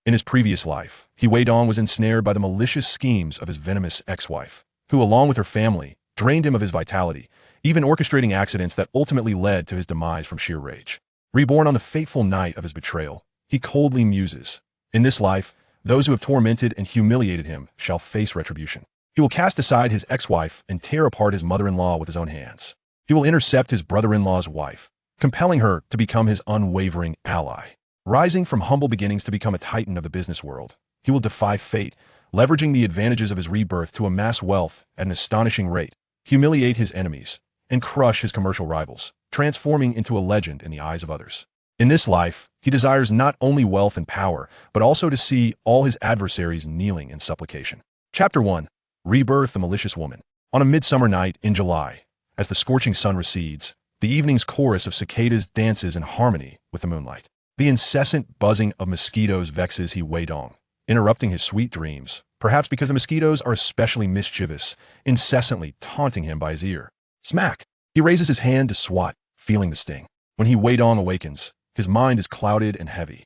In his previous life, Weidong was ensnared by the malicious schemes of his venomous ex-wife, who, along with her family, drained him of his vitality, even orchestrating accidents that ultimately led to his demise from sheer rage. Reborn on the fateful night of his betrayal, he coldly muses, "In this life, those who have tormented and humiliated him shall face retribution. He will cast aside his ex-wife and tear apart his mother-in-law with his own hands. He will intercept his brother-in-law's wife, compelling her to become his unwavering ally. Rising from humble beginnings to become a titan of the business world, he will defy fate, leveraging the advantages of his rebirth to amass wealth at an astonishing rate, humiliate his enemies, and crush his commercial rivals, transforming into a legend in the eyes of others. In this life, he desires not only wealth and power, but also to see all his adversaries kneeling in supplication." Chapter 1. Rebirth, the Malicious Woman. On a midsummer night in July, as the scorching sun recedes, the evening's chorus of cicadas dances in harmony with the moonlight. The incessant buzzing of mosquitoes vexes Weidong, interrupting his sweet dreams, perhaps because the mosquitoes are especially mischievous, incessantly taunting him by his ear. Smack! He raises his hand to swat, feeling the sting. When Weidong awakens, his mind is clouded and heavy.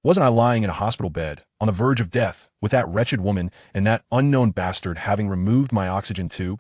Wasn't I lying in a hospital bed, on the verge of death, with that wretched woman and that unknown bastard having removed my oxygen tube?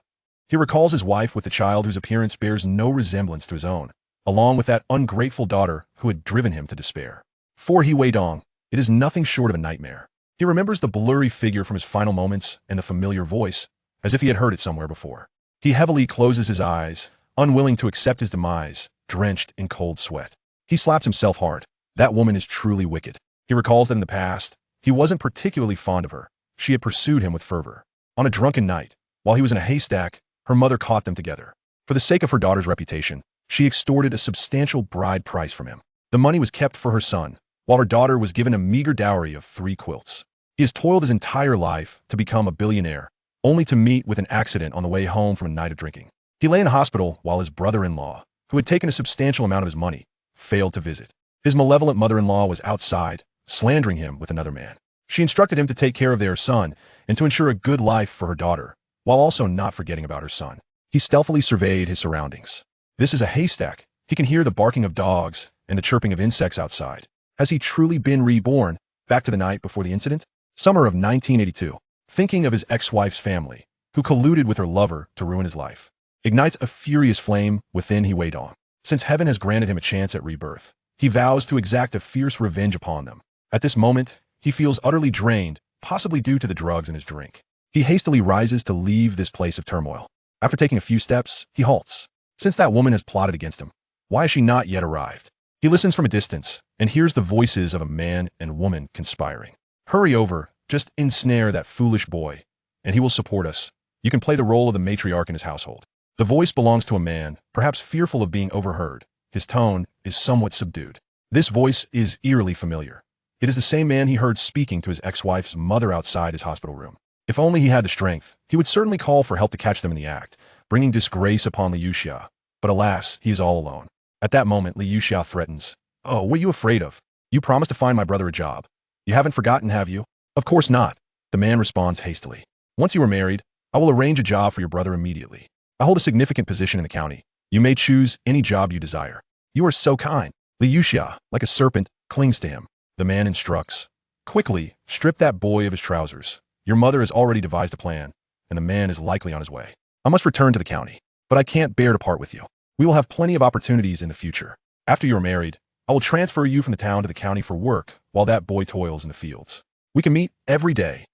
He recalls his wife with a child whose appearance bears no resemblance to his own, along with that ungrateful daughter who had driven him to despair. For Weidong, it is nothing short of a nightmare. He remembers the blurry figure from his final moments and the familiar voice, as if he had heard it somewhere before. He heavily closes his eyes, unwilling to accept his demise, drenched in cold sweat. He slaps himself hard. That woman is truly wicked. He recalls that in the past, he wasn't particularly fond of her. She had pursued him with fervor. On a drunken night, while he was in a haystack, her mother caught them together. For the sake of her daughter's reputation, she extorted a substantial bride price from him. The money was kept for her son, while her daughter was given a meager dowry of 3 quilts. He has toiled his entire life to become a billionaire, only to meet with an accident on the way home from a night of drinking. He lay in a hospital while his brother-in-law, who had taken a substantial amount of his money, failed to visit. His malevolent mother-in-law was outside, slandering him with another man. She instructed him to take care of their son and to ensure a good life for her daughter, while also not forgetting about her son. He stealthily surveyed his surroundings. This is a haystack. He can hear the barking of dogs and the chirping of insects outside. Has he truly been reborn, back to the night before the incident? Summer of 1982. Thinking of his ex-wife's family, who colluded with her lover to ruin his life, ignites a furious flame within Weidong. Since heaven has granted him a chance at rebirth, he vows to exact a fierce revenge upon them. At this moment, he feels utterly drained, possibly due to the drugs in his drink. He hastily rises to leave this place of turmoil. After taking a few steps, he halts. Since that woman has plotted against him, why has she not yet arrived? He listens from a distance and hears the voices of a man and woman conspiring. "Hurry over, just ensnare that foolish boy, and he will support us. You can play the role of the matriarch in his household." The voice belongs to a man, perhaps fearful of being overheard. His tone is somewhat subdued. This voice is eerily familiar. It is the same man he heard speaking to his ex-wife's mother outside his hospital room. If only he had the strength, he would certainly call for help to catch them in the act, bringing disgrace upon Liu Xia. But alas, he is all alone. At that moment, Liu Xia threatens, "Oh, what are you afraid of? You promised to find my brother a job. You haven't forgotten, have you?" "Of course not." The man responds hastily. "Once you are married, I will arrange a job for your brother immediately. I hold a significant position in the county. You may choose any job you desire." "You are so kind." Liu Xia, like a serpent, clings to him. The man instructs, "Quickly, strip that boy of his trousers. Your mother has already devised a plan, and the man is likely on his way. I must return to the county, but I can't bear to part with you. We will have plenty of opportunities in the future. After you are married, I will transfer you from the town to the county for work while that boy toils in the fields. We can meet every day."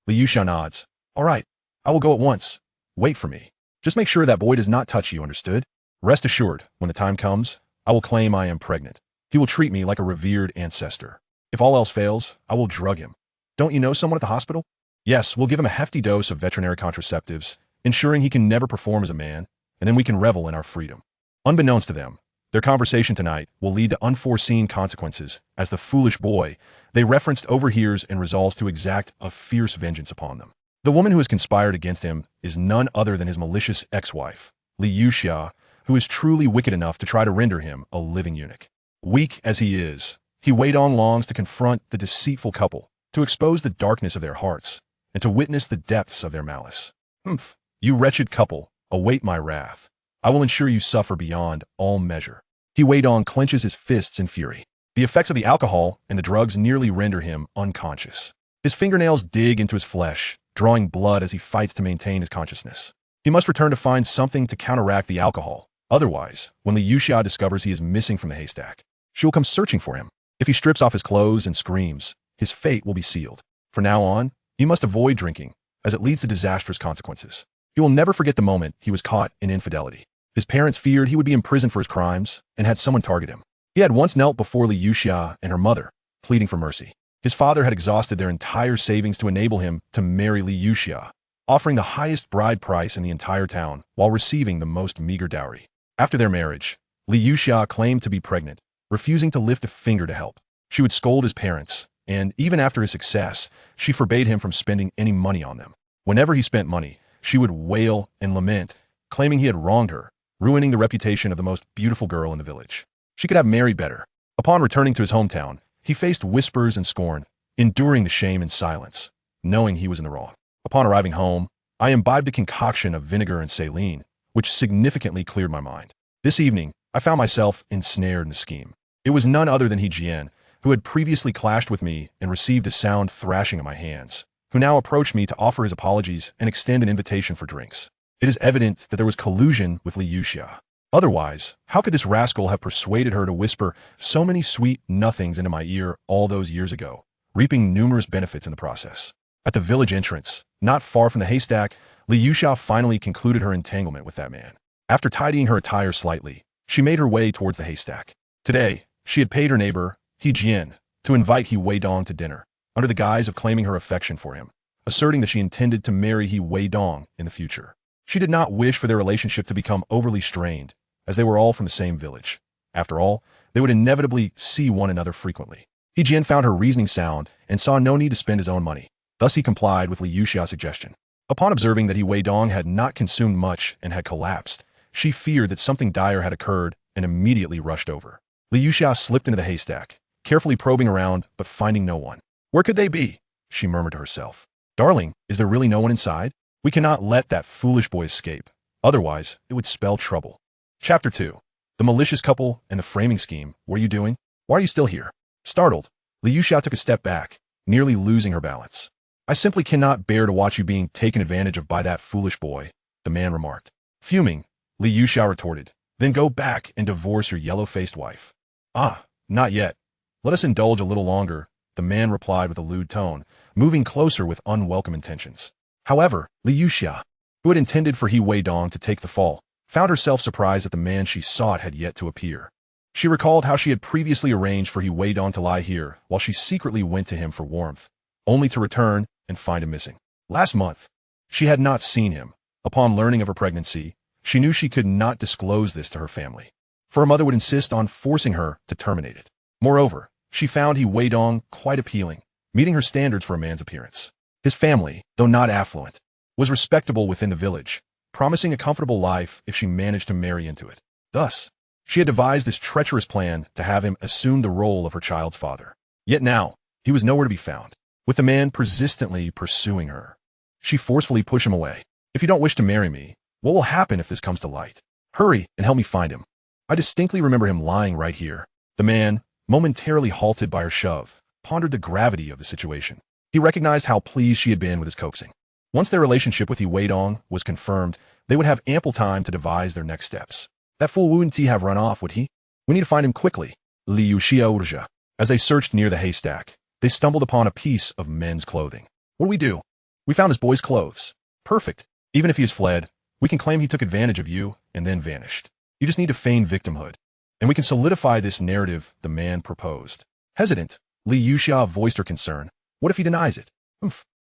Liu Xia nods. "All right, I will go at once. Wait for me. Just make sure that boy does not touch you, understood? Rest assured, when the time comes, I will claim I am pregnant. He will treat me like a revered ancestor. If all else fails, I will drug him. Don't you know someone at the hospital?" "Yes, we'll give him a hefty dose of veterinary contraceptives, ensuring he can never perform as a man, and then we can revel in our freedom." Unbeknownst to them, their conversation tonight will lead to unforeseen consequences, as the foolish boy they referenced overhears and resolves to exact a fierce vengeance upon them. The woman who has conspired against him is none other than his malicious ex-wife, Liu Xia, who is truly wicked enough to try to render him a living eunuch. Weak as he is, Weidong longs to confront the deceitful couple, to expose the darkness of their hearts, and to witness the depths of their malice. "Humph, you wretched couple, await my wrath. I will ensure you suffer beyond all measure." Weidong clenches his fists in fury. The effects of the alcohol and the drugs nearly render him unconscious. His fingernails dig into his flesh, drawing blood as he fights to maintain his consciousness. He must return to find something to counteract the alcohol. Otherwise, when Li Yuxia discovers he is missing from the haystack, she will come searching for him. If he strips off his clothes and screams, his fate will be sealed. From now on, he must avoid drinking, as it leads to disastrous consequences. He will never forget the moment he was caught in infidelity. His parents feared he would be imprisoned for his crimes and had someone target him. He had once knelt before Li Yuxia and her mother, pleading for mercy. His father had exhausted their entire savings to enable him to marry Li Yuxia, offering the highest bride price in the entire town while receiving the most meager dowry. After their marriage, Li Yuxia claimed to be pregnant, refusing to lift a finger to help. She would scold his parents, and even after his success, she forbade him from spending any money on them. Whenever he spent money, she would wail and lament, claiming he had wronged her, ruining the reputation of the most beautiful girl in the village. She could have married better. Upon returning to his hometown, he faced whispers and scorn, enduring the shame in silence, knowing he was in the wrong. Upon arriving home, I imbibed a concoction of vinegar and saline, which significantly cleared my mind. This evening, I found myself ensnared in a scheme. It was none other than He Jian, who had previously clashed with me and received a sound thrashing at my hands, who now approached me to offer his apologies and extend an invitation for drinks. It is evident that there was collusion with Li Yuxia. Otherwise, how could this rascal have persuaded her to whisper so many sweet nothings into my ear all those years ago, reaping numerous benefits in the process? At the village entrance, not far from the haystack, Li Yuxia finally concluded her entanglement with that man. After tidying her attire slightly, she made her way towards the haystack. Today, she had paid her neighbor, He Jian, to invite He Weidong to dinner, under the guise of claiming her affection for him, asserting that she intended to marry He Weidong in the future. She did not wish for their relationship to become overly strained, as they were all from the same village. After all, they would inevitably see one another frequently. He Jian found her reasoning sound and saw no need to spend his own money. Thus he complied with Li Yuxia's suggestion. Upon observing that He Weidong had not consumed much and had collapsed, she feared that something dire had occurred and immediately rushed over. Li Yuxia slipped into the haystack, carefully probing around but finding no one. "Where could they be?" she murmured to herself. "Darling, is there really no one inside? We cannot let that foolish boy escape. Otherwise, it would spell trouble." Chapter 2. The malicious couple and the framing scheme. What are you doing? Why are you still here? Startled, Li Yuxia took a step back, nearly losing her balance. "I simply cannot bear to watch you being taken advantage of by that foolish boy," the man remarked. Fuming, Li Yuxia retorted, "Then go back and divorce your yellow-faced wife." "Ah, not yet. Let us indulge a little longer," the man replied with a lewd tone, moving closer with unwelcome intentions. However, Li Yuxia, who had intended for He Weidong to take the fall, found herself surprised that the man she sought had yet to appear. She recalled how she had previously arranged for He Weidong to lie here while she secretly went to him for warmth, only to return and find him missing. Last month, she had not seen him. Upon learning of her pregnancy, she knew she could not disclose this to her family, for her mother would insist on forcing her to terminate it. Moreover, she found He Weidong quite appealing, meeting her standards for a man's appearance. His family, though not affluent, was respectable within the village, promising a comfortable life if she managed to marry into it. Thus, she had devised this treacherous plan to have him assume the role of her child's father. Yet now, he was nowhere to be found, with the man persistently pursuing her. She forcefully pushed him away. "If you don't wish to marry me, what will happen if this comes to light? Hurry and help me find him. I distinctly remember him lying right here." The man, momentarily halted by her shove, pondered the gravity of the situation. He recognized how pleased she had been with his coaxing. Once their relationship with He Weidong was confirmed, they would have ample time to devise their next steps. That fool wouldn't he have run off, would he? We need to find him quickly. Li Yuxia urged. As they searched near the haystack, they stumbled upon a piece of men's clothing. "What do we do?" "We found this boy's clothes." "Perfect. Even if he has fled, we can claim he took advantage of you and then vanished. You just need to feign victimhood, and we can solidify this narrative," the man proposed. Hesitant, Li Yuxia voiced her concern. "What if he denies it?"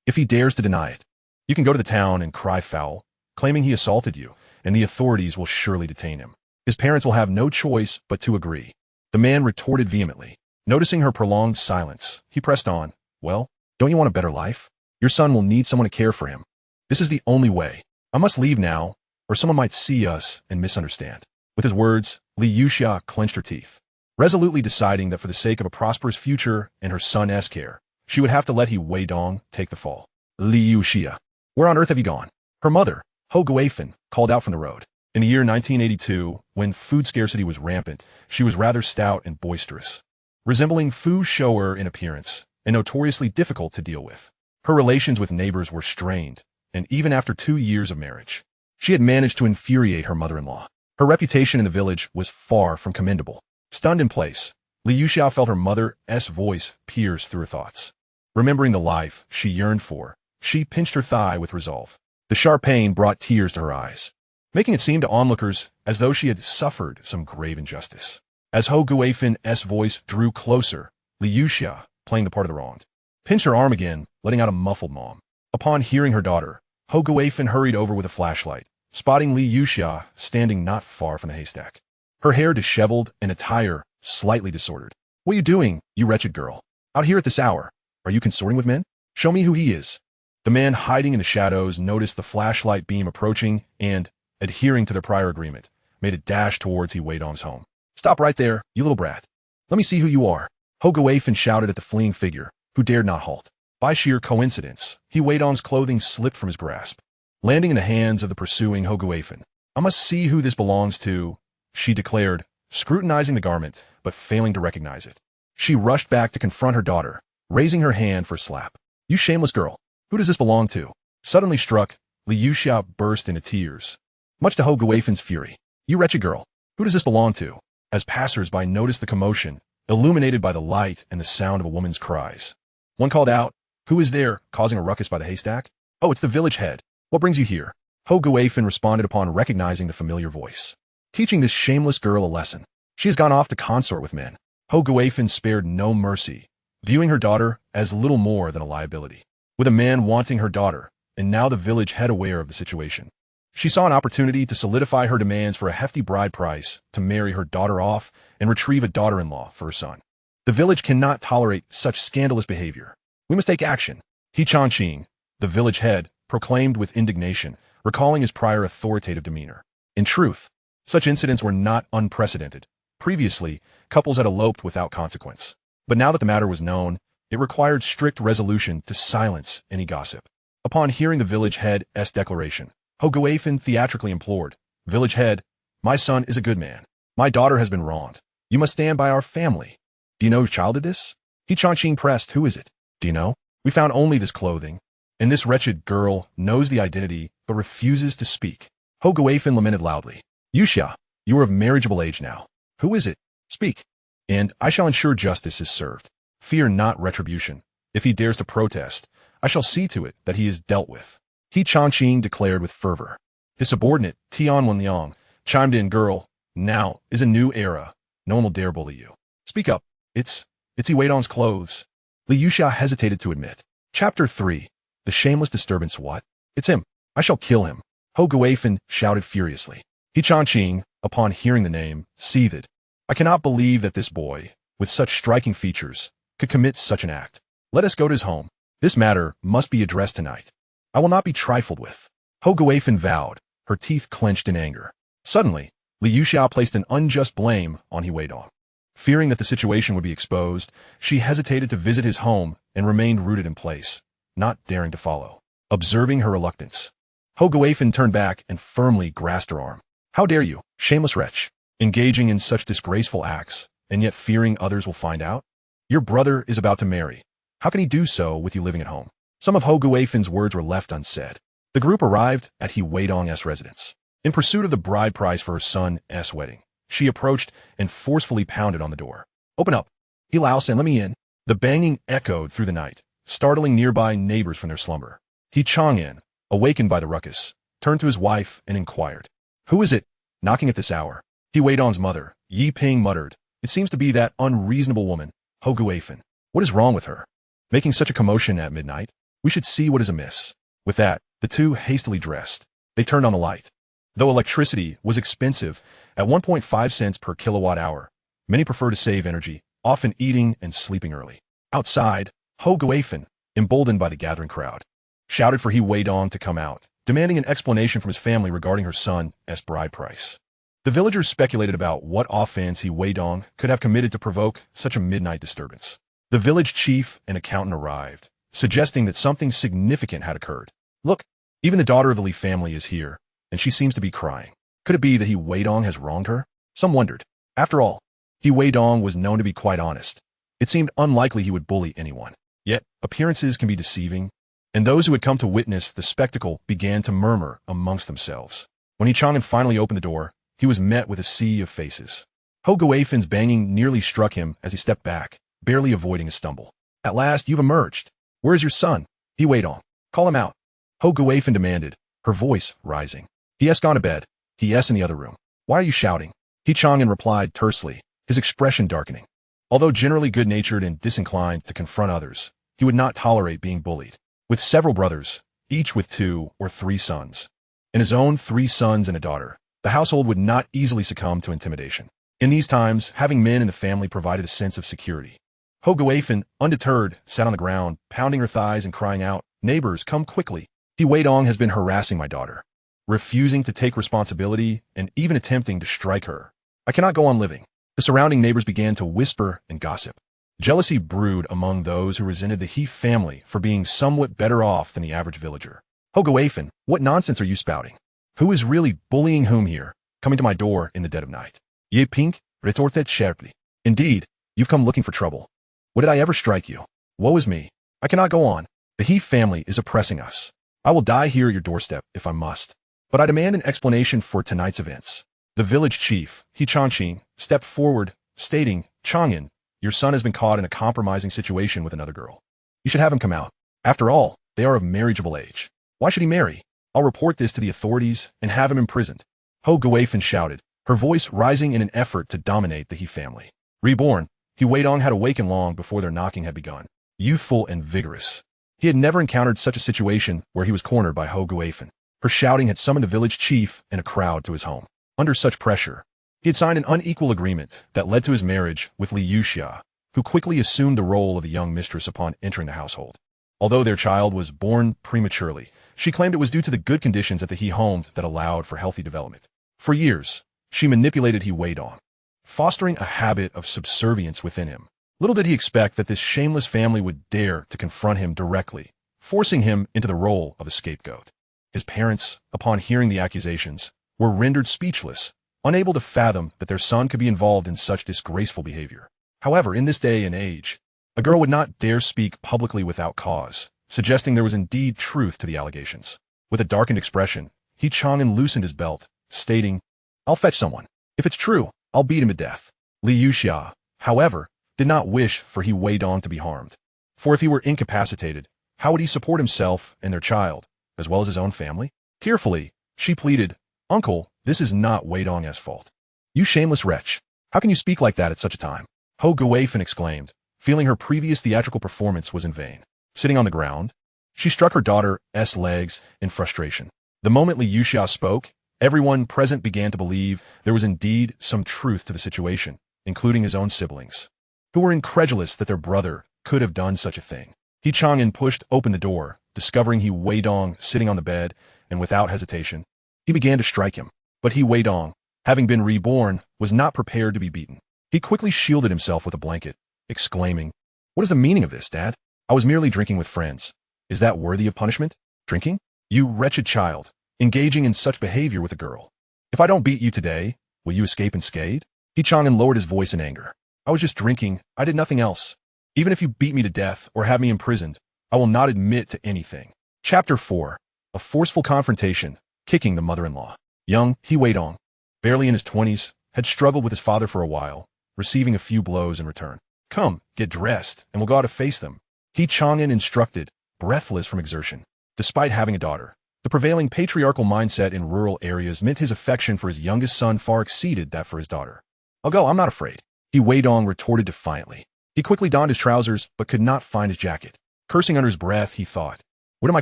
"If he dares to deny it, you can go to the town and cry foul, claiming he assaulted you, and the authorities will surely detain him. His parents will have no choice but to agree." The man retorted vehemently. Noticing her prolonged silence, he pressed on. "Well, don't you want a better life? Your son will need someone to care for him. This is the only way. I must leave now, or someone might see us and misunderstand." With his words, Li Yuxia clenched her teeth, resolutely deciding that for the sake of a prosperous future and her son's care, she would have to let He Weidong take the fall. "Li Yuxia, where on earth have you gone?" Her mother, Ho Guifan, called out from the road. In the year 1982, when food scarcity was rampant, she was rather stout and boisterous. resembling Fu Shower in appearance and notoriously difficult to deal with. Her relations with neighbors were strained, and even after 2 years of marriage, she had managed to infuriate her mother-in-law. Her reputation in the village was far from commendable. Stunned in place, Li Yuxiao felt her mother's voice pierce through her thoughts. Remembering the life she yearned for, she pinched her thigh with resolve. The sharp pain brought tears to her eyes, making it seem to onlookers as though she had suffered some grave injustice. As Hou Guifan's voice drew closer, Li Yuxia, playing the part of the wronged, pinched her arm again, letting out a muffled moan. Upon hearing her daughter, Hou Guifan hurried over with a flashlight, spotting Li Yuxia standing not far from the haystack. Her hair disheveled and attire slightly disordered. "What are you doing, you wretched girl? Out here at this hour? Are you consorting with men? Show me who he is." The man hiding in the shadows noticed the flashlight beam approaching and, adhering to their prior agreement, made a dash towards Weidong's home. "Stop right there, you little brat. Let me see who you are." Hou Guifan shouted at the fleeing figure, who dared not halt. By sheer coincidence, Weidong's clothing slipped from his grasp, landing in the hands of the pursuing Hou Guifan. "I must see who this belongs to," she declared, scrutinizing the garment, but failing to recognize it. She rushed back to confront her daughter, raising her hand for a slap. "You shameless girl! Who does this belong to?" Suddenly struck, Li Yuxia burst into tears, much to Hou Guifan's fury. "You wretched girl! Who does this belong to?" As passers-by noticed the commotion, illuminated by the light and the sound of a woman's cries, one called out, "Who is there, causing a ruckus by the haystack?" "Oh, it's the village head. What brings you here?" Hou Guifan responded upon recognizing the familiar voice. "Teaching this shameless girl a lesson. She has gone off to consort with men." Hou Guifan spared no mercy, viewing her daughter as little more than a liability. With a man wanting her daughter, and now the village head aware of the situation, she saw an opportunity to solidify her demands for a hefty bride price to marry her daughter off and retrieve a daughter-in-law for her son. The village cannot tolerate such scandalous behavior. "We must take action," He Changqing, the village head, proclaimed with indignation, recalling his prior authoritative demeanor. In truth, such incidents were not unprecedented. Previously, couples had eloped without consequence. But now that the matter was known, it required strict resolution to silence any gossip. Upon hearing the village head's declaration, Hou Guifan theatrically implored, "Village head, my son is a good man. My daughter has been wronged. You must stand by our family." "Do you know whose child did this?" He Changqing pressed. "Who is it? Do you know? We found only this clothing, and this wretched girl knows the identity but refuses to speak." Hou Guifan lamented loudly. "Yuxia, you are of marriageable age now. Who is it? Speak, and I shall ensure justice is served. Fear not retribution. If he dares to protest, I shall see to it that he is dealt with." He Changqing declared with fervor. His subordinate, Tian Wenliang, chimed in, "Girl, now is a new era. No one will dare bully you. Speak up. It's Weidong's clothes." Li Yuxia hesitated to admit. Chapter 3. The Shameless Disturbance. "What? It's him. I shall kill him." Hou Guifan shouted furiously. He Changqing, upon hearing the name, seethed. "I cannot believe that this boy, with such striking features, could commit such an act. Let us go to his home. This matter must be addressed tonight. I will not be trifled with." Hou Guifan vowed, her teeth clenched in anger. Suddenly, Li Yuxia placed an unjust blame on Weidong. Fearing that the situation would be exposed, she hesitated to visit his home and remained rooted in place, not daring to follow. Observing her reluctance, Hou Guifan turned back and firmly grasped her arm. "How dare you, shameless wretch, engaging in such disgraceful acts, and yet fearing others will find out? Your brother is about to marry. How can he do so with you living at home?" Some of Hou Guifan's words were left unsaid. The group arrived at Weidong's residence. In pursuit of the bride price for her son's wedding, she approached and forcefully pounded on the door. "Open up. Ilaos and let me in." The banging echoed through the night, startling nearby neighbors from their slumber. He Chang'an, awakened by the ruckus, turned to his wife and inquired, "Who is it knocking at this hour?" Weidong's mother, Yi Ping, muttered, "It seems to be that unreasonable woman, Hou Guifan. What is wrong with her? Making such a commotion at midnight? We should see what is amiss." With that, the two hastily dressed. They turned on the light. Though electricity was expensive at 1.5 cents per kilowatt hour, many prefer to save energy, often eating and sleeping early. Outside, Hou Guifan, emboldened by the gathering crowd, shouted for Weidong to come out, demanding an explanation from his family regarding her son's bride price. The villagers speculated about what offense Weidong could have committed to provoke such a midnight disturbance. The village chief and accountant arrived, suggesting that something significant had occurred. "Look, even the daughter of the Li family is here, and she seems to be crying. Could it be that Weidong has wronged her?" Some wondered. After all, Weidong was known to be quite honest, It seemed unlikely he would bully anyone. Yet, appearances can be deceiving, and those who had come to witness the spectacle began to murmur amongst themselves. When Chang'an finally opened the door, he was met with a sea of faces. Ho Guifan's banging nearly struck him as he stepped back, barely avoiding a stumble. At last, you've emerged. Where is your son? He Weidong. Call him out. Ho Guifan demanded, her voice rising. He has gone to bed. He is in the other room. Why are you shouting? He Chang'an replied tersely, his expression darkening. Although generally good-natured and disinclined to confront others, he would not tolerate being bullied. With several brothers, each with 2 or 3 sons, and his own 3 sons and a daughter, the household would not easily succumb to intimidation. In these times, having men in the family provided a sense of security. Ho Guifan, undeterred, sat on the ground, pounding her thighs and crying out, neighbors, come quickly. He Weidong has been harassing my daughter, refusing to take responsibility and even attempting to strike her. I cannot go on living. The surrounding neighbors began to whisper and gossip. Jealousy brewed among those who resented the He family for being somewhat better off than the average villager. Ho Guifan, what nonsense are you spouting? Who is really bullying whom here, coming to my door in the dead of night? Ye Pink, retorted sharply. Indeed, you've come looking for trouble. What did I ever strike you? Woe is me. I cannot go on. The He family is oppressing us. I will die here at your doorstep if I must. But I demand an explanation for tonight's events. The village chief, He Changqing, stepped forward, stating, Chang'an, your son has been caught in a compromising situation with another girl. You should have him come out. After all, they are of marriageable age. Why should he marry? I'll report this to the authorities and have him imprisoned. Ho Guifan shouted, her voice rising in an effort to dominate the He family. Reborn, He Weidong had awakened long before their knocking had begun. Youthful and vigorous. He had never encountered such a situation where he was cornered by Ho Guifan. Her shouting had summoned the village chief and a crowd to his home. Under such pressure, he had signed an unequal agreement that led to his marriage with Li Yuxia, who quickly assumed the role of the young mistress upon entering the household. Although their child was born prematurely, she claimed it was due to the good conditions at the He home that allowed for healthy development. For years, she manipulated He Weidong, fostering a habit of subservience within him. Little did he expect that this shameless family would dare to confront him directly, forcing him into the role of a scapegoat. His parents, upon hearing the accusations, were rendered speechless, unable to fathom that their son could be involved in such disgraceful behavior. However, in this day and age, a girl would not dare speak publicly without cause, suggesting there was indeed truth to the allegations. With a darkened expression, He Chang'an loosened his belt, stating, I'll fetch someone. If it's true, I'll beat him to death. Li Yuxia, however, did not wish for He Weidong to be harmed. For if he were incapacitated, how would he support himself and their child, as well as his own family? Tearfully, she pleaded, Uncle, this is not Weidong's fault. You shameless wretch. How can you speak like that at such a time? Ho Guifan exclaimed, feeling her previous theatrical performance was in vain. Sitting on the ground, she struck her daughter's legs in frustration. The moment Li Yuxia spoke, everyone present began to believe there was indeed some truth to the situation, including his own siblings, who were incredulous that their brother could have done such a thing. He Chang'an pushed open the door, discovering He Weidong sitting on the bed, and without hesitation, he began to strike him. But He Weidong, having been reborn, was not prepared to be beaten. He quickly shielded himself with a blanket, exclaiming, What is the meaning of this, Dad? I was merely drinking with friends. Is that worthy of punishment? Drinking? You wretched child, engaging in such behavior with a girl. If I don't beat you today, will you escape unscathed? He Chang'an lowered his voice in anger. I was just drinking. I did nothing else. Even if you beat me to death or have me imprisoned, I will not admit to anything. Chapter 4. A forceful confrontation, kicking the mother-in-law. Young He Weidong, barely in his 20s, had struggled with his father for a while, receiving a few blows in return. Come, get dressed, and we'll go out to face them. He Chang'an instructed, breathless from exertion. Despite having a daughter, the prevailing patriarchal mindset in rural areas meant his affection for his youngest son far exceeded that for his daughter. I'll go, I'm not afraid. He Weidong retorted defiantly. He quickly donned his trousers, but could not find his jacket. Cursing under his breath, he thought, where do my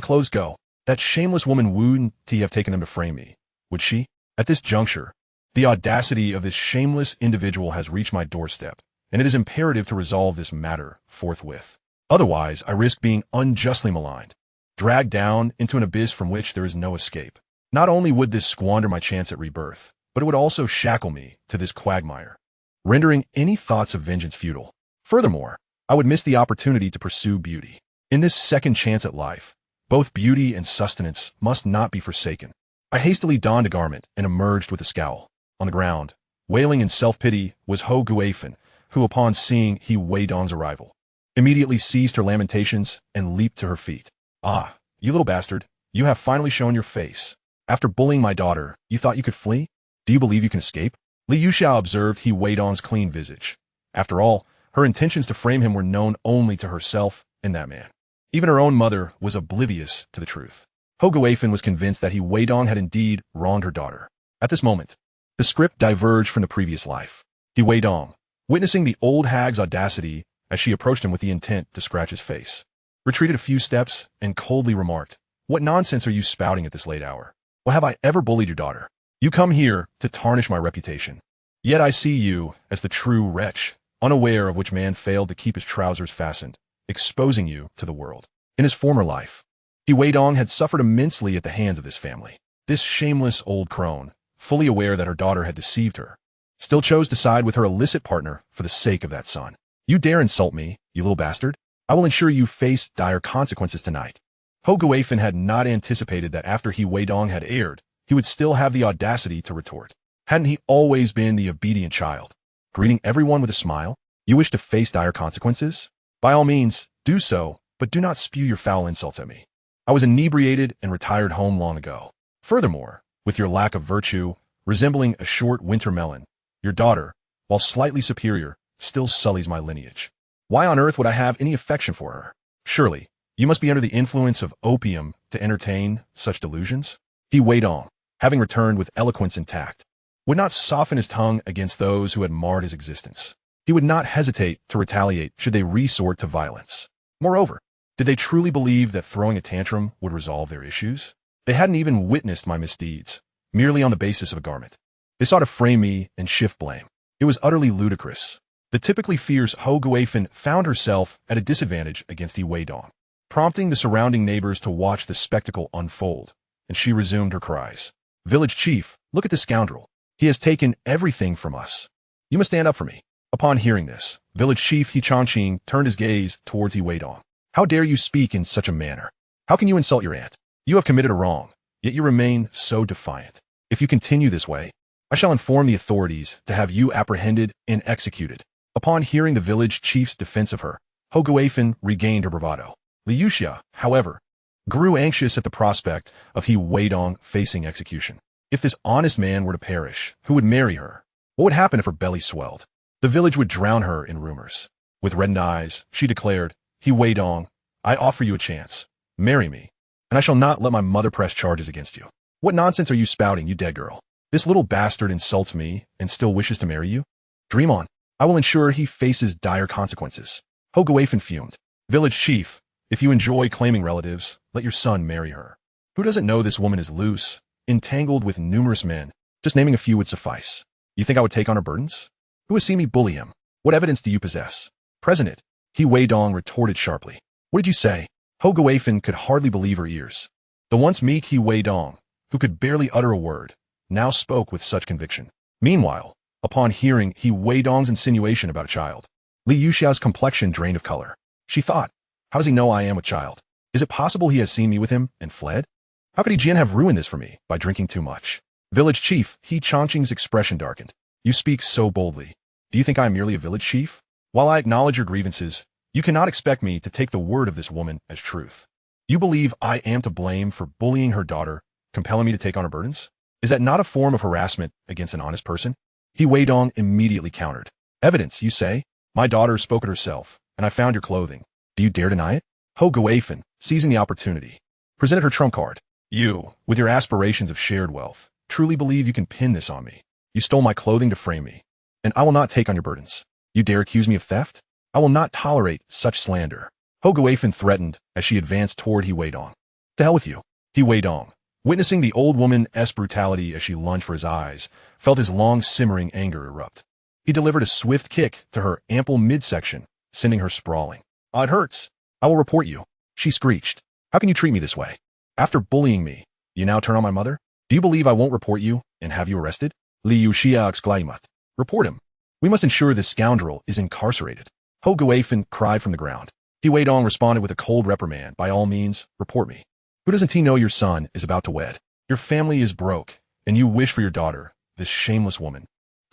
clothes go? That shameless woman wouldn't have taken them to frame me, would she? At this juncture, the audacity of this shameless individual has reached my doorstep, and it is imperative to resolve this matter forthwith. Otherwise, I risk being unjustly maligned, dragged down into an abyss from which there is no escape. Not only would this squander my chance at rebirth, but it would also shackle me to this quagmire, rendering any thoughts of vengeance futile. Furthermore, I would miss the opportunity to pursue beauty. In this second chance at life, both beauty and sustenance must not be forsaken. I hastily donned a garment and emerged with a scowl. On the ground, wailing in self-pity, was Ho Guifan, who upon seeing Weidong's arrival, immediately ceased her lamentations and leaped to her feet. "Ah, you little bastard, you have finally shown your face. After bullying my daughter, you thought you could flee? Do you believe you can escape?" Li Yuxiao observed Weidong's clean visage. After all, her intentions to frame him were known only to herself and that man. Even her own mother was oblivious to the truth. Ho Guifan was convinced that Weidong had indeed wronged her daughter. At this moment, the script diverged from the previous life. Weidong, witnessing the old hag's audacity as she approached him with the intent to scratch his face, retreated a few steps and coldly remarked, "What nonsense are you spouting at this late hour? Well, have I ever bullied your daughter? You come here to tarnish my reputation. Yet I see you as the true wretch, unaware of which man failed to keep his trousers fastened, exposing you to the world." In his former life, Weidong had suffered immensely at the hands of this family. This shameless old crone, fully aware that her daughter had deceived her, still chose to side with her illicit partner for the sake of that son. "You dare insult me, you little bastard? I will ensure you face dire consequences tonight." Ho Guifan had not anticipated that after Weidong had erred, he would still have the audacity to retort. Hadn't he always been the obedient child, greeting everyone with a smile? "You wish to face dire consequences? By all means, do so, but do not spew your foul insults at me. I was inebriated and retired home long ago. Furthermore, with your lack of virtue, resembling a short winter melon, your daughter, while slightly superior, still sullies my lineage. Why on earth would I have any affection for her? Surely, you must be under the influence of opium to entertain such delusions?" Weidong, having returned with eloquence intact, would not soften his tongue against those who had marred his existence. He would not hesitate to retaliate should they resort to violence. Moreover, did they truly believe that throwing a tantrum would resolve their issues? They hadn't even witnessed my misdeeds, merely on the basis of a garment. They sought to frame me and shift blame. It was utterly ludicrous. The typically fierce Ho Guifan found herself at a disadvantage against Weidong, prompting the surrounding neighbors to watch the spectacle unfold, and she resumed her cries. "Village chief, look at this scoundrel. He has taken everything from us. You must stand up for me." Upon hearing this, village chief He Changqing turned his gaze towards Weidong. "How dare you speak in such a manner? How can you insult your aunt? You have committed a wrong, yet you remain so defiant. If you continue this way, I shall inform the authorities to have you apprehended and executed." Upon hearing the village chief's defense of her, Ho Guifan regained her bravado. Li Yuxia, however, grew anxious at the prospect of Weidong facing execution. If this honest man were to perish, who would marry her? What would happen if her belly swelled? The village would drown her in rumors. With reddened eyes, she declared, "Weidong, I offer you a chance. Marry me, and I shall not let my mother press charges against you." "What nonsense are you spouting, you dead girl? This little bastard insults me and still wishes to marry you? Dream on. I will ensure he faces dire consequences." Ho Guifan fumed. "Village chief, if you enjoy claiming relatives, let your son marry her. Who doesn't know this woman is loose, entangled with numerous men? Just naming a few would suffice. You think I would take on her burdens? Who has seen me bully him? What evidence do you possess? Present it." Weidong retorted sharply. "What did you say?" Ho Guifan could hardly believe her ears. The once meek Weidong, who could barely utter a word, now spoke with such conviction. Meanwhile, upon hearing Weidong's insinuation about a child, Li Yuxia's complexion drained of color. She thought, "How does he know I am with child? Is it possible he has seen me with him and fled? How could Jin have ruined this for me by drinking too much?" Village chief He Changqing's expression darkened. "You speak so boldly. Do you think I am merely a village chief? While I acknowledge your grievances, you cannot expect me to take the word of this woman as truth. You believe I am to blame for bullying her daughter, compelling me to take on her burdens? Is that not a form of harassment against an honest person?" Weidong immediately countered. "Evidence, you say? My daughter spoke it herself, and I found your clothing. Do you dare deny it?" Ho Guifan, seizing the opportunity, presented her trump card. "You, with your aspirations of shared wealth, truly believe you can pin this on me. You stole my clothing to frame me, and I will not take on your burdens. You dare accuse me of theft? I will not tolerate such slander." Ho Guifan threatened as she advanced toward Weidong. "To hell with you." Weidong, witnessing the old woman's brutality as she lunged for his eyes, felt his long simmering anger erupt. He delivered a swift kick to her ample midsection, sending her sprawling. "Ah, it hurts. I will report you," she screeched. "How can you treat me this way? After bullying me, you now turn on my mother? Do you believe I won't report you and have you arrested?" Li Yuxia exclaimed. "Report him. We must ensure this scoundrel is incarcerated." Ho Guifan cried from the ground. Weidong responded with a cold reprimand. "By all means, report me. Who doesn't he know your son is about to wed? Your family is broke, and you wish for your daughter, this shameless woman,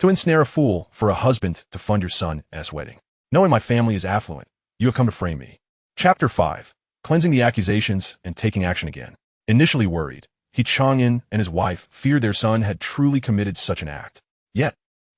To ensnare a fool for a husband to fund your son's wedding. Knowing my family is affluent, you have come to frame me. Chapter 5. Cleansing the accusations and taking action again. Initially worried, Chang'an and his wife feared their son had truly committed such an act. Yet,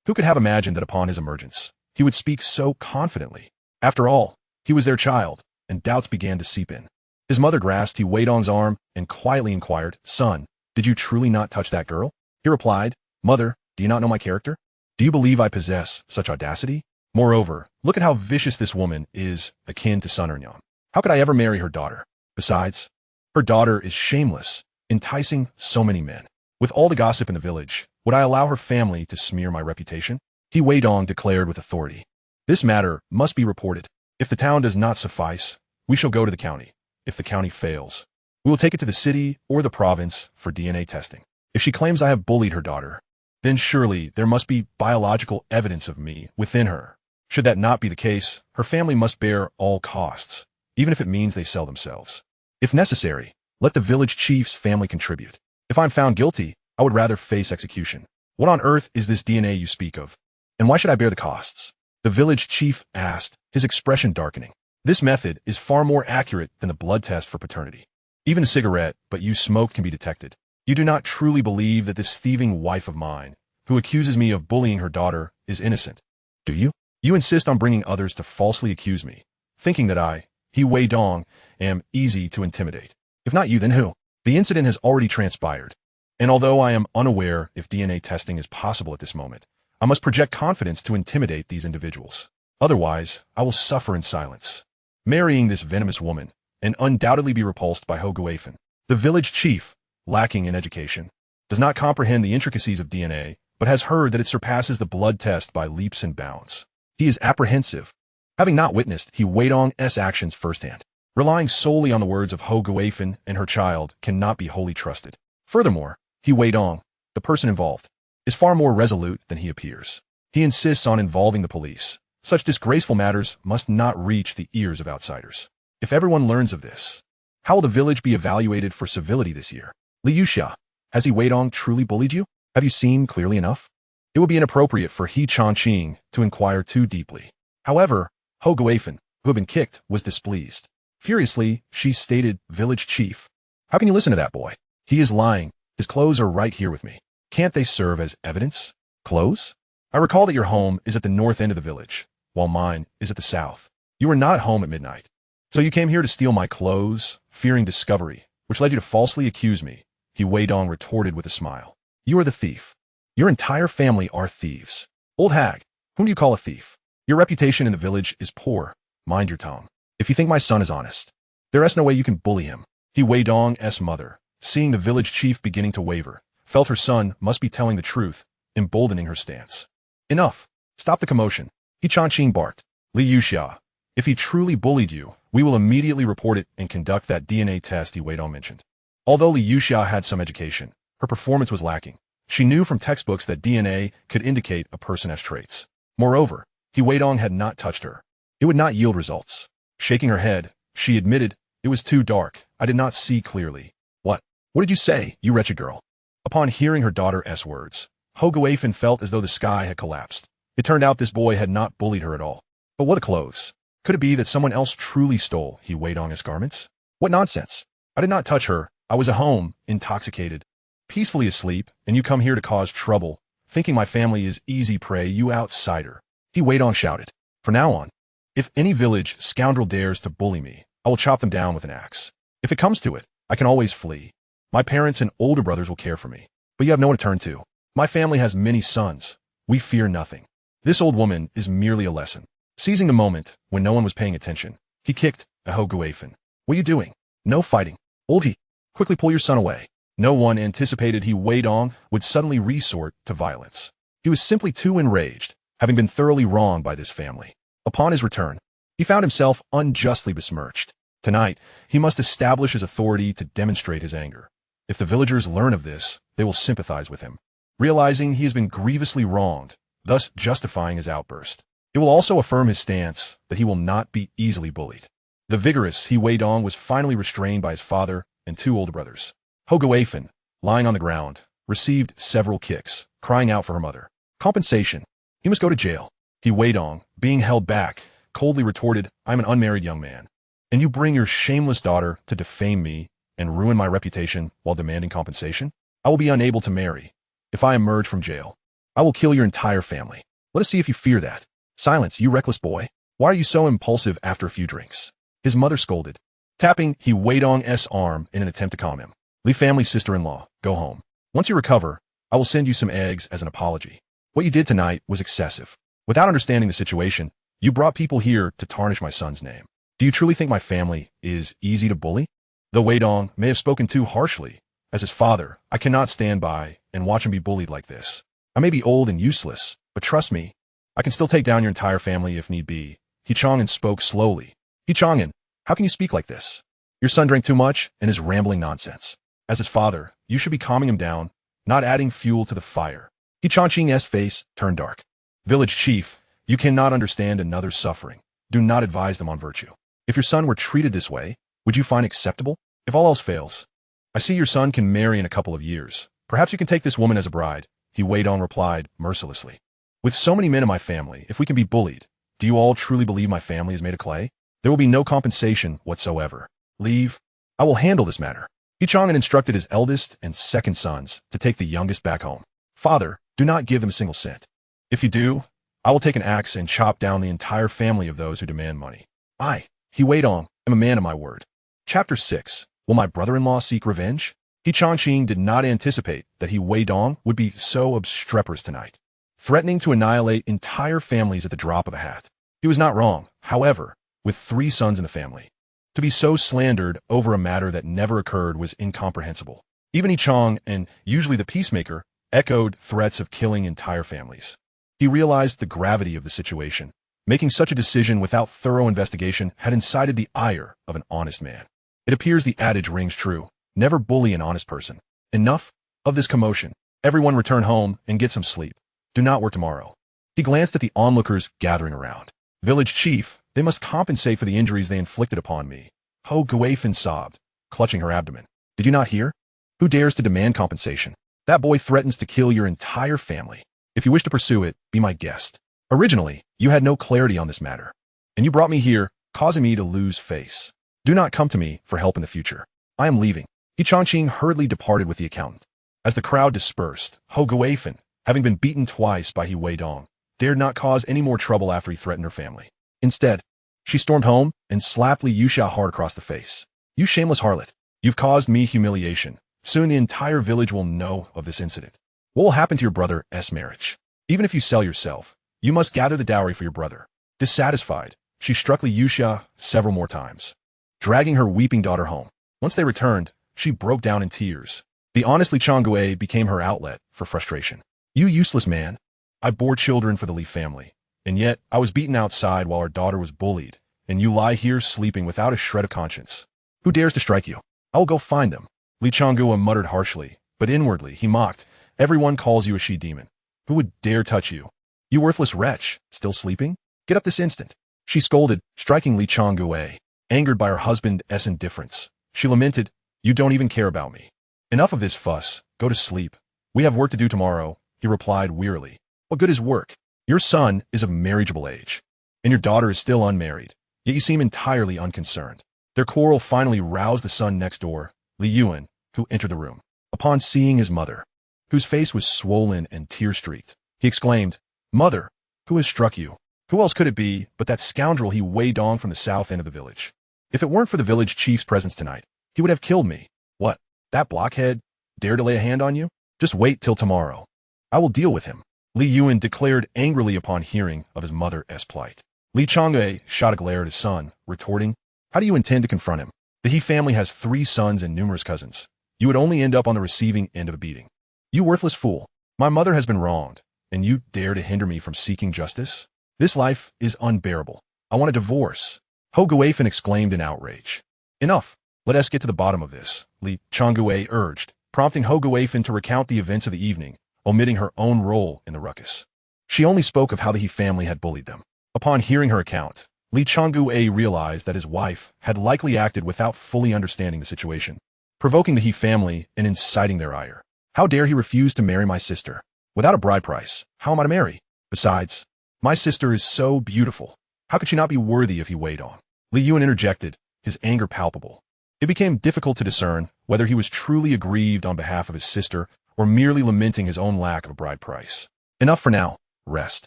who could have imagined that upon his emergence, he would speak so confidently? After all, he was their child, and doubts began to seep in. His mother grasped Weidong's arm and quietly inquired, "Son, did you truly not touch that girl?" He replied, "Mother, do you not know my character? Do you believe I possess such audacity? Moreover, look at how vicious this woman is, akin to Sun Ernyang. How could I ever marry her daughter? Besides, her daughter is shameless, enticing so many men. With all the gossip in the village, would I allow her family to smear my reputation?" Weidong declared with authority. "This matter must be reported. If the town does not suffice, we shall go to the county. If the county fails, we will take it to the city or the province for DNA testing. If she claims I have bullied her daughter, then surely there must be biological evidence of me within her. Should that not be the case, her family must bear all costs, even if it means they sell themselves. If necessary, let the village chief's family contribute. If I'm found guilty, I would rather face execution. What on earth is this DNA you speak of? And why should I bear the costs?" The village chief asked, his expression darkening. "This method is far more accurate than the blood test for paternity. Even a cigarette but you smoke can be detected. You do not truly believe that this thieving wife of mine, who accuses me of bullying her daughter, is innocent, do you? You insist on bringing others to falsely accuse me, thinking that I, Weidong, am easy to intimidate. If not you, then who? The incident has already transpired, and although I am unaware if DNA testing is possible at this moment, I must project confidence to intimidate these individuals. Otherwise, I will suffer in silence, marrying this venomous woman, and undoubtedly be repulsed by Guifan. The village chief, lacking in education, does not comprehend the intricacies of DNA, but has heard that it surpasses the blood test by leaps and bounds. He is apprehensive, having not witnessed Weidong's actions firsthand. Relying solely on the words of Guifan and her child cannot be wholly trusted. Furthermore, Weidong, the person involved, is far more resolute than he appears. He insists on involving the police. Such disgraceful matters must not reach the ears of outsiders. If everyone learns of this, how will the village be evaluated for civility this year? Liuxia, has Weidong truly bullied you? Have you seen clearly enough? It would be inappropriate for Changqing to inquire too deeply. However, Guifan, who had been kicked, was displeased. Furiously, she stated, "Village chief, how can you listen to that boy? He is lying. His clothes are right here with me. Can't they serve as evidence? Clothes? I recall that your home is at the north end of the village, while mine is at the south. You were not home at midnight. So you came here to steal my clothes, fearing discovery, which led you to falsely accuse me," Weidong retorted with a smile. "You are the thief. Your entire family are thieves. Old hag, whom do you call a thief? Your reputation in the village is poor. Mind your tongue. If you think my son is honest, there is no way you can bully him." Weidong's mother, seeing the village chief beginning to waver, felt her son must be telling the truth, emboldening her stance. "Enough. Stop the commotion." Changqing barked. "Liuxia, if he truly bullied you, we will immediately report it and conduct that DNA test Weidong mentioned." Although Liuxia had some education, her performance was lacking. She knew from textbooks that DNA could indicate a person's traits. Moreover, Weidong had not touched her. It would not yield results. Shaking her head, she admitted, "It was too dark. I did not see clearly." What did you say, you wretched girl?" Upon hearing her daughter's words, Guifan felt as though the sky had collapsed. It turned out this boy had not bullied her at all. But what clothes? Could it be that someone else truly stole Weidong's garments? What nonsense! I did not touch her. I was at home, intoxicated, peacefully asleep, and you come here to cause trouble, thinking my family is easy prey, you outsider. Weidong shouted. "From now on, if any village scoundrel dares to bully me, I will chop them down with an axe. If it comes to it, I can always flee. My parents and older brothers will care for me, but you have no one to turn to. My family has many sons. We fear nothing. This old woman is merely a lesson." Seizing the moment when no one was paying attention, he kicked Guifan. "What are you doing? No fighting. Oldie, quickly pull your son away." No one anticipated Weidong would suddenly resort to violence. He was simply too enraged, having been thoroughly wronged by this family. Upon his return, he found himself unjustly besmirched. Tonight, he must establish his authority to demonstrate his anger. If the villagers learn of this, they will sympathize with him, realizing he has been grievously wronged, thus justifying his outburst. It will also affirm his stance that he will not be easily bullied. The vigorous Weidong was finally restrained by his father and two older brothers. Guifan, lying on the ground, received several kicks, crying out for her mother. Compensation. You must go to jail. He Weidong, being held back, coldly retorted, I am an unmarried young man. And you bring your shameless daughter to defame me and ruin my reputation while demanding compensation? I will be unable to marry. If I emerge from jail, I will kill your entire family. Let us see if you fear that. Silence, you reckless boy. Why are you so impulsive after a few drinks? His mother scolded, tapping He Weidong's arm in an attempt to calm him. Li family's sister-in-law, go home. Once you recover, I will send you some eggs as an apology. What you did tonight was excessive. Without understanding the situation, you brought people here to tarnish my son's name. Do you truly think my family is easy to bully? Though Weidong may have spoken too harshly, as his father, I cannot stand by and watch him be bullied like this. I may be old and useless, but trust me, I can still take down your entire family if need be. He Chang'an spoke slowly. He Chang'an, how can you speak like this? Your son drank too much and is rambling nonsense. As his father, you should be calming him down, not adding fuel to the fire. He Chang'an's face turned dark. Village chief, you cannot understand another's suffering. Do not advise them on virtue. If your son were treated this way, would you find acceptable? If all else fails, I see your son can marry in a couple of years. Perhaps you can take this woman as a bride. He Weidong replied mercilessly. With so many men in my family, if we can be bullied, do you all truly believe my family is made of clay? There will be no compensation whatsoever. Leave. I will handle this matter. He Chang'an instructed his eldest and second sons to take the youngest back home. Father, do not give them a single cent. If you do, I will take an axe and chop down the entire family of those who demand money. I, He Weidong, am a man of my word. Chapter 6. Will my brother-in-law seek revenge? He Chang'an did not anticipate that He Weidong would be so obstreperous tonight, threatening to annihilate entire families at the drop of a hat. He was not wrong, however, with 3 sons in the family. To be so slandered over a matter that never occurred was incomprehensible. Even He Chang, and usually the peacemaker, echoed threats of killing entire families. He realized the gravity of the situation. Making such a decision without thorough investigation had incited the ire of an honest man. It appears the adage rings true. Never bully an honest person. Enough of this commotion. Everyone return home and get some sleep. Do not work tomorrow. He glanced at the onlookers gathering around. Village chief, they must compensate for the injuries they inflicted upon me. Ho Guifan sobbed, clutching her abdomen. Did you not hear? Who dares to demand compensation? That boy threatens to kill your entire family. If you wish to pursue it, be my guest. Originally, you had no clarity on this matter, and you brought me here, causing me to lose face. Do not come to me for help in the future. I am leaving. He Chang'an hurriedly departed with the accountant. As the crowd dispersed, Ho Guifan, having been beaten twice by He Weidong, dared not cause any more trouble after he threatened her family. Instead, she stormed home and slapped Li Yusha hard across the face. You shameless harlot. You've caused me humiliation. Soon the entire village will know of this incident. What will happen to your brother's marriage? Even if you sell yourself, you must gather the dowry for your brother. Dissatisfied, she struck Li Yusha several more times, dragging her weeping daughter home. Once they returned, she broke down in tears. The honest Li Chang'an became her outlet for frustration. You useless man. I bore children for the Li family, and yet I was beaten outside while our daughter was bullied, and you lie here sleeping without a shred of conscience. Who dares to strike you? I will go find them. Li Chang'an muttered harshly, but inwardly he mocked. Everyone calls you a she-demon. Who would dare touch you? You worthless wretch, still sleeping? Get up this instant. She scolded, striking Li Chang'an. Angered by her husband's indifference, she lamented, you don't even care about me. Enough of this fuss. Go to sleep. We have work to do tomorrow, he replied wearily. What good is work? Your son is of marriageable age, and your daughter is still unmarried, yet you seem entirely unconcerned. Their quarrel finally roused the son next door, Li Yuan, who entered the room. Upon seeing his mother, whose face was swollen and tear-streaked, he exclaimed, Mother, who has struck you? Who else could it be but that scoundrel He Weidong from the south end of the village? If it weren't for the village chief's presence tonight, he would have killed me. What, that blockhead dare to lay a hand on you? Just wait till tomorrow. I will deal with him. Li Yuan declared angrily upon hearing of his mother's plight. Li Chang'an shot a glare at his son, retorting, How do you intend to confront him? The He family has 3 sons and numerous cousins. You would only end up on the receiving end of a beating. You worthless fool. My mother has been wronged, and you dare to hinder me from seeking justice? This life is unbearable. I want a divorce. Ho Guifan exclaimed in outrage. Enough. Let us get to the bottom of this, Li Chang'an urged, prompting Ho Guifan to recount the events of the evening, omitting her own role in the ruckus. She only spoke of how the He family had bullied them. Upon hearing her account, Li Chang'an realized that his wife had likely acted without fully understanding the situation, provoking the He family and inciting their ire. How dare he refuse to marry my sister? Without a bride price, how am I to marry? Besides, my sister is so beautiful. How could she not be worthy if he weighed on? Li Yuan interjected, his anger palpable. It became difficult to discern whether he was truly aggrieved on behalf of his sister or merely lamenting his own lack of a bride price. Enough for now. Rest.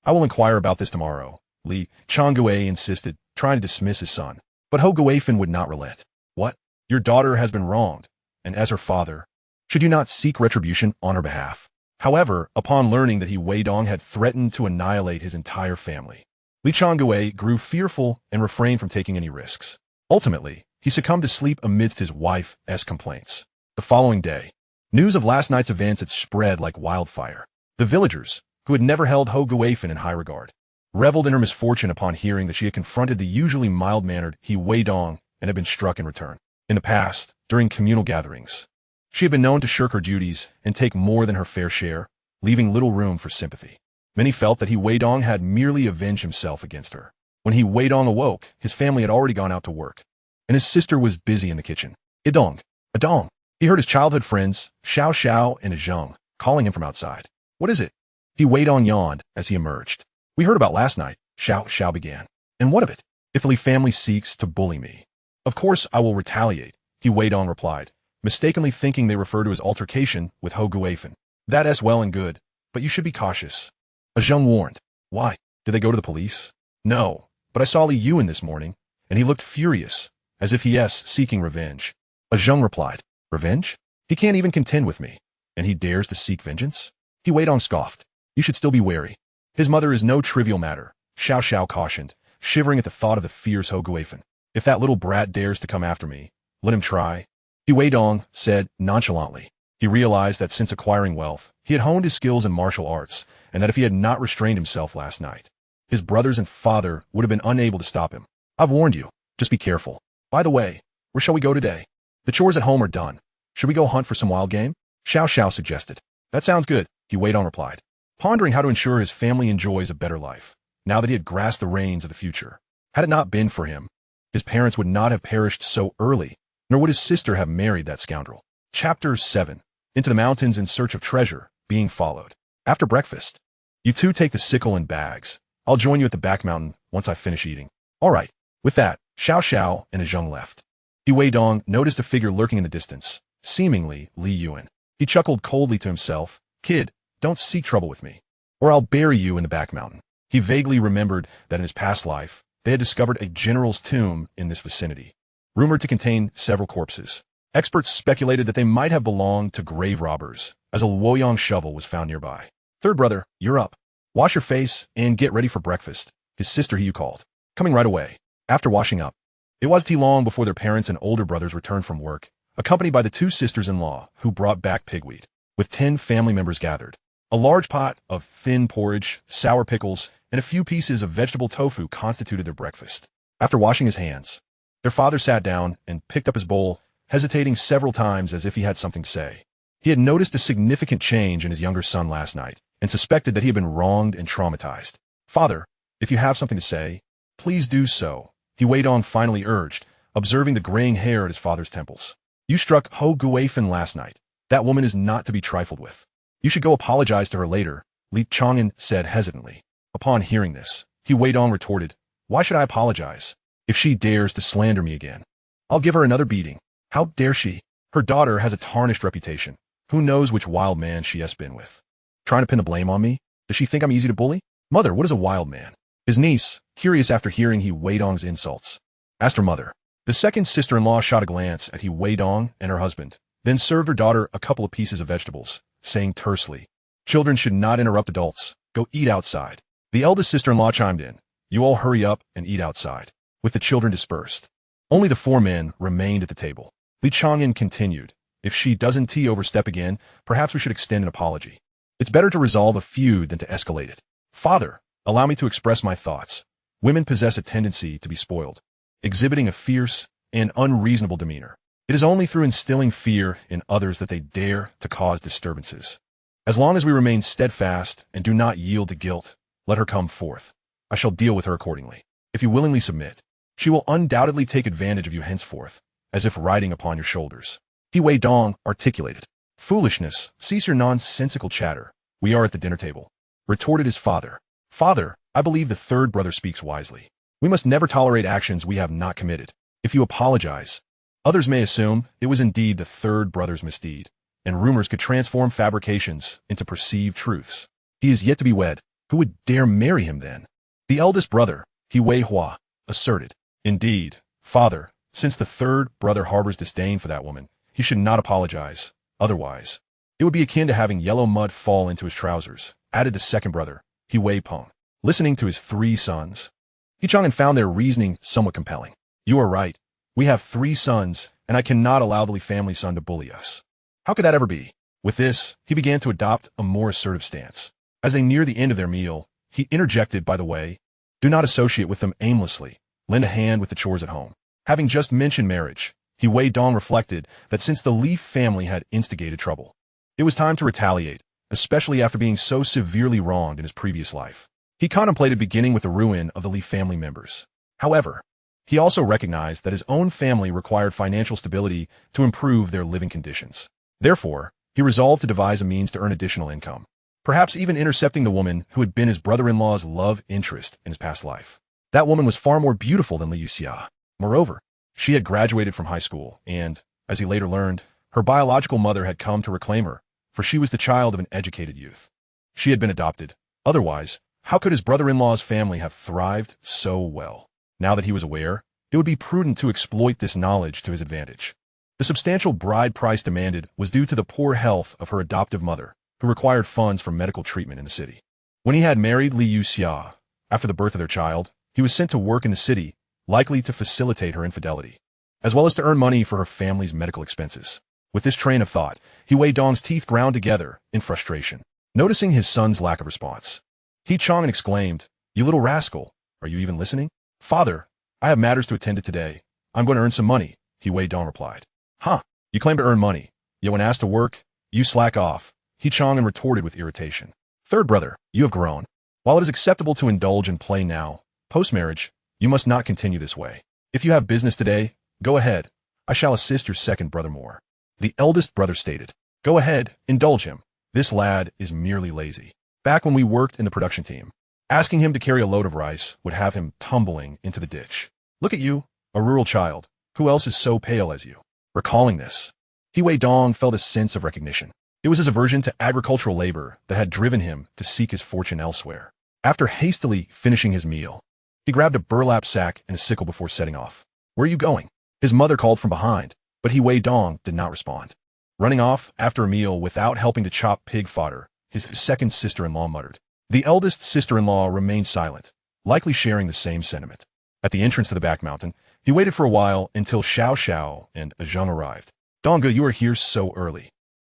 I will inquire about this tomorrow, Li Changgue insisted, trying to dismiss his son. But Ho Guifan would not relent. What? Your daughter has been wronged, and as her father, should you not seek retribution on her behalf? However, upon learning that he Weidong had threatened to annihilate his entire family, Li Changgue grew fearful and refrained from taking any risks. Ultimately, he succumbed to sleep amidst his wife's complaints. The following day, news of last night's events had spread like wildfire. The villagers, who had never held Ho Guifan in high regard, reveled in her misfortune upon hearing that she had confronted the usually mild-mannered He Weidong and had been struck in return. In the past, during communal gatherings, she had been known to shirk her duties and take more than her fair share, leaving little room for sympathy. Many felt that He Weidong had merely avenged himself against her. When He Weidong awoke, his family had already gone out to work, and his sister was busy in the kitchen. Adong. He heard his childhood friends, Xiao Xiao and Zheng, calling him from outside. What is it? He Weidong yawned as he emerged. We heard about last night, Xiao Xiao began. And what of it? If the Li family seeks to bully me, of course I will retaliate, He Weidong replied, mistakenly thinking they referred to his altercation with Ho Guifan. That's well and good, but you should be cautious. Zheng warned. Why? Did they go to the police? No, but I saw Li Yuan this morning, and he looked furious, as if he is seeking revenge. Zheng replied. Revenge? He can't even contend with me, and he dares to seek vengeance? He Weidong scoffed. You should still be wary. His mother is no trivial matter, Xiao Xiao cautioned, shivering at the thought of the fierce Ho Guifan. If that little brat dares to come after me, let him try. He Weidong said nonchalantly. He realized that since acquiring wealth, he had honed his skills in martial arts, and that if he had not restrained himself last night, his brothers and father would have been unable to stop him. I've warned you. Just be careful. By the way, where shall we go today? The chores at home are done. Should we go hunt for some wild game? Xiao Xiao suggested. That sounds good, He Weidong replied, pondering how to ensure his family enjoys a better life, now that he had grasped the reins of the future. Had it not been for him, his parents would not have perished so early, nor would his sister have married that scoundrel. Chapter 7. Into the mountains in search of treasure, being followed. After breakfast, you two take the sickle and bags. I'll join you at the back mountain once I finish eating. All right. With that, Xiao Xiao and Zheng left. He Weidong noticed a figure lurking in the distance, seemingly Li Yuan. He chuckled coldly to himself. Kid, don't seek trouble with me, or I'll bury you in the back mountain. He vaguely remembered that in his past life, they had discovered a general's tomb in this vicinity, rumored to contain several corpses. Experts speculated that they might have belonged to grave robbers, as a Luoyang shovel was found nearby. Third brother, you're up. Wash your face and get ready for breakfast, his sister He called, coming right away. After washing up, it wasn't too long before their parents and older brothers returned from work, accompanied by the two sisters-in-law who brought back pigweed, with 10 family members gathered. A large pot of thin porridge, sour pickles, and a few pieces of vegetable tofu constituted their breakfast. After washing his hands, their father sat down and picked up his bowl, hesitating several times as if he had something to say. He had noticed a significant change in his younger son last night and suspected that he had been wronged and traumatized. Father, if you have something to say, please do so, He Weidong finally urged, observing the graying hair at his father's temples. You struck Ho Guifan last night. That woman is not to be trifled with. You should go apologize to her later, Li Chang'an said hesitantly. Upon hearing this, He Weidong retorted, why should I apologize? If she dares to slander me again, I'll give her another beating. How dare she? Her daughter has a tarnished reputation. Who knows which wild man she has been with? Trying to pin the blame on me? Does she think I'm easy to bully? Mother, what is a wild man? His niece, curious after hearing He Weidong's insults, asked her mother. The second sister-in-law shot a glance at He Weidong and her husband, then served her daughter a couple of pieces of vegetables, saying tersely, children should not interrupt adults. Go eat outside. The eldest sister-in-law chimed in. You all hurry up and eat outside. With the children dispersed, only the 4 men remained at the table. Li Chang'an continued, if she doesn't overstep again, perhaps we should extend an apology. It's better to resolve a feud than to escalate it. Father, allow me to express my thoughts. Women possess a tendency to be spoiled, exhibiting a fierce and unreasonable demeanor. It is only through instilling fear in others that they dare to cause disturbances. As long as we remain steadfast and do not yield to guilt, let her come forth. I shall deal with her accordingly. If you willingly submit, she will undoubtedly take advantage of you henceforth, as if riding upon your shoulders. He Weidong articulated. Foolishness, cease your nonsensical chatter. "We are at the dinner table," retorted his father. "Father, I believe the third brother speaks wisely. We must never tolerate actions we have not committed. If you apologize, others may assume it was indeed the third brother's misdeed, and rumors could transform fabrications into perceived truths. He is yet to be wed. Who would dare marry him then?" The eldest brother, He Wei Hua, asserted. "Indeed, father, since the third brother harbors disdain for that woman, he should not apologize. Otherwise, it would be akin to having yellow mud fall into his trousers," added the second brother, He Wei Peng. Listening to his three sons, He Chang'an found their reasoning somewhat compelling. "You are right. We have three sons, and I cannot allow the Li family son to bully us. How could that ever be?" With this, he began to adopt a more assertive stance. As they neared the end of their meal, he interjected, "By the way, do not associate with them aimlessly. Lend a hand with the chores at home." Having just mentioned marriage, He Weidong reflected that since the Li family had instigated trouble, it was time to retaliate, especially after being so severely wronged in his previous life. He contemplated beginning with the ruin of the Li family members. However, he also recognized that his own family required financial stability to improve their living conditions. Therefore, he resolved to devise a means to earn additional income, perhaps even intercepting the woman who had been his brother-in-law's love interest in his past life. That woman was far more beautiful than Liu Xia. Moreover, she had graduated from high school, and, as he later learned, her biological mother had come to reclaim her, for she was the child of an educated youth. She had been adopted. Otherwise, how could his brother-in-law's family have thrived so well? Now that he was aware, it would be prudent to exploit this knowledge to his advantage. The substantial bride price demanded was due to the poor health of her adoptive mother, who required funds for medical treatment in the city. When he had married Liu Xia, after the birth of their child, he was sent to work in the city, likely to facilitate her infidelity, as well as to earn money for her family's medical expenses. With this train of thought, He Weidong's teeth ground together in frustration. Noticing his son's lack of response, He Chang'an exclaimed, "You little rascal, are you even listening?" "Father, I have matters to attend to today. I'm going to earn some money," He Weidong replied. "Huh, you claim to earn money, yet when asked to work, you slack off," He Chang'an retorted with irritation. "Third brother, you have grown. While it is acceptable to indulge in play now, post-marriage, you must not continue this way. If you have business today, go ahead. I shall assist your second brother more." The eldest brother stated, "Go ahead, indulge him. This lad is merely lazy. Back when we worked in the production team, asking him to carry a load of rice would have him tumbling into the ditch. Look at you, a rural child. Who else is so pale as you?" Recalling this, He Weidong felt a sense of recognition. It was his aversion to agricultural labor that had driven him to seek his fortune elsewhere. After hastily finishing his meal, he grabbed a burlap sack and a sickle before setting off. "Where are you going?" His mother called from behind, but He Weidong did not respond. Running off after a meal without helping to chop pig fodder, his second sister-in-law muttered. The eldest sister-in-law remained silent, likely sharing the same sentiment. At the entrance to the back mountain, he waited for a while until Xiao Xiao and Zheng arrived. "Dongge, you are here so early.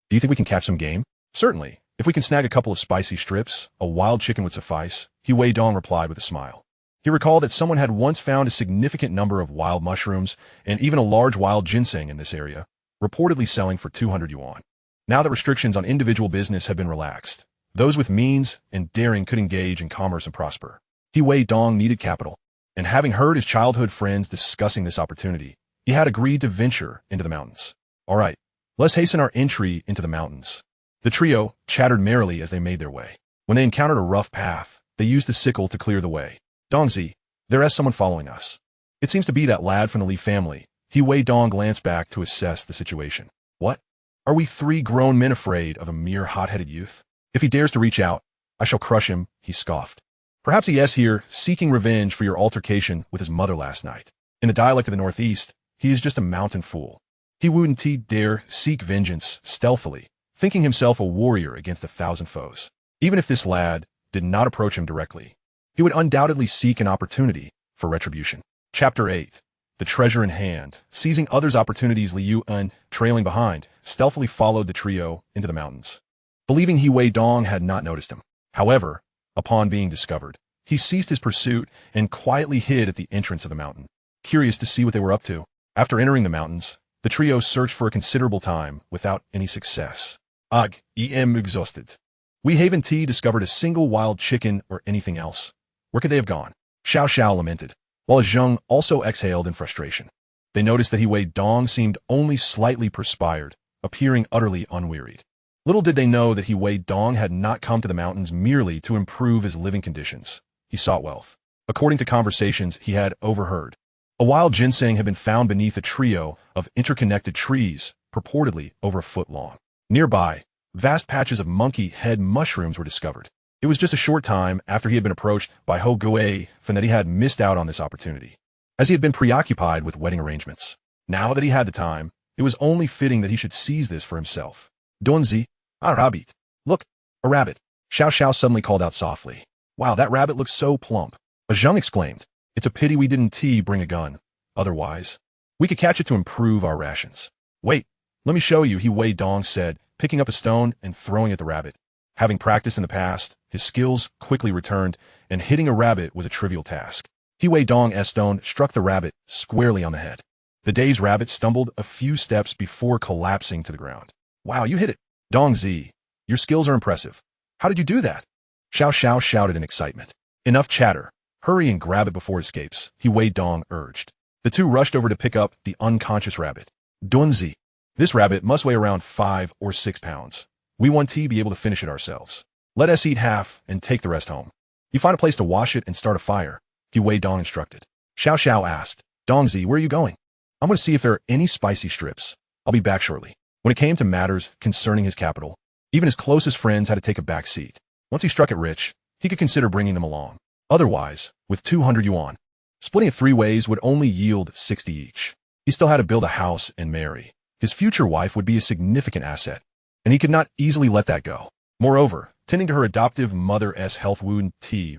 Do you think we can catch some game?" "Certainly. If we can snag a couple of spicy strips, a wild chicken would suffice," He Weidong replied with a smile. He recalled that someone had once found a significant number of wild mushrooms and even a large wild ginseng in this area, reportedly selling for 200 yuan. Now that restrictions on individual business have been relaxed, those with means and daring could engage in commerce and prosper. He Weidong needed capital, and having heard his childhood friends discussing this opportunity, he had agreed to venture into the mountains. "All right, let's hasten our entry into the mountains." The trio chattered merrily as they made their way. When they encountered a rough path, they used the sickle to clear the way. "Dongzi, there is someone following us. It seems to be that lad from the Li family." He Weidong glanced back to assess the situation. "What? Are we three grown men afraid of a mere hot-headed youth? If he dares to reach out, I shall crush him," he scoffed. "Perhaps he is here seeking revenge for your altercation with his mother last night. In the dialect of the Northeast, he is just a mountain fool. He wouldn't dare seek vengeance stealthily, thinking himself a warrior against 1,000 foes. Even if this lad did not approach him directly, he would undoubtedly seek an opportunity for retribution." Chapter 8. The treasure in hand. Seizing others' opportunities, Liu En, trailing behind, stealthily followed the trio into the mountains, believing He Weidong had not noticed him. However, upon being discovered, he ceased his pursuit and quietly hid at the entrance of the mountain, curious to see what they were up to. After entering the mountains, the trio searched for a considerable time without any success. "Ugh, em exhausted. We haven't discovered a single wild chicken or anything else. Where could they have gone?" Xiao Xiao lamented, while Zheng also exhaled in frustration. They noticed that He Weidong seemed only slightly perspired, appearing utterly unwearied. Little did they know that Weidong had not come to the mountains merely to improve his living conditions. He sought wealth. According to conversations he had overheard, a wild ginseng had been found beneath a trio of interconnected trees, purportedly over a foot long. Nearby, vast patches of monkey head mushrooms were discovered. It was just a short time after he had been approached by Ho Guei that he had missed out on this opportunity, as he had been preoccupied with wedding arrangements. Now that he had the time, it was only fitting that he should seize this for himself. Donzi, rabbit. Look, a rabbit. Xiao Xiao suddenly called out softly. Wow, that rabbit looks so plump. A Zheng exclaimed. It's a pity we didn't bring a gun. Otherwise, we could catch it to improve our rations. Wait, let me show you, Weidong said, picking up a stone and throwing at the rabbit. Having practiced in the past, his skills quickly returned, and hitting a rabbit was a trivial task. Weidong's stone struck the rabbit squarely on the head. The dazed rabbit stumbled a few steps before collapsing to the ground. Wow, you hit it. Dongzi, your skills are impressive. How did you do that? Xiao Xiao shouted in excitement. Enough chatter. Hurry and grab it before it escapes, Weidong urged. The two rushed over to pick up the unconscious rabbit. Donzi, this rabbit must weigh around 5 or 6 pounds. We want to be able to finish it ourselves. Let us eat half and take the rest home. You find a place to wash it and start a fire, Weidong instructed. Xiao Xiao asked. Dongzi, where are you going? I'm going to see if there are any spicy strips. I'll be back shortly. When it came to matters concerning his capital, even his closest friends had to take a back seat. Once he struck it rich, he could consider bringing them along. Otherwise, with 200 yuan, splitting it 3 ways would only yield 60 each. He still had to build a house and marry. His future wife would be a significant asset, and he could not easily let that go. Moreover, tending to her adoptive mother's health wound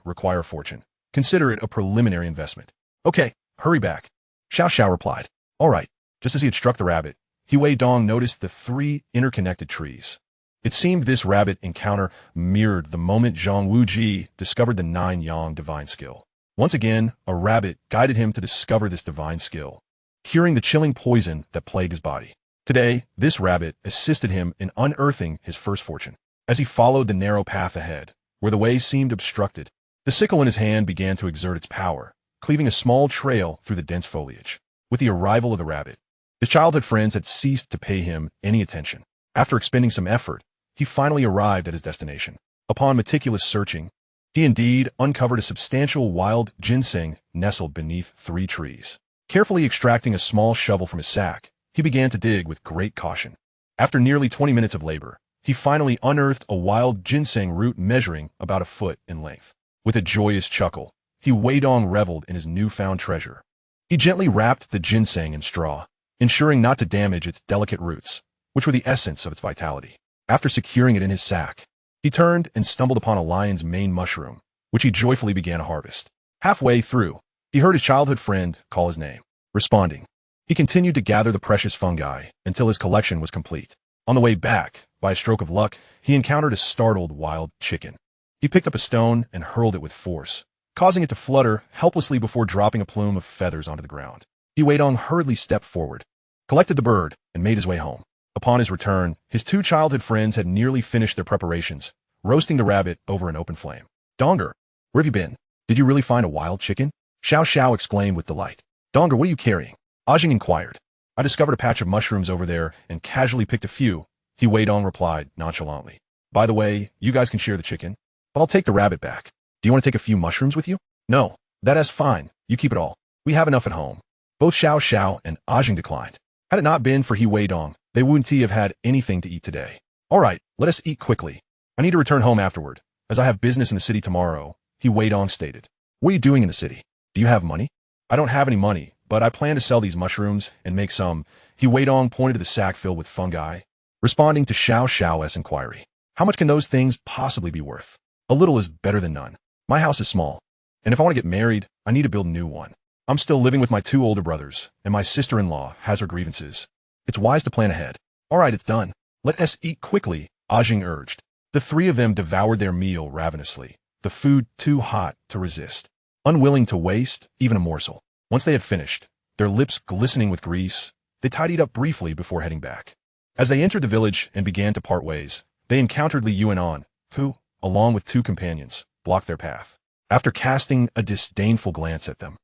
require a fortune. Consider it a preliminary investment. Okay, hurry back. Xiao Xiao replied. All right. Just as he had struck the rabbit, Weidong noticed the 3 interconnected trees. It seemed this rabbit encounter mirrored the moment Zhang Wuji discovered the 9-yang divine skill. Once again, a rabbit guided him to discover this divine skill, curing the chilling poison that plagued his body. Today, this rabbit assisted him in unearthing his first fortune. As he followed the narrow path ahead, where the way seemed obstructed, the sickle in his hand began to exert its power, cleaving a small trail through the dense foliage. With the arrival of the rabbit, his childhood friends had ceased to pay him any attention. After expending some effort, he finally arrived at his destination. Upon meticulous searching, he indeed uncovered a substantial wild ginseng nestled beneath 3 trees. Carefully extracting a small shovel from his sack, he began to dig with great caution. After nearly 20 minutes of labor, he finally unearthed a wild ginseng root measuring about a foot in length. With a joyous chuckle, Weidong reveled in his newfound treasure. He gently wrapped the ginseng in straw, ensuring not to damage its delicate roots, which were the essence of its vitality. After securing it in his sack, he turned and stumbled upon a lion's mane mushroom, which he joyfully began to harvest. Halfway through, he heard his childhood friend call his name. Responding, he continued to gather the precious fungi until his collection was complete. On the way back, by a stroke of luck, he encountered a startled wild chicken. He picked up a stone and hurled it with force, causing it to flutter helplessly before dropping a plume of feathers onto the ground. Weidong hurriedly stepped forward, collected the bird, and made his way home. Upon his return, his 2 childhood friends had nearly finished their preparations, roasting the rabbit over an open flame. Donger, where have you been? Did you really find a wild chicken? Xiao Xiao exclaimed with delight. Donger, what are you carrying? Ajing inquired. I discovered a patch of mushrooms over there and casually picked a few, Weidong replied nonchalantly. By the way, you guys can share the chicken, but I'll take the rabbit back. Do you want to take a few mushrooms with you? No, that's fine. You keep it all. We have enough at home. Both Xiao Xiao and Ajing declined. Had it not been for Weidong, they wouldn't have had anything to eat today. All right, let us eat quickly. I need to return home afterward, as I have business in the city tomorrow, Weidong stated. What are you doing in the city? Do you have money? I don't have any money, but I plan to sell these mushrooms and make some. Weidong pointed to the sack filled with fungi, responding to Xiao Xiao's inquiry. How much can those things possibly be worth? A little is better than none. My house is small, and if I want to get married, I need to build a new one. I'm still living with my 2 older brothers, and my sister-in-law has her grievances. It's wise to plan ahead. All right, it's done. Let us eat quickly, Ajing urged. The 3 of them devoured their meal ravenously, the food too hot to resist, unwilling to waste even a morsel. Once they had finished, their lips glistening with grease, they tidied up briefly before heading back. As they entered the village and began to part ways, they encountered Li Yuanan, who, along with 2 companions, blocked their path. After casting a disdainful glance at them,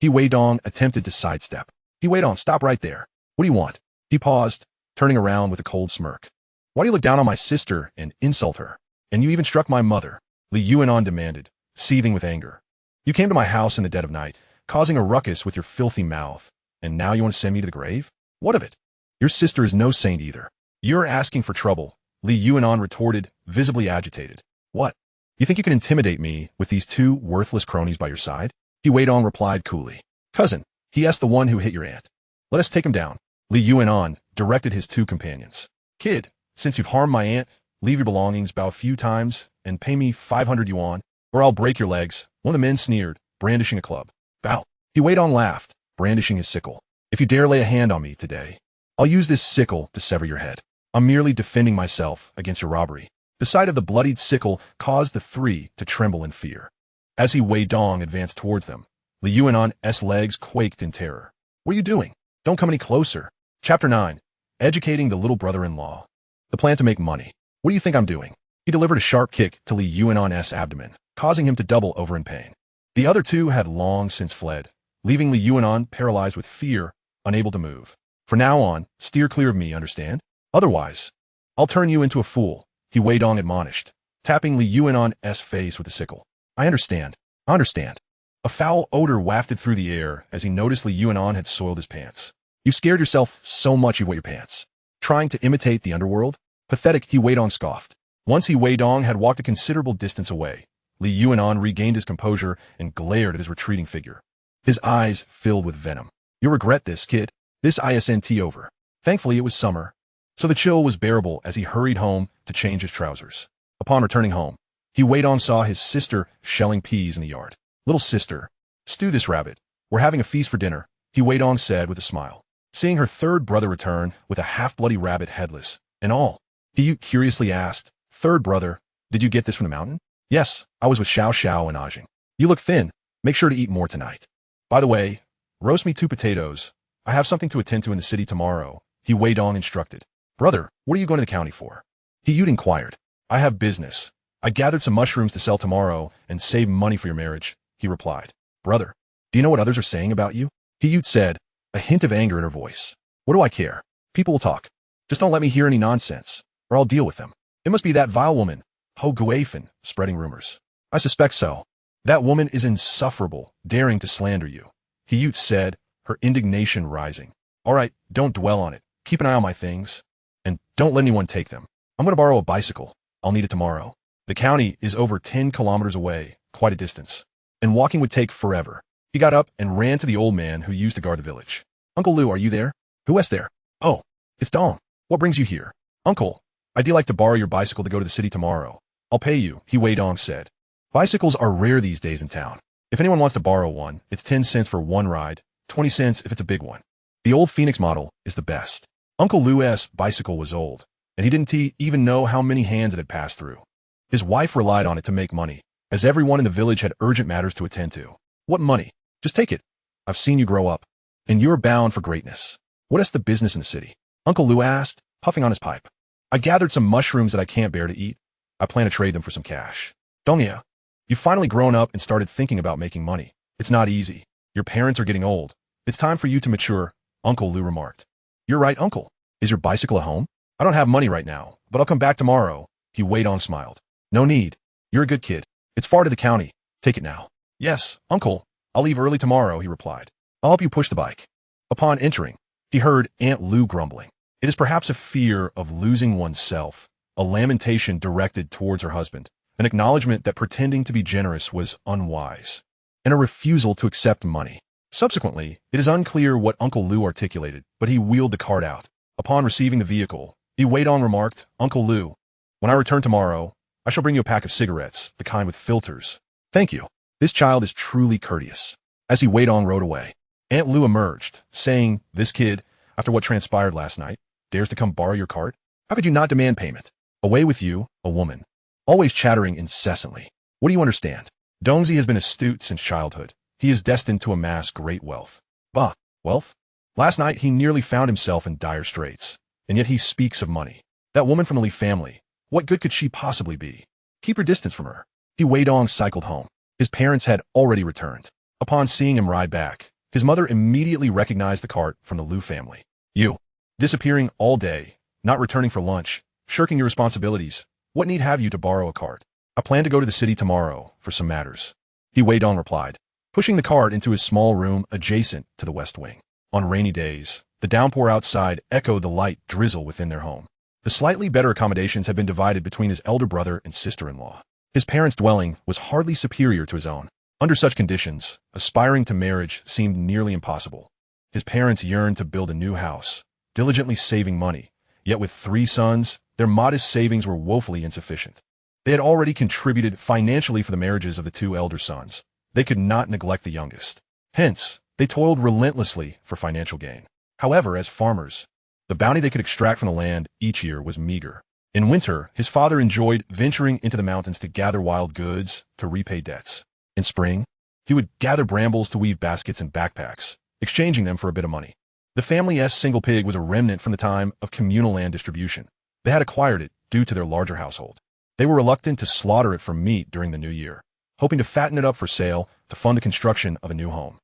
Weidong attempted to sidestep. Weidong, stop right there. What do you want? He paused, turning around with a cold smirk. Why do you look down on my sister and insult her? And you even struck my mother, Li Yuanon demanded, seething with anger. You came to my house in the dead of night, causing a ruckus with your filthy mouth, and now you want to send me to the grave? What of it? Your sister is no saint either. You're asking for trouble, Li Yuanon retorted, visibly agitated. What? You think you can intimidate me with these two worthless cronies by your side? Weidong replied coolly. Cousin, he asked the one who hit your aunt. Let us take him down. Li Yuanon directed his two companions. Kid, since you've harmed my aunt, leave your belongings, bow a few times, and pay me 500 yuan, or I'll break your legs. One of the men sneered, brandishing a club. Bow. Weidong laughed, brandishing his sickle. If you dare lay a hand on me today, I'll use this sickle to sever your head. I'm merely defending myself against your robbery. The sight of the bloodied sickle caused the three to tremble in fear. As Weidong advanced towards them, Li Yuanon's legs quaked in terror. What are you doing? Don't come any closer. Chapter 9. Educating the little brother-in-law. The plan to make money. What do you think I'm doing? He delivered a sharp kick to Li Yuanon's abdomen, causing him to double over in pain. The other two had long since fled, leaving Li Yuanon paralyzed with fear, unable to move. From now on, steer clear of me, understand? Otherwise, I'll turn you into a fool, Weidong admonished, tapping Li Yuanon's face with a sickle. I understand. I understand. A foul odor wafted through the air as he noticed Li Yuanon had soiled his pants. You scared yourself so much you wet your pants. Trying to imitate the underworld? Pathetic, Weidong scoffed. Once Weidong had walked a considerable distance away, Li Yuanon regained his composure and glared at his retreating figure. His eyes filled with venom. You'll regret this, kid. This isn't over. Thankfully, it was summer, so the chill was bearable as he hurried home to change his trousers. Upon returning home, Weidong saw his sister shelling peas in the yard. Little sister, stew this rabbit. We're having a feast for dinner, Weidong said with a smile. Seeing her third brother return with a half-bloody rabbit headless and all, he curiously asked, Third brother, did you get this from the mountain? Yes, I was with Xiao Xiao and Ajing. You look thin. Make sure to eat more tonight. By the way, roast me 2 potatoes. I have something to attend to in the city tomorrow, Weidong instructed. Brother, what are you going to the county for? He inquired. I have business. I gathered some mushrooms to sell tomorrow and save money for your marriage, he replied. Brother, do you know what others are saying about you? He said, a hint of anger in her voice. What do I care? People will talk. Just don't let me hear any nonsense, or I'll deal with them. It must be that vile woman, Ho Guafen, spreading rumors. I suspect so. That woman is insufferable, daring to slander you, he said, her indignation rising. All right, don't dwell on it. Keep an eye on my things, and don't let anyone take them. I'm going to borrow a bicycle. I'll need it tomorrow. The county is over 10 kilometers away, quite a distance, and walking would take forever. He got up and ran to the old man who used to guard the village. Uncle Lu, are you there? Who is there? Oh, it's Dong. What brings you here? Uncle, I'd like to borrow your bicycle to go to the city tomorrow. I'll pay you, Weidong said. Bicycles are rare these days in town. If anyone wants to borrow one, it's 10 cents for one ride, 20 cents if it's a big one. The old Phoenix model is the best. Uncle Lou's bicycle was old, and he didn't even know how many hands it had passed through. His wife relied on it to make money, as everyone in the village had urgent matters to attend to. What money? Just take it. I've seen you grow up, and you're bound for greatness. What is the business in the city? Uncle Lou asked, puffing on his pipe. I gathered some mushrooms that I can't bear to eat. I plan to trade them for some cash. Dongya, you've finally grown up and started thinking about making money. It's not easy. Your parents are getting old. It's time for you to mature, Uncle Lou remarked. You're right, Uncle. Is your bicycle at home? I don't have money right now, but I'll come back tomorrow. Weidong smiled. No need. You're a good kid. It's far to the county. Take it now. Yes, Uncle. I'll leave early tomorrow, he replied. I'll help you push the bike. Upon entering, he heard Aunt Lou grumbling. It is perhaps a fear of losing oneself, a lamentation directed towards her husband, an acknowledgement that pretending to be generous was unwise, and a refusal to accept money. Subsequently, it is unclear what Uncle Lou articulated, but he wheeled the cart out. Upon receiving the vehicle, Weidong remarked, Uncle Lou, when I return tomorrow, I shall bring you a pack of cigarettes, the kind with filters. Thank you. This child is truly courteous. As Weidong rode away, Aunt Lou emerged, saying, This kid, after what transpired last night, dares to come borrow your cart? How could you not demand payment? Away with you, a woman. Always chattering incessantly. What do you understand? Dongzi has been astute since childhood. He is destined to amass great wealth. Bah, wealth? Last night he nearly found himself in dire straits, and yet he speaks of money. That woman from the Li family, what good could she possibly be? Keep your distance from her. Weidong cycled home. His parents had already returned. Upon seeing him ride back, his mother immediately recognized the cart from the Lu family. You, disappearing all day, not returning for lunch, shirking your responsibilities. What need have you to borrow a cart? I plan to go to the city tomorrow for some matters. Weidong replied, pushing the cart into his small room adjacent to the west wing. On rainy days, the downpour outside echoed the light drizzle within their home. The slightly better accommodations had been divided between his elder brother and sister-in-law. His parents' dwelling was hardly superior to his own. Under such conditions, aspiring to marriage seemed nearly impossible. His parents yearned to build a new house, diligently saving money, yet with 3 sons, their modest savings were woefully insufficient. They had already contributed financially for the marriages of the 2 elder sons. They could not neglect the youngest. Hence, they toiled relentlessly for financial gain. However, as farmers, the bounty they could extract from the land each year was meager. In winter, his father enjoyed venturing into the mountains to gather wild goods to repay debts. In spring, he would gather brambles to weave baskets and backpacks, exchanging them for a bit of money. The family's single pig was a remnant from the time of communal land distribution. They had acquired it due to their larger household. They were reluctant to slaughter it for meat during the new year, hoping to fatten it up for sale to fund the construction of a new home.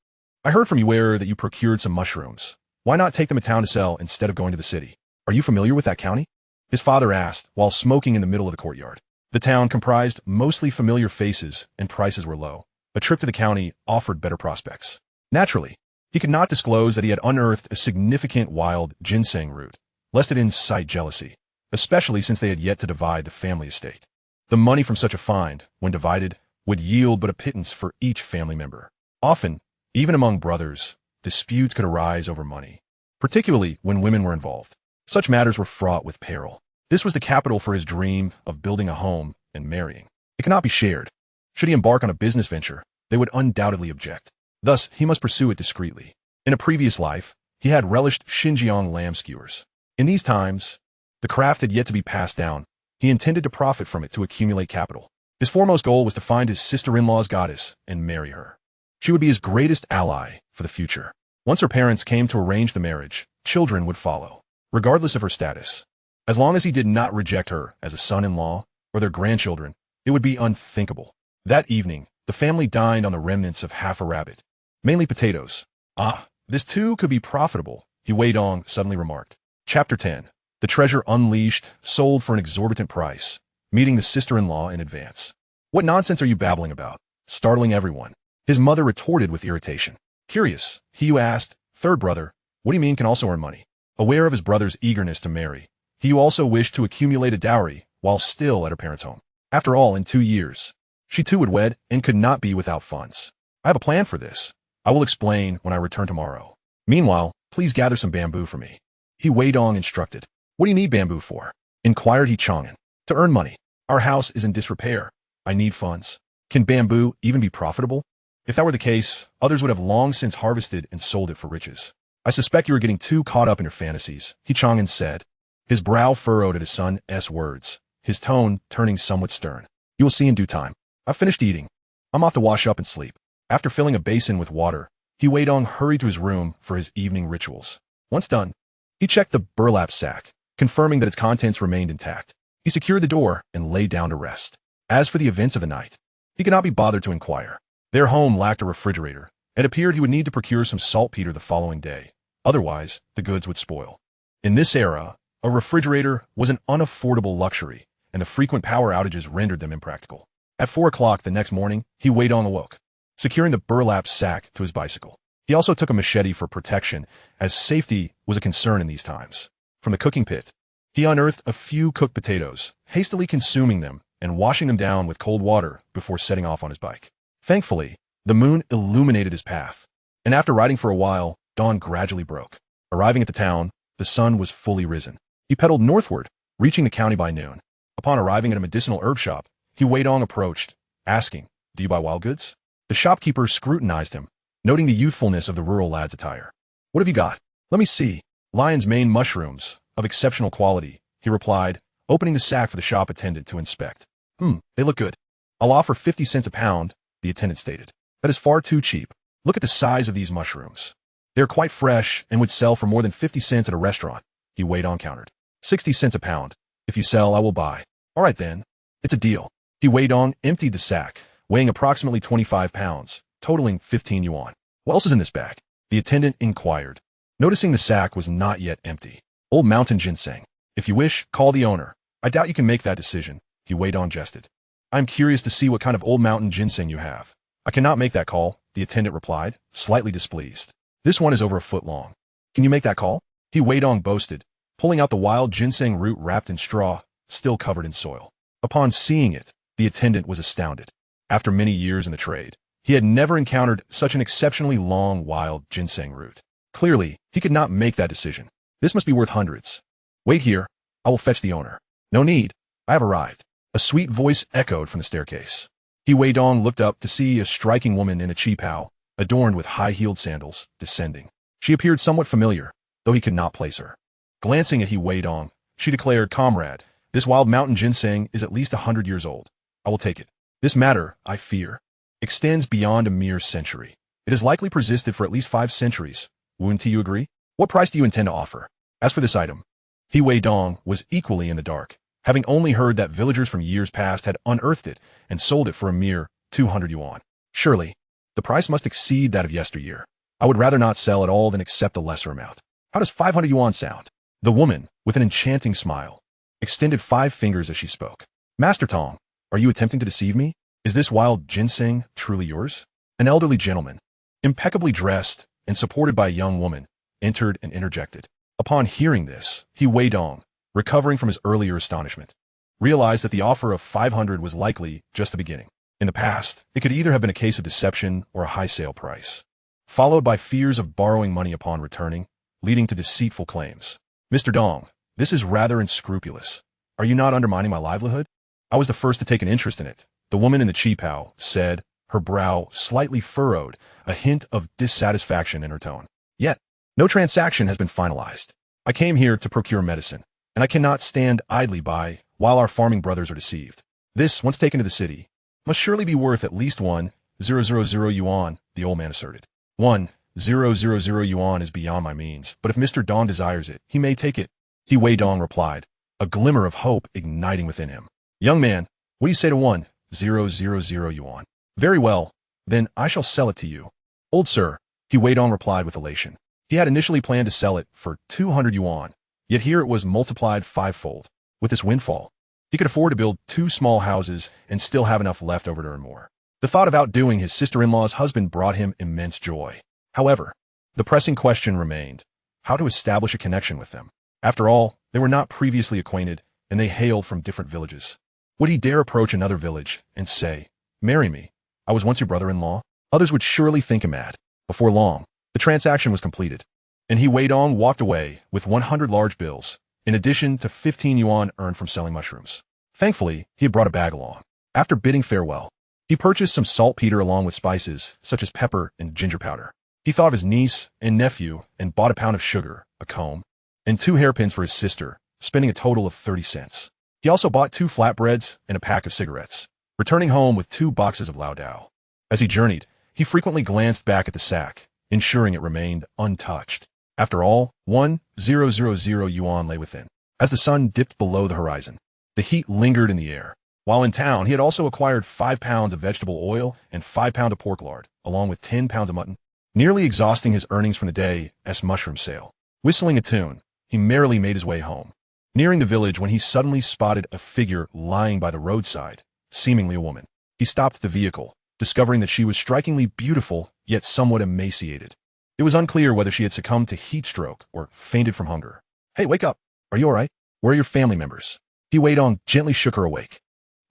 I heard from you that you procured some mushrooms. Why not take them to town to sell instead of going to the city? Are you familiar with that county? His father asked while smoking in the middle of the courtyard. The town comprised mostly familiar faces and prices were low. A trip to the county offered better prospects. Naturally, he could not disclose that he had unearthed a significant wild ginseng root, lest it incite jealousy, especially since they had yet to divide the family estate. The money from such a find, when divided, would yield but a pittance for each family member. Often, even among brothers, disputes could arise over money, particularly when women were involved. Such matters were fraught with peril. This was the capital for his dream of building a home and marrying. It cannot be shared. Should he embark on a business venture, they would undoubtedly object. Thus, he must pursue it discreetly. In a previous life, he had relished Xinjiang lamb skewers. In these times, the craft had yet to be passed down. He intended to profit from it to accumulate capital. His foremost goal was to find his sister-in-law's goddess and marry her. She would be his greatest ally for the future. Once her parents came to arrange the marriage, children would follow, regardless of her status. As long as he did not reject her as a son-in-law or their grandchildren, it would be unthinkable. That evening, the family dined on the remnants of half a rabbit, mainly potatoes. Ah, this too could be profitable, Weidong suddenly remarked. Chapter 10. The treasure unleashed, sold for an exorbitant price, meeting the sister-in-law in advance. What nonsense are you babbling about? Startling everyone. His mother retorted with irritation. Curious, he who asked, third brother, what do you mean can also earn money? Aware of his brother's eagerness to marry, he who also wished to accumulate a dowry while still at her parents' home. After all, in 2 years, she too would wed and could not be without funds. I have a plan for this. I will explain when I return tomorrow. Meanwhile, please gather some bamboo for me. Weidong instructed. What do you need bamboo for? Inquired Chang'an. To earn money. Our house is in disrepair. I need funds. Can bamboo even be profitable? If that were the case, others would have long since harvested and sold it for riches. I suspect you are getting too caught up in your fantasies, Chang'an said, his brow furrowed at his son's words, his tone turning somewhat stern. You will see in due time. I've finished eating. I'm off to wash up and sleep. After filling a basin with water, Weidong hurried to his room for his evening rituals. Once done, he checked the burlap sack, confirming that its contents remained intact. He secured the door and lay down to rest. As for the events of the night, he could not be bothered to inquire. Their home lacked a refrigerator, and it appeared he would need to procure some saltpeter the following day. Otherwise, the goods would spoil. In this era, a refrigerator was an unaffordable luxury, and the frequent power outages rendered them impractical. At 4 o'clock the next morning, Weidong awoke, securing the burlap sack to his bicycle. He also took a machete for protection, as safety was a concern in these times. From the cooking pit, he unearthed a few cooked potatoes, hastily consuming them and washing them down with cold water before setting off on his bike. Thankfully, the moon illuminated his path, and after riding for a while, dawn gradually broke. Arriving at the town, the sun was fully risen. He pedaled northward, reaching the county by noon. Upon arriving at a medicinal herb shop, Weidong approached, asking, "Do you buy wild goods?" The shopkeeper scrutinized him, noting the youthfulness of the rural lad's attire. "What have you got?" "Let me see. Lion's mane mushrooms, of exceptional quality," he replied, opening the sack for the shop attendant to inspect. They look good. I'll offer 50 cents a pound," the attendant stated. "That is far too cheap. Look at the size of these mushrooms. They are quite fresh and would sell for more than 50 cents at a restaurant," Weidong countered. 60 cents a pound. If you sell, I will buy." "All right then. It's a deal." Weidong emptied the sack, weighing approximately 25 pounds, totaling 15 yuan. "What else is in this bag?" the attendant inquired, noticing the sack was not yet empty. "Old mountain ginseng. If you wish, call the owner. I doubt you can make that decision, He Weidong jested. I'm curious to see what kind of old mountain ginseng you have. I cannot make that call, the attendant replied, slightly displeased. This one is over a foot long. Can you make that call? He Weidong boasted, pulling out the wild ginseng root wrapped in straw, still covered in soil. Upon seeing it, the attendant was astounded. After many years in the trade, he had never encountered such an exceptionally long wild ginseng root. Clearly, he could not make that decision. This must be worth hundreds. Wait here, I will fetch the owner. No need, I have arrived. A sweet voice echoed from the staircase. He Weidong looked up to see a striking woman in a qipao, adorned with high-heeled sandals, descending. She appeared somewhat familiar, though he could not place her. Glancing at He Weidong, she declared, Comrade, this wild mountain ginseng is at least 100 years old. I will take it. This matter, I fear, extends beyond a mere century. It has likely persisted for at least 5 centuries. Wouldn't you agree? What price do you intend to offer? As for this item, He Weidong was equally in the dark, having only heard that villagers from years past had unearthed it and sold it for a mere 200 yuan. Surely, the price must exceed that of yesteryear. I would rather not sell at all than accept a lesser amount. How does 500 yuan sound? The woman, with an enchanting smile, extended 5 fingers as she spoke. Master Tong, are you attempting to deceive me? Is this wild ginseng truly yours? An elderly gentleman, impeccably dressed and supported by a young woman, entered and interjected. Upon hearing this, He Weidong, recovering from his earlier astonishment, realized that the offer of 500 was likely just the beginning. In the past, it could either have been a case of deception or a high sale price, followed by fears of borrowing money upon returning, leading to deceitful claims. Mr. Dong, this is rather unscrupulous. Are you not undermining my livelihood? I was the first to take an interest in it, the woman in the qipao said, her brow slightly furrowed, a hint of dissatisfaction in her tone. Yet, no transaction has been finalized. I came here to procure medicine, and I cannot stand idly by while our farming brothers are deceived. This, once taken to the city, must surely be worth at least 1,000 yuan, the old man asserted. 1,000 yuan is beyond my means, but if Mr. Dong desires it, he may take it. He Weidong replied, a glimmer of hope igniting within him. Young man, what do you say to 1,000 yuan? Very well, then I shall sell it to you. Old sir, He Weidong replied with elation. He had initially planned to sell it for 200 yuan, yet here it was multiplied 5-fold. With this windfall, he could afford to build 2 small houses and still have enough left over to earn more. The thought of outdoing his sister-in-law's husband brought him immense joy. However, the pressing question remained, how to establish a connection with them. After all, they were not previously acquainted, and they hailed from different villages. Would he dare approach another village and say, marry me, I was once your brother-in-law? Others would surely think him mad. Before long, the transaction was completed, and He Weidong walked away with 100 large bills, in addition to 15 yuan earned from selling mushrooms. Thankfully, he had brought a bag along. After bidding farewell, he purchased some saltpeter along with spices, such as pepper and ginger powder. He thought of his niece and nephew and bought a pound of sugar, a comb, and 2 hairpins for his sister, spending a total of 30 cents. He also bought 2 flatbreads and a pack of cigarettes, returning home with 2 boxes of Lao Dao. As he journeyed, he frequently glanced back at the sack, ensuring it remained untouched. After all, 1,000 yuan lay within. As the sun dipped below the horizon, the heat lingered in the air. While in town, he had also acquired 5 pounds of vegetable oil and 5 pounds of pork lard, along with 10 pounds of mutton, nearly exhausting his earnings from the day's mushroom sale. Whistling a tune, he merrily made his way home. Nearing the village when he suddenly spotted a figure lying by the roadside, seemingly a woman. He stopped the vehicle, discovering that she was strikingly beautiful, yet somewhat emaciated. It was unclear whether she had succumbed to heat stroke or fainted from hunger. Hey, wake up! Are you all right? Where are your family members? He Weidong gently shook her awake.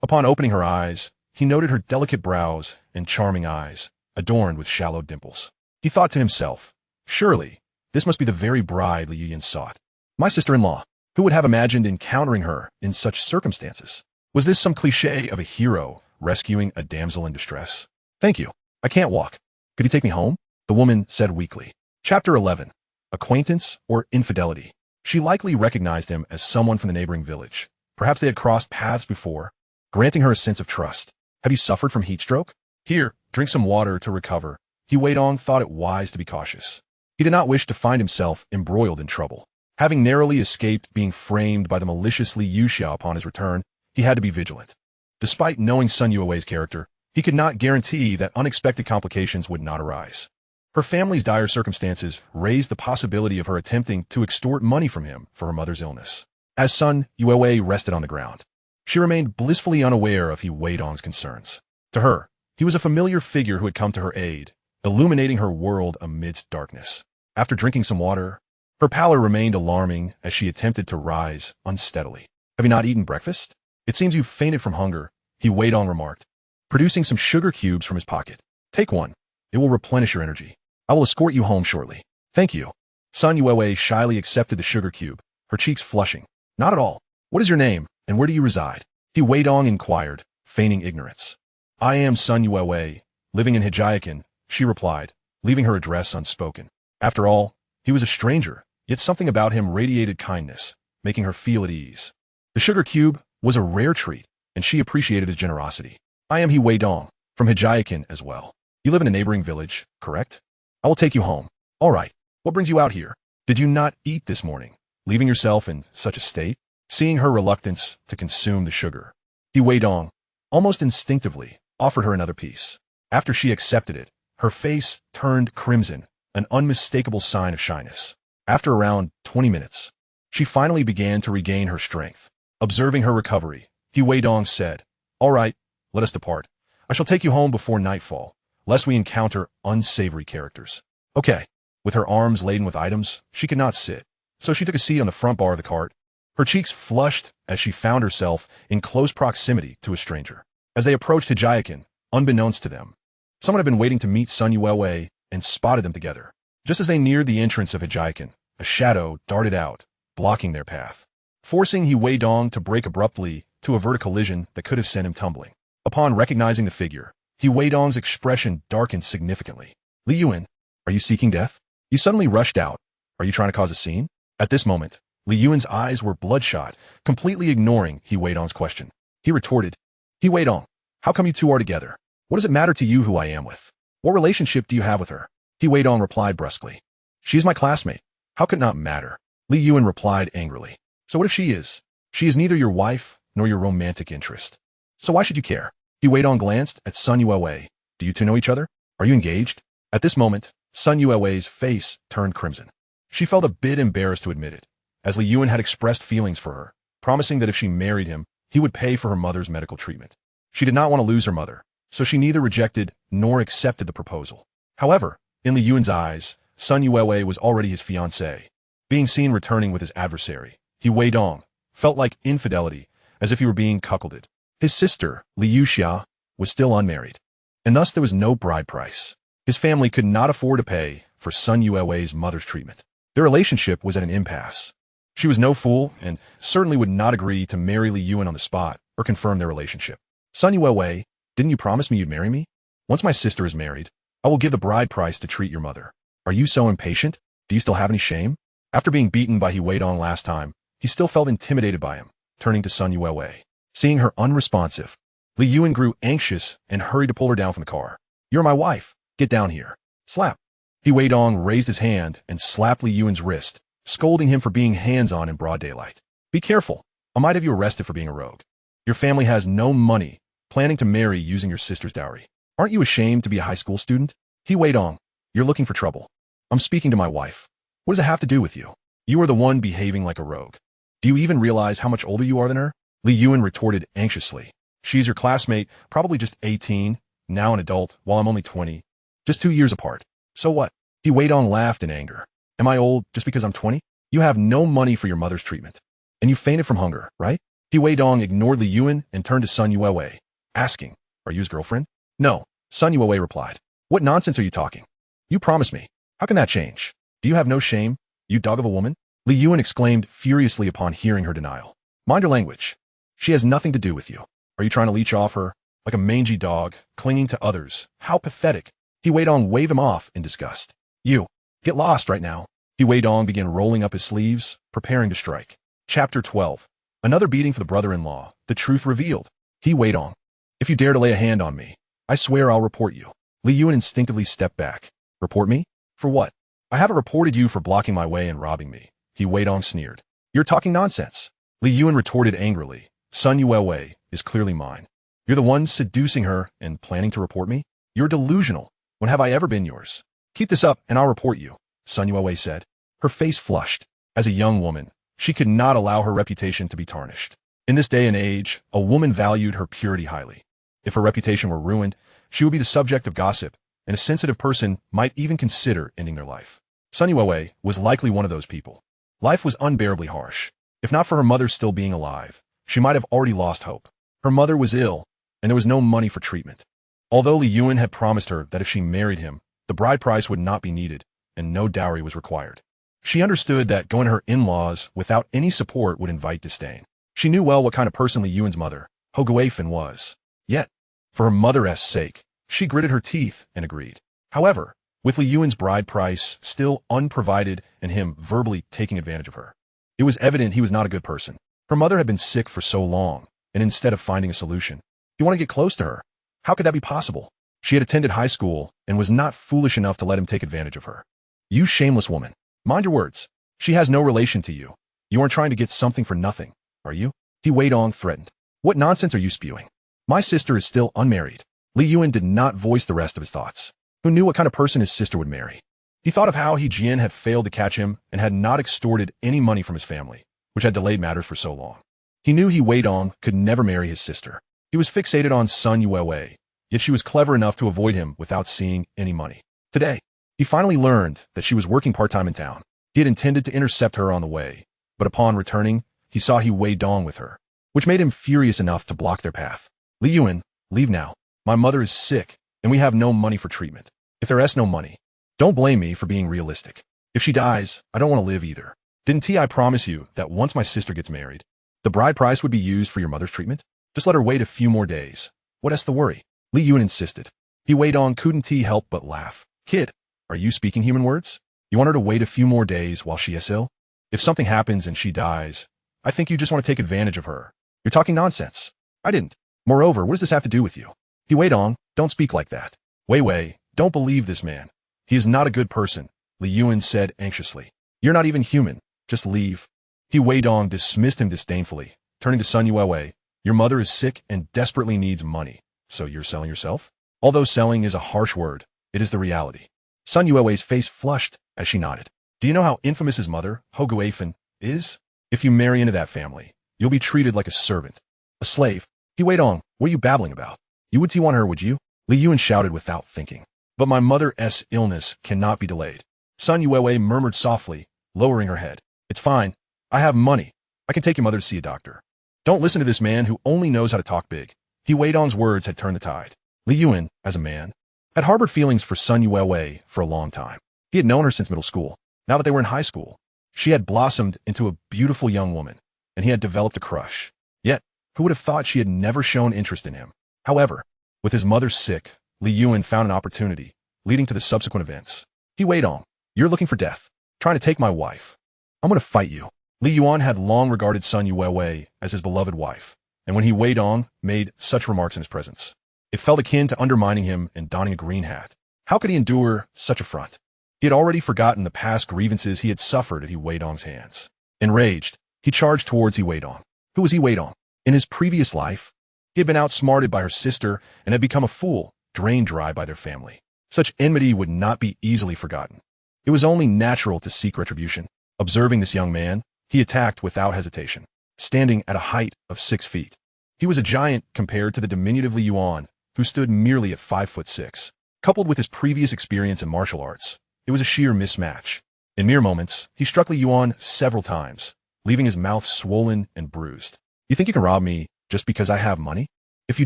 Upon opening her eyes, he noted her delicate brows and charming eyes, adorned with shallow dimples. He thought to himself, surely, this must be the very bride Li Yuyan sought. My sister-in-law. Who would have imagined encountering her in such circumstances? Was this some cliché of a hero rescuing a damsel in distress? Thank you. I can't walk. Could you take me home? The woman said weakly. Chapter 11. Acquaintance or infidelity. She likely recognized him as someone from the neighboring village. Perhaps they had crossed paths before, granting her a sense of trust. Have you suffered from heat stroke? Here, drink some water to recover. He Weidong thought it wise to be cautious. He did not wish to find himself embroiled in trouble. Having narrowly escaped being framed by the maliciously Yu Xiao upon his return, he had to be vigilant. Despite knowing Sun Yue's character, he could not guarantee that unexpected complications would not arise. Her family's dire circumstances raised the possibility of her attempting to extort money from him for her mother's illness. as Sun Yuewei rested on the ground. She remained blissfully unaware of He Weidong's concerns. To her, he was a familiar figure who had come to her aid, illuminating her world amidst darkness. After drinking some water, her pallor remained alarming as she attempted to rise unsteadily. Have you not eaten breakfast? It seems you've fainted from hunger, He Weidong remarked, producing some sugar cubes from his pocket. Take one. It will replenish your energy. I will escort you home shortly. Thank you. Sun Yuewei shyly accepted the sugar cube, her cheeks flushing. Not at all. What is your name, and where do you reside? He Weidong inquired, feigning ignorance. I am Sun Yuewei, living in Hijiakan, she replied, leaving her address unspoken. After all, he was a stranger, yet something about him radiated kindness, making her feel at ease. The sugar cube was a rare treat, and she appreciated his generosity. I am He Weidong, from Hijiakan as well. You live in a neighboring village, correct? I will take you home. All right. What brings you out here? Did you not eat this morning, leaving yourself in such a state? Seeing her reluctance to consume the sugar, He Weidong, almost instinctively, offered her another piece. After she accepted it, her face turned crimson, an unmistakable sign of shyness. After around 20 minutes, she finally began to regain her strength. Observing her recovery, He Weidong said, All right, let us depart. I shall take you home before nightfall, lest we encounter unsavory characters. Okay. With her arms laden with items, she could not sit, so she took a seat on the front bar of the cart. Her cheeks flushed as she found herself in close proximity to a stranger. As they approached Hijiakan, unbeknownst to them, someone had been waiting to meet Sun Yuewei and spotted them together. Just as they neared the entrance of Hijiakan, a shadow darted out, blocking their path, forcing He Weidong to brake abruptly to avert a collision that could have sent him tumbling. Upon recognizing the figure, He Weidong's expression darkened significantly. Li Yuan, are you seeking death? You suddenly rushed out. Are you trying to cause a scene? At this moment, Li Yuan's eyes were bloodshot, completely ignoring He Weidong's question. He retorted, He Weidong, how come you two are together? What does it matter to you who I am with? What relationship do you have with her? He Weidong replied brusquely. She is my classmate. How could it not matter? Li Yuan replied angrily. So what if she is? She is neither your wife nor your romantic interest. So why should you care? He Weidong glanced at Sun Yuewei. Do you two know each other? Are you engaged? At this moment, Sun Yuewei's face turned crimson. She felt a bit embarrassed to admit it, as Li Yuan had expressed feelings for her, promising that if she married him, he would pay for her mother's medical treatment. She did not want to lose her mother, so she neither rejected nor accepted the proposal. However, in Li Yuan's eyes, Sun Yuewei was already his fiancée. Being seen returning with his adversary, He Weidong, felt like infidelity, as if he were being cuckolded. His sister, Li Yuxia, was still unmarried, and thus there was no bride price. His family could not afford to pay for Sun Yuewei's mother's treatment. Their relationship was at an impasse. She was no fool and certainly would not agree to marry Li Yuan on the spot or confirm their relationship. Sun Yuewei, didn't you promise me you'd marry me? Once my sister is married, I will give the bride price to treat your mother. Are you so impatient? Do you still have any shame? After being beaten by He Weidong last time, he still felt intimidated by him, turning to Sun Yuewei. Seeing her unresponsive, Li Yuan grew anxious and hurried to pull her down from the car. You're my wife. Get down here. Slap. He Weidong raised his hand and slapped Li Yuan's wrist, scolding him for being hands-on in broad daylight. Be careful. I might have you arrested for being a rogue. Your family has no money, planning to marry using your sister's dowry. Aren't you ashamed to be a high school student? He Weidong, you're looking for trouble. I'm speaking to my wife. What does it have to do with you? You are the one behaving like a rogue. Do you even realize how much older you are than her? Li Yuan retorted anxiously. She's your classmate, probably just 18, now an adult, while I'm only 20. Just 2 years apart. So what? He Weidong laughed in anger. Am I old just because I'm 20? You have no money for your mother's treatment. And you fainted from hunger, right? He Weidong ignored Li Yuan and turned to Sun Yuewei, asking, Are you his girlfriend? No, Sun Yuewei replied. What nonsense are you talking? You promised me. How can that change? Do you have no shame, you dog of a woman? Li Yuan exclaimed furiously upon hearing her denial. Mind your language. She has nothing to do with you. Are you trying to leech off her, like a mangy dog, clinging to others? How pathetic. He Weidong waved him off in disgust. You, get lost right now. He Weidong began rolling up his sleeves, preparing to strike. Chapter 12. Another beating for the brother-in-law, the truth revealed. He Weidong. If you dare to lay a hand on me, I swear I'll report you. Li Yuan instinctively stepped back. Report me? For what? I haven't reported you for blocking my way and robbing me. He Weidong sneered. You're talking nonsense. Li Yuan retorted angrily. Sun Yuewei is clearly mine. You're the one seducing her and planning to report me? You're delusional. When have I ever been yours? Keep this up and I'll report you, Sun Yuewei said. Her face flushed. As a young woman, She could not allow her reputation to be tarnished. In this day and age, a woman valued her purity highly. If her reputation were ruined, she would be the subject of gossip, and a sensitive person might even consider ending their life. Sun Yue was likely one of those people. Life was unbearably harsh. If not for her mother still being alive, she might have already lost hope. Her mother was ill, and there was no money for treatment. Although Li Yuan had promised her that if she married him, the bride price would not be needed, and no dowry was required. She understood that going to her in-laws without any support would invite disdain. She knew well what kind of person Li Yuan's mother, Ho Guifan, was. Yet, for her mother's sake, she gritted her teeth and agreed. However, with Li Yuan's bride price still unprovided and him verbally taking advantage of her, it was evident he was not a good person. Her mother had been sick for so long, and instead of finding a solution, he wanted to get close to her. How could that be possible? She had attended high school and was not foolish enough to let him take advantage of her. You shameless woman. Mind your words. She has no relation to you. You aren't trying to get something for nothing, are you? Weidong threatened. What nonsense are you spewing? My sister is still unmarried. Li Yuan did not voice the rest of his thoughts. Who knew what kind of person his sister would marry? He thought of how He Jian had failed to catch him and had not extorted any money from his family, which had delayed matters for so long. He knew Weidong could never marry his sister. He was fixated on Sun Yue, yet she was clever enough to avoid him without seeing any money. Today, he finally learned that she was working part-time in town. He had intended to intercept her on the way, but upon returning, he saw Weidong with her, which made him furious enough to block their path. Li Yuan, leave now. My mother is sick, and we have no money for treatment. If there is no money, don't blame me for being realistic. If she dies, I don't want to live either. Didn't I promise you that once my sister gets married, the bride price would be used for your mother's treatment? Just let her wait a few more days. What is the worry? Li Yuan insisted. Weidong couldn't help but laugh. Kid, are you speaking human words? You want her to wait a few more days while she is ill? If something happens and she dies, I think you just want to take advantage of her. You're talking nonsense. I didn't. Moreover, what does this have to do with you? Weidong, don't speak like that. Wei, don't believe this man. He is not a good person, Li Yuan said anxiously. You're not even human. Just leave. Weidong dismissed him disdainfully, turning to Sun Yue. Your mother is sick and desperately needs money, so you're selling yourself? Although selling is a harsh word, it is the reality. Sun Yue's face flushed as she nodded. Do you know how infamous his mother, Ho Guifan, is? If you marry into that family, you'll be treated like a servant, a slave. Weidong, what are you babbling about? You would want her, would you? Li Yuan shouted without thinking. But my mother's illness cannot be delayed. Sun Yue murmured softly, lowering her head. It's fine. I have money. I can take your mother to see a doctor. Don't listen to this man who only knows how to talk big. Weidong's words had turned the tide. Li Yuan, as a man, had harbored feelings for Sun Yue for a long time. He had known her since middle school. Now that they were in high school, she had blossomed into a beautiful young woman, and he had developed a crush. Yet, who would have thought she had never shown interest in him? However, with his mother sick, Li Yuan found an opportunity, leading to the subsequent events. Weidong, you're looking for death, trying to take my wife. I'm going to fight you. Li Yuan had long regarded Sun Yue as his beloved wife, and when Weidong made such remarks in his presence, it felt akin to undermining him and donning a green hat. How could he endure such affront? He had already forgotten the past grievances he had suffered at Weidong's hands. Enraged, he charged towards Weidong. Who was Weidong? In his previous life, he had been outsmarted by her sister and had become a fool, drained dry by their family. Such enmity would not be easily forgotten. It was only natural to seek retribution. Observing this young man, he attacked without hesitation, standing at a height of 6 feet. He was a giant compared to the diminutive Li Yuan, who stood merely at 5'6". Coupled with his previous experience in martial arts, it was a sheer mismatch. In mere moments, he struck Li Yuan several times, leaving his mouth swollen and bruised. You think you can rob me just because I have money? If you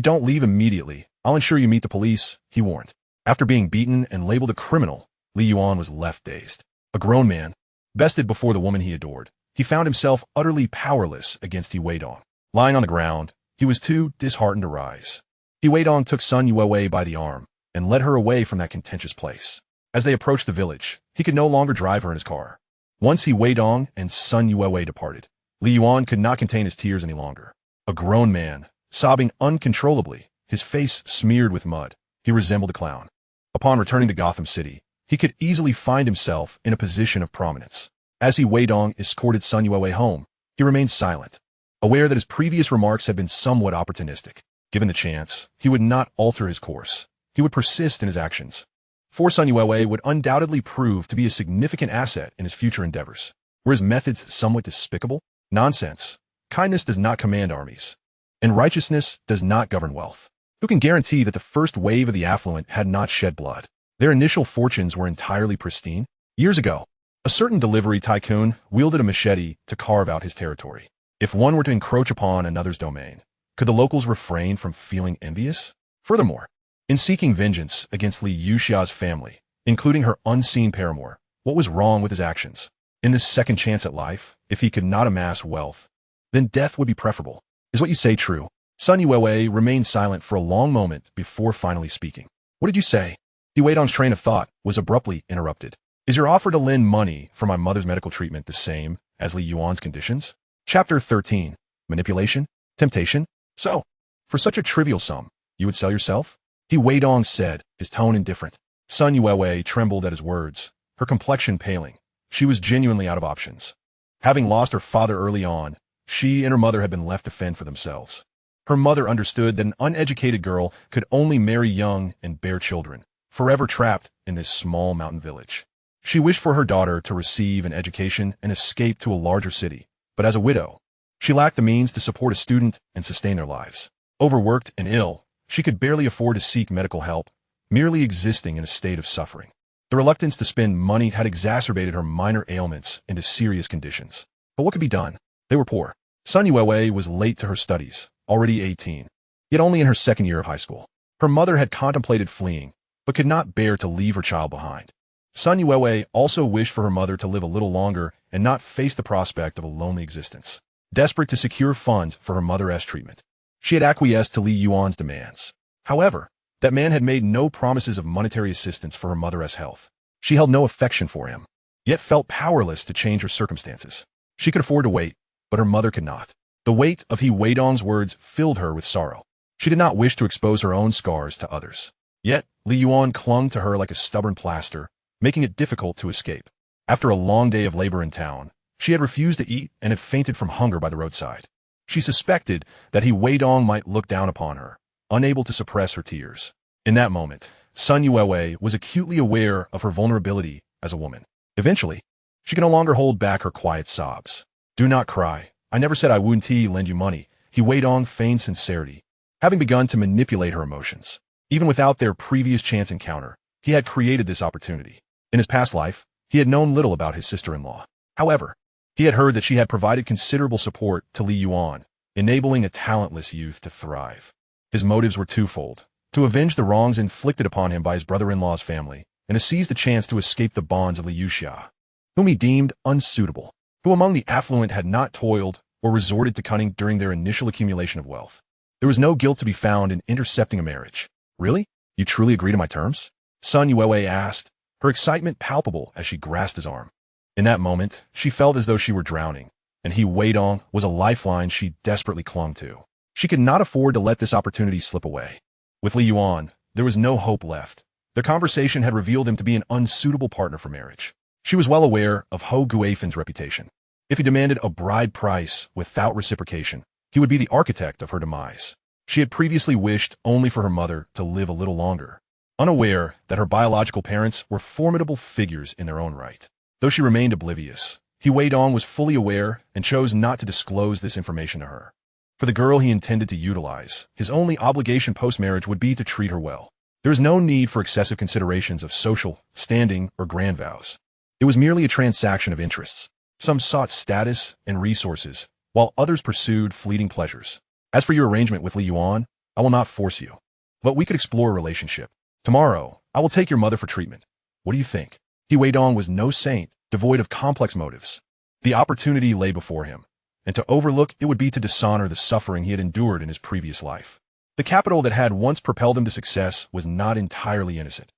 don't leave immediately, I'll ensure you meet the police, he warned. After being beaten and labeled a criminal, Li Yuan was left dazed. A grown man, bested before the woman he adored, he found himself utterly powerless against Weidong. Lying on the ground, he was too disheartened to rise. Weidong took Sun Yue by the arm and led her away from that contentious place. As they approached the village, he could no longer drive her in his car. Once Weidong and Sun Yue departed, Li Yuan could not contain his tears any longer. A grown man, sobbing uncontrollably, his face smeared with mud, he resembled a clown. Upon returning to Gotham City, he could easily find himself in a position of prominence. As Weidong escorted Sun Yue home, he remained silent, aware that his previous remarks had been somewhat opportunistic. Given the chance, he would not alter his course. He would persist in his actions. For Sun Yue would undoubtedly prove to be a significant asset in his future endeavors. Were his methods somewhat despicable? Nonsense. Kindness does not command armies, and righteousness does not govern wealth. Who can guarantee that the first wave of the affluent had not shed blood? Their initial fortunes were entirely pristine. Years ago, a certain delivery tycoon wielded a machete to carve out his territory. If one were to encroach upon another's domain, could the locals refrain from feeling envious? Furthermore, in seeking vengeance against Li Yuxia's family, including her unseen paramour, what was wrong with his actions? In this second chance at life, if he could not amass wealth, then death would be preferable. Is what you say true? Sun Yuewei remained silent for a long moment before finally speaking. What did you say? Weidong's train of thought was abruptly interrupted. Is your offer to lend money for my mother's medical treatment the same as Li Yuan's conditions? Chapter 13. Manipulation? Temptation? So, for such a trivial sum, you would sell yourself? Weidong said, his tone indifferent. Sun Yuewei trembled at his words, her complexion paling. She was genuinely out of options. Having lost her father early on, she and her mother had been left to fend for themselves. Her mother understood that an uneducated girl could only marry young and bear children, forever trapped in this small mountain village. She wished for her daughter to receive an education and escape to a larger city, but as a widow, she lacked the means to support a student and sustain their lives. Overworked and ill, she could barely afford to seek medical help, merely existing in a state of suffering. The reluctance to spend money had exacerbated her minor ailments into serious conditions. But what could be done? They were poor. Sun Yuewei was late to her studies, already 18, yet only in her second year of high school. Her mother had contemplated fleeing, but could not bear to leave her child behind. Sun Yuewei also wished for her mother to live a little longer and not face the prospect of a lonely existence. Desperate to secure funds for her mother's treatment, she had acquiesced to Li Yuan's demands. However, that man had made no promises of monetary assistance for her mother's health. She held no affection for him, yet felt powerless to change her circumstances. She could afford to wait, but her mother could not. The weight of Weidong's words filled her with sorrow. She did not wish to expose her own scars to others. Yet, Li Yuan clung to her like a stubborn plaster, making it difficult to escape. After a long day of labor in town, she had refused to eat and had fainted from hunger by the roadside. She suspected that Weidong might look down upon her, unable to suppress her tears. In that moment, Sun Yuewei was acutely aware of her vulnerability as a woman. Eventually, she could no longer hold back her quiet sobs. Do not cry. I never said I wouldn't lend you money. Weidong feigned sincerity, having begun to manipulate her emotions. Even without their previous chance encounter, he had created this opportunity. In his past life, he had known little about his sister-in-law. However, he had heard that she had provided considerable support to Li Yuan, enabling a talentless youth to thrive. His motives were twofold: to avenge the wrongs inflicted upon him by his brother-in-law's family, and to seize the chance to escape the bonds of Li Yuxia, whom he deemed unsuitable. Who among the affluent had not toiled or resorted to cunning during their initial accumulation of wealth? There was no guilt to be found in intercepting a marriage. Really? You truly agree to my terms? Sun Yuewei asked, her excitement palpable as she grasped his arm. In that moment, she felt as though she were drowning, and Weidong was a lifeline she desperately clung to. She could not afford to let this opportunity slip away. With Li Yuan, there was no hope left. Their conversation had revealed him to be an unsuitable partner for marriage. She was well aware of Ho Guifen's reputation. If he demanded a bride price without reciprocation, he would be the architect of her demise. She had previously wished only for her mother to live a little longer, unaware that her biological parents were formidable figures in their own right. Though she remained oblivious, Weidong was fully aware and chose not to disclose this information to her. For the girl he intended to utilize, his only obligation post-marriage would be to treat her well. There is no need for excessive considerations of social, standing, or grand vows. It was merely a transaction of interests. Some sought status and resources, while others pursued fleeting pleasures. As for your arrangement with Li Yuan, I will not force you, but we could explore a relationship. Tomorrow, I will take your mother for treatment. What do you think? Weidong was no saint, devoid of complex motives. The opportunity lay before him, and to overlook it would be to dishonor the suffering he had endured in his previous life. The capital that had once propelled him to success was not entirely innocent.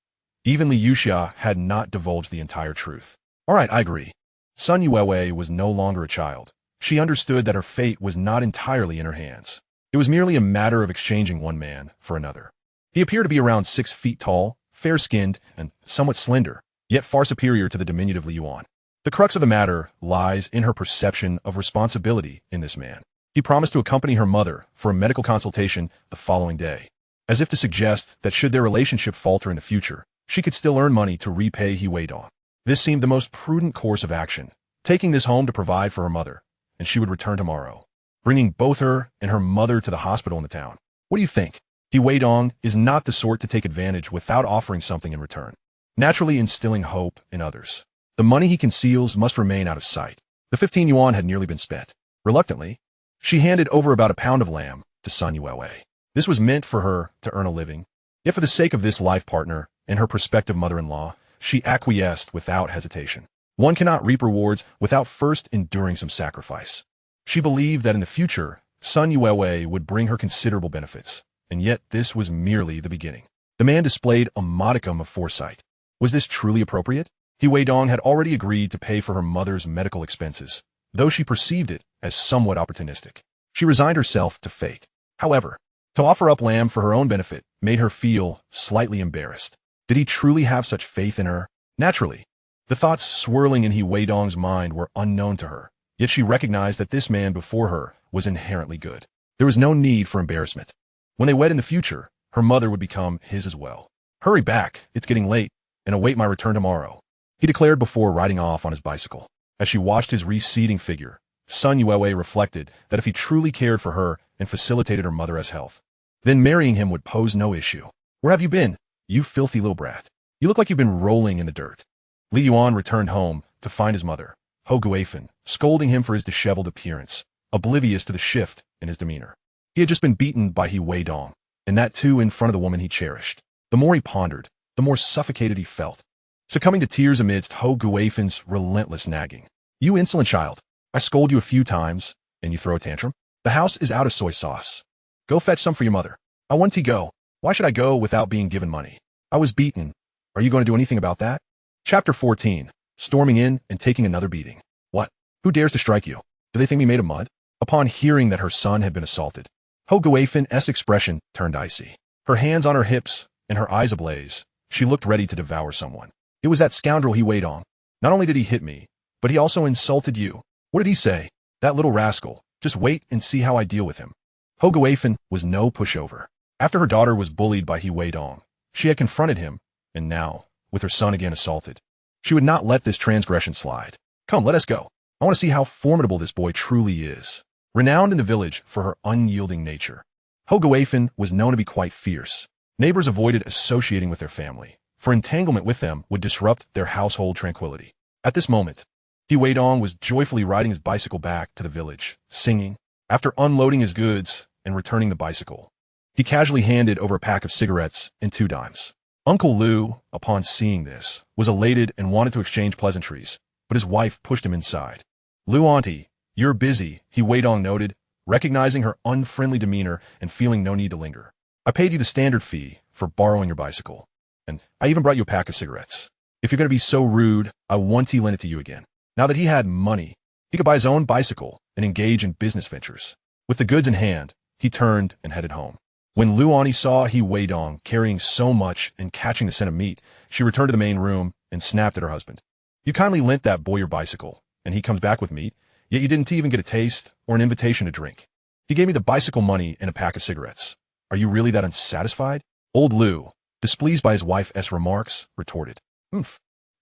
Even Li Yuxia had not divulged the entire truth. All right, I agree. Sun Yuewei was no longer a child. She understood that her fate was not entirely in her hands. It was merely a matter of exchanging one man for another. He appeared to be around 6 feet tall, fair-skinned, and somewhat slender, yet far superior to the diminutive Li Yuan. The crux of the matter lies in her perception of responsibility in this man. He promised to accompany her mother for a medical consultation the following day, as if to suggest that should their relationship falter in the future, she could still earn money to repay Weidong. This seemed the most prudent course of action, taking this home to provide for her mother, and she would return tomorrow, bringing both her and her mother to the hospital in the town. What do you think? Weidong is not the sort to take advantage without offering something in return, naturally instilling hope in others. The money he conceals must remain out of sight. The 15 yuan had nearly been spent. Reluctantly, she handed over about a pound of lamb to Sun Yuewei. This was meant for her to earn a living, yet for the sake of this life partner and her prospective mother-in-law, she acquiesced without hesitation. One cannot reap rewards without first enduring some sacrifice. She believed that in the future, Sun Yuewei would bring her considerable benefits, and yet this was merely the beginning. The man displayed a modicum of foresight. Was this truly appropriate? Weidong had already agreed to pay for her mother's medical expenses, though she perceived it as somewhat opportunistic. She resigned herself to fate. However, to offer up lamb for her own benefit made her feel slightly embarrassed. Did he truly have such faith in her? Naturally, the thoughts swirling in Weidong's mind were unknown to her, yet she recognized that this man before her was inherently good. There was no need for embarrassment. When they wed in the future, her mother would become his as well. Hurry back, it's getting late, and await my return tomorrow, he declared before riding off on his bicycle. As she watched his receding figure, Sun Yuewei reflected that if he truly cared for her and facilitated her mother's health, then marrying him would pose no issue. Where have you been, you filthy little brat? You look like you've been rolling in the dirt. Li Yuan returned home to find his mother, Ho Guifan, scolding him for his disheveled appearance, oblivious to the shift in his demeanor. He had just been beaten by Weidong, and that too in front of the woman he cherished. The more he pondered, the more suffocated he felt, succumbing to tears amidst Ho Guifan's relentless nagging. You insolent child, I scold you a few times, and you throw a tantrum? The house is out of soy sauce. Go fetch some for your mother. I want to go. Why should I go without being given money? I was beaten. Are you going to do anything about that? Chapter 14. Storming in and taking another beating. What? Who dares to strike you? Do they think me made of mud? Upon hearing that her son had been assaulted, Ho Guifan's expression turned icy. Her hands on her hips and her eyes ablaze, she looked ready to devour someone. It was that scoundrel Weidong. Not only did he hit me, but he also insulted you. What did he say? That little rascal. Just wait and see how I deal with him. Ho Guifan was no pushover. After her daughter was bullied by Weidong, she had confronted him, and now, with her son again assaulted, she would not let this transgression slide. Come, let us go. I want to see how formidable this boy truly is. Renowned in the village for her unyielding nature, Ho Guifan was known to be quite fierce. Neighbors avoided associating with their family, for entanglement with them would disrupt their household tranquility. At this moment, Weidong was joyfully riding his bicycle back to the village, singing. After unloading his goods and returning the bicycle, he casually handed over a pack of cigarettes and 2 dimes. Uncle Lu, upon seeing this, was elated and wanted to exchange pleasantries, but his wife pushed him inside. Lu auntie, you're busy, Weidong noted, recognizing her unfriendly demeanor and feeling no need to linger. I paid you the standard fee for borrowing your bicycle, and I even brought you a pack of cigarettes. If you're going to be so rude, I want to lend it to you again. Now that he had money, he could buy his own bicycle and engage in business ventures. With the goods in hand, he turned and headed home. When Lu Ani saw Weidong carrying so much and catching the scent of meat, she returned to the main room and snapped at her husband. You kindly lent that boy your bicycle, and he comes back with meat, yet you didn't even get a taste or an invitation to drink. He gave me the bicycle money and a pack of cigarettes. Are you really that unsatisfied? Old Lu, displeased by his wife's remarks, retorted.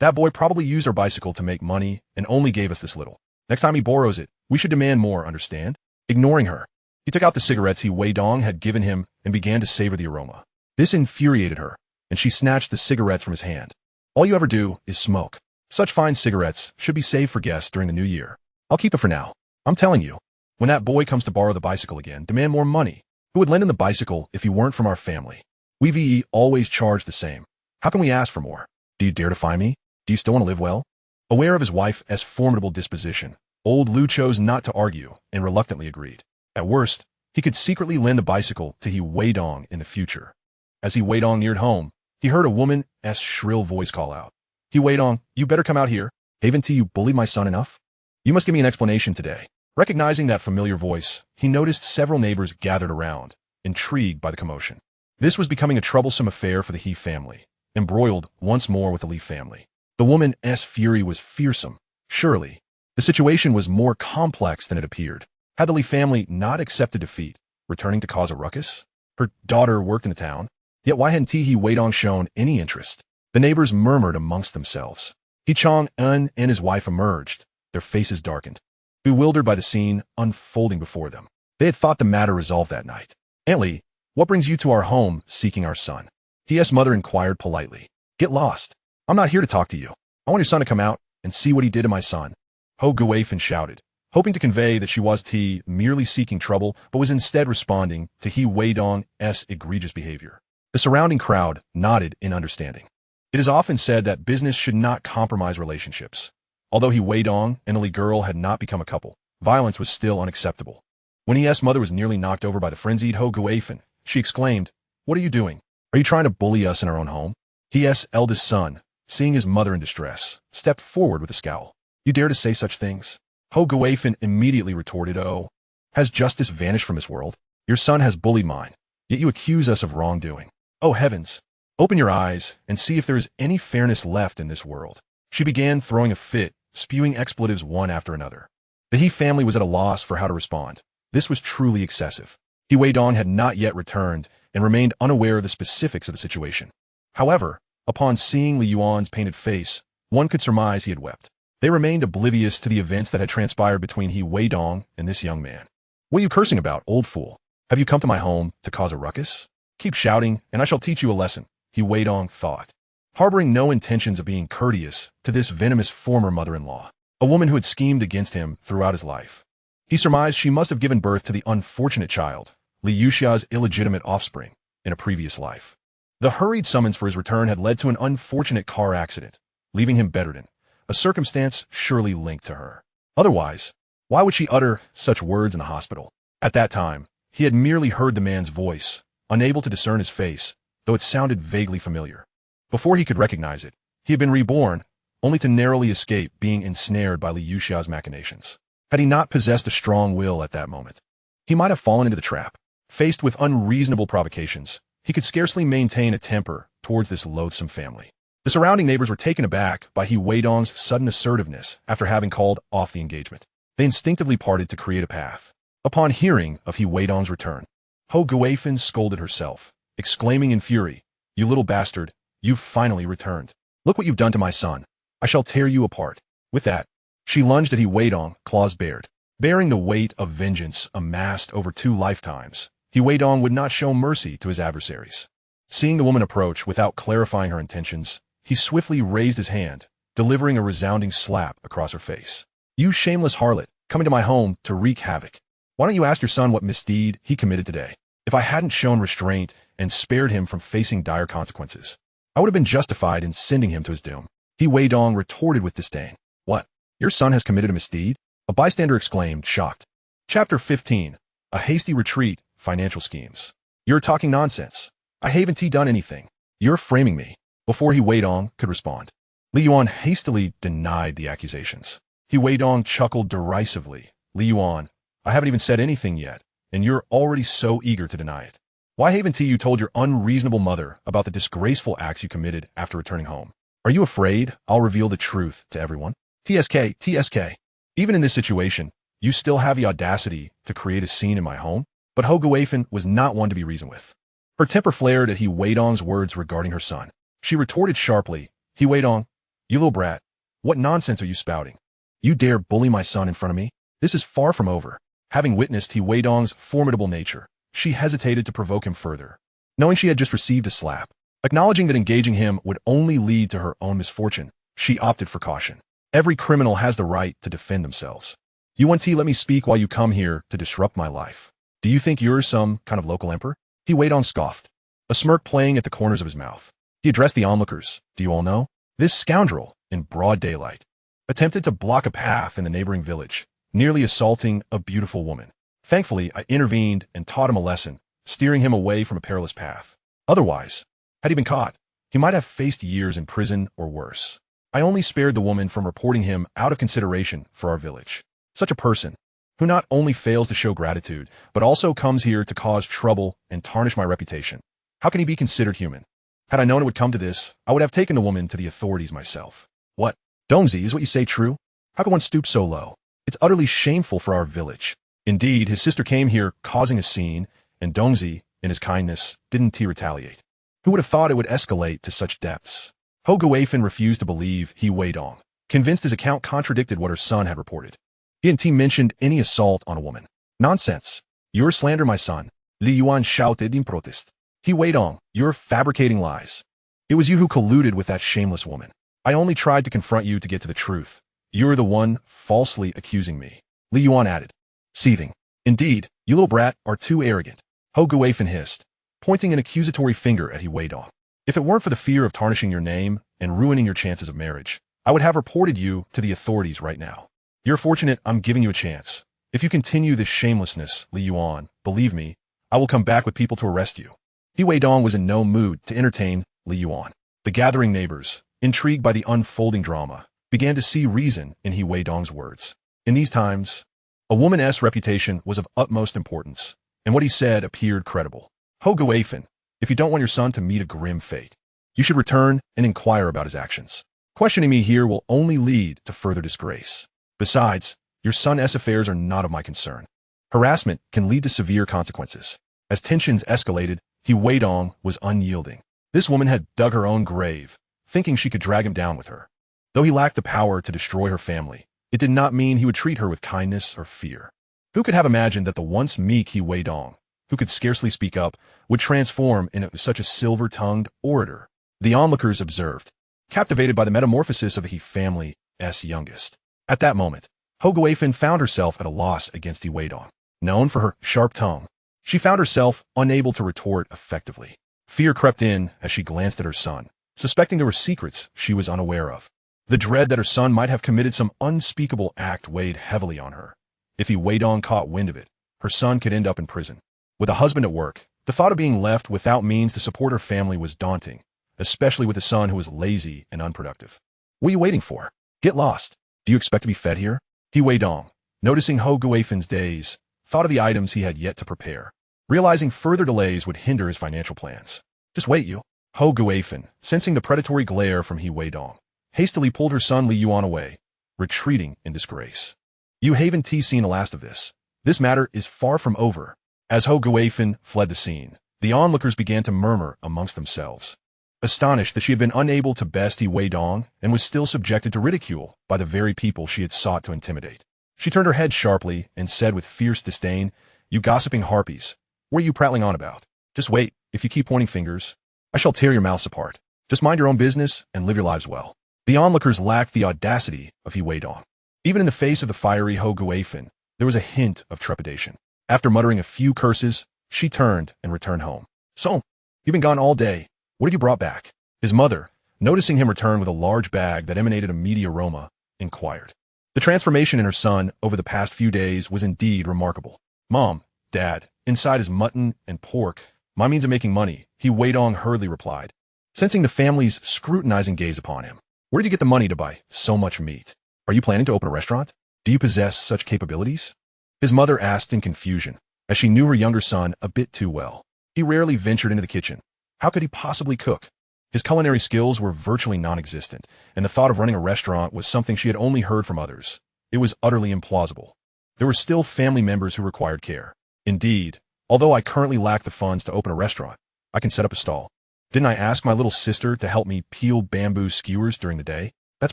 That boy probably used our bicycle to make money and only gave us this little. Next time he borrows it, we should demand more, understand? Ignoring her, he took out the cigarettes Weidong had given him and began to savor the aroma. This infuriated her, and she snatched the cigarettes from his hand. All you ever do is smoke. Such fine cigarettes should be saved for guests during the new year. I'll keep it for now. I'm telling you, when that boy comes to borrow the bicycle again, demand more money. Who would lend him the bicycle if he weren't from our family? We always charge the same. How can we ask for more? Do you dare defy me? Do you still want to live well? Aware of his wife's formidable disposition, old Lu chose not to argue and reluctantly agreed. At worst, he could secretly lend the bicycle to Weidong in the future. As Weidong neared home, he heard a woman's shrill voice call out. Weidong, you better come out here. Haven't you bullied my son enough? You must give me an explanation today. Recognizing that familiar voice, he noticed several neighbors gathered around, intrigued by the commotion. This was becoming a troublesome affair for the He family, embroiled once more with the Li family. The woman's fury was fearsome. Surely, the situation was more complex than it appeared. Had the Li family not accepted defeat, returning to cause a ruckus? Her daughter worked in the town, yet why hadn't Weidong shown any interest? The neighbors murmured amongst themselves. Chong-un and his wife emerged, their faces darkened, bewildered by the scene unfolding before them. They had thought the matter resolved that night. "Aunt Lee, what brings you to our home seeking our son?" T.S. mother inquired politely. "Get lost. I'm not here to talk to you. I want your son to come out and see what he did to my son." Ho Guafin shouted, hoping to convey that she was merely seeking trouble, but was instead responding to Weidong's egregious behavior. The surrounding crowd nodded in understanding. It is often said that business should not compromise relationships. Although Weidong and the Li girl had not become a couple, violence was still unacceptable. When E.S. mother was nearly knocked over by the frenzied Ho Guafin, she exclaimed, "What are you doing? Are you trying to bully us in our own home?" E.S. eldest son, seeing his mother in distress, stepped forward with a scowl. "You dare to say such things?" Ho Guafin immediately retorted, "Oh, has justice vanished from this world? Your son has bullied mine, yet you accuse us of wrongdoing. Oh heavens! Open your eyes and see if there is any fairness left in this world." She began throwing a fit, spewing expletives one after another. The He family was at a loss for how to respond. This was truly excessive. Weidong had not yet returned and remained unaware of the specifics of the situation. However, upon seeing Li Yuan's painted face, one could surmise he had wept. They remained oblivious to the events that had transpired between Weidong and this young man. "What are you cursing about, old fool? Have you come to my home to cause a ruckus? Keep shouting, and I shall teach you a lesson," Weidong thought. Harboring no intentions of being courteous to this venomous former mother-in-law, a woman who had schemed against him throughout his life. He surmised she must have given birth to the unfortunate child, Li Yuxia's illegitimate offspring, in a previous life. The hurried summons for his return had led to an unfortunate car accident, leaving him bedridden, a circumstance surely linked to her. Otherwise, why would she utter such words in the hospital? At that time, he had merely heard the man's voice, unable to discern his face, though it sounded vaguely familiar. Before he could recognize it, he had been reborn, only to narrowly escape being ensnared by Li Yuxia's machinations. Had he not possessed a strong will at that moment, he might have fallen into the trap. Faced with unreasonable provocations, he could scarcely maintain a temper towards this loathsome family. The surrounding neighbors were taken aback by Weidong's sudden assertiveness after having called off the engagement. They instinctively parted to create a path. Upon hearing of Weidong's return, Ho Guafin scolded herself, exclaiming in fury, "You little bastard, you've finally returned. Look what you've done to my son. I shall tear you apart." With that, she lunged at Weidong, claws bared. Bearing the weight of vengeance amassed over 2 lifetimes, Weidong would not show mercy to his adversaries. Seeing the woman approach without clarifying her intentions, he swiftly raised his hand, delivering a resounding slap across her face. "You shameless harlot, coming to my home to wreak havoc. Why don't you ask your son what misdeed he committed today? If I hadn't shown restraint and spared him from facing dire consequences, I would have been justified in sending him to his doom." Weidong retorted with disdain. "What? Your son has committed a misdeed?" A bystander exclaimed, shocked. Chapter 15. A hasty retreat, financial schemes. "You're talking nonsense. I haven't done anything. You're framing me." Before Weidong could respond, Li Yuan hastily denied the accusations. Weidong chuckled derisively. "Li Yuan, I haven't even said anything yet, and you're already so eager to deny it. Why haven't you told your unreasonable mother about the disgraceful acts you committed after returning home? Are you afraid I'll reveal the truth to everyone? TSK. Even in this situation, you still have the audacity to create a scene in my home?" But Ho Guafin was not one to be reasoned with. Her temper flared at Weidong's words regarding her son. She retorted sharply, "Weidong, you little brat, what nonsense are you spouting? You dare bully my son in front of me? This is far from over." Having witnessed Weidong's formidable nature, she hesitated to provoke him further. Knowing she had just received a slap, acknowledging that engaging him would only lead to her own misfortune, she opted for caution. Every criminal has the right to defend themselves. "You want to let me speak while you come here to disrupt my life? Do you think you're some kind of local emperor?" Weidong scoffed, a smirk playing at the corners of his mouth. He addressed the onlookers. "Do you all know? This scoundrel, in broad daylight, attempted to block a path in the neighboring village, nearly assaulting a beautiful woman. Thankfully, I intervened and taught him a lesson, steering him away from a perilous path. Otherwise, had he been caught, he might have faced years in prison or worse. I only spared the woman from reporting him out of consideration for our village. Such a person, who not only fails to show gratitude, but also comes here to cause trouble and tarnish my reputation. How can he be considered human? Had I known it would come to this, I would have taken the woman to the authorities myself." "What? Dongzi, is what you say true? How can one stoop so low? It's utterly shameful for our village." Indeed, his sister came here causing a scene, and Dongzi, in his kindness, didn't retaliate. Who would have thought it would escalate to such depths? Ho Guafin refused to believe Weidong. convinced his account contradicted what her son had reported. He hadn't mentioned any assault on a woman. Nonsense. You're slander my son, Li Yuan shouted in protest. He Weidong, you're fabricating lies. It was you who colluded with that shameless woman. I only tried to confront you to get to the truth. You're the one falsely accusing me. Li Yuan added, seething. Indeed, you little brat are too arrogant. Ho Guifan hissed, pointing an accusatory finger at He Weidong. If it weren't for the fear of tarnishing your name and ruining your chances of marriage, I would have reported you to the authorities right now. You're fortunate I'm giving you a chance. If you continue this shamelessness, Li Yuan, believe me, I will come back with people to arrest you. He Weidong was in no mood to entertain Li Yuan. The gathering neighbors, intrigued by the unfolding drama, began to see reason in He Weidong's words. In these times, a woman's reputation was of utmost importance, and what he said appeared credible. Ho Guifan, if you don't want your son to meet a grim fate, you should return and inquire about his actions. Questioning me here will only lead to further disgrace. Besides, your son's affairs are not of my concern. Harassment can lead to severe consequences. As tensions escalated, He Weidong was unyielding. This woman had dug her own grave, thinking she could drag him down with her. Though he lacked the power to destroy her family, it did not mean he would treat her with kindness or fear. Who could have imagined that the once meek He Weidong, who could scarcely speak up, would transform into such a silver-tongued orator? The onlookers observed, captivated by the metamorphosis of the He family's youngest. At that moment, Ho Guifan found herself at a loss against He Weidong. Known for her sharp tongue, she found herself unable to retort effectively. Fear crept in as she glanced at her son, suspecting there were secrets she was unaware of. The dread that her son might have committed some unspeakable act weighed heavily on her. If He Weidong caught wind of it, her son could end up in prison. With a husband at work, the thought of being left without means to support her family was daunting, especially with a son who was lazy and unproductive. What are you waiting for? Get lost. Do you expect to be fed here? He Weidong, noticing Ho Guifan's days, thought of the items he had yet to prepare, realizing further delays would hinder his financial plans. Just wait, you. Ho Guifan, sensing the predatory glare from He Weidong, hastily pulled her son Li Yuan away, retreating in disgrace. You haven't seen the last of this. This matter is far from over. As Ho Guifan fled the scene, the onlookers began to murmur amongst themselves, astonished that she had been unable to best He Weidong and was still subjected to ridicule by the very people she had sought to intimidate. She turned her head sharply and said with fierce disdain, "You gossiping harpies, what are you prattling on about? Just wait, if you keep pointing fingers, I shall tear your mouths apart. Just mind your own business and live your lives well." The onlookers lacked the audacity of He Weidong. Even in the face of the fiery Ho Guifan, there was a hint of trepidation. After muttering a few curses, she turned and returned home. "So, you've been gone all day. What have you brought back?" His mother, noticing him return with a large bag that emanated a meaty aroma, inquired. The transformation in her son over the past few days was indeed remarkable. "Mom, Dad, inside is mutton and pork. My means of making money," He Weidong hurriedly replied, sensing the family's scrutinizing gaze upon him. "Where did you get the money to buy so much meat? Are you planning to open a restaurant? Do you possess such capabilities?" His mother asked in confusion, as she knew her younger son a bit too well. He rarely ventured into the kitchen. How could he possibly cook? His culinary skills were virtually non-existent, and the thought of running a restaurant was something she had only heard from others. It was utterly implausible. There were still family members who required care. "Indeed, although I currently lack the funds to open a restaurant, I can set up a stall. Didn't I ask my little sister to help me peel bamboo skewers during the day? That's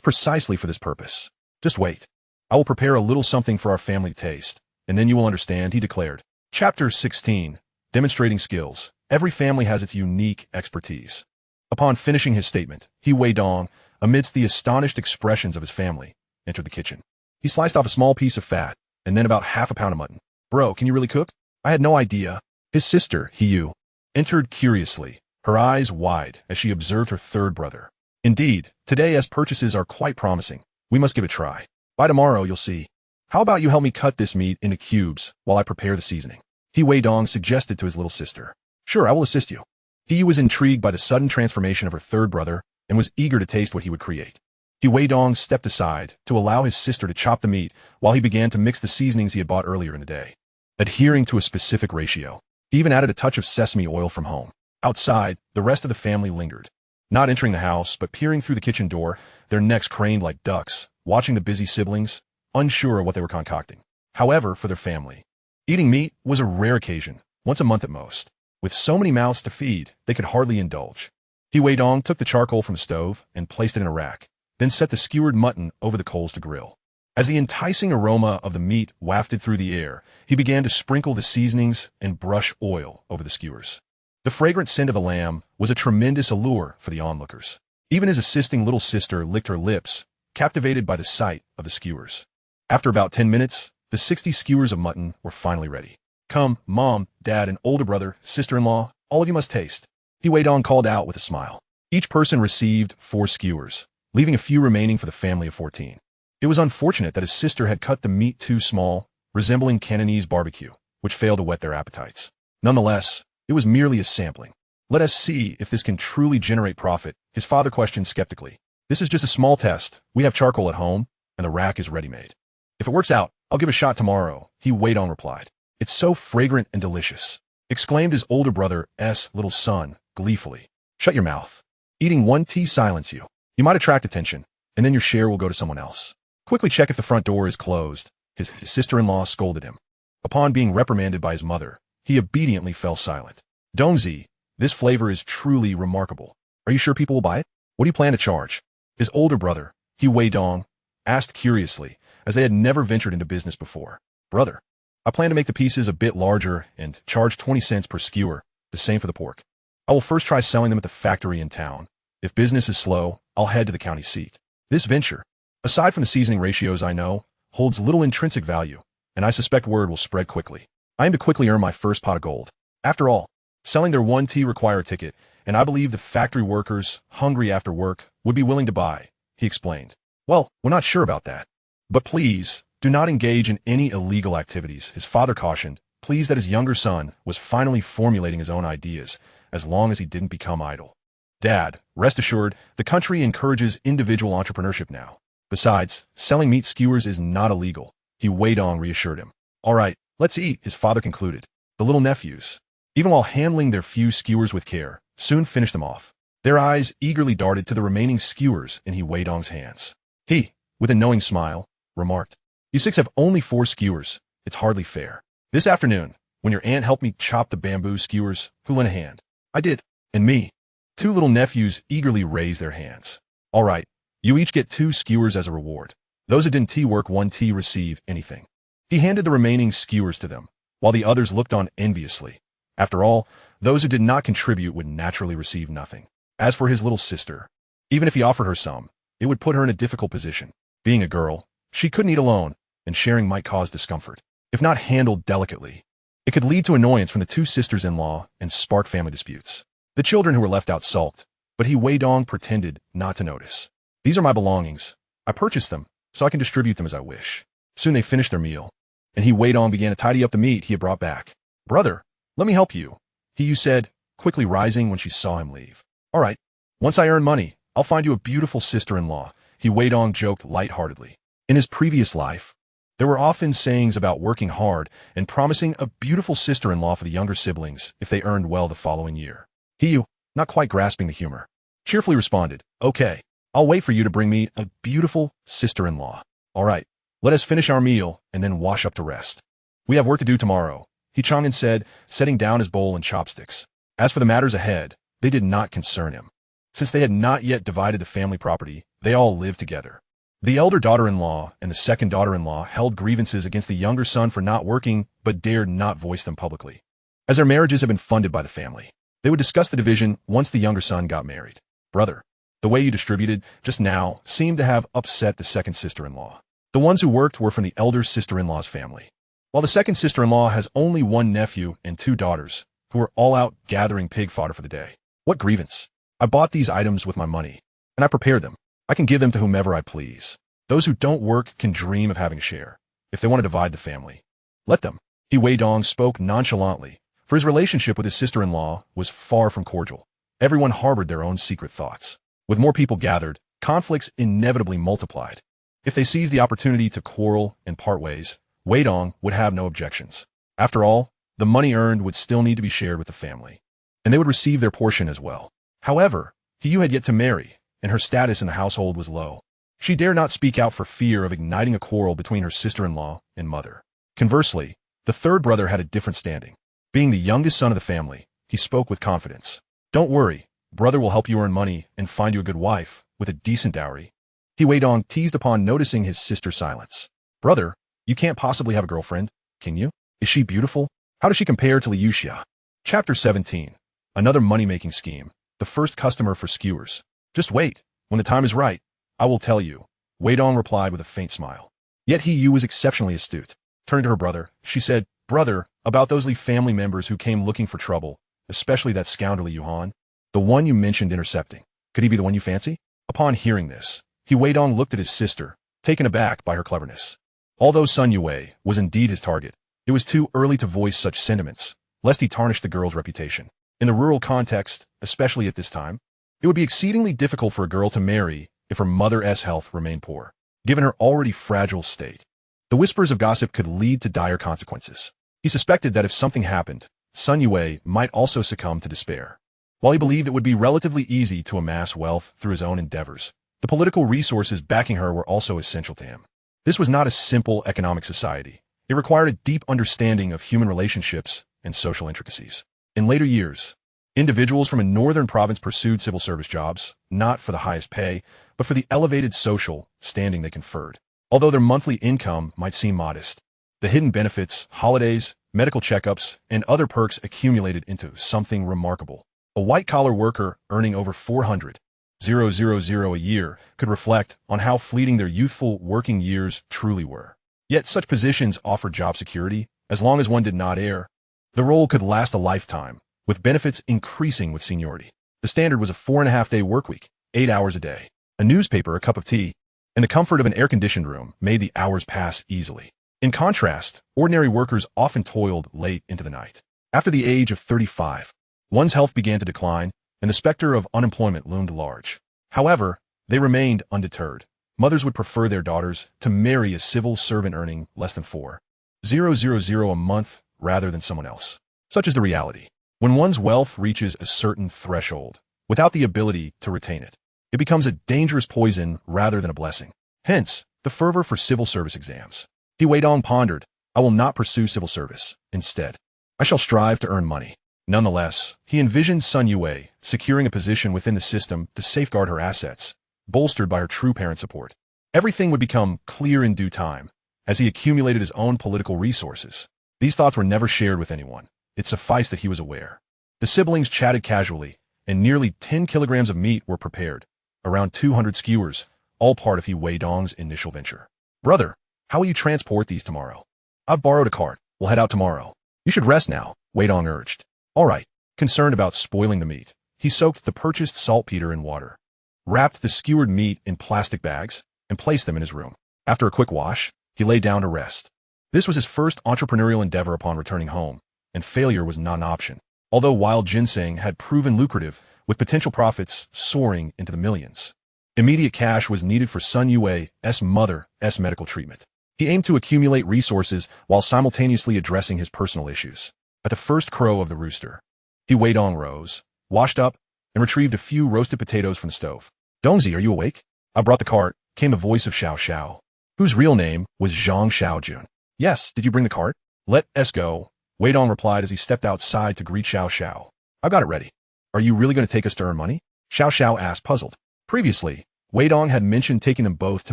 precisely for this purpose. Just wait. I will prepare a little something for our family to taste, and then you will understand," he declared. Chapter 16. Demonstrating Skills. Every family has its unique expertise. Upon finishing his statement, He Weidong, amidst the astonished expressions of his family, entered the kitchen. He sliced off a small piece of fat, and then about half a pound of mutton. "Bro, can you really cook?" "I had no idea." His sister, Hiyu, entered curiously, her eyes wide as she observed her third brother. "Indeed, today as purchases are quite promising. We must give it a try. By tomorrow, you'll see. How about you help me cut this meat into cubes while I prepare the seasoning?" He Weidong suggested to his little sister. "Sure, I will assist you." He was intrigued by the sudden transformation of her third brother and was eager to taste what he would create. He Weidong stepped aside to allow his sister to chop the meat while he began to mix the seasonings he had bought earlier in the day. Adhering to a specific ratio, he even added a touch of sesame oil from home. Outside, the rest of the family lingered. Not entering the house, but peering through the kitchen door, their necks craned like ducks, watching the busy siblings, unsure of what they were concocting. However, for their family, eating meat was a rare occasion, once a month at most. With so many mouths to feed, they could hardly indulge. He Weidong took the charcoal from the stove and placed it in a rack, then set the skewered mutton over the coals to grill. As the enticing aroma of the meat wafted through the air, he began to sprinkle the seasonings and brush oil over the skewers. The fragrant scent of the lamb was a tremendous allure for the onlookers. Even his assisting little sister licked her lips, captivated by the sight of the skewers. After about 10 minutes, the 60 skewers of mutton were finally ready. "Come, Mom, Dad, and older brother, sister-in-law, all of you must taste," Weidong called out with a smile. Each person received 4 skewers, leaving a few remaining for the family of 14. It was unfortunate that his sister had cut the meat too small, resembling Cantonese barbecue, which failed to whet their appetites. Nonetheless, it was merely a sampling. "Let us see if this can truly generate profit," his father questioned skeptically. "This is just a small test. We have charcoal at home, and the rack is ready-made. If it works out, I'll give a shot tomorrow," Weidong replied. "It's so fragrant and delicious," exclaimed his older brother's little son, gleefully. "Shut your mouth. Eating one tea silence you. You might attract attention, and then your share will go to someone else. Quickly check if the front door is closed," his sister-in-law scolded him. Upon being reprimanded by his mother, he obediently fell silent. "Dongzi, this flavor is truly remarkable. Are you sure people will buy it? What do you plan to charge?" His older brother, Weidong, asked curiously, as they had never ventured into business before. "Brother, I plan to make the pieces a bit larger and charge 20 cents per skewer, the same for the pork. I will first try selling them at the factory in town. If business is slow, I'll head to the county seat. This venture, aside from the seasoning ratios I know, holds little intrinsic value, and I suspect word will spread quickly. I aim to quickly earn my first pot of gold. After all, selling their one tea require a ticket, and I believe the factory workers, hungry after work, would be willing to buy," he explained. "Well, we're not sure about that. But please, do not engage in any illegal activities," his father cautioned, pleased that his younger son was finally formulating his own ideas, as long as he didn't become idle. "Dad, rest assured, the country encourages individual entrepreneurship now. Besides, selling meat skewers is not illegal," Weidong reassured him. "All right, let's eat," his father concluded. The little nephews, even while handling their few skewers with care, soon finished them off. Their eyes eagerly darted to the remaining skewers in Weidong's hands. He, with a knowing smile, remarked, "You 6 have only 4 skewers. It's hardly fair. This afternoon, when your aunt helped me chop the bamboo skewers, who lent a hand?" "I did." "And me." 2 little nephews eagerly raised their hands. "All right, you each get 2 skewers as a reward. Those who didn't work 1 tea receive anything." He handed the remaining skewers to them, while the others looked on enviously. After all, those who did not contribute would naturally receive nothing. As for his little sister, even if he offered her some, it would put her in a difficult position. Being a girl, she couldn't eat alone, and sharing might cause discomfort. If not handled delicately, it could lead to annoyance from the 2 sisters-in-law and spark family disputes. The children who were left out sulked, but Weidong pretended not to notice. "These are my belongings. I purchased them, so I can distribute them as I wish." Soon they finished their meal, and Weidong began to tidy up the meat he had brought back. "Brother, let me help you," he said, quickly rising when she saw him leave. "All right, once I earn money, I'll find you a beautiful sister-in-law," Weidong joked lightheartedly. In his previous life, there were often sayings about working hard and promising a beautiful sister-in-law for the younger siblings if they earned well the following year. He, not quite grasping the humor, cheerfully responded, "Okay, I'll wait for you to bring me a beautiful sister-in-law. All right, let us finish our meal and then wash up to rest. We have work to do tomorrow," Chang'an said, setting down his bowl and chopsticks. As for the matters ahead, they did not concern him. Since they had not yet divided the family property, they all lived together. The elder daughter-in-law and the second daughter-in-law held grievances against the younger son for not working, but dared not voice them publicly. As their marriages had been funded by the family, they would discuss the division once the younger son got married. "Brother, the way you distributed just now seemed to have upset the second sister-in-law. The ones who worked were from the elder sister-in-law's family, while the second sister-in-law has only 1 nephew and 2 daughters, who are all out gathering pig fodder for the day. What grievance? I bought these items with my money, and I prepared them. I can give them to whomever I please. Those who don't work can dream of having a share, if they want to divide the family. Let them." Weidong spoke nonchalantly, for his relationship with his sister-in-law was far from cordial. Everyone harbored their own secret thoughts. With more people gathered, conflicts inevitably multiplied. If they seized the opportunity to quarrel and part ways, Weidong would have no objections. After all, the money earned would still need to be shared with the family, and they would receive their portion as well. However, Hiyu had yet to marry, and her status in the household was low. She dared not speak out for fear of igniting a quarrel between her sister-in-law and mother. Conversely, the third brother had a different standing. Being the youngest son of the family, he spoke with confidence. "Don't worry, brother will help you earn money and find you a good wife with a decent dowry." He Weidong teased upon noticing his sister's silence. Brother, you can't possibly have a girlfriend, can you? Is she beautiful? How does she compare to Liu Xia? Chapter 17. Another money-making scheme. The first customer for skewers. Just wait. When the time is right, I will tell you. Weidong replied with a faint smile. Yet he Yu was exceptionally astute. Turning to her brother, she said, Brother, about those Li family members who came looking for trouble, especially that scoundrel Yuhan, the one you mentioned intercepting. Could he be the one you fancy? Upon hearing this, he Weidong looked at his sister, taken aback by her cleverness. Although Sun Yue was indeed his target, it was too early to voice such sentiments, lest he tarnish the girl's reputation. In the rural context, especially at this time, it would be exceedingly difficult for a girl to marry if her mother's health remained poor, given her already fragile state. The whispers of gossip could lead to dire consequences. He suspected that if something happened, Sun Yue might also succumb to despair. While he believed it would be relatively easy to amass wealth through his own endeavors, the political resources backing her were also essential to him. This was not a simple economic society. It required a deep understanding of human relationships and social intricacies. In later years, individuals from a northern province pursued civil service jobs, not for the highest pay, but for the elevated social standing they conferred. Although their monthly income might seem modest, the hidden benefits, holidays, medical checkups, and other perks accumulated into something remarkable. A white-collar worker earning over 400,000 a year could reflect on how fleeting their youthful working years truly were. Yet such positions offered job security, as long as one did not err. The role could last a lifetime, with benefits increasing with seniority. The standard was a 4.5-day workweek, 8 hours a day. A newspaper, a cup of tea, and the comfort of an air-conditioned room made the hours pass easily. In contrast, ordinary workers often toiled late into the night. After the age of 35, one's health began to decline, and the specter of unemployment loomed large. However, they remained undeterred. Mothers would prefer their daughters to marry a civil servant earning less than 4,000 a month rather than someone else. Such is the reality. When one's wealth reaches a certain threshold, without the ability to retain it, it becomes a dangerous poison rather than a blessing. Hence, the fervor for civil service exams. He Weidong pondered, I will not pursue civil service. Instead, I shall strive to earn money. Nonetheless, he envisioned Sun Yue securing a position within the system to safeguard her assets, bolstered by her true parent support. Everything would become clear in due time, as he accumulated his own political resources. These thoughts were never shared with anyone. It sufficed that he was aware. The siblings chatted casually, and nearly 10 kilograms of meat were prepared, around 200 skewers, all part of He Weidong's initial venture. Brother, how will you transport these tomorrow? I've borrowed a cart. We'll head out tomorrow. You should rest now, Weidong urged. All right. Concerned about spoiling the meat, he soaked the purchased saltpeter in water, wrapped the skewered meat in plastic bags, and placed them in his room. After a quick wash, he lay down to rest. This was his first entrepreneurial endeavor upon returning home, and failure was not an option. Although wild ginseng had proven lucrative, with potential profits soaring into the millions, immediate cash was needed for Sun Yue's mother's medical treatment. He aimed to accumulate resources while simultaneously addressing his personal issues. At the first crow of the rooster, He Weidong rose, washed up, and retrieved a few roasted potatoes from the stove. Dongzi, are you awake? I brought the cart, came the voice of Xiao Xiao, whose real name was Zhang Xiaojun. Yes, did you bring the cart? Let's go, Weidong replied as he stepped outside to greet Xiao Xiao. I got it ready. Are you really going to take us to earn money? Xiao Xiao asked, puzzled. Previously, Weidong had mentioned taking them both to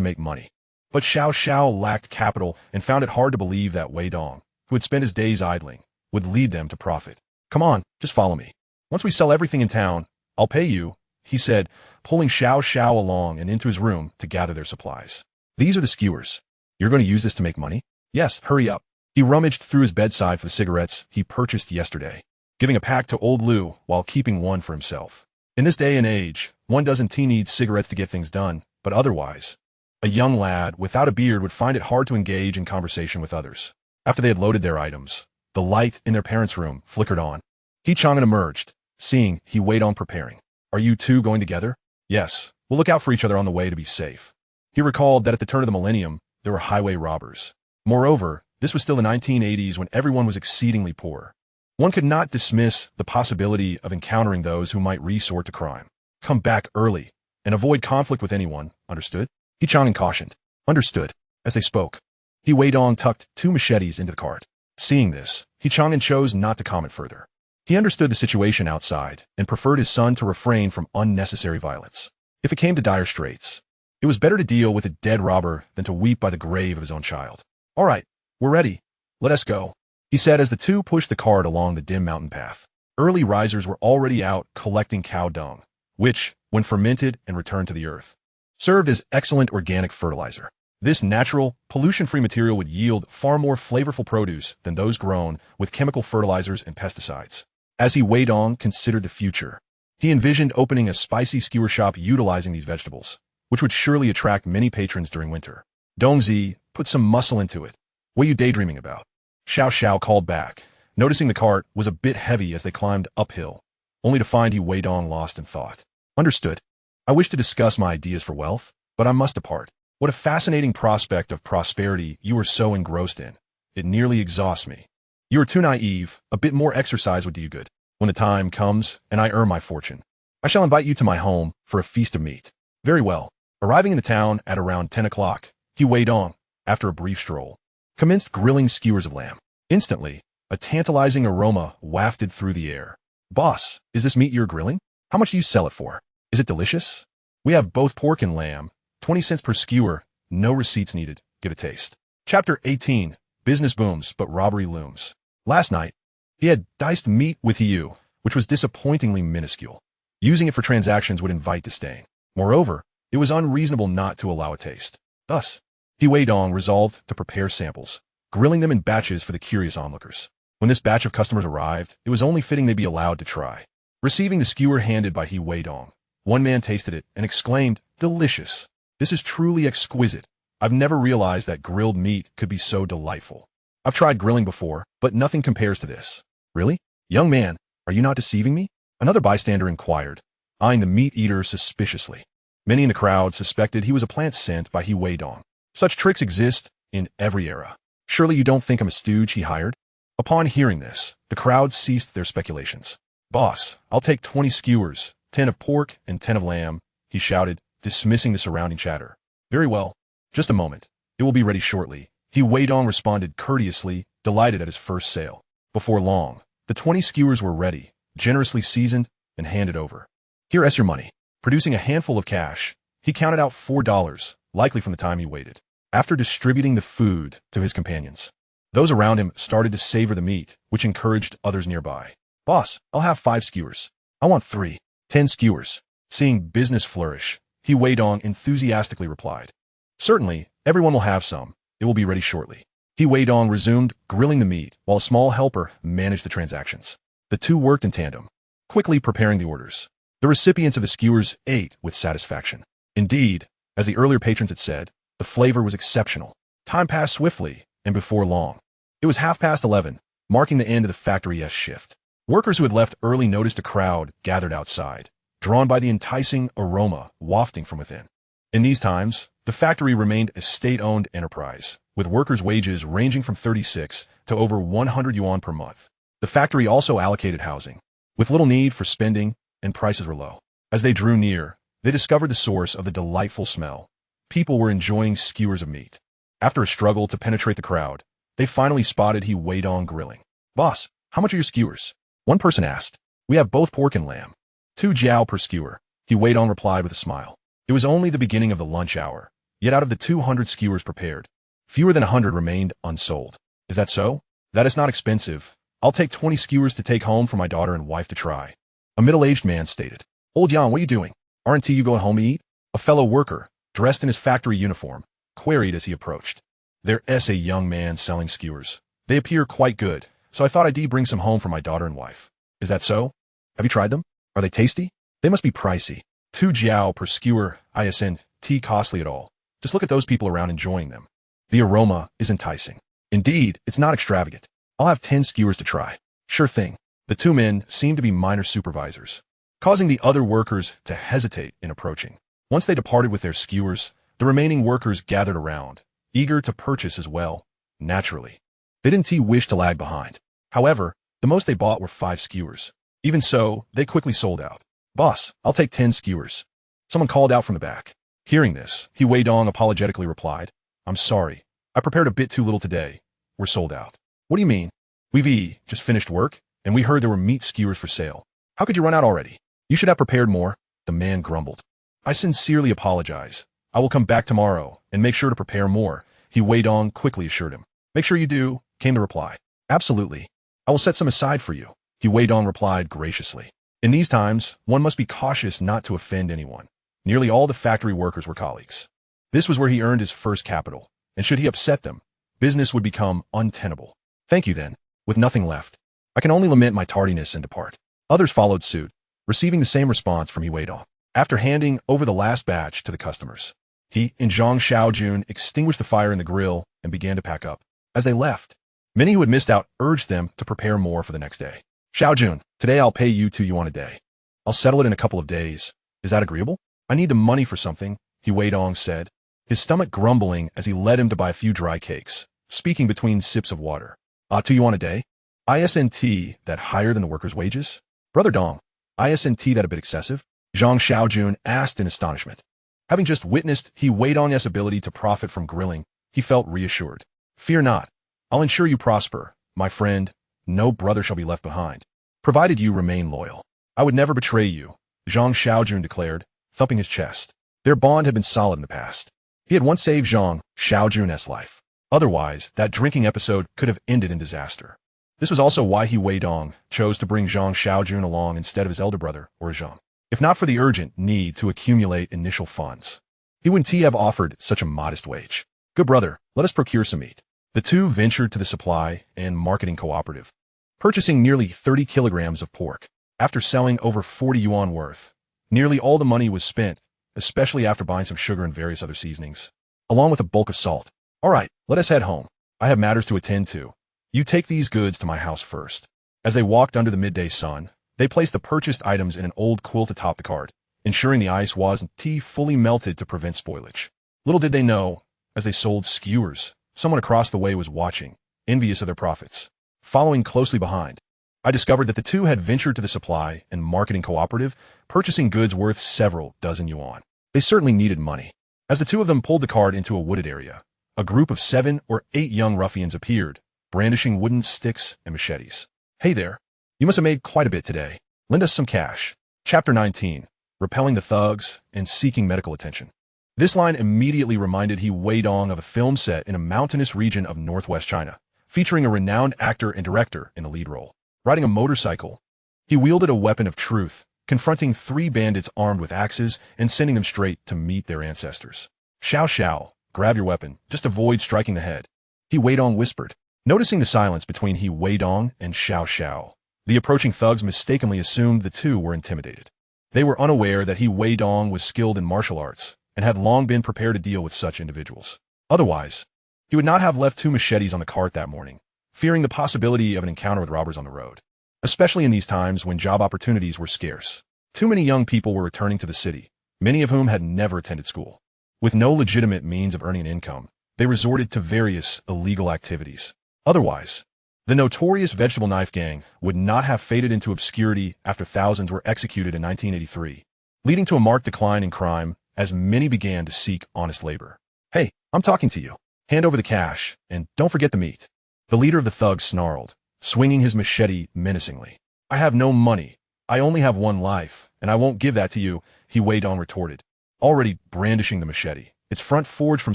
make money. But Xiao Xiao lacked capital and found it hard to believe that Weidong, who had spent his days idling, would lead them to profit. Come on, just follow me. Once we sell everything in town, I'll pay you, he said, pulling Xiao Xiao along and into his room to gather their supplies. These are the skewers. You're going to use this to make money? Yes, hurry up. He rummaged through his bedside for the cigarettes he purchased yesterday, giving a pack to old Lu while keeping one for himself. In this day and age, one doesn't need cigarettes to get things done, but otherwise, a young lad without a beard would find it hard to engage in conversation with others. After they had loaded their items, the light in their parents' room flickered on. He Chang'an emerged, seeing He Weidong preparing. Are you two going together? Yes, we'll look out for each other on the way to be safe. He recalled that at the turn of the millennium, there were highway robbers. Moreover, this was still the 1980s when everyone was exceedingly poor. One could not dismiss the possibility of encountering those who might resort to crime. Come back early, and avoid conflict with anyone, understood? He Chang'an cautioned. Understood. As they spoke, He Weidong tucked 2 machetes into the cart. Seeing this, He Chang'an chose not to comment further. He understood the situation outside and preferred his son to refrain from unnecessary violence. If it came to dire straits, It was better to deal with a dead robber than to weep by the grave of his own child. All right, we're ready. Let us go, he said as the two pushed the cart along the dim mountain path. Early risers were already out collecting cow dung, which, when fermented and returned to the earth, served as excellent organic fertilizer. This natural, pollution-free material would yield far more flavorful produce than those grown with chemical fertilizers and pesticides. As Weidong considered the future, he envisioned opening a spicy skewer shop utilizing these vegetables, which would surely attract many patrons during winter. Dongzi, put some muscle into it. What are you daydreaming about? Xiao Xiao called back, noticing the cart was a bit heavy as they climbed uphill, only to find Weidong lost in thought. Understood. I wish to discuss my ideas for wealth, but I must depart. What a fascinating prospect of prosperity you are so engrossed in. It nearly exhausts me. You are too naive. A bit more exercise would do you good. When the time comes and I earn my fortune, I shall invite you to my home for a feast of meat. Very well. Arriving in the town at around 10 o'clock, Weidong, after a brief stroll, commenced grilling skewers of lamb. Instantly, a tantalizing aroma wafted through the air. Boss, is this meat you're grilling? How much do you sell it for? Is it delicious? We have both pork and lamb, 20 cents per skewer, no receipts needed. Get a taste. Chapter 18. Business booms, but robbery looms. Last night, he had diced meat with Hiyu, which was disappointingly minuscule. Using it for transactions would invite disdain. Moreover, it was unreasonable not to allow a taste. Thus, Weidong resolved to prepare samples, grilling them in batches for the curious onlookers. When this batch of customers arrived, it was only fitting they be allowed to try. Receiving the skewer handed by Weidong, one man tasted it and exclaimed, "Delicious. This is truly exquisite. I've never realized that grilled meat could be so delightful. I've tried grilling before, but nothing compares to this." Really? Young man, are you not deceiving me? Another bystander inquired, eyeing the meat eater suspiciously. Many in the crowd suspected he was a plant sent by Weidong. Such tricks exist in every era. Surely you don't think I'm a stooge he hired? Upon hearing this, the crowd ceased their speculations. Boss, I'll take 20 skewers, 10 of pork and 10 of lamb, he shouted, dismissing the surrounding chatter. Very well. Just a moment. It will be ready shortly. Weidong responded courteously, delighted at his first sale. Before long, the 20 skewers were ready, generously seasoned, and handed over. Here's your money. Producing a handful of cash, he counted out $4, likely from the time he waited. After distributing the food to his companions, those around him started to savor the meat, which encouraged others nearby. Boss, I'll have 5 skewers. I want 3. 10 skewers. Seeing business flourish, Weidong enthusiastically replied. Certainly, everyone will have some. It will be ready shortly. Weidong resumed grilling the meat, while a small helper managed the transactions. The two worked in tandem, quickly preparing the orders. The recipients of the skewers ate with satisfaction. Indeed, as the earlier patrons had said, the flavor was exceptional. Time passed swiftly, and before long, it was 11:30, marking the end of the factory's shift. Workers who had left early noticed a crowd gathered outside, drawn by the enticing aroma wafting from within. In these times, the factory remained a state-owned enterprise, with workers' wages ranging from 36 to over 100 yuan per month. The factory also allocated housing, with little need for spending, and prices were low. As they drew near, they discovered the source of the delightful smell. People were enjoying skewers of meat. After a struggle to penetrate the crowd, they finally spotted Weidong grilling. Boss, how much are your skewers? One person asked. We have both pork and lamb. 2 jiao per skewer, Weidong replied with a smile. It was only the beginning of the lunch hour, yet out of the 200 skewers prepared, fewer than 100 remained unsold. Is that so? That is not expensive. I'll take 20 skewers to take home for my daughter and wife to try. A middle-aged man stated. Old Yang, what are you doing? Aren't you going home to eat? A fellow worker, dressed in his factory uniform, queried as he approached. There's a young man selling skewers. They appear quite good, so I thought I'd bring some home for my daughter and wife. Is that so? Have you tried them? Are they tasty? They must be pricey. 2 jiao per skewer, isn't costly at all. Just look at those people around enjoying them. The aroma is enticing. Indeed, it's not extravagant. I'll have 10 skewers to try. Sure thing. The 2 men seemed to be minor supervisors, causing the other workers to hesitate in approaching. Once they departed with their skewers, the remaining workers gathered around, eager to purchase as well. Naturally, they didn't wish to lag behind. However, the most they bought were 5 skewers. Even so, they quickly sold out. Boss, I'll take 10 skewers. Someone called out from the back. Hearing this, Weidong apologetically replied, I'm sorry. I prepared a bit too little today. We're sold out. What do you mean? We've just finished work, and we heard there were meat skewers for sale. How could you run out already? You should have prepared more, the man grumbled. I sincerely apologize. I will come back tomorrow and make sure to prepare more, Weidong quickly assured him. Make sure you do, came the reply. Absolutely. I will set some aside for you, Weidong replied graciously. In these times, one must be cautious not to offend anyone. Nearly all the factory workers were colleagues. This was where he earned his first capital, and should he upset them, business would become untenable. Thank you then. With nothing left, I can only lament my tardiness and depart. Others followed suit, receiving the same response from Weidong. After handing over the last batch to the customers, he and Zhang Xiaojun extinguished the fire in the grill and began to pack up. As they left, many who had missed out urged them to prepare more for the next day. Xiaojun, today I'll pay you 2 yuan a day. I'll settle it in a couple of days. Is that agreeable? I need the money for something, Weidong said, his stomach grumbling as he led him to buy a few dry cakes, speaking between sips of water. 2 yuan a day? Isn't that higher than the workers' wages? Brother Dong, isn't that a bit excessive? Zhang Xiaojun asked in astonishment. Having just witnessed Weidong's ability to profit from grilling, he felt reassured. Fear not. I'll ensure you prosper, my friend. No brother shall be left behind, provided you remain loyal. I would never betray you, Zhang Xiaojun declared, thumping his chest. Their bond had been solid in the past. He had once saved Zhang Xiaojun's life. Otherwise, that drinking episode could have ended in disaster. This was also why Weidong chose to bring Zhang Xiaojun along instead of his elder brother, or Zhang. If not for the urgent need to accumulate initial funds, he wouldn't have offered such a modest wage. Good brother, let us procure some meat. The two ventured to the supply and marketing cooperative, purchasing nearly 30 kilograms of pork. After selling over 40 yuan worth, nearly all the money was spent, especially after buying some sugar and various other seasonings, along with a bulk of salt. All right, let us head home. I have matters to attend to. You take these goods to my house first. As they walked under the midday sun, they placed the purchased items in an old quilt atop the cart, ensuring the ice wasn't fully melted to prevent spoilage. Little did they know, as they sold skewers, someone across the way was watching, envious of their profits. Following closely behind, I discovered that the two had ventured to the supply and marketing cooperative, purchasing goods worth several dozen yuan. They certainly needed money. As the two of them pulled the cart into a wooded area, a group of 7 or 8 young ruffians appeared, brandishing wooden sticks and machetes. Hey there. You must have made quite a bit today. Lend us some cash. Chapter 19. Repelling the thugs and seeking medical attention. This line immediately reminded Weidong of a film set in a mountainous region of northwest China, featuring a renowned actor and director in the lead role. Riding a motorcycle, he wielded a weapon of truth, confronting 3 bandits armed with axes and sending them straight to meet their ancestors. Xiao Xiao, grab your weapon, just avoid striking the head, Weidong whispered. Noticing the silence between Weidong and Xiao Xiao, the approaching thugs mistakenly assumed the two were intimidated. They were unaware that Weidong was skilled in martial arts and had long been prepared to deal with such individuals. Otherwise, he would not have left 2 machetes on the cart that morning, fearing the possibility of an encounter with robbers on the road, especially in these times when job opportunities were scarce. Too many young people were returning to the city, many of whom had never attended school. With no legitimate means of earning an income, they resorted to various illegal activities. Otherwise, the notorious vegetable knife gang would not have faded into obscurity after thousands were executed in 1983, leading to a marked decline in crime as many began to seek honest labor. Hey, I'm talking to you. Hand over the cash, and don't forget the meat. The leader of the thugs snarled, swinging his machete menacingly. I have no money. I only have 1 life, and I won't give that to you, Weidong retorted, already brandishing the machete, its front forged from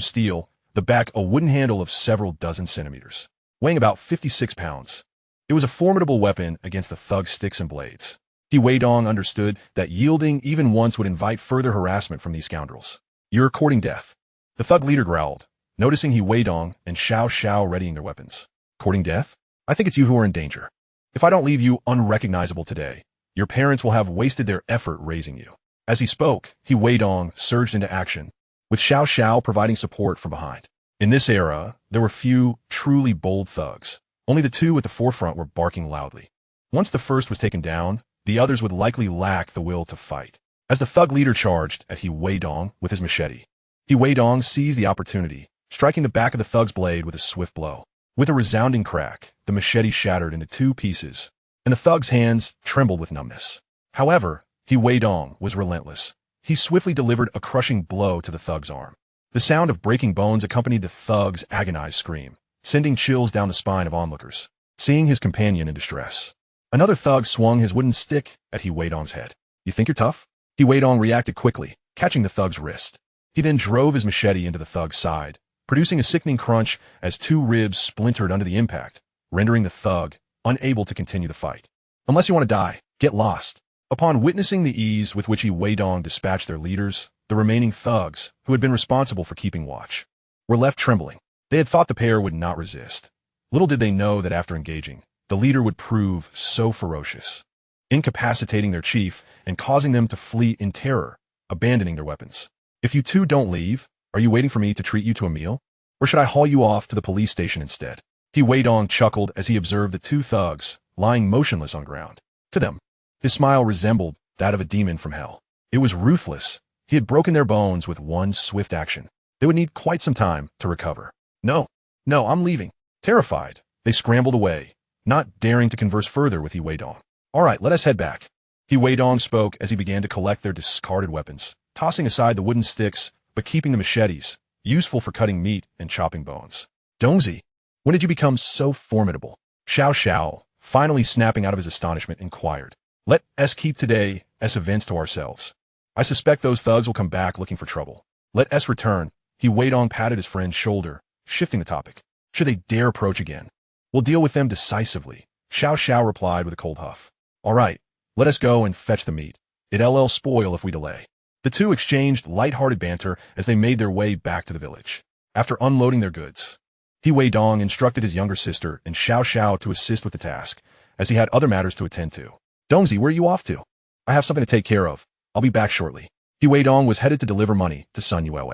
steel, the back a wooden handle of several dozen centimeters, weighing about 56 pounds. It was a formidable weapon against the thug's sticks and blades. Weidong understood that yielding even once would invite further harassment from these scoundrels. You're courting death. The thug leader growled, noticing Weidong and Xiao Xiao readying their weapons. Courting death? I think it's you who are in danger. If I don't leave you unrecognizable today, your parents will have wasted their effort raising you. As he spoke, Weidong surged into action, with Xiao Xiao providing support from behind. In this era, there were few truly bold thugs. Only the 2 at the forefront were barking loudly. Once the first was taken down, the others would likely lack the will to fight. As the thug leader charged at Weidong with his machete, Weidong seized the opportunity, striking the back of the thug's blade with a swift blow. With a resounding crack, the machete shattered into 2 pieces, and the thug's hands trembled with numbness. However, Weidong was relentless. He swiftly delivered a crushing blow to the thug's arm. The sound of breaking bones accompanied the thug's agonized scream, sending chills down the spine of onlookers, seeing his companion in distress. Another thug swung his wooden stick at Weidong's head. You think you're tough? Weidong reacted quickly, catching the thug's wrist. He then drove his machete into the thug's side, producing a sickening crunch as two ribs splintered under the impact, rendering the thug unable to continue the fight. Unless you want to die, get lost. Upon witnessing the ease with which Weidong dispatched their leaders, the remaining thugs, who had been responsible for keeping watch, were left trembling. They had thought the pair would not resist. Little did they know that after engaging, the leader would prove so ferocious, incapacitating their chief and causing them to flee in terror, abandoning their weapons. If you two don't leave, are you waiting for me to treat you to a meal? Or should I haul you off to the police station instead? Weidong chuckled as he observed the two thugs lying motionless on the ground. To them, his smile resembled that of a demon from hell. It was ruthless. He had broken their bones with one swift action. They would need quite some time to recover. No, I'm leaving. Terrified, they scrambled away, not daring to converse further with Weidong. All right, let us head back. Weidong spoke as he began to collect their discarded weapons, tossing aside the wooden sticks, but keeping the machetes, useful for cutting meat and chopping bones. Dongzi, when did you become so formidable? Xiao, finally snapping out of his astonishment, inquired. Let us keep today's events to ourselves. I suspect those thugs will come back looking for trouble. Let us return. Weidong patted his friend's shoulder, shifting the topic. Should they dare approach again, we'll deal with them decisively. Xiao replied with a cold huff. All right, let us go and fetch the meat. It'll spoil if we delay. The two exchanged light-hearted banter as they made their way back to the village. After unloading their goods, Weidong instructed his younger sister and Xiao to assist with the task, as he had other matters to attend to. Dongzi, where are you off to? I have something to take care of. I'll be back shortly. Weidong was headed to deliver money to Sun Yue.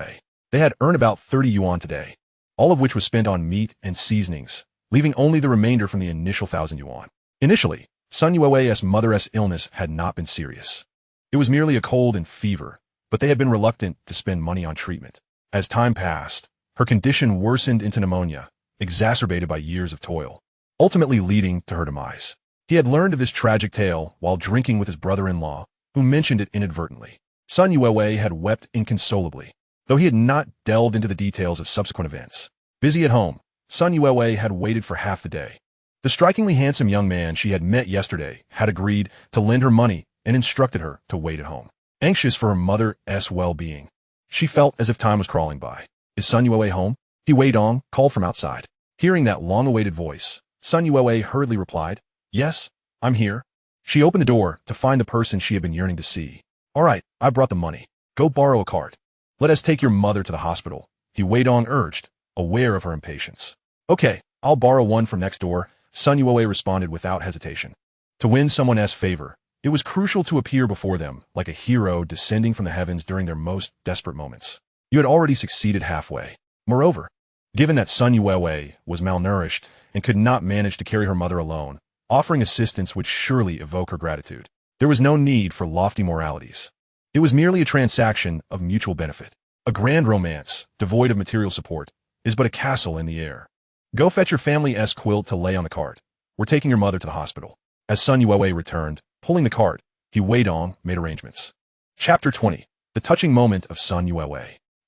They had earned about 30 yuan today, all of which was spent on meat and seasonings, leaving only the remainder from the initial 1,000 yuan. Initially, Sun Yue's mother's illness had not been serious. It was merely a cold and fever, but they had been reluctant to spend money on treatment. As time passed, her condition worsened into pneumonia, exacerbated by years of toil, ultimately leading to her demise. He had learned of this tragic tale while drinking with his brother-in-law, who mentioned it inadvertently. Sun Yue had wept inconsolably, though he had not delved into the details of subsequent events. Busy at home, Sun Yue had waited for half the day. The strikingly handsome young man she had met yesterday had agreed to lend her money and instructed her to wait at home. Anxious for her mother's well-being, she felt as if time was crawling by. Is Sun Yue home? Weidong called from outside. Hearing that long-awaited voice, Sun Yue hurriedly replied, Yes, I'm here. She opened the door to find the person she had been yearning to see. All right, I brought the money. Go borrow a cart. Let us take your mother to the hospital, Weidong urged, aware of her impatience. Okay, I'll borrow one from next door, Sun Yue responded without hesitation. To win someone's favor, it was crucial to appear before them like a hero descending from the heavens during their most desperate moments. You had already succeeded halfway. Moreover, given that Sun Yue was malnourished and could not manage to carry her mother alone, offering assistance would surely evoke her gratitude. There was no need for lofty moralities. It was merely a transaction of mutual benefit. A grand romance, devoid of material support, is but a castle in the air. Go fetch your family's quilt to lay on the cart. We're taking your mother to the hospital. As Sun Yue returned, pulling the cart, Weidong made arrangements. Chapter 20. The touching moment of Sun Yue.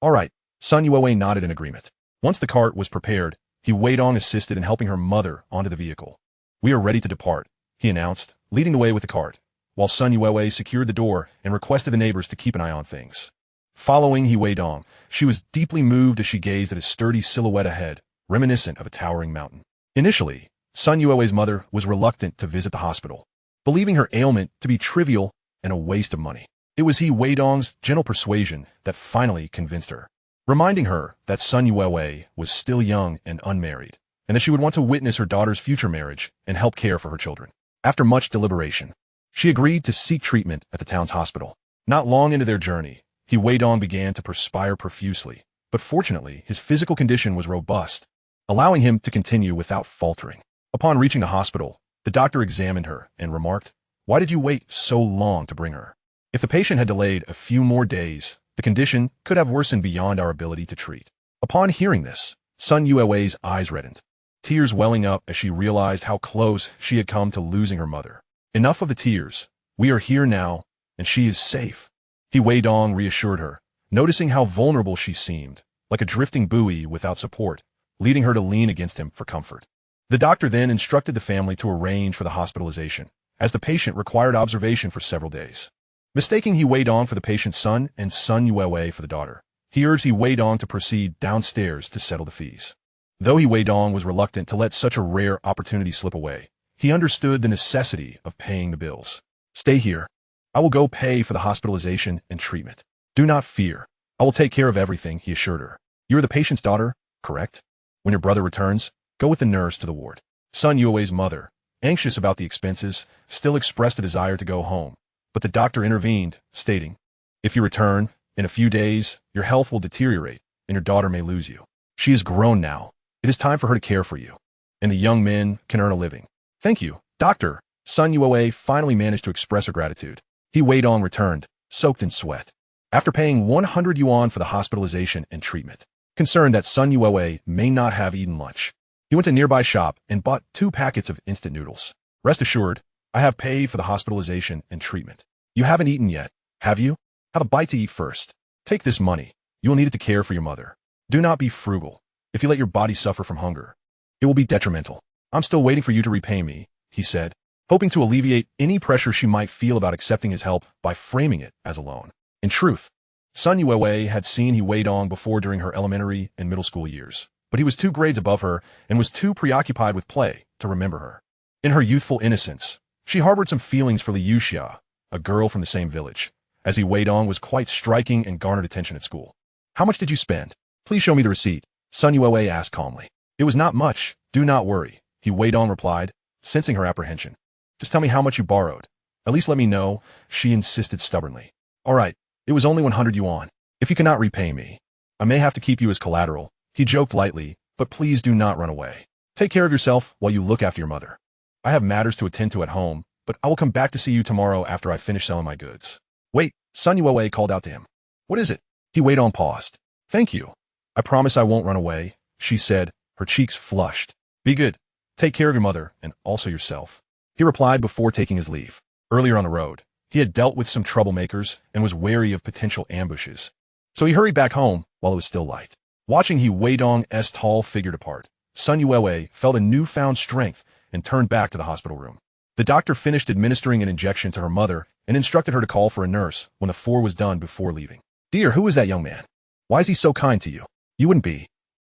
All right, Sun Yue nodded in agreement. Once the cart was prepared, Weidong assisted in helping her mother onto the vehicle. We are ready to depart, he announced, leading the way with the cart, while Sun Yue secured the door and requested the neighbors to keep an eye on things. Following Weidong, she was deeply moved as she gazed at his sturdy silhouette ahead, reminiscent of a towering mountain. Initially, Sun Yue's mother was reluctant to visit the hospital, believing her ailment to be trivial and a waste of money. It was Weidong's gentle persuasion that finally convinced her, reminding her that Sun Yue was still young and unmarried, and that she would want to witness her daughter's future marriage and help care for her children. After much deliberation, she agreed to seek treatment at the town's hospital. Not long into their journey, Weidong began to perspire profusely, but fortunately his physical condition was robust, allowing him to continue without faltering. Upon reaching the hospital, the doctor examined her and remarked, Why did you wait so long to bring her? If the patient had delayed a few more days, the condition could have worsened beyond our ability to treat. Upon hearing this, Sun Yue's eyes reddened, tears welling up as she realized how close she had come to losing her mother. Enough of the tears. We are here now, and she is safe. Weidong reassured her, noticing how vulnerable she seemed, like a drifting buoy without support, leading her to lean against him for comfort. The doctor then instructed the family to arrange for the hospitalization, as the patient required observation for several days. Mistaking Weidong for the patient's son and Sun Yue for the daughter, He urged Weidong to proceed downstairs to settle the fees. Though Weidong was reluctant to let such a rare opportunity slip away, he understood the necessity of paying the bills. Stay here. I will go pay for the hospitalization and treatment. Do not fear. I will take care of everything, he assured her. You are the patient's daughter, correct? When your brother returns, go with the nurse to the ward. Sun Yue's mother, anxious about the expenses, still expressed a desire to go home, but the doctor intervened, stating, if you return, in a few days, your health will deteriorate, and your daughter may lose you. She is grown now. It is time for her to care for you, and the young men can earn a living. Thank you, doctor. Sun Yue finally managed to express her gratitude. Weidong returned, soaked in sweat. After paying 100 yuan for the hospitalization and treatment, concerned that Sun Yue may not have eaten lunch, he went to a nearby shop and bought 2 packets of instant noodles. Rest assured, I have paid for the hospitalization and treatment. You haven't eaten yet, have you? Have a bite to eat first. Take this money. You will need it to care for your mother. Do not be frugal. If you let your body suffer from hunger, it will be detrimental. I'm still waiting for you to repay me, he said, hoping to alleviate any pressure she might feel about accepting his help by framing it as a loan. In truth, Sun Yue had seen Weidong before during her elementary and middle school years, but he was 2 grades above her and was too preoccupied with play to remember her. In her youthful innocence, she harbored some feelings for Liu Xia, a girl from the same village, as Weidong was quite striking and garnered attention at school. How much did you spend? Please show me the receipt, Sun Yue asked calmly. It was not much, do not worry, Weidong replied, sensing her apprehension. Just tell me how much you borrowed. At least let me know, she insisted stubbornly. All right, it was only 100 yuan. If you cannot repay me, I may have to keep you as collateral, he joked lightly, but please do not run away. Take care of yourself while you look after your mother. I have matters to attend to at home, but I will come back to see you tomorrow after I finish selling my goods. Wait, Sun Yue called out to him. What is it? Weidong paused. Thank you. I promise I won't run away, she said, her cheeks flushed. Be good. Take care of your mother and also yourself, he replied before taking his leave. Earlier on the road, he had dealt with some troublemakers and was wary of potential ambushes. So he hurried back home while it was still light. Watching Weidong's tall figure depart, Sun Yue felt a newfound strength and turned back to the hospital room. The doctor finished administering an injection to her mother and instructed her to call for a nurse when the 4 was done before leaving. Dear, who is that young man? Why is he so kind to you? You wouldn't be.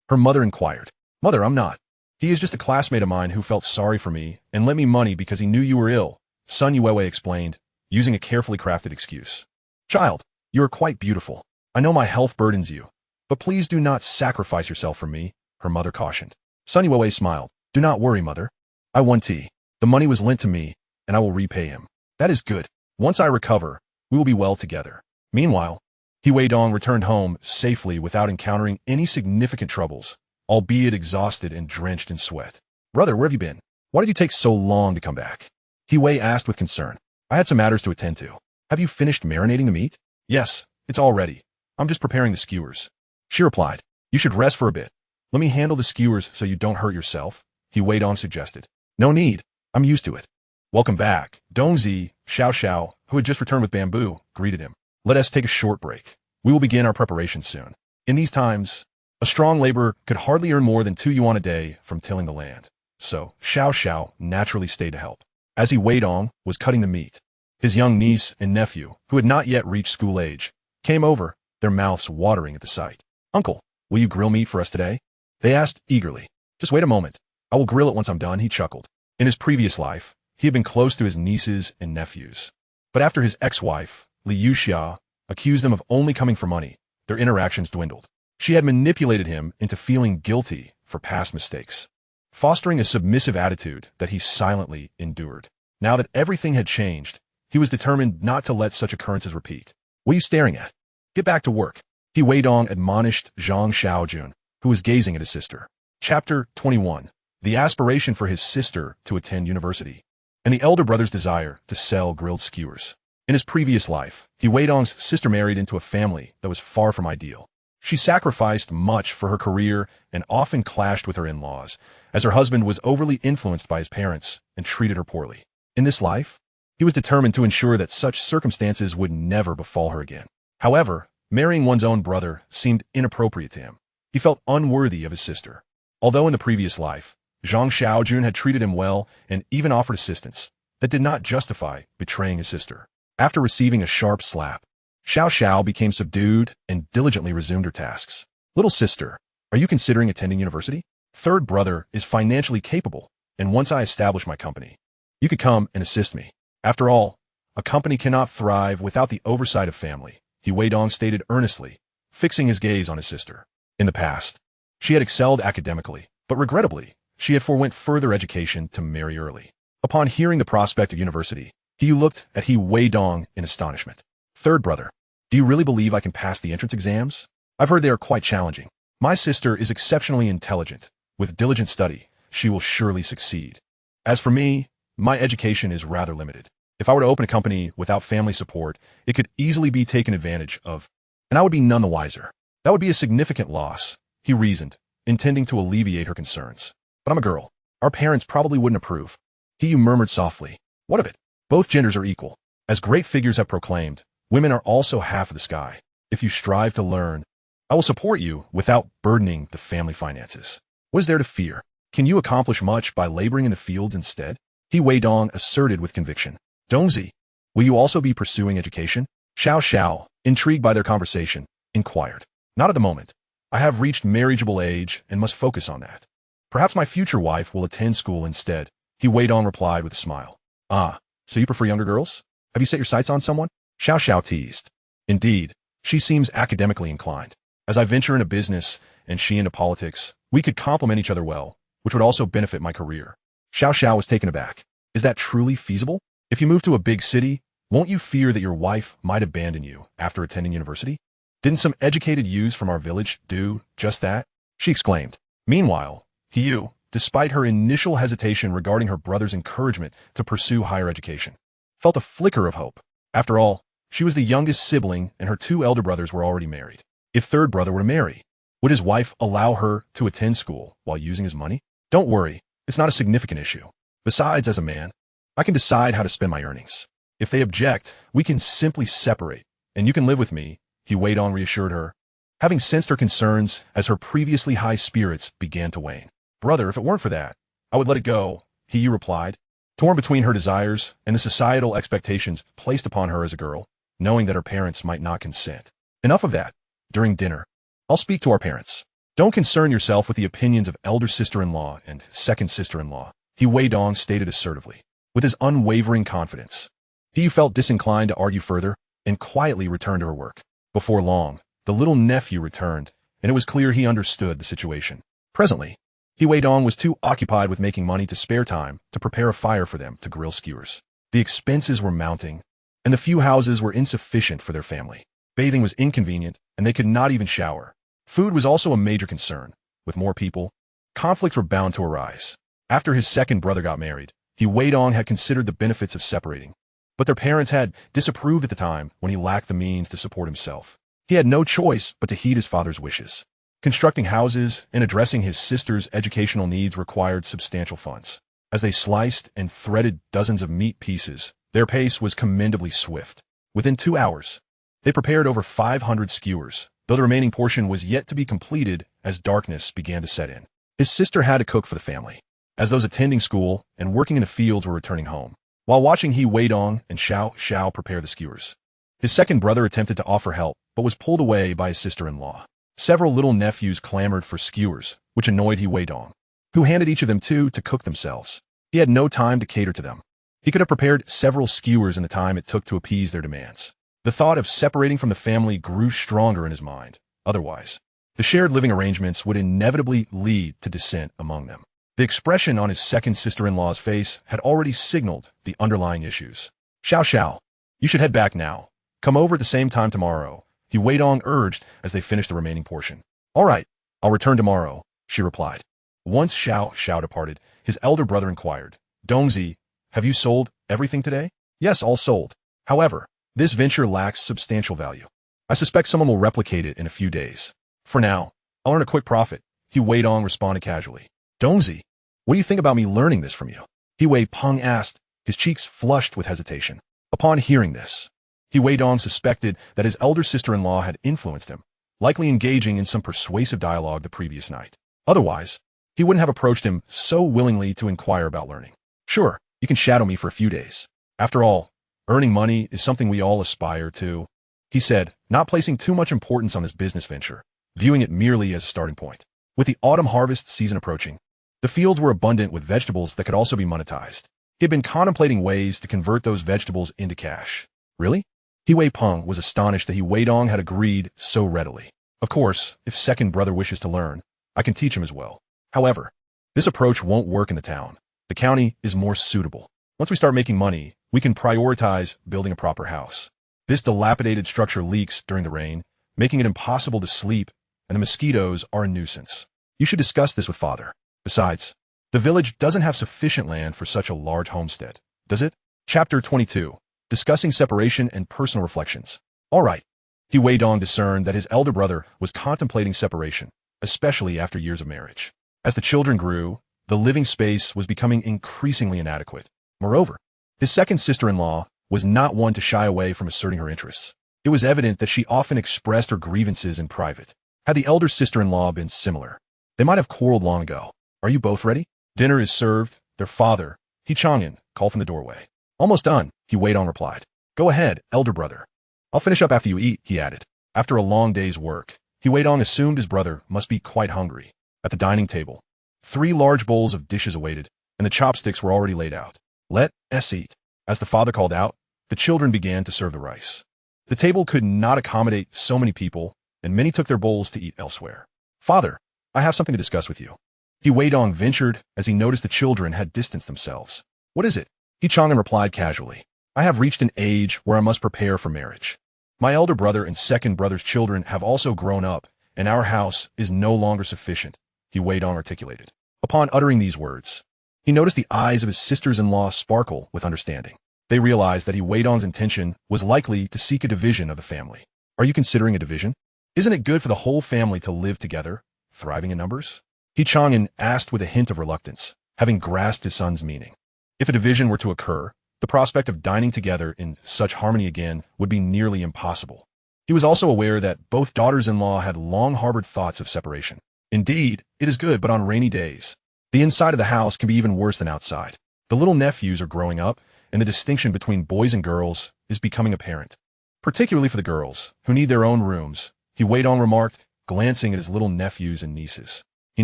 Her mother inquired. Mother, I'm not. He is just a classmate of mine who felt sorry for me and lent me money because he knew you were ill, Sun Yue explained, using a carefully crafted excuse. Child, you are quite beautiful. I know my health burdens you, but please do not sacrifice yourself for me, her mother cautioned. Sun Yue smiled. Do not worry, mother. I won tea. The money was lent to me, and I will repay him. That is good. Once I recover, we will be well together. Meanwhile, Weidong returned home safely without encountering any significant troubles, albeit exhausted and drenched in sweat. Brother, where have you been? Why did you take so long to come back? Wei asked with concern. I had some matters to attend to. Have you finished marinating the meat? Yes, it's all ready. I'm just preparing the skewers. She replied. You should rest for a bit. Let me handle the skewers so you don't hurt yourself, Weidong suggested. No need. I'm used to it. Welcome back. Dongzi, Xiao, who had just returned with bamboo, greeted him. Let us take a short break. We will begin our preparations soon. In these times, a strong laborer could hardly earn more than 2 yuan a day from tilling the land. So, Xiao naturally stayed to help. As Weidong was cutting the meat, his young niece and nephew, who had not yet reached school age, came over, their mouths watering at the sight. Uncle, will you grill meat for us today? They asked eagerly. Just wait a moment. I will grill it once I'm done, he chuckled. In his previous life, he had been close to his nieces and nephews. But after his ex-wife, Liu Xia, accused them of only coming for money, their interactions dwindled. She had manipulated him into feeling guilty for past mistakes, fostering a submissive attitude that he silently endured. Now that everything had changed, he was determined not to let such occurrences repeat. What are you staring at? Get back to work, Weidong admonished Zhang Xiaojun, who was gazing at his sister. Chapter 21. The aspiration for his sister to attend university, and the elder brother's desire to sell grilled skewers. In his previous life, Weidong's sister married into a family that was far from ideal. She sacrificed much for her career and often clashed with her in-laws, as her husband was overly influenced by his parents and treated her poorly. In this life, he was determined to ensure that such circumstances would never befall her again. However, marrying one's own brother seemed inappropriate to him. He felt unworthy of his sister. Although in the previous life, Zhang Xiaojun had treated him well and even offered assistance, that did not justify betraying his sister. After receiving a sharp slap, Xiao Xiao became subdued and diligently resumed her tasks. Little sister, are you considering attending university? Third brother is financially capable, and once I establish my company, you could come and assist me. After all, a company cannot thrive without the oversight of family, Weidong stated earnestly, fixing his gaze on his sister. In the past, she had excelled academically, but regrettably, she had forewent further education to marry early. Upon hearing the prospect of university, he looked at Weidong in astonishment. Third brother, do you really believe I can pass the entrance exams? I've heard they are quite challenging. My sister is exceptionally intelligent. With diligent study, she will surely succeed. As for me, my education is rather limited. If I were to open a company without family support, it could easily be taken advantage of, and I would be none the wiser. That would be a significant loss, he reasoned, intending to alleviate her concerns. But I'm a girl. Our parents probably wouldn't approve. He murmured softly. What of it? Both genders are equal. As great figures have proclaimed, women are also half of the sky. If you strive to learn, I will support you without burdening the family finances. What is there to fear? Can you accomplish much by laboring in the fields instead? Weidong asserted with conviction. Dongzi, will you also be pursuing education? Xiao Xiao, intrigued by their conversation, inquired. Not at the moment. I have reached marriageable age and must focus on that. Perhaps my future wife will attend school instead, Weidong replied with a smile. Ah, so you prefer younger girls? Have you set your sights on someone? Xiao Xiao teased. Indeed, she seems academically inclined. As I venture into business and she into politics, we could complement each other well, which would also benefit my career. Xiao Xiao was taken aback. Is that truly feasible? If you move to a big city, won't you fear that your wife might abandon you after attending university? Didn't some educated youths from our village do just that? She exclaimed. Meanwhile, Hiyu, despite her initial hesitation regarding her brother's encouragement to pursue higher education, felt a flicker of hope. After all, she was the youngest sibling and her two elder brothers were already married. If third brother were to marry, would his wife allow her to attend school while using his money? Don't worry, it's not a significant issue. Besides, as a man, I can decide how to spend my earnings. If they object, we can simply separate, and you can live with me, Weidong reassured her, having sensed her concerns as her previously high spirits began to wane. Brother, if it weren't for that, I would let it go, he replied, torn between her desires and the societal expectations placed upon her as a girl, knowing that her parents might not consent. Enough of that. During dinner, I'll speak to our parents. Don't concern yourself with the opinions of elder sister-in-law and second sister-in-law, Weidong stated assertively, with his unwavering confidence. He felt disinclined to argue further and quietly returned to her work. Before long, the little nephew returned, and it was clear he understood the situation. Presently, Weidong was too occupied with making money to spare time to prepare a fire for them to grill skewers. The expenses were mounting, and the few houses were insufficient for their family. Bathing was inconvenient, and they could not even shower. Food was also a major concern. With more people, conflicts were bound to arise. After his second brother got married, Weidong had considered the benefits of separating, but their parents had disapproved at the time when he lacked the means to support himself. He had no choice but to heed his father's wishes. Constructing houses and addressing his sister's educational needs required substantial funds. As they sliced and threaded dozens of meat pieces, their pace was commendably swift. Within 2 hours, they prepared over 500 skewers, though the remaining portion was yet to be completed as darkness began to set in. His sister had to cook for the family, as those attending school and working in the fields were returning home, while watching Weidong and Xiao Xiao prepare the skewers. His second brother attempted to offer help, but was pulled away by his sister-in-law. Several little nephews clamored for skewers, which annoyed Weidong, who handed each of them two to cook themselves. He had no time to cater to them. He could have prepared several skewers in the time it took to appease their demands. The thought of separating from the family grew stronger in his mind. Otherwise, the shared living arrangements would inevitably lead to dissent among them. The expression on his second sister-in-law's face had already signaled the underlying issues. Xiao Xiao, you should head back now. Come over at the same time tomorrow, Weidong urged as they finished the remaining portion. All right, I'll return tomorrow, she replied. Once Xiao Xiao departed, his elder brother inquired, Dongzi, have you sold everything today? Yes, all sold. However, this venture lacks substantial value. I suspect someone will replicate it in a few days. For now, I'll earn a quick profit, Weidong responded casually. Dongzi, what do you think about me learning this from you? Weidong asked, his cheeks flushed with hesitation. Upon hearing this, Weidong suspected that his elder sister-in-law had influenced him, likely engaging in some persuasive dialogue the previous night. Otherwise, he wouldn't have approached him so willingly to inquire about learning. Sure, you can shadow me for a few days. After all, earning money is something we all aspire to. he said, not placing too much importance on this business venture, viewing it merely as a starting point. With the autumn harvest season approaching, the fields were abundant with vegetables that could also be monetized. He had been contemplating ways to convert those vegetables into cash. Really? He Wei-peng was astonished that He Weidong had agreed so readily. Of course, if second brother wishes to learn, I can teach him as well. However, this approach won't work in the town. The county is more suitable. Once we start making money, we can prioritize building a proper house. This dilapidated structure leaks during the rain, making it impossible to sleep, and the mosquitoes are a nuisance. You should discuss this with father. Besides, the village doesn't have sufficient land for such a large homestead, does it? Chapter 22. Discussing separation and personal reflections. All right. He Weidong discerned that his elder brother was contemplating separation, especially after years of marriage. As the children grew, the living space was becoming increasingly inadequate. Moreover, his second sister-in-law was not one to shy away from asserting her interests. It was evident that she often expressed her grievances in private. Had the elder sister-in-law been similar, they might have quarreled long ago. Are you both ready? Dinner is served. Their father, He Chang'an, called from the doorway. Almost done, He Weidong replied. Go ahead, elder brother. I'll finish up after you eat, he added. After a long day's work, He Weidong assumed his brother must be quite hungry. At the dining table, 3 large bowls of dishes awaited, and the chopsticks were already laid out. Let us eat. As the father called out, the children began to serve the rice. The table could not accommodate so many people, and many took their bowls to eat elsewhere. Father, I have something to discuss with you. He Weidong ventured as he noticed the children had distanced themselves. What is it? He Chang'an replied casually. I have reached an age where I must prepare for marriage. My elder brother and second brother's children have also grown up, and our house is no longer sufficient, He Weidong articulated. Upon uttering these words, he noticed the eyes of his sisters-in-law sparkle with understanding. They realized that He Weidong's intention was likely to seek a division of the family. Are you considering a division? Isn't it good for the whole family to live together, thriving in numbers? He Chang'an asked with a hint of reluctance, having grasped his son's meaning. If a division were to occur, the prospect of dining together in such harmony again would be nearly impossible. He was also aware that both daughters-in-law had long harbored thoughts of separation. Indeed, it is good, but on rainy days, the inside of the house can be even worse than outside. The little nephews are growing up, and the distinction between boys and girls is becoming apparent. Particularly for the girls, who need their own rooms, He Weidong remarked, glancing at his little nephews and nieces. He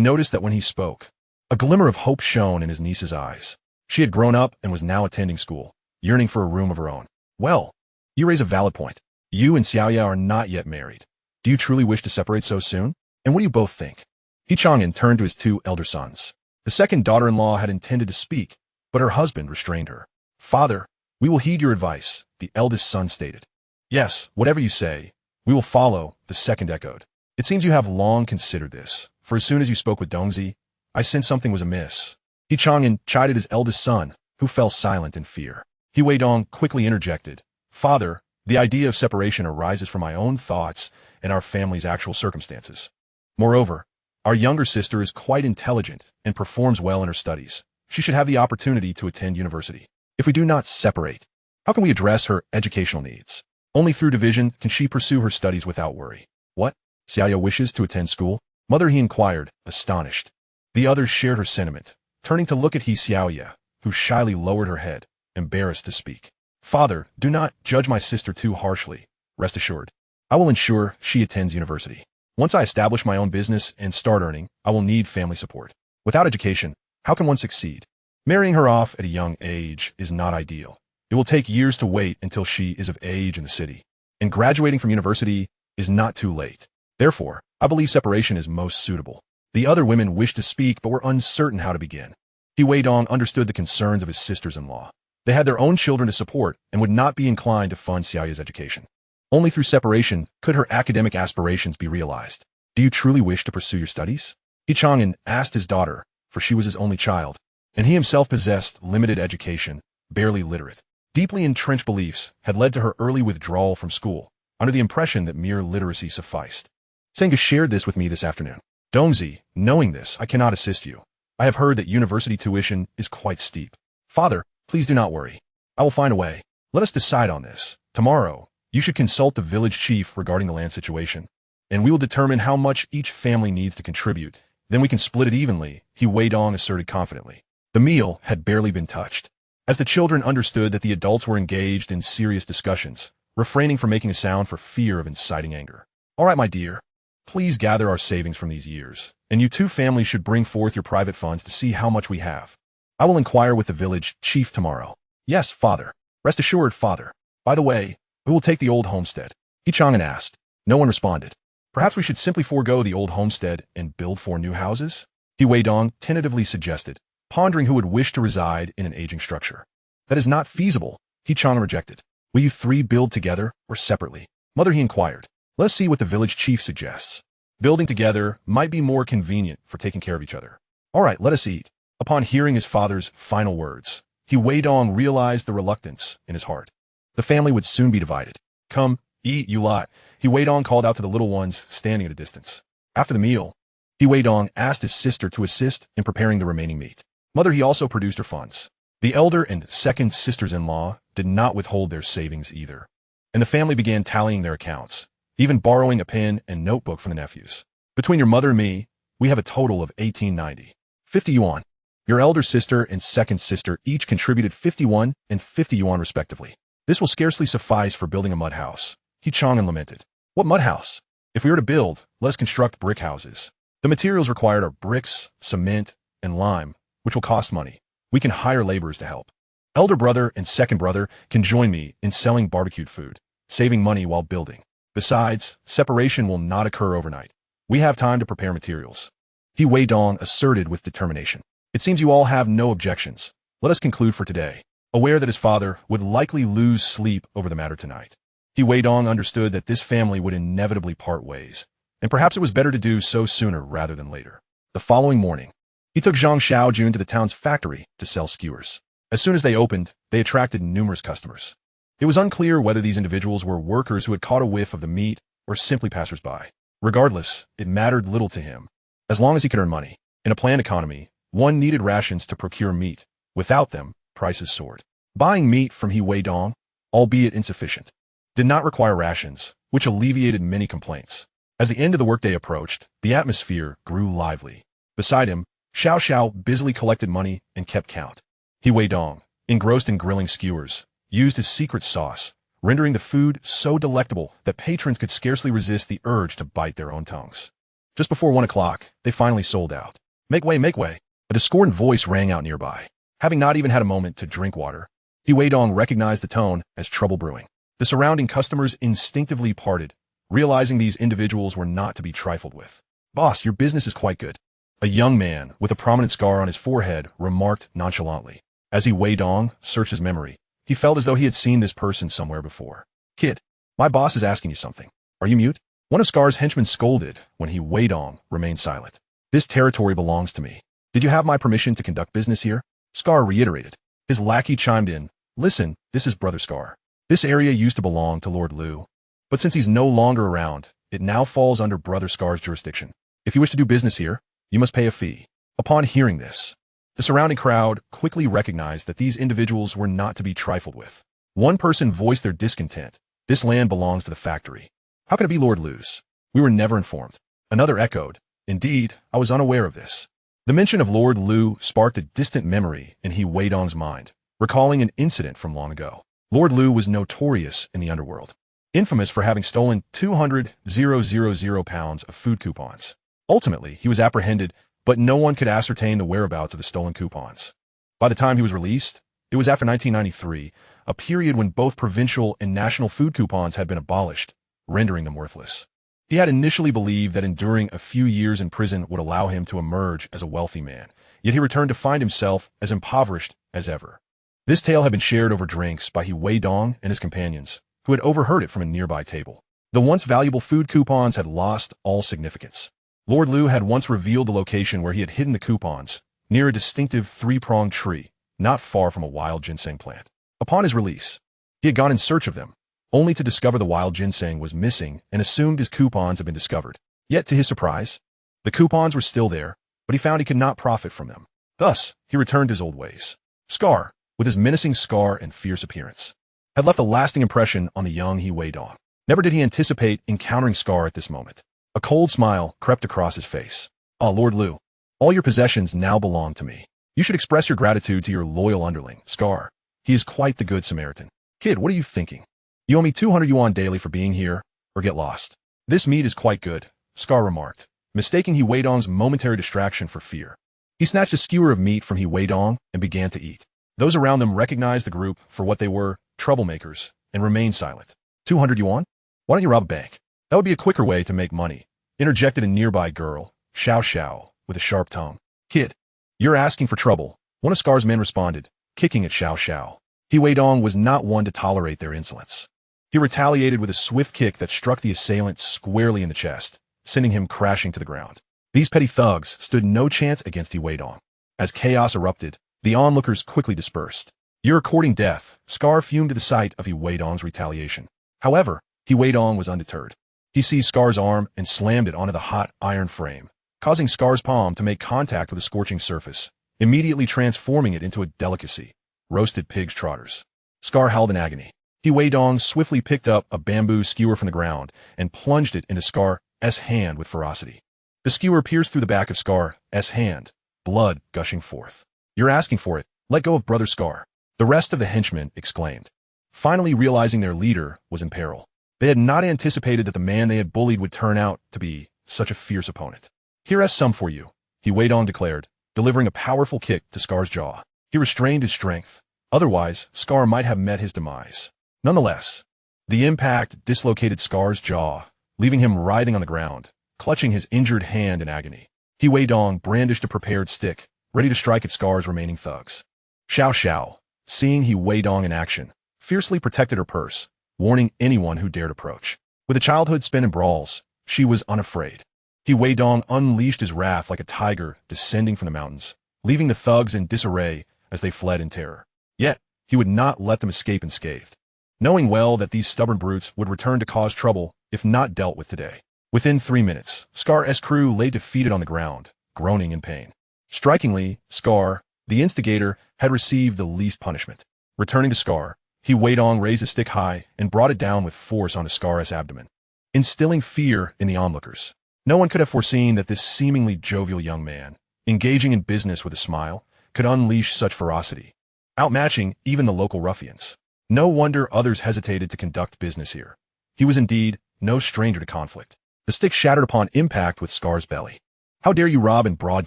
noticed that when he spoke, a glimmer of hope shone in his niece's eyes. She had grown up and was now attending school, yearning for a room of her own. Well, you raise a valid point. You and Xiaoya are not yet married. Do you truly wish to separate so soon? And what do you both think? He Chang'an turned to his 2 elder sons. The second daughter-in-law had intended to speak, but her husband restrained her. Father, we will heed your advice, the eldest son stated. Yes, whatever you say, we will follow, the second echoed. It seems you have long considered this, for as soon as you spoke with Dongzi, I sensed something was amiss. He Chang'an chided his eldest son, who fell silent in fear. He Weidong quickly interjected. Father, the idea of separation arises from my own thoughts and our family's actual circumstances. Moreover, our younger sister is quite intelligent and performs well in her studies. She should have the opportunity to attend university. If we do not separate, how can we address her educational needs? Only through division can she pursue her studies without worry. What? Xiaoya wishes to attend school? Mother, he inquired, astonished. The others shared her sentiment, turning to look at He Xiaoya, who shyly lowered her head, embarrassed to speak. Father, do not judge my sister too harshly. Rest assured, I will ensure she attends university. Once I establish my own business and start earning, I will need family support. Without education, how can one succeed? Marrying her off at a young age is not ideal. It will take years to wait until she is of age in the city. And graduating from university is not too late. Therefore, I believe separation is most suitable. The other women wished to speak but were uncertain how to begin. He Weidong understood the concerns of his sisters-in-law. They had their own children to support and would not be inclined to fund Xiaoya's education. Only through separation could her academic aspirations be realized. Do you truly wish to pursue your studies? He Chang'an asked his daughter, for she was his only child, and he himself possessed limited education, barely literate. Deeply entrenched beliefs had led to her early withdrawal from school, under the impression that mere literacy sufficed. Senga shared this with me this afternoon. Dongzi, knowing this, I cannot assist you. I have heard that university tuition is quite steep. Father, please do not worry. I will find a way. Let us decide on this. Tomorrow, you should consult the village chief regarding the land situation, and we will determine how much each family needs to contribute. Then we can split it evenly, He Weidong asserted confidently. The meal had barely been touched. As the children understood that the adults were engaged in serious discussions, refraining from making a sound for fear of inciting anger. All right, my dear. Please gather our savings from these years, and you two families should bring forth your private funds to see how much we have. I will inquire with the village chief tomorrow. Yes, father. Rest assured, father. By the way, who will take the old homestead? He Chang'an asked. No one responded. Perhaps we should simply forego the old homestead and build 4 new houses? He Weidong tentatively suggested, pondering who would wish to reside in an aging structure. That is not feasible, He Chang'an rejected. Will you 3 build together or separately? Mother, he inquired. Let's see what the village chief suggests. Building together might be more convenient for taking care of each other. All right, let us eat. Upon hearing his father's final words, He Weidong realized the reluctance in his heart. The family would soon be divided. Come, eat, you lot, He Weidong called out to the little ones standing at a distance. After the meal, He Weidong asked his sister to assist in preparing the remaining meat. Mother, he also produced her funds. The elder and second sisters-in-law did not withhold their savings either, and the family began tallying their accounts, even borrowing a pen and notebook from the nephews. Between your mother and me, we have a total of 1890. 50 yuan. Your elder sister and second sister each contributed 51 and 50 yuan respectively. This will scarcely suffice for building a mud house. He Chang'an lamented. What mud house? If we were to build, let's construct brick houses. The materials required are bricks, cement, and lime, which will cost money. We can hire laborers to help. Elder brother and second brother can join me in selling barbecued food, saving money while building. Besides, separation will not occur overnight. We have time to prepare materials. He Weidong asserted with determination. It seems you all have no objections. Let us conclude for today. Aware that his father would likely lose sleep over the matter tonight, He Weidong understood that this family would inevitably part ways, and perhaps it was better to do so sooner rather than later. The following morning, he took Zhang Xiaojun to the town's factory to sell skewers. As soon as they opened, they attracted numerous customers. It was unclear whether these individuals were workers who had caught a whiff of the meat or simply passers-by. Regardless, it mattered little to him, as long as he could earn money. In a planned economy, one needed rations to procure meat. Without them, prices soared. Buying meat from He Weidong, albeit insufficient, did not require rations, which alleviated many complaints. As the end of the workday approached, the atmosphere grew lively. Beside him, Xiao Xiao busily collected money and kept count. He Weidong, engrossed in grilling skewers, used his secret sauce, rendering the food so delectable that patrons could scarcely resist the urge to bite their own tongues. Just before 1 o'clock, they finally sold out. Make way, make way! A discordant voice rang out nearby. Having not even had a moment to drink water, He Weidong recognized the tone as trouble brewing. The surrounding customers instinctively parted, realizing these individuals were not to be trifled with. Boss, your business is quite good. A young man with a prominent scar on his forehead remarked nonchalantly. As He Weidong searched his memory, he felt as though he had seen this person somewhere before. Kid, my boss is asking you something. Are you mute? One of Scar's henchmen scolded when He Weidong remained silent. This territory belongs to me. Did you have my permission to conduct business here? Scar reiterated. His lackey chimed in. Listen, this is Brother Scar. This area used to belong to Lord Liu, but since he's no longer around, it now falls under Brother Scar's jurisdiction. If you wish to do business here, you must pay a fee. Upon hearing this, the surrounding crowd quickly recognized that these individuals were not to be trifled with. One person voiced their discontent. This land belongs to the factory. How could it be Lord Liu's? We were never informed. Another echoed. Indeed, I was unaware of this. The mention of Lord Liu sparked a distant memory in He Weidong's mind, recalling an incident from long ago. Lord Liu was notorious in the underworld, infamous for having stolen 200,000 pounds of food coupons. Ultimately, he was apprehended, but no one could ascertain the whereabouts of the stolen coupons. By the time he was released, it was after 1993, a period when both provincial and national food coupons had been abolished, rendering them worthless. He had initially believed that enduring a few years in prison would allow him to emerge as a wealthy man, yet he returned to find himself as impoverished as ever. This tale had been shared over drinks by He Weidong and his companions, who had overheard it from a nearby table. The once valuable food coupons had lost all significance. Lord Liu had once revealed the location where he had hidden the coupons, near a distinctive 3-pronged tree, not far from a wild ginseng plant. Upon his release, he had gone in search of them, only to discover the wild ginseng was missing and assumed his coupons had been discovered. Yet, to his surprise, the coupons were still there, but he found he could not profit from them. Thus, he returned to his old ways. Scar, with his menacing scar and fierce appearance, had left a lasting impression on the young He Weidong. Never did he anticipate encountering Scar at this moment. A cold smile crept across his face. Ah, Lord Liu, all your possessions now belong to me. You should express your gratitude to your loyal underling, Scar. He is quite the good Samaritan. Kid, what are you thinking? You owe me 200 yuan daily for being here, or get lost. This meat is quite good, Scar remarked, mistaking Weidong's momentary distraction for fear. He snatched a skewer of meat from Weidong and began to eat. Those around them recognized the group for what they were, troublemakers, and remained silent. 200 yuan? Why don't you rob a bank? That would be a quicker way to make money, interjected a nearby girl, Xiao Xiao, with a sharp tongue. Kid, you're asking for trouble, one of Scar's men responded, kicking at Xiao Xiao. Weidong was not one to tolerate their insolence. He retaliated with a swift kick that struck the assailant squarely in the chest, sending him crashing to the ground. These petty thugs stood no chance against Weidong. As chaos erupted, the onlookers quickly dispersed. You're courting death, Scar fumed at the sight of Weidong's retaliation. However, Weidong was undeterred. He seized Scar's arm and slammed it onto the hot iron frame, causing Scar's palm to make contact with a scorching surface, immediately transforming it into a delicacy, roasted pig's trotters. Scar howled in agony. Weidong swiftly picked up a bamboo skewer from the ground and plunged it into Scar's hand with ferocity. The skewer pierced through the back of Scar's hand, blood gushing forth. You're asking for it. Let go of Brother Scar. The rest of the henchmen exclaimed, finally realizing their leader was in peril. They had not anticipated that the man they had bullied would turn out to be such a fierce opponent. Here's some for you, Weidong declared, delivering a powerful kick to Scar's jaw. He restrained his strength. Otherwise, Scar might have met his demise. Nonetheless, the impact dislocated Scar's jaw, leaving him writhing on the ground, clutching his injured hand in agony. Weidong brandished a prepared stick, ready to strike at Scar's remaining thugs. Xiao Xiao, seeing Weidong in action, fiercely protected her purse, warning anyone who dared approach. With a childhood spent in brawls, she was unafraid. Weidong unleashed his wrath like a tiger descending from the mountains, leaving the thugs in disarray as they fled in terror. Yet, he would not let them escape unscathed, knowing well that these stubborn brutes would return to cause trouble if not dealt with today. Within 3 minutes, Scar's crew lay defeated on the ground, groaning in pain. Strikingly, Scar, the instigator, had received the least punishment. Returning to Scar, Weidong raised a stick high and brought it down with force onto Scar's abdomen, instilling fear in the onlookers. No one could have foreseen that this seemingly jovial young man, engaging in business with a smile, could unleash such ferocity, outmatching even the local ruffians. No wonder others hesitated to conduct business here. He was indeed no stranger to conflict. The stick shattered upon impact with Scar's belly. How dare you rob in broad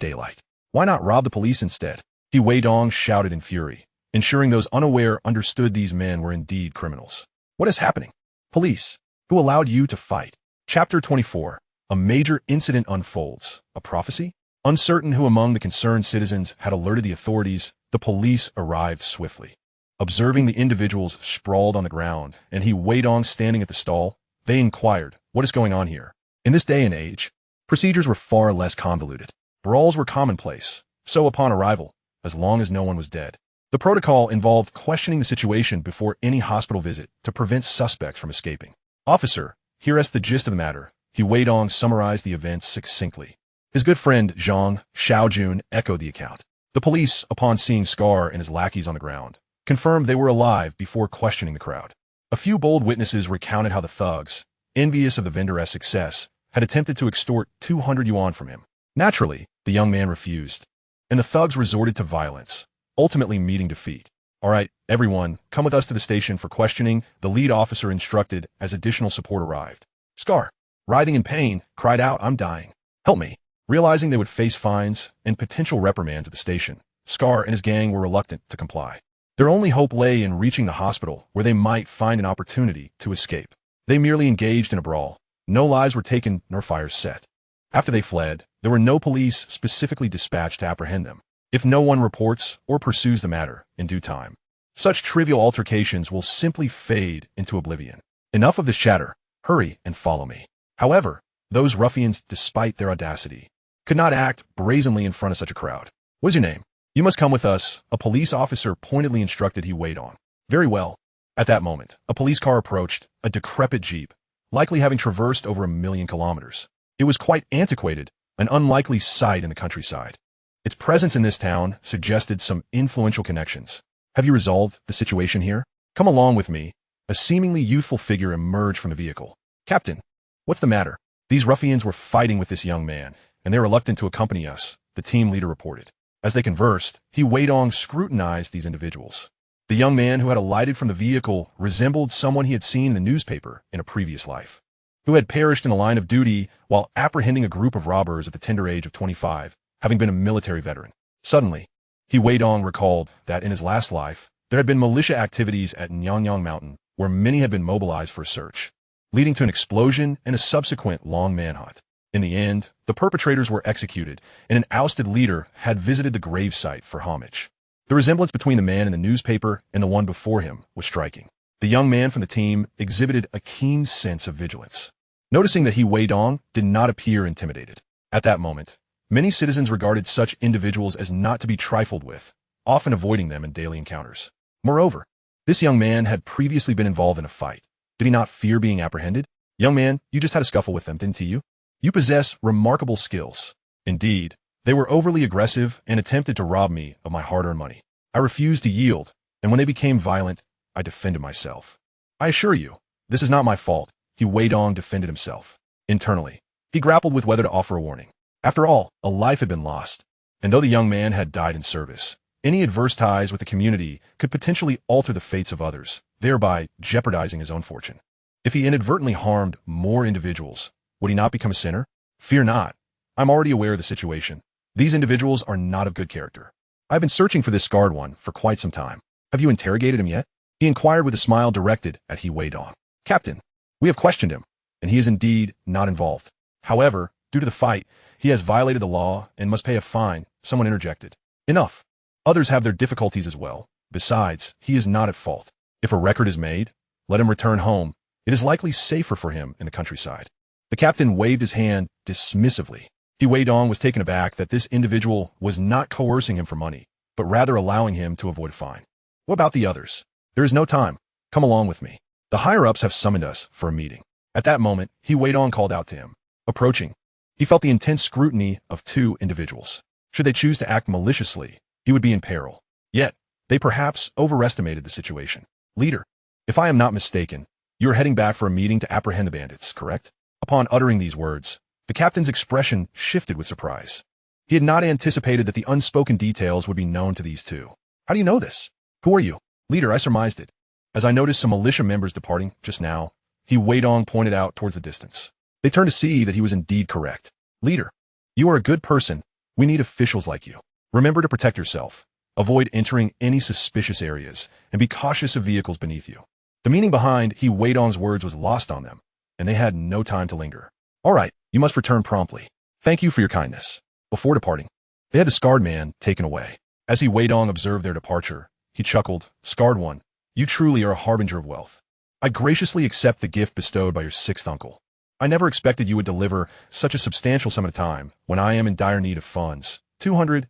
daylight? Why not rob the police instead? Weidong shouted in fury, ensuring those unaware understood these men were indeed criminals. What is happening? Police, who allowed you to fight? Chapter 24. A major incident unfolds. A prophecy? Uncertain who among the concerned citizens had alerted the authorities, the police arrived swiftly. Observing the individuals sprawled on the ground and Weidong standing at the stall, they inquired, what is going on here? In this day and age, procedures were far less convoluted. Brawls were commonplace, so upon arrival, as long as no one was dead. The protocol involved questioning the situation before any hospital visit to prevent suspects from escaping. Officer, here's the gist of the matter. Weidong summarized the events succinctly. His good friend Zhang Xiaojun echoed the account. The police, upon seeing Scar and his lackeys on the ground, confirmed they were alive before questioning the crowd. A few bold witnesses recounted how the thugs, envious of the vendor's success, had attempted to extort 200 yuan from him. Naturally, the young man refused, and the thugs resorted to violence, ultimately meeting defeat. All right, everyone, come with us to the station for questioning, the lead officer instructed as additional support arrived. Scar, writhing in pain, cried out, I'm dying. Help me. Realizing they would face fines and potential reprimands at the station, Scar and his gang were reluctant to comply. Their only hope lay in reaching the hospital where they might find an opportunity to escape. They merely engaged in a brawl. No lives were taken nor fires set. After they fled, there were no police specifically dispatched to apprehend them. If no one reports or pursues the matter in due time, such trivial altercations will simply fade into oblivion. Enough of this chatter. Hurry and follow me. However, those ruffians, despite their audacity, could not act brazenly in front of such a crowd. What's your name? You must come with us, a police officer pointedly instructed Weidong. Very well. At that moment, a police car approached, a decrepit jeep, likely having traversed over 1,000,000 kilometers. It was quite antiquated, an unlikely sight in the countryside. Its presence in this town suggested some influential connections. Have you resolved the situation here? Come along with me. A seemingly youthful figure emerged from the vehicle. Captain, what's the matter? These ruffians were fighting with this young man, and they're reluctant to accompany us, the team leader reported. As they conversed, Weidong scrutinized these individuals. The young man who had alighted from the vehicle resembled someone he had seen in the newspaper in a previous life, who had perished in the line of duty while apprehending a group of robbers at the tender age of 25, having been a military veteran. Suddenly, Weidong recalled that in his last life, there had been militia activities at Nyangnyang Mountain, where many had been mobilized for a search, leading to an explosion and a subsequent long manhunt. In the end, the perpetrators were executed, and an ousted leader had visited the gravesite for homage. The resemblance between the man in the newspaper and the one before him was striking. The young man from the team exhibited a keen sense of vigilance. Noticing that Weidong did not appear intimidated. At that moment, many citizens regarded such individuals as not to be trifled with, often avoiding them in daily encounters. Moreover, this young man had previously been involved in a fight. Did he not fear being apprehended? Young man, you just had a scuffle with them, didn't you? You possess remarkable skills. Indeed, they were overly aggressive and attempted to rob me of my hard-earned money. I refused to yield, and when they became violent, I defended myself. I assure you, this is not my fault. Weidong defended himself. Internally, he grappled with whether to offer a warning. After all, a life had been lost, and though the young man had died in service, any adverse ties with the community could potentially alter the fates of others, thereby jeopardizing his own fortune. If he inadvertently harmed more individuals, would he not become a sinner? Fear not. I'm already aware of the situation. These individuals are not of good character. I've been searching for this scarred one for quite some time. Have you interrogated him yet? He inquired with a smile directed at Weidong. Captain, we have questioned him, and he is indeed not involved. However, due to the fight, he has violated the law and must pay a fine. Someone interjected. Enough. Others have their difficulties as well. Besides, he is not at fault. If a record is made, let him return home. It is likely safer for him in the countryside. The captain waved his hand dismissively. Weidong was taken aback that this individual was not coercing him for money, but rather allowing him to avoid a fine. What about the others? There is no time. Come along with me. The higher-ups have summoned us for a meeting. At that moment, Weidong called out to him. Approaching, he felt the intense scrutiny of two individuals. Should they choose to act maliciously, he would be in peril. Yet, they perhaps overestimated the situation. Leader, if I am not mistaken, you are heading back for a meeting to apprehend the bandits, correct? Upon uttering these words, the captain's expression shifted with surprise. He had not anticipated that the unspoken details would be known to these two. How do you know this? Who are you? Leader, I surmised it. As I noticed some militia members departing just now, Weidong pointed out towards the distance. They turned to see that he was indeed correct. Leader, you are a good person. We need officials like you. Remember to protect yourself. Avoid entering any suspicious areas, and be cautious of vehicles beneath you. The meaning behind Weidong's words was lost on them, and they had no time to linger. All right, you must return promptly. Thank you for your kindness. Before departing, they had the scarred man taken away. As Weidong observed their departure, he chuckled. Scarred one, you truly are a harbinger of wealth. I graciously accept the gift bestowed by your sixth uncle. I never expected you would deliver such a substantial sum at a time when I am in dire need of funds. 200,000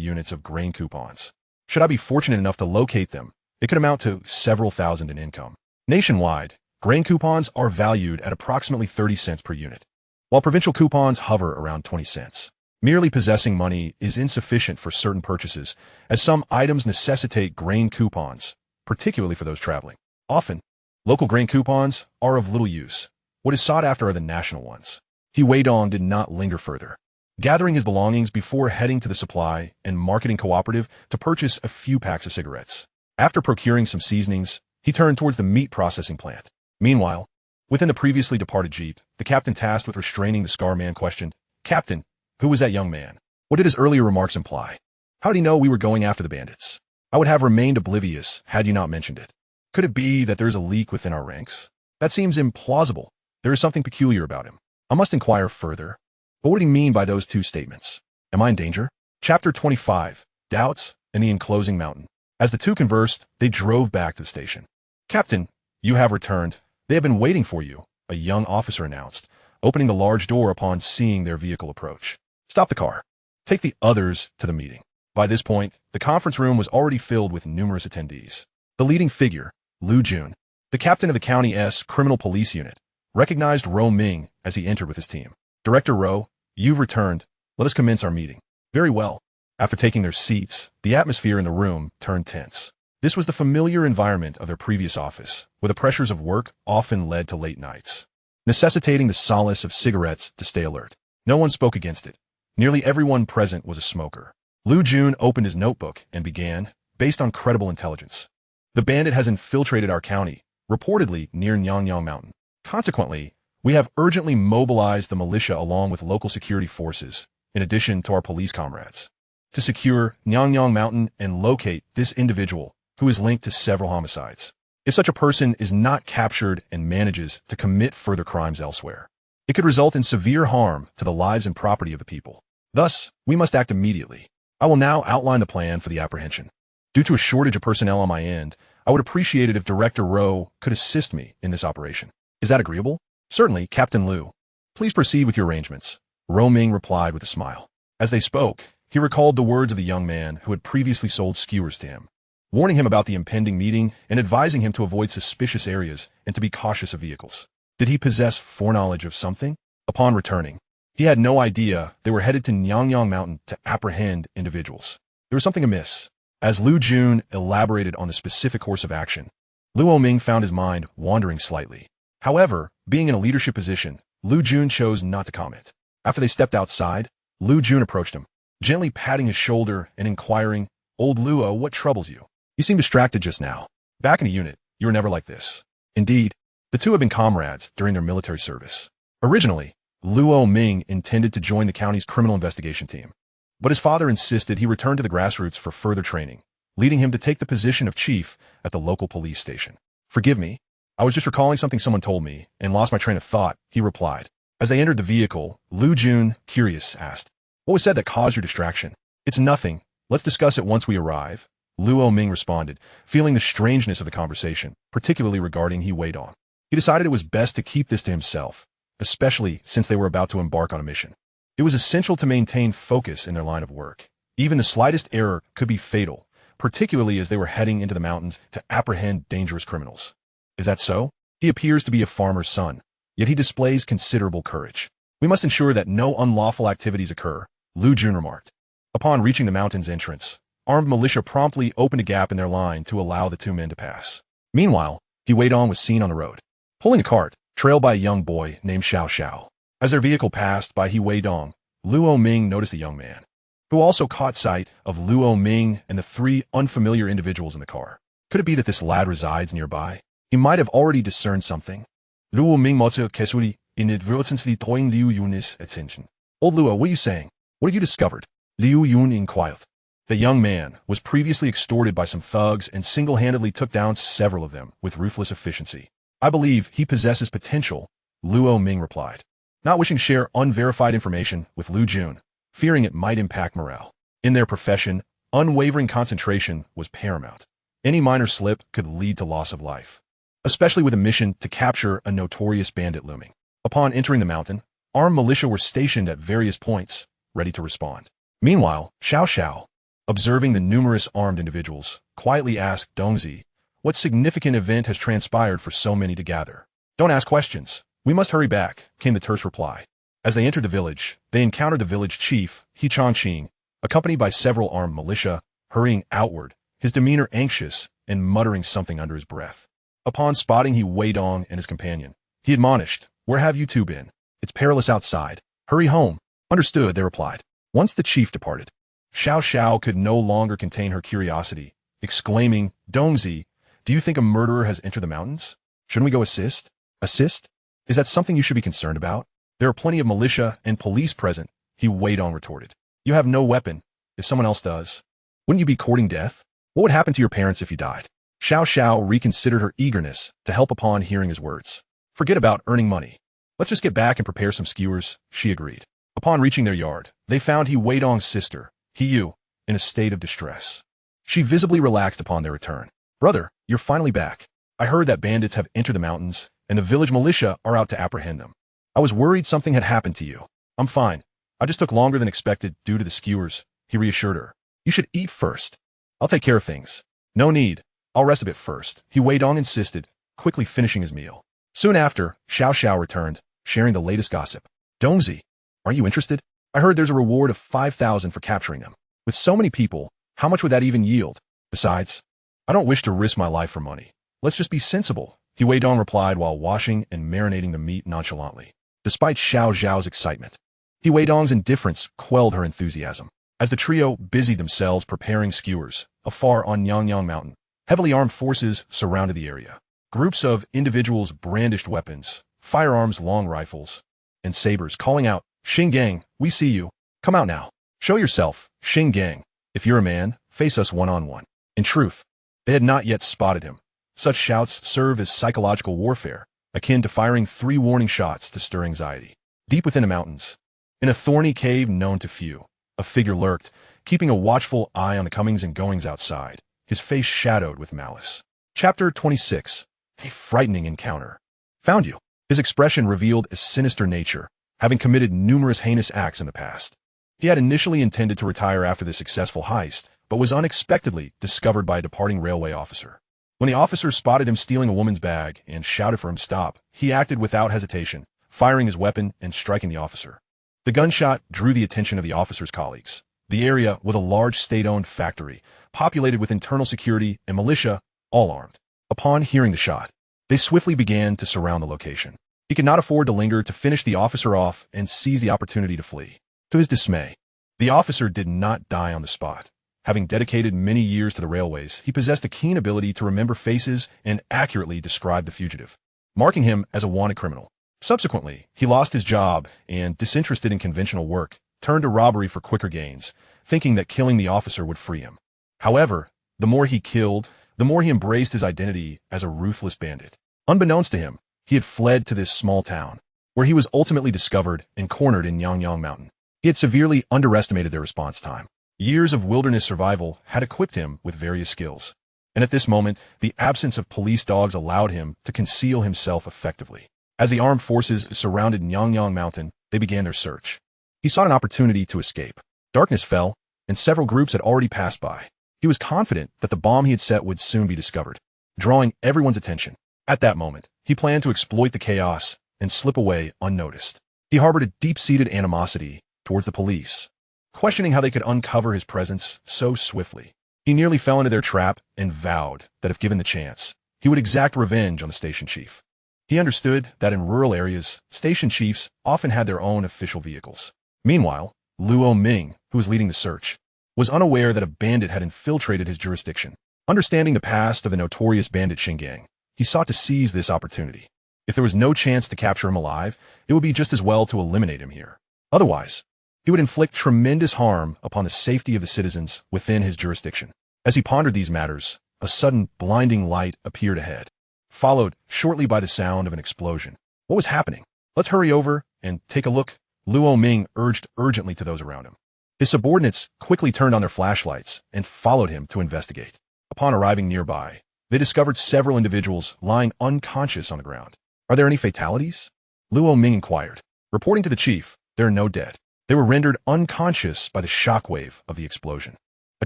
units of grain coupons. Should I be fortunate enough to locate them, it could amount to several thousand in income. Nationwide, grain coupons are valued at approximately 30 cents per unit, while provincial coupons hover around 20 cents. Merely possessing money is insufficient for certain purchases, as some items necessitate grain coupons, particularly for those traveling. Often, local grain coupons are of little use. What is sought after are the national ones. Weidong did not linger further, gathering his belongings before heading to the supply and marketing cooperative to purchase a few packs of cigarettes. After procuring some seasonings, he turned towards the meat processing plant. Meanwhile, within the previously departed jeep, the captain tasked with restraining the scar man questioned, Captain, who was that young man? What did his earlier remarks imply? How did he know we were going after the bandits? I would have remained oblivious had you not mentioned it. Could it be that there is a leak within our ranks? That seems implausible. There is something peculiar about him. I must inquire further. But what did he mean by those two statements? Am I in danger? Chapter 25, Doubts and the Enclosing Mountain. As the two conversed, they drove back to the station. Captain, you have returned. They have been waiting for you, a young officer announced, opening the large door upon seeing their vehicle approach. Stop the car. Take the others to the meeting. By this point, the conference room was already filled with numerous attendees. The leading figure, Lu Jun, the captain of the county's criminal police unit, recognized Ro Ming as he entered with his team. Director Ro, you've returned. Let us commence our meeting. Very well. After taking their seats, the atmosphere in the room turned tense. This was the familiar environment of their previous office, where the pressures of work often led to late nights, necessitating the solace of cigarettes to stay alert. No one spoke against it. Nearly everyone present was a smoker. Lu Jun opened his notebook and began, based on credible intelligence. The bandit has infiltrated our county, reportedly near Nyangnyang Mountain. Consequently, we have urgently mobilized the militia along with local security forces, in addition to our police comrades, to secure Nyangnyang Mountain and locate this individual who is linked to several homicides. If such a person is not captured and manages to commit further crimes elsewhere, it could result in severe harm to the lives and property of the people. Thus, we must act immediately. I will now outline the plan for the apprehension. Due to a shortage of personnel on my end, I would appreciate it if Director Rowe could assist me in this operation. Is that agreeable? Certainly, Captain Liu. Please proceed with your arrangements. Ro Ming replied with a smile. As they spoke, he recalled the words of the young man who had previously sold skewers to him, warning him about the impending meeting and advising him to avoid suspicious areas and to be cautious of vehicles. Did he possess foreknowledge of something? Upon returning, he had no idea they were headed to Nyangnyang Mountain to apprehend individuals. There was something amiss. As Lu Jun elaborated on the specific course of action, Luo Ming found his mind wandering slightly. However, being in a leadership position, Lu Jun chose not to comment. After they stepped outside, Lu Jun approached him, gently patting his shoulder and inquiring, "Old Luo, what troubles you? You seem distracted just now. Back in the unit, you were never like this." Indeed, the two have been comrades during their military service. Originally, Luo Ming intended to join the county's criminal investigation team, but his father insisted he return to the grassroots for further training, leading him to take the position of chief at the local police station. "Forgive me, I was just recalling something someone told me and lost my train of thought," he replied. As they entered the vehicle, Lu Jun, curious, asked, "What was said that caused your distraction?" "It's nothing. Let's discuss it once we arrive," Luo Ming responded, feeling the strangeness of the conversation, particularly regarding Weidong. He decided it was best to keep this to himself, especially since they were about to embark on a mission. It was essential to maintain focus in their line of work. Even the slightest error could be fatal, particularly as they were heading into the mountains to apprehend dangerous criminals. "Is that so? He appears to be a farmer's son, yet he displays considerable courage. We must ensure that no unlawful activities occur," Lu Jun remarked. Upon reaching the mountain's entrance, armed militia promptly opened a gap in their line to allow the two men to pass. Meanwhile, Weidong was seen on the road, pulling a cart, trailed by a young boy named Xiao Xiao. As their vehicle passed by Weidong, Luo Ming noticed the young man, who also caught sight of Luo Ming and the three unfamiliar individuals in the car. Could it be that this lad resides nearby? He might have already discerned something. Luo Ming mochte casually inadvertently drawing Liu Yun's attention. "Old Luo, what are you saying? What have you discovered?" Liu Yun inquired. The young man was previously extorted by some thugs and single-handedly took down several of them with ruthless efficiency. "I believe he possesses potential," Luo Ming replied, not wishing to share unverified information with Lu Jun, fearing it might impact morale. In their profession, unwavering concentration was paramount. Any minor slip could lead to loss of life, especially with a mission to capture a notorious bandit looming. Upon entering the mountain, armed militia were stationed at various points, ready to respond. Meanwhile, Xiao Xiao, observing the numerous armed individuals, quietly asked Dongzi, "What significant event has transpired for so many to gather?" "Don't ask questions. We must hurry back," came the terse reply. As they entered the village, they encountered the village chief, He Changqing, accompanied by several armed militia, hurrying outward, his demeanor anxious and muttering something under his breath. Upon spotting Weidong and his companion, he admonished, "Where have you two been? It's perilous outside. Hurry home." "Understood," they replied. Once the chief departed, Xiao Xiao could no longer contain her curiosity, exclaiming, "Dongzi, do you think a murderer has entered the mountains? Shouldn't we go assist?" "Assist? Is that something you should be concerned about? There are plenty of militia and police present," Weidong retorted. "You have no weapon. If someone else does, wouldn't you be courting death? What would happen to your parents if you died?" Xiao Xiao reconsidered her eagerness to help upon hearing his words. "Forget about earning money. Let's just get back and prepare some skewers," she agreed. Upon reaching their yard, they found Weidong's sister, Hiyu, in a state of distress. She visibly relaxed upon their return. "Brother, you're finally back. I heard that bandits have entered the mountains, and the village militia are out to apprehend them. I was worried something had happened to you." "I'm fine. I just took longer than expected due to the skewers," he reassured her. "You should eat first. I'll take care of things." "No need. I'll rest a bit first," Weidong insisted, quickly finishing his meal. Soon after, Xiao Xiao returned, sharing the latest gossip. "Dongzi, are you interested? I heard there's a reward of 5,000 for capturing them. With so many people, how much would that even yield? Besides, I don't wish to risk my life for money. Let's just be sensible," Weidong replied while washing and marinating the meat nonchalantly. Despite Xiao Zhao's excitement, Weidong's indifference quelled her enthusiasm. As the trio busied themselves preparing skewers, afar on Yangyang Mountain, heavily armed forces surrounded the area. Groups of individuals brandished weapons, firearms, long rifles, and sabers, calling out, "Xing Gang, we see you. Come out now. Show yourself, Xing Gang. If you're a man, face us one-on-one." In truth, they had not yet spotted him. Such shouts serve as psychological warfare, akin to firing 3 warning shots to stir anxiety. Deep within the mountains, in a thorny cave known to few, a figure lurked, keeping a watchful eye on the comings and goings outside, his face shadowed with malice. Chapter 26. A frightening encounter. Found you. His expression revealed a sinister nature, having committed numerous heinous acts in the past. He had initially intended to retire after the successful heist, but was unexpectedly discovered by a departing railway officer. When the officer spotted him stealing a woman's bag and shouted for him to stop, he acted without hesitation, firing his weapon and striking the officer. The gunshot drew the attention of the officer's colleagues. The area was a large state-owned factory, populated with internal security and militia, all armed. Upon hearing the shot, they swiftly began to surround the location. He could not afford to linger to finish the officer off and seize the opportunity to flee. To his dismay, the officer did not die on the spot. Having dedicated many years to the railways, he possessed a keen ability to remember faces and accurately describe the fugitive, marking him as a wanted criminal. Subsequently, he lost his job and, disinterested in conventional work, turned to robbery for quicker gains, thinking that killing the officer would free him. However, the more he killed, the more he embraced his identity as a ruthless bandit. Unbeknownst to him, he had fled to this small town, where he was ultimately discovered and cornered in Yangyang Mountain. He had severely underestimated their response time. Years of wilderness survival had equipped him with various skills, and at this moment, the absence of police dogs allowed him to conceal himself effectively. As the armed forces surrounded Yangyang Mountain, they began their search. He sought an opportunity to escape. Darkness fell, and several groups had already passed by. He was confident that the bomb he had set would soon be discovered, drawing everyone's attention. At that moment, he planned to exploit the chaos and slip away unnoticed. He harbored a deep-seated animosity towards the police, questioning how they could uncover his presence so swiftly. He nearly fell into their trap and vowed that if given the chance, he would exact revenge on the station chief. He understood that in rural areas, station chiefs often had their own official vehicles. Meanwhile, Luo Ming, who was leading the search, was unaware that a bandit had infiltrated his jurisdiction. Understanding the past of the notorious bandit Xingang, he sought to seize this opportunity. If there was no chance to capture him alive, it would be just as well to eliminate him here. Otherwise, he would inflict tremendous harm upon the safety of the citizens within his jurisdiction. As he pondered these matters, a sudden blinding light appeared ahead, followed shortly by the sound of an explosion. What was happening? Let's hurry over and take a look, Luo Ming urged urgently to those around him. His subordinates quickly turned on their flashlights and followed him to investigate. Upon arriving nearby, they discovered several individuals lying unconscious on the ground. Are there any fatalities? Luo Ming inquired. Reporting to the chief, there are no dead. They were rendered unconscious by the shockwave of the explosion. A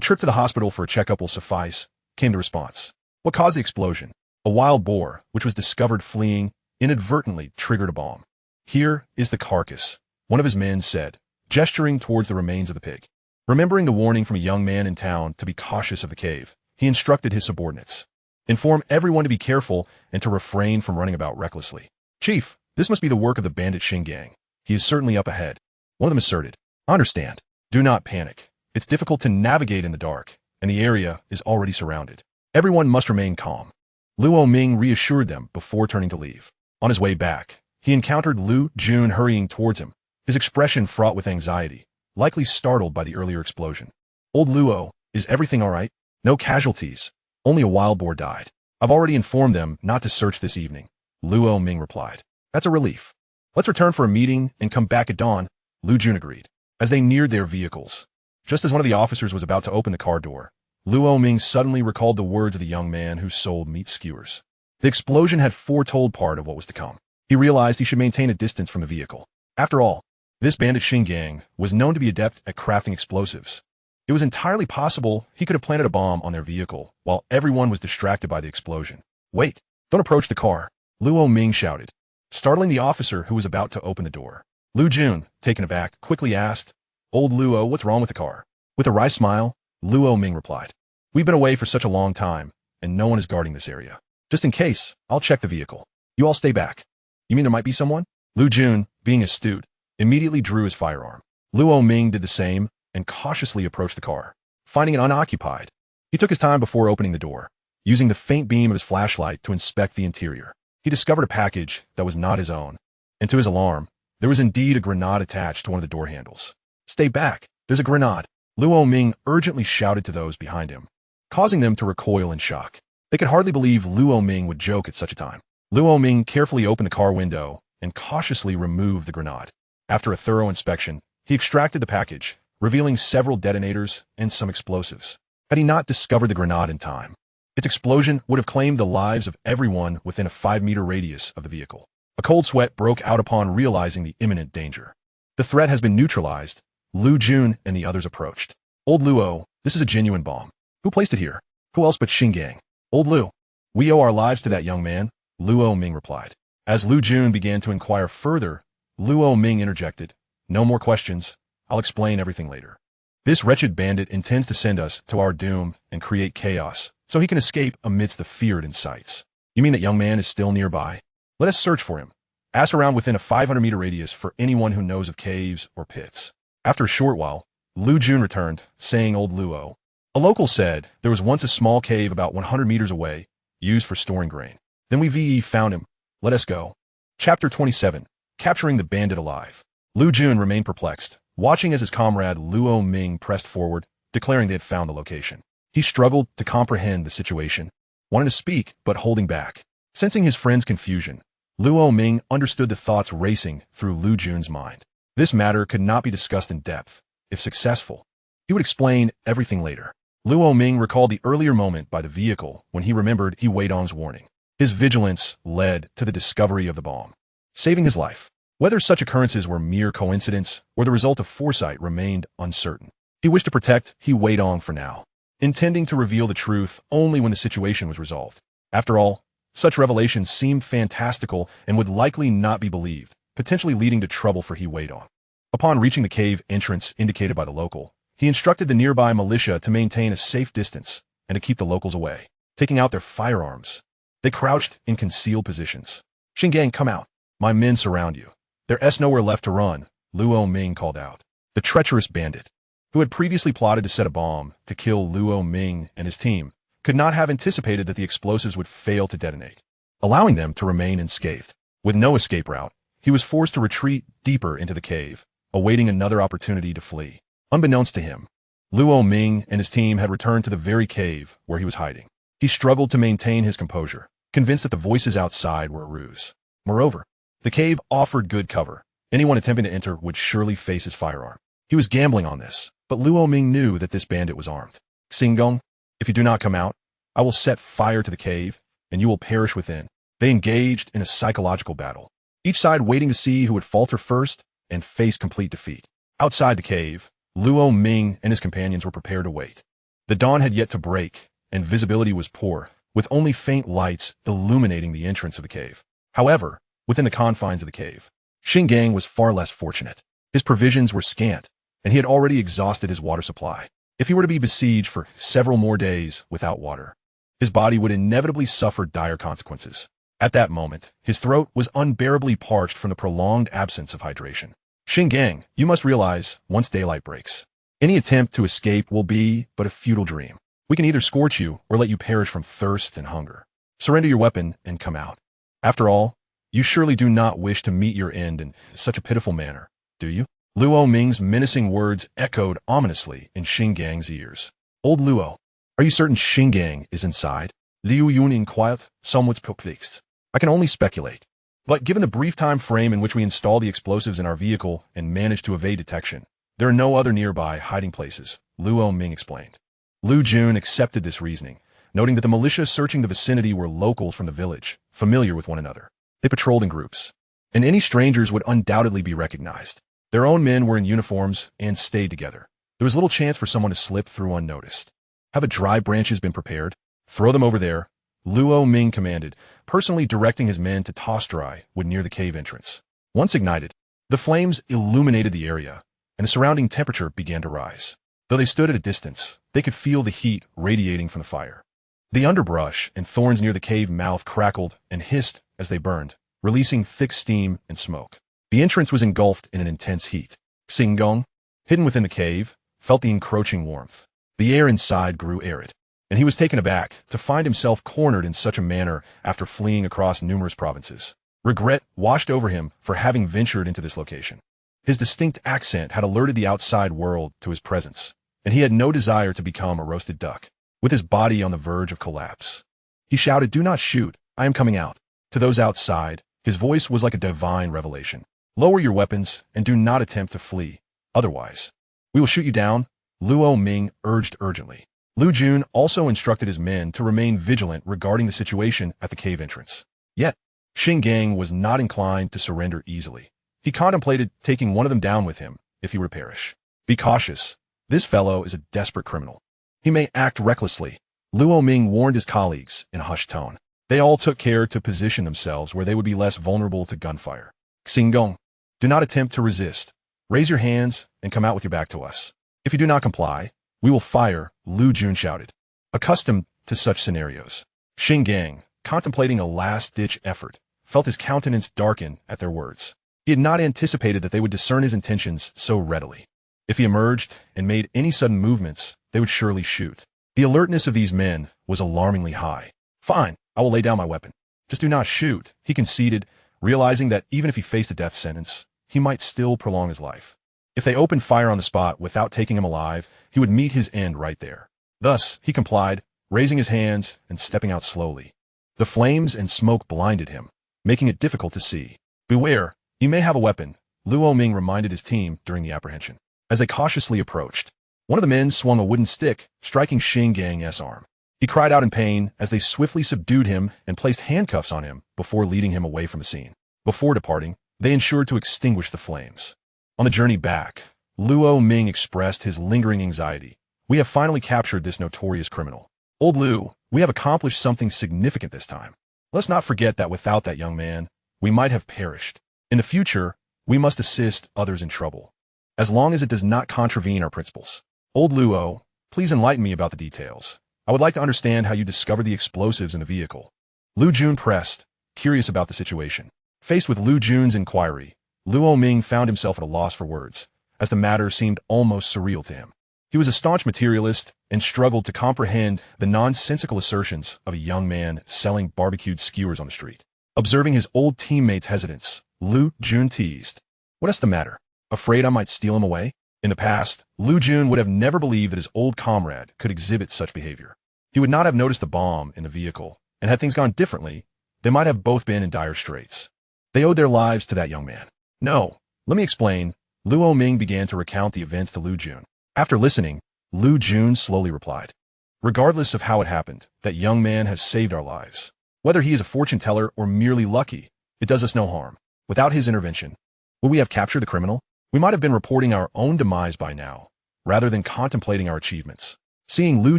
trip to the hospital for a checkup will suffice, came the response. What caused the explosion? A wild boar, which was discovered fleeing, inadvertently triggered a bomb. Here is the carcass, one of his men said, gesturing towards the remains of the pig. Remembering the warning from a young man in town to be cautious of the cave, he instructed his subordinates. Inform everyone to be careful and to refrain from running about recklessly. Chief, this must be the work of the bandit Xingang. He is certainly up ahead. One of them asserted. I understand. Do not panic. It's difficult to navigate in the dark, and the area is already surrounded. Everyone must remain calm. Luo Ming reassured them before turning to leave. On his way back, he encountered Lu Jun hurrying towards him, his expression fraught with anxiety, likely startled by the earlier explosion. Old Luo, is everything all right? No casualties. Only a wild boar died. I've already informed them not to search this evening, Luo Ming replied. That's a relief. Let's return for a meeting and come back at dawn, Lu Jun agreed. As they neared their vehicles, just as one of the officers was about to open the car door, Luo Ming suddenly recalled the words of the young man who sold meat skewers. The explosion had foretold part of what was to come. He realized he should maintain a distance from the vehicle. After all, this bandit Xingang was known to be adept at crafting explosives. It was entirely possible he could have planted a bomb on their vehicle while everyone was distracted by the explosion. Wait, don't approach the car, Luo Ming shouted, startling the officer who was about to open the door. Lu Jun, taken aback, quickly asked, Old Luo, what's wrong with the car? With a wry smile, Luo Ming replied, We've been away for such a long time, and no one is guarding this area. Just in case, I'll check the vehicle. You all stay back. You mean there might be someone? Lu Jun, being astute, immediately drew his firearm. Luo Ming did the same, and cautiously approached the car. Finding it unoccupied, he took his time before opening the door, using the faint beam of his flashlight to inspect the interior. He discovered a package that was not his own, and to his alarm, there was indeed a grenade attached to one of the door handles. "Stay back! There's a grenade!" Luo Ming urgently shouted to those behind him, causing them to recoil in shock. They could hardly believe Luo Ming would joke at such a time. Luo Ming carefully opened the car window and cautiously removed the grenade. After a thorough inspection, he extracted the package, revealing several detonators and some explosives. Had he not discovered the grenade in time, its explosion would have claimed the lives of everyone within a 5-meter radius of the vehicle. A cold sweat broke out upon realizing the imminent danger. The threat has been neutralized. Lu Jun and the others approached. "Old Luo, this is a genuine bomb. Who placed it here? Who else but Xingang?" "Old Lu, we owe our lives to that young man," Luo Ming replied. As Lu Jun began to inquire further, Luo Ming interjected, "No more questions. I'll explain everything later. This wretched bandit intends to send us to our doom and create chaos, so he can escape amidst the fear it incites. You mean that young man is still nearby? Let us search for him. Ask around within a 500-meter radius for anyone who knows of caves or pits." After a short while, Lu Jun returned, saying, "Old Luo, a local said there was once a small cave about 100 meters away, used for storing grain. Then we found him. Let us go." Chapter 27. Capturing the Bandit Alive. Lu Jun remained perplexed, watching as his comrade Luo Ming pressed forward, declaring they had found the location. He struggled to comprehend the situation, wanting to speak, but holding back. Sensing his friend's confusion, Luo Ming understood the thoughts racing through Lu Jun's mind. This matter could not be discussed in depth. If successful, he would explain everything later. Luo Ming recalled the earlier moment by the vehicle when he remembered Weidong's warning. His vigilance led to the discovery of the bomb, saving his life. Whether such occurrences were mere coincidence or the result of foresight remained uncertain. He wished to protect Weidong for now, intending to reveal the truth only when the situation was resolved. After all, such revelations seemed fantastical and would likely not be believed, potentially leading to trouble for Weidong. Upon reaching the cave entrance indicated by the local, he instructed the nearby militia to maintain a safe distance and to keep the locals away. Taking out their firearms, they crouched in concealed positions. "Xingang, come out. My men surround you. There's nowhere left to run," Luo Ming called out. The treacherous bandit, who had previously plotted to set a bomb to kill Luo Ming and his team, could not have anticipated that the explosives would fail to detonate, allowing them to remain unscathed. With no escape route, he was forced to retreat deeper into the cave, awaiting another opportunity to flee. Unbeknownst to him, Luo Ming and his team had returned to the very cave where he was hiding. He struggled to maintain his composure, convinced that the voices outside were a ruse. Moreover, the cave offered good cover. Anyone attempting to enter would surely face his firearm. He was gambling on this, but Luo Ming knew that this bandit was armed. "Xingang, if you do not come out, I will set fire to the cave, and you will perish within." They engaged in a psychological battle, each side waiting to see who would falter first and face complete defeat. Outside the cave, Luo Ming and his companions were prepared to wait. The dawn had yet to break, and visibility was poor, with only faint lights illuminating the entrance of the cave. However, within the confines of the cave, Xingang was far less fortunate. His provisions were scant, and he had already exhausted his water supply. If he were to be besieged for several more days without water, his body would inevitably suffer dire consequences. At that moment, his throat was unbearably parched from the prolonged absence of hydration. "Xingang, you must realize, once daylight breaks, any attempt to escape will be but a futile dream. We can either scorch you or let you perish from thirst and hunger. Surrender your weapon and come out. After all, you surely do not wish to meet your end in such a pitiful manner, do you?" Luo Ming's menacing words echoed ominously in Xinggang's ears. "Old Luo, are you certain Xingang is inside?" Liu Yun inquired, somewhat perplexed. "I can only speculate. But given the brief time frame in which we installed the explosives in our vehicle and managed to evade detection, there are no other nearby hiding places," Luo Ming explained. Lu Jun accepted this reasoning, noting that the militia searching the vicinity were locals from the village, familiar with one another. They patrolled in groups, and any strangers would undoubtedly be recognized. Their own men were in uniforms and stayed together. There was little chance for someone to slip through unnoticed. "Have dry branches been prepared? Throw them over there," Luo Ming commanded, personally directing his men to toss dry wood near the cave entrance. Once ignited, the flames illuminated the area, and the surrounding temperature began to rise. Though they stood at a distance, they could feel the heat radiating from the fire. The underbrush and thorns near the cave mouth crackled and hissed as they burned, releasing thick steam and smoke. The entrance was engulfed in an intense heat. Xingang, hidden within the cave, felt the encroaching warmth. The air inside grew arid, and he was taken aback to find himself cornered in such a manner after fleeing across numerous provinces. Regret washed over him for having ventured into this location. His distinct accent had alerted the outside world to his presence, and he had no desire to become a roasted duck, with his body on the verge of collapse. He shouted, "Do not shoot, I am coming out." To those outside, his voice was like a divine revelation. "Lower your weapons and do not attempt to flee. Otherwise, we will shoot you down," Luo Ming urged urgently. Lu Jun also instructed his men to remain vigilant regarding the situation at the cave entrance. Yet, Xing Gang was not inclined to surrender easily. He contemplated taking one of them down with him if he were to perish. "Be cautious. This fellow is a desperate criminal. He may act recklessly," Luo Ming warned his colleagues in a hushed tone. They all took care to position themselves where they would be less vulnerable to gunfire. "Xinggong, do not attempt to resist. Raise your hands and come out with your back to us. If you do not comply, we will fire," Lu Jun shouted. Accustomed to such scenarios, Xing Gang, contemplating a last-ditch effort, felt his countenance darken at their words. He had not anticipated that they would discern his intentions so readily. If he emerged and made any sudden movements, they would surely shoot. The alertness of these men was alarmingly high. "Fine, I will lay down my weapon. Just do not shoot," he conceded, realizing that even if he faced a death sentence, he might still prolong his life. If they opened fire on the spot without taking him alive, he would meet his end right there. Thus, he complied, raising his hands and stepping out slowly. The flames and smoke blinded him, making it difficult to see. "Beware, you may have a weapon," Luo Ming reminded his team during the apprehension. As they cautiously approached, one of the men swung a wooden stick, striking Xing Gang's arm. He cried out in pain as they swiftly subdued him and placed handcuffs on him before leading him away from the scene. Before departing, they ensured to extinguish the flames. On the journey back, Luo Ming expressed his lingering anxiety. "We have finally captured this notorious criminal. Old Lu, we have accomplished something significant this time. Let's not forget that without that young man, we might have perished. In the future, we must assist others in trouble, as long as it does not contravene our principles. Old Luo, please enlighten me about the details. I would like to understand how you discovered the explosives in the vehicle." Lu Jun pressed, curious about the situation. Faced with Lu Jun's inquiry, Luo Ming found himself at a loss for words, as the matter seemed almost surreal to him. He was a staunch materialist and struggled to comprehend the nonsensical assertions of a young man selling barbecued skewers on the street. Observing his old teammate's hesitance, Lu Jun teased, "What is the matter? Afraid I might steal him away?" In the past, Lu Jun would have never believed that his old comrade could exhibit such behavior. He would not have noticed the bomb in the vehicle, and had things gone differently, they might have both been in dire straits. They owed their lives to that young man. "No, let me explain." Luo Ming began to recount the events to Lu Jun. After listening, Lu Jun slowly replied, "Regardless of how it happened, that young man has saved our lives. Whether he is a fortune teller or merely lucky, it does us no harm. Without his intervention, would we have captured the criminal? We might have been reporting our own demise by now, rather than contemplating our achievements." Seeing Lu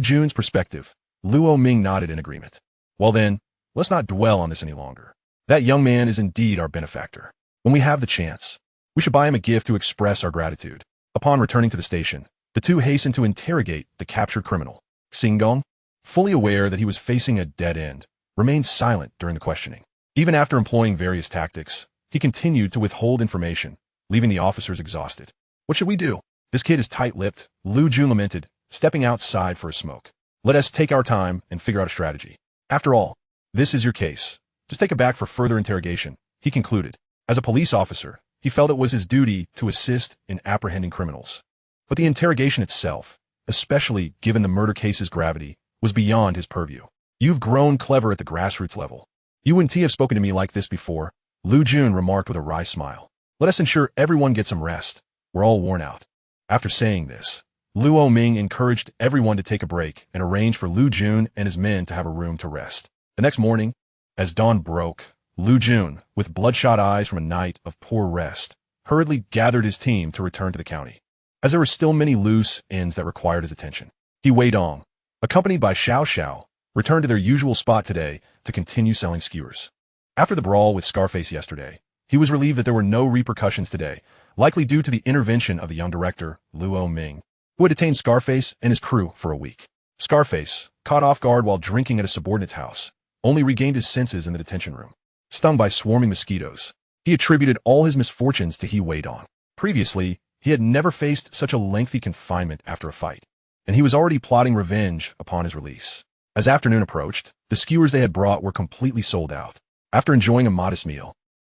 Jun's perspective, Luo Ming nodded in agreement. "Well then, let's not dwell on this any longer. That young man is indeed our benefactor. When we have the chance, we should buy him a gift to express our gratitude." Upon returning to the station, the two hastened to interrogate the captured criminal. Xinggong, fully aware that he was facing a dead end, remained silent during the questioning. Even after employing various tactics, he continued to withhold information, leaving the officers exhausted. "What should we do? This kid is tight-lipped," Lu Jun lamented, stepping outside for a smoke. "Let us take our time and figure out a strategy. After all, this is your case. Just take it back for further interrogation," he concluded. As a police officer, he felt it was his duty to assist in apprehending criminals. But the interrogation itself, especially given the murder case's gravity, was beyond his purview. "You've grown clever at the grassroots level. You wouldn't have spoken to me like this before," Lu Jun remarked with a wry smile. "Let us ensure everyone gets some rest. We're all worn out." After saying this, Luo Ming encouraged everyone to take a break and arranged for Lu Jun and his men to have a room to rest. The next morning, as dawn broke, Lu Jun, with bloodshot eyes from a night of poor rest, hurriedly gathered his team to return to the county, as there were still many loose ends that required his attention. He Weidong, accompanied by Xiao Xiao, returned to their usual spot today to continue selling skewers. After the brawl with Scarface yesterday, he was relieved that there were no repercussions today, likely due to the intervention of the young director, Luo Ming, who had detained Scarface and his crew for a week. Scarface, caught off guard while drinking at a subordinate's house, only regained his senses in the detention room. Stung by swarming mosquitoes, he attributed all his misfortunes to He Weidong. Previously, He had never faced such a lengthy confinement after a fight, and he was already plotting revenge upon his release. As afternoon approached, the skewers they had brought were completely sold out. After enjoying a modest meal,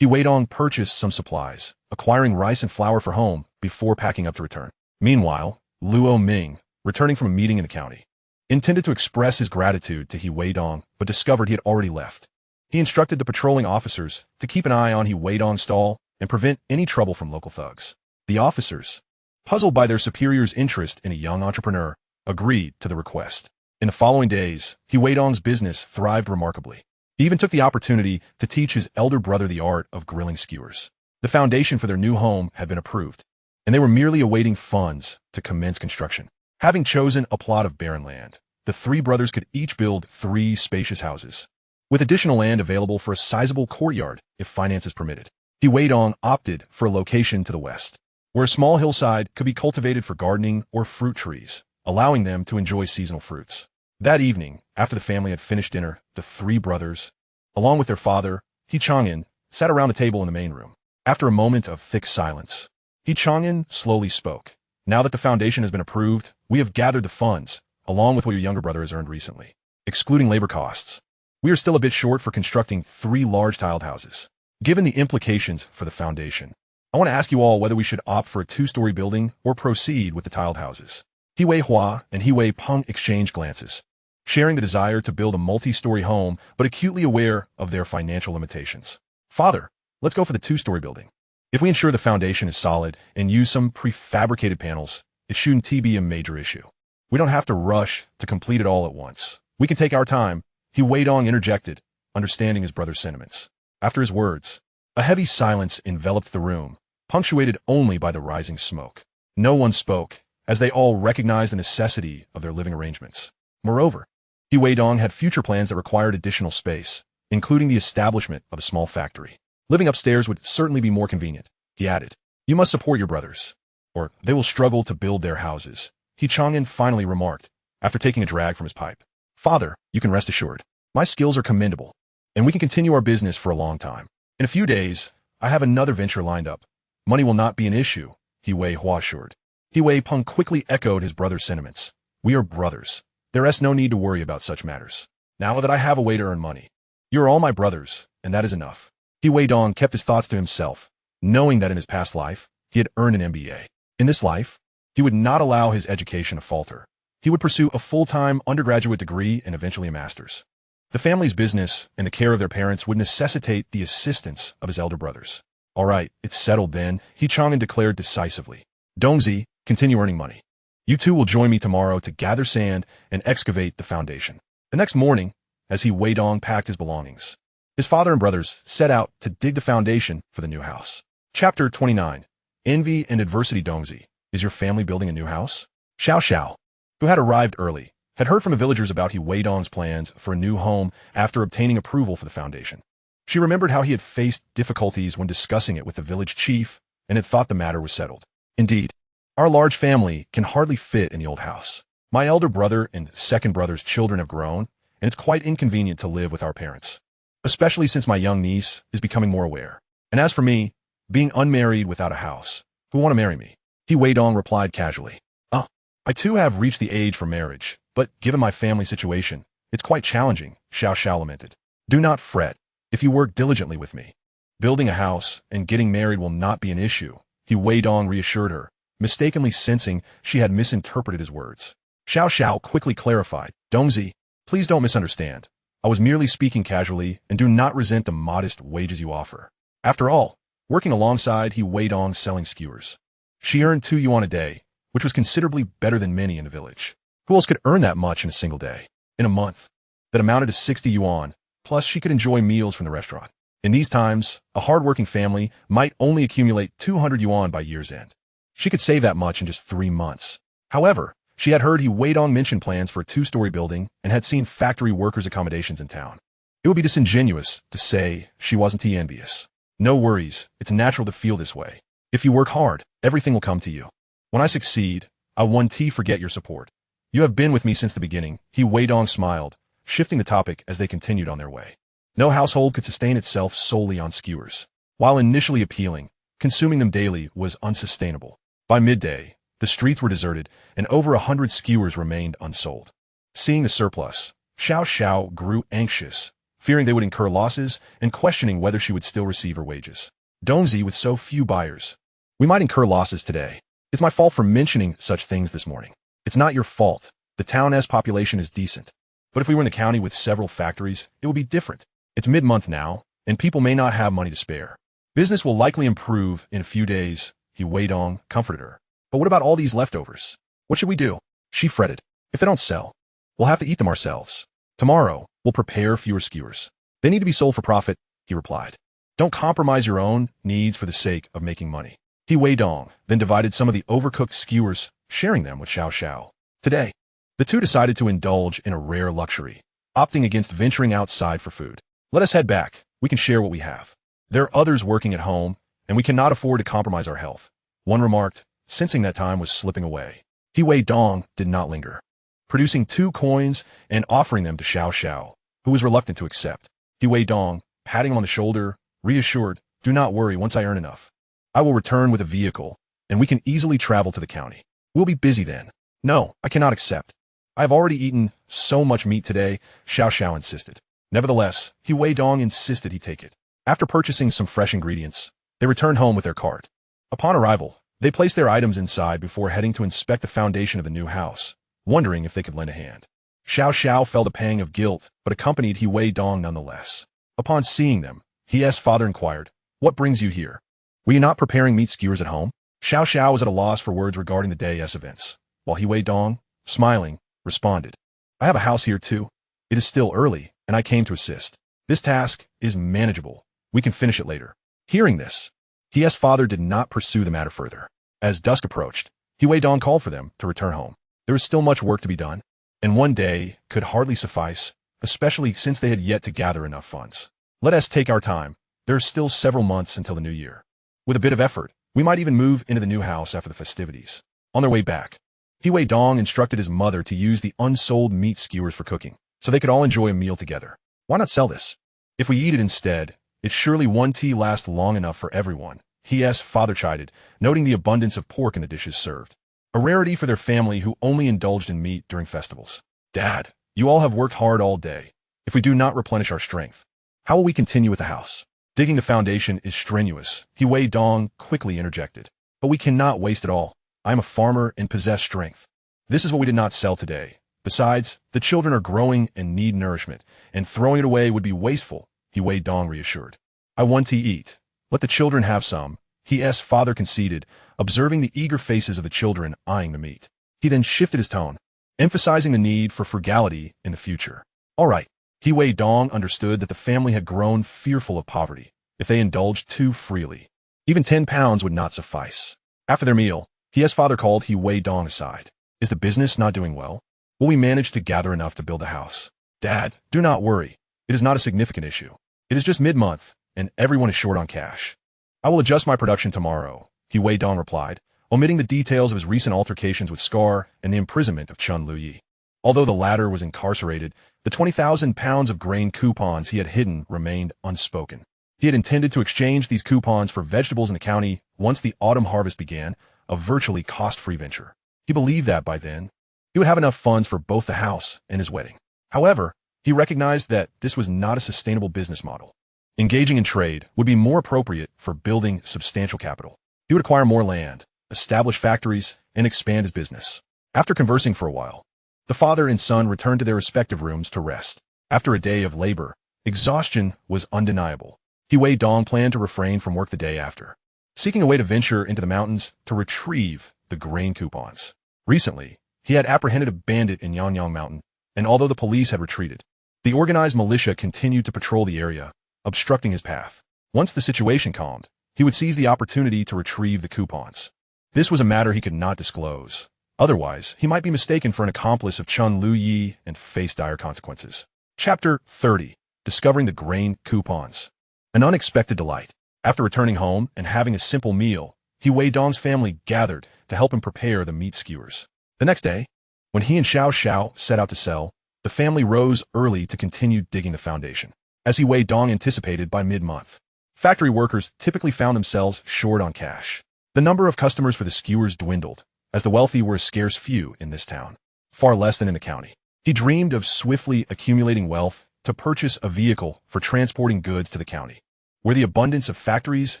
Weidong purchased some supplies, acquiring rice and flour for home before packing up to return. Meanwhile, Luo Ming, returning from a meeting in the county, intended to express his gratitude to Weidong, but discovered he had already left. He instructed the patrolling officers to keep an eye on Weidong's stall and prevent any trouble from local thugs. The officers, puzzled by their superior's interest in a young entrepreneur, agreed to the request. In the following days, Weidong's business thrived remarkably. He even took the opportunity to teach his elder brother the art of grilling skewers. The foundation for their new home had been approved, and they were merely awaiting funds to commence construction. Having chosen a plot of barren land, the three brothers could each build 3 spacious houses, with additional land available for a sizable courtyard if finances permitted. Weidong opted for a location to the west, where a small hillside could be cultivated for gardening or fruit trees, allowing them to enjoy seasonal fruits. That evening, after the family had finished dinner, the 3 brothers, along with their father, Chang'an, sat around the table in the main room. After a moment of thick silence, Chang'an slowly spoke. Now that the foundation has been approved, we have gathered the funds, along with what your younger brother has earned recently. Excluding labor costs, we are still a bit short for constructing 3 large tiled houses. Given the implications for the foundation, I want to ask you all whether we should opt for a 2-story building or proceed with the tiled houses. Wei Hua and Wei Peng exchanged glances, sharing the desire to build a multi-story home, but acutely aware of their financial limitations. Father, let's go for the 2-story building. If we ensure the foundation is solid and use some prefabricated panels, it shouldn't be a major issue. We don't have to rush to complete it all at once. We can take our time, Weidong interjected, understanding his brother's sentiments. After his words, a heavy silence enveloped the room, punctuated only by the rising smoke. No one spoke, as they all recognized the necessity of their living arrangements. Moreover, Weidong had future plans that required additional space, including the establishment of a small factory. Living upstairs would certainly be more convenient, he added. You must support your brothers, or they will struggle to build their houses, Chang'an finally remarked, after taking a drag from his pipe. Father, you can rest assured. My skills are commendable, and we can continue our business for a long time. In a few days, I have another venture lined up. Money will not be an issue, Wei Hua assured. Wei Peng quickly echoed his brother's sentiments. We are brothers. There is no need to worry about such matters. Now that I have a way to earn money, you are all my brothers, and that is enough. Weidong kept his thoughts to himself, knowing that in his past life, he had earned an MBA. In this life, he would not allow his education to falter. He would pursue a full-time undergraduate degree and eventually a master's. The family's business and the care of their parents would necessitate the assistance of his elder brothers. All right, it's settled then, Chang'an declared decisively. Dongzi, continue earning money. You two will join me tomorrow to gather sand and excavate the foundation. The next morning, as Weidong packed his belongings, his father and brothers set out to dig the foundation for the new house. Chapter 29. Envy and Adversity. Dongzi, is your family building a new house? Xiao Xiao, who had arrived early, had heard from the villagers about Weidong's plans for a new home after obtaining approval for the foundation. She remembered how he had faced difficulties when discussing it with the village chief and had thought the matter was settled. Indeed, our large family can hardly fit in the old house. My elder brother and second brother's children have grown, and it's quite inconvenient to live with our parents, especially since my young niece is becoming more aware. And as for me, being unmarried without a house, who want to marry me? Weidong replied casually. I too have reached the age for marriage, but given my family situation, it's quite challenging, Xiao Xiao lamented. Do not fret, if you work diligently with me. Building a house and getting married will not be an issue, Weidong reassured her, mistakenly sensing she had misinterpreted his words. Xiao Xiao quickly clarified, Dongzi, please don't misunderstand. I was merely speaking casually and do not resent the modest wages you offer. After all, working alongside Weidong selling skewers, she earned 2 yuan a day, which was considerably better than many in the village. Who else could earn that much in a single day? In a month, that amounted to 60 yuan, plus she could enjoy meals from the restaurant. In these times, a hard-working family might only accumulate 200 yuan by year's end. She could save that much in just 3 months. However, she had heard Weidong mention plans for a 2-story building and had seen factory workers' accommodations in town. It would be disingenuous to say she wasn't envious. No worries, it's natural to feel this way. If you work hard, everything will come to you. When I succeed, I won't forget your support. You have been with me since the beginning, Weidong smiled, shifting the topic as they continued on their way. No household could sustain itself solely on skewers. While initially appealing, consuming them daily was unsustainable. By midday, the streets were deserted, and over 100 skewers remained unsold. Seeing the surplus, Xiao Xiao grew anxious, fearing they would incur losses and questioning whether she would still receive her wages. Dongzi, with so few buyers. We might incur losses today. It's my fault for mentioning such things this morning. It's not your fault. The town's population is decent. But if we were in the county with several factories, it would be different. It's mid-month now, and people may not have money to spare. Business will likely improve in a few days, Weidong comforted her. But what about all these leftovers? What should we do? She fretted. If they don't sell, we'll have to eat them ourselves. Tomorrow, we'll prepare fewer skewers. They need to be sold for profit, he replied. Don't compromise your own needs for the sake of making money. Weidong then divided some of the overcooked skewers, sharing them with Xiao Xiao. Today, the two decided to indulge in a rare luxury, opting against venturing outside for food. Let us head back. We can share what we have. There are others working at home, and we cannot afford to compromise our health, one remarked, sensing that time was slipping away. Weidong did not linger, producing 2 coins and offering them to Xiao Xiao, who was reluctant to accept. Weidong, patting him on the shoulder, reassured, do not worry, once I earn enough, I will return with a vehicle, and we can easily travel to the county. We'll be busy then. No, I cannot accept. I have already eaten so much meat today, Xiao Xiao insisted. Nevertheless, Weidong insisted he take it. After purchasing some fresh ingredients, they returned home with their cart. Upon arrival, they placed their items inside before heading to inspect the foundation of the new house, wondering if they could lend a hand. Xiao Xiao felt a pang of guilt, but accompanied Weidong nonetheless. Upon seeing them, his father inquired, what brings you here? Were you not preparing meat skewers at home? Xiao Xiao was at a loss for words regarding the day's events, while Weidong, smiling, responded, I have a house here too. It is still early, and I came to assist. This task is manageable. We can finish it later. Hearing this, his father did not pursue the matter further. As dusk approached, Weidong called for them to return home. There was still much work to be done, and one day could hardly suffice, especially since they had yet to gather enough funds. Let us take our time. There are still several months until the new year. With a bit of effort, we might even move into the new house after the festivities. On their way back, Weidong instructed his mother to use the unsold meat skewers for cooking, so they could all enjoy a meal together. Why not sell this? If we eat it instead, it surely won't last long enough for everyone, his father chided, noting the abundance of pork in the dishes served. A rarity for their family who only indulged in meat during festivals. Dad, you all have worked hard all day. If we do not replenish our strength, how will we continue with the house? Digging the foundation is strenuous, Weidong quickly interjected. But we cannot waste it all. I am a farmer and possess strength. This is what we did not sell today. Besides, the children are growing and need nourishment, and throwing it away would be wasteful, Weidong reassured. I want to eat. Let the children have some, his father conceded, observing the eager faces of the children eyeing the meat. He then shifted his tone, emphasizing the need for frugality in the future. All right. Weidong understood that the family had grown fearful of poverty if they indulged too freely. Even 10 pounds would not suffice. After their meal, his father called Weidong aside. Is the business not doing well? Will we manage to gather enough to build a house? Dad, do not worry. It is not a significant issue. It is just mid-month, and everyone is short on cash. I will adjust my production tomorrow, Weidong replied, omitting the details of his recent altercations with Scar and the imprisonment of Chun Luyi. Although the latter was incarcerated, the 20,000 pounds of grain coupons he had hidden remained unspoken. He had intended to exchange these coupons for vegetables in the county once the autumn harvest began, a virtually cost-free venture. He believed that by then, he would have enough funds for both the house and his wedding. However, he recognized that this was not a sustainable business model. Engaging in trade would be more appropriate for building substantial capital. He would acquire more land, establish factories, and expand his business. After conversing for a while, the father and son returned to their respective rooms to rest. After a day of labor, exhaustion was undeniable. Weidong planned to refrain from work the day after, seeking a way to venture into the mountains to retrieve the grain coupons. Recently, he had apprehended a bandit in Yangyang Mountain, and although the police had retreated, the organized militia continued to patrol the area, obstructing his path. Once the situation calmed, he would seize the opportunity to retrieve the coupons. This was a matter he could not disclose. Otherwise, he might be mistaken for an accomplice of Chun Luyi and face dire consequences. Chapter 30. Discovering the grain coupons. An unexpected delight. After returning home and having a simple meal, Weidong's family gathered to help him prepare the meat skewers. The next day, when he and Xiao Xiao set out to sell, the family rose early to continue digging the foundation. As Weidong anticipated by mid-month, factory workers typically found themselves short on cash. The number of customers for the skewers dwindled, as the wealthy were a scarce few in this town, far less than in the county. He dreamed of swiftly accumulating wealth to purchase a vehicle for transporting goods to the county, where the abundance of factories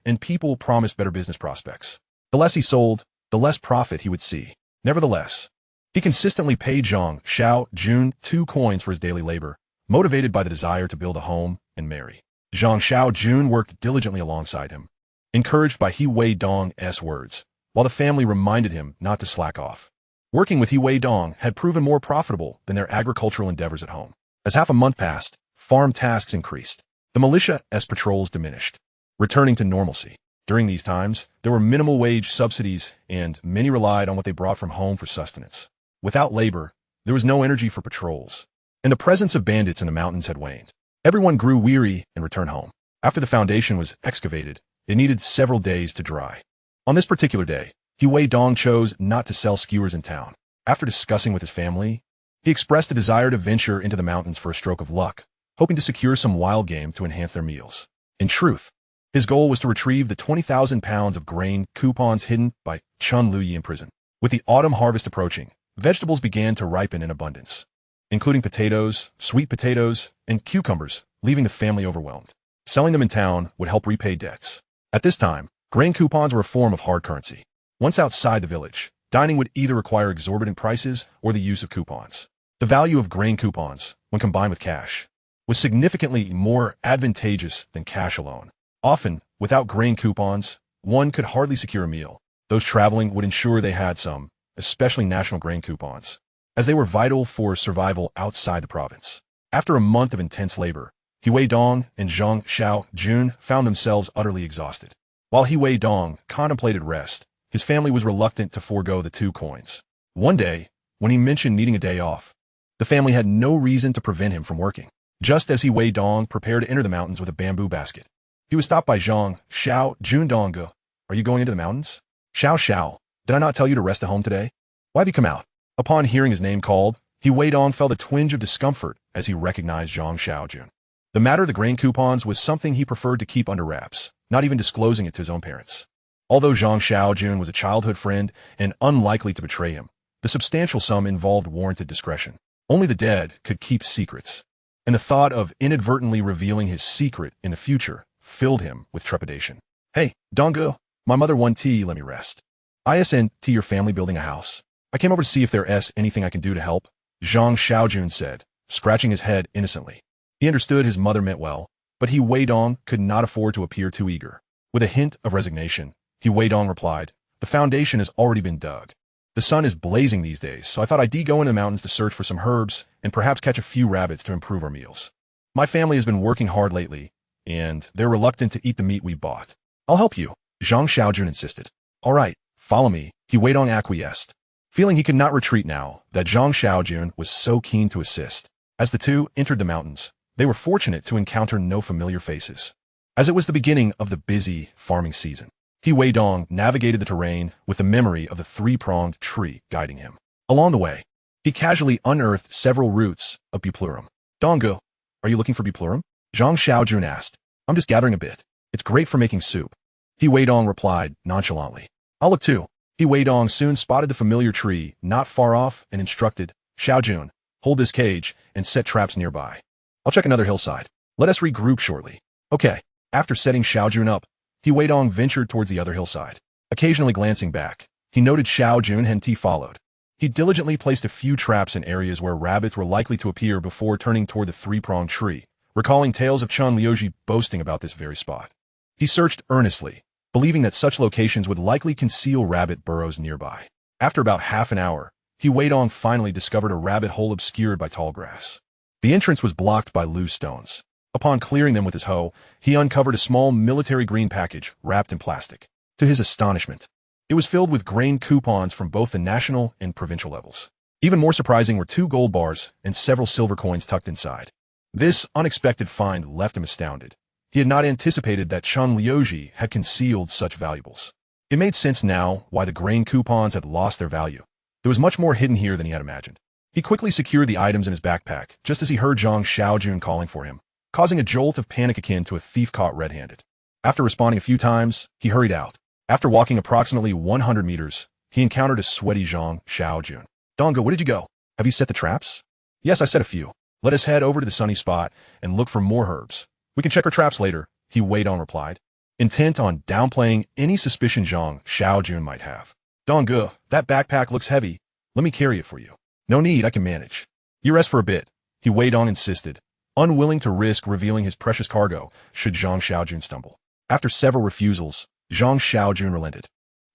and people promised better business prospects. The less he sold, the less profit he would see. Nevertheless, he consistently paid Zhang Xiaojun 2 coins for his daily labor, motivated by the desire to build a home and marry. Zhang Xiaojun worked diligently alongside him, encouraged by Weidong's words, while the family reminded him not to slack off. Working with Weidong had proven more profitable than their agricultural endeavors at home. As half a month passed, farm tasks increased. The militia's patrols diminished, returning to normalcy. During these times, there were minimal wage subsidies, and many relied on what they brought from home for sustenance. Without labor, there was no energy for patrols, and the presence of bandits in the mountains had waned. Everyone grew weary and returned home. After the foundation was excavated, it needed several days to dry. On this particular day, Weidong chose not to sell skewers in town. After discussing with his family, he expressed a desire to venture into the mountains for a stroke of luck, hoping to secure some wild game to enhance their meals. In truth, his goal was to retrieve the 20,000 pounds of grain coupons hidden by Chun Luyi in prison. With the autumn harvest approaching, vegetables began to ripen in abundance, including potatoes, sweet potatoes, and cucumbers, leaving the family overwhelmed. Selling them in town would help repay debts. At this time, grain coupons were a form of hard currency. Once outside the village, dining would either require exorbitant prices or the use of coupons. The value of grain coupons, when combined with cash, was significantly more advantageous than cash alone. Often, without grain coupons, one could hardly secure a meal. Those traveling would ensure they had some, especially national grain coupons, as they were vital for survival outside the province. After a month of intense labor, Weidong and Zhang Xiaojun found themselves utterly exhausted. While Weidong contemplated rest, his family was reluctant to forego the 2 coins. One day, when he mentioned needing a day off, the family had no reason to prevent him from working. Just as Weidong prepared to enter the mountains with a bamboo basket, he was stopped by Zhang Xiaojun. Dongo, are you going into the mountains? Xiao, did I not tell you to rest at home today? Why have you come out? Upon hearing his name called, Weidong felt a twinge of discomfort as he recognized Zhang Xiaojun. The matter of the grain coupons was something he preferred to keep under wraps, not even disclosing it to his own parents. Although Zhang Xiaojun was a childhood friend and unlikely to betray him, the substantial sum involved warranted discretion. Only the dead could keep secrets, and the thought of inadvertently revealing his secret in the future filled him with trepidation. Hey, Dongo, my mother won tea, let me rest. ISN to your family building a house. I came over to see if there's anything I can do to help, Zhang Xiaojun said, scratching his head innocently. He understood his mother meant well, but Weidong could not afford to appear too eager. With a hint of resignation, Weidong replied, the foundation has already been dug. The sun is blazing these days, so I thought I'd go into the mountains to search for some herbs and perhaps catch a few rabbits to improve our meals. My family has been working hard lately, and they're reluctant to eat the meat we bought. I'll help you, Zhang Xiaojun insisted. All right, follow me, Weidong acquiesced, feeling he could not retreat now that Zhang Xiaojun was so keen to assist. As the two entered the mountains, they were fortunate to encounter no familiar faces, as it was the beginning of the busy farming season. Weidong navigated the terrain with the memory of the 3-pronged tree guiding him. Along the way, he casually unearthed several roots of buplurum. Dongo, are you looking for buplurum? Zhang Xiaojun asked. I'm just gathering a bit. It's great for making soup. Weidong replied nonchalantly. I'll look too. Weidong soon spotted the familiar tree not far off and instructed, Xiaojun, hold this cage and set traps nearby. I'll check another hillside. Let us regroup shortly. Okay. After setting Xiaojun up, Weidong ventured towards the other hillside. Occasionally glancing back, he noted Xiaojun and Ti followed. He diligently placed a few traps in areas where rabbits were likely to appear before turning toward the 3-pronged tree, recalling tales of Chun Liuji boasting about this very spot. He searched earnestly, believing that such locations would likely conceal rabbit burrows nearby. After about half an hour, Weidong finally discovered a rabbit hole obscured by tall grass. The entrance was blocked by loose stones. Upon clearing them with his hoe, he uncovered a small military green package wrapped in plastic. To his astonishment, it was filled with grain coupons from both the national and provincial levels. Even more surprising were 2 gold bars and several silver coins tucked inside. This unexpected find left him astounded. He had not anticipated that Chun Liuji had concealed such valuables. It made sense now why the grain coupons had lost their value. There was much more hidden here than he had imagined. He quickly secured the items in his backpack just as he heard Zhang Xiaojun calling for him, causing a jolt of panic akin to a thief caught red-handed. After responding a few times, he hurried out. After walking approximately 100 meters, he encountered a sweaty Zhang Xiaojun. Dongo, where did you go? Have you set the traps? Yes, I set a few. Let us head over to the sunny spot and look for more herbs. We can check our traps later, he Weidong replied, intent on downplaying any suspicion Zhang Xiaojun might have. Dongo, that backpack looks heavy. Let me carry it for you. No need, I can manage. You rest for a bit, he Weidong insisted, unwilling to risk revealing his precious cargo should Zhang Xiaojun stumble. After several refusals, Zhang Xiaojun relented.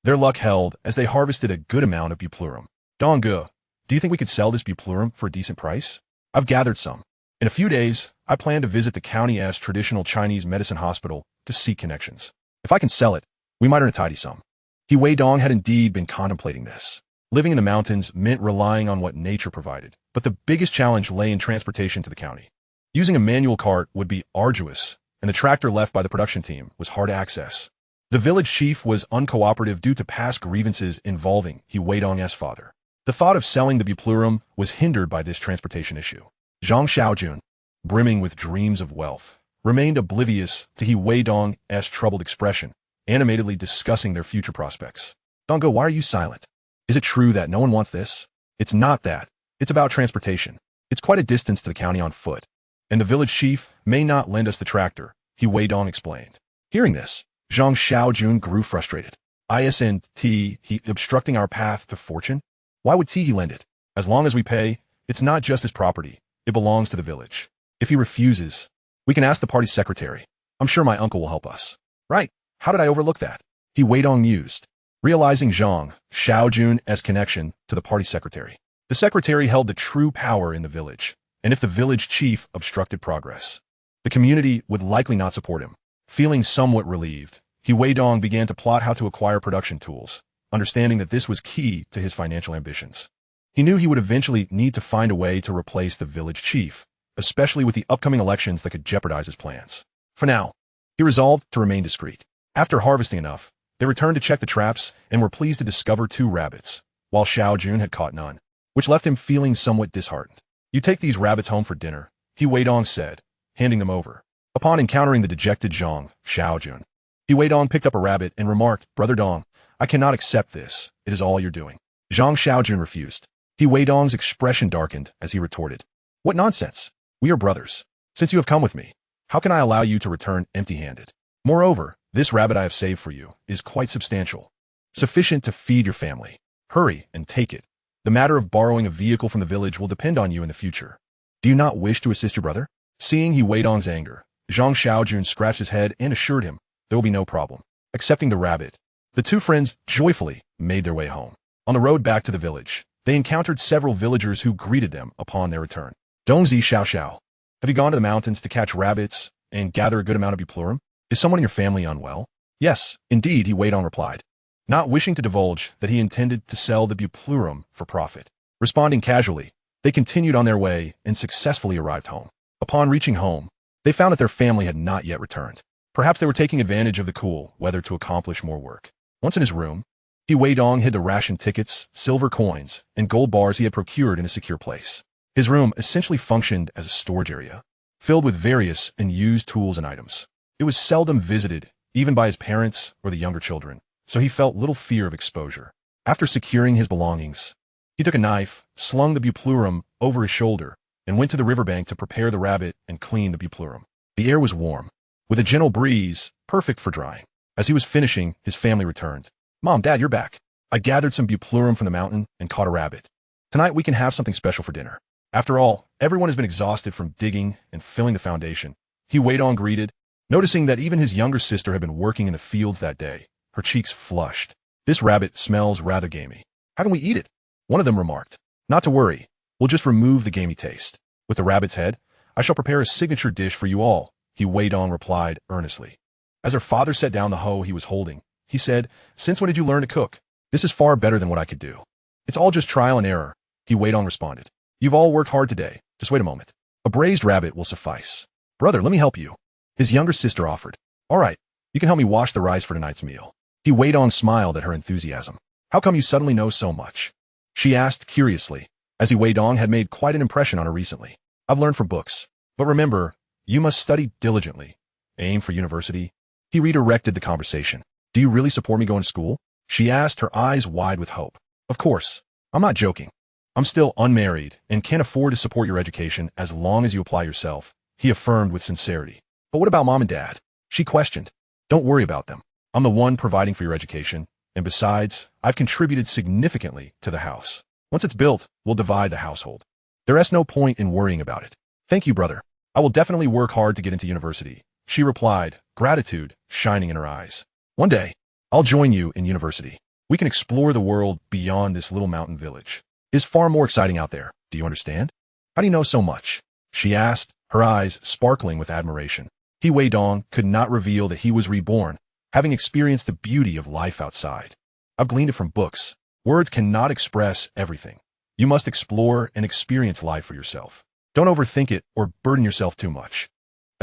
Their luck held as they harvested a good amount of buplurum. Dongo, do you think we could sell this buplurum for a decent price? I've gathered some. In a few days, I plan to visit the county's traditional Chinese medicine hospital to seek connections. If I can sell it, we might earn a tidy sum. He Weidong had indeed been contemplating this. Living in the mountains meant relying on what nature provided, but the biggest challenge lay in transportation to the county. Using a manual cart would be arduous, and the tractor left by the production team was hard to access. The village chief was uncooperative due to past grievances involving He Weidong's father. The thought of selling the buplurum was hindered by this transportation issue. Zhang Xiaojun, brimming with dreams of wealth, remained oblivious to He Weidong's troubled expression, animatedly discussing their future prospects. Dongo, why are you silent? Is it true that no one wants this? It's not that. It's about transportation. It's quite a distance to the county on foot, and the village chief may not lend us the tractor, He Weidong explained. Hearing this, Zhang Xiaojun grew frustrated. Isn't he obstructing our path to fortune? Why would he lend it? As long as we pay, it's not just his property. It belongs to the village. If he refuses, we can ask the party secretary. I'm sure my uncle will help us. Right. How did I overlook that? He Weidong mused, realizing Zhang Xiaojun's connection to the party secretary. The secretary held the true power in the village, and if the village chief obstructed progress, the community would likely not support him. Feeling somewhat relieved, He Weidong began to plot how to acquire production tools, understanding that this was key to his financial ambitions. He knew he would eventually need to find a way to replace the village chief, especially with the upcoming elections that could jeopardize his plans. For now, he resolved to remain discreet. After harvesting enough, they returned to check the traps and were pleased to discover 2 rabbits, while Xiaojun had caught none, which left him feeling somewhat disheartened. You take these rabbits home for dinner, He Weidong said, handing them over. Upon encountering the dejected Zhang Xiaojun, He Weidong picked up a rabbit and remarked, Brother Dong, I cannot accept this. It is all you're doing. Zhang Xiaojun refused. He Weidong's expression darkened as he retorted. What nonsense! We are brothers. Since you have come with me, how can I allow you to return empty-handed? Moreover, this rabbit I have saved for you is quite substantial, sufficient to feed your family. Hurry and take it. The matter of borrowing a vehicle from the village will depend on you in the future. Do you not wish to assist your brother? Seeing He Weidong's anger, Zhang Xiaojun scratched his head and assured him there will be no problem. Accepting the rabbit, the 2 friends joyfully made their way home. On the road back to the village, they encountered several villagers who greeted them upon their return. Dongzi Xiao Xiao, have you gone to the mountains to catch rabbits and gather a good amount of buplurum? Is someone in your family unwell? Yes, indeed, He Weidong replied, not wishing to divulge that he intended to sell the buplurum for profit. Responding casually, they continued on their way and successfully arrived home. Upon reaching home, they found that their family had not yet returned. Perhaps they were taking advantage of the cool weather to accomplish more work. Once in his room, He Weidong hid the ration tickets, silver coins, and gold bars he had procured in a secure place. His room essentially functioned as a storage area, filled with various and used tools and items. It was seldom visited, even by his parents or the younger children, so he felt little fear of exposure. After securing his belongings, he took a knife, slung the buplurum over his shoulder, and went to the riverbank to prepare the rabbit and clean the buplurum. The air was warm, with a gentle breeze, perfect for drying. As he was finishing, his family returned. Mom, Dad, you're back. I gathered some buplurum from the mountain and caught a rabbit. Tonight we can have something special for dinner. After all, everyone has been exhausted from digging and filling the foundation. He Weidong greeted, noticing that even his younger sister had been working in the fields that day. Her cheeks flushed. This rabbit smells rather gamey. How can we eat it? One of them remarked. Not to worry. We'll just remove the gamey taste. With the rabbit's head, I shall prepare a signature dish for you all, He Weidong replied earnestly. As her father set down the hoe he was holding, he said, Since when did you learn to cook? This is far better than what I could do. It's all just trial and error, He Weidong responded. You've all worked hard today. Just wait a moment. A braised rabbit will suffice. Brother, let me help you. His younger sister offered. All right, you can help me wash the rice for tonight's meal. He Weidong smiled at her enthusiasm. How come you suddenly know so much? She asked curiously, as He Weidong had made quite an impression on her recently. I've learned from books. But remember, you must study diligently. Aim for university. He redirected the conversation. Do you really support me going to school? She asked, her eyes wide with hope. Of course. I'm not joking. I'm still unmarried and can't afford to support your education as long as you apply yourself, he affirmed with sincerity. But what about mom and dad? She questioned. Don't worry about them. I'm the one providing for your education, and besides, I've contributed significantly to the house. Once it's built, we'll divide the household. There is no point in worrying about it. Thank you, brother. I will definitely work hard to get into university, she replied, gratitude shining in her eyes. One day, I'll join you in university. We can explore the world beyond this little mountain village. It's far more exciting out there. Do you understand? How do you know so much? She asked, her eyes sparkling with admiration. Weidong could not reveal that he was reborn, having experienced the beauty of life outside. I've gleaned it from books. Words cannot express everything. You must explore and experience life for yourself. Don't overthink it or burden yourself too much.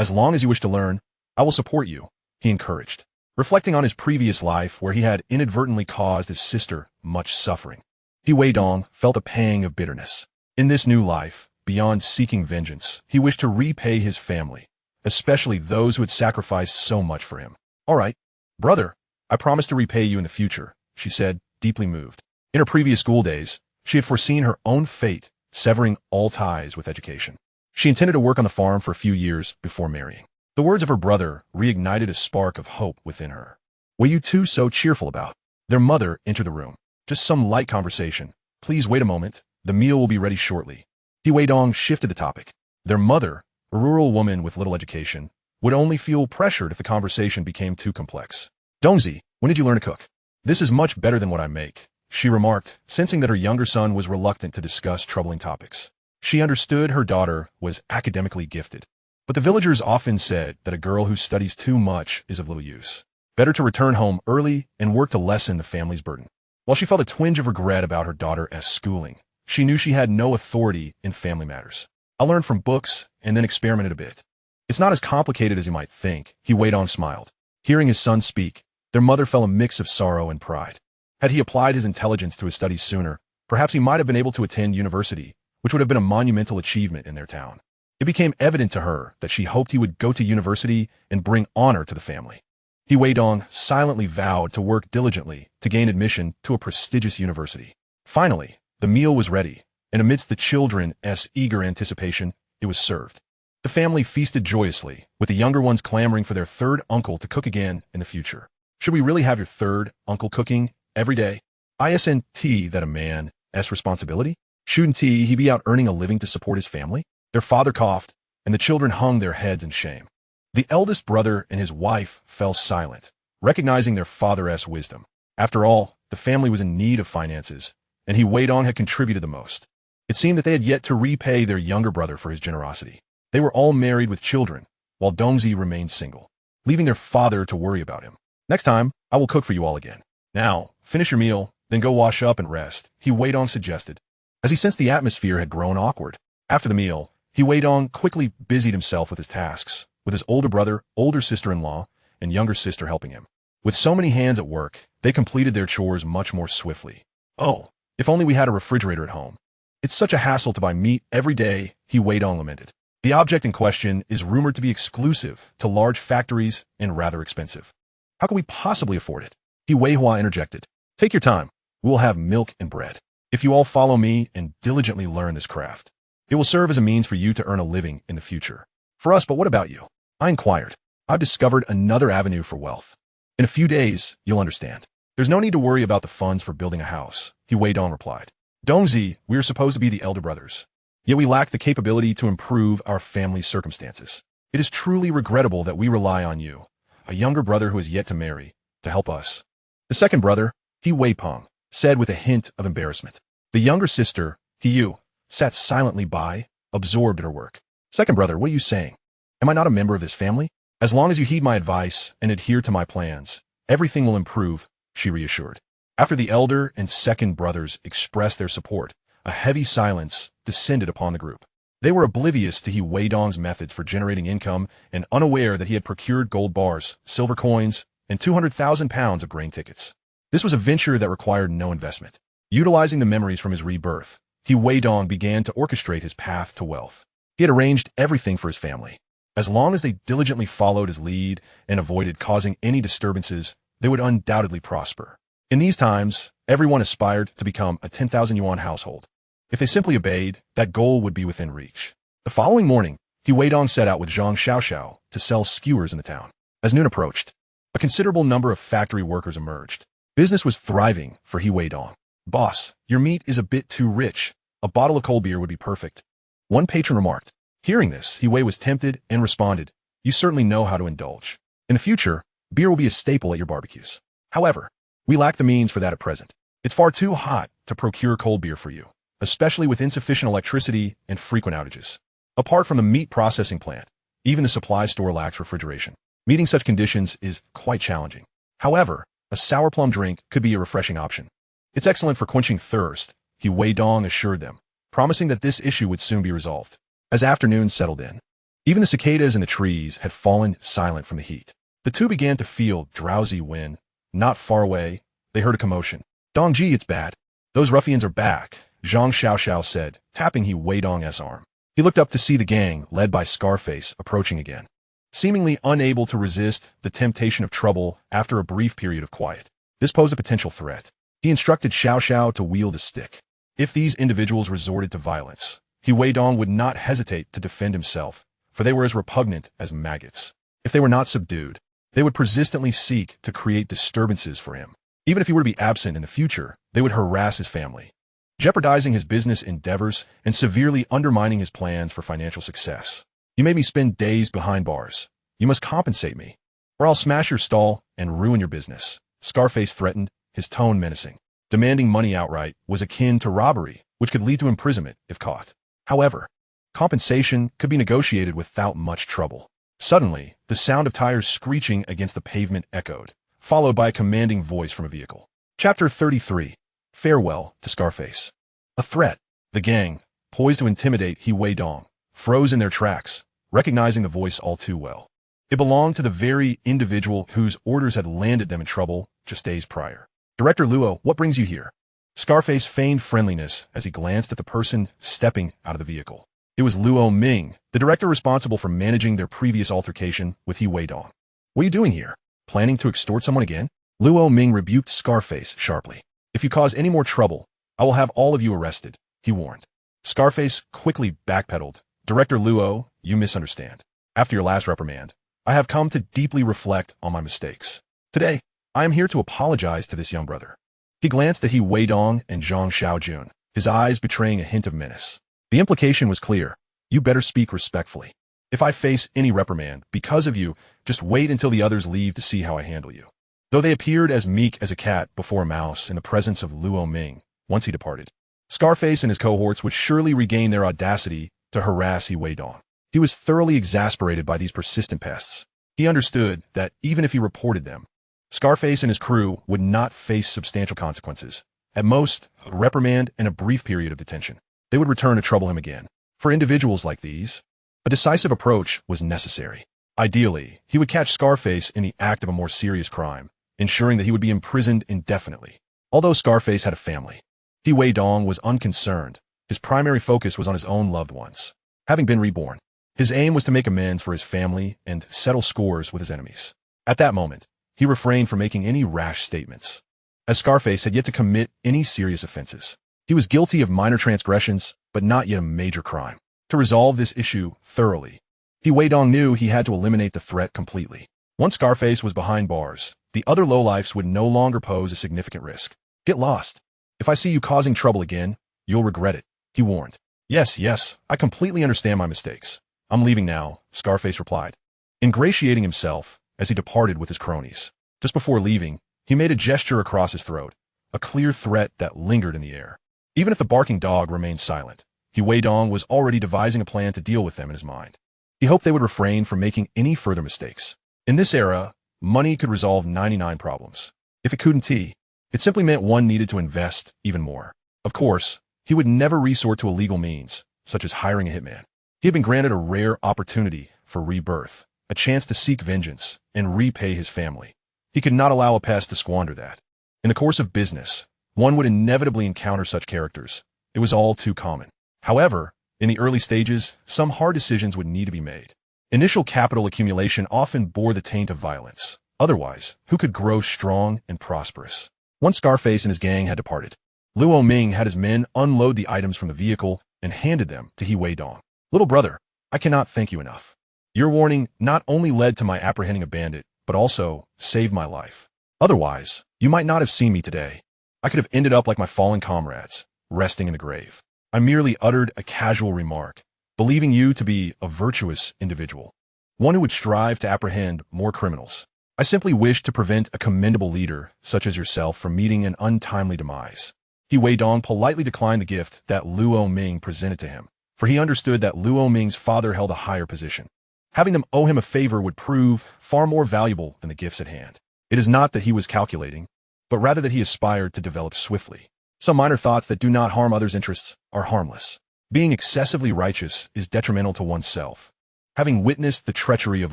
As long as you wish to learn, I will support you, he encouraged, reflecting on his previous life where he had inadvertently caused his sister much suffering. Weidong felt a pang of bitterness. In this new life, beyond seeking vengeance, he wished to repay his family, especially those who had sacrificed so much for him. All right, brother, I promise to repay you in the future, she said, deeply moved. In her previous school days, she had foreseen her own fate, severing all ties with education. She intended to work on the farm for a few years before marrying. The words of her brother reignited a spark of hope within her. What are you two so cheerful about? Their mother entered the room. Just some light conversation. Please wait a moment. The meal will be ready shortly. Weidong shifted the topic. Their mother, a rural woman with little education, would only feel pressured if the conversation became too complex. Dongzi, when did you learn to cook? This is much better than what I make, she remarked, sensing that her younger son was reluctant to discuss troubling topics. She understood her daughter was academically gifted, but the villagers often said that a girl who studies too much is of little use. Better to return home early and work to lessen the family's burden. While she felt a twinge of regret about her daughter's schooling, she knew she had no authority in family matters. I learned from books and then experimented a bit. It's not as complicated as you might think, Weidong smiled. Hearing his son speak, their mother felt a mix of sorrow and pride. Had he applied his intelligence to his studies sooner, perhaps he might have been able to attend university, which would have been a monumental achievement in their town. It became evident to her that she hoped he would go to university and bring honor to the family. Weidong silently vowed to work diligently to gain admission to a prestigious university. Finally, the meal was ready, and amidst the children's eager anticipation, it was served. The family feasted joyously, with the younger ones clamoring for their third uncle to cook again in the future. Should we really have your third uncle cooking every day? Isn't that a man's responsibility? Shouldn't he be out earning a living to support his family? Their father coughed, and the children hung their heads in shame. The eldest brother and his wife fell silent, recognizing their father's wisdom. After all, the family was in need of finances, and Weidong had contributed the most. It seemed that they had yet to repay their younger brother for his generosity. They were all married with children, while Dongzi remained single, leaving their father to worry about him. Next time, I will cook for you all again. Now, finish your meal, then go wash up and rest, Weidong suggested, as he sensed the atmosphere had grown awkward. After the meal, Weidong quickly busied himself with his tasks, with his older brother, older sister-in-law, and younger sister helping him. With so many hands at work, they completed their chores much more swiftly. Oh, if only we had a refrigerator at home. It's such a hassle to buy meat every day, Weidong lamented. The object in question is rumored to be exclusive to large factories and rather expensive. How can we possibly afford it? Weihua interjected. Take your time. We will have milk and bread. If you all follow me and diligently learn this craft, it will serve as a means for you to earn a living in the future. For us, but what about you? I inquired. I've discovered another avenue for wealth. In a few days, you'll understand. There's no need to worry about the funds for building a house, Weidong replied. Dongzi, we are supposed to be the elder brothers. Yet we lack the capability to improve our family's circumstances. It is truly regrettable that we rely on you, a younger brother who is yet to marry, to help us. The second brother, Weipeng, said with a hint of embarrassment. The younger sister, Yu, sat silently by, absorbed in her work. Second brother, what are you saying? Am I not a member of this family? As long as you heed my advice and adhere to my plans, everything will improve, she reassured. After the elder and second brothers expressed their support, a heavy silence descended upon the group. They were oblivious to Weidong's methods for generating income and unaware that he had procured gold bars, silver coins, and 200,000 pounds of grain tickets. This was a venture that required no investment. Utilizing the memories from his rebirth, Weidong began to orchestrate his path to wealth. He had arranged everything for his family. As long as they diligently followed his lead and avoided causing any disturbances, they would undoubtedly prosper. In these times, everyone aspired to become a 10,000 yuan household. If they simply obeyed, that goal would be within reach. The following morning, Weidong set out with Zhang Xiaoxiao to sell skewers in the town. As noon approached, a considerable number of factory workers emerged. Business was thriving for Weidong. "Boss, your meat is a bit too rich. A bottle of cold beer would be perfect," one patron remarked. Hearing this, Wei was tempted and responded, "You certainly know how to indulge. In the future, beer will be a staple at your barbecues. However, we lack the means for that at present. It's far too hot to procure cold beer for you, especially with insufficient electricity and frequent outages. Apart from the meat processing plant, even the supply store lacks refrigeration. Meeting such conditions is quite challenging. However, a sour plum drink could be a refreshing option. It's excellent for quenching thirst," Weidong assured them, promising that this issue would soon be resolved. As afternoon settled in, even the cicadas in the trees had fallen silent from the heat. The two began to feel drowsy when, not far away, they heard a commotion. "Dongji, it's bad. Those ruffians are back," Zhang Xiaoxiao said, tapping Weidong's arm. He looked up to see the gang, led by Scarface, approaching again. Seemingly unable to resist the temptation of trouble after a brief period of quiet, this posed a potential threat. He instructed Xiaoxiao to wield a stick. If these individuals resorted to violence, Weidong would not hesitate to defend himself, for they were as repugnant as maggots. If they were not subdued, they would persistently seek to create disturbances for him. Even if he were to be absent in the future, they would harass his family, jeopardizing his business endeavors and severely undermining his plans for financial success. "You made me spend days behind bars. You must compensate me, or I'll smash your stall and ruin your business," Scarface threatened, his tone menacing. Demanding money outright was akin to robbery, which could lead to imprisonment if caught. However, compensation could be negotiated without much trouble. Suddenly, the sound of tires screeching against the pavement echoed, followed by a commanding voice from a vehicle. Chapter 33. Farewell to Scarface. A threat. The gang, poised to intimidate Weidong, froze in their tracks, recognizing the voice all too well. It belonged to the very individual whose orders had landed them in trouble just days prior. "Director Luo, what brings you here?" Scarface feigned friendliness as he glanced at the person stepping out of the vehicle. It was Luo Ming, the director responsible for managing their previous altercation with Weidong. "What are you doing here? Planning to extort someone again?" Luo Ming rebuked Scarface sharply. "If you cause any more trouble, I will have all of you arrested," he warned. Scarface quickly backpedaled. "Director Luo, you misunderstand. After your last reprimand, I have come to deeply reflect on my mistakes. Today, I am here to apologize to this young brother." He glanced at Weidong and Zhang Xiaojun, his eyes betraying a hint of menace. The implication was clear. "You better speak respectfully. If I face any reprimand because of you, just wait until the others leave to see how I handle you." Though they appeared as meek as a cat before a mouse in the presence of Luo Ming, once he departed, Scarface and his cohorts would surely regain their audacity to harass Weidong. He was thoroughly exasperated by these persistent pests. He understood that even if he reported them, Scarface and his crew would not face substantial consequences. At most, a reprimand and a brief period of detention. They would return to trouble him again. For individuals like these, a decisive approach was necessary. Ideally, he would catch Scarface in the act of a more serious crime, ensuring that he would be imprisoned indefinitely. Although Scarface had a family, Weidong was unconcerned. His primary focus was on his own loved ones. Having been reborn, his aim was to make amends for his family and settle scores with his enemies. At that moment, he refrained from making any rash statements, as Scarface had yet to commit any serious offenses. He was guilty of minor transgressions, but not yet a major crime. To resolve this issue thoroughly, Weidong knew he had to eliminate the threat completely. Once Scarface was behind bars, the other lowlifes would no longer pose a significant risk. "Get lost. If I see you causing trouble again, you'll regret it," he warned. Yes, I completely understand my mistakes. I'm leaving now," Scarface replied, ingratiating himself as he departed with his cronies. Just before leaving, he made a gesture across his throat, a clear threat that lingered in the air. Even if the barking dog remained silent, Weidong was already devising a plan to deal with them in his mind. He hoped they would refrain from making any further mistakes. In this era, money could resolve 99 problems. If it couldn't, it simply meant one needed to invest even more. Of course, he would never resort to illegal means, such as hiring a hitman. He had been granted a rare opportunity for rebirth, a chance to seek vengeance and repay his family. He could not allow a pest to squander that. In the course of business, one would inevitably encounter such characters. It was all too common. However, in the early stages, some hard decisions would need to be made. Initial capital accumulation often bore the taint of violence, Otherwise, who could grow strong and prosperous? Once Scarface and his gang had departed, Luo Ming had his men unload the items from the vehicle and handed them to He Weidong. Little brother, I cannot thank you enough. Your warning not only led to my apprehending a bandit, but also saved my life. Otherwise, you might not have seen me today. I could have ended up like my fallen comrades, resting in the grave. I merely uttered a casual remark, believing you to be a virtuous individual, one who would strive to apprehend more criminals. I simply wished to prevent a commendable leader, such as yourself, from meeting an untimely demise. He Weidong politely declined the gift that Luo Ming presented to him, for he understood that Luo Ming's father held a higher position. Having them owe him a favor would prove far more valuable than the gifts at hand. It is not that he was calculating, but rather that he aspired to develop swiftly. Some minor thoughts that do not harm others' interests are harmless. Being excessively righteous is detrimental to oneself. Having witnessed the treachery of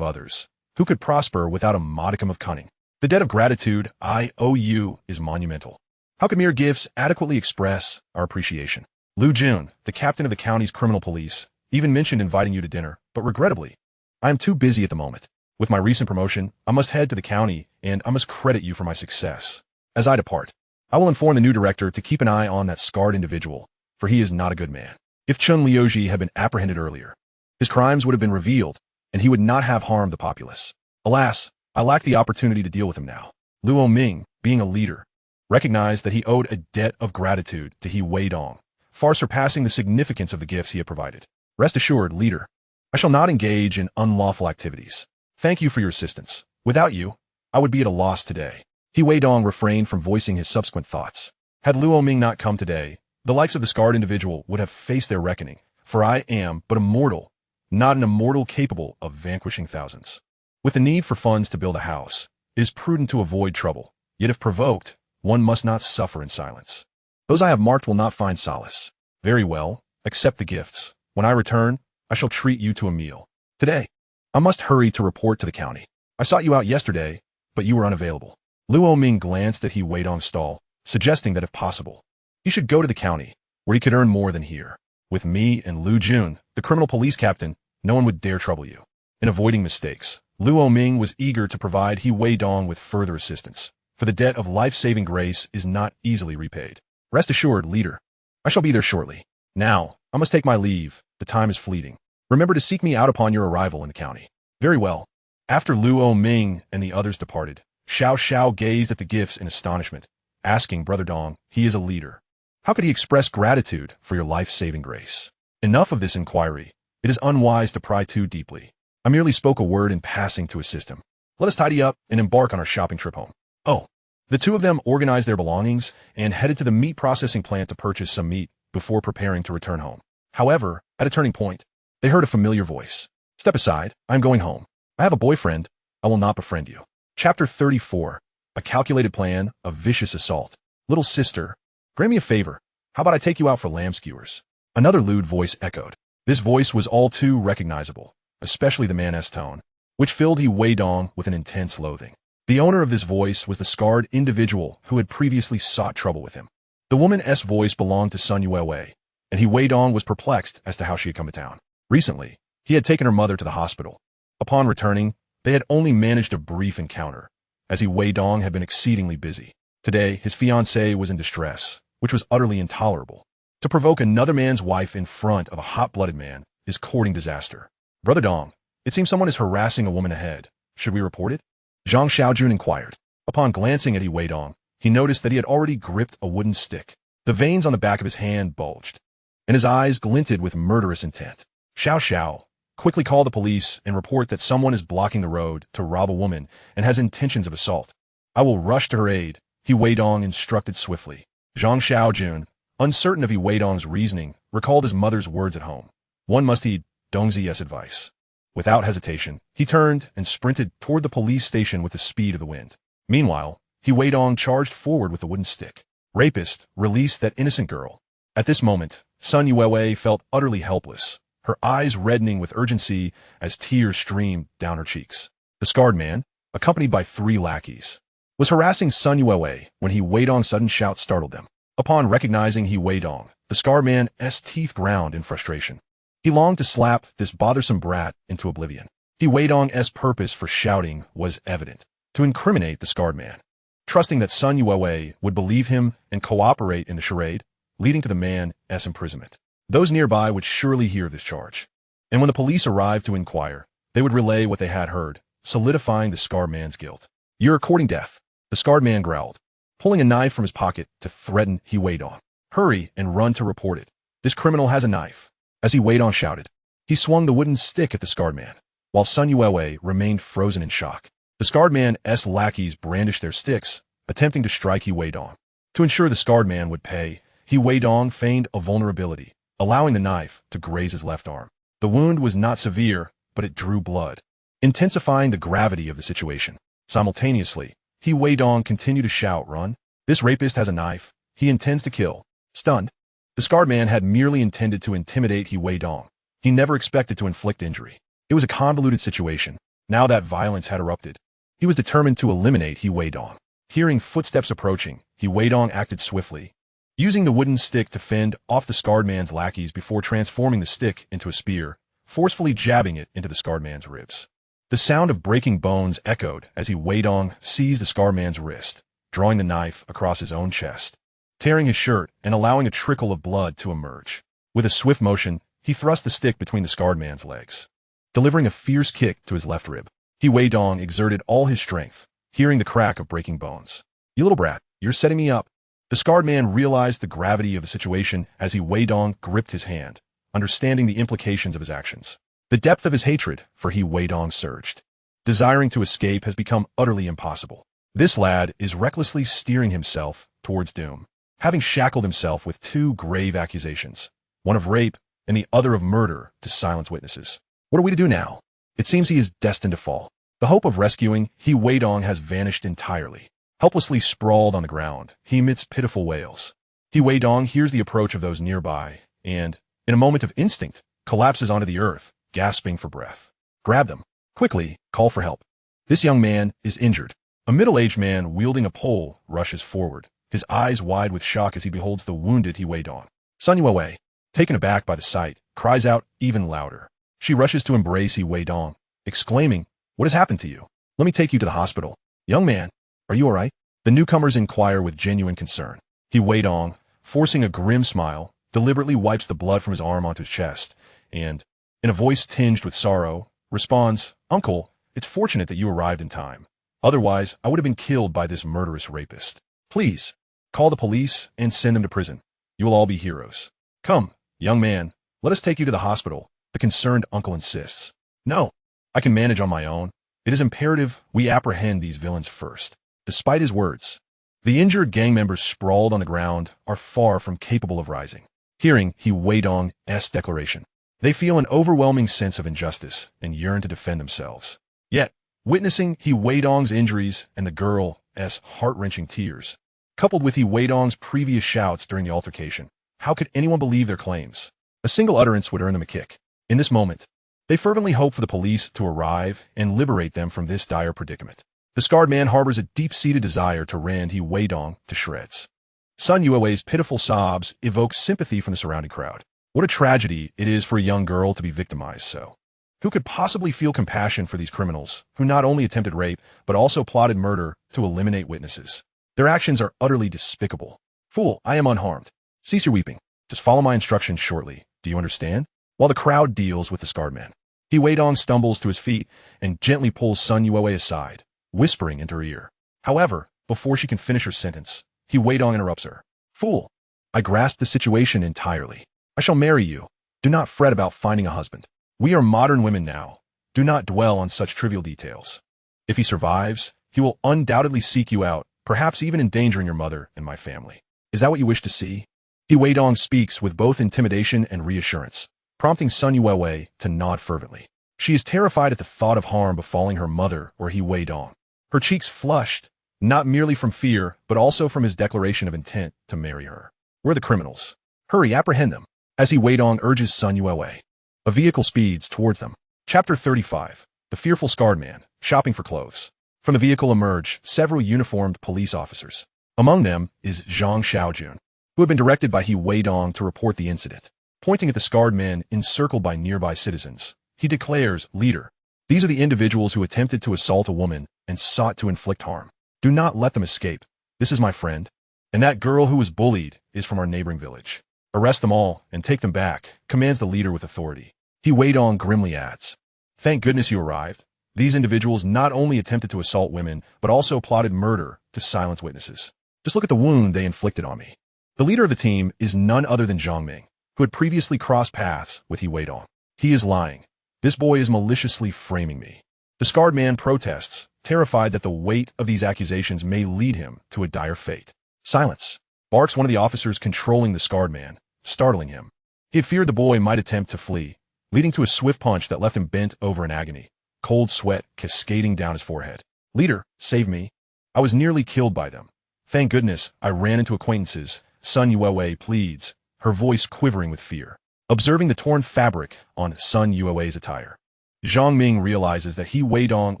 others, who could prosper without a modicum of cunning? The debt of gratitude I owe you is monumental. How can mere gifts adequately express our appreciation? Lu Jun, the captain of the county's criminal police, even mentioned inviting you to dinner, but regrettably, I am too busy at the moment. With my recent promotion, I must head to the county, and I must credit you for my success. As I depart, I will inform the new director to keep an eye on that scarred individual, for he is not a good man. If Chun Liuji had been apprehended earlier, his crimes would have been revealed, and he would not have harmed the populace. Alas, I lack the opportunity to deal with him now. Luo Ming, being a leader, recognized that he owed a debt of gratitude to He Weidong, far surpassing the significance of the gifts he had provided. Rest assured, leader, I shall not engage in unlawful activities. Thank you for your assistance. Without you, I would be at a loss today. He Weidong refrained from voicing his subsequent thoughts. Had Luo Ming not come today, the likes of the scarred individual would have faced their reckoning, for I am but a mortal, not an immortal capable of vanquishing thousands. With the need for funds to build a house, it is prudent to avoid trouble, yet if provoked, one must not suffer in silence. Those I have marked will not find solace. Very well, accept the gifts. When I return, I shall treat you to a meal. Today, I must hurry to report to the county. I sought you out yesterday, but you were unavailable. Luo Ming glanced at He Weidong's stall, suggesting that if possible, he should go to the county, where he could earn more than here. With me and Lu Jun, the criminal police captain, no one would dare trouble you. In avoiding mistakes, Luo Ming was eager to provide He Weidong with further assistance, for the debt of life-saving grace is not easily repaid. Rest assured, leader, I shall be there shortly. Now, I must take my leave. The time is fleeting. Remember to seek me out upon your arrival in the county. Very well. After Luo Ming and the others departed, Xiao Xiao gazed at the gifts in astonishment, asking Brother Dong, he is a leader. How could he express gratitude for your life-saving grace? Enough of this inquiry. It is unwise to pry too deeply. I merely spoke a word in passing to assist him. Let us tidy up and embark on our shopping trip home. Oh, the two of them organized their belongings and headed to the meat processing plant to purchase some meat before preparing to return home. However, at a turning point, they heard a familiar voice. Step aside, I am going home. I have a boyfriend. I will not befriend you. Chapter 34. A calculated plan, a vicious assault. Little sister, grant me a favor. How about I take you out for lamb skewers? Another lewd voice echoed. This voice was all too recognizable, especially the man's tone, which filled He Weidong with an intense loathing. The owner of this voice was the scarred individual who had previously sought trouble with him. The woman's voice belonged to Sun Yuewei, and He Weidong was perplexed as to how she had come to town. Recently, he had taken her mother to the hospital. Upon returning, they had only managed a brief encounter, as He Weidong had been exceedingly busy. Today, his fiancée was in distress, which was utterly intolerable. To provoke another man's wife in front of a hot-blooded man is courting disaster. Brother Dong, it seems someone is harassing a woman ahead. Should we report it? Zhang Xiaojun inquired. Upon glancing at He Weidong, he noticed that he had already gripped a wooden stick. The veins on the back of his hand bulged, and his eyes glinted with murderous intent. Xiao Xiao, quickly call the police and report that someone is blocking the road to rob a woman and has intentions of assault. I will rush to her aid, He Weidong instructed swiftly. Zhang Xiaojun, uncertain of He Weidong's reasoning, recalled his mother's words at home. One must heed Dong Ziye's advice. Without hesitation, he turned and sprinted toward the police station with the speed of the wind. Meanwhile, He Weidong charged forward with the wooden stick. Rapist, release that innocent girl. At this moment, Sun Yuewei felt utterly helpless, her eyes reddening with urgency as tears streamed down her cheeks. The scarred man, accompanied by 3 lackeys, was harassing Sun Yuewei when He Weidong's sudden shout startled them. Upon recognizing He Weidong, the scarred man's teeth ground in frustration. He longed to slap this bothersome brat into oblivion. He Weidong's purpose for shouting was evident. to incriminate the scarred man, trusting that Sun Yuewei would believe him and cooperate in the charade, leading to the man's imprisonment. Those nearby would surely hear of this charge, and when the police arrived to inquire, they would relay what they had heard, solidifying the scarred man's guilt. "You're courting death," the scarred man growled, pulling a knife from his pocket to threaten Weidong. "Hurry and run to report it. This criminal has a knife." As Weidong shouted, he swung the wooden stick at the scarred man, while Sun Yuewei remained frozen in shock. The scarred man's lackeys brandished their sticks, attempting to strike Weidong. To ensure the scarred man would pay, Weidong feigned a vulnerability, allowing the knife to graze his left arm. The wound was not severe, but it drew blood, intensifying the gravity of the situation. Simultaneously, Weidong continued to shout, "Run! This rapist has a knife. He intends to kill." Stunned, the scarred man had merely intended to intimidate Weidong. He never expected to inflict injury. It was a convoluted situation. Now that violence had erupted, he was determined to eliminate Weidong. Hearing footsteps approaching, Weidong acted swiftly, using the wooden stick to fend off the scarred man's lackeys before transforming the stick into a spear, forcefully jabbing it into the scarred man's ribs. The sound of breaking bones echoed as Weidong seized the scarred man's wrist, drawing the knife across his own chest, tearing his shirt and allowing a trickle of blood to emerge. With a swift motion, he thrust the stick between the scarred man's legs, delivering a fierce kick to his left rib. Weidong exerted all his strength, hearing the crack of breaking bones. "You little brat, you're setting me up." The scarred man realized the gravity of the situation as Weidong gripped his hand, understanding the implications of his actions. The depth of his hatred for Weidong surged. Desiring to escape has become utterly impossible. This lad is recklessly steering himself towards doom, having shackled himself with two grave accusations, one of rape and the other of murder, to silence witnesses. What are we to do now? It seems he is destined to fall. The hope of rescuing Weidong has vanished entirely. Helplessly sprawled on the ground, he emits pitiful wails. Weidong hears the approach of those nearby and, in a moment of instinct, collapses onto the earth, gasping for breath. "Grab them. Quickly, call for help. This young man is injured." A middle-aged man wielding a pole rushes forward, his eyes wide with shock as he beholds the wounded Weidong. Sun Yuewei, taken aback by the sight, cries out even louder. She rushes to embrace Weidong, exclaiming, "What has happened to you? Let me take you to the hospital." "Young man, are you all right?" The newcomers inquire with genuine concern. Weidong, forcing a grim smile, deliberately wipes the blood from his arm onto his chest, and, in a voice tinged with sorrow, responds, "Uncle, it's fortunate that you arrived in time. Otherwise, I would have been killed by this murderous rapist. Please, call the police and send them to prison. You will all be heroes." "Come, young man, let us take you to the hospital," the concerned uncle insists. "No, I can manage on my own. It is imperative we apprehend these villains first." Despite his words, the injured gang members sprawled on the ground are far from capable of rising. Hearing Weidong's declaration, they feel an overwhelming sense of injustice and yearn to defend themselves. Yet, witnessing Weidong's injuries and the girl's heart-wrenching tears, coupled with Weidong's previous shouts during the altercation, how could anyone believe their claims? A single utterance would earn them a kick. In this moment, they fervently hope for the police to arrive and liberate them from this dire predicament. The scarred man harbors a deep-seated desire to rend Weidong to shreds. Sun Yuewei's pitiful sobs evoke sympathy from the surrounding crowd. What a tragedy it is for a young girl to be victimized so. Who could possibly feel compassion for these criminals who not only attempted rape, but also plotted murder to eliminate witnesses? Their actions are utterly despicable. "Fool, I am unharmed. Cease your weeping. Just follow my instructions shortly. Do you understand?" While the crowd deals with the scarred man, Weidong stumbles to his feet and gently pulls Sun Yuewei aside, whispering into her ear. However, before she can finish her sentence, Weidong interrupts her. "Fool, I grasp the situation entirely. I shall marry you. Do not fret about finding a husband. We are modern women now. Do not dwell on such trivial details. If he survives, he will undoubtedly seek you out, perhaps even endangering your mother and my family. Is that what you wish to see?" Weidong speaks with both intimidation and reassurance, prompting Sun Yuewei to nod fervently. She is terrified at the thought of harm befalling her mother or Weidong. Her cheeks flushed, not merely from fear, but also from his declaration of intent to marry her. "Where are the criminals? Hurry, apprehend them," as Weidong urges Sun Yuewei. A vehicle speeds towards them. Chapter 35. The Fearful Scarred Man, Shopping for Clothes. From the vehicle emerge several uniformed police officers. Among them is Zhang Xiaojun, who had been directed by Weidong to report the incident. Pointing at the scarred men encircled by nearby citizens, he declares, "Leader, These are the individuals who attempted to assault a woman and sought to inflict harm. Do not let them escape. This is my friend. And that girl who was bullied is from our neighboring village. Arrest them all and take them back, commands the leader with authority. Weidong grimly adds, Thank goodness you arrived. These individuals not only attempted to assault women, but also plotted murder to silence witnesses. Just look at the wound they inflicted on me. The leader of the team is none other than Zhang Ming, who had previously crossed paths with Weidong. He is lying. This boy is maliciously framing me. The scarred man protests, terrified that the weight of these accusations may lead him to a dire fate. Silence, barks one of the officers controlling the scarred man, startling him. He had feared the boy might attempt to flee, leading to a swift punch that left him bent over in agony, cold sweat cascading down his forehead. Leader, save me. I was nearly killed by them. Thank goodness I ran into acquaintances. Sun Yuewei pleads, her voice quivering with fear. Observing the torn fabric on Sun Yuewei's attire, Zhang Ming realizes that Weidong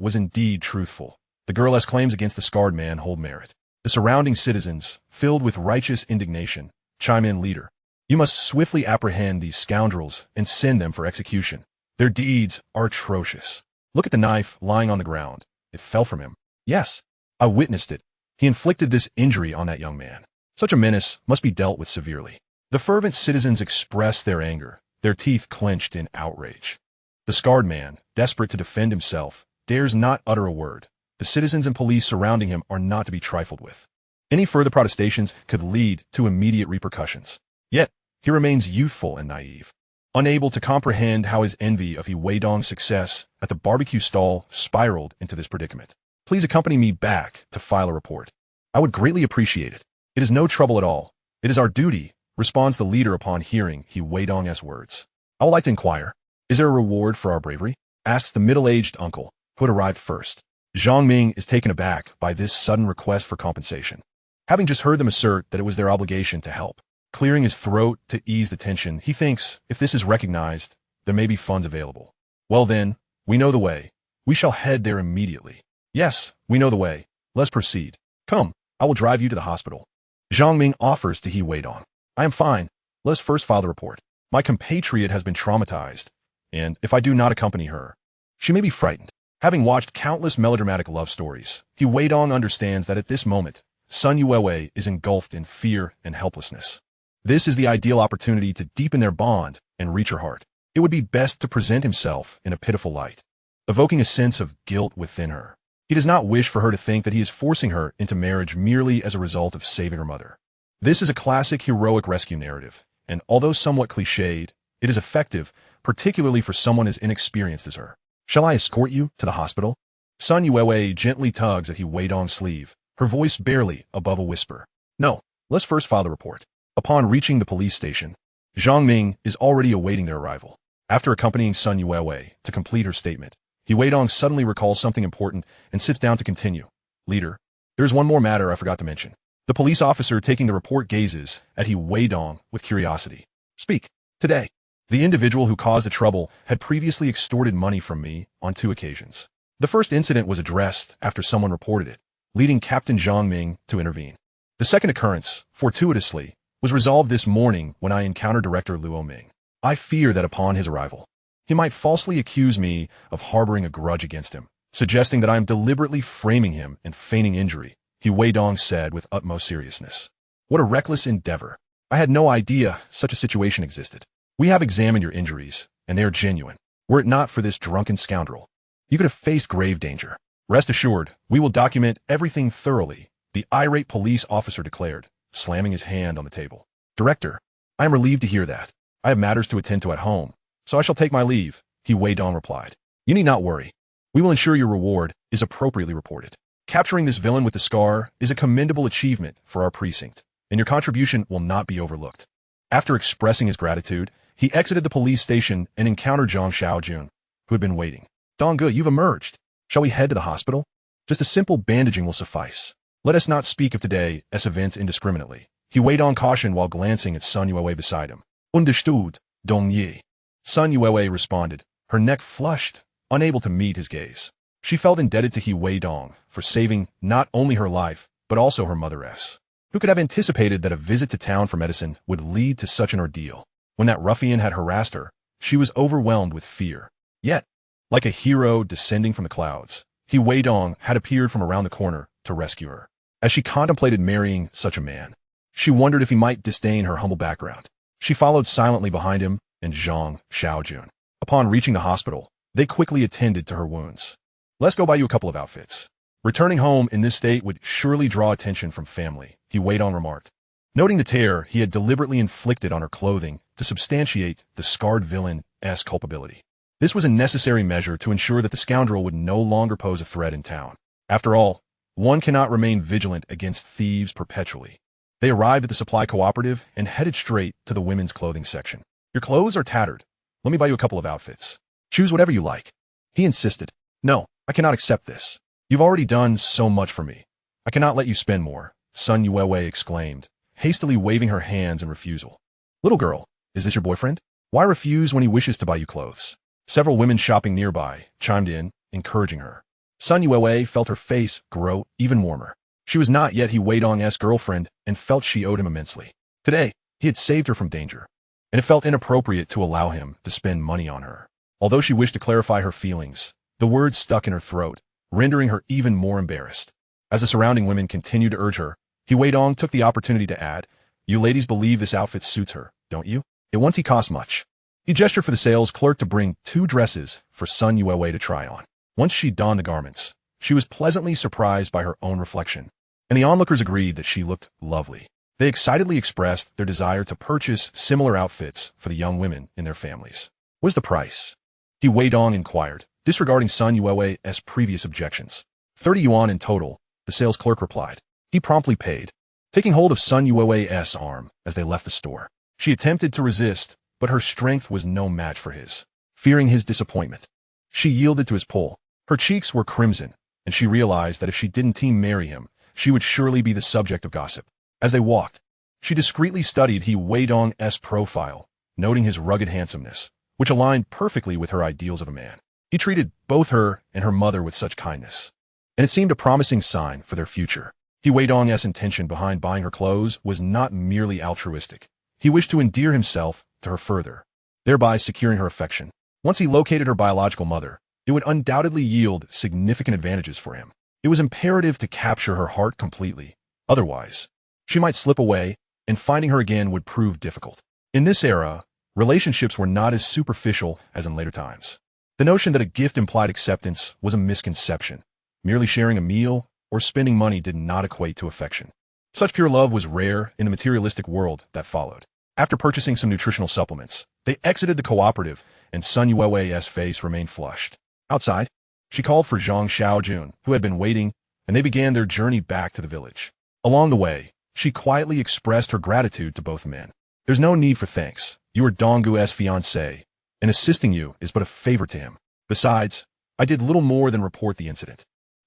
was indeed truthful. The girl's claims against the scarred man hold merit. The surrounding citizens, filled with righteous indignation, chime in, Leader, you must swiftly apprehend these scoundrels and send them for execution. Their deeds are atrocious. Look at the knife lying on the ground. It fell from him. Yes, I witnessed it. He inflicted this injury on that young man. Such a menace must be dealt with severely. The fervent citizens express their anger, their teeth clenched in outrage. The scarred man, desperate to defend himself, dares not utter a word. The citizens and police surrounding him are not to be trifled with. Any further protestations could lead to immediate repercussions. Yet, he remains youthful and naive, unable to comprehend how his envy of Weidong's success at the barbecue stall spiraled into this predicament. Please accompany me back to file a report. I would greatly appreciate it. It is no trouble at all. It is our duty, responds the leader upon hearing Weidong's words. I would like to inquire, is there a reward for our bravery? Asks the middle-aged uncle, who had arrived first. Zhang Ming is taken aback by this sudden request for compensation. Having just heard them assert that it was their obligation to help. Clearing his throat to ease the tension, he thinks, if this is recognized, there may be funds available. Well then, we know the way. We shall head there immediately. Yes, we know the way. Let's proceed. Come, I will drive you to the hospital. Zhang Ming offers to Weidong. I am fine. Let us first file the report. My compatriot has been traumatized, and if I do not accompany her, she may be frightened. Having watched countless melodramatic love stories, Weidong understands that at this moment, Sun Yuewei is engulfed in fear and helplessness. This is the ideal opportunity to deepen their bond and reach her heart. It would be best to present himself in a pitiful light, evoking a sense of guilt within her. He does not wish for her to think that he is forcing her into marriage merely as a result of saving her mother. This is a classic heroic rescue narrative, and although somewhat cliched, it is effective, particularly for someone as inexperienced as her. Shall I escort you to the hospital? Sun Yuewei gently tugs at Weidong's sleeve, her voice barely above a whisper. No, let's first file the report. Upon reaching the police station, Zhang Ming is already awaiting their arrival. After accompanying Sun Yuewei to complete her statement, Weidong suddenly recalls something important and sits down to continue. Leader, there is one more matter I forgot to mention. The police officer taking the report gazes at Weidong with curiosity. Speak. Today, the individual who caused the trouble had previously extorted money from me on 2 occasions. The first incident was addressed after someone reported it, leading Captain Zhang Ming to intervene. The second occurrence, fortuitously, was resolved this morning when I encountered Director Luo Ming. I fear that upon his arrival, he might falsely accuse me of harboring a grudge against him, suggesting that I am deliberately framing him and feigning injury, Weidong said with utmost seriousness. What a reckless endeavor. I had no idea such a situation existed. We have examined your injuries, and they are genuine. Were it not for this drunken scoundrel, you could have faced grave danger. Rest assured, we will document everything thoroughly, the irate police officer declared, slamming his hand on the table. Director, I am relieved to hear that. I have matters to attend to at home, so I shall take my leave, Weidong replied. You need not worry. We will ensure your reward is appropriately reported. Capturing this villain with the scar is a commendable achievement for our precinct, and your contribution will not be overlooked. After expressing his gratitude, he exited the police station and encountered Zhang Xiaojun, who had been waiting. Dongge, you've emerged. Shall we head to the hospital? Just a simple bandaging will suffice. Let us not speak of today as events indiscriminately. Weidong cautioned while glancing at Sun Yuewei beside him. Understood, Dong Yi. Sun Yuewei responded, her neck flushed, unable to meet his gaze. She felt indebted to Weidong for saving not only her life, but also her mother's. Who could have anticipated that a visit to town for medicine would lead to such an ordeal? When that ruffian had harassed her, she was overwhelmed with fear. Yet, Like a hero descending from the clouds, Weidong had appeared from around the corner to rescue her. As she contemplated marrying such a man, she wondered if he might disdain her humble background. She followed silently behind him and Zhang Xiaojun. Upon reaching the hospital, they quickly attended to her wounds. "Let's go buy you a couple of outfits. Returning home in this state would surely draw attention from family," Weidong remarked, noting the tear he had deliberately inflicted on her clothing to substantiate the scarred villain's culpability. This was a necessary measure to ensure that the scoundrel would no longer pose a threat in town. After all, one cannot remain vigilant against thieves perpetually. They arrived at the supply cooperative and headed straight to the women's clothing section. "Your clothes are tattered. Let me buy you a couple of outfits. Choose whatever you like." He insisted. "No, I cannot accept this. You've already done so much for me. I cannot let you spend more," Sun Yuewei exclaimed, hastily waving her hands in refusal. "Little girl, is this your boyfriend? Why refuse when he wishes to buy you clothes?" Several women shopping nearby chimed in, encouraging her. Sun Yuewei felt her face grow even warmer. She was not yet Weidong's girlfriend and felt she owed him immensely. Today, he had saved her from danger, and it felt inappropriate to allow him to spend money on her. Although she wished to clarify her feelings, the words stuck in her throat, rendering her even more embarrassed. As the surrounding women continued to urge her, Weidong took the opportunity to add, "You ladies believe this outfit suits her, don't you? It won't cost much." He gestured for the sales clerk to bring 2 dresses for Sun Yuewei to try on. Once she donned the garments, she was pleasantly surprised by her own reflection, and the onlookers agreed that she looked lovely. They excitedly expressed their desire to purchase similar outfits for the young women in their families. "What's the price?" Weidong inquired, disregarding Sun Yuewei's previous objections. 30 yuan in total, the sales clerk replied. He promptly paid, taking hold of Sun Yuewei's arm as they left the store. She attempted to resist, but her strength was no match for his. Fearing his disappointment, she yielded to his pull. Her cheeks were crimson, and she realized that if she didn't marry him, she would surely be the subject of gossip. As they walked, she discreetly studied Weidong's profile, noting his rugged handsomeness, which aligned perfectly with her ideals of a man. He treated both her and her mother with such kindness, and it seemed a promising sign for their future. Weidong's intention behind buying her clothes was not merely altruistic. He wished to endear himself to her further, thereby securing her affection. Once he located her biological mother, it would undoubtedly yield significant advantages for him. It was imperative to capture her heart completely. Otherwise, she might slip away, and finding her again would prove difficult. In this era, relationships were not as superficial as in later times. The notion that a gift implied acceptance was a misconception. Merely sharing a meal or spending money did not equate to affection. Such pure love was rare in the materialistic world that followed. After purchasing some nutritional supplements, they exited the cooperative, and Sun Yuewei's face remained flushed. Outside, she called for Zhang Xiaojun, who had been waiting, and they began their journey back to the village. Along the way, she quietly expressed her gratitude to both men. "There's no need for thanks. You are Donggu's fiancé, and assisting you is but a favor to him. Besides, I did little more than report the incident."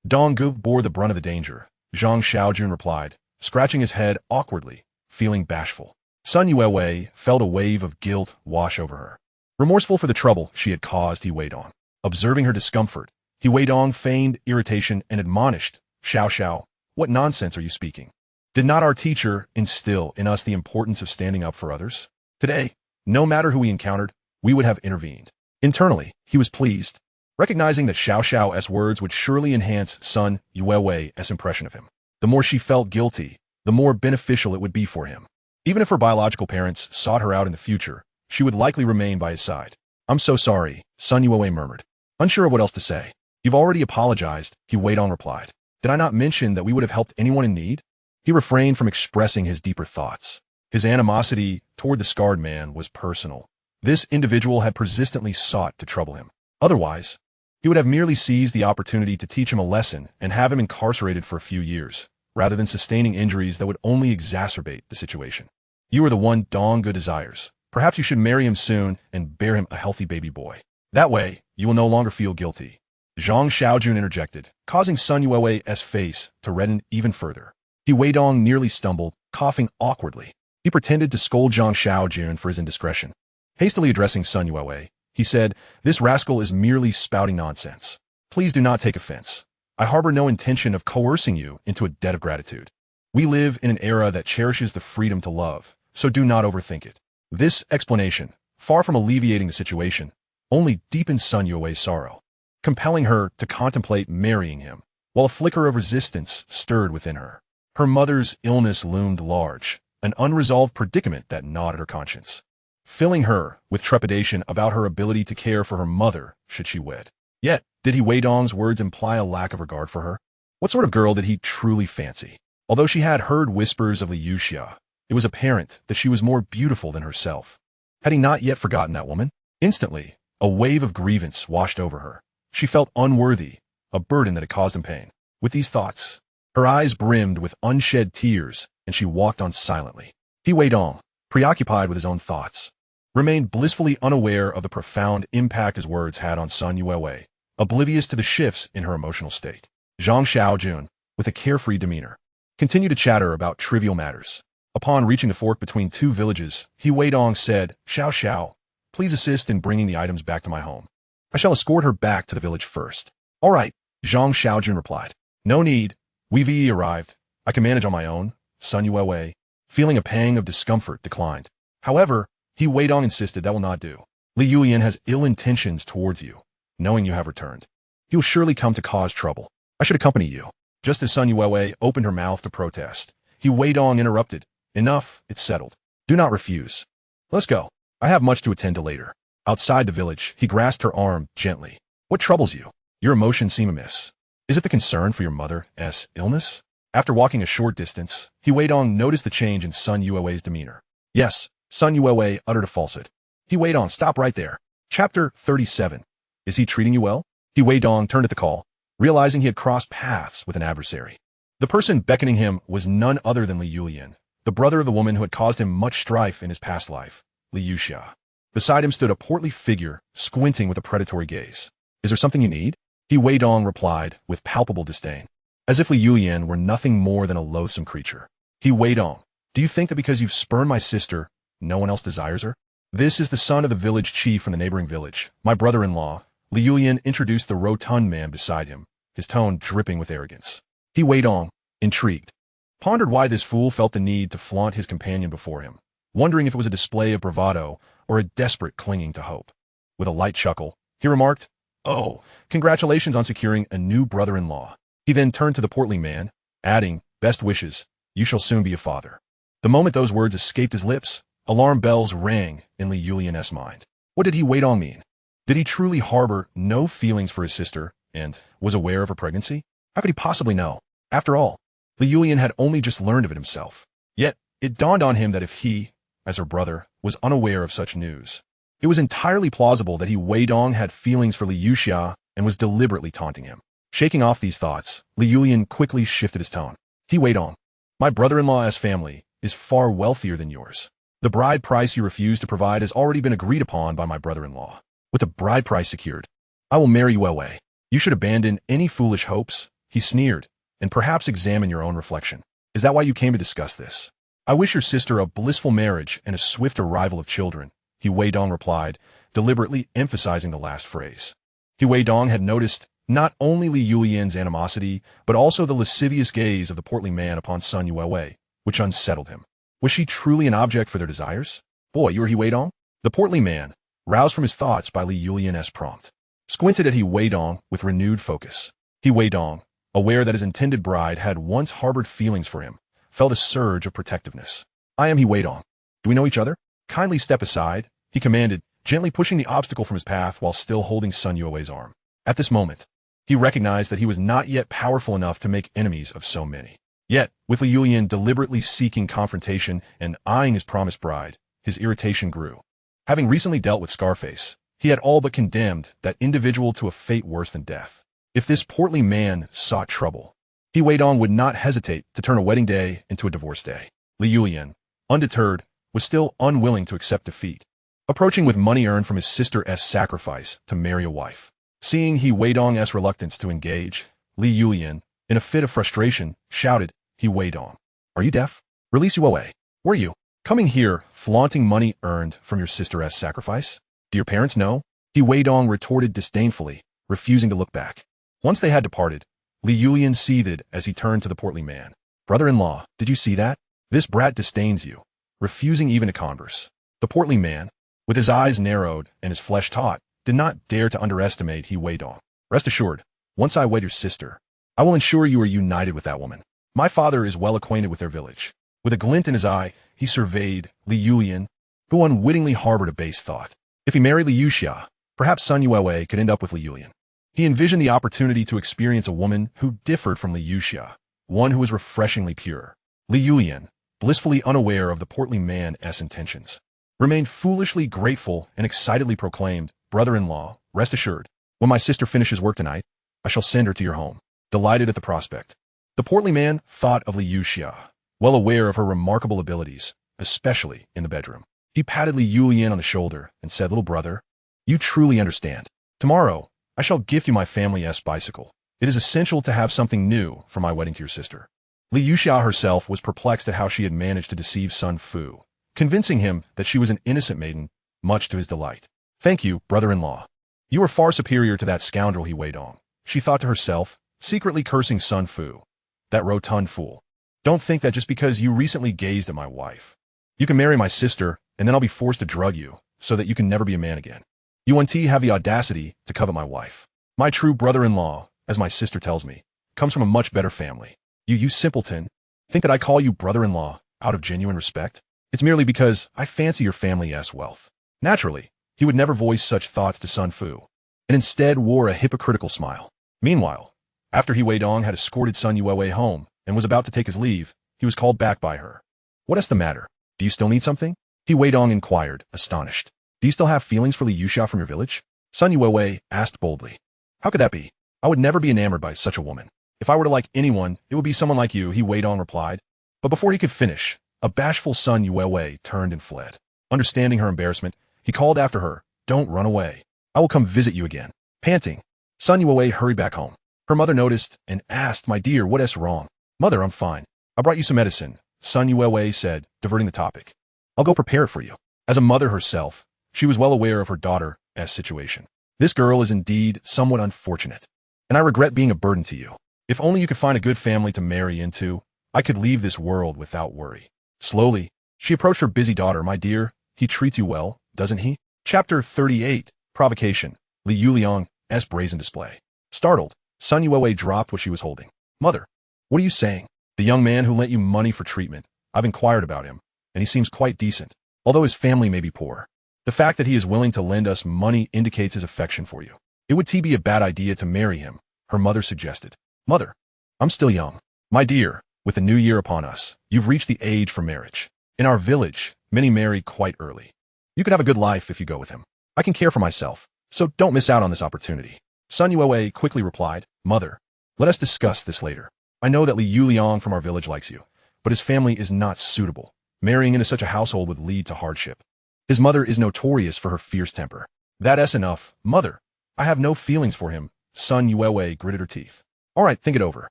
"Donggu bore the brunt of the danger," Zhang Xiaojun replied, scratching his head awkwardly, feeling bashful. Sun Yuewei felt a wave of guilt wash over her. Remorseful for the trouble she had caused Weidong. Observing her discomfort, Weidong feigned irritation and admonished, Xiao, what nonsense are you speaking? Did not our teacher instill in us the importance of standing up for others? Today, no matter who we encountered, we would have intervened." Internally, he was pleased, recognizing that Xiao's words would surely enhance Sun Yuewei's impression of him. The more she felt guilty, the more beneficial it would be for him. Even if her biological parents sought her out in the future, she would likely remain by his side. "I'm so sorry," Sun Yuewei murmured, unsure of what else to say. "You've already apologized," Weidong replied. "Did I not mention that we would have helped anyone in need?" He refrained from expressing his deeper thoughts. His animosity toward the scarred man was personal. This individual had persistently sought to trouble him. Otherwise, he would have merely seized the opportunity to teach him a lesson and have him incarcerated for a few years, rather than sustaining injuries that would only exacerbate the situation. "You are the one Donggu desires. Perhaps you should marry him soon and bear him a healthy baby boy. That way, you will no longer feel guilty." Zhang Xiaojun interjected, causing Sun Yuewei's face to redden even further. Weidong nearly stumbled, coughing awkwardly. He pretended to scold Zhang Xiaojun for his indiscretion. Hastily addressing Sun Yuewei, he said, "This rascal is merely spouting nonsense. Please do not take offense. I harbor no intention of coercing you into a debt of gratitude. We live in an era that cherishes the freedom to love, so do not overthink it." This explanation, far from alleviating the situation, only deepened Sun Yuewei's sorrow. compelling her to contemplate marrying him, while a flicker of resistance stirred within her. Her mother's illness loomed large, an unresolved predicament that gnawed at her conscience, filling her with trepidation about her ability to care for her mother should she wed. Yet, did Weidong's words imply a lack of regard for her? What sort of girl did he truly fancy? Although she had heard whispers of Liu Xia, it was apparent that she was more beautiful than herself. Had he not yet forgotten that woman? Instantly, a wave of grievance washed over her. She felt unworthy, a burden that had caused him pain. With these thoughts, her eyes brimmed with unshed tears, and she walked on silently. Weidong, preoccupied with his own thoughts, remained blissfully unaware of the profound impact his words had on Sun Yuewei, oblivious to the shifts in her emotional state. Zhang Xiaojun, with a carefree demeanor, continued to chatter about trivial matters. Upon reaching the fork between two villages, Weidong said, "Xiao Xiao, please assist in bringing the items back to my home. I shall escort her back to the village first." "All right," Zhang Xiaojun replied. "No need. We've arrived. I can manage on my own." Sun Yuewei, feeling a pang of discomfort, declined. However, Weidong insisted that will not do. Li Yulian has ill intentions towards you, knowing you have returned. He will surely come to cause trouble. I should accompany you. Just as Sun Yuewei opened her mouth to protest, Weidong interrupted. "Enough, it's settled. Do not refuse. Let's go. I have much to attend to later." Outside the village, he grasped her arm gently. "What troubles you? Your emotions seem amiss. Is it the concern for your mother's illness?" After walking a short distance, Weidong noticed the change in Sun Yuewei's demeanor. "Yes," Sun Yuewei uttered a falsehood. "Weidong, stop right there." Chapter 37. Is he treating you well? Weidong turned at the call, realizing he had crossed paths with an adversary. The person beckoning him was none other than Li Yulian, the brother of the woman who had caused him much strife in his past life, Liu Xia. Beside him stood a portly figure, squinting with a predatory gaze. "Is there something you need?" Weidong replied with palpable disdain, as if Li Yulian were nothing more than a loathsome creature. "Weidong, do you think that because you've spurned my sister, no one else desires her? This is the son of the village chief from the neighboring village, my brother-in-law." Li Yulian introduced the rotund man beside him, his tone dripping with arrogance. Weidong, intrigued, pondered why this fool felt the need to flaunt his companion before him, wondering if it was a display of bravado or a desperate clinging to hope. With a light chuckle, he remarked, "Oh, congratulations on securing a new brother-in-law." He then turned to the portly man, adding, "Best wishes, you shall soon be a father." The moment those words escaped his lips, alarm bells rang in Li Yulian's mind. What did Weidong mean? Did he truly harbor no feelings for his sister and was aware of her pregnancy? How could he possibly know? After all, Li Yulian had only just learned of it himself. Yet, it dawned on him that if he, as her brother, was unaware of such news, it was entirely plausible that Weidong had feelings for Liu Xia and was deliberately taunting him. Shaking off these thoughts, Li Yulian quickly shifted his tone. "Weidong, my brother-in-law's family is far wealthier than yours. The bride price you refuse to provide has already been agreed upon by my brother-in-law. With the bride price secured, I will marry Yuewei. You should abandon any foolish hopes," he sneered, "and perhaps examine your own reflection. Is that why you came to discuss this?" "I wish your sister a blissful marriage and a swift arrival of children," Weidong replied, deliberately emphasizing the last phrase. Weidong had noticed not only Li Yulian's animosity, but also the lascivious gaze of the portly man upon Sun Yuewei, which unsettled him. Was she truly an object for their desires? "Boy, you are Weidong?" The portly man, roused from his thoughts by Li Yulian's prompt, squinted at Weidong with renewed focus. Weidong, aware that his intended bride had once harbored feelings for him, felt a surge of protectiveness. "I am Weidong. Do we know each other? Kindly step aside," he commanded, gently pushing the obstacle from his path while still holding Sun Yuewei's arm. At this moment, he recognized that he was not yet powerful enough to make enemies of so many. Yet, with Li Yulian deliberately seeking confrontation and eyeing his promised bride, his irritation grew. Having recently dealt with Scarface, he had all but condemned that individual to a fate worse than death. If this portly man sought trouble, Weidong would not hesitate to turn a wedding day into a divorce day. Li Yulian, undeterred, was still unwilling to accept defeat, approaching with money earned from his sister's sacrifice to marry a wife. Seeing Weidong's reluctance to engage, Li Yulian, in a fit of frustration, shouted, "Weidong, are you deaf? Release Yuewei. Were you coming here flaunting money earned from your sister's sacrifice? Do your parents know?" Weidong retorted disdainfully, refusing to look back. Once they had departed, Li Yulian seethed as he turned to the portly man. "Brother-in-law, did you see that? This brat disdains you," refusing even to converse. The portly man, with his eyes narrowed and his flesh taut, did not dare to underestimate Weidong. Rest assured, once I wed your sister, I will ensure you are united with that woman. My father is well acquainted with their village. With a glint in his eye, he surveyed Li Yulian, who unwittingly harbored a base thought. If he married Li Yuxia, perhaps Sun Yuewei could end up with Li Yulian. He envisioned the opportunity to experience a woman who differed from Li Yuxia, one who was refreshingly pure. Li Yulian, blissfully unaware of the portly man's intentions, remained foolishly grateful and excitedly proclaimed, "Brother-in-law, rest assured, when my sister finishes work tonight, I shall send her to your home." Delighted at the prospect, the portly man thought of Li Yuxia, well aware of her remarkable abilities, especially in the bedroom. He patted Li Yulian on the shoulder and said, "Little brother, you truly understand. Tomorrow, I shall gift you my family's bicycle. It is essential to have something new for my wedding to your sister." Li Yuxia herself was perplexed at how she had managed to deceive Sun Fu, convincing him that she was an innocent maiden, much to his delight. "Thank you, brother-in-law. You are far superior to that scoundrel," he Weidong, she thought to herself, secretly cursing Sun Fu. That rotund fool. Don't think that just because you recently gazed at my wife, you can marry my sister, and then I'll be forced to drug you, so that you can never be a man again. You have the audacity to covet my wife. My true brother-in-law, as my sister tells me, comes from a much better family. You simpleton, think that I call you brother-in-law out of genuine respect? It's merely because I fancy your family's wealth." Naturally, he would never voice such thoughts to Sun Fu, and instead wore a hypocritical smile. Meanwhile, after He Weidong had escorted Sun Yuewei home and was about to take his leave, he was called back by her. "What's the matter? Do you still need something?" He Weidong inquired, astonished. "Do you still have feelings for Li Yuxia from your village?" Sun Yuewei asked boldly. "How could that be? I would never be enamored by such a woman. If I were to like anyone, it would be someone like you," He Weidong replied. But before he could finish, a bashful Sun Yuewei turned and fled. Understanding her embarrassment, he called after her, "Don't run away. I will come visit you again." Panting, Sun Yuewei hurried back home. Her mother noticed and asked, "My dear, what's wrong?" "Mother, I'm fine. I brought you some medicine," Sun Yuewei said, diverting the topic. "I'll go prepare it for you." As a mother herself, she was well aware of her daughter's situation. "This girl is indeed somewhat unfortunate, and I regret being a burden to you. If only you could find a good family to marry into, I could leave this world without worry." Slowly, she approached her busy daughter. "My dear, he treats you well, doesn't he?" Chapter 38, Provocation, Li Yuliang's brazen display. Startled, Sun Yuewei dropped what she was holding. "Mother, what are you saying?" "The young man who lent you money for treatment. I've inquired about him, and he seems quite decent, although his family may be poor. The fact that he is willing to lend us money indicates his affection for you. It would be a bad idea to marry him," her mother suggested. "Mother, I'm still young. My dear, with the new year upon us, you've reached the age for marriage. In our village, many marry quite early. You could have a good life if you go with him. I can care for myself, so don't miss out on this opportunity." Sun Yuewei quickly replied, "Mother, let us discuss this later. I know that Li Yuliang from our village likes you, but his family is not suitable. Marrying into such a household would lead to hardship. His mother is notorious for her fierce temper." "That's enough, mother. I have no feelings for him." Sun Yuewei gritted her teeth. "All right, think it over.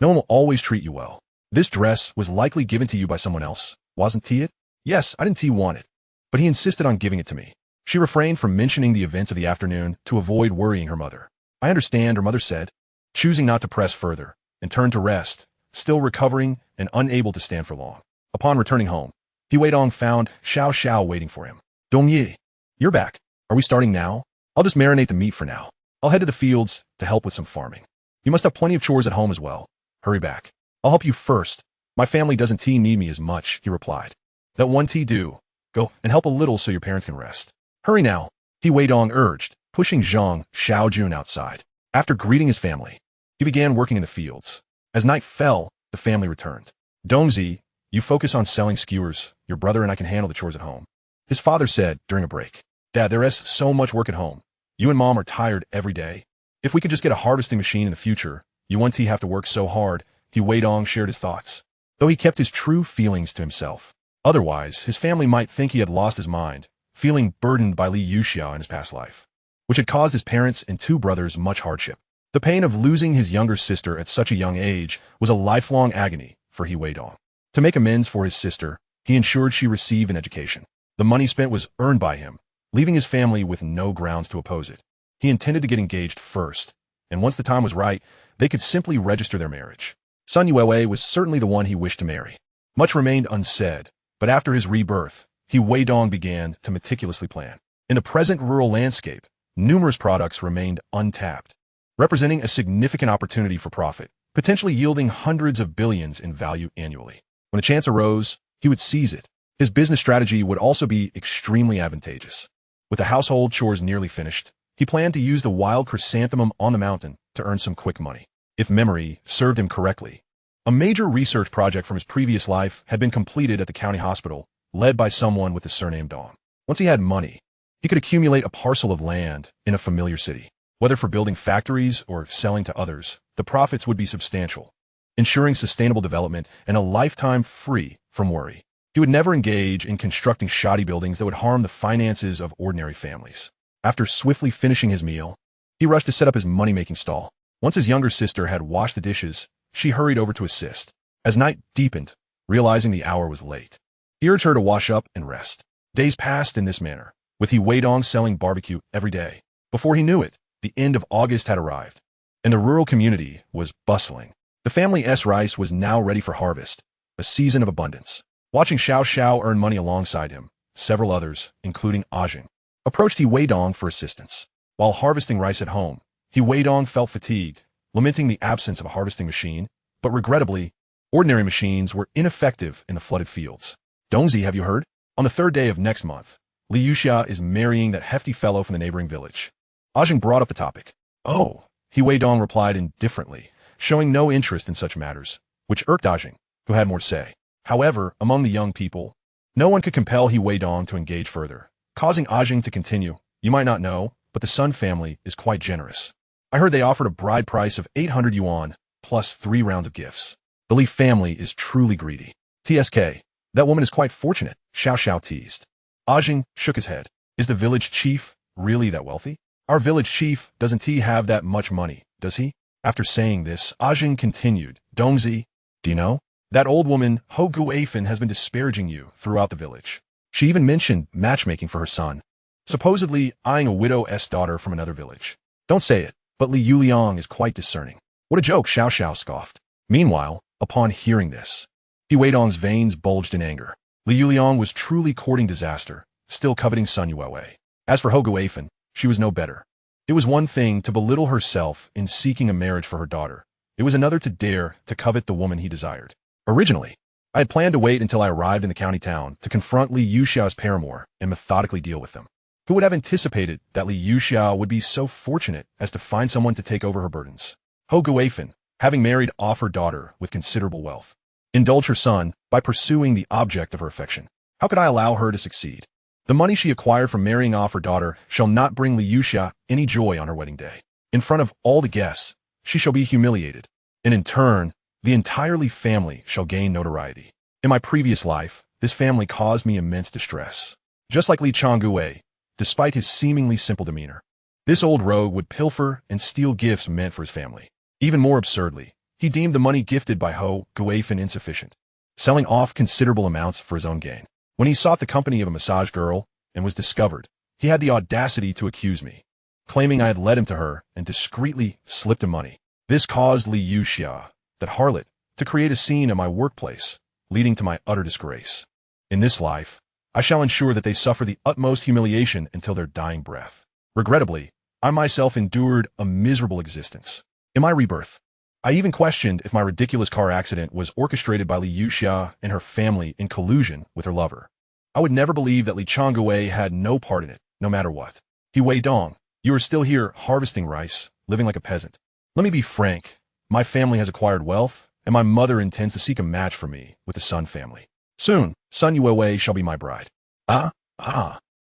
No one will always treat you well. This dress was likely given to you by someone else, wasn't it?" "Yes, I didn't want it, but he insisted on giving it to me." She refrained from mentioning the events of the afternoon to avoid worrying her mother. "I understand," her mother said, choosing not to press further, and turned to rest, still recovering and unable to stand for long. Upon returning home, He Weidong found Xiao Xiao waiting for him. "Dongyi, you're back. Are we starting now?" "I'll just marinate the meat for now. I'll head to the fields to help with some farming. You must have plenty of chores at home as well. Hurry back. I'll help you first. My family doesn't need me as much," he replied. "That one do. Go and help a little so your parents can rest." "Hurry now," He Weidong urged, pushing Zhang Xiaojun outside. After greeting his family, he began working in the fields. As night fell, the family returned. "Dongzi, you focus on selling skewers. Your brother and I can handle the chores at home," his father said during a break. "Dad, there is so much work at home. You and Mom are tired every day. If we could just get a harvesting machine in the future, you won't have to work so hard." He Weidong shared his thoughts, though he kept his true feelings to himself. Otherwise, his family might think he had lost his mind, feeling burdened by Li Yuxia in his past life, which had caused his parents and two brothers much hardship. The pain of losing his younger sister at such a young age was a lifelong agony for He Weidong. To make amends for his sister, he ensured she received an education. The money spent was earned by him, leaving his family with no grounds to oppose it. He intended to get engaged first, and once the time was right, they could simply register their marriage. Sun Yuewei was certainly the one he wished to marry. Much remained unsaid, but after his rebirth, He Weidong began to meticulously plan. In the present rural landscape, numerous products remained untapped. representing a significant opportunity for profit, potentially yielding hundreds of billions in value annually. When a chance arose, he would seize it. His business strategy would also be extremely advantageous. With the household chores nearly finished, he planned to use the wild chrysanthemum on the mountain to earn some quick money. If memory served him correctly, a major research project from his previous life had been completed at the county hospital, led by someone with the surname Dong. Once he had money, he could accumulate a parcel of land in a familiar city. Whether for building factories or selling to others, the profits would be substantial, ensuring sustainable development and a lifetime free from worry. He would never engage in constructing shoddy buildings that would harm the finances of ordinary families. After swiftly finishing his meal, he rushed to set up his money-making stall. Once his younger sister had washed the dishes, she hurried over to assist. As night deepened, realizing the hour was late, he urged her to wash up and rest. Days passed in this manner, with Weidong selling barbecue every day. Before he knew it, the end of August had arrived, and the rural community was bustling. The family's rice was now ready for harvest, a season of abundance. Watching Xiao Xiao earn money alongside him, several others, including Ajing, approached Weidong for assistance. While harvesting rice at home, Weidong felt fatigued, lamenting the absence of a harvesting machine, but regrettably, ordinary machines were ineffective in the flooded fields. Dongzi, have you heard? On the third day of next month, Li Yuxia is marrying that hefty fellow from the neighboring village. Ajing brought up the topic. Oh, Weidong replied indifferently, showing no interest in such matters, which irked Ajing, who had more say. However, among the young people, no one could compel Weidong to engage further, causing Ajing to continue. You might not know, but the Sun family is quite generous. I heard they offered a bride price of 800 yuan, plus 3 rounds of gifts. The Li family is truly greedy. TSK, that woman is quite fortunate, Xiao Xiao teased. Ajing shook his head. Is the village chief really that wealthy? Our village chief, doesn't he have that much money, does he? After saying this, Ajing continued. Dongzi, do you know? That old woman, Ho Guafin, has been disparaging you throughout the village. She even mentioned matchmaking for her son, supposedly eyeing a widow's daughter from another village. Don't say it, but Li Yuliang is quite discerning. What a joke, Xiao Xiao scoffed. Meanwhile, upon hearing this, Weidong's veins bulged in anger. Li Yuliang was truly courting disaster, still coveting Sun Yuewei. As for Ho Guafin, she was no better. It was one thing to belittle herself in seeking a marriage for her daughter. It was another to dare to covet the woman he desired. Originally, I had planned to wait until I arrived in the county town to confront Li Yuxiao's paramour and methodically deal with them. Who would have anticipated that Li Yuxiao would be so fortunate as to find someone to take over her burdens? Ho Guafin, having married off her daughter with considerable wealth, indulged her son by pursuing the object of her affection. How could I allow her to succeed? The money she acquired from marrying off her daughter shall not bring Li Yuxia any joy on her wedding day. In front of all the guests, she shall be humiliated, and in turn, the entire Li family shall gain notoriety. In my previous life, this family caused me immense distress. Just like Li Changguei, despite his seemingly simple demeanor, this old rogue would pilfer and steal gifts meant for his family. Even more absurdly, he deemed the money gifted by Ho Guafin insufficient, selling off considerable amounts for his own gain. When he sought the company of a massage girl and was discovered, he had the audacity to accuse me, claiming I had led him to her and discreetly slipped him money. This caused Li Yuxia, that harlot, to create a scene at my workplace, leading to my utter disgrace. In this life, I shall ensure that they suffer the utmost humiliation until their dying breath. Regrettably, I myself endured a miserable existence. In my rebirth, I even questioned if my ridiculous car accident was orchestrated by Li Yuxia and her family in collusion with her lover. I would never believe that Li Changguei had no part in it, no matter what. Weidong, you are still here harvesting rice, living like a peasant. Let me be frank. My family has acquired wealth, and my mother intends to seek a match for me with the Sun family. Soon, Sun Yuewei shall be my bride.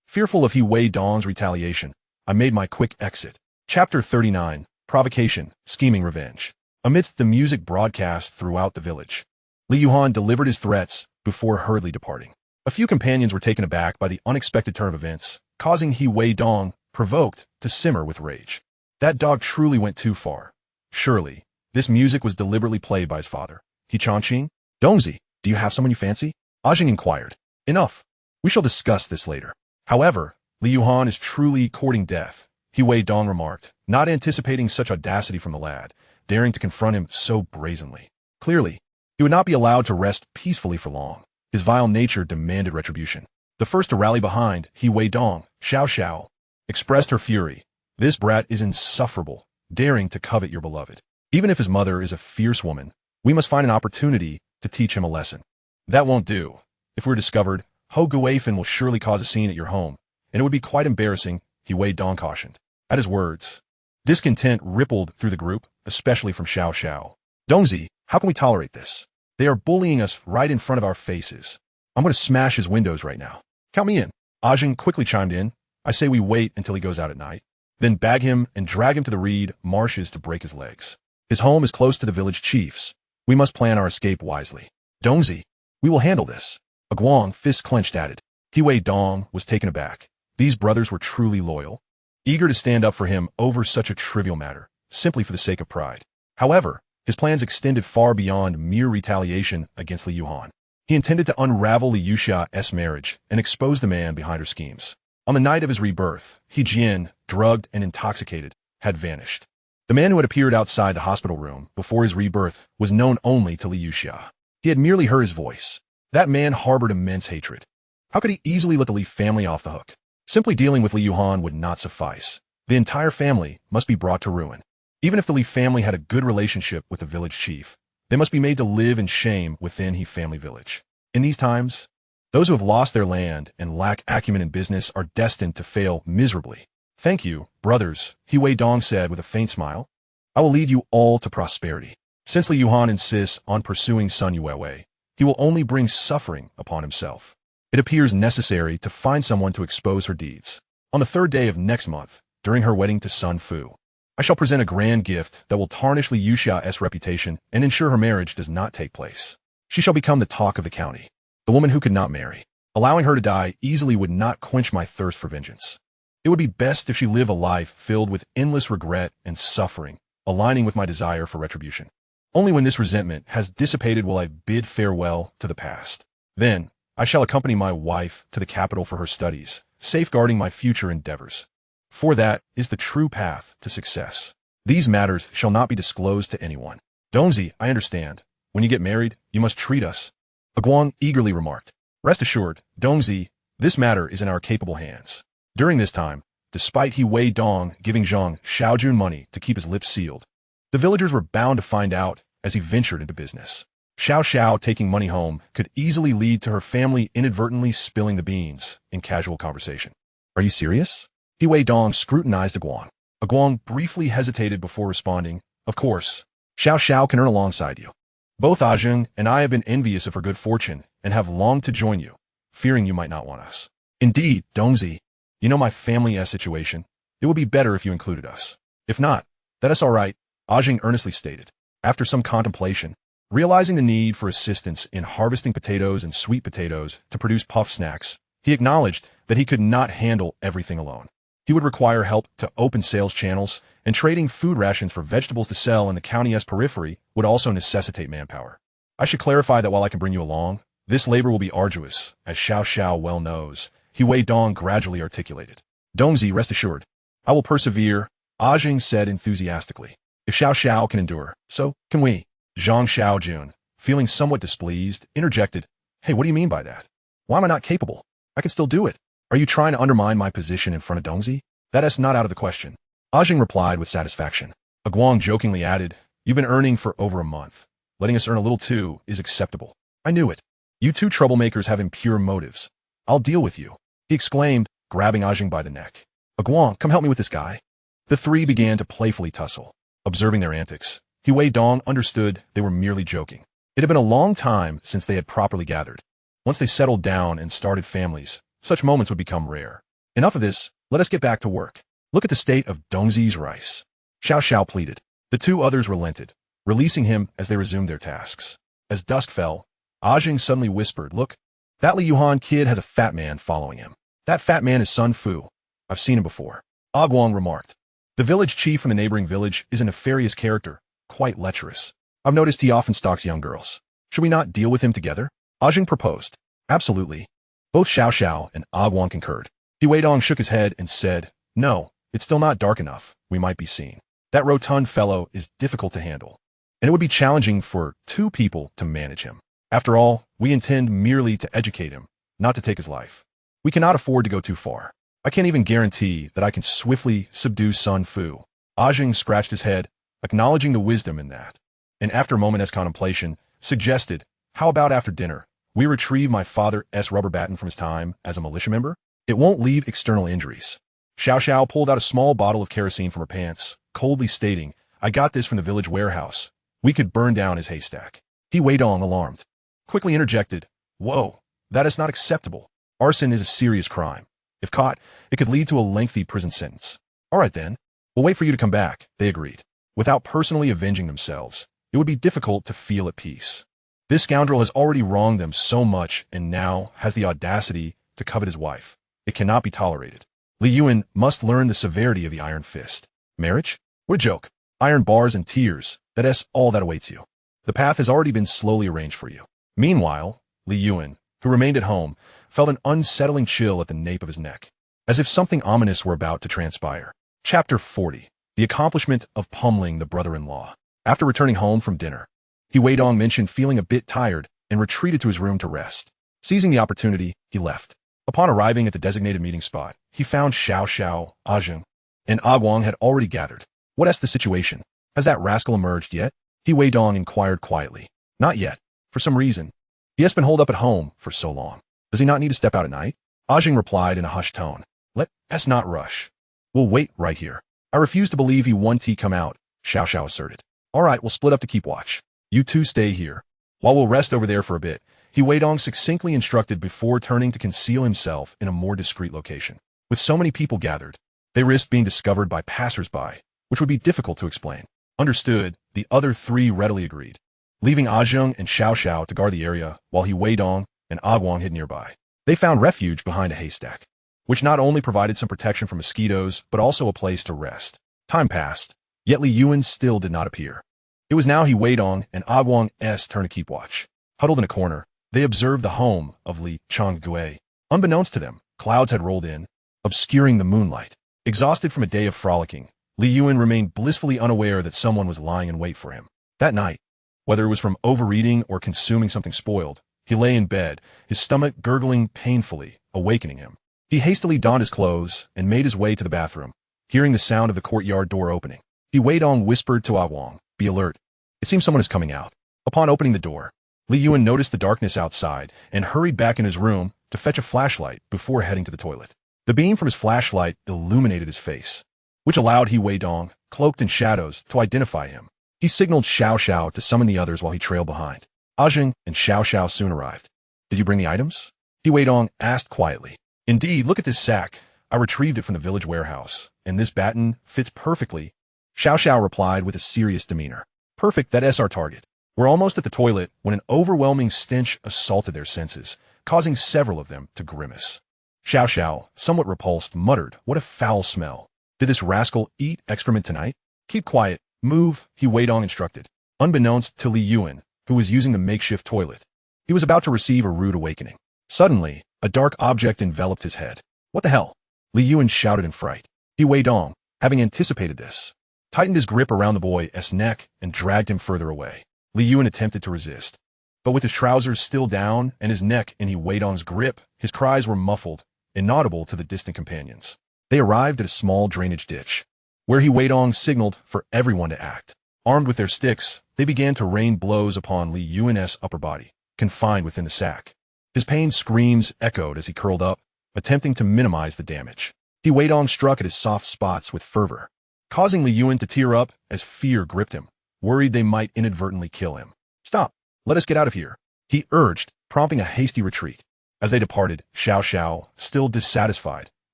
Fearful of Weidong's retaliation, I made my quick exit. Chapter 39, Provocation, Scheming Revenge. Amidst the music broadcast throughout the village, Li Yuhan delivered his threats before hurriedly departing. A few companions were taken aback by the unexpected turn of events, causing Weidong, provoked, to simmer with rage. That dog truly went too far. Surely, this music was deliberately played by his father. Chongqing? Dongzi, do you have someone you fancy? Ajing inquired. Enough. We shall discuss this later. However, Li Yuhan is truly courting death, Weidong remarked, not anticipating such audacity from the lad, daring to confront him so brazenly. Clearly, he would not be allowed to rest peacefully for long. His vile nature demanded retribution. The first to rally behind Weidong, Xiao Xiao, expressed her fury. This brat is insufferable. daring to covet your beloved. Even if his mother is a fierce woman, we must find an opportunity to teach him a lesson. That won't do. If we're discovered, Ho Guifan will surely cause a scene at your home, and it would be quite embarrassing, Weidong cautioned. At his words, discontent rippled through the group, especially from Xiao Xiao. Dongzi, how can we tolerate this? They are bullying us right in front of our faces. I'm going to smash his windows right now. Count me in. Ajin quickly chimed in. I say we wait until he goes out at night. Then bag him and drag him to the reed marshes to break his legs. His home is close to the village chiefs. We must plan our escape wisely. Dongzi, we will handle this. Aguang, fist clenched, added. Weidong was taken aback. These brothers were truly loyal, eager to stand up for him over such a trivial matter, simply for the sake of pride. However, his plans extended far beyond mere retaliation against Li Yuhan. He intended to unravel Li Yuxia's marriage and expose the man behind her schemes. On the night of his rebirth, He Jian, drugged and intoxicated, had vanished. The man who had appeared outside the hospital room before his rebirth was known only to Li Yuxia. He had merely heard his voice. That man harbored immense hatred. How could he easily let the Li family off the hook? Simply dealing with Li Yuhan would not suffice. The entire family must be brought to ruin. Even if the Li family had a good relationship with the village chief, they must be made to live in shame within He family village. In these times, those who have lost their land and lack acumen in business are destined to fail miserably. Thank you, brothers, He Weidong said with a faint smile. I will lead you all to prosperity. Since Li Yuhan insists on pursuing Sun Yuewei, he will only bring suffering upon himself. It appears necessary to find someone to expose her deeds. On the 3rd day of next month, during her wedding to Sun Fu, I shall present a grand gift that will tarnish Li Yuxia's reputation and ensure her marriage does not take place. She shall become the talk of the county, the woman who could not marry. Allowing her to die easily would not quench my thirst for vengeance. It would be best if she live a life filled with endless regret and suffering, aligning with my desire for retribution. Only when this resentment has dissipated will I bid farewell to the past. Then, I shall accompany my wife to the capital for her studies, safeguarding my future endeavors. For that is the true path to success. These matters shall not be disclosed to anyone. Dongzi, I understand. When you get married, you must treat us. Aguang eagerly remarked. Rest assured, Dongzi, this matter is in our capable hands. During this time, despite He Weidong giving Zhang Xiaojun money to keep his lips sealed, the villagers were bound to find out as he ventured into business. Xiao Xiao taking money home could easily lead to her family inadvertently spilling the beans in casual conversation. Are you serious? He Weidong scrutinized Aguang. Aguang briefly hesitated before responding, Of course. Xiao Xiao can earn alongside you. Both Ajun and I have been envious of her good fortune and have longed to join you, fearing you might not want us. Indeed, Dongzi, you know my family's situation. It would be better if you included us. If not, that is all right, Ajing earnestly stated. After some contemplation, realizing the need for assistance in harvesting potatoes and sweet potatoes to produce puff snacks, he acknowledged that he could not handle everything alone. He would require help to open sales channels, and trading food rations for vegetables to sell in the county's periphery would also necessitate manpower. I should clarify that while I can bring you along, this labor will be arduous, as Xiao Xiao well knows, He Weidong gradually articulated. Dongzi, rest assured, I will persevere, Ajing said enthusiastically. If Xiao Xiao can endure, so can we. Zhang Xiaojun, feeling somewhat displeased, interjected, Hey, what do you mean by that? Why am I not capable? I can still do it. Are you trying to undermine my position in front of Dongzi? That is not out of the question. Ajing replied with satisfaction. Aguang jokingly added, You've been earning for over a month. Letting us earn a little too is acceptable. I knew it. You two troublemakers have impure motives. I'll deal with you, he exclaimed, grabbing Ajing by the neck. Aguang, come help me with this guy. The three began to playfully tussle. Observing their antics, He Weidong understood they were merely joking. It had been a long time since they had properly gathered. Once they settled down and started families, such moments would become rare. Enough of this, let us get back to work. Look at the state of Dongzi's rice. Xiao Xiao pleaded. The two others relented, releasing him as they resumed their tasks. As dusk fell, Ajing suddenly whispered, Look, that Li Yuhan kid has a fat man following him. That fat man is Sun Fu. I've seen him before. Aguang remarked. The village chief from the neighboring village is a nefarious character, quite lecherous. I've noticed he often stalks young girls. Should we not deal with him together? Ajing proposed. Absolutely. Both Xiao Xiao and Aguang concurred. He Weidong shook his head and said, No, it's still not dark enough. We might be seen. That rotund fellow is difficult to handle, and it would be challenging for two people to manage him. After all, we intend merely to educate him, not to take his life. We cannot afford to go too far. I can't even guarantee that I can swiftly subdue Sun Fu. Ajing scratched his head, acknowledging the wisdom in that, and after a moment's contemplation, suggested, how about after dinner, we retrieve my father's rubber baton from his time as a militia member? It won't leave external injuries. Xiao Xiao pulled out a small bottle of kerosene from her pants, coldly stating, I got this from the village warehouse. We could burn down his haystack. He Weidong, alarmed, quickly interjected, whoa, that is not acceptable. Arson is a serious crime. If caught, it could lead to a lengthy prison sentence. All right then, we'll wait for you to come back, they agreed. Without personally avenging themselves, it would be difficult to feel at peace. This scoundrel has already wronged them so much and now has the audacity to covet his wife. It cannot be tolerated. Li Yuan must learn the severity of the iron fist. Marriage? What a joke. Iron bars and tears, that's all that awaits you. The path has already been slowly arranged for you. Meanwhile, Li Yuan, who remained at home, felt an unsettling chill at the nape of his neck, as if something ominous were about to transpire. Chapter 40. The accomplishment of pummeling the brother-in-law. After returning home from dinner, he Weidong mentioned feeling a bit tired and retreated to his room to rest. Seizing the opportunity, he left. Upon arriving at the designated meeting spot, he found Xiao Xiao, Ajing, and Aguang had already gathered. What's the situation? Has that rascal emerged yet? He Weidong inquired quietly. Not yet. For some reason. He has been holed up at home for so long. Does he not need to step out at night? Ajing replied in a hushed tone. Let's not rush. We'll wait right here. I refuse to believe he won't come out, Xiao Xiao asserted. All right, we'll split up to keep watch. You two stay here. While we'll rest over there for a bit, he Weidong succinctly instructed before turning to conceal himself in a more discreet location. With so many people gathered, they risked being discovered by passers-by, which would be difficult to explain. Understood, the other three readily agreed, leaving Ajing and Xiao Xiao to guard the area while he Weidong and Aguang hid nearby. They found refuge behind a haystack, which not only provided some protection from mosquitoes, but also a place to rest. Time passed, yet Li Yuan still did not appear. It was now he Weidong and Aguang's turn to keep watch. Huddled in a corner, they observed the home of Li Changgue. Unbeknownst to them, clouds had rolled in, obscuring the moonlight. Exhausted from a day of frolicking, Li Yuan remained blissfully unaware that someone was lying in wait for him. That night, whether it was from overeating or consuming something spoiled, he lay in bed, his stomach gurgling painfully, awakening him. He hastily donned his clothes and made his way to the bathroom, hearing the sound of the courtyard door opening. He Weidong whispered to Aguang, be alert. It seems someone is coming out. Upon opening the door, Li Yuan noticed the darkness outside and hurried back in his room to fetch a flashlight before heading to the toilet. The beam from his flashlight illuminated his face, which allowed he Weidong, cloaked in shadows, to identify him. He signaled Xiao Xiao to summon the others while he trailed behind. Ajing and Xiao Xiao soon arrived. Did you bring the items? He Weidong asked quietly. Indeed, look at this sack. I retrieved it from the village warehouse, and this baton fits perfectly. Xiao Xiao replied with a serious demeanor. Perfect, that's our target. We're almost at the toilet when an overwhelming stench assaulted their senses, causing several of them to grimace. Xiao Xiao, somewhat repulsed, muttered, what a foul smell. Did this rascal eat excrement tonight? Keep quiet. Move, he Weidong instructed. Unbeknownst to Li Yuan, who was using the makeshift toilet, he was about to receive a rude awakening. Suddenly, a dark object enveloped his head. What the hell? Li Yuan shouted in fright. He Weidong, having anticipated this, tightened his grip around the boy's neck and dragged him further away. Li Yuan attempted to resist, but with his trousers still down and his neck in he Weidong's grip, his cries were muffled, inaudible to the distant companions. They arrived at a small drainage ditch, where he Weidong signaled for everyone to act. Armed with their sticks, they began to rain blows upon Li Yuan's upper body, confined within the sack. His pained screams echoed as he curled up, attempting to minimize the damage. He Weidong struck at his soft spots with fervor, causing Li Yuan to tear up as fear gripped him, worried they might inadvertently kill him. Stop! Let us get out of here, he urged, prompting a hasty retreat. As they departed, Xiao Xiao, still dissatisfied,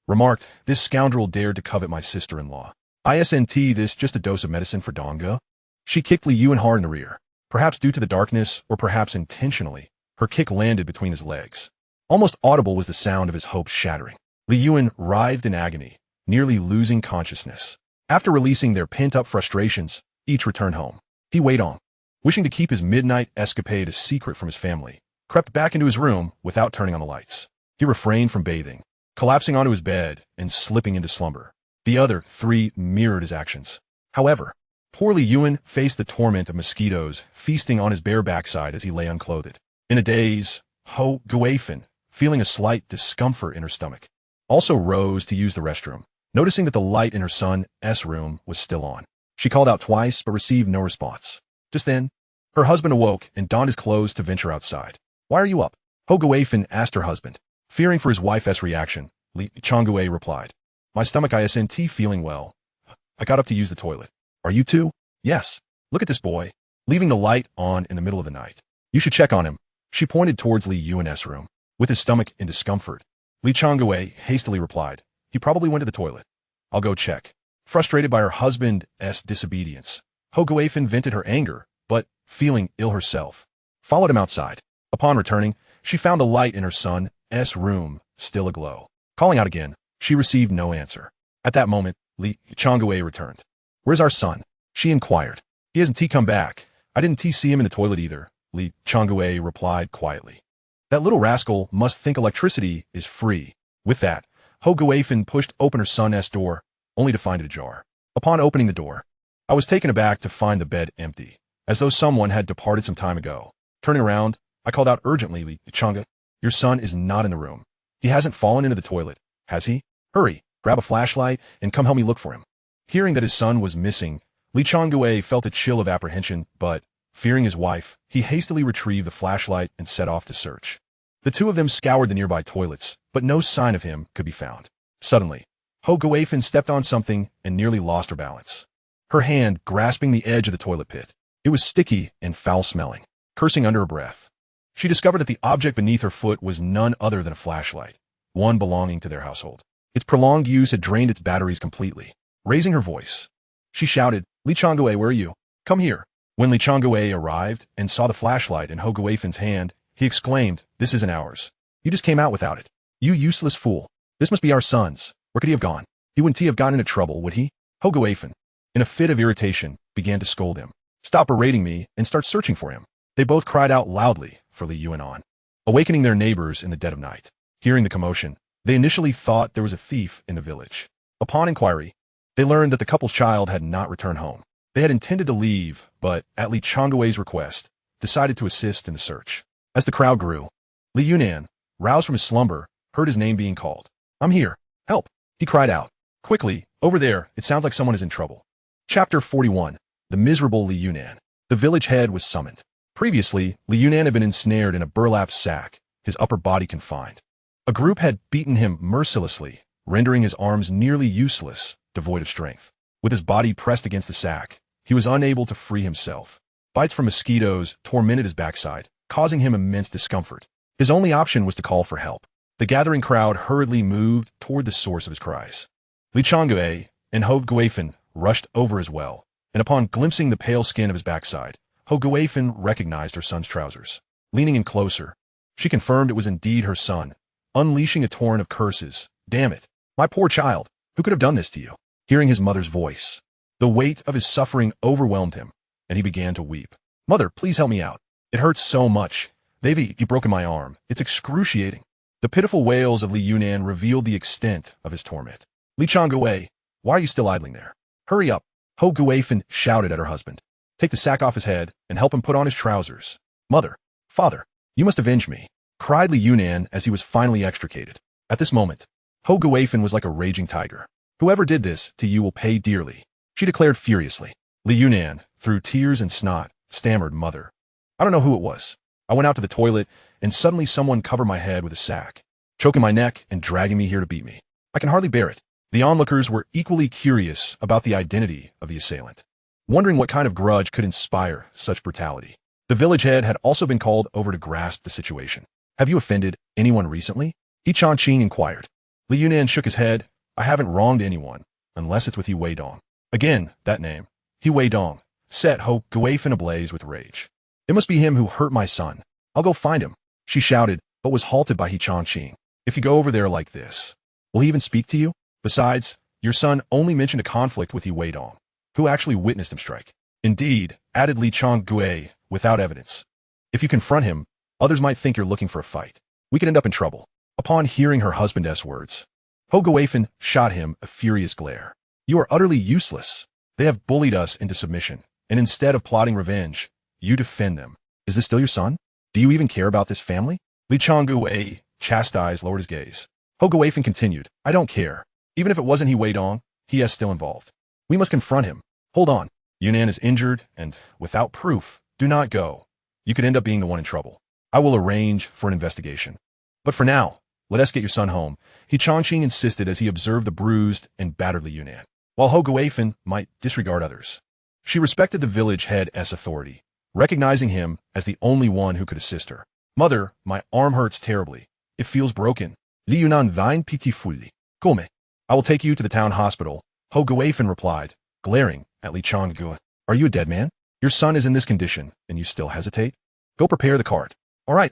remarked, this scoundrel dared to covet my sister-in-law. Isn't this just a dose of medicine for Donga? She kicked Li Yuan hard in the rear. Perhaps due to the darkness, or perhaps intentionally, her kick landed between his legs. Almost audible was the sound of his hopes shattering. Li Yuan writhed in agony, nearly losing consciousness. After releasing their pent-up frustrations, each returned home. He Weidong, wishing to keep his midnight escapade a secret from his family, crept back into his room without turning on the lights. He refrained from bathing, collapsing onto his bed and slipping into slumber. The other three mirrored his actions. However, poor Li Yuan faced the torment of mosquitoes feasting on his bare backside as he lay unclothed. In a daze, Ho Guifan, feeling a slight discomfort in her stomach, also rose to use the restroom. Noticing that the light in her son's room was still on, she called out twice but received no response. Just then, her husband awoke and donned his clothes to venture outside. "Why are you up?" Ho Guifan asked her husband. Fearing for his wife's reaction, Li Changui replied, "My stomach isn't feeling well. I got up to use the toilet." "Are you too?" "Yes. Look at this boy, leaving the light on in the middle of the night. You should check on him." She pointed towards Li Yun's room, with his stomach in discomfort. Li Changui hastily replied, "He probably went to the toilet. I'll go check." Frustrated by her husband's disobedience, Ho Guifan vented her anger, but, feeling ill herself, followed him outside. Upon returning, she found the light in her son's room still aglow. Calling out again, she received no answer. At that moment, Li Changui returned. "Where's our son?" she inquired. "He hasn't come back. I didn't see him in the toilet either," Li Changui replied quietly. "That little rascal must think electricity is free." With that, Ho Guifan pushed open her son's door, only to find it ajar. Upon opening the door, I was taken aback to find the bed empty, as though someone had departed some time ago. Turning around, I called out urgently, "Li Changui, your son is not in the room. He hasn't fallen into the toilet, has he? Hurry, grab a flashlight and come help me look for him." Hearing that his son was missing, Li Changui felt a chill of apprehension, but, fearing his wife, he hastily retrieved the flashlight and set off to search. The two of them scoured the nearby toilets, but no sign of him could be found. Suddenly, Ho Guifan stepped on something and nearly lost her balance. Her hand grasping the edge of the toilet pit. It was sticky and foul-smelling. Cursing under her breath, she discovered that the object beneath her foot was none other than a flashlight, one belonging to their household. Its prolonged use had drained its batteries completely. Raising her voice, she shouted, "Li Changui, where are you? Come here." When Li Changui arrived and saw the flashlight in Ho Guifan's hand, he exclaimed, "This isn't ours. You just came out without it. You useless fool. This must be our son's. Where could he have gone? He wouldn't have gotten into trouble, would he?" Ho Guifan, in a fit of irritation, began to scold him. "Stop berating me and start searching for him." They both cried out loudly for Li Yuan, awakening their neighbors in the dead of night. Hearing the commotion, they initially thought there was a thief in the village. Upon inquiry, they learned that the couple's child had not returned home. They had intended to leave, but, at Li Changui's request, decided to assist in the search. As the crowd grew, Li Yunan, roused from his slumber, heard his name being called. "I'm here. Help!" he cried out. "Quickly, over there, it sounds like someone is in trouble." Chapter 41. The Miserable Li Yunan. The village head was summoned. Previously, Li Yunan had been ensnared in a burlap sack, his upper body confined. A group had beaten him mercilessly, rendering his arms nearly useless, devoid of strength. With his body pressed against the sack, he was unable to free himself. Bites from mosquitoes tormented his backside, causing him immense discomfort. His only option was to call for help. The gathering crowd hurriedly moved toward the source of his cries. Li Changui and Ho Guifan rushed over as well, and upon glimpsing the pale skin of his backside, Ho Guifan recognized her son's trousers. Leaning in closer, she confirmed it was indeed her son, unleashing a torrent of curses. "Damn it! My poor child! Who could have done this to you?" Hearing his mother's voice, the weight of his suffering overwhelmed him, and he began to weep. "Mother, please help me out. It hurts so much. They've broken my arm. It's excruciating." The pitiful wails of Li Yunan revealed the extent of his torment. "Li Changui, why are you still idling there? Hurry up!" Ho Guifan shouted at her husband. "Take the sack off his head and help him put on his trousers." "Mother, father, you must avenge me," cried Li Yunan as he was finally extricated. At this moment, Ho Guifan was like a raging tiger. "Whoever did this to you will pay dearly," she declared furiously. Li Yunan, through tears and snot, stammered, "Mother, I don't know who it was. I went out to the toilet, and suddenly someone covered my head with a sack, choking my neck and dragging me here to beat me. I can hardly bear it." The onlookers were equally curious about the identity of the assailant, wondering what kind of grudge could inspire such brutality. The village head had also been called over to grasp the situation. "Have you offended anyone recently?" He Chongqing inquired. Li Yunan shook his head. "I haven't wronged anyone, unless it's with He Weidong." Again, that name, He Weidong, set Ho Guifan ablaze with rage. "It must be him who hurt my son. I'll go find him," she shouted, but was halted by He Chongqing. "If you go over there like this, will he even speak to you? Besides, your son only mentioned a conflict with He Weidong, who actually witnessed him strike." "Indeed," added Li Changui, without evidence. "If you confront him, others might think you're looking for a fight. We could end up in trouble." Upon hearing her husband's words, Ho Guifan shot him a furious glare. "You are utterly useless. They have bullied us into submission, and instead of plotting revenge, you defend them. Is this still your son? Do you even care about this family?" Li Changui, chastised, lowered his gaze. Ho Guifan continued, "I don't care. Even if it wasn't He Weidong, he is still involved. We must confront him. Hold on. Yunnan is injured, and without proof, do not go. You could end up being the one in trouble. I will arrange for an investigation. But for now, let us get your son home, He Chongqing insisted as he observed the bruised and battered Li Yunnan, while Ho Guifan might disregard others. She respected the village head's authority, recognizing him as the only one who could assist her. Mother, my arm hurts terribly. It feels broken. Li Yunnan vine pitifully. Come. I will take you to the town hospital, Ho Guifan replied, glaring at Li Chonggue. Are you a dead man? Your son is in this condition, and you still hesitate? Go prepare the cart. All right,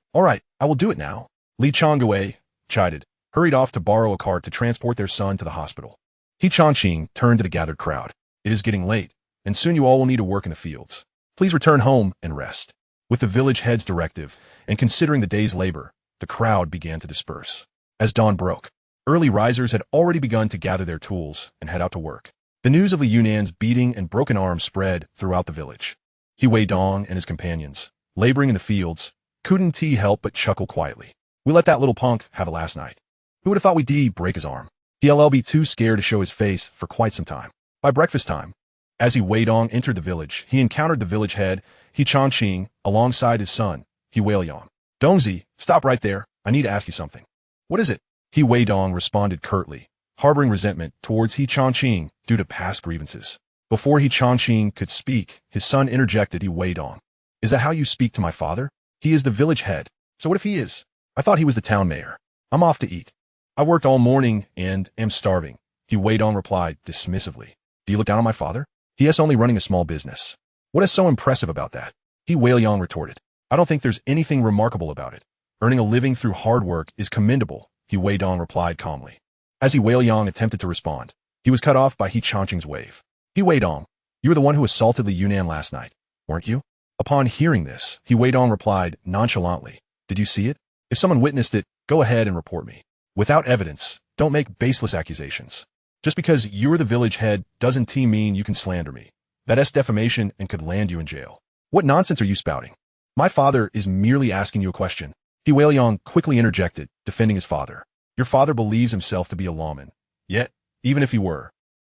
I will do it now. Li Chonggue, chided, hurried off to borrow a cart to transport their son to the hospital. He Chongqing turned to the gathered crowd. It is getting late, and soon you all will need to work in the fields. Please return home and rest. With the village head's directive, and considering the day's labor, the crowd began to disperse. As dawn broke, early risers had already begun to gather their tools and head out to work. The news of Li Yunnan's beating and broken arm spread throughout the village. He Weidong and his companions, laboring in the fields, couldn't help but chuckle quietly. We let that little punk have a last night. Who would have thought we'd break his arm? He'll be too scared to show his face for quite some time. By breakfast time, as He Weidong entered the village, he encountered the village head, He Chongqing, alongside his son, He Weiliang. Dongzi, stop right there. I need to ask you something. What is it? He Weidong responded curtly, harboring resentment towards He Chongqing due to past grievances. Before He Chongqing could speak, his son interjected. He Weidong. Is that how you speak to my father? He is the village head. So what if he is? I thought he was the town mayor. I'm off to eat. I worked all morning and am starving, He Weidong replied dismissively. Do you look down on my father? He is only running a small business. What is so impressive about that? He Weiliang retorted. I don't think there's anything remarkable about it. Earning a living through hard work is commendable, He Weidong replied calmly. As He Weiliang attempted to respond, he was cut off by He Chongqing's wave. He Weidong, you were the one who assaulted Li Yunnan last night, weren't you? Upon hearing this, He Weidong replied nonchalantly. Did you see it? If someone witnessed it, go ahead and report me. Without evidence, don't make baseless accusations. Just because you're the village head doesn't mean you can slander me. That's defamation and could land you in jail. What nonsense are you spouting? My father is merely asking you a question. He Weiliang quickly interjected, defending his father. Your father believes himself to be a lawman. Yet, even if he were,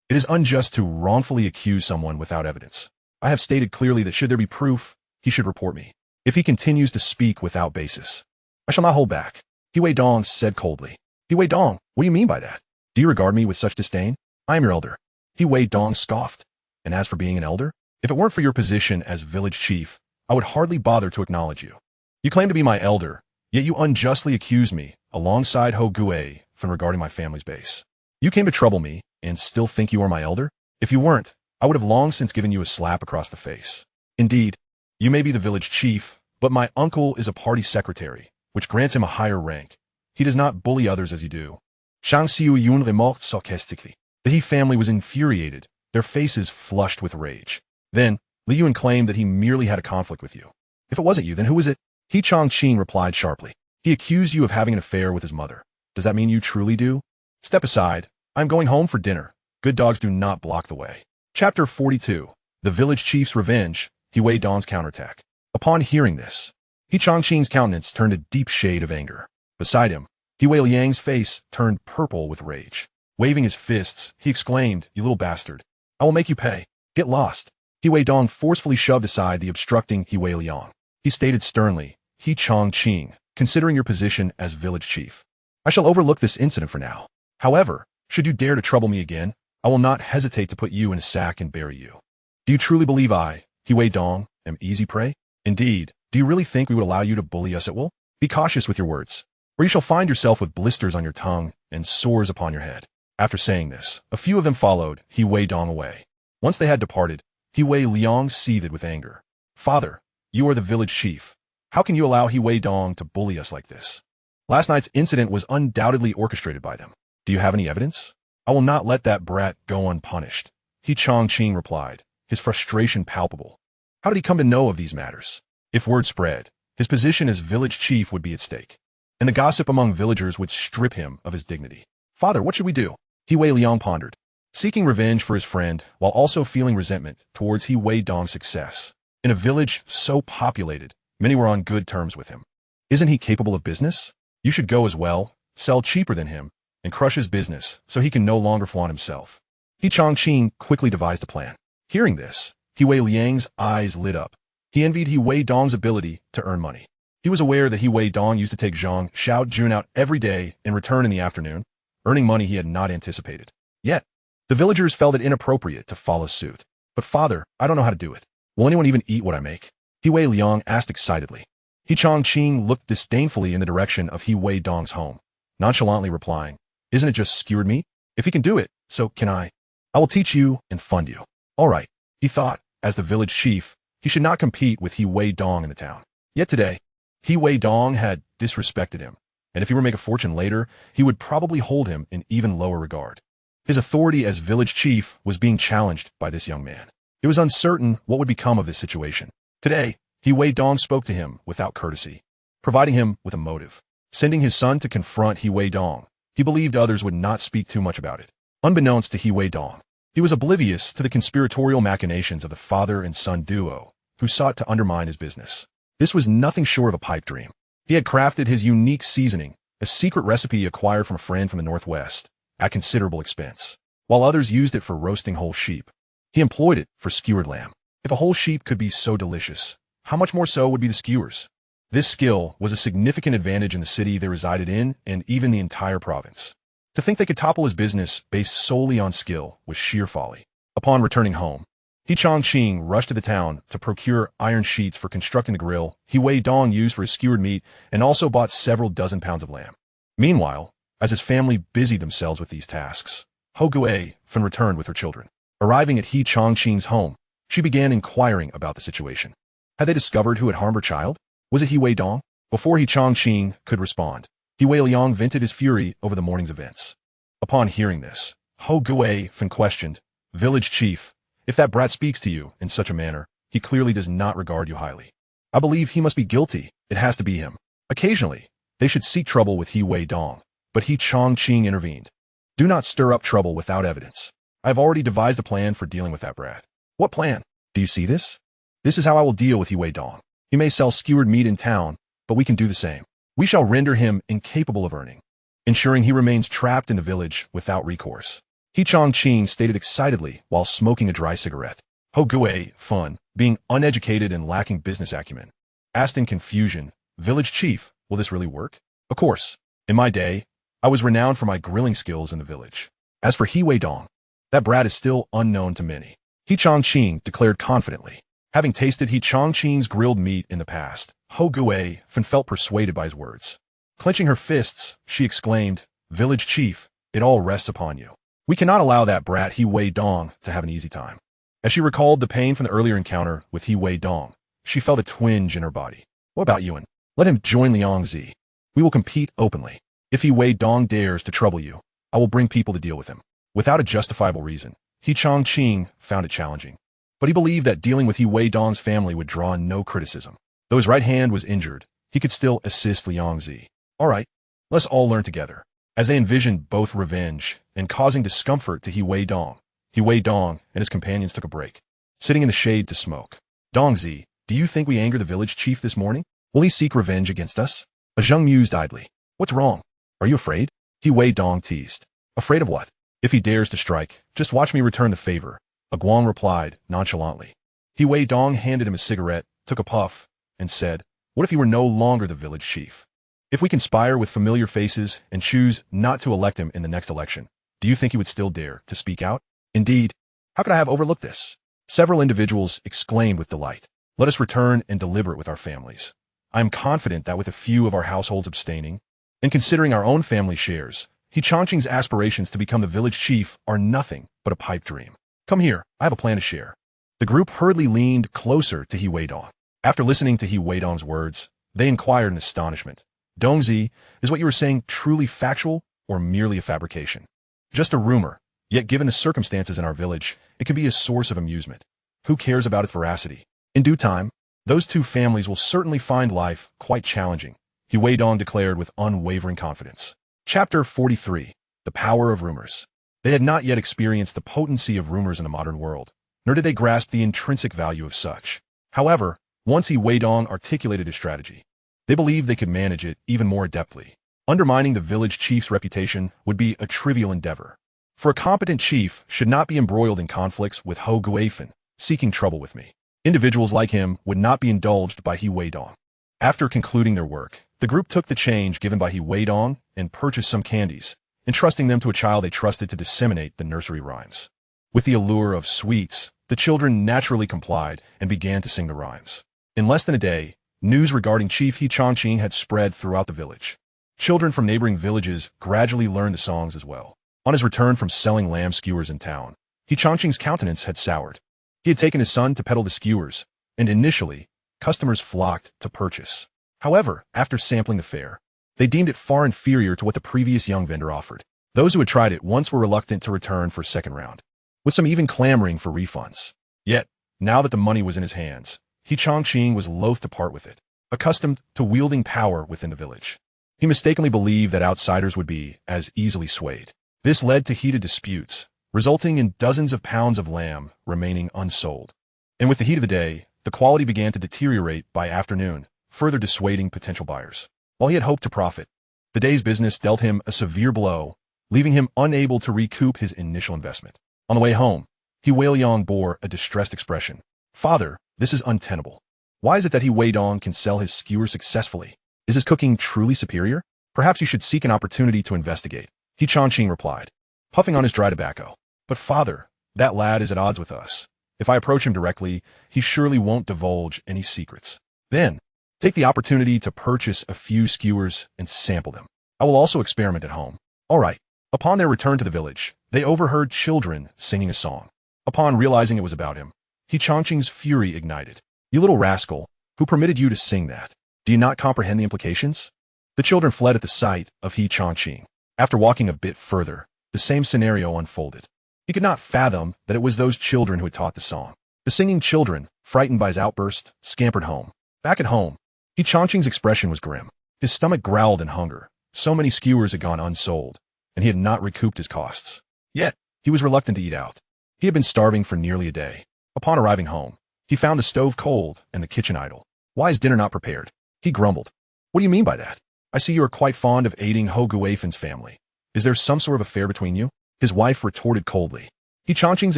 it is unjust to wrongfully accuse someone without evidence. I have stated clearly that should there be proof, he should report me. If he continues to speak without basis, I shall not hold back. He Weidong said coldly. He Weidong, what do you mean by that? Do you regard me with such disdain? I am your elder. He Weidong scoffed. And as for being an elder, if it weren't for your position as village chief, I would hardly bother to acknowledge you. You claim to be my elder, yet you unjustly accuse me, alongside Ho Gui, from regarding my family's base. You came to trouble me, and still think you are my elder? If you weren't, I would have long since given you a slap across the face. Indeed, you may be the village chief, but my uncle is a party secretary, which grants him a higher rank. He does not bully others as you do. Shang Xiu Yun remarked sarcastically. The He family was infuriated, their faces flushed with rage. Then, Li Yun claimed that he merely had a conflict with you. If it wasn't you, then who is it? He Chongqing replied sharply. He accused you of having an affair with his mother. Does that mean you truly do? Step aside. I'm going home for dinner. Good dogs do not block the way. Chapter 42. The Village Chief's Revenge, He Weidong's Counterattack. Upon hearing this, He Chongqing's countenance turned a deep shade of anger. Beside him, He Weiliang's face turned purple with rage. Waving his fists, he exclaimed, You little bastard. I will make you pay. Get lost. He Weidong forcefully shoved aside the obstructing He Weiliang. He stated sternly, He Chongqing, considering your position as village chief, I shall overlook this incident for now. However, should you dare to trouble me again, I will not hesitate to put you in a sack and bury you. Do you truly believe I, He Weidong, am easy prey? Indeed, do you really think we would allow you to bully us at will? Be cautious with your words, or you shall find yourself with blisters on your tongue and sores upon your head. After saying this, a few of them followed He Weidong away. Once they had departed, He Weiliang seethed with anger. Father, you are the village chief. How can you allow He Weidong to bully us like this? Last night's incident was undoubtedly orchestrated by them. Do you have any evidence? I will not let that brat go unpunished. He Chongqing replied, his frustration palpable. How did he come to know of these matters? If word spread, his position as village chief would be at stake, and the gossip among villagers would strip him of his dignity. Father, what should we do? He Weiliang pondered, seeking revenge for his friend while also feeling resentment towards He Weidong's success. In a village so populated, many were on good terms with him. Isn't he capable of business? You should go as well, sell cheaper than him, and crush his business so he can no longer flaunt himself. He Chongqing quickly devised a plan. Hearing this, He Weiliang's eyes lit up. He envied He Weidong's ability to earn money. He was aware that He Weidong used to take Zhang Xiaojun out every day and return in the afternoon, earning money he had not anticipated. Yet, the villagers felt it inappropriate to follow suit. But father, I don't know how to do it. Will anyone even eat what I make? He Weiliang asked excitedly. He Chongqing looked disdainfully in the direction of He Weidong's home, nonchalantly replying, Isn't it just skewered meat? If he can do it, so can I. I will teach you and fund you. All right, he thought, as the village chief, he should not compete with He Weidong in the town. Yet today, He Weidong had disrespected him, and if he were to make a fortune later, he would probably hold him in even lower regard. His authority as village chief was being challenged by this young man. It was uncertain what would become of this situation. Today, He Weidong spoke to him without courtesy, providing him with a motive. Sending his son to confront He Weidong, he believed others would not speak too much about it. Unbeknownst to He Weidong, he was oblivious to the conspiratorial machinations of the father and son duo, who sought to undermine his business. This was nothing short of a pipe dream. He had crafted his unique seasoning, a secret recipe he acquired from a friend from the Northwest, at considerable expense. While others used it for roasting whole sheep, he employed it for skewered lamb. If a whole sheep could be so delicious, how much more so would be the skewers? This skill was a significant advantage in the city they resided in and even the entire province. To think they could topple his business based solely on skill was sheer folly. Upon returning home, He Chongqing rushed to the town to procure iron sheets for constructing the grill He Weidong used for his skewered meat and also bought several dozen pounds of lamb. Meanwhile, as his family busied themselves with these tasks, Ho Guifan returned with her children. Arriving at He Chongqing's home, she began inquiring about the situation. Had they discovered who had harmed her child? Was it He Weidong? Before He Chongqing could respond, He Weiliang vented his fury over the morning's events. Upon hearing this, Ho Guifan questioned, Village chief, if that brat speaks to you in such a manner, he clearly does not regard you highly. I believe he must be guilty. It has to be him. Occasionally, they should seek trouble with He Weidong, but He Chongqing intervened. Do not stir up trouble without evidence. I have already devised a plan for dealing with that brat. What plan? Do you see this? This is how I will deal with He Weidong. He may sell skewered meat in town, but we can do the same. We shall render him incapable of earning, ensuring he remains trapped in the village without recourse. He Chongqing stated excitedly while smoking a dry cigarette. Ho Guifan, being uneducated and lacking business acumen, asked in confusion, Village chief, will this really work? Of course. In my day, I was renowned for my grilling skills in the village. As for He Weidong, that brat is still unknown to many. He Chongqing declared confidently. Having tasted He Chongqing's grilled meat in the past, Ho Guifan felt persuaded by his words. Clenching her fists, she exclaimed, Village chief, it all rests upon you. We cannot allow that brat He Weidong to have an easy time. As she recalled the pain from the earlier encounter with He Weidong, she felt a twinge in her body. What about Yuan? Let him join Liang Zi. We will compete openly. If He Weidong dares to trouble you, I will bring people to deal with him. Without a justifiable reason, He Chongqing found it challenging. But he believed that dealing with He Weidong's family would draw no criticism. Though his right hand was injured, he could still assist Liang Zi. All right, let's all learn together. As they envisioned both revenge and causing discomfort to He Weidong and his companions took a break, sitting in the shade to smoke. Dongzi, do you think we angered the village chief this morning? Will he seek revenge against us? A Zheng mused idly. What's wrong? Are you afraid? He Weidong teased. Afraid of what? If he dares to strike, just watch me return the favor, a Guang replied nonchalantly. He Weidong handed him a cigarette, took a puff, and said, What if he were no longer the village chief? If we conspire with familiar faces and choose not to elect him in the next election, do you think he would still dare to speak out? Indeed, how could I have overlooked this? Several individuals exclaimed with delight. Let us return and deliberate with our families. I am confident that with a few of our households abstaining, and considering our own family shares, He Chongqing's aspirations to become the village chief are nothing but a pipe dream. Come here, I have a plan to share. The group hurriedly leaned closer to He Weidong. After listening to He Weidong's words, they inquired in astonishment. Dongzi, is what you were saying truly factual or merely a fabrication? Just a rumor, yet given the circumstances in our village, it can be a source of amusement. Who cares about its veracity? In due time, those two families will certainly find life quite challenging, He Weidong declared with unwavering confidence. Chapter 43. The Power of Rumors. They had not yet experienced the potency of rumors in the modern world, nor did they grasp the intrinsic value of such. However, once He Weidong articulated his strategy, they believed they could manage it even more adeptly. Undermining the village chief's reputation would be a trivial endeavor. For a competent chief should not be embroiled in conflicts with Ho Guifan, seeking trouble with me. Individuals like him would not be indulged by He Weidong. After concluding their work, the group took the change given by He Weidong and purchased some candies, entrusting them to a child they trusted to disseminate the nursery rhymes. With the allure of sweets, the children naturally complied and began to sing the rhymes. In less than a day, news regarding Chief He Changqing had spread throughout the village. Children from neighboring villages gradually learned the songs as well. On his return from selling lamb skewers in town, He Changqing's countenance had soured. He had taken his son to peddle the skewers, and initially, customers flocked to purchase. However, after sampling the fare, they deemed it far inferior to what the previous young vendor offered. Those who had tried it once were reluctant to return for a second round, with some even clamoring for refunds. Yet, now that the money was in his hands, He Changqing was loath to part with it, accustomed to wielding power within the village. He mistakenly believed that outsiders would be as easily swayed. This led to heated disputes, resulting in dozens of pounds of lamb remaining unsold. And with the heat of the day, the quality began to deteriorate by afternoon, further dissuading potential buyers. While he had hoped to profit, the day's business dealt him a severe blow, leaving him unable to recoup his initial investment. On the way home, He Weidong bore a distressed expression. "Father, this is untenable. Why is it that He Weidong can sell his skewers successfully? Is his cooking truly superior? Perhaps you should seek an opportunity to investigate," He Changqing replied, puffing on his dry tobacco. "But father, that lad is at odds with us. If I approach him directly, he surely won't divulge any secrets. Then, take the opportunity to purchase a few skewers and sample them. I will also experiment at home." All right. Upon their return to the village, they overheard children singing a song. Upon realizing it was about him, He Changqing's fury ignited. "You little rascal, who permitted you to sing that? Do you not comprehend the implications?" The children fled at the sight of He Changqing. After walking a bit further, the same scenario unfolded. He could not fathom that it was those children who had taught the song. The singing children, frightened by his outburst, scampered home. Back at home, He Changqing's expression was grim. His stomach growled in hunger. So many skewers had gone unsold, and he had not recouped his costs. Yet, he was reluctant to eat out. He had been starving for nearly a day. Upon arriving home, he found the stove cold and the kitchen idle. Why is dinner not prepared? He grumbled. What do you mean by that? I see you are quite fond of aiding Ho Guifan's family. Is there some sort of affair between you? His wife retorted coldly. He Changqing's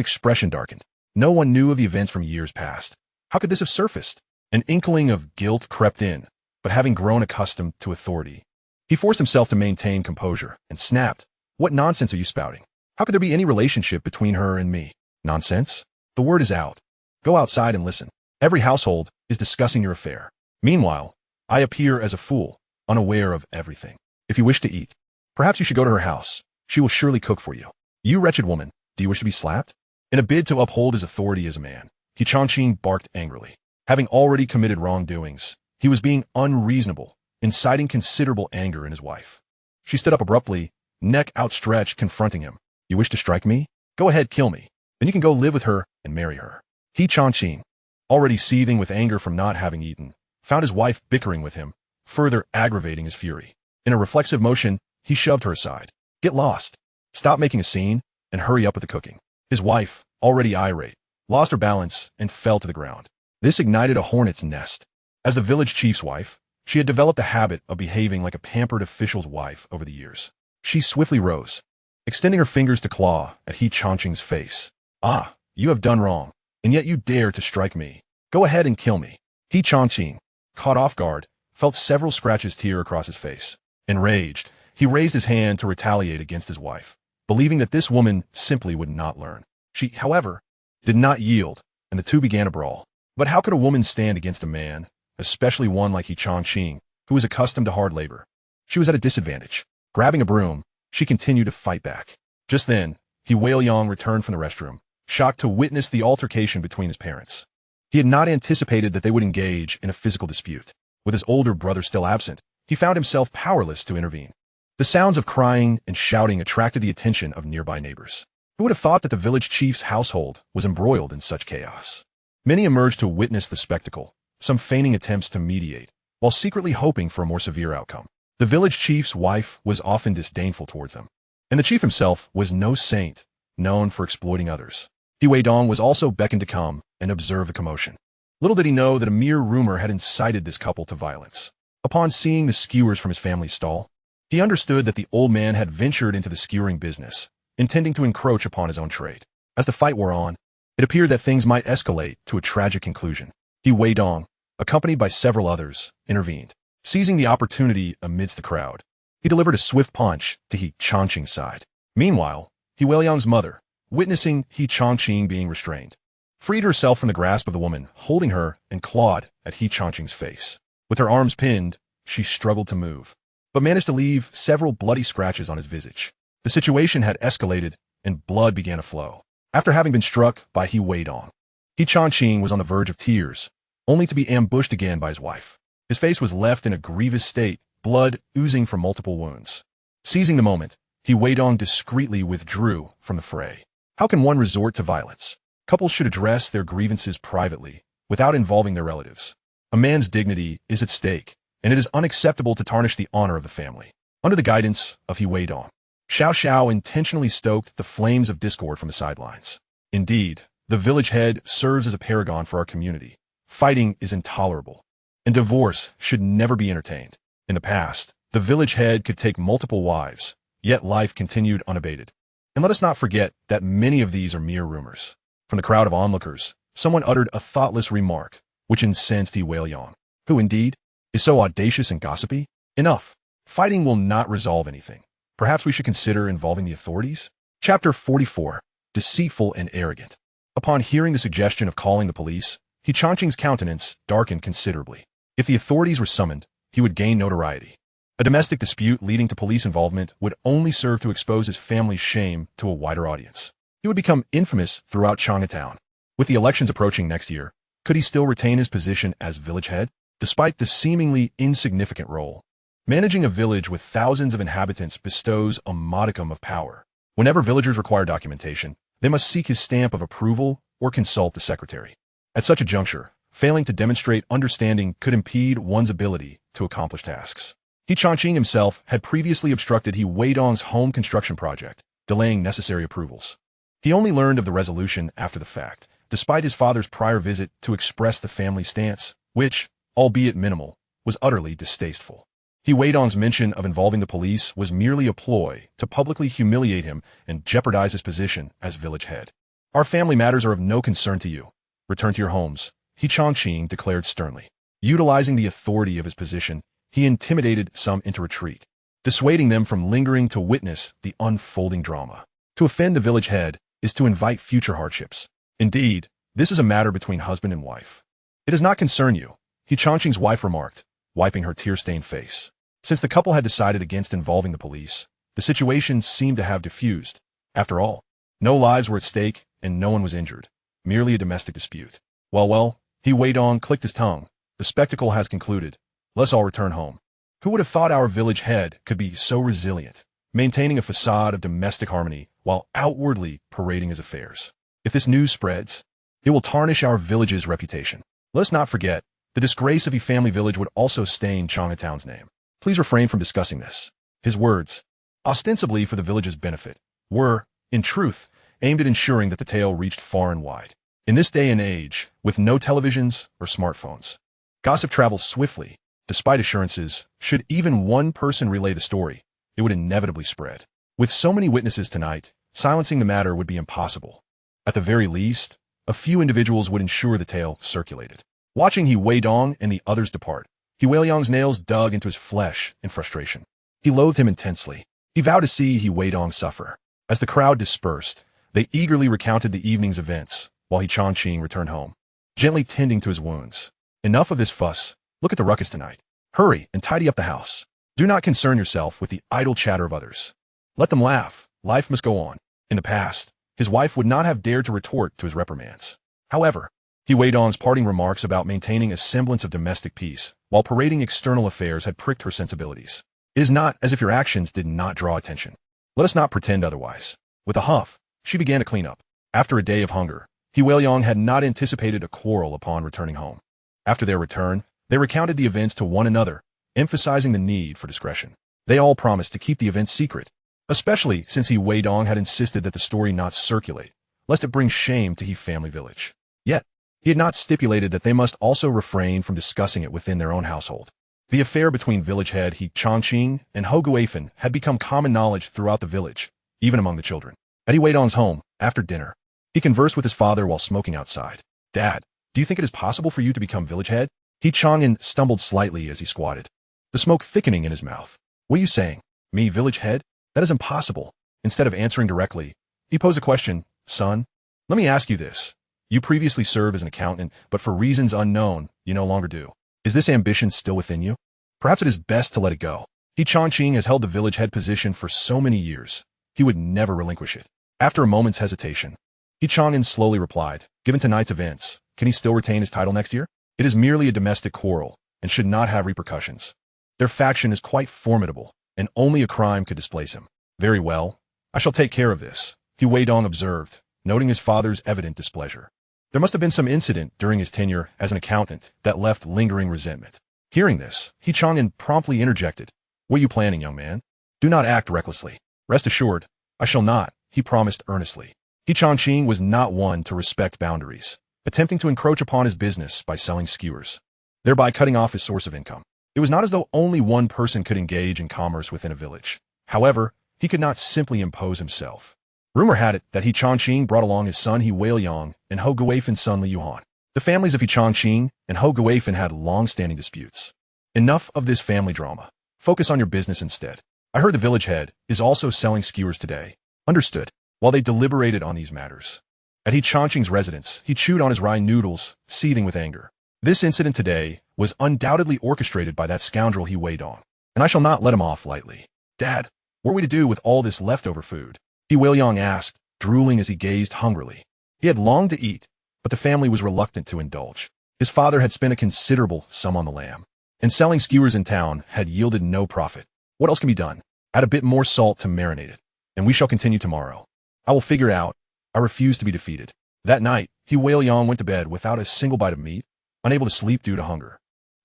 expression darkened. No one knew of the events from years past. How could this have surfaced? An inkling of guilt crept in, but having grown accustomed to authority, he forced himself to maintain composure and snapped. What nonsense are you spouting? How could there be any relationship between her and me? Nonsense? The word is out. Go outside and listen. Every household is discussing your affair. Meanwhile, I appear as a fool, unaware of everything. If you wish to eat, perhaps you should go to her house. She will surely cook for you. You wretched woman, do you wish to be slapped? In a bid to uphold his authority as a man, He Changqing barked angrily. Having already committed wrongdoings, he was being unreasonable, inciting considerable anger in his wife. She stood up abruptly, neck outstretched, confronting him. You wish to strike me? Go ahead, kill me. Then you can go live with her and marry her. He Changqing, already seething with anger from not having eaten, found his wife bickering with him, further aggravating his fury. In a reflexive motion, he shoved her aside. Get lost. Stop making a scene, and hurry up with the cooking. His wife, already irate, lost her balance and fell to the ground. This ignited a hornet's nest. As the village chief's wife, she had developed a habit of behaving like a pampered official's wife over the years. She swiftly rose, extending her fingers to claw at He Changqing's face. Ah, you have done wrong, and yet you dare to strike me. Go ahead and kill me. He Changqing, caught off guard, felt several scratches tear across his face. Enraged, he raised his hand to retaliate against his wife, believing that this woman simply would not learn. She, however, did not yield, and the two began a brawl. But how could a woman stand against a man, especially one like He Changqing, who was accustomed to hard labor? She was at a disadvantage. Grabbing a broom, she continued to fight back. Just then, He Weidong returned from the restroom, shocked to witness the altercation between his parents. He had not anticipated that they would engage in a physical dispute. With his older brother still absent, he found himself powerless to intervene. The sounds of crying and shouting attracted the attention of nearby neighbors. Who would have thought that the village chief's household was embroiled in such chaos? Many emerged to witness the spectacle, some feigning attempts to mediate, while secretly hoping for a more severe outcome. The village chief's wife was often disdainful towards them, and the chief himself was no saint, known for exploiting others. He Weidong was also beckoned to come and observe the commotion. Little did he know that a mere rumor had incited this couple to violence. Upon seeing the skewers from his family's stall, He understood that the old man had ventured into the skewering business, intending to encroach upon his own trade. As the fight wore on, it appeared that things might escalate to a tragic conclusion. Weidong, accompanied by several others, intervened. Seizing the opportunity amidst the crowd, he delivered a swift punch to He Changqing's side. Meanwhile, Weidong's mother, witnessing He Changqing being restrained, freed herself from the grasp of the woman, holding her and clawed at He Changqing's face. With her arms pinned, she struggled to move, but managed to leave several bloody scratches on his visage. The situation had escalated, and blood began to flow. After having been struck by Weidong, He Changqing was on the verge of tears, only to be ambushed again by his wife. His face was left in a grievous state, blood oozing from multiple wounds. Seizing the moment, Weidong discreetly withdrew from the fray. How can one resort to violence? Couples should address their grievances privately, without involving their relatives. A man's dignity is at stake, and it is unacceptable to tarnish the honor of the family. Under the guidance of Weidong, Xiao intentionally stoked the flames of discord from the sidelines. Indeed, the village head serves as a paragon for our community. Fighting is intolerable, and divorce should never be entertained. In the past, the village head could take multiple wives, yet life continued unabated. And let us not forget that many of these are mere rumors. From the crowd of onlookers, someone uttered a thoughtless remark, which incensed Weidong, who indeed is so audacious and gossipy. Enough. Fighting will not resolve anything. Perhaps we should consider involving the authorities? Chapter 44. Deceitful and Arrogant. Upon hearing the suggestion of calling the police, He Changqing's countenance darkened considerably. If the authorities were summoned, he would gain notoriety. A domestic dispute leading to police involvement would only serve to expose his family's shame to a wider audience. He would become infamous throughout Chinatown. With the elections approaching next year, could he still retain his position as village head? Despite the seemingly insignificant role, managing a village with thousands of inhabitants bestows a modicum of power. Whenever villagers require documentation, they must seek his stamp of approval or consult the secretary. At such a juncture, failing to demonstrate understanding could impede one's ability to accomplish tasks. He Changqing himself had previously obstructed Weidong's home construction project, delaying necessary approvals. He only learned of the resolution after the fact, despite his father's prior visit to express the family stance, which, albeit minimal, was utterly distasteful. Weidong's mention of involving the police was merely a ploy to publicly humiliate him and jeopardize his position as village head. Our family matters are of no concern to you. Return to your homes, He Changqing declared sternly. Utilizing the authority of his position, he intimidated some into retreat, dissuading them from lingering to witness the unfolding drama. To offend the village head is to invite future hardships. Indeed, this is a matter between husband and wife. It does not concern you, He Changqing's wife remarked, wiping her tear-stained face. Since the couple had decided against involving the police, the situation seemed to have diffused. After all, no lives were at stake and no one was injured. Merely a domestic dispute. Well, Weidong clicked his tongue. The spectacle has concluded. Let's all return home. Who would have thought our village head could be so resilient, maintaining a facade of domestic harmony while outwardly parading his affairs? If this news spreads, it will tarnish our village's reputation. Let's not forget, the disgrace of a family village would also stain Chinatown's name. Please refrain from discussing this. His words, ostensibly for the village's benefit, were, in truth, aimed at ensuring that the tale reached far and wide. In this day and age, with no televisions or smartphones, gossip travels swiftly. Despite assurances, should even one person relay the story, it would inevitably spread. With so many witnesses tonight, silencing the matter would be impossible. At the very least, a few individuals would ensure the tale circulated. Watching Weidong and the others depart, Weidong's nails dug into his flesh in frustration. He loathed him intensely. He vowed to see Weidong suffer. As the crowd dispersed, they eagerly recounted the evening's events, while He Changqing returned home, gently tending to his wounds. Enough of this fuss. Look at the ruckus tonight. Hurry and tidy up the house. Do not concern yourself with the idle chatter of others. Let them laugh. Life must go on. In the past, his wife would not have dared to retort to his reprimands. However, Weidong's parting remarks about maintaining a semblance of domestic peace while parading external affairs had pricked her sensibilities. It is not as if your actions did not draw attention. Let us not pretend otherwise. With a huff, she began to clean up. After a day of hunger, Weidong had not anticipated a quarrel upon returning home. After their return, they recounted the events to one another, emphasizing the need for discretion. They all promised to keep the events secret, especially since Weidong had insisted that the story not circulate, lest it bring shame to his family village. Yet, he had not stipulated that they must also refrain from discussing it within their own household. The affair between village head He Changqing and Ho Guifan had become common knowledge throughout the village, even among the children. At Weidong's home, after dinner, he conversed with his father while smoking outside. "Dad, do you think it is possible for you to become village head?" He Chang'an stumbled slightly as he squatted, the smoke thickening in his mouth. "What are you saying? Me village head? That is impossible." Instead of answering directly, he posed a question. "Son, let me ask you this. You previously served as an accountant, but for reasons unknown, you no longer do. Is this ambition still within you? Perhaps it is best to let it go." He Changqing has held the village head position for so many years. He would never relinquish it. After a moment's hesitation, He Chang'an slowly replied, "Given tonight's events, can he still retain his title next year? It is merely a domestic quarrel and should not have repercussions. Their faction is quite formidable, and only a crime could displace him." "Very well. I shall take care of this," He Weidong observed, noting his father's evident displeasure. There must have been some incident during his tenure as an accountant that left lingering resentment. Hearing this, He Chang'an promptly interjected, "What are you planning, young man? Do not act recklessly." "Rest assured, I shall not," he promised earnestly. He Changqing was not one to respect boundaries, attempting to encroach upon his business by selling skewers, thereby cutting off his source of income. It was not as though only one person could engage in commerce within a village. However, he could not simply impose himself. Rumor had it that He Changqing brought along his son He Weiliang and Ho Guifan's son Li Yuhan. The families of He Changqing and Ho Guifan had long-standing disputes. "Enough of this family drama. Focus on your business instead. I heard the village head is also selling skewers today." "Understood." While they deliberated on these matters, at He Changqing's residence, he chewed on his rye noodles, seething with anger. This incident today was undoubtedly orchestrated by that scoundrel He Weidong, and I shall not let him off lightly. "Dad, what are we to do with all this leftover food?" He Weiliang asked, drooling as he gazed hungrily. He had longed to eat, but the family was reluctant to indulge. His father had spent a considerable sum on the lamb, and selling skewers in town had yielded no profit. "What else can be done? Add a bit more salt to marinate it, and we shall continue tomorrow. I will figure it out. I refuse to be defeated." That night, He Weiliang went to bed without a single bite of meat, unable to sleep due to hunger.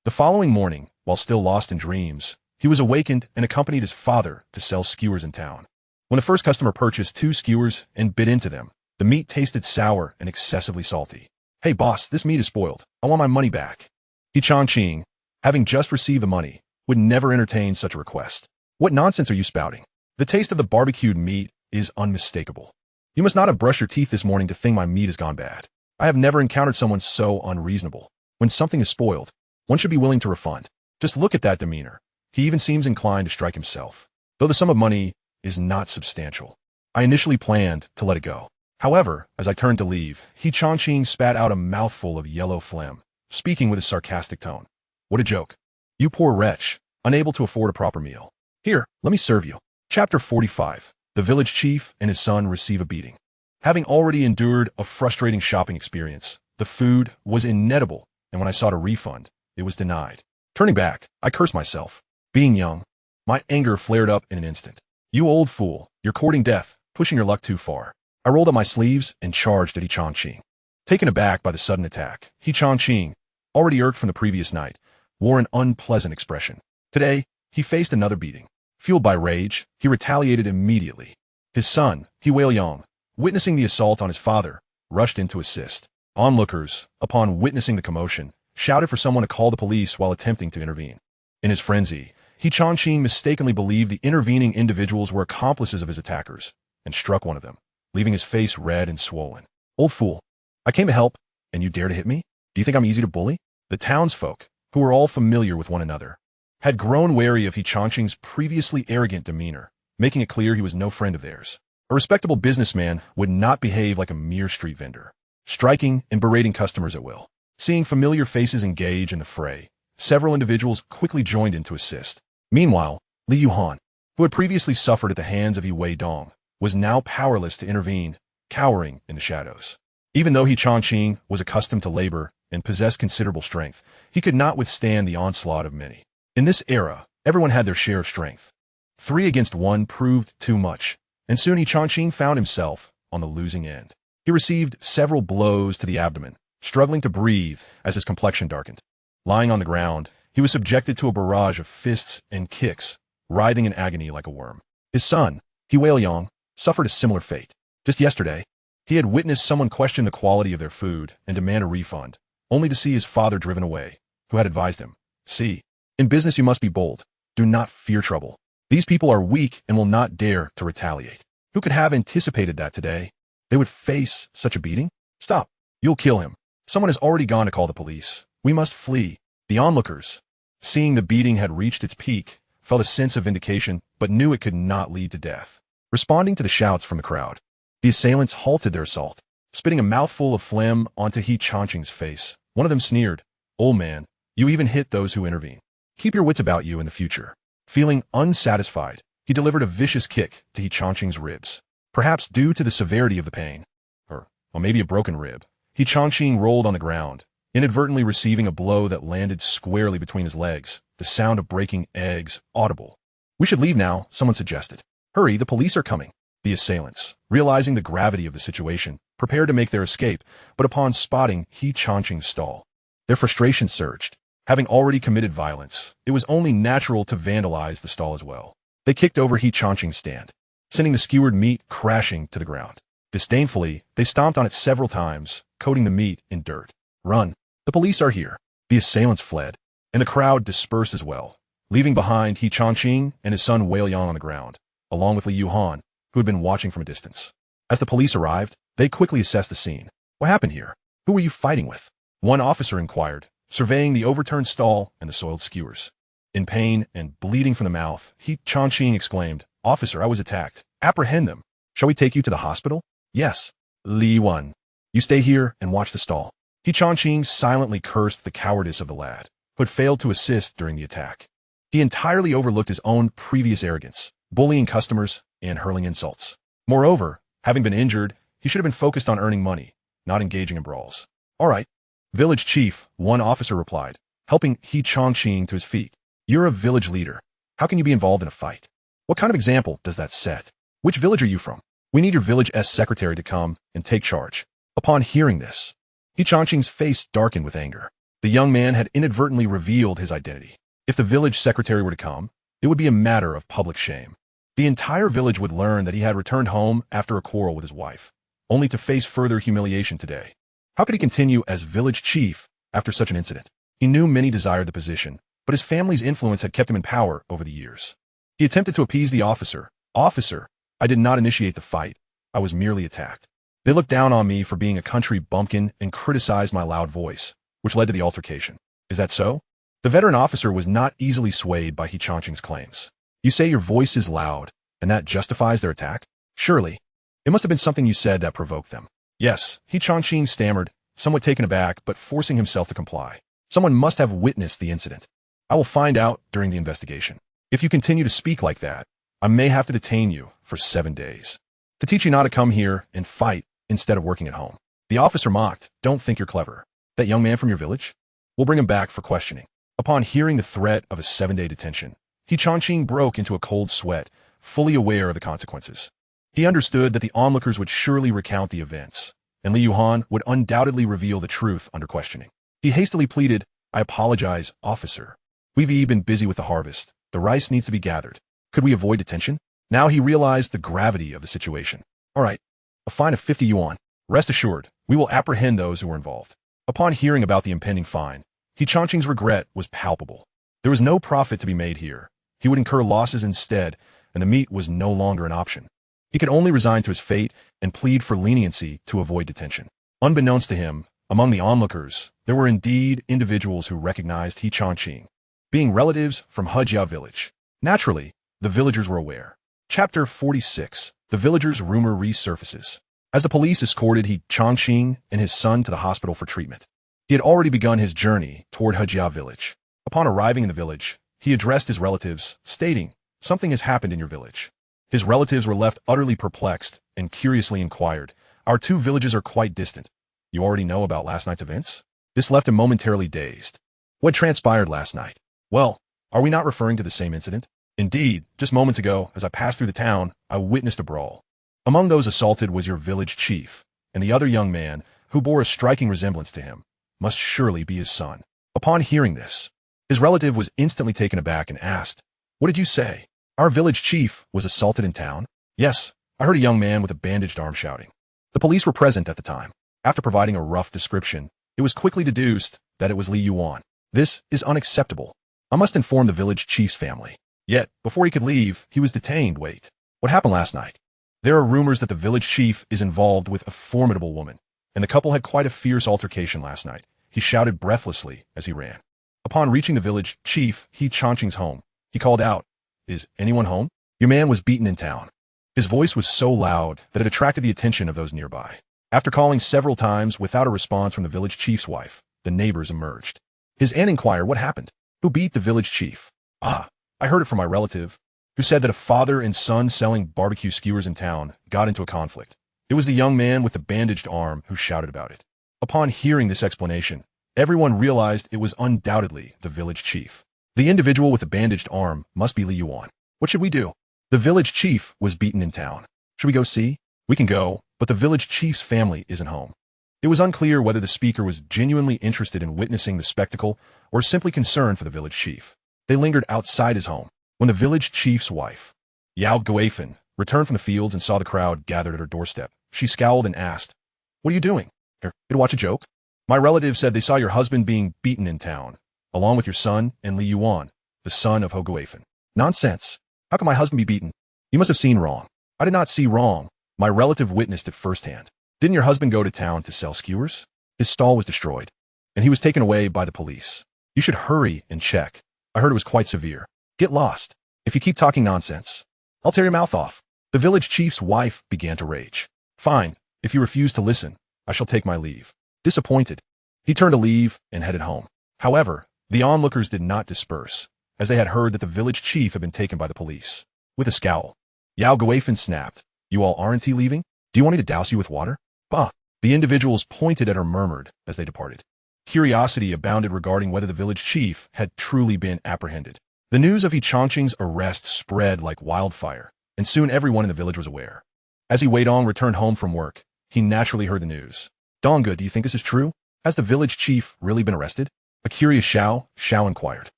The following morning, while still lost in dreams, he was awakened and accompanied his father to sell skewers in town. When the first customer purchased 2 skewers and bit into them, the meat tasted sour and excessively salty. "Hey boss, this meat is spoiled. I want my money back." He Changqing, having just received the money, would never entertain such a request. "What nonsense are you spouting? The taste of the barbecued meat is unmistakable. You must not have brushed your teeth this morning to think my meat has gone bad. I have never encountered someone so unreasonable. When something is spoiled, one should be willing to refund. Just look at that demeanor. He even seems inclined to strike himself, though the sum of money is not substantial. I initially planned to let it go. However, as I turned to leave, He Changqing spat out a mouthful of yellow phlegm, speaking with a sarcastic tone. "What a joke. You poor wretch, unable to afford a proper meal. Here, let me serve you." Chapter 45. The village chief and his son receive a beating. Having already endured a frustrating shopping experience, the food was inedible, and when I sought a refund, it was denied. Turning back, I cursed myself. Being young, my anger flared up in an instant. "You old fool, you're courting death, pushing your luck too far." I rolled up my sleeves and charged at He Changqing. Taken aback by the sudden attack, He Changqing, already irked from the previous night, wore an unpleasant expression. Today, he faced another beating. Fueled by rage, he retaliated immediately. His son, He Weiliang, witnessing the assault on his father, rushed in to assist. Onlookers, upon witnessing the commotion, shouted for someone to call the police while attempting to intervene. In his frenzy, He Changqing mistakenly believed the intervening individuals were accomplices of his attackers, and struck one of them, leaving his face red and swollen. "Old fool, I came to help, and you dare to hit me? Do you think I'm easy to bully?" The townsfolk, who were all familiar with one another, had grown wary of He Changqing's previously arrogant demeanor, making it clear he was no friend of theirs. A respectable businessman would not behave like a mere street vendor, striking and berating customers at will. Seeing familiar faces engage in the fray, several individuals quickly joined in to assist. Meanwhile, Li Yuhan, who had previously suffered at the hands of He Weidong, was now powerless to intervene, cowering in the shadows. Even though He Changqing was accustomed to labor and possessed considerable strength, he could not withstand the onslaught of many. In this era, everyone had their share of strength. 3 against 1 proved too much, and soon He Changqing found himself on the losing end. He received several blows to the abdomen, struggling to breathe as his complexion darkened. Lying on the ground, he was subjected to a barrage of fists and kicks, writhing in agony like a worm. His son, He Weiliang, suffered a similar fate. Just yesterday, he had witnessed someone question the quality of their food and demand a refund, only to see his father driven away, who had advised him, "See, In business you must be bold. Do not fear trouble. These people are weak and will not dare to retaliate. Who could have anticipated that today? They would face such a beating? Stop. You'll kill him. Someone has already gone to call the police. We must flee. The onlookers, seeing the beating had reached its peak, felt a sense of vindication, but knew it could not lead to death. Responding to the shouts from the crowd, the assailants halted their assault, spitting a mouthful of phlegm onto He Changqing's face. One of them sneered, "Old man, you even hit those who intervene. Keep your wits about you in the future." Feeling unsatisfied, he delivered a vicious kick to He Changqing's ribs. Perhaps due to the severity of the pain, or maybe a broken rib, He Changqing rolled on the ground, inadvertently receiving a blow that landed squarely between his legs, the sound of breaking eggs audible. "We should leave now," someone suggested. "Hurry, the police are coming." The assailants, realizing the gravity of the situation, prepared to make their escape, but upon spotting He Changqing's stall, their frustration surged. Having already committed violence, it was only natural to vandalize the stall as well. They kicked over He Changqing's stand, sending the skewered meat crashing to the ground. Disdainfully, they stomped on it several times, coating the meat in dirt. "Run! The police are here." The assailants fled, and the crowd dispersed as well, leaving behind He Changqing and his son Weidong on the ground, along with Li Yuhan, who had been watching from a distance. As the police arrived, they quickly assessed the scene. "What happened here? Who were you fighting with?" one officer inquired, surveying the overturned stall and the soiled skewers. In pain and bleeding from the mouth, He Changqing exclaimed, "Officer, I was attacked. Apprehend them. Shall we take you to the hospital?" "Yes." "Li Yuan, you stay here and watch the stall." He Changqing silently cursed the cowardice of the lad, who had failed to assist during the attack. He entirely overlooked his own previous arrogance, bullying customers and hurling insults. Moreover, having been injured, he should have been focused on earning money, not engaging in brawls. "All right, village chief," one officer replied, helping He Changqing to his feet. "You're a village leader. How can you be involved in a fight? What kind of example does that set? Which village are you from? We need your village's secretary to come and take charge." Upon hearing this, He Changqing's face darkened with anger. The young man had inadvertently revealed his identity. If the village secretary were to come, it would be a matter of public shame. The entire village would learn that he had returned home after a quarrel with his wife, only to face further humiliation today. How could he continue as village chief after such an incident? He knew many desired the position, but his family's influence had kept him in power over the years. He attempted to appease the officer. "Officer, I did not initiate the fight. I was merely attacked. They looked down on me for being a country bumpkin and criticized my loud voice, which led to the altercation. Is that so?" The veteran officer was not easily swayed by He Changqing's claims. "You say your voice is loud, and that justifies their attack? Surely. It must have been something you said that provoked them." "Yes," He Changqing stammered, somewhat taken aback but forcing himself to comply. "Someone must have witnessed the incident. I will find out during the investigation. If you continue to speak like that, I may have to detain you for 7 days. To teach you not to come here and fight instead of working at home." The officer mocked, "Don't think you're clever. That young man from your village? We'll bring him back for questioning." Upon hearing the threat of a 7-day detention, He Changqing broke into a cold sweat, fully aware of the consequences. He understood that the onlookers would surely recount the events, and Li Yuhan would undoubtedly reveal the truth under questioning. He hastily pleaded, "I apologize, officer. We've been busy with the harvest. The rice needs to be gathered. Could we avoid detention?" Now he realized the gravity of the situation. "All right, a fine of 50 yuan. Rest assured, we will apprehend those who were involved." Upon hearing about the impending fine, He Changqing's regret was palpable. There was no profit to be made here. He would incur losses instead, and the meat was no longer an option. He could only resign to his fate and plead for leniency to avoid detention. Unbeknownst to him, among the onlookers, there were indeed individuals who recognized He Changqing, being relatives from Hejia village. Naturally, the villagers were aware. Chapter 46. The villagers' rumor resurfaces. As the police escorted He Changqing and his son to the hospital for treatment, he had already begun his journey toward Hejia village. Upon arriving in the village, he addressed his relatives, stating, "Something has happened in your village." His relatives were left utterly perplexed and curiously inquired, "Our two villages are quite distant. You already know about last night's events?" This left him momentarily dazed. What transpired last night? Well, are we not referring to the same incident? Indeed, just moments ago, as I passed through the town, I witnessed a brawl. Among those assaulted was your village chief, and the other young man, who bore a striking resemblance to him, must surely be his son. Upon hearing this, his relative was instantly taken aback and asked, "What did you say? Our village chief was assaulted in town?" "Yes, I heard a young man with a bandaged arm shouting." The police were present at the time. After providing a rough description, it was quickly deduced that it was Li Yuan. "This is unacceptable. I must inform the village chief's family. Yet, before he could leave, he was detained. Wait, what happened last night? There are rumors that the village chief is involved with a formidable woman, and the couple had quite a fierce altercation last night. He shouted breathlessly as he ran. Upon reaching the village chief, He Changqing's home, he called out, "Is anyone home? Your man was beaten in town." His voice was so loud that it attracted the attention of those nearby. After calling several times without a response from the village chief's wife, the neighbors emerged. His aunt inquired what happened. Who beat the village chief? Ah, I heard it from my relative, who said that a father and son selling barbecue skewers in town got into a conflict. It was the young man with the bandaged arm who shouted about it. Upon hearing this explanation, everyone realized it was undoubtedly the village chief. The individual with the bandaged arm must be Li Yuan. What should we do? The village chief was beaten in town. Should we go see? We can go, but the village chief's family isn't home. It was unclear whether the speaker was genuinely interested in witnessing the spectacle or simply concerned for the village chief. They lingered outside his home when the village chief's wife, Yao Guifan, returned from the fields and saw the crowd gathered at her doorstep. She scowled and asked, "What are you doing? Here to watch a joke?" "My relative said they saw your husband being beaten in town, along with your son and Li Yuan, the son of Ho Guifan." "Nonsense. How can my husband be beaten? You must have seen wrong." "I did not see wrong. My relative witnessed it firsthand." "Didn't your husband go to town to sell skewers?" "His stall was destroyed, and he was taken away by the police." "You should hurry and check. I heard it was quite severe." "Get lost. If you keep talking nonsense, I'll tear your mouth off." The village chief's wife began to rage. "Fine. If you refuse to listen, I shall take my leave." Disappointed, he turned to leave and headed home. However, the onlookers did not disperse, as they had heard that the village chief had been taken by the police. With a scowl, Yao Guifan snapped, "You all aren't leaving? Do you want me to douse you with water?" "Bah." The individuals pointed at her murmured as they departed. Curiosity abounded regarding whether the village chief had truly been apprehended. The news of He Changqing's arrest spread like wildfire, and soon everyone in the village was aware. As He Weidong returned home from work, he naturally heard the news. "Dongge, do you think this is true? Has the village chief really been arrested?" A curious Xiao inquired.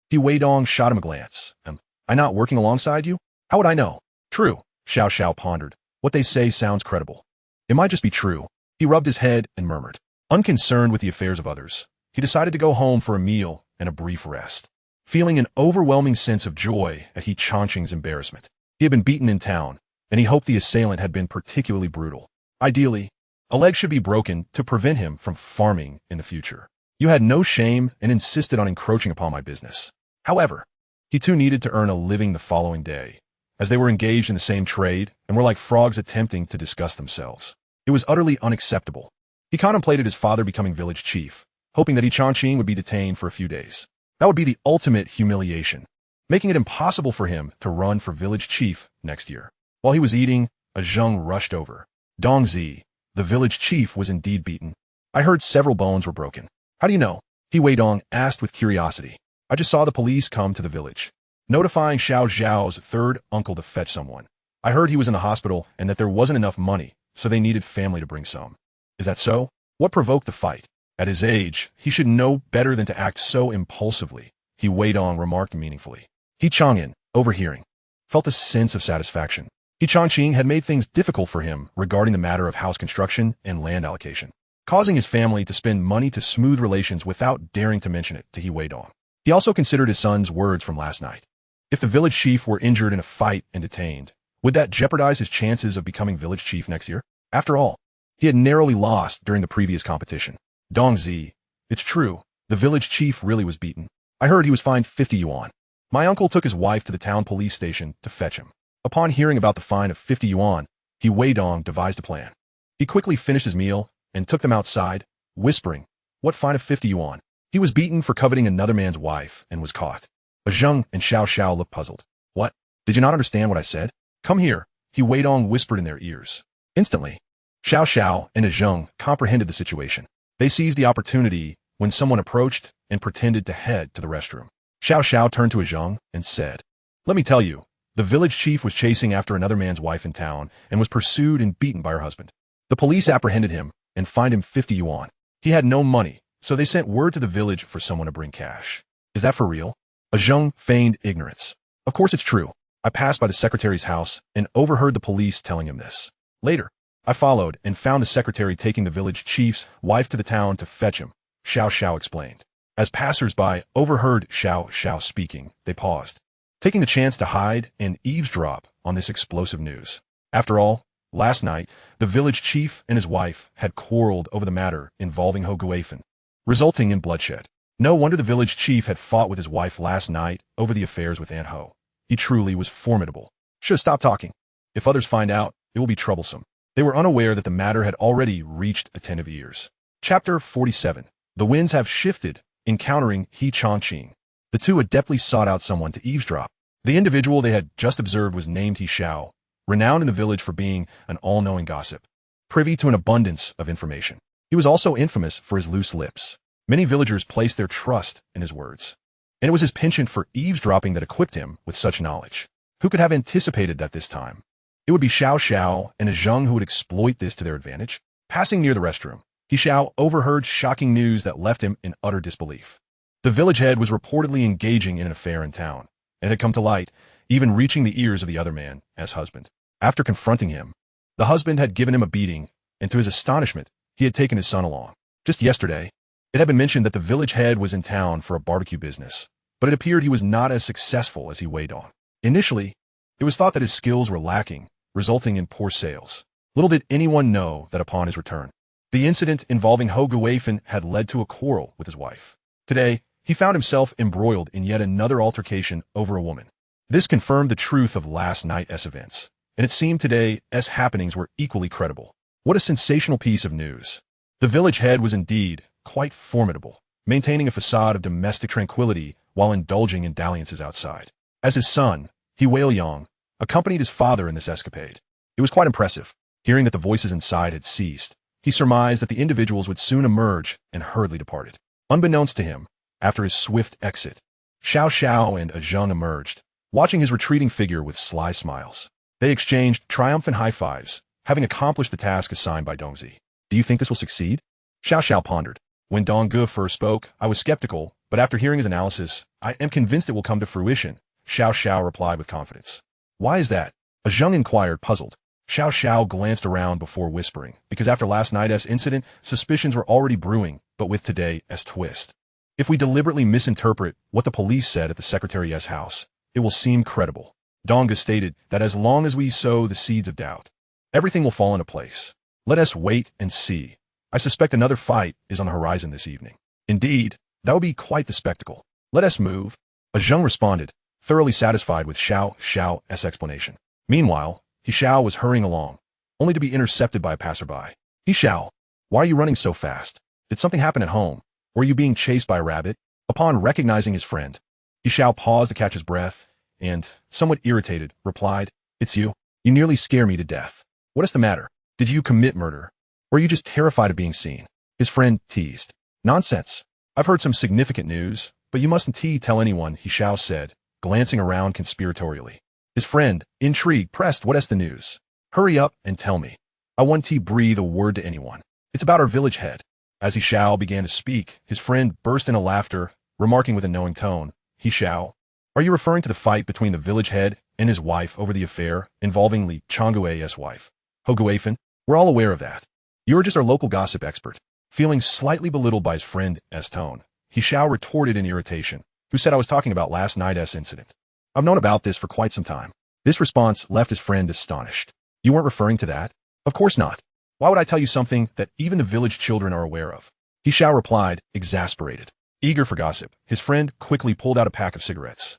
He Weidong shot him a glance. "Am I not working alongside you? How would I know?" "True," Xiao pondered. "What they say sounds credible. It might just be true." He rubbed his head and murmured. Unconcerned with the affairs of others, he decided to go home for a meal and a brief rest. Feeling an overwhelming sense of joy at He Changqing's embarrassment. He had been beaten in town, and he hoped the assailant had been particularly brutal. Ideally, a leg should be broken to prevent him from farming in the future. "You had no shame and insisted on encroaching upon my business." However, he too needed to earn a living the following day, as they were engaged in the same trade and were like frogs attempting to disgust themselves. It was utterly unacceptable. He contemplated his father becoming village chief, hoping that He Changqing would be detained for a few days. That would be the ultimate humiliation, making it impossible for him to run for village chief next year. While he was eating, a zheng rushed over. "Dongzi, the village chief was indeed beaten. I heard several bones were broken." "How do you know?" He Weidong asked with curiosity. "I just saw the police come to the village, notifying Xiao Zhao's third uncle to fetch someone. I heard he was in the hospital and that there wasn't enough money, so they needed family to bring some." "Is that so? What provoked the fight?" "At his age, he should know better than to act so impulsively," He Weidong remarked meaningfully. He Chang'an, overhearing, felt a sense of satisfaction. He Changqing had made things difficult for him regarding the matter of house construction and land allocation, causing his family to spend money to smooth relations without daring to mention it to He Weidong. He also considered his son's words from last night. If the village chief were injured in a fight and detained, would that jeopardize his chances of becoming village chief next year? After all, he had narrowly lost during the previous competition. "Dongzi, it's true, the village chief really was beaten. I heard he was fined 50 yuan. My uncle took his wife to the town police station to fetch him. Upon hearing about the fine of 50 yuan, He Weidong devised a plan. He quickly finished his meal and took them outside, whispering, 'What fine of 50 yuan?' He was beaten for coveting another man's wife and was caught." A zheng and Xiao looked puzzled. "What? Did you not understand what I said? Come here," He Weidong whispered in their ears. Instantly, Xiao and a zheng comprehended the situation. They seized the opportunity when someone approached and pretended to head to the restroom. Xiao turned to a zheng and said, "Let me tell you, the village chief was chasing after another man's wife in town and was pursued and beaten by her husband. The police apprehended him and fined him 50 yuan. He had no money, so they sent word to the village for someone to bring cash." "Is that for real?" A zheng feigned ignorance. "Of course it's true. I passed by the secretary's house and overheard the police telling him this. Later, I followed and found the secretary taking the village chief's wife to the town to fetch him," Xiao explained. As passers-by overheard Xiao Xiao speaking, they paused, taking the chance to hide and eavesdrop on this explosive news. After all, last night, the village chief and his wife had quarreled over the matter involving Ho Guifan, resulting in bloodshed. No wonder the village chief had fought with his wife last night over the affairs with Aunt Ho. He truly was formidable. Should have stopped talking. If others find out, it will be troublesome. They were unaware that the matter had already reached attentive ears. Chapter 47. The winds have shifted, encountering He Chongqing. The two adeptly sought out someone to eavesdrop. The individual they had just observed was named He Xiao, renowned in the village for being an all-knowing gossip, privy to an abundance of information. He was also infamous for his loose lips. Many villagers placed their trust in his words, and it was his penchant for eavesdropping that equipped him with such knowledge. Who could have anticipated that this time? It would be Xiao Xiao and a Zheng who would exploit this to their advantage. Passing near the restroom, He Xiao overheard shocking news that left him in utter disbelief. The village head was reportedly engaging in an affair in town, and it had come to light, even reaching the ears of the other man as husband. After confronting him, the husband had given him a beating, and to his astonishment, he had taken his son along. Just yesterday, it had been mentioned that the village head was in town for a barbecue business, but it appeared he was not as successful as he Weidong. Initially, it was thought that his skills were lacking, resulting in poor sales. Little did anyone know that upon his return, the incident involving Ho Guifan had led to a quarrel with his wife. Today, he found himself embroiled in yet another altercation over a woman. This confirmed the truth of last night's events, and it seemed today's happenings were equally credible. What a sensational piece of news. The village head was indeed quite formidable, maintaining a facade of domestic tranquility while indulging in dalliances outside. As his son, He Weiyong, accompanied his father in this escapade. It was quite impressive. Hearing that the voices inside had ceased, he surmised that the individuals would soon emerge and hurriedly departed. Unbeknownst to him, after his swift exit, Xiao Xiao and a Zheng emerged, watching his retreating figure with sly smiles. They exchanged triumphant high-fives, having accomplished the task assigned by Dongzi. Do you think this will succeed? Xiao Xiao pondered. When Dong Ge first spoke, I was skeptical, but after hearing his analysis, I am convinced it will come to fruition, Xiao Xiao replied with confidence. Why is that? A Zheng inquired, puzzled. Xiao Xiao glanced around before whispering, because after last night's incident, suspicions were already brewing, but with today's twist. If we deliberately misinterpret what the police said at the secretary's house, it will seem credible. Dong Ge stated that as long as we sow the seeds of doubt, everything will fall into place. Let us wait and see. I suspect another fight is on the horizon this evening. Indeed, that would be quite the spectacle. Let us move. A Zheng responded, thoroughly satisfied with Xiao Xiao's explanation. Meanwhile, He Xiao was hurrying along, only to be intercepted by a passerby. He Xiao, why are you running so fast? Did something happen at home? Or are you being chased by a rabbit? Upon recognizing his friend, He Xiao paused to catch his breath, and, somewhat irritated, replied, It's you. You nearly scare me to death. What is the matter? Did you commit murder? Or are you just terrified of being seen? His friend teased. Nonsense. I've heard some significant news, but you mustn't tell anyone, He Xiao said, glancing around conspiratorially. His friend, intrigued, pressed, What is the news? Hurry up and tell me. I want to breathe a word to anyone. It's about our village head. As He Xiao began to speak, his friend burst into laughter, remarking with a knowing tone, He Xiao, are you referring to the fight between the village head and his wife over the affair involving Li Chonggui's wife, Ho Guifan? We're all aware of that. You're just our local gossip expert. Feeling slightly belittled by his friend's tone, He Xiao retorted in irritation, Who said I was talking about last night's incident? I've known about this for quite some time. This response left his friend astonished. You weren't referring to that? Of course not. Why would I tell you something that even the village children are aware of? He Xiao replied, exasperated. Eager for gossip, his friend quickly pulled out a pack of cigarettes,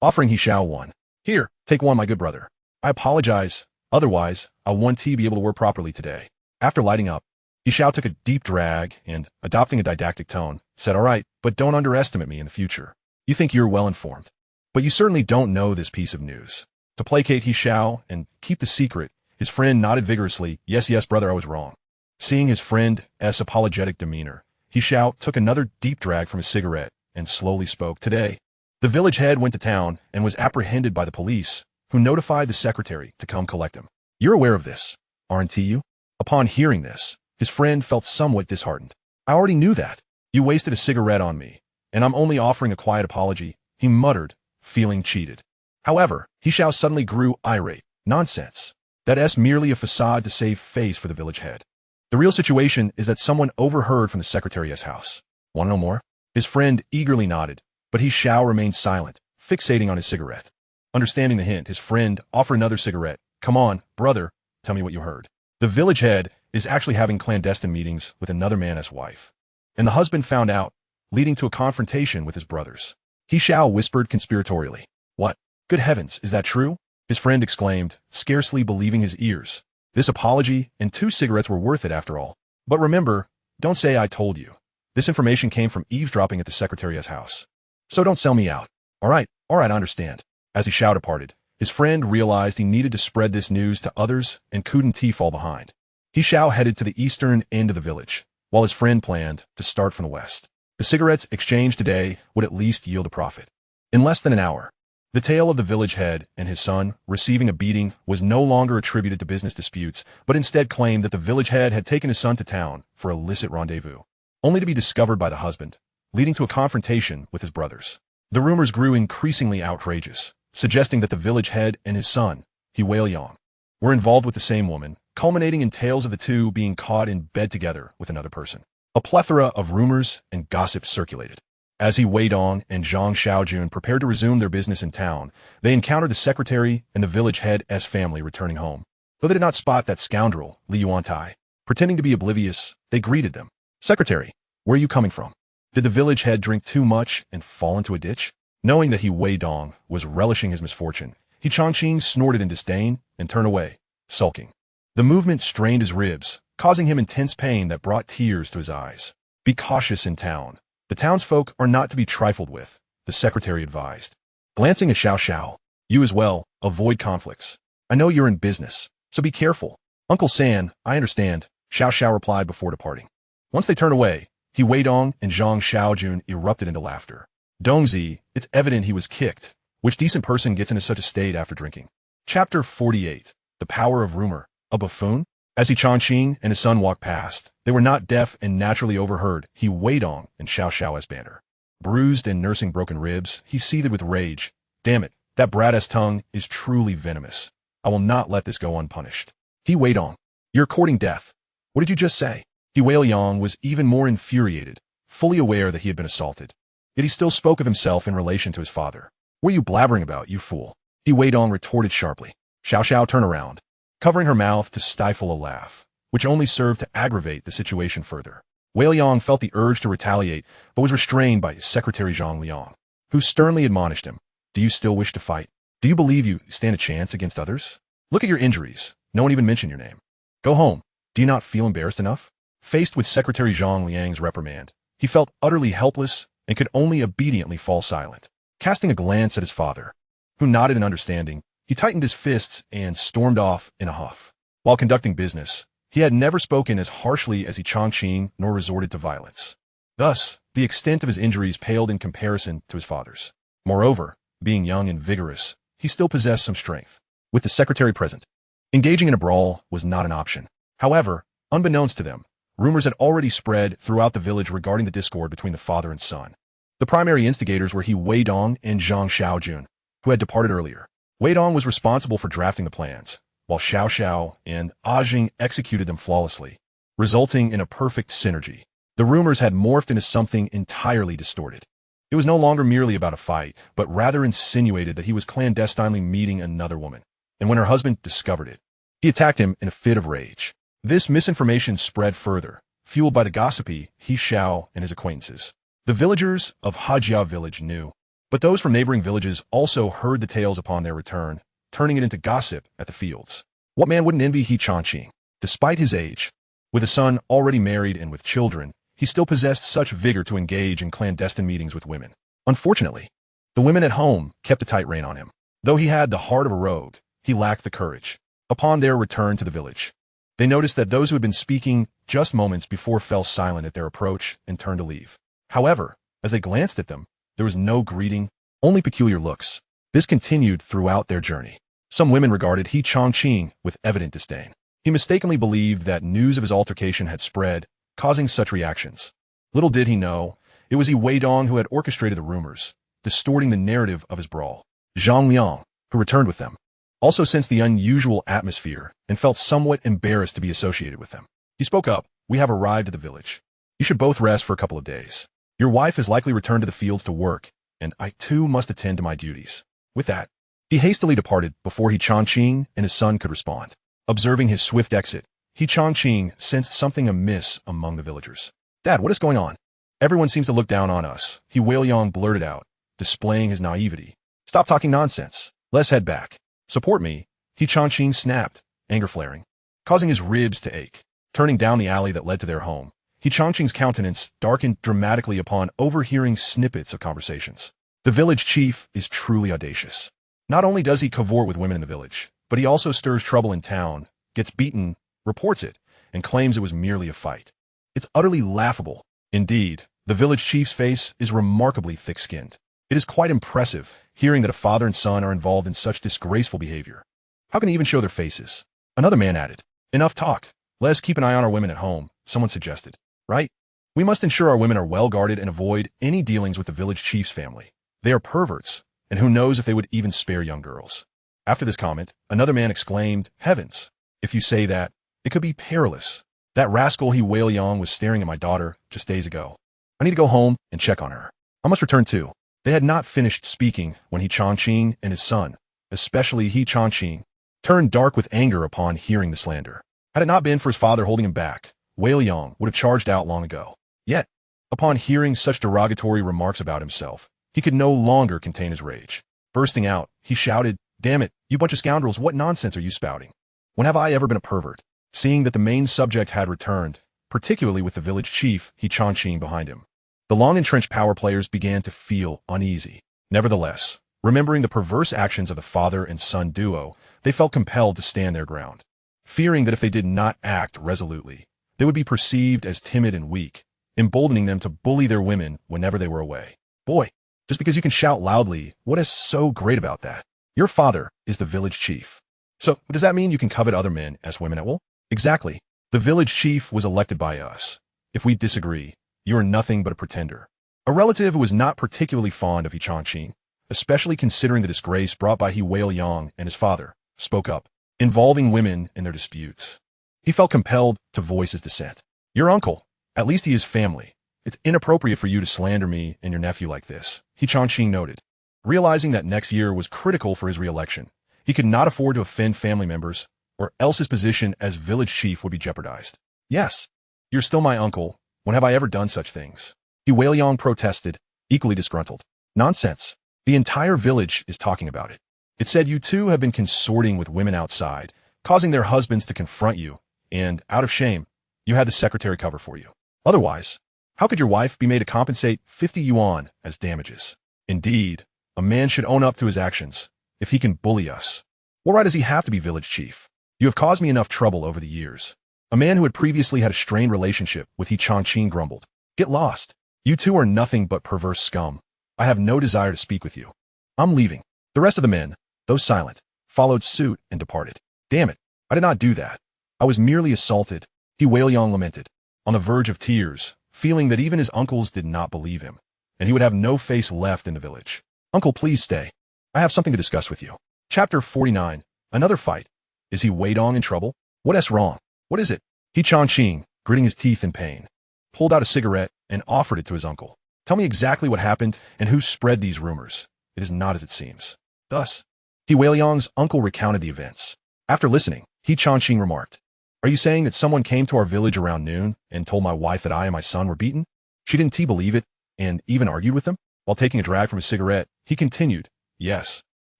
offering He Xiao one. Here, take one, my good brother. I apologize. Otherwise, I want to be able to work properly today. After lighting up, He Xiao took a deep drag and, adopting a didactic tone, said, All right, but don't underestimate me in the future. You think you're well informed, but you certainly don't know this piece of news. To placate He Xiao and keep the secret, his friend nodded vigorously, Yes, brother, I was wrong. Seeing his friend's apologetic demeanor, He Xiao took another deep drag from his cigarette and slowly spoke. Today, the village head went to town and was apprehended by the police, who notified the secretary to come collect him. You're aware of this, aren't you? Upon hearing this, his friend felt somewhat disheartened. I already knew that. You wasted a cigarette on me, and I'm only offering a quiet apology, he muttered, feeling cheated. However, He Xiao suddenly grew irate. Nonsense. That's merely a facade to save face for the village head. The real situation is that someone overheard from the secretary's house. Want to know more? His friend eagerly nodded, but He Xiao remained silent, fixating on his cigarette. Understanding the hint, his friend offered another cigarette. Come on, brother, tell me what you heard. The village head is actually having clandestine meetings with another man's wife. And the husband found out, leading to a confrontation with his brothers. He Xiao whispered conspiratorially. What? Good heavens, is that true? His friend exclaimed, scarcely believing his ears. This apology and 2 cigarettes were worth it after all. But remember, don't say I told you. This information came from eavesdropping at the secretary's house. So don't sell me out. All right, I understand. As He Xiao departed, his friend realized he needed to spread this news to others and couldn't he fall behind. He Xiao headed to the eastern end of the village, while his friend planned to start from the west. The cigarettes exchanged today would at least yield a profit. In less than an hour, the tale of the village head and his son receiving a beating was no longer attributed to business disputes, but instead claimed that the village head had taken his son to town for an illicit rendezvous, only to be discovered by the husband, leading to a confrontation with his brothers. The rumors grew increasingly outrageous, suggesting that the village head and his son, He Weidong, were involved with the same woman, culminating in tales of the two being caught in bed together with another person. A plethora of rumors and gossip circulated. As He Weidong and Zhang Xiaojun prepared to resume their business in town, they encountered the secretary and the village head's family returning home. Though they did not spot that scoundrel, Li Yuantai, pretending to be oblivious, they greeted them. Secretary, where are you coming from? Did the village head drink too much and fall into a ditch? Knowing that He Weidong was relishing his misfortune, He Changqing snorted in disdain and turned away, sulking. The movement strained his ribs, causing him intense pain that brought tears to his eyes. Be cautious in town. The townsfolk are not to be trifled with, the secretary advised. Glancing at Xiao Xiao, you as well, avoid conflicts. I know you're in business, so be careful. Uncle San, I understand, Xiao Xiao replied before departing. Once they turned away, He Weidong and Zhang Xiaojun erupted into laughter. Dongzi, it's evident he was kicked. Which decent person gets into such a state after drinking? Chapter 48. The Power of Rumor. A buffoon? As He Changqing and his son walked past, they were not deaf and naturally overheard He Weidong and Xiao Xiao's banter. Bruised and nursing broken ribs, he seethed with rage. Damn it, that brat-ass tongue is truly venomous. I will not let this go unpunished. He Weidong, you're courting death. What did you just say? He Weidong was even more infuriated, fully aware that he had been assaulted. Yet he still spoke of himself in relation to his father. What are you blabbering about, you fool? He Weidong retorted sharply. Xiao Xiao turned around, covering her mouth to stifle a laugh, which only served to aggravate the situation further. Weidong felt the urge to retaliate, but was restrained by his secretary Zhang Liang, who sternly admonished him. Do you still wish to fight? Do you believe you stand a chance against others? Look at your injuries. No one even mentioned your name. Go home. Do you not feel embarrassed enough? Faced with Secretary Zhang Liang's reprimand, he felt utterly helpless and could only obediently fall silent. Casting a glance at his father, who nodded in understanding, he tightened his fists and stormed off in a huff. While conducting business, he had never spoken as harshly as He Changqing nor resorted to violence. Thus, the extent of his injuries paled in comparison to his father's. Moreover, being young and vigorous, he still possessed some strength. With the secretary present, engaging in a brawl was not an option. However, unbeknownst to them, rumors had already spread throughout the village regarding the discord between the father and son. The primary instigators were He Weidong and Zhang Xiaojun, who had departed earlier. Weidong was responsible for drafting the plans, while Xiao Xiao and Ajing executed them flawlessly, resulting in a perfect synergy. The rumors had morphed into something entirely distorted. It was no longer merely about a fight, but rather insinuated that he was clandestinely meeting another woman. And when her husband discovered it, he attacked him in a fit of rage. This misinformation spread further, fueled by the gossipy He Xiao and his acquaintances. The villagers of Hajia village knew, but those from neighboring villages also heard the tales upon their return, turning it into gossip at the fields. What man wouldn't envy He Changqing? Despite his age, with a son already married and with children, he still possessed such vigor to engage in clandestine meetings with women. Unfortunately, the women at home kept a tight rein on him. Though he had the heart of a rogue, he lacked the courage. Upon their return to the village, they noticed that those who had been speaking just moments before fell silent at their approach and turned to leave. However, as they glanced at them, there was no greeting, only peculiar looks. This continued throughout their journey. Some women regarded He Changqing with evident disdain. He mistakenly believed that news of his altercation had spread, causing such reactions. Little did he know, it was He Weidong who had orchestrated the rumors, distorting the narrative of his brawl. Zhang Liang, who returned with them, also sensed the unusual atmosphere and felt somewhat embarrassed to be associated with them. He spoke up. We have arrived at the village. You should both rest for a couple of days. Your wife has likely returned to the fields to work, and I too must attend to my duties. With that, he hastily departed before He Changqing and his son could respond. Observing his swift exit, He Changqing sensed something amiss among the villagers. Dad, what is going on? Everyone seems to look down on us, He Weidong blurted out, displaying his naivety. Stop talking nonsense. Let's head back. Support me, He Changqing snapped, anger flaring, causing his ribs to ache. Turning down the alley that led to their home, He Changqing's countenance darkened dramatically upon overhearing snippets of conversations. The village chief is truly audacious. Not only does he cavort with women in the village, but he also stirs trouble in town, gets beaten, reports it, and claims it was merely a fight. It's utterly laughable. Indeed, the village chief's face is remarkably thick-skinned. It is quite impressive hearing that a father and son are involved in such disgraceful behavior. How can they even show their faces? Another man added. Enough talk. Let's keep an eye on our women at home, someone suggested. Right? We must ensure our women are well guarded and avoid any dealings with the village chief's family. They are perverts, and who knows if they would even spare young girls. After this comment, another man exclaimed, Heavens! If you say that, it could be perilous. That rascal He Weidong was staring at my daughter just days ago. I need to go home and check on her. I must return too. They had not finished speaking when He Changqing and his son, especially He Changqing, turned dark with anger upon hearing the slander. Had it not been for his father holding him back, Weidong would have charged out long ago. Yet, upon hearing such derogatory remarks about himself, he could no longer contain his rage. Bursting out, he shouted, Damn it, you bunch of scoundrels, what nonsense are you spouting? When have I ever been a pervert? Seeing that the main subject had returned, particularly with the village chief He Changqing behind him, the long-entrenched power players began to feel uneasy. Nevertheless, remembering the perverse actions of the father and son duo, they felt compelled to stand their ground. Fearing that if they did not act resolutely, they would be perceived as timid and weak, emboldening them to bully their women whenever they were away. Boy, just because you can shout loudly, what is so great about that? Your father is the village chief. So, does that mean you can covet other men as women at will? Exactly. The village chief was elected by us. If we disagree, you are nothing but a pretender. A relative who was not particularly fond of He Changqing, especially considering the disgrace brought by He Weidong and his father, spoke up, involving women in their disputes. He felt compelled to voice his dissent. Your uncle, at least he is family. It's inappropriate for you to slander me and your nephew like this, He Changqing noted. Realizing that next year was critical for his re-election, he could not afford to offend family members, or else his position as village chief would be jeopardized. Yes, you're still my uncle. When have I ever done such things? He Weidong protested, equally disgruntled. Nonsense. The entire village is talking about it. It said you two have been consorting with women outside, causing their husbands to confront you, and, out of shame, you had the secretary cover for you. Otherwise, how could your wife be made to compensate 50 yuan as damages? Indeed, a man should own up to his actions, if he can bully us. What right does he have to be village chief? You have caused me enough trouble over the years. A man who had previously had a strained relationship with He Changqing grumbled. Get lost. You two are nothing but perverse scum. I have no desire to speak with you. I'm leaving. The rest of the men, though silent, followed suit and departed. Damn it, I did not do that. I was merely assaulted, He Weidong lamented, on the verge of tears, feeling that even his uncles did not believe him, and he would have no face left in the village. Uncle, please stay. I have something to discuss with you. Chapter 49. Another fight. Is He Weidong in trouble? What's wrong? What is it? He Changqing, gritting his teeth in pain, pulled out a cigarette and offered it to his uncle. Tell me exactly what happened and who spread these rumors. It is not as it seems. Thus, He Weidong's uncle recounted the events. After listening, He Changqing remarked, Are you saying that someone came to our village around noon and told my wife that I and my son were beaten? She didn't believe it and even argued with them? While taking a drag from his cigarette, he continued, Yes.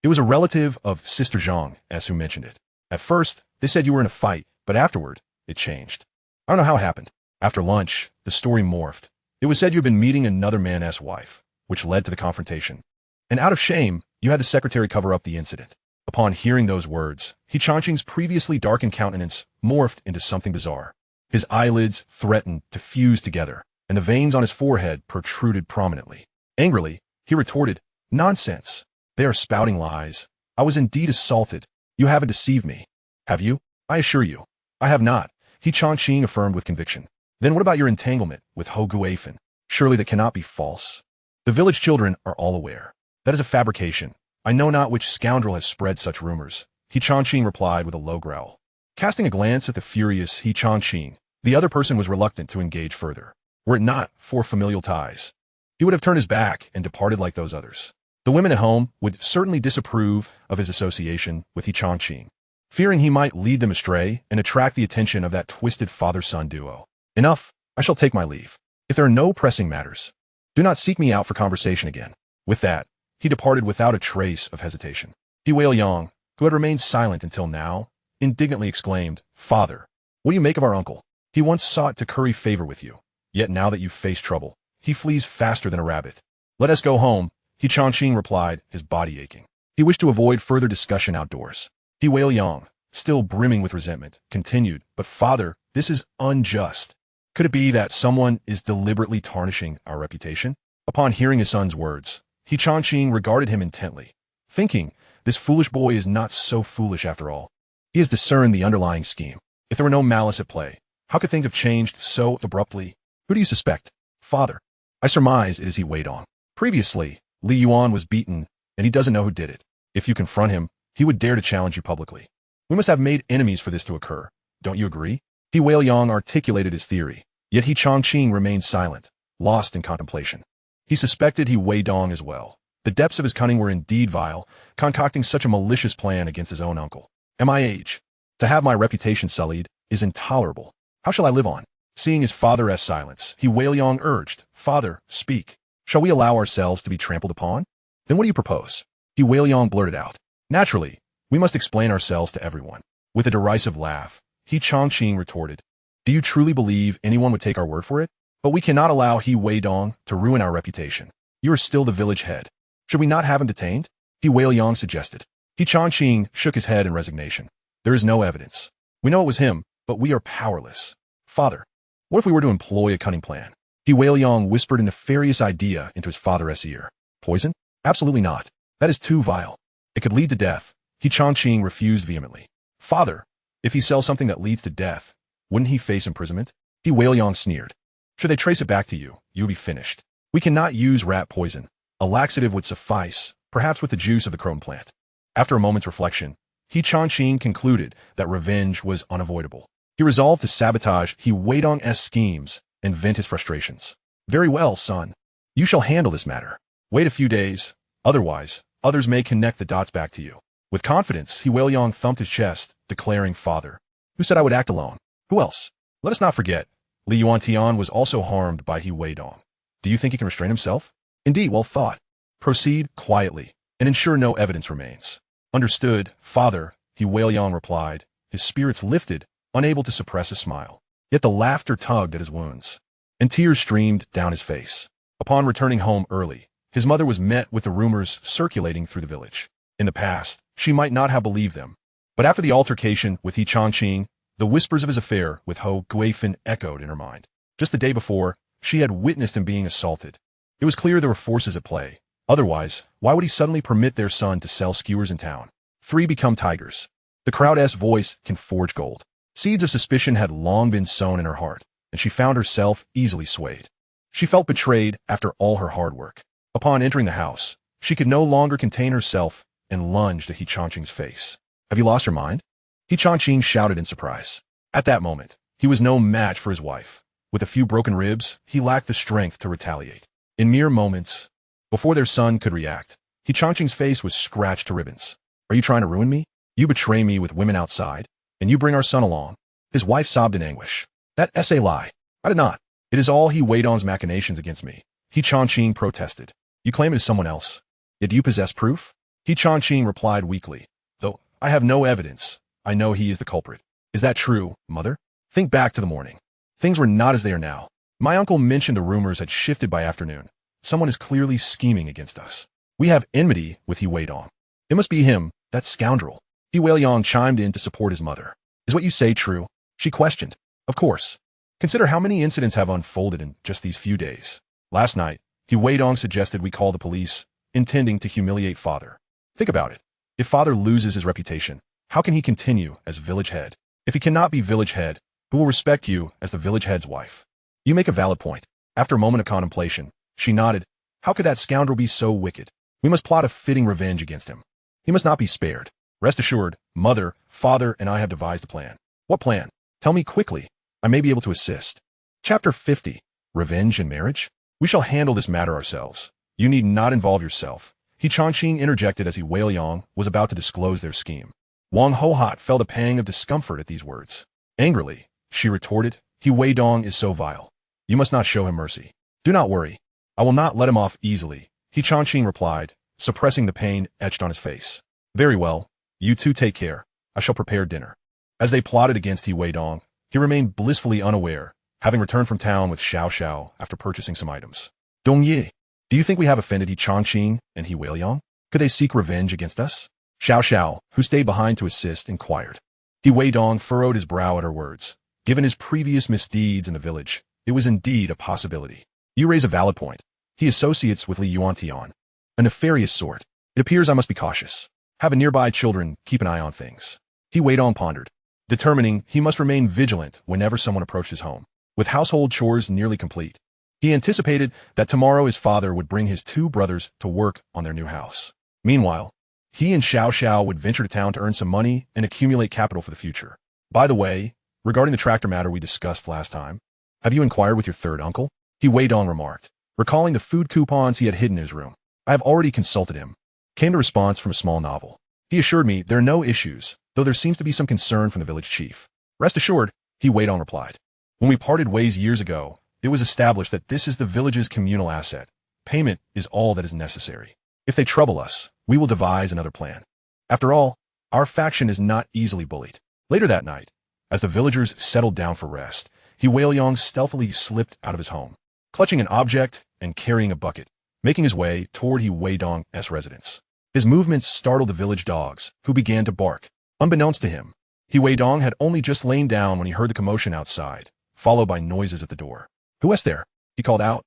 It was a relative of Sister Zhang, as who mentioned it. At first, they said you were in a fight, but afterward, it changed. I don't know how it happened. After lunch, the story morphed. It was said you had been meeting another man's wife, which led to the confrontation. And out of shame, you had the secretary cover up the incident. Upon hearing those words, He Changqing's previously darkened countenance morphed into something bizarre. His eyelids threatened to fuse together, and the veins on his forehead protruded prominently. Angrily, he retorted, Nonsense. They are spouting lies. I was indeed assaulted. You haven't deceived me. Have you? I assure you. I have not, He Changqing affirmed with conviction. Then what about your entanglement with Ho Guifan? Surely that cannot be false. The village children are all aware. That is a fabrication. I know not which scoundrel has spread such rumors, He Changqing replied with a low growl. Casting a glance at the furious He Changqing, the other person was reluctant to engage further. Were it not for familial ties, He would have turned his back and departed like those others. The women at home would certainly disapprove of his association with He Changqing, fearing he might lead them astray and attract the attention of that twisted father-son duo. Enough, I shall take my leave. If there are no pressing matters, do not seek me out for conversation again. With that, he departed without a trace of hesitation. He Weidong, who had remained silent until now, indignantly exclaimed, "Father, what do you make of our uncle? He once sought to curry favor with you, yet now that you've faced trouble, he flees faster than a rabbit." "Let us go home," He Changqing replied, his body aching. He wished to avoid further discussion outdoors. He Weidong, still brimming with resentment, continued, "But father, this is unjust. Could it be that someone is deliberately tarnishing our reputation?" Upon hearing his son's words, He Changqing regarded him intently, thinking, this foolish boy is not so foolish after all. He has discerned the underlying scheme. If there were no malice at play, how could things have changed so abruptly? "Who do you suspect?" "Father, I surmise it is He Weidong. Previously, Li Yuan was beaten, and he doesn't know who did it. If you confront him, he would dare to challenge you publicly. We must have made enemies for this to occur. Don't you agree?" He Weidong articulated his theory, yet He Changqing remained silent, lost in contemplation. He suspected He Weidong as well. The depths of his cunning were indeed vile, concocting such a malicious plan against his own uncle. "MIH, to have my reputation sullied is intolerable. How shall I live on?" Seeing his father's silence, He Weidong urged, "Father, speak. Shall we allow ourselves to be trampled upon?" "Then what do you propose?" He Weidong blurted out. "Naturally, we must explain ourselves to everyone." With a derisive laugh, He Changqing retorted, "Do you truly believe anyone would take our word for it? But we cannot allow He Weidong to ruin our reputation. You are still the village head. Should we not have him detained?" He Weidong suggested. He Changqing shook his head in resignation. "There is no evidence. We know it was him, but we are powerless. Father, what if we were to employ a cunning plan?" He Weidong whispered a nefarious idea into his father's ear. "Poison? Absolutely not. That is too vile. It could lead to death." He Changqing refused vehemently. "Father, if he sells something that leads to death, wouldn't he face imprisonment?" He Weidong sneered. "Should they trace it back to you, you would be finished. We cannot use rat poison. A laxative would suffice, perhaps with the juice of the croton plant." After a moment's reflection, He Changqing concluded that revenge was unavoidable. He resolved to sabotage He Weidong's schemes and vent his frustrations. "Very well, son. You shall handle this matter. Wait a few days. Otherwise, others may connect the dots back to you." With confidence, He Weidong thumped his chest, declaring, "Father, who said I would act alone? Who else? Let us not forget, Li Yuan was also harmed by He Weidong. Do you think he can restrain himself?" "Indeed, well thought. Proceed quietly, and ensure no evidence remains." "Understood, father," He Weidong replied, his spirits lifted, unable to suppress a smile. Yet the laughter tugged at his wounds, and tears streamed down his face. Upon returning home early, his mother was met with the rumors circulating through the village. In the past, she might not have believed them, but after the altercation with He Changqing, the whispers of his affair with Ho Guifan echoed in her mind. Just the day before, she had witnessed him being assaulted. It was clear there were forces at play. Otherwise, why would he suddenly permit their son to sell skewers in town? 3 become tigers. The crowd's voice can forge gold. Seeds of suspicion had long been sown in her heart, and she found herself easily swayed. She felt betrayed after all her hard work. Upon entering the house, she could no longer contain herself and lunged at He Changqing's face. "Have you lost your mind?" He Changqing shouted in surprise. At that moment, he was no match for his wife. With a few broken ribs, he lacked the strength to retaliate. In mere moments, before their son could react, He Changqing's face was scratched to ribbons. "Are you trying to ruin me? You betray me with women outside, and you bring our son along." His wife sobbed in anguish. "That's a lie. I did not. It is all He Weidong's machinations against me." He Changqing protested. "You claim it is someone else. Yet do you possess proof?" He Changqing replied weakly. "Though I have no evidence, I know he is the culprit." "Is that true, mother? Think back to the morning. Things were not as they are now. My uncle mentioned the rumors had shifted by afternoon. Someone is clearly scheming against us. We have enmity with He Weidong. It must be him, that scoundrel." He Weidong chimed in to support his mother. "Is what you say true?" she questioned. "Of course. Consider how many incidents have unfolded in just these few days. Last night, He Weidong suggested we call the police, intending to humiliate father. Think about it. If father loses his reputation, how can he continue as village head? If he cannot be village head, who will respect you as the village head's wife?" "You make a valid point." After a moment of contemplation, she nodded. "How could that scoundrel be so wicked? We must plot a fitting revenge against him. He must not be spared. Rest assured, mother, father, and I have devised a plan." "What plan? Tell me quickly. I may be able to assist." Chapter 50. Revenge and Marriage? We shall handle this matter ourselves. You need not involve yourself. He Chongqing interjected as he Weidong was about to disclose their scheme. Wang Hohat felt a pang of discomfort at these words. Angrily, she retorted, He Weidong is so vile. You must not show him mercy. Do not worry. I will not let him off easily, He Chongqing replied, suppressing the pain etched on his face. Very well. You two take care. I shall prepare dinner. As they plotted against He Weidong, he remained blissfully unaware, having returned from town with Xiao Xiao after purchasing some items. Dong Ye, do you think we have offended He Chongqing and He Weiliang? Could they seek revenge against us? Xiao Xiao, who stayed behind to assist, inquired. He Weidong furrowed his brow at her words. Given his previous misdeeds in the village, it was indeed a possibility. You raise a valid point. He associates with Li Yuantian, a nefarious sort. It appears I must be cautious. Have a nearby children keep an eye on things. He Weidong pondered, determining he must remain vigilant whenever someone approached his home. With household chores nearly complete, he anticipated that tomorrow his father would bring his two brothers to work on their new house. Meanwhile, he and Xiao Xiao would venture to town to earn some money and accumulate capital for the future. By the way, regarding the tractor matter we discussed last time, have you inquired with your third uncle? He Weidong remarked, recalling the food coupons he had hidden in his room. I have already consulted him. Came the response from a small novel. He assured me there are no issues, though there seems to be some concern from the village chief. Rest assured, He Weidong replied. When we parted ways years ago, it was established that this is the village's communal asset. Payment is all that is necessary. If they trouble us, we will devise another plan. After all, our faction is not easily bullied. Later that night, as the villagers settled down for rest, He Weiliang stealthily slipped out of his home, clutching an object and carrying a bucket, making his way toward He Weidong's residence. His movements startled the village dogs, who began to bark. Unbeknownst to him, He Weidong had only just lain down when he heard the commotion outside, followed by noises at the door. Who is there? He called out,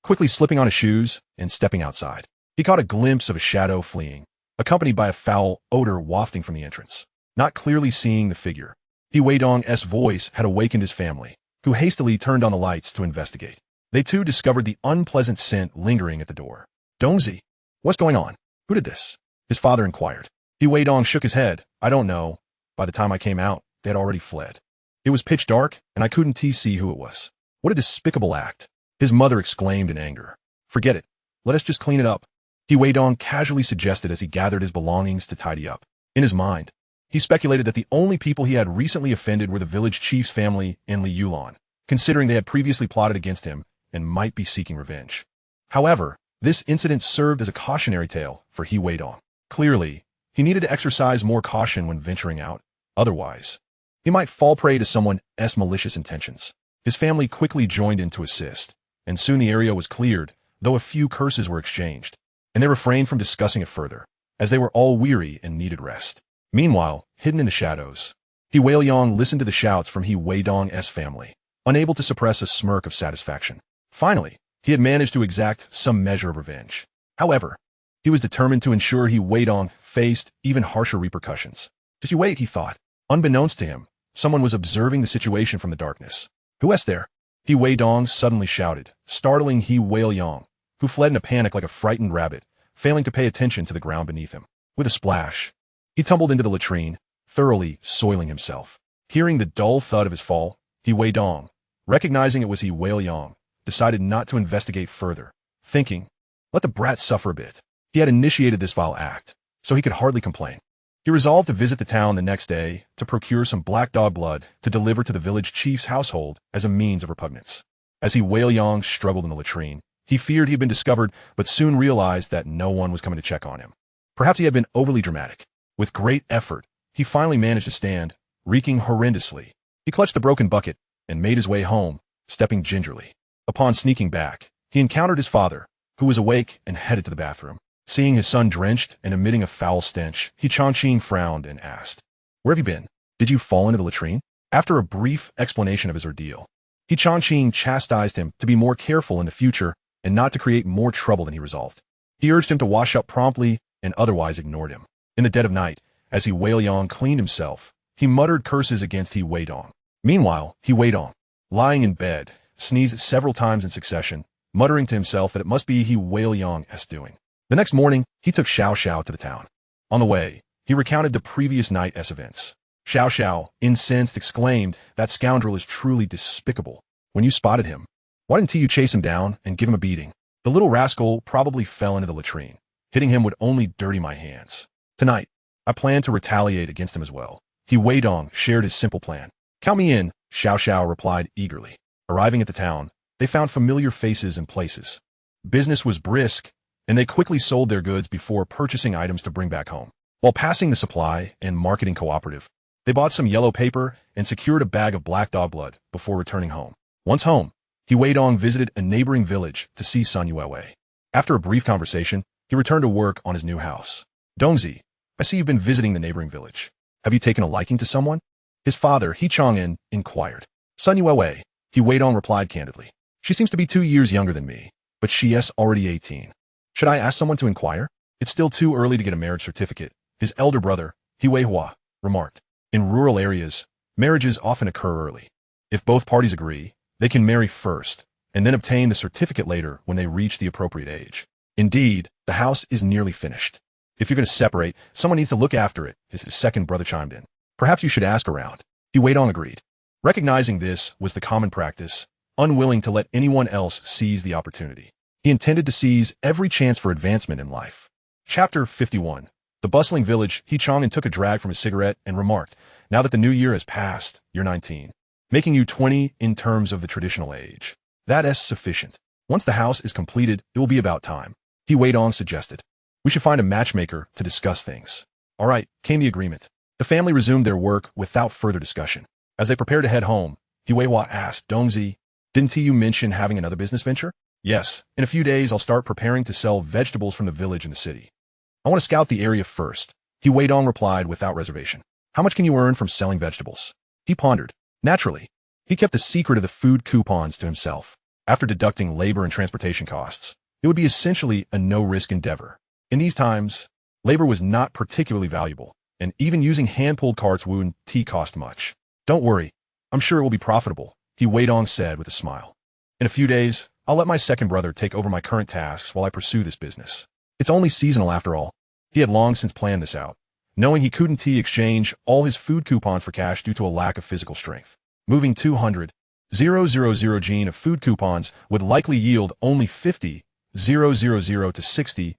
quickly slipping on his shoes and stepping outside. He caught a glimpse of a shadow fleeing, accompanied by a foul odor wafting from the entrance. Not clearly seeing the figure, He Weidong's voice had awakened his family, who hastily turned on the lights to investigate. They too discovered the unpleasant scent lingering at the door. Dongzi, what's going on? Who did this? His father inquired. He Weidong shook his head. I don't know. By the time I came out, they had already fled. It was pitch dark, and I couldn't see who it was. What a despicable act. His mother exclaimed in anger. Forget it. Let us just clean it up. He Weidong casually suggested as he gathered his belongings to tidy up. In his mind, he speculated that the only people he had recently offended were the village chief's family and Li Yulan, considering they had previously plotted against him and might be seeking revenge. However, this incident served as a cautionary tale for He Weidong. Clearly, he needed to exercise more caution when venturing out. Otherwise, he might fall prey to someone's malicious intentions. His family quickly joined in to assist, and soon the area was cleared, though a few curses were exchanged, and they refrained from discussing it further, as they were all weary and needed rest. Meanwhile, hidden in the shadows, He Weiliang listened to the shouts from He Weidong's family, unable to suppress a smirk of satisfaction. Finally, he had managed to exact some measure of revenge. However, he was determined to ensure He Weidong faced even harsher repercussions. Just you wait, he thought. Unbeknownst to him, someone was observing the situation from the darkness. Who is there? He Weidong suddenly shouted, startling He Weiliang, who fled in a panic like a frightened rabbit, failing to pay attention to the ground beneath him. With a splash, he tumbled into the latrine, thoroughly soiling himself. Hearing the dull thud of his fall, He Weidong, recognizing it was He Weiliang, decided not to investigate further, thinking, let the brat suffer a bit. He had initiated this vile act, so he could hardly complain. He resolved to visit the town the next day to procure some black dog blood to deliver to the village chief's household as a means of repugnance. As He Weiliang struggled in the latrine, he feared he had been discovered, but soon realized that no one was coming to check on him. Perhaps he had been overly dramatic. With great effort, he finally managed to stand, reeking horrendously. He clutched the broken bucket and made his way home, stepping gingerly. Upon sneaking back, he encountered his father, who was awake and headed to the bathroom. Seeing his son drenched and emitting a foul stench, He Chongqing frowned and asked, Where have you been? Did you fall into the latrine? After a brief explanation of his ordeal, He Chongqing chastised him to be more careful in the future and not to create more trouble than he resolved. He urged him to wash up promptly and otherwise ignored him. In the dead of night, as He Weiliang cleaned himself, he muttered curses against He Weidong. Meanwhile, He Weidong, lying in bed, sneezed several times in succession, muttering to himself that it must be He Weiliang's doing. The next morning, he took Xiao Xiao to the town. On the way, he recounted the previous night's events. Xiao Xiao, incensed, exclaimed, That scoundrel is truly despicable. When you spotted him, Why didn't you chase him down and give him a beating? The little rascal probably fell into the latrine. Hitting him would only dirty my hands. Tonight, I plan to retaliate against him as well. Weidong shared his simple plan. Count me in, Xiao Xiao replied eagerly. Arriving at the town, they found familiar faces and places. Business was brisk, and they quickly sold their goods before purchasing items to bring back home. While passing the supply and marketing cooperative, they bought some yellow paper and secured a bag of black dog blood before returning home. Once home, Weidong visited a neighboring village to see Sun Yuewei. After a brief conversation, he returned to work on his new house. Dongzi, I see you've been visiting the neighboring village. Have you taken a liking to someone? His father, He Chang'an, inquired. Sun Yuewei, Weidong replied candidly. She seems to be 2 years younger than me, but she is already 18. Should I ask someone to inquire? It's still too early to get a marriage certificate, his elder brother, Huihua, remarked. In rural areas, marriages often occur early. If both parties agree, they can marry first, and then obtain the certificate later when they reach the appropriate age. Indeed, the house is nearly finished. If you're going to separate, someone needs to look after it, his second brother chimed in. Perhaps you should ask around. Weidong agreed. Recognizing this was the common practice, unwilling to let anyone else seize the opportunity. He intended to seize every chance for advancement in life. Chapter 51. The bustling village, He Chang'an took a drag from his cigarette and remarked, now that the new year has passed, you're 19. Making you 20 in terms of the traditional age. That is sufficient. Once the house is completed, it will be about time. Weidong suggested. We should find a matchmaker to discuss things. All right, came the agreement. The family resumed their work without further discussion. As they prepared to head home, Huihua asked Dongzi, didn't you mention having another business venture? Yes, in a few days I'll start preparing to sell vegetables from the village in the city. I want to scout the area first. Weidong replied without reservation. How much can you earn from selling vegetables? He pondered. Naturally, he kept the secret of the food coupons to himself. After deducting labor and transportation costs, it would be essentially a no-risk endeavor. In these times, labor was not particularly valuable, and even using hand-pulled carts wouldn't cost much. Don't worry, I'm sure it will be profitable, Weidong said with a smile. In a few days, I'll let my second brother take over my current tasks while I pursue this business. It's only seasonal after all. He had long since planned this out, knowing he couldn't exchange all his food coupons for cash due to a lack of physical strength. Moving 200,000 gene of food coupons would likely yield only 50,000 to 60,000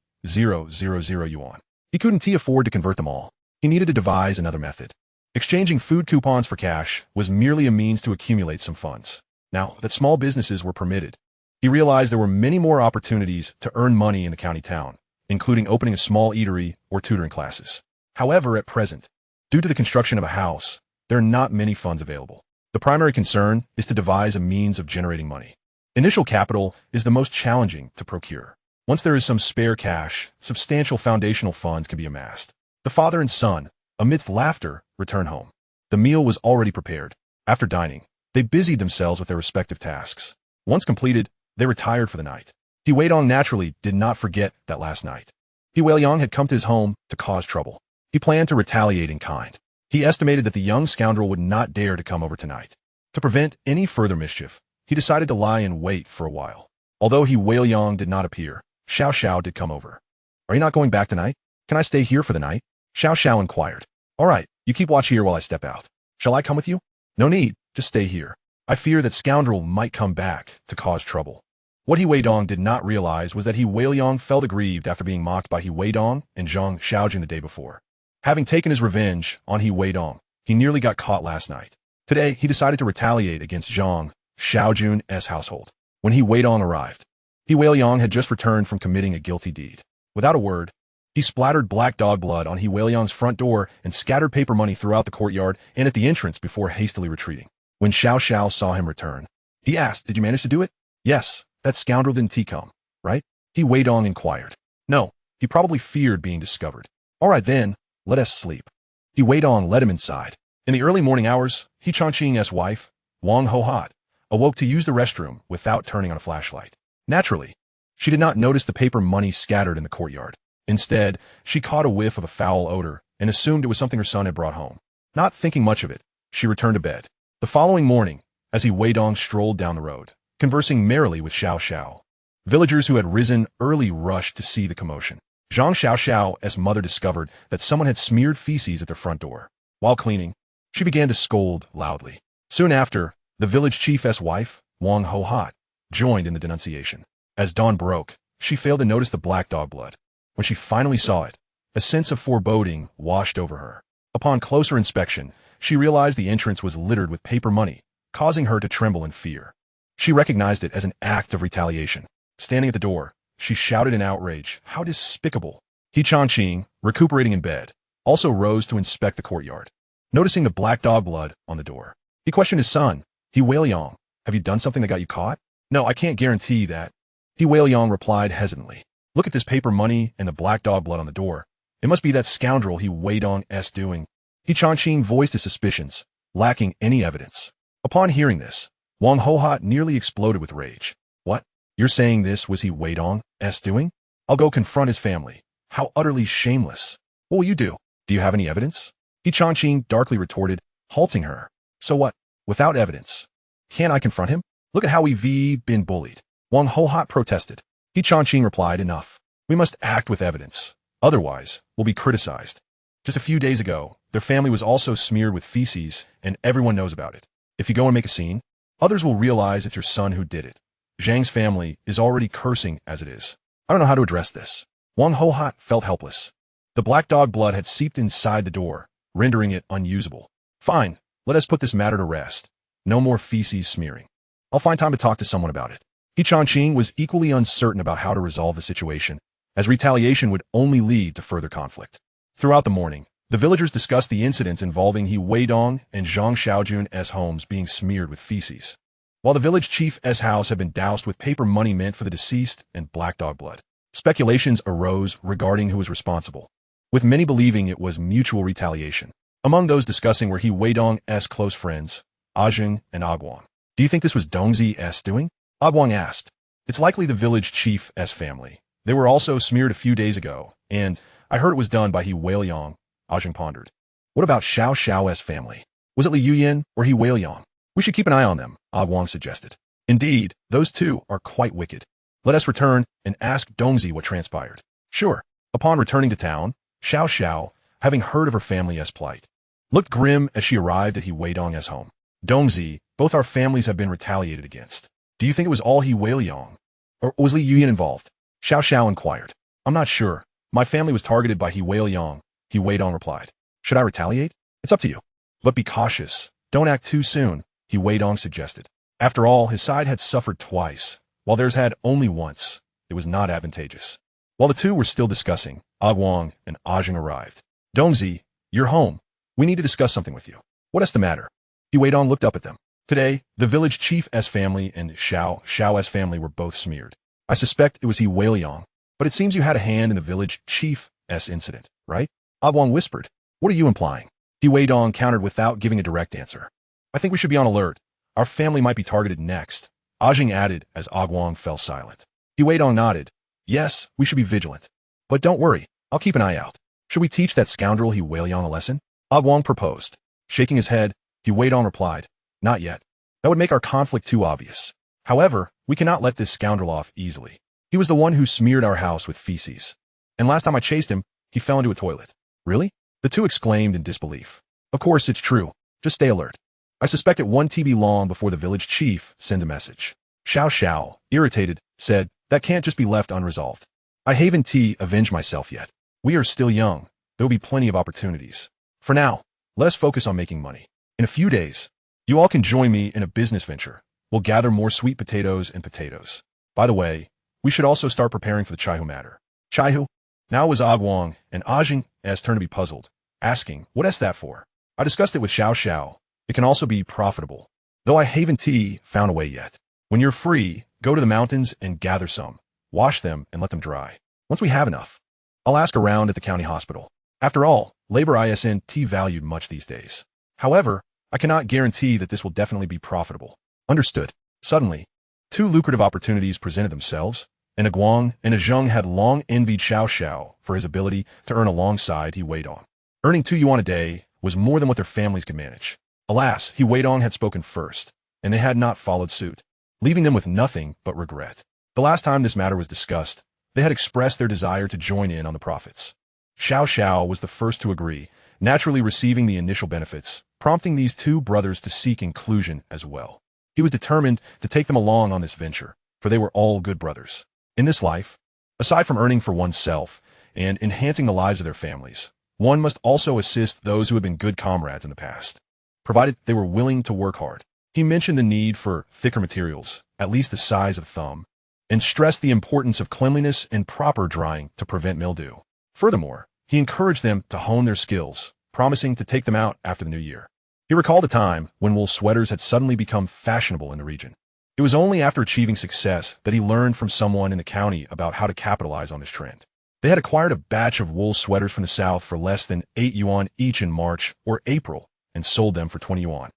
yuan. He couldn't afford to convert them all. He needed to devise another method. Exchanging food coupons for cash was merely a means to accumulate some funds. Now that small businesses were permitted, he realized there were many more opportunities to earn money in the county town, including opening a small eatery or tutoring classes. However, at present, due to the construction of a house, there are not many funds available. The primary concern is to devise a means of generating money. Initial capital is the most challenging to procure. Once there is some spare cash, substantial foundational funds can be amassed. The father and son, amidst laughter, return home. The meal was already prepared. After dining, they busied themselves with their respective tasks. Once completed, they retired for the night. Weidong naturally did not forget that last night. Weidong had come to his home to cause trouble. He planned to retaliate in kind. He estimated that the young scoundrel would not dare to come over tonight. To prevent any further mischief, he decided to lie in wait for a while. Although Weidong did not appear, Xiao Xiao did come over. Are you not going back tonight? Can I stay here for the night? Xiao Xiao inquired. All right, you keep watch here while I step out. Shall I come with you? No need, just stay here. I fear that scoundrel might come back to cause trouble. What Weidong did not realize was that Weidong felt aggrieved after being mocked by Weidong and Zhang Xiaojun the day before. Having taken his revenge on Weidong, he nearly got caught last night. Today, he decided to retaliate against Zhang Xiaojun's household. When Weidong arrived, Weidong had just returned from committing a guilty deed. Without a word, he splattered black dog blood on Weidong's front door and scattered paper money throughout the courtyard and at the entrance before hastily retreating. When Xiao Xiao saw him return, he asked, did you manage to do it? Yes, that scoundrel didn't come, right? Weidong inquired. No, he probably feared being discovered. All right then, let us sleep. Weidong led him inside. In the early morning hours, Changqing's wife, Wang Hohat, awoke to use the restroom without turning on a flashlight. Naturally, she did not notice the paper money scattered in the courtyard. Instead, she caught a whiff of a foul odor and assumed it was something her son had brought home. Not thinking much of it, she returned to bed. The following morning, as Weidong strolled down the road, conversing merrily with Xiao Xiao, villagers who had risen early rushed to see the commotion. Zhang Xiao's mother discovered that someone had smeared feces at their front door. While cleaning, she began to scold loudly. Soon after, the village chief's wife, Wang Hohat, joined in the denunciation. As dawn broke, she failed to notice the black dog blood. When she finally saw it, a sense of foreboding washed over her. Upon closer inspection, she realized the entrance was littered with paper money, causing her to tremble in fear. She recognized it as an act of retaliation. Standing at the door, she shouted in outrage, "How despicable!" He Changqing, recuperating in bed, also rose to inspect the courtyard. Noticing the black dog blood on the door, he questioned his son, He Weidong, "Have you done something that got you caught?" "No, I can't guarantee that." He Weidong replied hesitantly. "Look at this paper money and the black dog blood on the door. It must be that scoundrel He Weidong's doing." He Changqing voiced his suspicions, lacking any evidence. Upon hearing this, Wang Hohat nearly exploded with rage. "What? You're saying this was He Weidong's doing? I'll go confront his family. How utterly shameless. What will you do? Do you have any evidence?" He Changqing darkly retorted, halting her. "So what? Without evidence. Can't I confront him? Look at how we've been bullied." Wang Hohat protested. He Changqing replied, "Enough. We must act with evidence. Otherwise, we'll be criticized. Just a few days ago, their family was also smeared with feces, and everyone knows about it. If you go and make a scene, others will realize it's your son who did it. Zhang's family is already cursing as it is. I don't know how to address this." Wang Hohat felt helpless. The black dog blood had seeped inside the door, rendering it unusable. "Fine, let us put this matter to rest. No more feces smearing. I'll find time to talk to someone about it." He Changqing was equally uncertain about how to resolve the situation, as retaliation would only lead to further conflict. Throughout the morning, the villagers discussed the incidents involving He Weidong and Zhang Xiaojun's homes being smeared with feces, while the village chief's house had been doused with paper money meant for the deceased and black dog blood. Speculations arose regarding who was responsible, with many believing it was mutual retaliation. Among those discussing were He Weidong's close friends, Ajing and Aguang. "Do you think this was Dongzi's doing?" Aguang asked. "It's likely the village chief's family. They were also smeared a few days ago, and I heard it was done by He Weiliang," Ajing pondered. "What about Xiao Xiao's family? Was it Li Yuyan or He Weiliang? We should keep an eye on them," Aguang suggested. "Indeed, those two are quite wicked. Let us return and ask Dongzi what transpired." "Sure." Upon returning to town, Xiao Xiao, having heard of her family's plight, looked grim as she arrived at He Weidong's home. "Dongzi, both our families have been retaliated against. Do you think it was all He Weiliang? Or was Li Yuyan involved?" Xiao Xiao inquired. "I'm not sure. My family was targeted by He Weiliang," He Weidong replied. "Should I retaliate? It's up to you. But be cautious. Don't act too soon," He Weidong suggested. After all, his side had suffered twice, while theirs had only once. It was not advantageous. While the two were still discussing, Aguang and Ajing arrived. "Dongzi, you're home. We need to discuss something with you." "What is the matter?" He Weidong looked up at them. "Today, the village chief's family and Xiao Xiao's family were both smeared. I suspect it was He Weiliang, but it seems you had a hand in the village chief's incident, right?" Aguang whispered. "What are you implying?" He Weidong countered without giving a direct answer. "I think we should be on alert. Our family might be targeted next," Ajing added as Aguang fell silent. He Weidong nodded. "Yes, we should be vigilant. But don't worry, I'll keep an eye out. Should we teach that scoundrel He Weiliang a lesson?" Aguang proposed. Shaking his head, He Weidong replied, "Not yet. That would make our conflict too obvious. However, we cannot let this scoundrel off easily. He was the one who smeared our house with feces. And last time I chased him, he fell into a toilet." "Really?" The two exclaimed in disbelief. "Of course, it's true. Just stay alert. I suspect it won't be long before the village chief sends a message." Xiao Xiao, irritated, said, "That can't just be left unresolved. I haven't avenged myself yet. We are still young. There will be plenty of opportunities. For now, let us focus on making money. In a few days, you all can join me in a business venture. We'll gather more sweet potatoes and potatoes. By the way, we should also start preparing for the Chaihu matter." "Chaihu?" Now it was Aguang and Ajing's turn to be puzzled, asking, "What is that for?" "I discussed it with Xiao Xiao. It can also be profitable, though I haven't found a way yet. When you're free, go to the mountains and gather some. Wash them and let them dry. Once we have enough, I'll ask around at the county hospital. After all, labor isn't valued much these days. However, I cannot guarantee that this will definitely be profitable." "Understood." Suddenly, two lucrative opportunities presented themselves, and Aguang and Zheng had long envied Xiao Xiao for his ability to earn alongside He Weidong. Earning 2 yuan a day was more than what their families could manage. Alas, He Weidong had spoken first, and they had not followed suit, leaving them with nothing but regret. The last time this matter was discussed, they had expressed their desire to join in on the profits. Xiao Xiao was the first to agree, naturally receiving the initial benefits, prompting these two brothers to seek inclusion as well. He was determined to take them along on this venture, for they were all good brothers. In this life, aside from earning for oneself and enhancing the lives of their families, one must also assist those who had been good comrades in the past, provided they were willing to work hard. He mentioned the need for thicker materials, at least the size of a thumb, and stressed the importance of cleanliness and proper drying to prevent mildew. Furthermore, he encouraged them to hone their skills, promising to take them out after the new year. He recalled a time when wool sweaters had suddenly become fashionable in the region. It was only after achieving success that he learned from someone in the county about how to capitalize on this trend. They had acquired a batch of wool sweaters from the south for less than 8 yuan each in March or April and sold them for 20 yuan,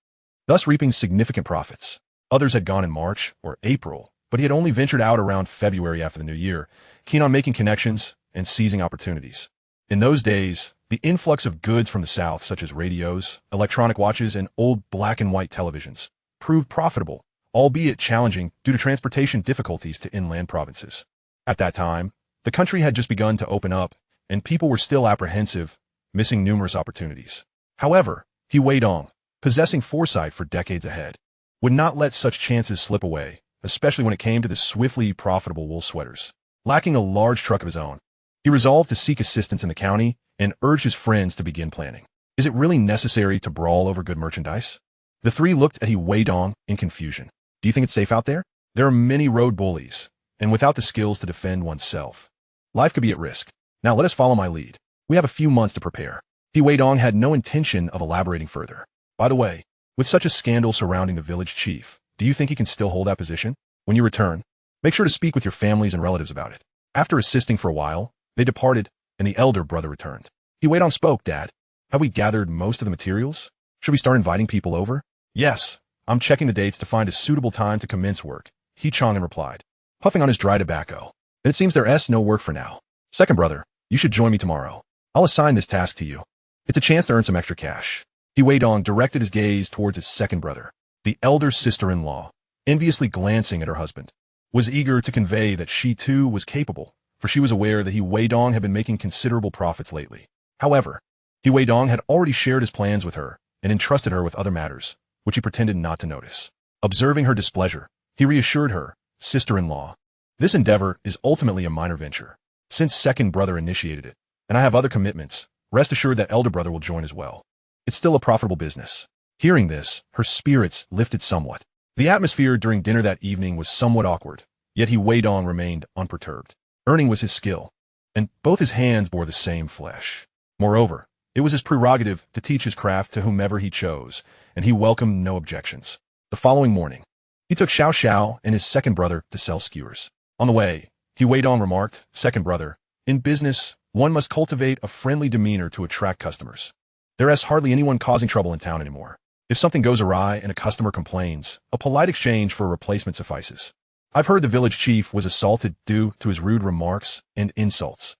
thus reaping significant profits. Others had gone in March or April, but he had only ventured out around February after the new year, keen on making connections and seizing opportunities. In those days, the influx of goods from the south, such as radios, electronic watches, and old black and white televisions, proved profitable, albeit challenging due to transportation difficulties to inland provinces. At that time, the country had just begun to open up, and people were still apprehensive, missing numerous opportunities. However, Weidong, possessing foresight for decades ahead, would not let such chances slip away, especially when it came to the swiftly profitable wool sweaters. Lacking a large truck of his own, he resolved to seek assistance in the county and urged his friends to begin planning. Is it really necessary to brawl over good merchandise? The three looked at Weidong in confusion. Do you think it's safe out there? There are many road bullies, and without the skills to defend oneself, life could be at risk. Now let us follow my lead. We have a few months to prepare. Weidong had no intention of elaborating further. By the way, with such a scandal surrounding the village chief, do you think he can still hold that position? When you return, make sure to speak with your families and relatives about it. After assisting for a while, they departed, and the elder brother returned. Weidong spoke. Dad, have we gathered most of the materials? Should we start inviting people over? Yes, I'm checking the dates to find a suitable time to commence work, He Chang'an replied, puffing on his dry tobacco. It seems there's no work for now. Second brother, you should join me tomorrow. I'll assign this task to you. It's a chance to earn some extra cash. Weidong directed his gaze towards his second brother. The elder sister-in-law, enviously glancing at her husband, was eager to convey that she too was capable, for she was aware that Weidong had been making considerable profits lately. However, Weidong had already shared his plans with her and entrusted her with other matters, which he pretended not to notice. Observing her displeasure, he reassured her, sister-in-law, this endeavor is ultimately a minor venture, since second brother initiated it, and I have other commitments. Rest assured that elder brother will join as well. It's still a profitable business. Hearing this, her spirits lifted somewhat. The atmosphere during dinner that evening was somewhat awkward, yet Weidong remained unperturbed. Earning was his skill, and both his hands bore the same flesh. Moreover, it was his prerogative to teach his craft to whomever he chose, and he welcomed no objections. The following morning, he took Xiao Xiao and his second brother to sell skewers. On the way, Weidong remarked, second brother, in business, one must cultivate a friendly demeanor to attract customers. There's hardly anyone causing trouble in town anymore. If something goes awry and a customer complains, a polite exchange for a replacement suffices. I've heard the village chief was assaulted due to his rude remarks and insults.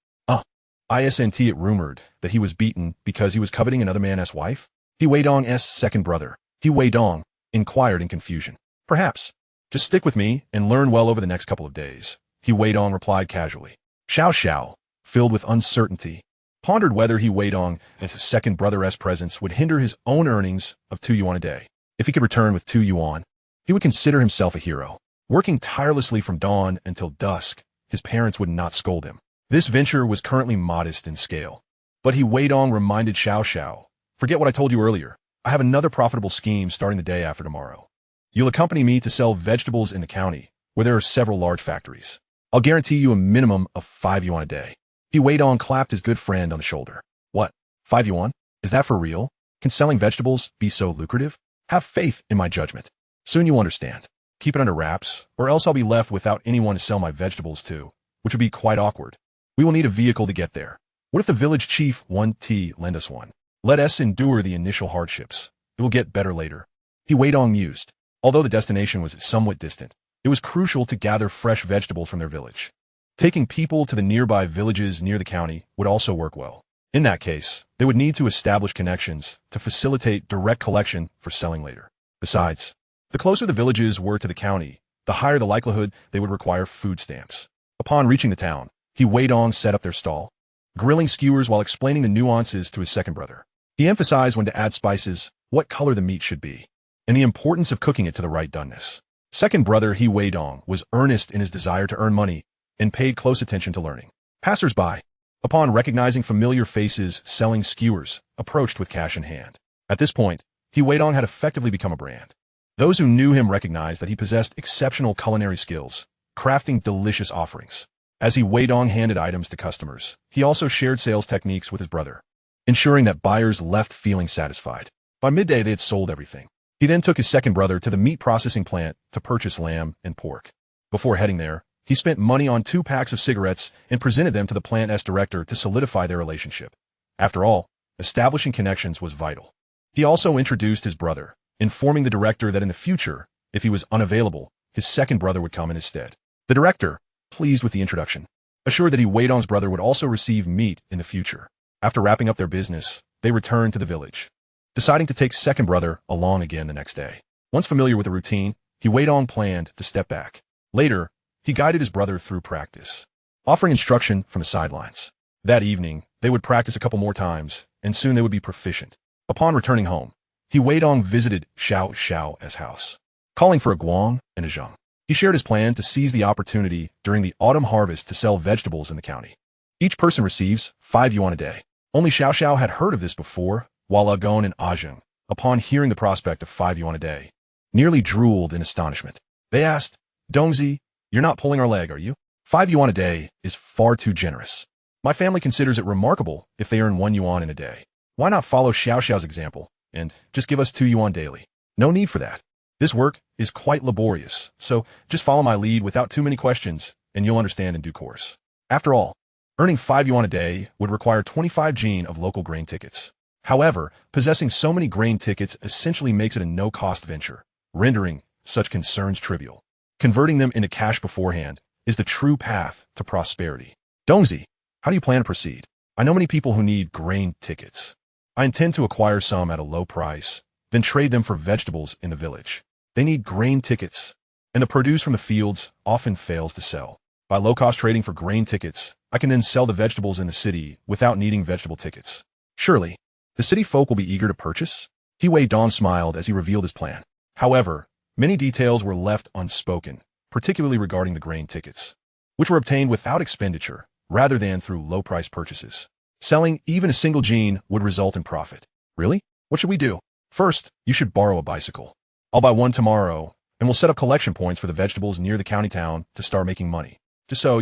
It rumored that he was beaten because he was coveting another man's wife? Weidong's second brother, Weidong, inquired in confusion. Perhaps. Just stick with me and learn well over the next couple of days, Weidong replied casually. Xiao Xiao, filled with uncertainty, pondered whether Weidong and his second brother's presence would hinder his own earnings of 2 yuan a day. If he could return with 2 yuan, he would consider himself a hero. Working tirelessly from dawn until dusk, his parents would not scold him. This venture was currently modest in scale. But Weidong reminded Xiao Xiao, forget what I told you earlier. I have another profitable scheme starting the day after tomorrow. You'll accompany me to sell vegetables in the county, where there are several large factories. I'll guarantee you a minimum of 5 yuan a day. Weidong clapped his good friend on the shoulder. What, 5 yuan? Is that for real? Can selling vegetables be so lucrative? Have faith in my judgment. Soon you'll understand. Keep it under wraps, or else I'll be left without anyone to sell my vegetables to, which would be quite awkward. We will need a vehicle to get there. What if the village chief won't lend us one? Let us endure the initial hardships. It will get better later. Weidong mused. Although the destination was somewhat distant, it was crucial to gather fresh vegetables from their village. Taking people to the nearby villages near the county would also work well. In that case, they would need to establish connections to facilitate direct collection for selling later. Besides, the closer the villages were to the county, the higher the likelihood they would require food stamps. Upon reaching the town, Weidong set up their stall, grilling skewers while explaining the nuances to his second brother. He emphasized when to add spices, what color the meat should be, and the importance of cooking it to the right doneness. Second brother He Weidong was earnest in his desire to earn money and paid close attention to learning. Passers-by, upon recognizing familiar faces selling skewers, approached with cash in hand. At this point, He Weidong had effectively become a brand. Those who knew him recognized that he possessed exceptional culinary skills, crafting delicious offerings. As He Weidong handed items to customers, he also shared sales techniques with his brother, ensuring that buyers left feeling satisfied. By midday, they had sold everything. He then took his second brother to the meat processing plant to purchase lamb and pork. Before heading there, he spent money on 2 packs of cigarettes and presented them to the plant's director to solidify their relationship. After all, establishing connections was vital. He also introduced his brother, informing the director that in the future, if he was unavailable, his second brother would come in his stead. The director, pleased with the introduction, assured that He Weidong's brother would also receive meat in the future. After wrapping up their business, they returned to the village, deciding to take second brother along again the next day. Once familiar with the routine, He Weidong planned to step back. Later, he guided his brother through practice, offering instruction from the sidelines. That evening, they would practice a couple more times, and soon they would be proficient. Upon returning home, He Weidong visited Xiao Xiao's house, calling for a guang and a zheng. He shared his plan to seize the opportunity during the autumn harvest to sell vegetables in the county. Each person receives 5 yuan a day. Only Xiao Xiao had heard of this before, while Agon and Ajeng, upon hearing the prospect of 5 yuan a day, nearly drooled in astonishment. They asked, "Dongzi, you're not pulling our leg, are you? 5 yuan a day is far too generous. My family considers it remarkable if they earn 1 yuan in a day. Why not follow Xiao Xiao's example and just give us 2 yuan daily? No need for that. This work is quite laborious, so just follow my lead without too many questions, and you'll understand in due course." After all, earning 5 yuan a day would require 25 jin of local grain tickets. However, possessing so many grain tickets essentially makes it a no-cost venture, rendering such concerns trivial. Converting them into cash beforehand is the true path to prosperity. Dongzi, how do you plan to proceed? I know many people who need grain tickets. I intend to acquire some at a low price, then trade them for vegetables in the village. They need grain tickets, and the produce from the fields often fails to sell. By low-cost trading for grain tickets, I can then sell the vegetables in the city without needing vegetable tickets. Surely, the city folk will be eager to purchase? He Weidong smiled as he revealed his plan. However, many details were left unspoken, particularly regarding the grain tickets, which were obtained without expenditure rather than through low-price purchases. Selling even a single gene would result in profit. Really? What should we do? First, you should borrow a bicycle. I'll buy one tomorrow, and we'll set up collection points for the vegetables near the county town to start making money. Just so,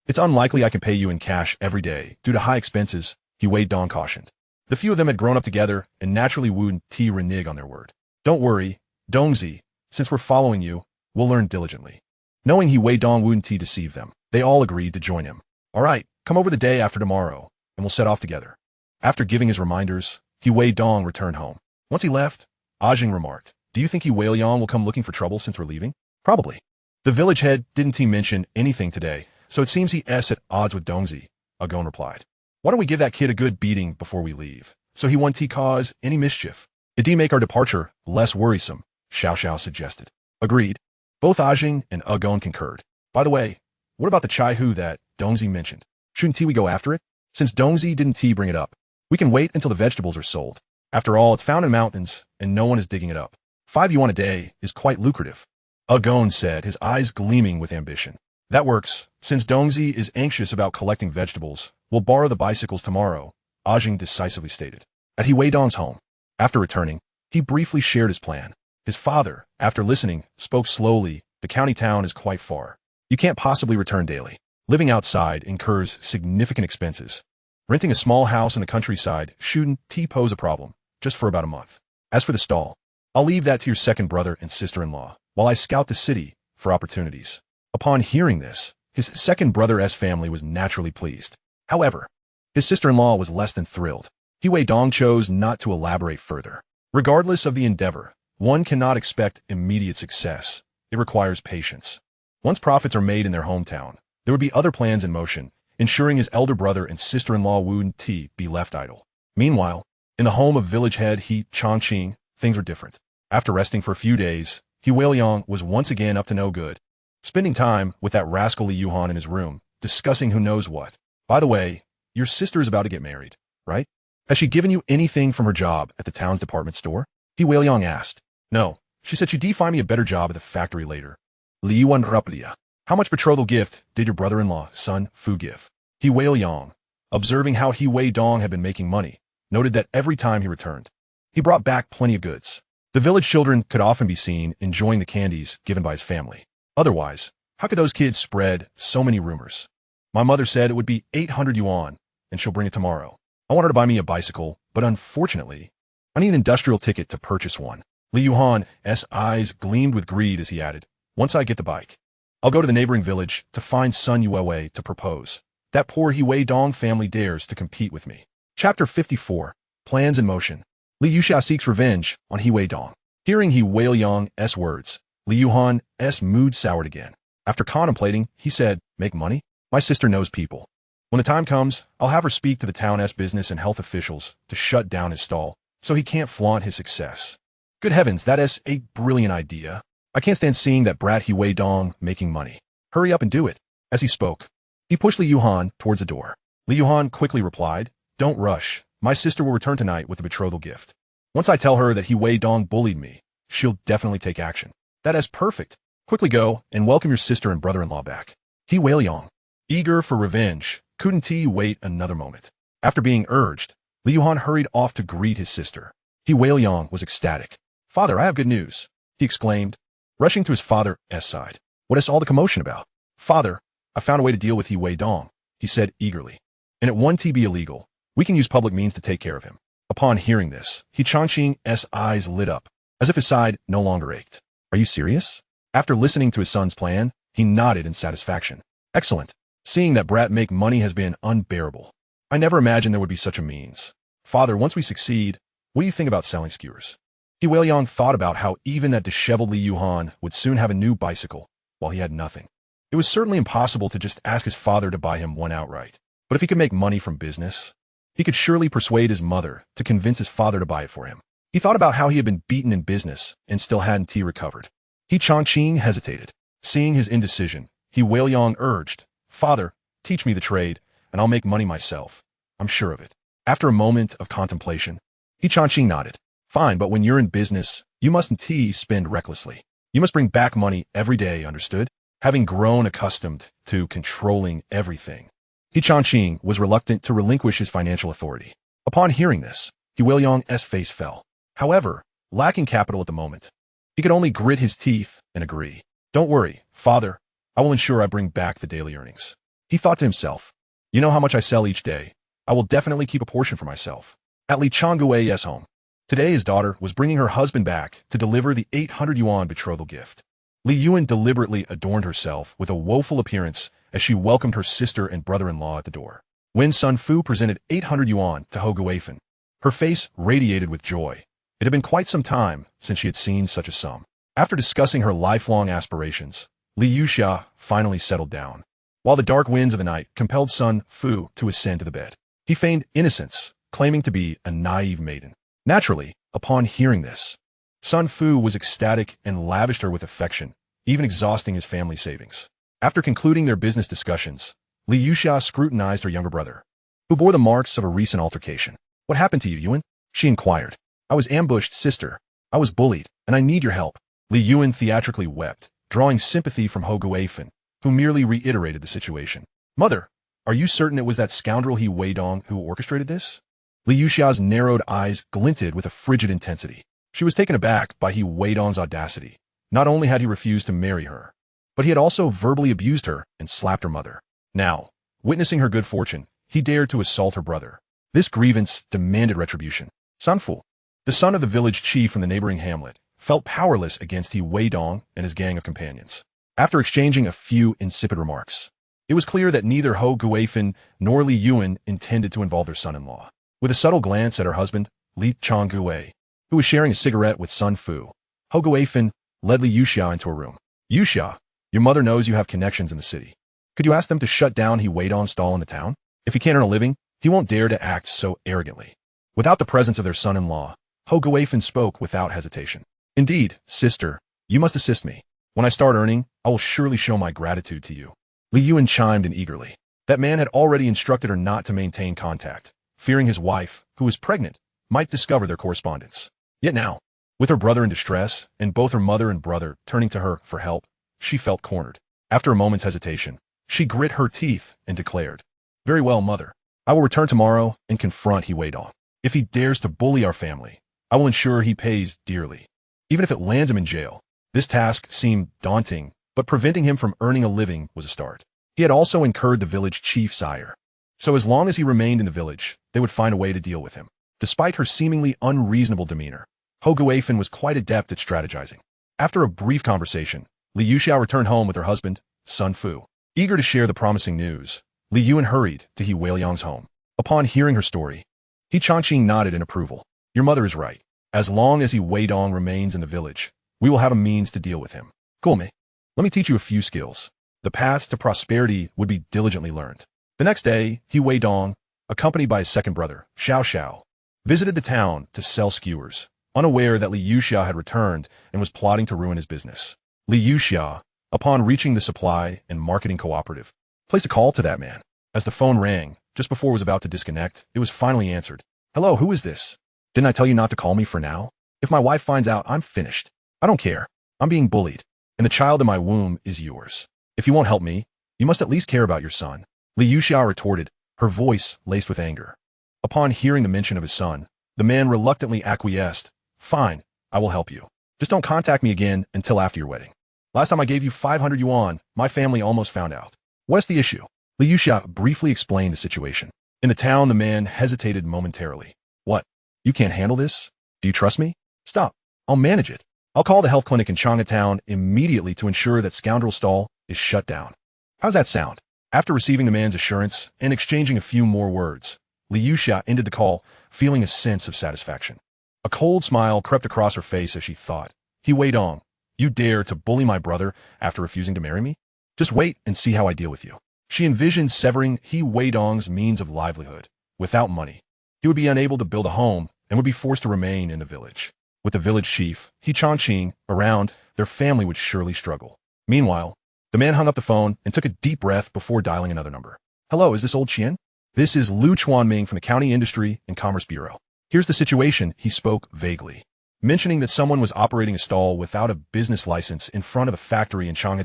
it's unlikely I can pay you in cash every day due to high expenses, He Weidong cautioned. The few of them had grown up together and naturally wouldn't renege on their word. Don't worry, Dongzi, since we're following you, we'll learn diligently. Knowing He Weidong wouldn't deceive them, they all agreed to join him. All right, come over the day after tomorrow, and we'll set off together. After giving his reminders, He Weidong returned home. Once he left, Ajing remarked, "Do you think He Weiliang will come looking for trouble since we're leaving?" "Probably. The village head didn't mention anything today, so it seems he's at odds with Dongzi," Agon replied. "Why don't we give that kid a good beating before we leave, so he won't cause any mischief? It'd make our departure less worrisome," Xiao Xiao suggested. Agreed. Both Ajing and Agon concurred. By the way, what about the chai hu that Dongzi mentioned? Shouldn't we go after it? Since Dongzi didn't bring it up, we can wait until the vegetables are sold. After all, it's found in mountains, and no one is digging it up. 5 yuan a day is quite lucrative, Agon said, his eyes gleaming with ambition. That works. Since Dongzi is anxious about collecting vegetables, we'll borrow the bicycles tomorrow, Ajing decisively stated. At He Weidong's home, after returning, he briefly shared his plan. His father, after listening, spoke slowly. The county town is quite far. You can't possibly return daily. Living outside incurs significant expenses. Renting a small house in the countryside shouldn't pose a problem, just for about a month. As for the stall, I'll leave that to your second brother and sister-in-law, while I scout the city for opportunities. Upon hearing this, his second brother's family was naturally pleased. However, his sister-in-law was less than thrilled. He Weidong chose not to elaborate further. Regardless of the endeavor, one cannot expect immediate success. It requires patience. Once profits are made in their hometown, there would be other plans in motion, ensuring his elder brother and sister-in-law wouldn't be left idle. Meanwhile, in the home of village head He Chongqing, things were different. After resting for a few days, He Weiliang was once again up to no good, spending time with that rascal Li Yuhan in his room, discussing who knows what. By the way, your sister is about to get married, right? Has she given you anything from her job at the town's department store? He Weiliang asked. No, She said she'd find me a better job at the factory later. Li Yuan Raplia. How much betrothal gift did your brother-in-law, Sun Fu, give? He Weidong, observing how He Weidong had been making money, noted that every time he returned, he brought back plenty of goods. The village children could often be seen enjoying the candies given by his family. Otherwise, how could those kids spread so many rumors? My mother said it would be 800 yuan, and she'll bring it tomorrow. I want her to buy me a bicycle, but unfortunately, I need an industrial ticket to purchase one. Li Yuan's eyes gleamed with greed as he added, once I get the bike, I'll go to the neighboring village to find Sun Yuewei to propose. That poor He Weidong family dares to compete with me. Chapter 54. Plans in Motion. Li Yuxia seeks revenge on He Weidong. Hearing He Weidong's words, Li Yuan's mood soured again. After contemplating, he said, make money? My sister knows people. When the time comes, I'll have her speak to the town's business and health officials to shut down his stall, so he can't flaunt his success. Good heavens, that is a brilliant idea. I can't stand seeing that brat He Weidong making money. Hurry up and do it. As he spoke, he pushed Li Yuan towards the door. Li Yuan quickly replied, don't rush. My sister will return tonight with the betrothal gift. Once I tell her that He Weidong bullied me, she'll definitely take action. That is perfect. Quickly go and welcome your sister and brother-in-law back. He Weidong, eager for revenge, couldn't he wait another moment. After being urged, Li Yuan hurried off to greet his sister. He Weidong was ecstatic. Father, I have good news, he exclaimed, rushing to his father's side. What is all the commotion about? Father, I found a way to deal with He Weidong, he said eagerly. And it won't be illegal. We can use public means to take care of him. Upon hearing this, He Changqing's eyes lit up, as if his side no longer ached. Are you serious? After listening to his son's plan, he nodded in satisfaction. Excellent. Seeing that brat make money has been unbearable. I never imagined there would be such a means. Father, once we succeed, what do you think about selling skewers? He Weidong thought about how even that disheveled Li Yuan would soon have a new bicycle, while he had nothing. It was certainly impossible to just ask his father to buy him one outright. But if he could make money from business, he could surely persuade his mother to convince his father to buy it for him. He thought about how he had been beaten in business and still hadn't recovered. He Changqing hesitated. Seeing his indecision, He Weidong urged, Father, teach me the trade, and I'll make money myself. I'm sure of it. After a moment of contemplation, He Changqing nodded. Fine, but when you're in business, you mustn't spend recklessly. You must bring back money every day, understood? Having grown accustomed to controlling everything, He Changqing was reluctant to relinquish his financial authority. Upon hearing this, He Weidong's face fell. However, lacking capital at the moment, he could only grit his teeth and agree. Don't worry, Father, I will ensure I bring back the daily earnings. He thought to himself, you know how much I sell each day. I will definitely keep a portion for myself. At Li Changgui's home, today his daughter was bringing her husband back to deliver the 800 yuan betrothal gift. Li Yuan deliberately adorned herself with a woeful appearance as she welcomed her sister and brother-in-law at the door. When Sun Fu presented 800 yuan to Ho Guifan, her face radiated with joy. It had been quite some time since she had seen such a sum. After discussing her lifelong aspirations, Li Yuxia finally settled down. While the dark winds of the night compelled Sun Fu to ascend to the bed, he feigned innocence, claiming to be a naive maiden. Naturally, upon hearing this, Sun Fu was ecstatic and lavished her with affection, even exhausting his family savings. After concluding their business discussions, Li Yuxia scrutinized her younger brother, who bore the marks of a recent altercation. What happened to you, Yuan? She inquired. I was ambushed, sister. I was bullied, and I need your help. Li Yuan theatrically wept, drawing sympathy from Ho Guifan, who merely reiterated the situation. Mother, are you certain it was that scoundrel He Weidong who orchestrated this? Li Yuxia's narrowed eyes glinted with a frigid intensity. She was taken aback by He Weidong's audacity. Not only had he refused to marry her, but he had also verbally abused her and slapped her mother. Now, witnessing her good fortune, he dared to assault her brother. This grievance demanded retribution. Sanfu, the son of the village chief from the neighboring hamlet, felt powerless against He Weidong and his gang of companions. After exchanging a few insipid remarks, it was clear that neither Ho Guifan nor Li Yuan intended to involve their son-in-law. With a subtle glance at her husband, Li Changgue, who was sharing a cigarette with Sun Fu, Ho Guifan led Li Yuxia into a room. Yuxia, your mother knows you have connections in the city. Could you ask them to shut down He Weidong's stall in the town? If he can't earn a living, he won't dare to act so arrogantly. Without the presence of their son-in-law, Ho Guifan spoke without hesitation. Indeed, sister, you must assist me. When I start earning, I will surely show my gratitude to you. Li Yuan chimed in eagerly. That man had already instructed her not to maintain contact, fearing his wife, who was pregnant, might discover their correspondence. Yet now, With her brother in distress, and both her mother and brother turning to her for help, she felt cornered. After a moment's hesitation, she grit her teeth and declared, "Very well, mother. I will return tomorrow and confront Weidong. If he dares to bully our family, I will ensure he pays dearly, even if it lands him in jail." This task seemed daunting, but preventing him from earning a living was a start. He had also incurred the village chief's ire. So as long as he remained in the village, they would find a way to deal with him. Despite her seemingly unreasonable demeanor, Guifan was quite adept at strategizing. After a brief conversation, Li Yuxiao returned home with her husband, Sun Fu. Eager to share the promising news, Li Yuan hurried to He Weiliang's home. Upon hearing her story, He Changqing nodded in approval. "Your mother is right. As long as He Weidong remains in the village, we will have a means to deal with him. Cool me. Let me teach you a few skills." The path to prosperity would be diligently learned. The next day, He Weidong, accompanied by his second brother, Xiao Xiao, visited the town to sell skewers, unaware that Li Yuxiao had returned and was plotting to ruin his business. Li Yuxiao, upon reaching the supply and marketing cooperative, placed a call to that man. As the phone rang, just before it was about to disconnect, it was finally answered. "Hello, who is this? Didn't I tell you not to call me for now? If my wife finds out, I'm finished. I don't care. I'm being bullied, and the child in my womb is yours. If you won't help me, you must at least care about your son." Li Yuxiao retorted, her voice laced with anger. Upon hearing the mention of his son, the man reluctantly acquiesced. "Fine, I will help you. Just don't contact me again until after your wedding. Last time I gave you 500 yuan, my family almost found out. What's the issue?" Li Yuxiao briefly explained the situation. In the town, the man hesitated momentarily. "What? You can't handle this? Do you trust me? Stop. I'll manage it. I'll call the health clinic in Town immediately to ensure that scoundrel stall is shut down." How's that sound? After receiving the man's assurance and exchanging a few more words, Li Yuxiao ended the call, feeling a sense of satisfaction. A cold smile crept across her face as she thought, "He Weidong, you dare to bully my brother after refusing to marry me? Just wait and see how I deal with you." She envisioned severing He Weidong's means of livelihood. Without money, he would be unable to build a home and would be forced to remain in the village. With the village chief, He Changqing, around, their family would surely struggle. Meanwhile, the man hung up the phone and took a deep breath before dialing another number. "Hello, is this old Qian? This is Lu Chuanming from the County Industry and Commerce Bureau. Here's the situation," he spoke vaguely, mentioning that someone was operating a stall without a business license in front of a factory in Town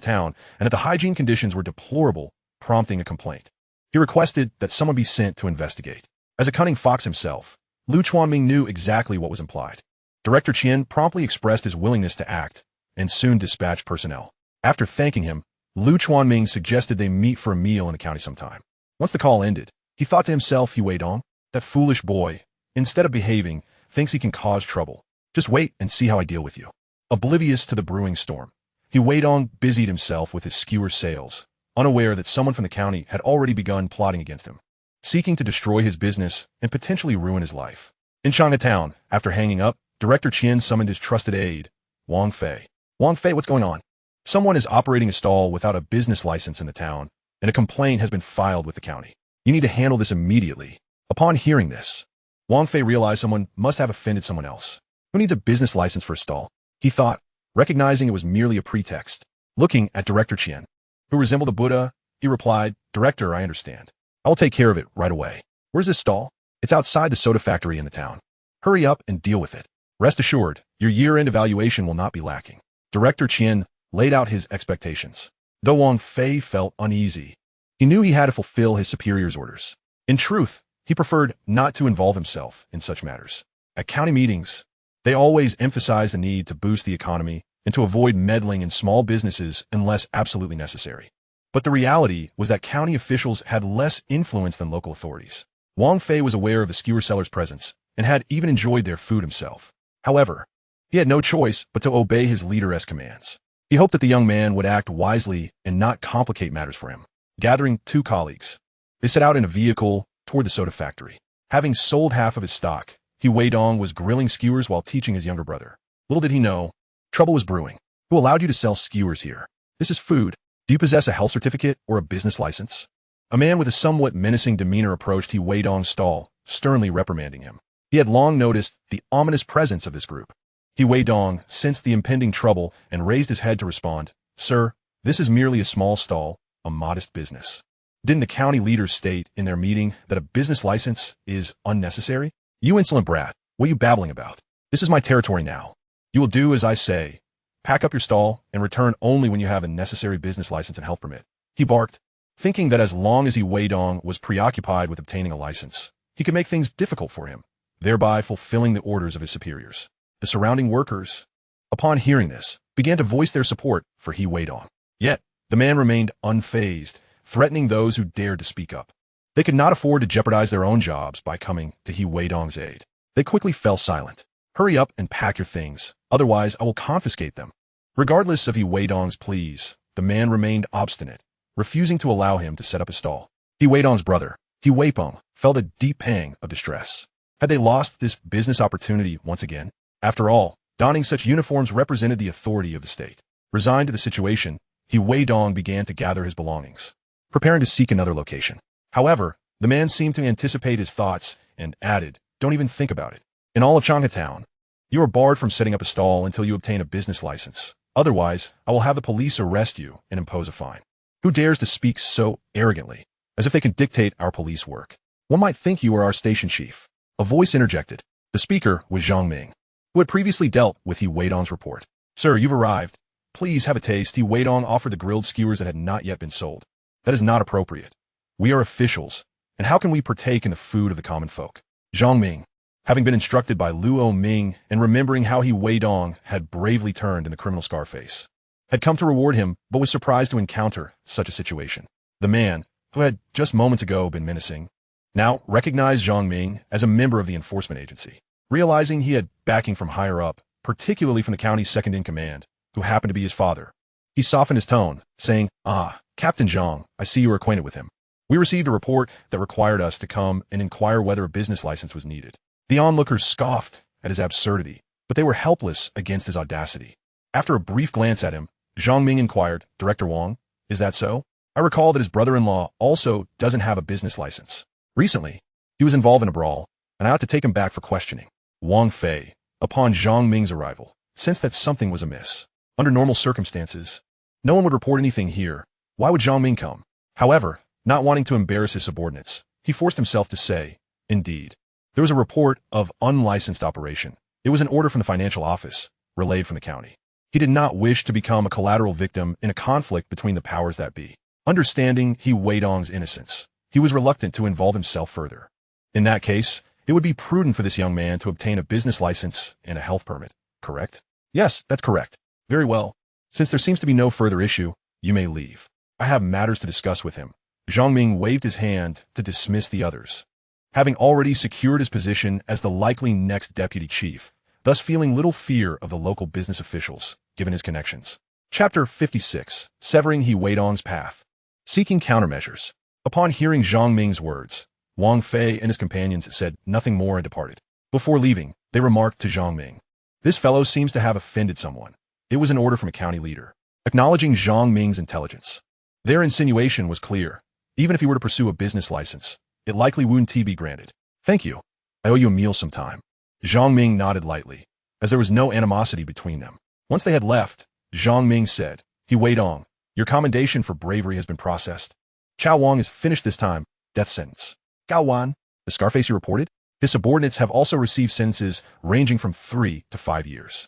and that the hygiene conditions were deplorable, prompting a complaint. He requested that someone be sent to investigate. As a cunning fox himself, Lu Chuanming knew exactly what was implied. Director Qian promptly expressed his willingness to act and soon dispatched personnel. After thanking him, Lu Chuanming suggested they meet for a meal in the county sometime. Once the call ended, he thought to himself, "He Weidong, that foolish boy, instead of behaving, thinks he can cause trouble. Just wait and see how I deal with you." Oblivious to the brewing storm, He Weidong busied himself with his skewer sales, unaware that someone from the county had already begun plotting against him, seeking to destroy his business and potentially ruin his life. In Town, after hanging up, Director Qian summoned his trusted aide, Wang Fei. "Wang Fei, what's going on? Someone is operating a stall without a business license in the town, and a complaint has been filed with the county. You need to handle this immediately." Upon hearing this, Wang Fei realized someone must have offended someone else. Who needs a business license for a stall? He thought, recognizing it was merely a pretext. Looking at Director Qian, who resembled a Buddha, he replied, "Director, I understand. I will take care of it right away. Where's this stall?" "It's outside the soda factory in the town. Hurry up and deal with it. Rest assured, your year-end evaluation will not be lacking." Director Qian laid out his expectations. Though Wang Fei felt uneasy, he knew he had to fulfill his superior's orders. In truth, he preferred not to involve himself in such matters. At county meetings, they always emphasized the need to boost the economy and to avoid meddling in small businesses unless absolutely necessary. But the reality was that county officials had less influence than local authorities. Wang Fei was aware of the skewer seller's presence and had even enjoyed their food himself. However, he had no choice but to obey his leader's commands. He hoped that the young man would act wisely and not complicate matters for him. Gathering 2 colleagues, they set out in a vehicle toward the soda factory. Having sold half of his stock, He Weidong was grilling skewers while teaching his younger brother. Little did he know, trouble was brewing. "Who allowed you to sell skewers here? This is food. Do you possess a health certificate or a business license?" A man with a somewhat menacing demeanor approached He Weidong's stall, sternly reprimanding him. He had long noticed the ominous presence of this group. He Weidong sensed the impending trouble and raised his head to respond, "Sir, this is merely a small stall, a modest business. Didn't the county leaders state in their meeting that a business license is unnecessary? You insolent brat, what are you babbling about? This is my territory now. You will do as I say. Pack up your stall and return only when you have a necessary business license and health permit. He barked, thinking that as long as Weidong was preoccupied with obtaining a license, he could make things difficult for him, thereby fulfilling the orders of his superiors. The surrounding workers, upon hearing this, began to voice their support for Weidong. Yet, the man remained unfazed, threatening those who dared to speak up. They could not afford to jeopardize their own jobs by coming to Weidong's aid. They quickly fell silent. Hurry up and pack your things, otherwise I will confiscate them. Regardless of Weidong's pleas, the man remained obstinate, refusing to allow him to set up a stall. Weidong's brother, Weipeng, felt a deep pang of distress. Had they lost this business opportunity once again? After all, donning such uniforms represented the authority of the state. Resigned to the situation, Weidong began to gather his belongings, preparing to seek another location. However, the man seemed to anticipate his thoughts and added, "Don't even think about it. In all of Chinatown, you are barred from setting up a stall until you obtain a business license. Otherwise, I will have the police arrest you and impose a fine." Who dares to speak so arrogantly, as if they can dictate our police work? One might think you are our station chief. A voice interjected. The speaker was Zhang Ming, who had previously dealt with Weidong's report. "Sir, you've arrived. Please have a taste." Weidong offered the grilled skewers that had not yet been sold. "That is not appropriate. We are officials, and how can we partake in the food of the common folk?" Zhang Ming, having been instructed by Luo Ming and remembering how Weidong had bravely turned in the criminal Scarface, had come to reward him but was surprised to encounter such a situation. The man, who had just moments ago been menacing, now recognized Zhang Ming as a member of the enforcement agency. Realizing he had backing from higher up, particularly from the county's second-in-command, who happened to be his father, he softened his tone, saying, "Ah, Captain Zhang, I see you are acquainted with him. We received a report that required us to come and inquire whether a business license was needed." The onlookers scoffed at his absurdity, but they were helpless against his audacity. After a brief glance at him, Zhang Ming inquired, "Director Wang, is that so? I recall that his brother-in-law also doesn't have a business license. Recently, he was involved in a brawl, and I ought to take him back for questioning." Wang Fei, upon Zhang Ming's arrival, sensed that something was amiss. Under normal circumstances, no one would report anything here. Why would Zhang Ming come? However, not wanting to embarrass his subordinates, he forced himself to say, "Indeed. There was a report of unlicensed operation. It was an order from the financial office, relayed from the county." He did not wish to become a collateral victim in a conflict between the powers that be. Understanding Weidong's innocence, he was reluctant to involve himself further. In that case, it would be prudent for this young man to obtain a business license and a health permit, correct? "Yes, that's correct." "Very well. Since there seems to be no further issue, you may leave. I have matters to discuss with him." Zhang Ming waved his hand to dismiss the others. Having already secured his position as the likely next deputy chief, thus feeling little fear of the local business officials, given his connections. Chapter 56. Severing Weidong's Path. Seeking countermeasures. Upon hearing Zhang Ming's words, Wang Fei and his companions said nothing more and departed. Before leaving, they remarked to Zhang Ming, "This fellow seems to have offended someone." It was an order from a county leader, acknowledging Zhang Ming's intelligence. Their insinuation was clear. Even if he were to pursue a business license, it likely wouldn't be granted. "Thank you. I owe you a meal sometime." Zhang Ming nodded lightly, as there was no animosity between them. Once they had left, Zhang Ming said, "Weidong, your commendation for bravery has been processed. Chao Wang is finished this time, death sentence. Gao Wan, the Scarface you reported, his subordinates have also received sentences ranging from 3 to 5 years.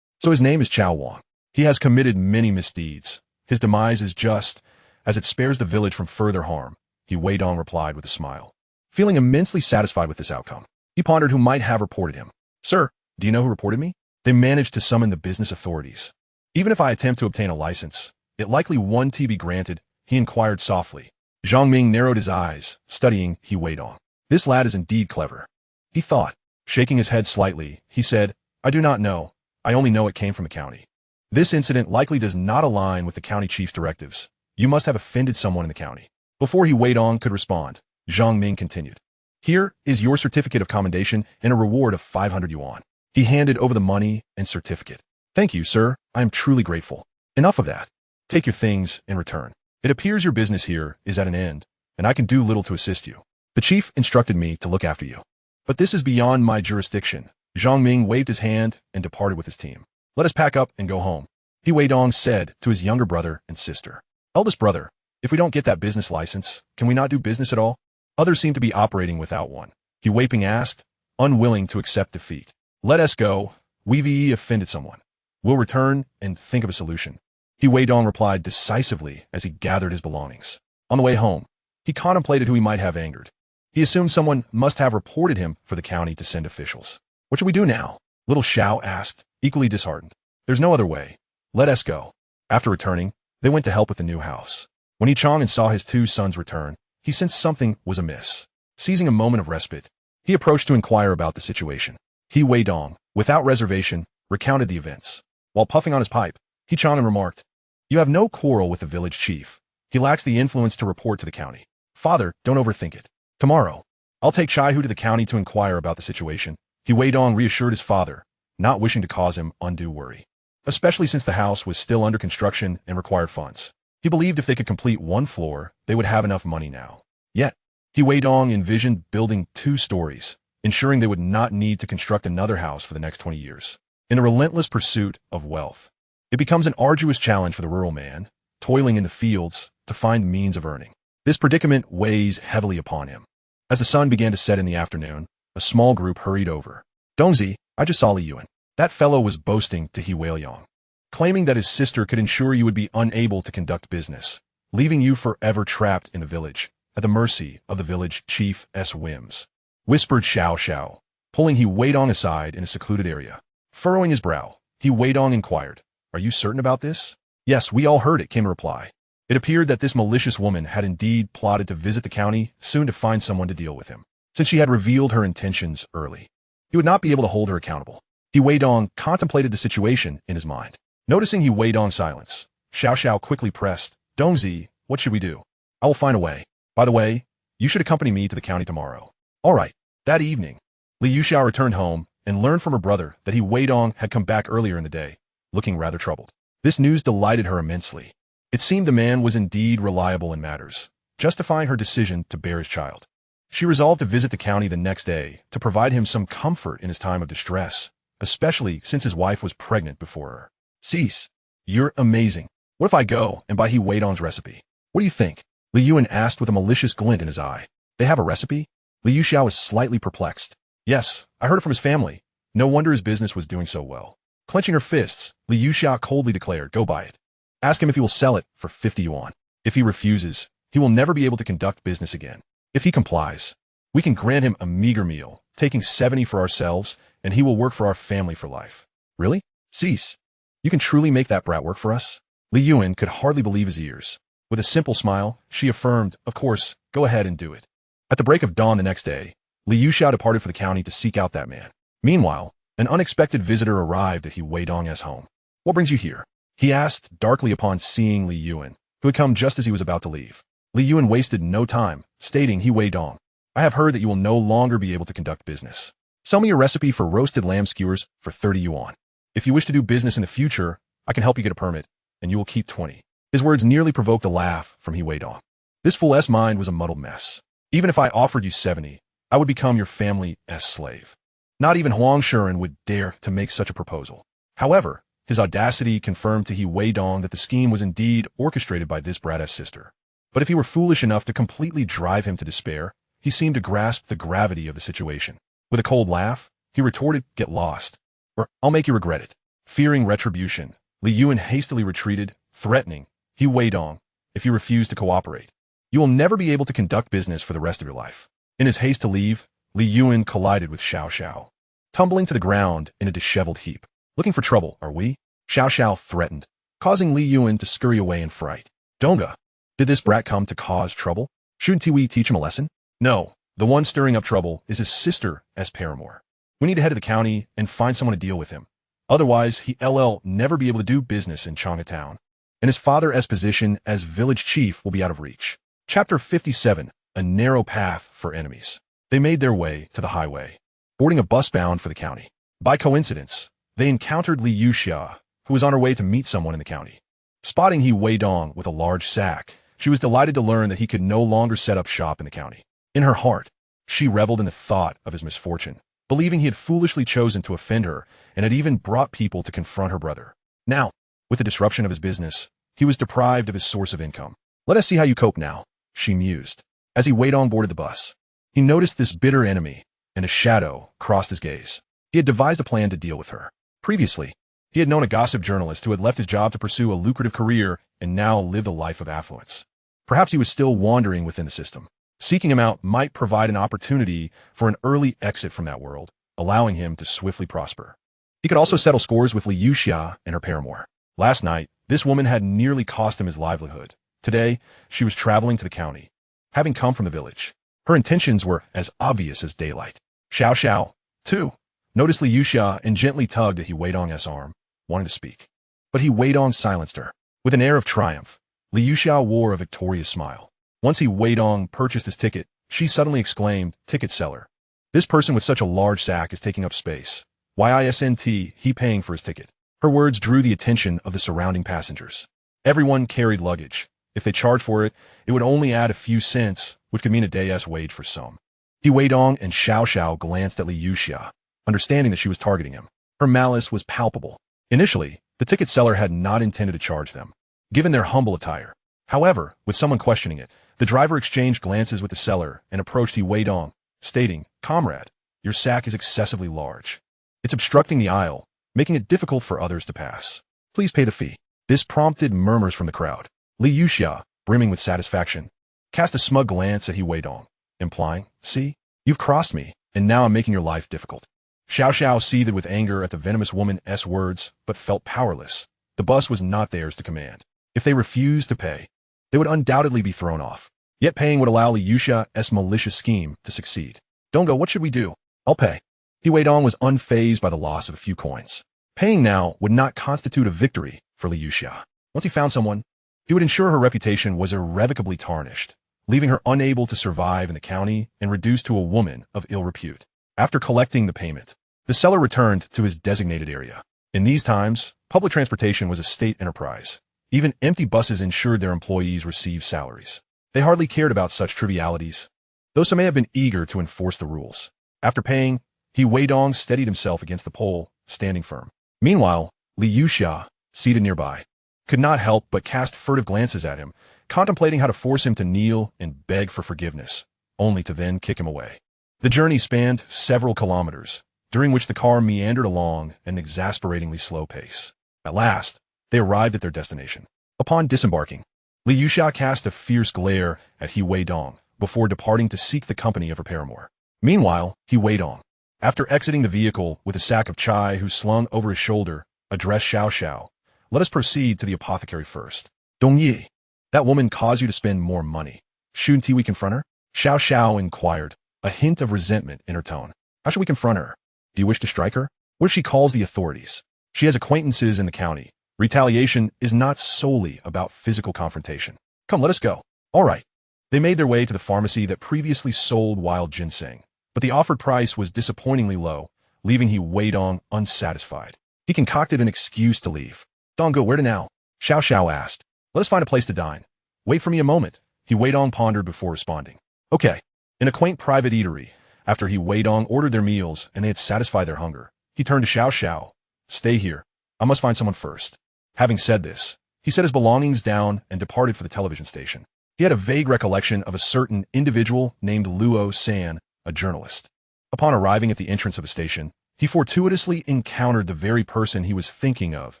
So his name is Chao Wang. He has committed many misdeeds. His demise is just, as it spares the village from further harm," Weidong replied with a smile. Feeling immensely satisfied with this outcome, he pondered who might have reported him. "Sir, do you know who reported me? They managed to summon the business authorities. Even if I attempt to obtain a license, it likely won't be granted," he inquired softly. Zhang Ming narrowed his eyes, studying Weidong. "This lad is indeed clever," he thought. Shaking his head slightly, he said, "I do not know. I only know it came from the county. This incident likely does not align with the county chief's directives. You must have offended someone in the county." Before Weidong could respond, Zhang Ming continued, "Here is your certificate of commendation and a reward of 500 yuan. He handed over the money and certificate. "Thank you, sir. I am truly grateful. Enough of that. Take your things and return. It appears your business here is at an end, and I can do little to assist you. The chief instructed me to look after you. But this is beyond my jurisdiction." Zhang Ming waved his hand and departed with his team. "Let us pack up and go home," Weidong said to his younger brother and sister. "Eldest brother, if we don't get that business license, can we not do business at all? Others seem to be operating without one," Weiping asked, unwilling to accept defeat. "Let us go. We've offended someone. We'll return and think of a solution. Weidong replied decisively as he gathered his belongings. On the way home, he contemplated who he might have angered. He assumed someone must have reported him for the county to send officials. What should we do now? Little Xiao asked, equally disheartened. There's no other way. Let us go. After returning, they went to help with the new house. When Yichang saw his two sons return, he sensed something was amiss. Seizing a moment of respite, he approached to inquire about the situation. Weidong, without reservation, recounted the events. While puffing on his pipe, Yichang remarked, You have no quarrel with the village chief. He lacks the influence to report to the county. Father, don't overthink it. Tomorrow, I'll take Chaihu to the county to inquire about the situation. Weidong reassured his father, not wishing to cause him undue worry, especially since the house was still under construction and required funds. He believed if they could complete one floor, they would have enough money now. Yet, Weidong envisioned building 2 stories, ensuring they would not need to construct another house for the next 20 years. In a relentless pursuit of wealth, it becomes an arduous challenge for the rural man, toiling in the fields to find means of earning. This predicament weighs heavily upon him. As the sun began to set in the afternoon, a small group hurried over. Dongzi, I just saw Li Yuan. That fellow was boasting to Weidong, claiming that his sister could ensure you would be unable to conduct business, leaving you forever trapped in the village, at the mercy of the village chief's whims. Whispered Xiao Xiao, pulling Weidong aside in a secluded area. Furrowing his brow, Weidong inquired, Are you certain about this? Yes, we all heard it, came a reply. It appeared that this malicious woman had indeed plotted to visit the county, soon to find someone to deal with him. Since she had revealed her intentions early, he would not be able to hold her accountable. Weidong contemplated the situation in his mind. Noticing Weidong's silence, Xiao Xiao quickly pressed, Dongzi, what should we do? I will find a way. By the way, you should accompany me to the county tomorrow. All right. That evening, Li Yuxiao returned home and learned from her brother that Weidong had come back earlier in the day, looking rather troubled. This news delighted her immensely. It seemed the man was indeed reliable in matters, justifying her decision to bear his child. She resolved to visit the county the next day to provide him some comfort in his time of distress, especially since his wife was pregnant before her. Cease. You're amazing. What if I go and buy Weidong's recipe? What do you think? Li Yuan asked with a malicious glint in his eye. They have a recipe? Li Yuxiao was slightly perplexed. Yes, I heard it from his family. No wonder his business was doing so well. Clenching her fists, Li Yuxiao coldly declared, Go buy it. Ask him if he will sell it for 50 yuan. If he refuses, he will never be able to conduct business again. If he complies, we can grant him a meager meal, taking 70 for ourselves, and he will work for our family for life. Really? Cease. You can truly make that brat work for us? Li Yuan could hardly believe his ears. With a simple smile, she affirmed, Of course, go ahead and do it. At the break of dawn the next day, Li Yuxiao departed for the county to seek out that man. Meanwhile, an unexpected visitor arrived at Weidong's home. What brings you here? He asked darkly upon seeing Li Yuan, who had come just as he was about to leave. Li Yuan wasted no time, stating, Weidong, I have heard that you will no longer be able to conduct business. Sell me your recipe for roasted lamb skewers for 30 yuan. If you wish to do business in the future, I can help you get a permit, and you will keep 20. His words nearly provoked a laugh from Weidong. This fool's mind was a muddled mess. Even if I offered you 70, I would become your family's slave. Not even Huang Shuren would dare to make such a proposal. However, his audacity confirmed to Weidong that the scheme was indeed orchestrated by this brat's sister. But if he were foolish enough to completely drive him to despair, he seemed to grasp the gravity of the situation. With a cold laugh, he retorted, Get lost, or I'll make you regret it. Fearing retribution, Li Yuan hastily retreated, threatening, Weidong, if you refuse to cooperate, you will never be able to conduct business for the rest of your life. In his haste to leave, Li Yuan collided with Xiao Xiao, tumbling to the ground in a disheveled heap. Looking for trouble, are we? Xiao Xiao threatened, causing Li Yuan to scurry away in fright. Donga, did this brat come to cause trouble? Shouldn't we teach him a lesson? No, the one stirring up trouble is his sister as paramour. We need to head to the county and find someone to deal with him. Otherwise, he'll never be able to do business in Changatown, and his father's position as village chief will be out of reach. Chapter 57, A Narrow Path for Enemies. They made their way to the highway, boarding a bus bound for the county. By coincidence, they encountered Li Yuxiao, who was on her way to meet someone in the county. Spotting Weidong with a large sack, she was delighted to learn that he could no longer set up shop in the county. In her heart, she reveled in the thought of his misfortune, believing he had foolishly chosen to offend her and had even brought people to confront her brother. Now, with the disruption of his business, he was deprived of his source of income. Let us see how you cope now, she mused. As Weidong boarded the bus, he noticed this bitter enemy, and a shadow crossed his gaze. He had devised a plan to deal with her. Previously, he had known a gossip journalist who had left his job to pursue a lucrative career and now lived a life of affluence. Perhaps he was still wandering within the system. Seeking him out might provide an opportunity for an early exit from that world, allowing him to swiftly prosper. He could also settle scores with Liu Xia and her paramour. Last night, this woman had nearly cost him his livelihood. Today, she was traveling to the county, having come from the village. Her intentions were as obvious as daylight. Xiao Xiao, too, noticed Liu Xia and gently tugged at Weidong's arm, wanting to speak. But Weidong silenced her. With an air of triumph, Liu Xia wore a victorious smile. Once Weidong purchased his ticket, she suddenly exclaimed, "Ticket seller. This person with such a large sack is taking up space. Why isn't he paying for his ticket?" Her words drew the attention of the surrounding passengers. Everyone carried luggage. If they charged for it, it would only add a few cents, which could mean a day's wage for some. Weidong and Xiao Xiao glanced at Liu Xia, understanding that she was targeting him. Her malice was palpable. Initially, the ticket seller had not intended to charge them, given their humble attire. However, with someone questioning it, the driver exchanged glances with the seller and approached Weidong, stating, "Comrade, your sack is excessively large. It's obstructing the aisle, making it difficult for others to pass. Please pay the fee." This prompted murmurs from the crowd. Liu Xia, brimming with satisfaction, cast a smug glance at Weidong, implying, "See, you've crossed me, and now I'm making your life difficult." Xiao Xiao seethed with anger at the venomous woman's words, but felt powerless. The bus was not theirs to command. If they refused to pay, they would undoubtedly be thrown off. Yet paying would allow Liu Xia's malicious scheme to succeed. "Don't go, what should we do?" "I'll pay." Weidong was unfazed by the loss of a few coins. Paying now would not constitute a victory for Liu Xia. Once he found someone, he would ensure her reputation was irrevocably tarnished, leaving her unable to survive in the county and reduced to a woman of ill repute. After collecting the payment, the seller returned to his designated area. In these times, public transportation was a state enterprise. Even empty buses ensured their employees received salaries. They hardly cared about such trivialities, though some may have been eager to enforce the rules. After paying, Weidong steadied himself against the pole, standing firm. Meanwhile, Liu Xia, seated nearby, could not help but cast furtive glances at him, contemplating how to force him to kneel and beg for forgiveness, only to then kick him away. The journey spanned several kilometers, during which the car meandered along at an exasperatingly slow pace. At last, they arrived at their destination. Upon disembarking, Liu Xia cast a fierce glare at Weidong before departing to seek the company of her paramour. Meanwhile, Weidong, after exiting the vehicle with a sack of chai who slung over his shoulder, addressed Xiao Xiao, "Let us proceed to the apothecary first." "Dong Yi, that woman caused you to spend more money. Shouldn't we confront her?" Xiao Xiao inquired, a hint of resentment in her tone. "How should we confront her? Do you wish to strike her? What if she calls the authorities? She has acquaintances in the county. Retaliation is not solely about physical confrontation. Come, let us go." "All right." They made their way to the pharmacy that previously sold wild ginseng, but the offered price was disappointingly low, leaving Weidong unsatisfied. He concocted an excuse to leave. "Dongo, where to now?" Xiao Xiao asked. "Let us find a place to dine." "Wait for me a moment." Weidong pondered before responding. "Okay." In a quaint private eatery, after Weidong ordered their meals and they had satisfied their hunger, he turned to Xiao Xiao. "Stay here. I must find someone first." Having said this, he set his belongings down and departed for the television station. He had a vague recollection of a certain individual named Luo San, a journalist. Upon arriving at the entrance of the station, he fortuitously encountered the very person he was thinking of,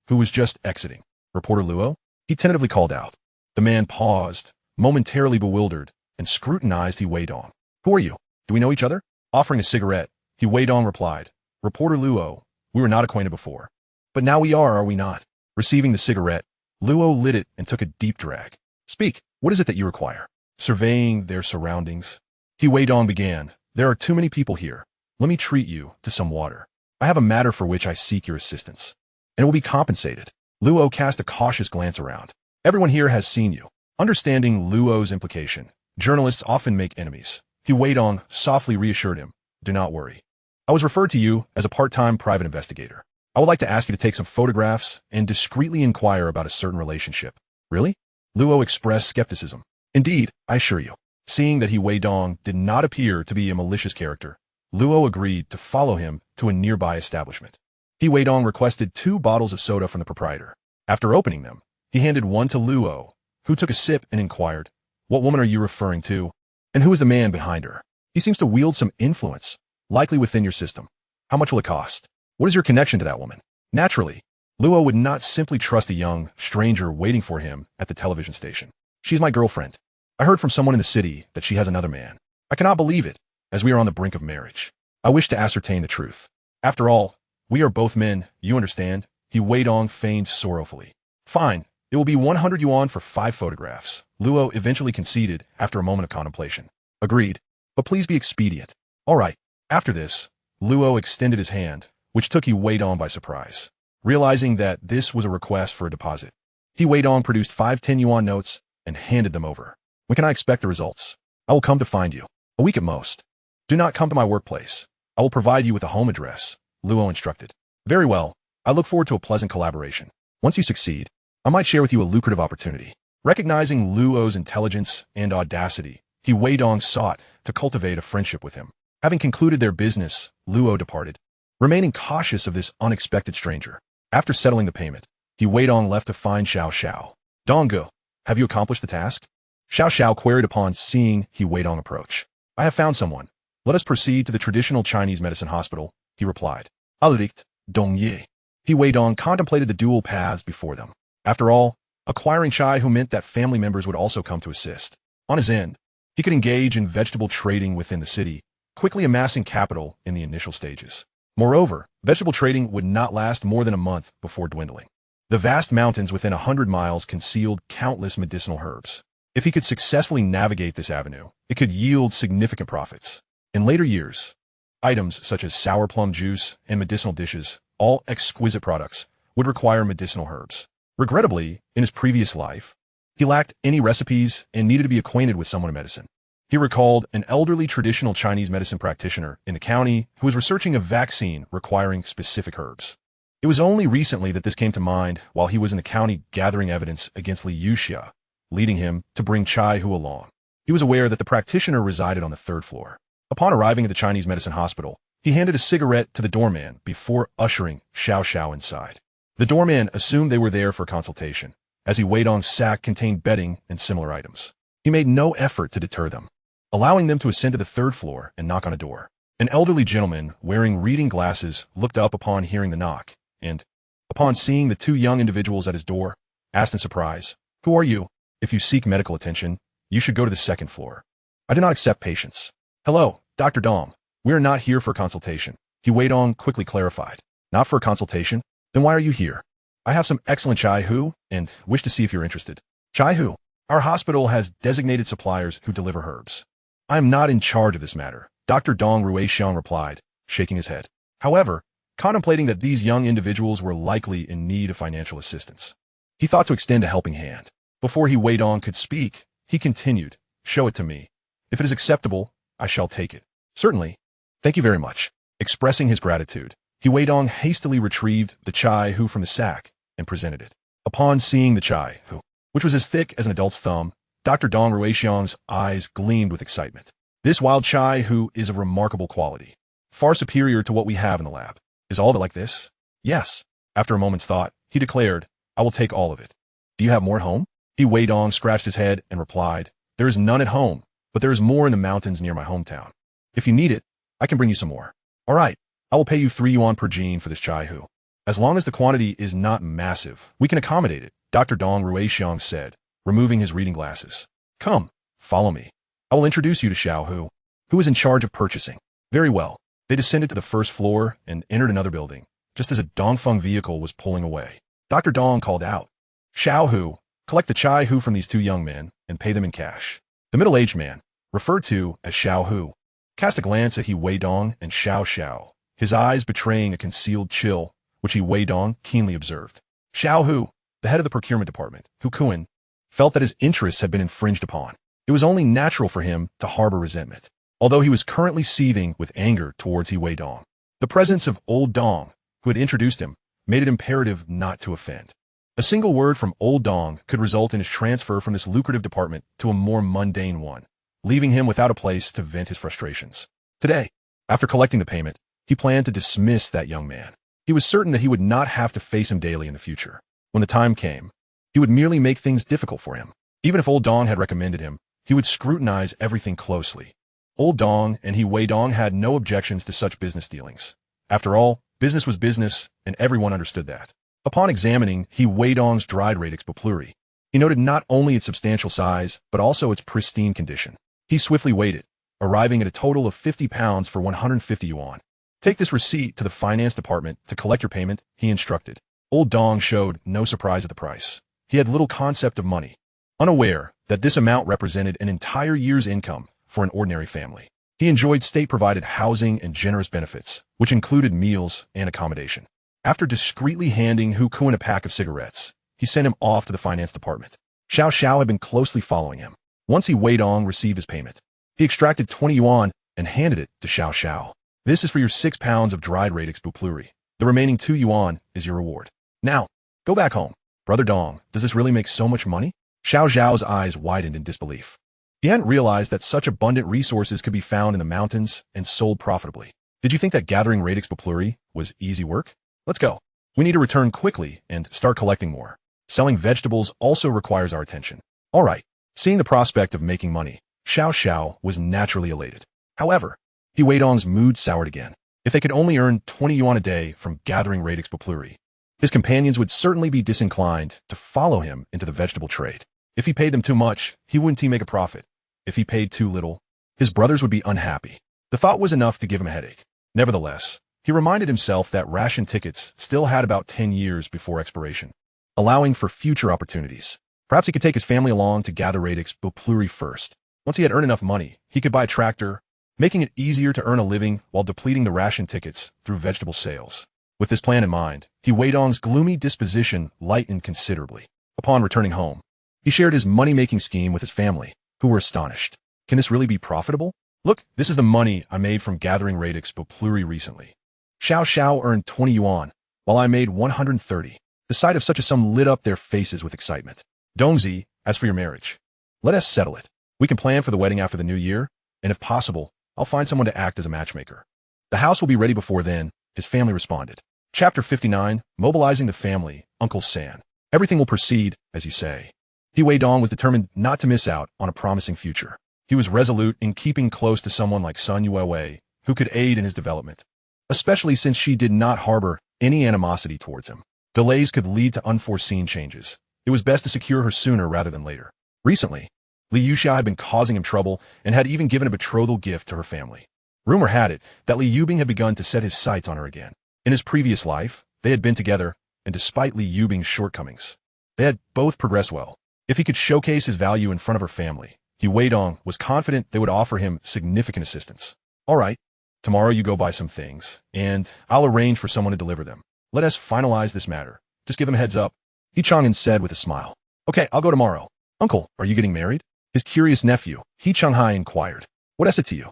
who was just exiting. "Reporter Luo?" he tentatively called out. The man paused, momentarily bewildered, and scrutinized Weidong. "Who are you? Do we know each other?" Offering a cigarette, Weidong replied, "Reporter Luo, we were not acquainted before. But now we are we not?" Receiving the cigarette, Luo lit it and took a deep drag. "Speak, what is it that you require?" Surveying their surroundings, Weidong began, "There are too many people here. Let me treat you to some water. I have a matter for which I seek your assistance, and will be compensated." Luo cast a cautious glance around. "Everyone here has seen you." Understanding Luo's implication, journalists often make enemies. Weidong softly reassured him, "Do not worry. I was referred to you as a part-time private investigator. I would like to ask you to take some photographs and discreetly inquire about a certain relationship." "Really?" Luo expressed skepticism. "Indeed, I assure you." Seeing that Weidong did not appear to be a malicious character, Luo agreed to follow him to a nearby establishment. Weidong requested 2 bottles of soda from the proprietor. After opening them, he handed one to Luo, who took a sip and inquired, "What woman are you referring to? And who is the man behind her? He seems to wield some influence, likely within your system. How much will it cost? What is your connection to that woman?" Naturally, Luo would not simply trust a young stranger waiting for him at the television station. She's my girlfriend. I heard from someone in the city that she has another man. I cannot believe it, as we are on the brink of marriage. I wish to ascertain the truth. After all, we are both men, you understand? Weidong feigned sorrowfully. Fine, it will be 100 yuan for 5 photographs. Luo eventually conceded after a moment of contemplation. Agreed, but please be expedient. All right. After this, Luo extended his hand, which took Weidong by surprise. Realizing that this was a request for a deposit, Weidong produced 5 10 yuan notes and handed them over. When can I expect the results? I will come to find you. A week at most. Do not come to my workplace. I will provide you with a home address, Luo instructed. Very well. I look forward to a pleasant collaboration. Once you succeed, I might share with you a lucrative opportunity. Recognizing Luo's intelligence and audacity, Weidong sought to cultivate a friendship with him. Having concluded their business, Luo departed, remaining cautious of this unexpected stranger. After settling the payment, Weidong left to find Xiao Xiao. Donggo, have you accomplished the task? Xiao Xiao queried upon seeing Weidong approach. I have found someone. Let us proceed to the traditional Chinese medicine hospital, he replied. Alricht, Dong Ye. Weidong contemplated the dual paths before them. After all, acquiring Chai who meant that family members would also come to assist. On his end, he could engage in vegetable trading within the city, quickly amassing capital in the initial stages. Moreover, vegetable trading would not last more than a month before dwindling. The vast mountains within 100 miles concealed countless medicinal herbs. If he could successfully navigate this avenue, it could yield significant profits. In later years, items such as sour plum juice and medicinal dishes, all exquisite products, would require medicinal herbs. Regrettably, in his previous life, he lacked any recipes and needed to be acquainted with someone in medicine. He recalled an elderly traditional Chinese medicine practitioner in the county who was researching a vaccine requiring specific herbs. It was only recently that this came to mind while he was in the county gathering evidence against Li Yuxia, leading him to bring Chai Hu along. He was aware that the practitioner resided on the 3rd floor. Upon arriving at the Chinese medicine hospital, he handed a cigarette to the doorman before ushering Xiao Xiao inside. The doorman assumed they were there for consultation, as Weidong's sack contained bedding and similar items. He made no effort to deter them, allowing them to ascend to the 3rd floor and knock on a door. An elderly gentleman wearing reading glasses looked up upon hearing the knock, and, upon seeing the 2 young individuals at his door, asked in surprise, "Who are you? If you seek medical attention, you should go to the 2nd floor. I do not accept patients." "Hello, Dr. Dong. We are not here for consultation," Weidong quickly clarified. "Not for a consultation? Then why are you here?" "I have some excellent Chai Hu and wish to see if you're interested." "Chai Hu? Our hospital has designated suppliers who deliver herbs. I am not in charge of this matter," Dr. Dong Ruixiang replied, shaking his head. However, contemplating that these young individuals were likely in need of financial assistance, he thought to extend a helping hand. Before Weidong could speak, he continued, "Show it to me. If it is acceptable, I shall take it." "Certainly. Thank you very much." Expressing his gratitude, Weidong hastily retrieved the Chai Hu from the sack and presented it. Upon seeing the Chai Hu, which was as thick as an adult's thumb, Dr. Dong Ruixiang's eyes gleamed with excitement. "This wild Chai Hu is of remarkable quality, far superior to what we have in the lab. Is all of it like this?" "Yes." After a moment's thought, he declared, "I will take all of it." "Do you have more at home?" Weidong scratched his head and replied, "There is none at home, but there is more in the mountains near my hometown. If you need it, I can bring you some more." "All right, I will pay you 3 yuan per gene for this Chai Hu. As long as the quantity is not massive, we can accommodate it," Dr. Dong Ruixiang said, removing his reading glasses. "Come, follow me. I will introduce you to Xiao Hu, who is in charge of purchasing." Very well. They descended to the 1st floor and entered another building, just as a Dongfeng vehicle was pulling away. Dr. Dong called out, "Xiao Hu, collect the Chai Hu from these 2 young men and pay them in cash." The middle-aged man, referred to as Xiao Hu, cast a glance at Weidong and Xiao Xiao, his eyes betraying a concealed chill, which Weidong keenly observed. Xiao Hu, the head of the procurement department, Hukuin, felt that his interests had been infringed upon. It was only natural for him to harbor resentment, although he was currently seething with anger towards Weidong. The presence of Old Dong, who had introduced him, made it imperative not to offend. A single word from Old Dong could result in his transfer from this lucrative department to a more mundane one, leaving him without a place to vent his frustrations. Today, after collecting the payment, he planned to dismiss that young man. He was certain that he would not have to face him daily in the future. When the time came, he would merely make things difficult for him. Even if Old Dong had recommended him, he would scrutinize everything closely. Old Dong and Weidong had no objections to such business dealings. After all, Business was business, and everyone understood that. Upon examining Weidong's dried radix bupluri, he noted not only its substantial size, but also its pristine condition. He swiftly weighed it, arriving at a total of 50 pounds for 150 yuan. Take this receipt to the finance department to collect your payment, he instructed. Old Dong showed no surprise at the price. He had little concept of money, unaware that this amount represented an entire year's income for an ordinary family. He enjoyed state-provided housing and generous benefits, which included meals and accommodation. After discreetly handing Hu Kun a pack of cigarettes, he sent him off to the finance department. Xiao Xiao had been closely following him. Once Weidong received his payment, he extracted 20 yuan and handed it to Xiao Xiao. This is for your 6 pounds of dried radix bupluri. The remaining 2 yuan is your reward. Now, go back home. Brother Dong, does this really make so much money? Xiao Xiao's eyes widened in disbelief. He hadn't realized that such abundant resources could be found in the mountains and sold profitably. Did you think that gathering radix bupluri was easy work? Let's go. We need to return quickly and start collecting more. Selling vegetables also requires our attention. All right. Seeing the prospect of making money, Xiao Xiao was naturally elated. However, Weidong's mood soured again. If they could only earn 20 yuan a day from gathering radix bupluri, his companions would certainly be disinclined to follow him into the vegetable trade. If he paid them too much, he wouldn't make a profit. If he paid too little, his brothers would be unhappy. The thought was enough to give him a headache. Nevertheless, he reminded himself that ration tickets still had about 10 years before expiration, allowing for future opportunities. Perhaps he could take his family along to gather radix bupluri first. Once he had earned enough money, he could buy a tractor, making it easier to earn a living while depleting the ration tickets through vegetable sales. With this plan in mind, Weidong's gloomy disposition lightened considerably. Upon returning home, he shared his money-making scheme with his family, who were astonished. Can this really be profitable? Look, this is the money I made from gathering radix bupluri recently. Xiao Xiao earned 20 yuan, while I made 130. The sight of such a sum lit up their faces with excitement. Dongzi, as for your marriage, let us settle it. We can plan for the wedding after the new year, and if possible, I'll find someone to act as a matchmaker. The house will be ready before then, his family responded. Chapter 59, Mobilizing the Family, Uncle San. Everything will proceed, as you say. Weidong was determined not to miss out on a promising future. He was resolute in keeping close to someone like Sun Yuewei, who could aid in his development, especially since she did not harbor any animosity towards him. Delays could lead to unforeseen changes. It was best to secure her sooner rather than later. Recently, Li Yuxia had been causing him trouble and had even given a betrothal gift to her family. Rumor had it that Li Yubing had begun to set his sights on her again. In his previous life, they had been together, and despite Li Yubing's shortcomings, they had both progressed well. If he could showcase his value in front of her family, Weidong was confident they would offer him significant assistance. All right, tomorrow you go buy some things, and I'll arrange for someone to deliver them. Let us finalize this matter. Just give them a heads up. He Chang'an said with a smile. Okay, I'll go tomorrow. Uncle, are you getting married? His curious nephew, He Changhai, inquired. What is it to you?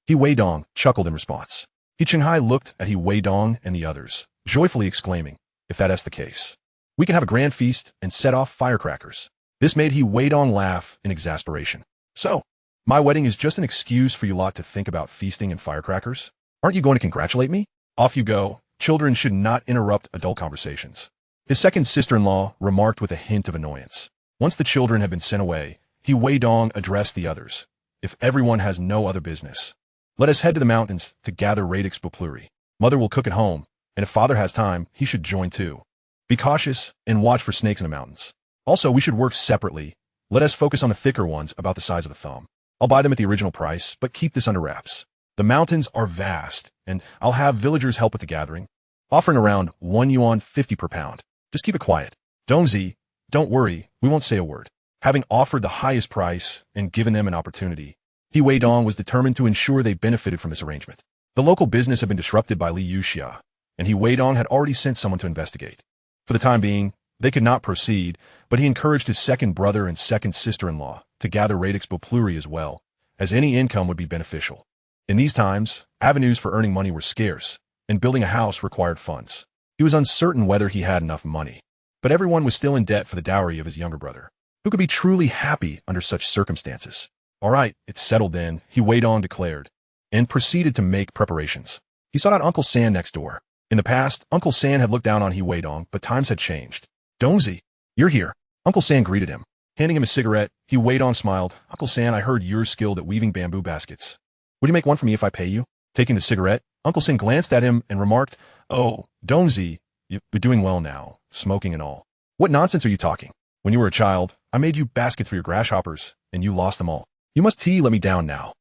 Weidong chuckled in response. He Changhai looked at Weidong and the others, joyfully exclaiming, if that is the case, we can have a grand feast and set off firecrackers. This made Weidong laugh in exasperation. So, my wedding is just an excuse for you lot to think about feasting and firecrackers? Aren't you going to congratulate me? Off you go. Children should not interrupt adult conversations. His second sister-in-law remarked with a hint of annoyance. Once the children had been sent away, Weidong addressed the others. If everyone has no other business, let us head to the mountains to gather radix bupluri. Mother will cook at home, and if father has time, he should join too. Be cautious and watch for snakes in the mountains. Also, we should work separately. Let us focus on the thicker ones about the size of a thumb. I'll buy them at the original price, but keep this under wraps. The mountains are vast, and I'll have villagers help with the gathering, offering around 1 yuan 50 per pound. Just keep it quiet. Dongzi, don't worry, we won't say a word. Having offered the highest price and given them an opportunity, Weidong was determined to ensure they benefited from this arrangement. The local business had been disrupted by Li Yuxia, and Weidong had already sent someone to investigate. For the time being, they could not proceed, but he encouraged his second brother and second sister-in-law to gather radix bupluri as well, as any income would be beneficial. In these times, avenues for earning money were scarce, and building a house required funds. He was uncertain whether he had enough money, but everyone was still in debt for the dowry of his younger brother. Who could be truly happy under such circumstances? All right, it's settled then, Weidong declared, and proceeded to make preparations. He sought out Uncle San next door. In the past, Uncle San had looked down on Weidong, but times had changed. Dongzi, you're here. Uncle San greeted him. Handing him a cigarette, Weidong smiled. Uncle San, I heard you're skilled at weaving bamboo baskets. Would you make one for me if I pay you? Taking the cigarette, Uncle Sin glanced at him and remarked, "Oh, Dongzi, you're doing well now, smoking and all. What nonsense are you talking? When you were a child, I made you baskets for your grasshoppers, and you lost them all. You must let me down now."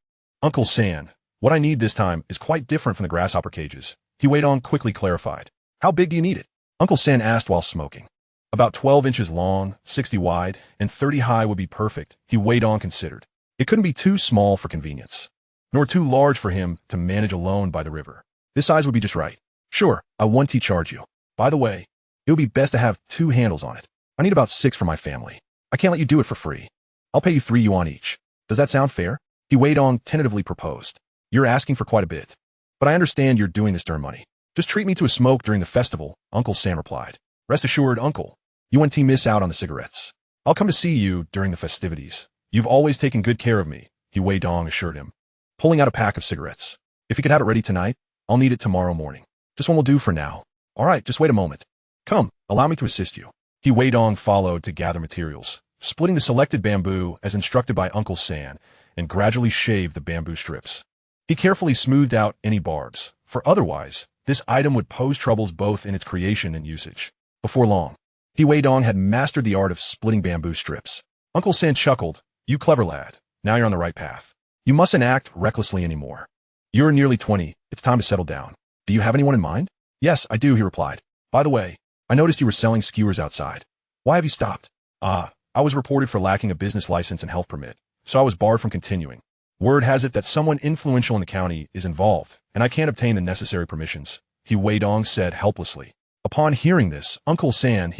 Uncle San, what I need this time is quite different from the grasshopper cages. Weidong quickly clarified. How big do you need it? Uncle San asked while smoking. About 12 inches long, 60 wide, and 30 high would be perfect, Weidong considered. It couldn't be too small for convenience, nor too large for him to manage alone by the river. This size would be just right. Sure, I won't charge you. By the way, it would be best to have 2 handles on it. I need about 6 for my family. I can't let you do it for free. I'll pay you 3 yuan each. Does that sound fair? Weidong tentatively proposed. You're asking for quite a bit. But I understand you're doing this to earn money. Just treat me to a smoke during the festival, Uncle Sam replied. Rest assured, Uncle, you won't miss out on the cigarettes. I'll come to see you during the festivities. You've always taken good care of me, Weidong assured him, pulling out a pack of cigarettes. If you could have it ready tonight, I'll need it tomorrow morning. Just one will do for now. All right, just wait a moment. Come, allow me to assist you. Weidong followed to gather materials, splitting the selected bamboo as instructed by Uncle San, and gradually shaved the bamboo strips. He carefully smoothed out any barbs, for otherwise, this item would pose troubles both in its creation and usage. Before long, Weidong had mastered the art of splitting bamboo strips. Uncle San chuckled. You clever lad. Now you're on the right path. You mustn't act recklessly anymore. You're nearly 20. It's time to settle down. Do you have anyone in mind? Yes, I do, he replied. By the way, I noticed you were selling skewers outside. Why have you stopped? I was reported for lacking a business license and health permit, so I was barred from continuing. Word has it that someone influential in the county is involved, and I can't obtain the necessary permissions, Weidong said helplessly. Upon hearing this, Uncle San,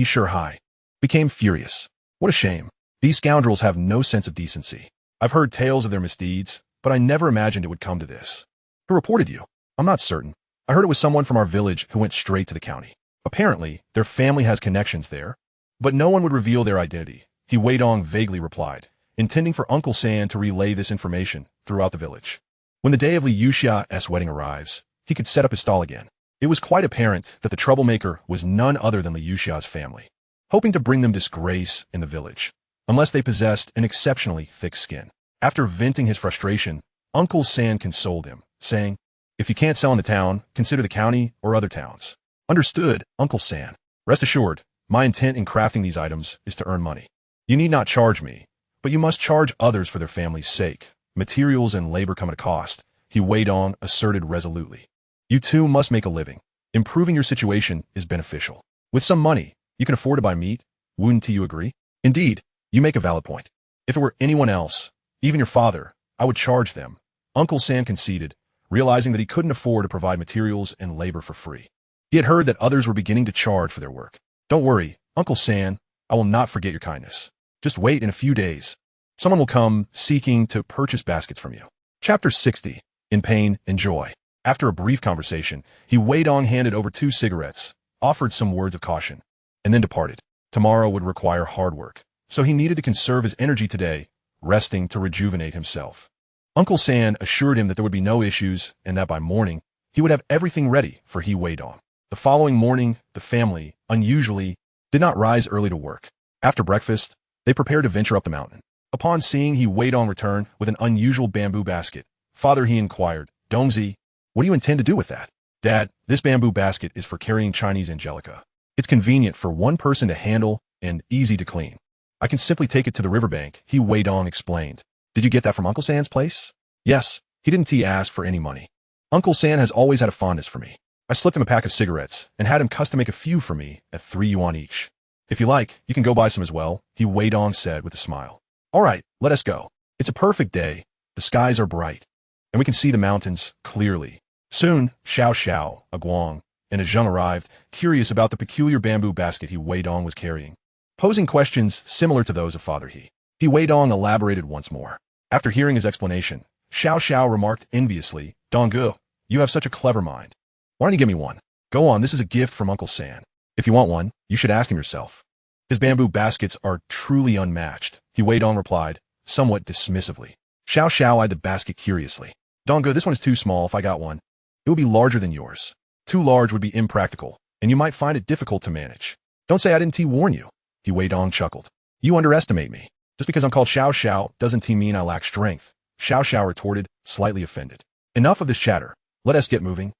became furious. What a shame. These scoundrels have no sense of decency. I've heard tales of their misdeeds, but I never imagined it would come to this. Who reported you? I'm not certain. I heard it was someone from our village who went straight to the county. Apparently, their family has connections there, but no one would reveal their identity, Weidong vaguely replied, intending for Uncle San to relay this information throughout the village. When the day of Li Yuxia's wedding arrives, he could set up his stall again. It was quite apparent that the troublemaker was none other than Li Yuxia's family, hoping to bring them disgrace in the village, unless they possessed an exceptionally thick skin. After venting his frustration, Uncle San consoled him, saying, If you can't sell in the town, consider the county or other towns. Understood, Uncle San. Rest assured, my intent in crafting these items is to earn money. You need not charge me, but you must charge others for their family's sake. Materials and labor come at a cost, Weidong asserted resolutely. You too must make a living. Improving your situation is beneficial. With some money, you can afford to buy meat. Wouldn't you agree? Indeed, you make a valid point. If it were anyone else, even your father, I would charge them. Uncle San conceded, realizing that he couldn't afford to provide materials and labor for free. He had heard that others were beginning to charge for their work. Don't worry, Uncle San, I will not forget your kindness. Just wait in a few days. Someone will come seeking to purchase baskets from you. Chapter 60. In Pain and Joy. After a brief conversation, Weidong handed over 2 cigarettes, offered some words of caution, and then departed. Tomorrow would require hard work, so he needed to conserve his energy today, resting to rejuvenate himself. Uncle San assured him that there would be no issues and that by morning, he would have everything ready for Weidong. The following morning, the family, unusually, did not rise early to work. After breakfast, they prepared to venture up the mountain. Upon seeing Weidong return with an unusual bamboo basket, Father, he inquired, Dongzi, what do you intend to do with that? Dad, this bamboo basket is for carrying Chinese Angelica. It's convenient for one person to handle and easy to clean. I can simply take it to the riverbank, Weidong explained. Did you get that from Uncle San's place? Yes, he didn't ask for any money. Uncle San has always had a fondness for me. I slipped him a pack of cigarettes and had him custom make a few for me at 3 yuan each. If you like, you can go buy some as well, Weidong said with a smile. All right, let us go. It's a perfect day. The skies are bright, and we can see the mountains clearly. Soon, Xiao, a Guang, and a Zheng arrived, curious about the peculiar bamboo basket Weidong was carrying, posing questions similar to those of Father He. Weidong elaborated once more. After hearing his explanation, Xiao remarked enviously, Donggu, you have such a clever mind. Why don't you give me one? Go on, this is a gift from Uncle San. If you want one, you should ask him yourself. His bamboo baskets are truly unmatched, Weidong replied, somewhat dismissively. Xiao eyed the basket curiously. Donggu, this one is too small if I got one. It would be larger than yours. Too large would be impractical, and you might find it difficult to manage. Don't say I didn't warn you. Weidong chuckled. You underestimate me. Just because I'm called Xiao doesn't mean I lack strength. Xiao retorted, slightly offended. Enough of this chatter. Let us get moving.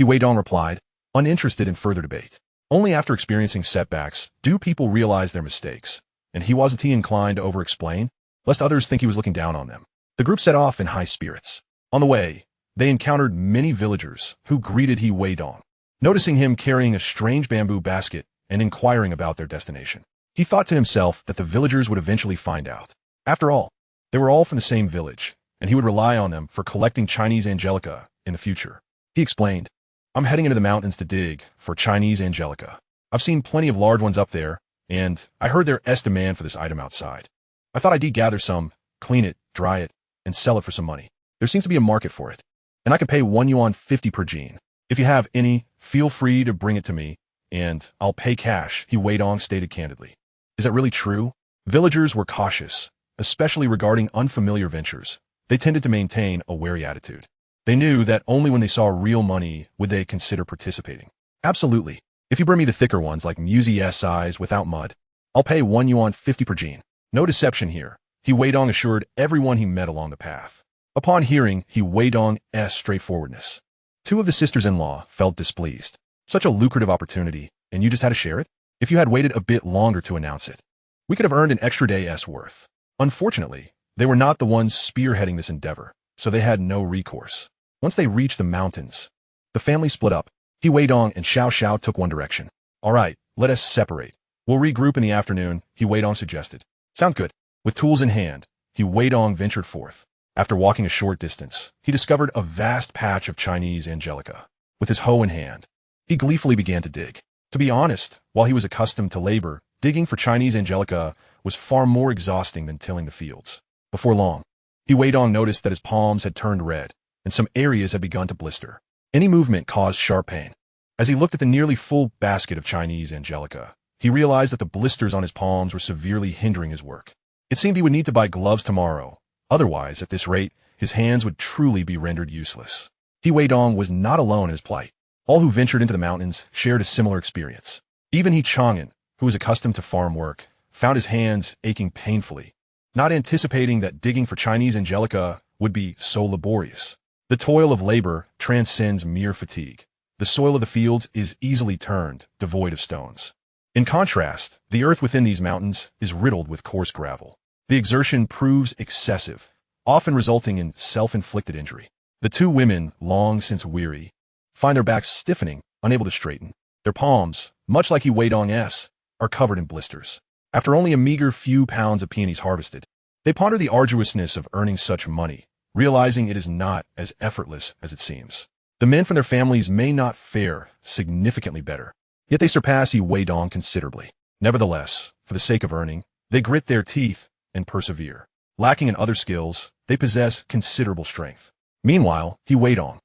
Weidong replied, uninterested in further debate. Only after experiencing setbacks do people realize their mistakes, and he wasn't inclined to over-explain, lest others think he was looking down on them. The group set off in high spirits. On the way, they encountered many villagers who greeted Weidong, noticing him carrying a strange bamboo basket and inquiring about their destination. He thought to himself that the villagers would eventually find out. After all, they were all from the same village, and he would rely on them for collecting Chinese angelica in the future. He explained, I'm heading into the mountains to dig for Chinese angelica. I've seen plenty of large ones up there, and I heard there is demand for this item outside. I thought I'd gather some, clean it, dry it, and sell it for some money. There seems to be a market for it, and I can pay 1 yuan 50 per gene. If you have any, feel free to bring it to me, and I'll pay cash, Weidong stated candidly. Is that really true? Villagers were cautious, especially regarding unfamiliar ventures. They tended to maintain a wary attitude. They knew that only when they saw real money would they consider participating. Absolutely. If you bring me the thicker ones like Musy size without mud, I'll pay 1 yuan 50 per gene. No deception here, Weidong assured everyone he met along the path. Upon hearing Weidong's straightforwardness, 2 of the sisters-in-law felt displeased. Such a lucrative opportunity, and you just had to share it? If you had waited a bit longer to announce it, we could have earned an extra day's worth. Unfortunately, they were not the ones spearheading this endeavor, so they had no recourse. Once they reached the mountains, the family split up. Weidong and Xiao Xiao took one direction. All right, let us separate. We'll regroup in the afternoon, Weidong suggested. Sound good. With tools in hand, Weidong ventured forth. After walking a short distance, he discovered a vast patch of Chinese angelica. With his hoe in hand, he gleefully began to dig. To be honest, while he was accustomed to labor, digging for Chinese angelica was far more exhausting than tilling the fields. Before long, Weidong noticed that his palms had turned red, and some areas had begun to blister. Any movement caused sharp pain. As he looked at the nearly full basket of Chinese angelica, he realized that the blisters on his palms were severely hindering his work. It seemed he would need to buy gloves tomorrow. Otherwise, at this rate, his hands would truly be rendered useless. Weidong was not alone in his plight. All who ventured into the mountains shared a similar experience. Even Chang'an, who was accustomed to farm work, found his hands aching painfully, not anticipating that digging for Chinese angelica would be so laborious. The toil of labor transcends mere fatigue. The soil of the fields is easily turned, devoid of stones. In contrast, the earth within these mountains is riddled with coarse gravel. The exertion proves excessive, often resulting in self-inflicted injury. The 2 women, long since weary, find their backs stiffening, unable to straighten. Their palms, much like Weidong's, are covered in blisters. After only a meager few pounds of peonies harvested, they ponder the arduousness of earning such money, realizing it is not as effortless as it seems. The men from their families may not fare significantly better, yet they surpass Weidong considerably. Nevertheless, for the sake of earning, they grit their teeth and persevere. Lacking in other skills, they possess considerable strength. Meanwhile, Weidong,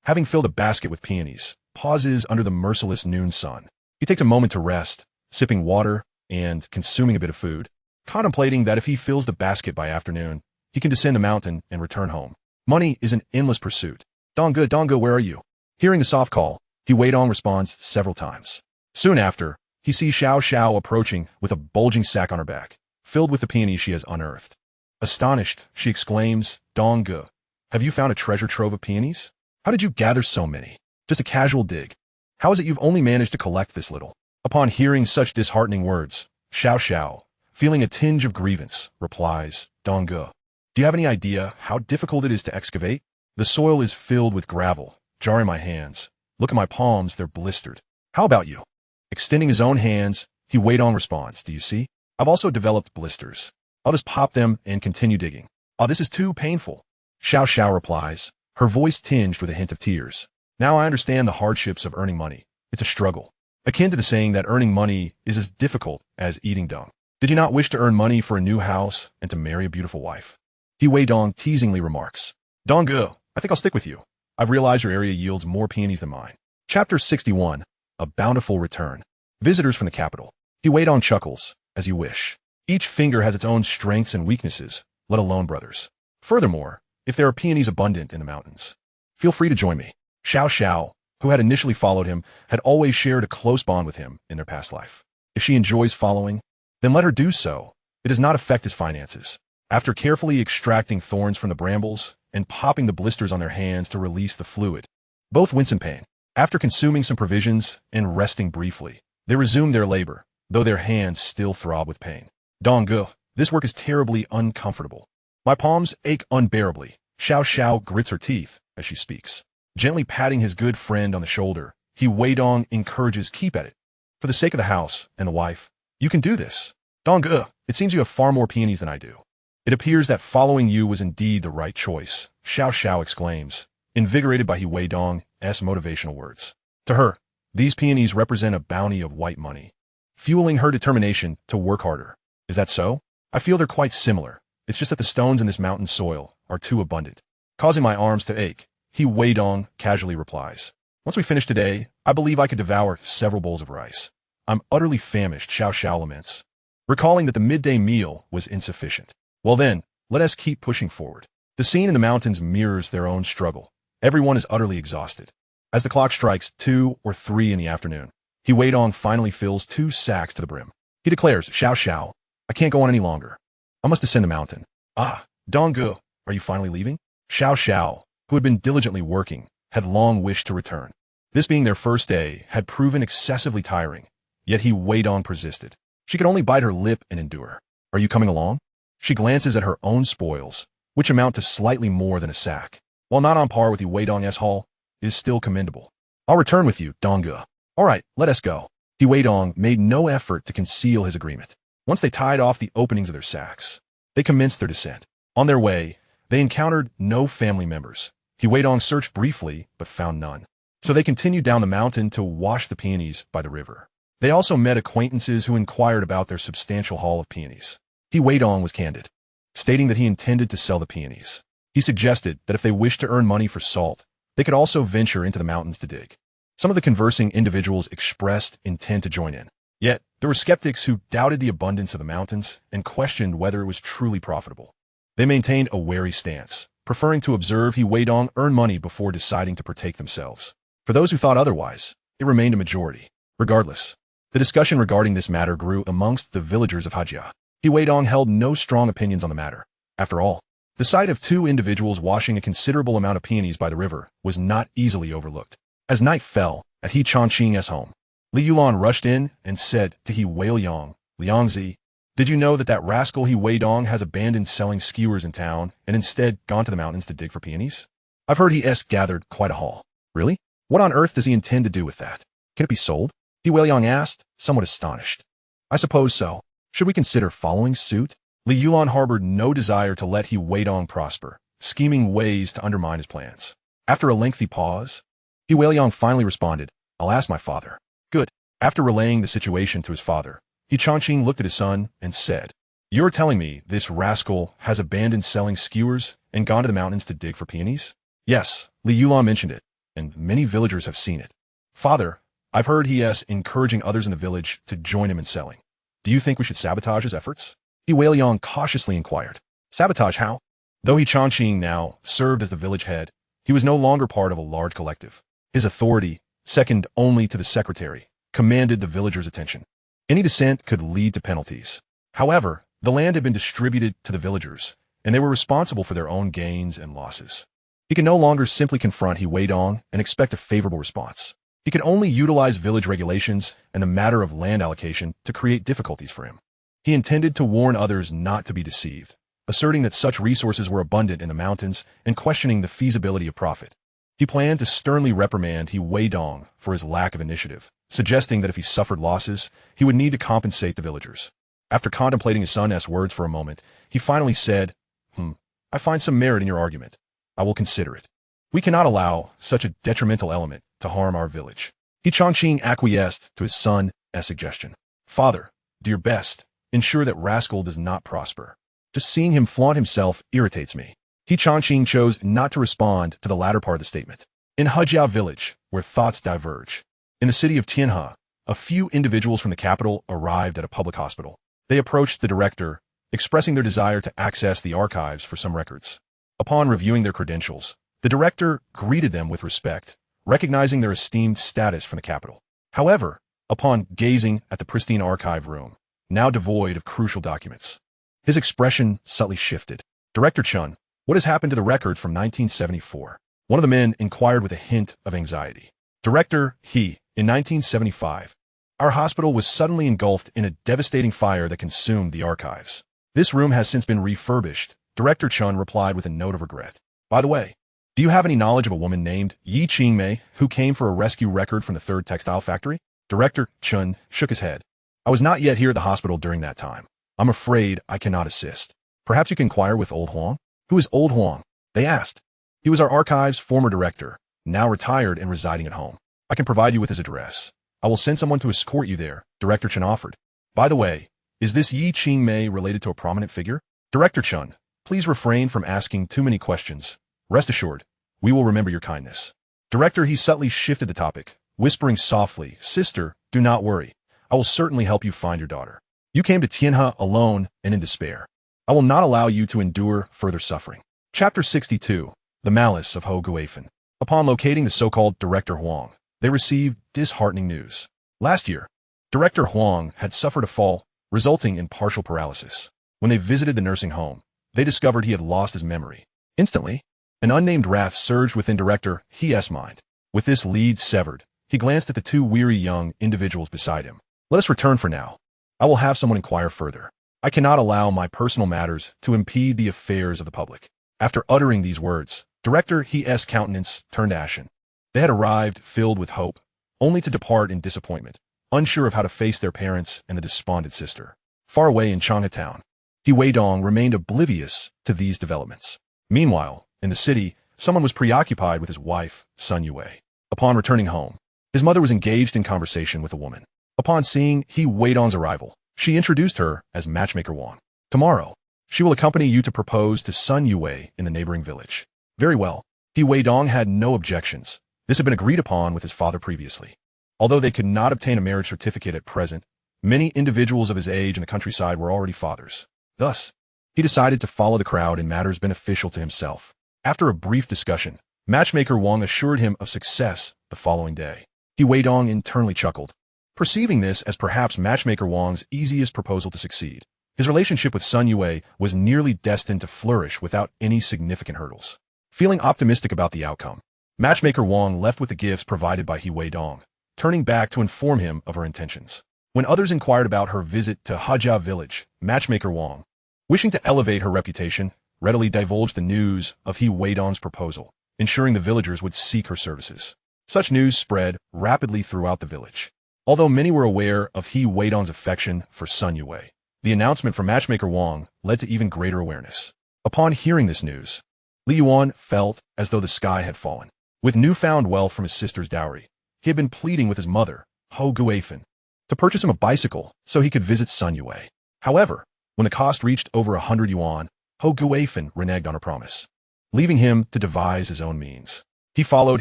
having filled a basket with peonies, pauses under the merciless noon sun. He takes a moment to rest, sipping water and consuming a bit of food, contemplating that if he fills the basket by afternoon, he can descend the mountain and return home. Money is an endless pursuit. Dongge, where are you? Hearing the soft call, Weidong responds several times. Soon after, he sees Xiao Xiao approaching with a bulging sack on her back, filled with the peonies she has unearthed. Astonished, she exclaims, Dongge, have you found a treasure trove of peonies? How did you gather so many? Just a casual dig. How is it you've only managed to collect this little? Upon hearing such disheartening words, Xiao Xiao, feeling a tinge of grievance, replies, Dongge, do you have any idea how difficult it is to excavate? The soil is filled with gravel, jarring my hands. Look at my palms, they're blistered. How about you? Extending his own hands, Weidong responds, do you see? I've also developed blisters. I'll just pop them and continue digging. Oh, this is too painful. Xiao Xiao replies, her voice tinged with a hint of tears. Now I understand the hardships of earning money. It's a struggle, akin to the saying that earning money is as difficult as eating dung. Did you not wish to earn money for a new house and to marry a beautiful wife? Weidong teasingly remarks, Dongge, I think I'll stick with you. I've realized your area yields more peonies than mine. Chapter 61, A Bountiful Return. Visitors from the capital. Weidong chuckles, as you wish. Each finger has its own strengths and weaknesses, let alone brothers. Furthermore, if there are peonies abundant in the mountains, feel free to join me. Xiao Xiao, who had initially followed him, had always shared a close bond with him in their past life. If she enjoys following, then let her do so. It does not affect his finances. After carefully extracting thorns from the brambles and popping the blisters on their hands to release the fluid, both wince in pain. After consuming some provisions and resting briefly, they resumed their labor, though their hands still throb with pain. Dong-gu, this work is terribly uncomfortable. My palms ache unbearably. Xiao Xiao grits her teeth as she speaks. Gently patting his good friend on the shoulder, Weidong encourages, keep at it. For the sake of the house and the wife, you can do this. Dong-gu, it seems you have far more peonies than I do. It appears that following you was indeed the right choice, Xiao Xiao exclaims, invigorated by Weidong's motivational words. To her, these peonies represent a bounty of white money, fueling her determination to work harder. Is that so? I feel they're quite similar. It's just that the stones in this mountain soil are too abundant, causing my arms to ache. Weidong casually replies. Once we finish today, I believe I could devour several bowls of rice. I'm utterly famished, Xiao Xiao laments, recalling that the midday meal was insufficient. Well then, let us keep pushing forward. The scene in the mountains mirrors their own struggle. Everyone is utterly exhausted. As the clock strikes 2 or 3 in the afternoon, Weidong finally fills 2 sacks to the brim. He declares, Xiao Xiao, I can't go on any longer. I must descend the mountain. Ah, Dong-gu, are you finally leaving? Xiao Xiao, who had been diligently working, had long wished to return. This being their first day had proven excessively tiring, yet Weidong persisted. She could only bite her lip and endure. Are you coming along? She glances at her own spoils, which amount to slightly more than a sack. While not on par with Weidong's haul, is still commendable. I'll return with you, Dong-gu. All right, let us go. Weidong made no effort to conceal his agreement. Once they tied off the openings of their sacks, they commenced their descent. On their way, they encountered no family members. Weidong searched briefly, but found none. So they continued down the mountain to wash the peonies by the river. They also met acquaintances who inquired about their substantial haul of peonies. Weidong was candid, stating that he intended to sell the peonies. He suggested that if they wished to earn money for salt, they could also venture into the mountains to dig. Some of the conversing individuals expressed intent to join in. Yet, there were skeptics who doubted the abundance of the mountains and questioned whether it was truly profitable. They maintained a wary stance, preferring to observe Weidong earn money before deciding to partake themselves. For those who thought otherwise, it remained a majority. Regardless, the discussion regarding this matter grew amongst the villagers of Hajia. Weidong held no strong opinions on the matter. After all, the sight of 2 individuals washing a considerable amount of peonies by the river was not easily overlooked. As night fell at He Changqing's home, Li Yulan rushed in and said to Weidong, Liangzi, did you know that rascal Weidong has abandoned selling skewers in town and instead gone to the mountains to dig for peonies? I've heard he's gathered quite a haul. Really? What on earth does he intend to do with that? Can it be sold? Weidong asked, somewhat astonished. I suppose so. Should we consider following suit? Li Yulan harbored no desire to let Weidong prosper, scheming ways to undermine his plans. After a lengthy pause, Weidong finally responded, I'll ask my father. Good. After relaying the situation to his father, Changqing looked at his son and said, You're telling me this rascal has abandoned selling skewers and gone to the mountains to dig for peonies? Yes, Li Yulan mentioned it, and many villagers have seen it. Father, I've heard he is encouraging others in the village to join him in selling. Do you think we should sabotage his efforts? Weidong cautiously inquired. Sabotage how? Though Changqing now served as the village head, he was no longer part of a large collective. His authority, second only to the secretary, commanded the villagers' attention. Any dissent could lead to penalties. However, the land had been distributed to the villagers, and they were responsible for their own gains and losses. He could no longer simply confront Weidong and expect a favorable response. He could only utilize village regulations and the matter of land allocation to create difficulties for him. He intended to warn others not to be deceived, asserting that such resources were abundant in the mountains and questioning the feasibility of profit. He planned to sternly reprimand Weidong for his lack of initiative, suggesting that if he suffered losses, he would need to compensate the villagers. After contemplating his son's words for a moment, he finally said, I find some merit in your argument. I will consider it. We cannot allow such a detrimental element to harm our village. Changqing acquiesced to his son's suggestion. Father, do your best. Ensure that rascal does not prosper. Just seeing him flaunt himself irritates me. Changqing chose not to respond to the latter part of the statement. In Hejiao village, where thoughts diverge, in the city of Tianhe, a few individuals from the capital arrived at a public hospital. They approached the director, expressing their desire to access the archives for some records. Upon reviewing their credentials, the director greeted them with respect, recognizing their esteemed status from the capital. However, upon gazing at the pristine archive room, now devoid of crucial documents, his expression subtly shifted. Director Chun, what has happened to the records from 1974? One of the men inquired with a hint of anxiety. Director, he. In 1975, our hospital was suddenly engulfed in a devastating fire that consumed the archives. This room has since been refurbished, Director Chun replied with a note of regret. By the way, do you have any knowledge of a woman named Yi Qingmei who came for a rescue record from the 3rd Textile Factory? Director Chun shook his head. I was not yet here at the hospital during that time. I'm afraid I cannot assist. Perhaps you can inquire with Old Huang? Who is Old Huang? They asked. He was our archive's former director, now retired and residing at home. I can provide you with his address. I will send someone to escort you there, Director Chun offered. By the way, is this Yi Qingmei related to a prominent figure? Director Chun, please refrain from asking too many questions. Rest assured, we will remember your kindness. Director, he subtly shifted the topic, whispering softly, Sister, do not worry. I will certainly help you find your daughter. You came to Tianhe alone and in despair. I will not allow you to endure further suffering. Chapter 62. The Malice of Ho Guifan. Upon locating the so-called Director Huang, they received disheartening news. Last year, Director Huang had suffered a fall, resulting in partial paralysis. When they visited the nursing home, they discovered he had lost his memory. Instantly, an unnamed wrath surged within Director He's mind. With this lead severed, he glanced at the 2 weary young individuals beside him. Let us return for now. I will have someone inquire further. I cannot allow my personal matters to impede the affairs of the public. After uttering these words, Director He's countenance turned ashen. They had arrived filled with hope, only to depart in disappointment, unsure of how to face their parents and the despondent sister. Far away in Chang'e town, Weidong remained oblivious to these developments. Meanwhile, in the city, someone was preoccupied with his wife, Sun Yue. Upon returning home, his mother was engaged in conversation with a woman. Upon seeing Weidong's arrival, she introduced her as Matchmaker Wang. Tomorrow, she will accompany you to propose to Sun Yue in the neighboring village. Very well. Weidong had no objections. This had been agreed upon with his father previously. Although they could not obtain a marriage certificate at present, many individuals of his age in the countryside were already fathers. Thus, he decided to follow the crowd in matters beneficial to himself. After a brief discussion, Matchmaker Wang assured him of success the following day. Weidong internally chuckled, perceiving this as perhaps Matchmaker Wang's easiest proposal to succeed. His relationship with Sun Yue was nearly destined to flourish without any significant hurdles. Feeling optimistic about the outcome, Matchmaker Wang left with the gifts provided by Weidong, turning back to inform him of her intentions. When others inquired about her visit to Hajia village, Matchmaker Wang, wishing to elevate her reputation, readily divulged the news of Weidong's proposal, ensuring the villagers would seek her services. Such news spread rapidly throughout the village. Although many were aware of Weidong's affection for Sun Yue, the announcement from Matchmaker Wang led to even greater awareness. Upon hearing this news, Li Yuan felt as though the sky had fallen. With newfound wealth from his sister's dowry, he had been pleading with his mother, Ho Guifan, to purchase him a bicycle so he could visit Sun Yue. However, when the cost reached over 100 yuan, Ho Guifan reneged on her promise, leaving him to devise his own means. He followed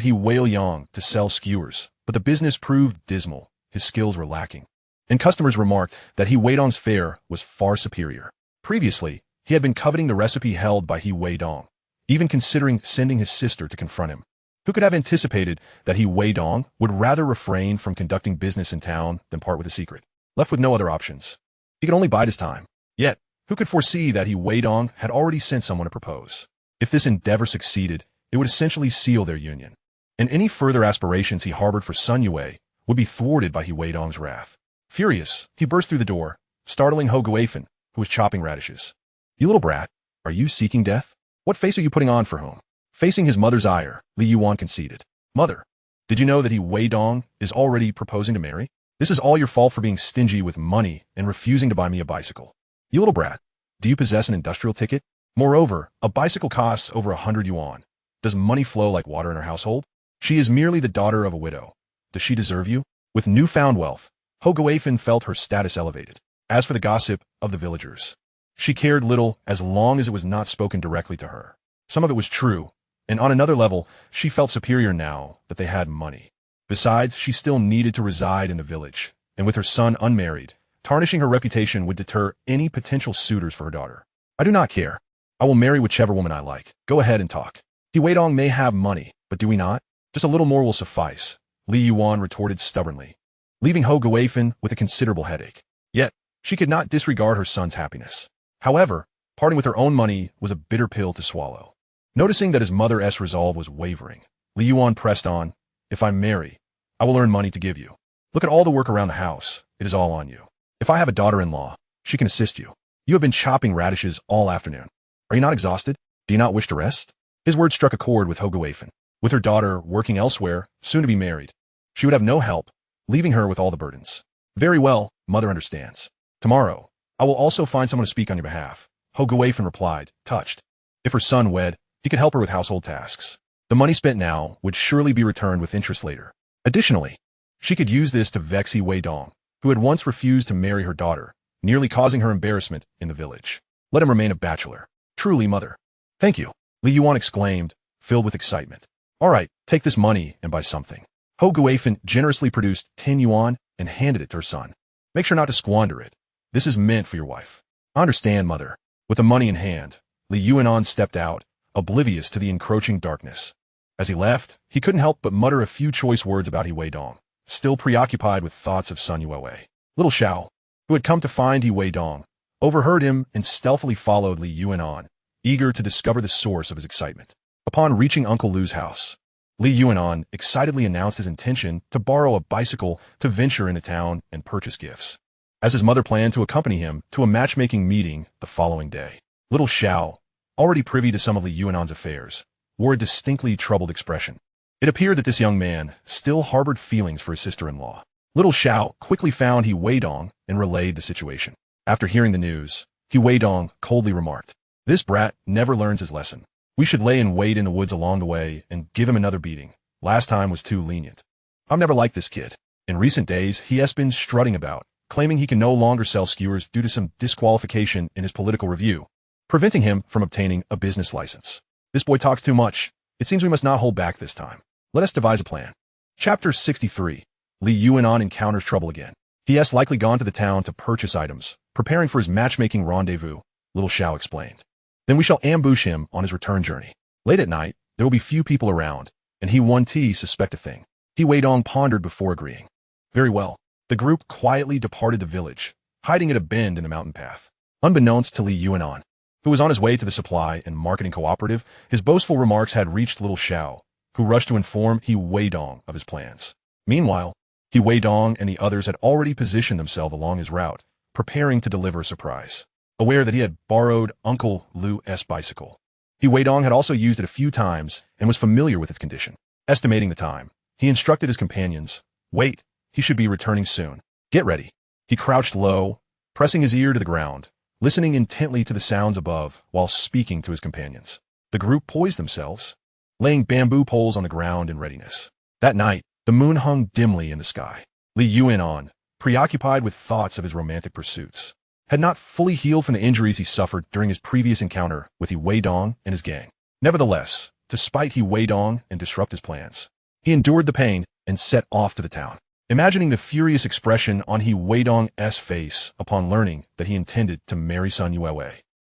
Weiliang to sell skewers, but the business proved dismal. His skills were lacking, and customers remarked that Weidong's fare was far superior. Previously, he had been coveting the recipe held by Weidong, even considering sending his sister to confront him. Who could have anticipated that Weidong would rather refrain from conducting business in town than part with a secret? Left with no other options, he could only bide his time. Yet, who could foresee that Weidong had already sent someone to propose? If this endeavor succeeded, it would essentially seal their union, and any further aspirations he harbored for Sun Yue would be thwarted by Weidong's wrath. Furious, he burst through the door, startling Ho Guifan, who was chopping radishes. You little brat, are you seeking death? What face are you putting on for whom? Facing his mother's ire, Li Yuan conceded. Mother, did you know that Weidong is already proposing to marry? This is all your fault for being stingy with money and refusing to buy me a bicycle. You little brat, do you possess an industrial ticket? Moreover, a bicycle costs over 100 yuan. Does money flow like water in her household? She is merely the daughter of a widow. Does she deserve you? With newfound wealth, Ho Guifan felt her status elevated. As for the gossip of the villagers, she cared little as long as it was not spoken directly to her. Some of it was true, and on another level, she felt superior now that they had money. Besides, she still needed to reside in the village, and with her son unmarried, tarnishing her reputation would deter any potential suitors for her daughter. I do not care. I will marry whichever woman I like. Go ahead and talk. Weidong may have money, but do we not? Just a little more will suffice, Li Yuan retorted stubbornly, leaving Ho Guifan with a considerable headache. Yet, she could not disregard her son's happiness. However, parting with her own money was a bitter pill to swallow. Noticing that his mother's resolve was wavering, Li Yuan pressed on, if I marry, I will earn money to give you. Look at all the work around the house. It is all on you. If I have a daughter-in-law, she can assist you. You have been chopping radishes all afternoon. Are you not exhausted? Do you not wish to rest? His words struck a chord with Hogewafen. With her daughter working elsewhere, soon to be married, she would have no help, leaving her with all the burdens. Very well, mother understands. Tomorrow, I will also find someone to speak on your behalf. Hogewafen replied, touched. If her son wed, he could help her with household tasks. The money spent now would surely be returned with interest later. Additionally, she could use this to vex Weidong, who had once refused to marry her daughter, nearly causing her embarrassment in the village. Let him remain a bachelor. Truly, mother. Thank you, Li Yuan exclaimed, filled with excitement. All right, take this money and buy something. Hogewafen generously produced 10 yuan and handed it to her son. Make sure not to squander it. This is meant for your wife. I understand, mother. With the money in hand, Li Yuan stepped out, oblivious to the encroaching darkness. As he left, he couldn't help but mutter a few choice words about Weidong, still preoccupied with thoughts of Sun Yue. Little Xiao, who had come to find Weidong, overheard him and stealthily followed Li Yuan, eager to discover the source of his excitement. Upon reaching Uncle Lu's house, Li Yuan excitedly announced his intention to borrow a bicycle to venture into town and purchase gifts, as his mother planned to accompany him to a matchmaking meeting the following day. Little Xiao, already privy to some of Li Yuan's affairs, wore a distinctly troubled expression. It appeared that this young man still harbored feelings for his sister-in-law. Little Xiao quickly found Weidong and relayed the situation. After hearing the news, Weidong coldly remarked, "This brat never learns his lesson. We should lay in wait in the woods along the way and give him another beating. Last time was too lenient. I'm never like this kid." In recent days, he has been strutting about, claiming he can no longer sell skewers due to some disqualification in his political review, preventing him from obtaining a business license. This boy talks too much. It seems we must not hold back this time. Let us devise a plan. Chapter 63. Li Yuan encounters trouble again. He has likely gone to the town to purchase items, preparing for his matchmaking rendezvous, Little Xiao explained. Then we shall ambush him on his return journey. Late at night, there will be few people around, and he won't suspect a thing. Weidong pondered before agreeing. Very well. The group quietly departed the village, hiding at a bend in the mountain path. Unbeknownst to Li Yuan, who was on his way to the supply and marketing cooperative, his boastful remarks had reached Little Xiao, who rushed to inform Weidong of his plans. Meanwhile, Weidong and the others had already positioned themselves along his route, preparing to deliver a surprise. Aware that he had borrowed Uncle Lu's bicycle, Weidong had also used it a few times and was familiar with its condition. Estimating the time, he instructed his companions, "Wait, he should be returning soon. Get ready." He crouched low, pressing his ear to the ground, listening intently to the sounds above while speaking to his companions. The group poised themselves, laying bamboo poles on the ground in readiness. That night, the moon hung dimly in the sky. Li Yuan, preoccupied with thoughts of his romantic pursuits, had not fully healed from the injuries he suffered during his previous encounter with Weidong and his gang. Nevertheless, despite Weidong and disrupt his plans, he endured the pain and set off to the town. Imagining the furious expression on Weidong's face upon learning that he intended to marry Sun Yue,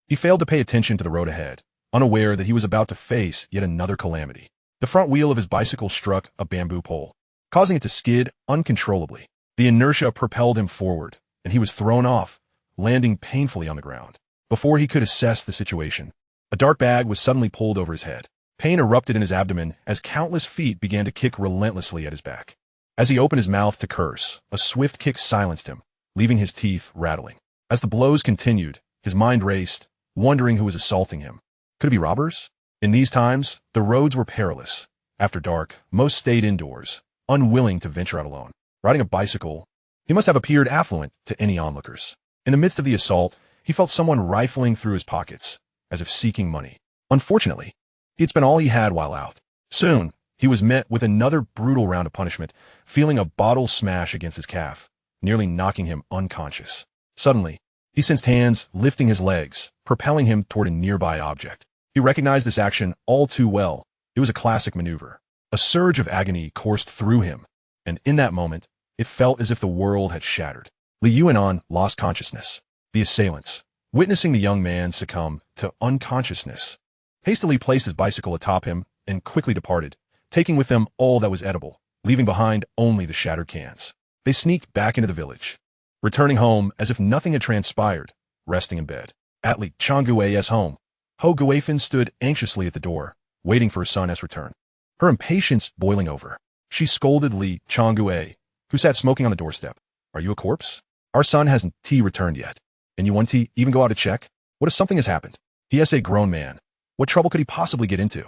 he failed to pay attention to the road ahead, unaware that he was about to face yet another calamity. The front wheel of his bicycle struck a bamboo pole, causing it to skid uncontrollably. The inertia propelled him forward, and he was thrown off, landing painfully on the ground. Before he could assess the situation, a dark bag was suddenly pulled over his head. Pain erupted in his abdomen as countless feet began to kick relentlessly at his back. As he opened his mouth to curse, a swift kick silenced him, leaving his teeth rattling. As the blows continued, his mind raced, wondering who was assaulting him. Could it be robbers? In these times, the roads were perilous. After dark, most stayed indoors, unwilling to venture out alone. Riding a bicycle, he must have appeared affluent to any onlookers. In the midst of the assault, he felt someone rifling through his pockets, as if seeking money. Unfortunately, he had spent all he had while out. Soon, he was met with another brutal round of punishment, feeling a bottle smash against his calf, nearly knocking him unconscious. Suddenly, he sensed hands lifting his legs, propelling him toward a nearby object. He recognized this action all too well. It was a classic maneuver. A surge of agony coursed through him, and in that moment, it felt as if the world had shattered. Li Yuan lost consciousness. The assailants, witnessing the young man succumb to unconsciousness, hastily placed his bicycle atop him and quickly departed, taking with them all that was edible, leaving behind only the shattered cans. They sneaked back into the village, returning home as if nothing had transpired, resting in bed. At Li Changgue's home, Hogewafen stood anxiously at the door, waiting for her son's return. Her impatience boiling over, She scolded Li Changgue, who sat smoking on the doorstep. Are you a corpse? Our son hasn't returned yet. And you want to even go out to check? What if something has happened? He is a grown man. What trouble could he possibly get into?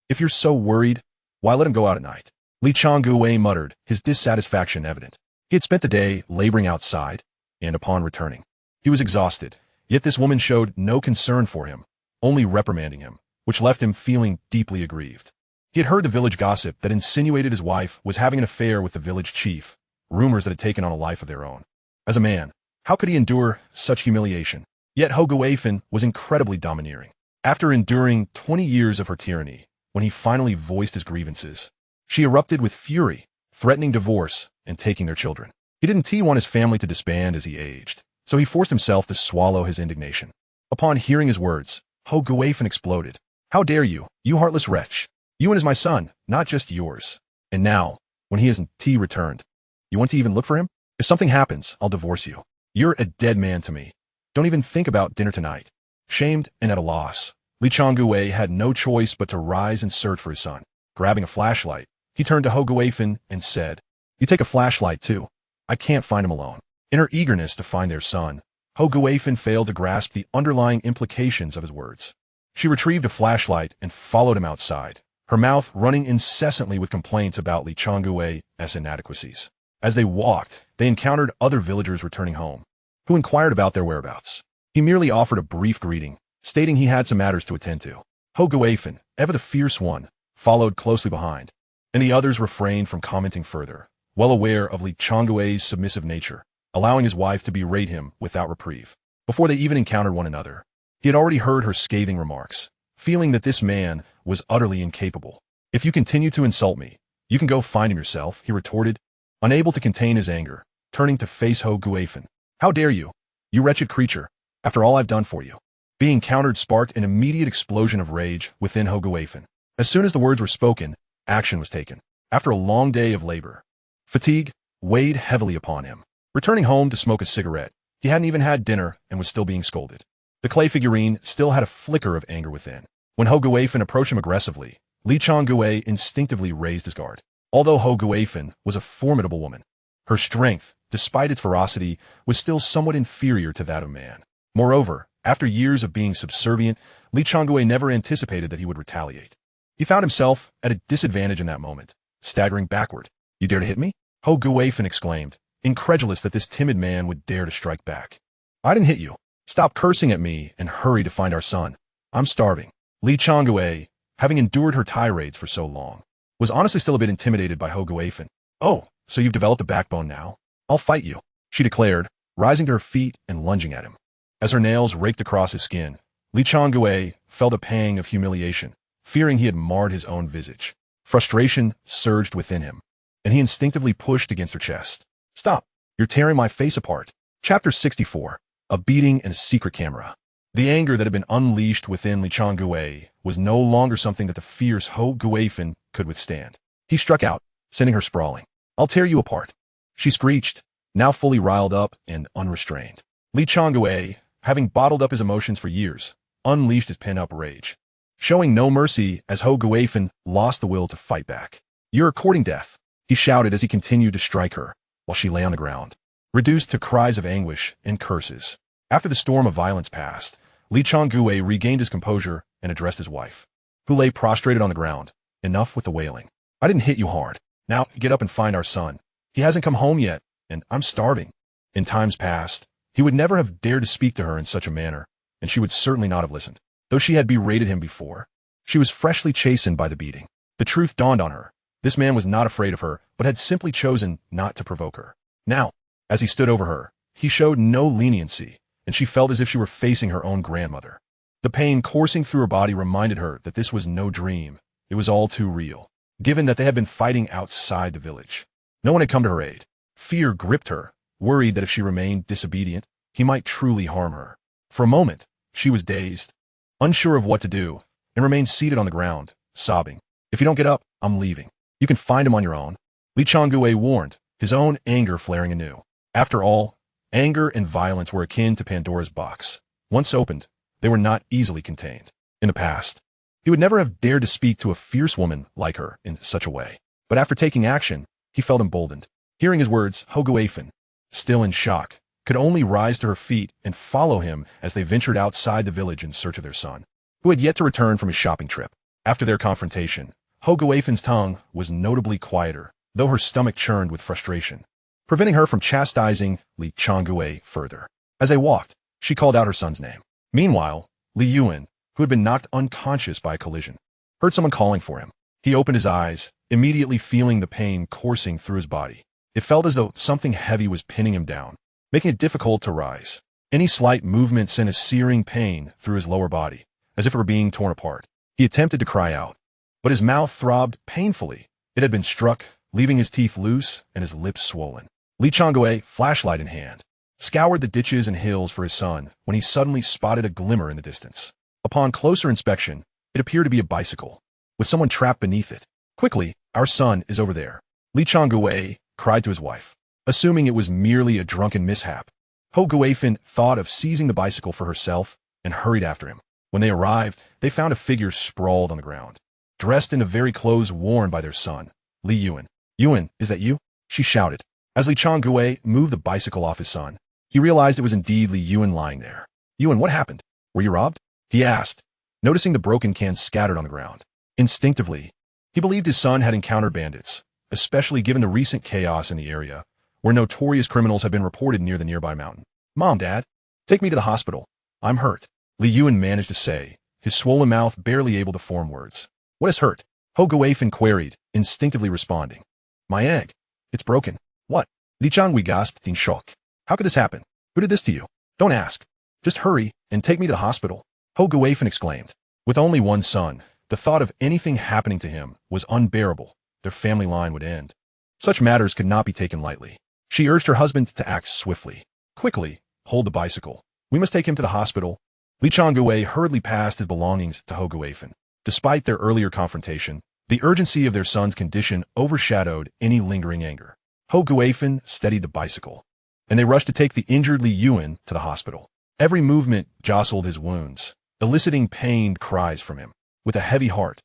If you're so worried, why let him go out at night? Li Changgue muttered, his dissatisfaction evident. He had spent the day laboring outside, and upon returning, he was exhausted. Yet this woman showed no concern for him, only reprimanding him, which left him feeling deeply aggrieved. He had heard the village gossip that insinuated his wife was having an affair with the village chief, rumors that had taken on a life of their own. As a man, how could he endure such humiliation? Yet Hoguafin was incredibly domineering. After enduring 20 years of her tyranny, when he finally voiced his grievances, she erupted with fury, threatening divorce and taking their children. He didn't want his family to disband as he aged, so he forced himself to swallow his indignation. Upon hearing his words, Hoguafin exploded. How dare you, you heartless wretch! Yuan is my son, not just yours. And now, when he isn't returned, you want to even look for him? If something happens, I'll divorce you. You're a dead man to me. Don't even think about dinner tonight. Shamed and at a loss, Li Changgue had no choice but to rise and search for his son. Grabbing a flashlight, he turned to Hoguafin and said, You take a flashlight too. I can't find him alone. In her eagerness to find their son, Hoguafin failed to grasp the underlying implications of his words. She retrieved a flashlight and followed him outside, her mouth running incessantly with complaints about Li Changgue's inadequacies. As they walked, they encountered other villagers returning home, who inquired about their whereabouts. He merely offered a brief greeting, stating he had some matters to attend to. Hoguafin, ever the fierce one, followed closely behind, and the others refrained from commenting further, well aware of Li Changgue's submissive nature, allowing his wife to berate him without reprieve. Before they even encountered one another, he had already heard her scathing remarks, feeling that this man was utterly incapable. If you continue to insult me, you can go find him yourself, he retorted, unable to contain his anger, turning to face Hoguafin. How dare you, you wretched creature, after all I've done for you? Being encountered sparked an immediate explosion of rage within Hoguafin. As soon as the words were spoken, action was taken. After a long day of labor, fatigue weighed heavily upon him. Returning home to smoke a cigarette, he hadn't even had dinner and was still being scolded. The clay figurine still had a flicker of anger within. When Hoguafin approached him aggressively, Li Changgue instinctively raised his guard. Although Hoguafin was a formidable woman, her strength, despite its ferocity, was still somewhat inferior to that of man. Moreover, after years of being subservient, Li Changgue never anticipated that he would retaliate. He found himself at a disadvantage in that moment, staggering backward. You dare to hit me? Hoguafin exclaimed, incredulous that this timid man would dare to strike back. I didn't hit you. Stop cursing at me and hurry to find our son. I'm starving. Li Changgue, having endured her tirades for so long, was honestly still a bit intimidated by Hoguafin. Oh, so you've developed a backbone now? I'll fight you, she declared, rising to her feet and lunging at him. As her nails raked across his skin, Li Changgue felt a pang of humiliation, fearing he had marred his own visage. Frustration surged within him, and he instinctively pushed against her chest. Stop, you're tearing my face apart. Chapter 64. A beating and a secret camera. The anger that had been unleashed within Li Changgue was no longer something that the fierce Hoguafin could withstand. He struck out, sending her sprawling. I'll tear you apart, she screeched, now fully riled up and unrestrained. Li Changgue, having bottled up his emotions for years, unleashed his pent-up rage, showing no mercy as Hoguafin lost the will to fight back. You're courting death, he shouted as he continued to strike her, while she lay on the ground, reduced to cries of anguish and curses. After the storm of violence passed, Li Changgue regained his composure and addressed his wife, who lay prostrated on the ground. Enough with the wailing. I didn't hit you hard. Now get up and find our son. He hasn't come home yet, and I'm starving. In times past, he would never have dared to speak to her in such a manner, and she would certainly not have listened. Though she had berated him before, she was freshly chastened by the beating. The truth dawned on her. This man was not afraid of her, but had simply chosen not to provoke her. Now, as he stood over her, he showed no leniency, and she felt as if she were facing her own grandmother. The pain coursing through her body reminded her that this was no dream. It was all too real, given that they had been fighting outside the village. No one had come to her aid. Fear gripped her, worried that if she remained disobedient, he might truly harm her. For a moment, she was dazed, unsure of what to do, and remained seated on the ground, sobbing. If you don't get up, I'm leaving. You can find him on your own, Li Changgue warned, his own anger flaring anew. After all, anger and violence were akin to Pandora's box. Once opened, they were not easily contained. In the past, he would never have dared to speak to a fierce woman like her in such a way. But after taking action, he felt emboldened. Hearing his words, Hoguafen, still in shock, could only rise to her feet and follow him as they ventured outside the village in search of their son, who had yet to return from his shopping trip. After their confrontation, Hoguafen's tongue was notably quieter, though her stomach churned with frustration, preventing her from chastising Li Changgue further. As they walked, she called out her son's name. Meanwhile, Li Yuan, who had been knocked unconscious by a collision, heard someone calling for him. He opened his eyes, immediately feeling the pain coursing through his body. It felt as though something heavy was pinning him down, making it difficult to rise. Any slight movement sent a searing pain through his lower body, as if it were being torn apart. He attempted to cry out, but his mouth throbbed painfully. It had been struck, leaving his teeth loose and his lips swollen. Li Changgue, flashlight in hand, scoured the ditches and hills for his son when he suddenly spotted a glimmer in the distance. Upon closer inspection, it appeared to be a bicycle, with someone trapped beneath it. Quickly, our son is over there, Li Changgue cried to his wife. Assuming it was merely a drunken mishap, Hoguafen thought of seizing the bicycle for herself and hurried after him. When they arrived, they found a figure sprawled on the ground, dressed in the very clothes worn by their son, Li Yuan. Yuan, is that you? She shouted. As Li Changgue moved the bicycle off his son, he realized it was indeed Li Yuan lying there. Yuan, what happened? Were you robbed? He asked, noticing the broken cans scattered on the ground. Instinctively, he believed his son had encountered bandits, especially given the recent chaos in the area, where notorious criminals had been reported near the nearby mountain. Mom, Dad, take me to the hospital. I'm hurt, Li Yuan managed to say, his swollen mouth barely able to form words. What is hurt? Hoguafen queried, instinctively responding. My egg. It's broken. What? Li Changui gasped in shock. How could this happen? Who did this to you? Don't ask. Just hurry and take me to the hospital, Hoguafen exclaimed. With only one son, the thought of anything happening to him was unbearable. Their family line would end. Such matters could not be taken lightly. She urged her husband to act swiftly. Quickly, hold the bicycle. We must take him to the hospital. Li Changgue hurriedly passed his belongings to Hoguafen. Despite their earlier confrontation, the urgency of their son's condition overshadowed any lingering anger. Hoguafen steadied the bicycle, and they rushed to take the injured Li Yuan to the hospital. Every movement jostled his wounds, eliciting pained cries from him. With a heavy heart,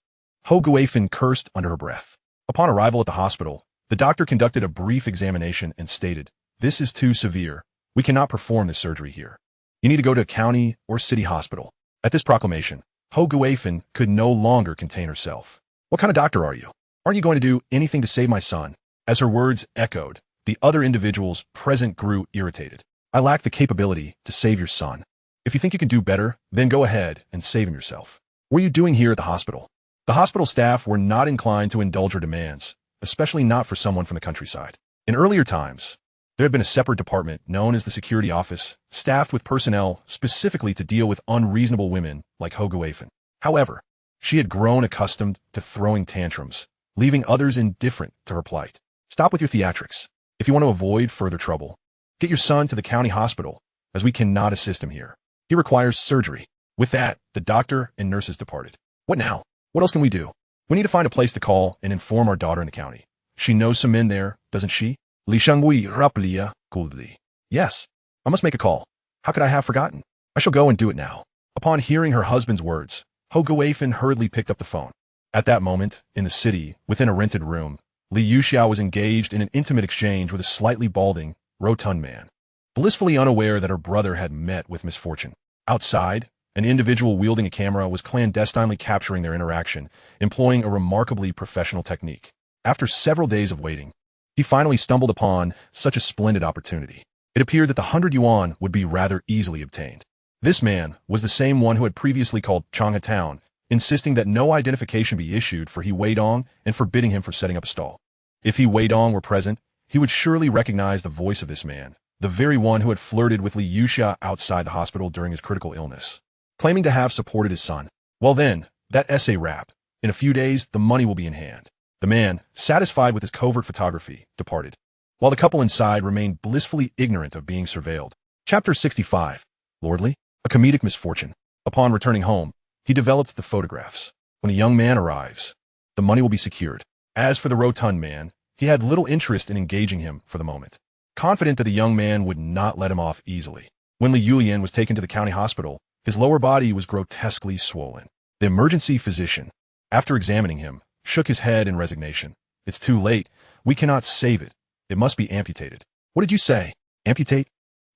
Hoguafen cursed under her breath. Upon arrival at the hospital, the doctor conducted a brief examination and stated, "This is too severe. We cannot perform this surgery here. You need to go to a county or city hospital." At this proclamation, Hoguafen could no longer contain herself. What kind of doctor are you? Aren't you going to do anything to save my son? As her words echoed, the other individuals present grew irritated. I lack the capability to save your son. If you think you can do better, then go ahead and save him yourself. What are you doing here at the hospital? The hospital staff were not inclined to indulge her demands, especially not for someone from the countryside. In earlier times, there had been a separate department known as the security office, staffed with personnel specifically to deal with unreasonable women like Hoguafen. However, she had grown accustomed to throwing tantrums, leaving others indifferent to her plight. Stop with your theatrics. If you want to avoid further trouble, get your son to the county hospital, as we cannot assist him here. He requires surgery. With that, the doctor and nurses departed. What now? What else can we do? We need to find a place to call and inform our daughter in the county. She knows some men there, doesn't she? Li Shangui raplia coldly. Yes, I must make a call. How could I have forgotten? I shall go and do it now. Upon hearing her husband's words, Hoguafen hurriedly picked up the phone. At that moment, in the city, within a rented room, Li Yuxiao was engaged in an intimate exchange with a slightly balding, rotund man, blissfully unaware that her brother had met with misfortune. Outside, an individual wielding a camera was clandestinely capturing their interaction, employing a remarkably professional technique. After several days of waiting, he finally stumbled upon such a splendid opportunity. It appeared that the 100 yuan would be rather easily obtained. This man was the same one who had previously called Changha Town, insisting that no identification be issued for He Weidong and forbidding him from setting up a stall. If He Weidong were present, he would surely recognize the voice of this man, the very one who had flirted with Li Yuxia outside the hospital during his critical illness, claiming to have supported his son. Well then, that essay wrapped. In a few days, the money will be in hand. The man, satisfied with his covert photography, departed, while the couple inside remained blissfully ignorant of being surveilled. Chapter 65. Lordly, a comedic misfortune. Upon returning home, he developed the photographs. When a young man arrives, the money will be secured. As for the rotund man, he had little interest in engaging him for the moment, confident that the young man would not let him off easily. When Li Yulian was taken to the county hospital, his lower body was grotesquely swollen. The emergency physician, after examining him, shook his head in resignation. It's too late. We cannot save it. It must be amputated. What did you say? Amputate?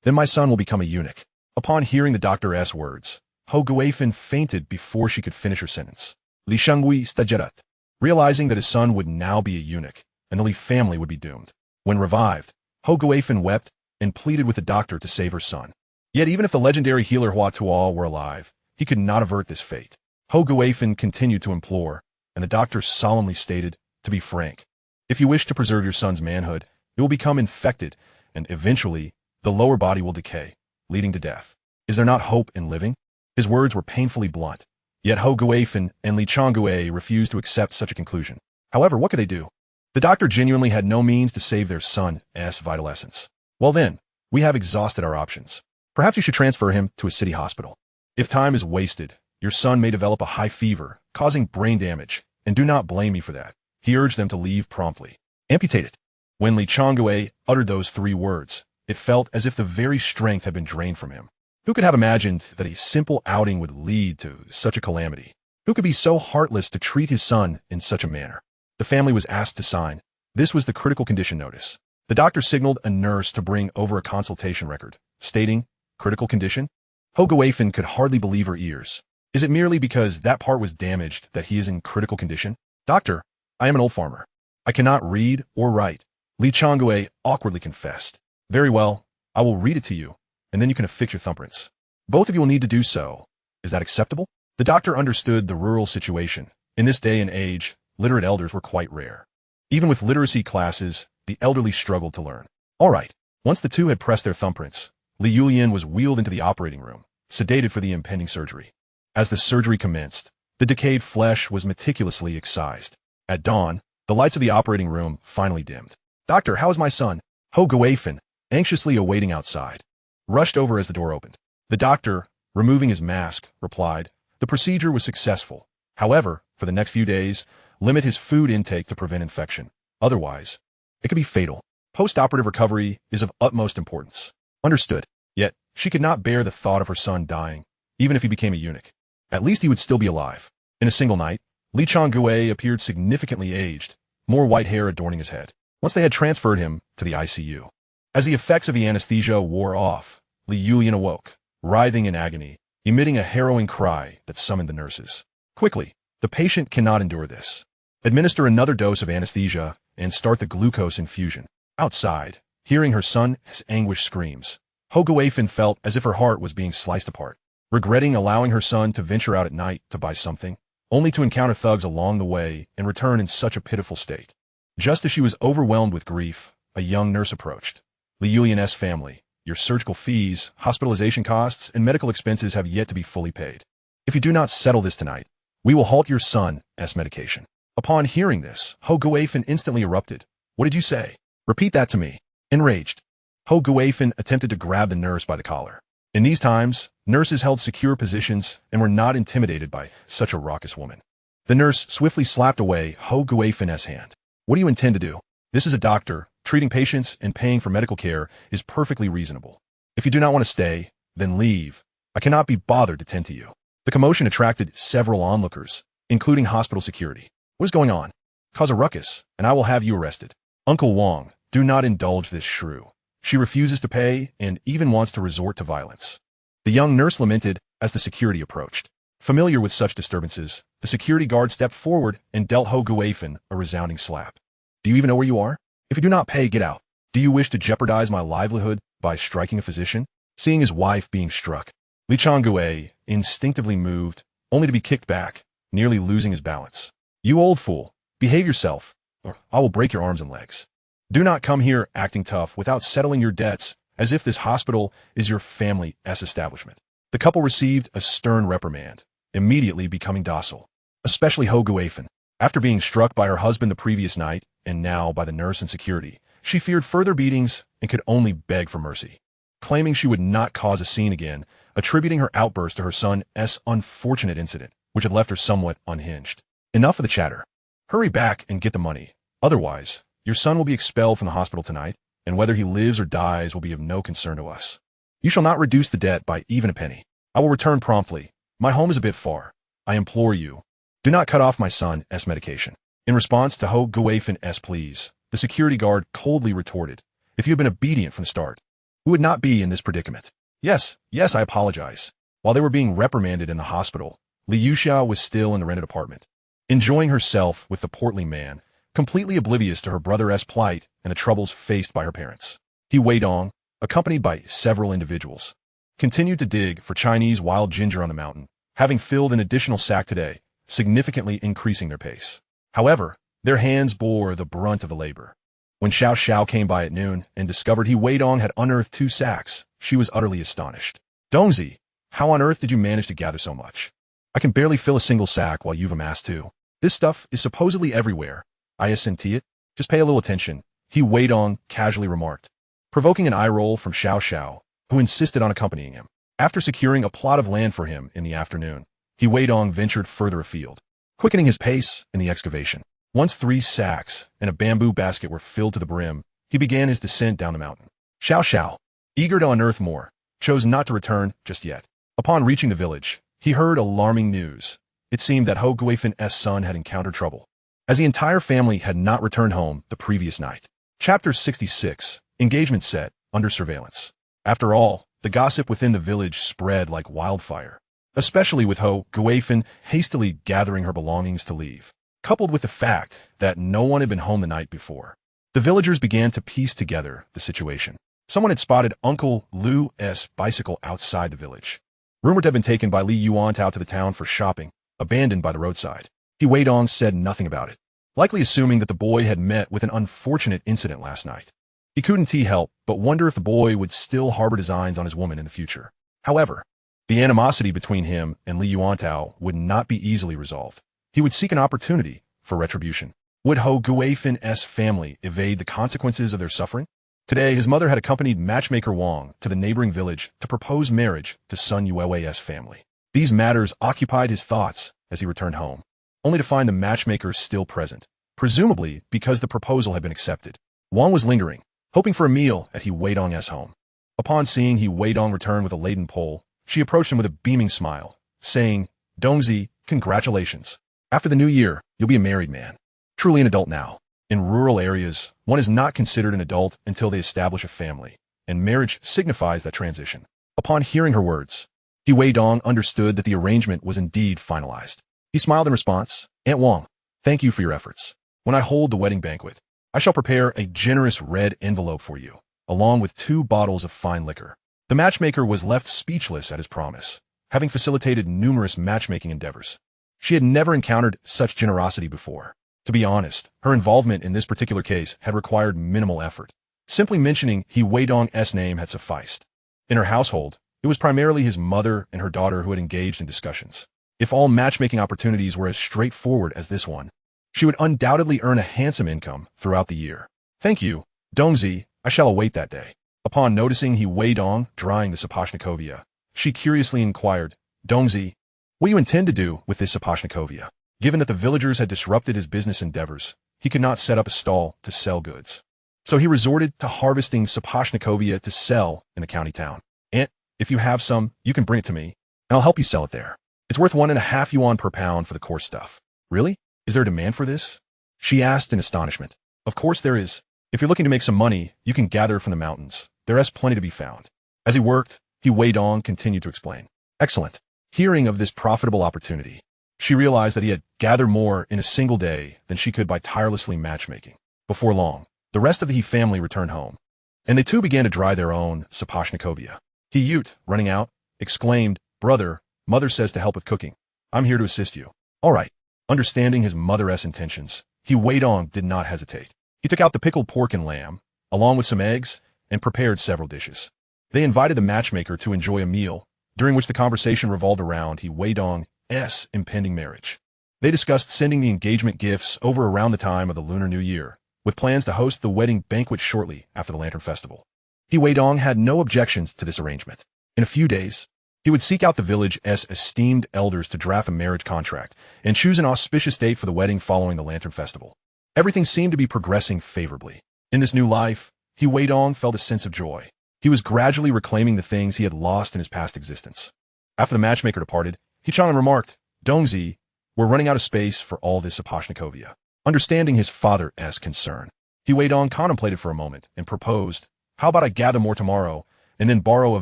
Then my son will become a eunuch. Upon hearing the doctor's words, Ho Guifan fainted before she could finish her sentence. Li Shangui stajerat, realizing that his son would now be a eunuch, and the Li family would be doomed. When revived, Ho Guifan wept and pleaded with the doctor to save her son. Yet even if the legendary healer Hua Tuo were alive, he could not avert this fate. Ho Guifan continued to implore, and the doctor solemnly stated, to be frank, if you wish to preserve your son's manhood, it will become infected, and eventually, the lower body will decay, leading to death. Is there not hope in living? His words were painfully blunt, yet Ho Guifan and Li Changui refused to accept such a conclusion. However, what could they do? The doctor genuinely had no means to save their son's vital essence. Well then, we have exhausted our options. Perhaps you should transfer him to a city hospital. If time is wasted, your son may develop a high fever, causing brain damage, and do not blame me for that. He urged them to leave promptly. Amputate it. When Li Changui uttered those 3 words, it felt as if the very strength had been drained from him. Who could have imagined that a simple outing would lead to such a calamity? Who could be so heartless to treat his son in such a manner? The family was asked to sign. This was the critical condition notice. The doctor signaled a nurse to bring over a consultation record, stating, critical condition? Ho Guifan could hardly believe her ears. Is it merely because that part was damaged that he is in critical condition? Doctor, I am an old farmer. I cannot read or write. Li Changui awkwardly confessed. Very well, I will read it to you, and then you can affix your thumbprints. Both of you will need to do so. Is that acceptable? The doctor understood the rural situation. In this day and age, literate elders were quite rare. Even with literacy classes, the elderly struggled to learn. All right. Once the two had pressed their thumbprints, Li Yulian was wheeled into the operating room, sedated for the impending surgery. As the surgery commenced, the decayed flesh was meticulously excised. At dawn, the lights of the operating room finally dimmed. Doctor, how is my son? Ho Guifan, anxiously awaiting outside, rushed over as the door opened. The doctor, removing his mask, replied, the procedure was successful. However, for the next few days, limit his food intake to prevent infection. Otherwise, it could be fatal. Post-operative recovery is of utmost importance. Understood. Yet, she could not bear the thought of her son dying, even if he became a eunuch. At least he would still be alive. In a single night, Li Changui appeared significantly aged, more white hair adorning his head. Once they had transferred him to the ICU. As the effects of the anesthesia wore off, Li Yulian awoke, writhing in agony, emitting a harrowing cry that summoned the nurses. Quickly, the patient cannot endure this. Administer another dose of anesthesia and start the glucose infusion. Outside, hearing her son's anguished screams, Ho Guifan felt as if her heart was being sliced apart, regretting allowing her son to venture out at night to buy something, only to encounter thugs along the way and return in such a pitiful state. Just as she was overwhelmed with grief, a young nurse approached. Li Yulian's family, your surgical fees, hospitalization costs, and medical expenses have yet to be fully paid. If you do not settle this tonight, we will halt your son's medication. Upon hearing this, Ho Guifan instantly erupted. What did you say? Repeat that to me. Enraged, Ho Guifan attempted to grab the nurse by the collar. In these times, nurses held secure positions and were not intimidated by such a raucous woman. The nurse swiftly slapped away Ho Guifan's hand. What do you intend to do? This is a doctor. Treating patients and paying for medical care is perfectly reasonable. If you do not want to stay, then leave. I cannot be bothered to tend to you. The commotion attracted several onlookers, including hospital security. What is going on? Cause a ruckus, and I will have you arrested. Uncle Wong, do not indulge this shrew. She refuses to pay and even wants to resort to violence. The young nurse lamented as the security approached. Familiar with such disturbances, the security guard stepped forward and dealt Ho Guifan a resounding slap. Do you even know where you are? If you do not pay, get out. Do you wish to jeopardize my livelihood by striking a physician? Seeing his wife being struck, Li Changui instinctively moved, only to be kicked back, nearly losing his balance. You old fool, behave yourself, or I will break your arms and legs. Do not come here acting tough without settling your debts, as if this hospital is your family's establishment. The couple received a stern reprimand, immediately becoming docile, especially Ho Guifan. After being struck by her husband the previous night, and now by the nurse and security, she feared further beatings and could only beg for mercy. Claiming she would not cause a scene again, attributing her outburst to her son's unfortunate incident, which had left her somewhat unhinged. Enough of the chatter. Hurry back and get the money. Otherwise, your son will be expelled from the hospital tonight, and whether he lives or dies will be of no concern to us. You shall not reduce the debt by even a penny. I will return promptly. My home is a bit far. I implore you, do not cut off my son's medication. In response to Ho Guifan's pleas, the security guard coldly retorted, "If you had been obedient from the start, we would not be in this predicament." Yes, I apologize. While they were being reprimanded in the hospital, Li Yuxia was still in the rented apartment, enjoying herself with the portly man, completely oblivious to her brother's plight and the troubles faced by her parents. He Weidong, accompanied by several individuals, continued to dig for Chinese wild ginger on the mountain, having filled an additional sack today, significantly increasing their pace. However, their hands bore the brunt of the labor. When Xiao Xiao came by at noon and discovered He Weidong had unearthed 2 sacks, she was utterly astonished. "Dongzi, how on earth did you manage to gather so much? I can barely fill a single sack while you've amassed 2. This stuff is supposedly everywhere. Isn't it? Just pay a little attention," He Weidong casually remarked, provoking an eye roll from Xiao Xiao, who insisted on accompanying him. After securing a plot of land for him in the afternoon, He Weidong ventured further afield, quickening his pace in the excavation. Once 3 sacks and a bamboo basket were filled to the brim, he began his descent down the mountain. Xiao Xiao, eager to unearth more, chose not to return just yet. Upon reaching the village, he heard alarming news. It seemed that Ho Guifan's son had encountered trouble, as the entire family had not returned home the previous night. Chapter 66, Engagement Set, Under Surveillance. After all, the gossip within the village spread like wildfire, especially with Ho Guifan hastily gathering her belongings to leave, coupled with the fact that no one had been home the night before. The villagers began to piece together the situation. Someone had spotted Uncle Lu's bicycle outside the village, rumored to have been taken by Li Yuantao to the town for shopping, abandoned by the roadside. He Weidong said nothing about it, likely assuming that the boy had met with an unfortunate incident last night. He couldn't help but wonder if the boy would still harbor designs on his woman in the future. However, the animosity between him and Li Yuantao would not be easily resolved. He would seek an opportunity for retribution. Would Ho Guifan's family evade the consequences of their suffering? Today, his mother had accompanied matchmaker Wang to the neighboring village to propose marriage to Sun Yue's family. These matters occupied his thoughts as he returned home, only to find the matchmaker still present, presumably because the proposal had been accepted. Wang was lingering, hoping for a meal at He Weidong's home. Upon seeing He Weidong return with a laden pole, she approached him with a beaming smile, saying, "Dongzi, congratulations. After the new year, you'll be a married man. Truly an adult now." In rural areas, one is not considered an adult until they establish a family, and marriage signifies that transition. Upon hearing her words, He Weidong understood that the arrangement was indeed finalized. He smiled in response. "Aunt Wang, thank you for your efforts. When I hold the wedding banquet, I shall prepare a generous red envelope for you, along with 2 bottles of fine liquor." The matchmaker was left speechless at his promise, having facilitated numerous matchmaking endeavors. She had never encountered such generosity before. To be honest, her involvement in this particular case had required minimal effort. Simply mentioning He Weidong's name had sufficed. In her household, it was primarily his mother and her daughter who had engaged in discussions. If all matchmaking opportunities were as straightforward as this one, she would undoubtedly earn a handsome income throughout the year. "Thank you, Dongzi, I shall await that day." Upon noticing He Weidong drying the Sapashnikovia, she curiously inquired, "Dongzi, what do you intend to do with this Sapashnikovia?" Given that the villagers had disrupted his business endeavors, he could not set up a stall to sell goods. So he resorted to harvesting Sapashnikovia to sell in the county town. "Aunt, if you have some, you can bring it to me, and I'll help you sell it there. It's worth 1.5 yuan per pound for the coarse stuff." "Really? Is there a demand for this?" she asked in astonishment. "Of course there is. If you're looking to make some money, you can gather from the mountains. There is plenty to be found." As he worked, He Weidong continued to explain. "Excellent." Hearing of this profitable opportunity, she realized that he had gathered more in a single day than she could by tirelessly matchmaking. Before long, the rest of the He family returned home, and they too began to dry their own Sapashnikovia. He Ute, running out, exclaimed, "Brother, mother says to help with cooking. I'm here to assist you." "All right." Understanding his mother's intentions, He Weidong did not hesitate. He took out the pickled pork and lamb, along with some eggs, and prepared several dishes. They invited the matchmaker to enjoy a meal, during which the conversation revolved around He Weidong's impending marriage. They discussed sending the engagement gifts over around the time of the Lunar New Year, with plans to host the wedding banquet shortly after the Lantern Festival. He Weidong had no objections to this arrangement. In a few days, he would seek out the village's esteemed elders to draft a marriage contract and choose an auspicious date for the wedding following the Lantern Festival. Everything seemed to be progressing favorably. In this new life, He Weidong felt a sense of joy. He was gradually reclaiming the things he had lost in his past existence. After the matchmaker departed, He Chang'an remarked, "Dongzi, we're running out of space for all this Sapashnikovia. Understanding his father's concern, Weidong contemplated for a moment and proposed, "How about I gather more tomorrow and then borrow a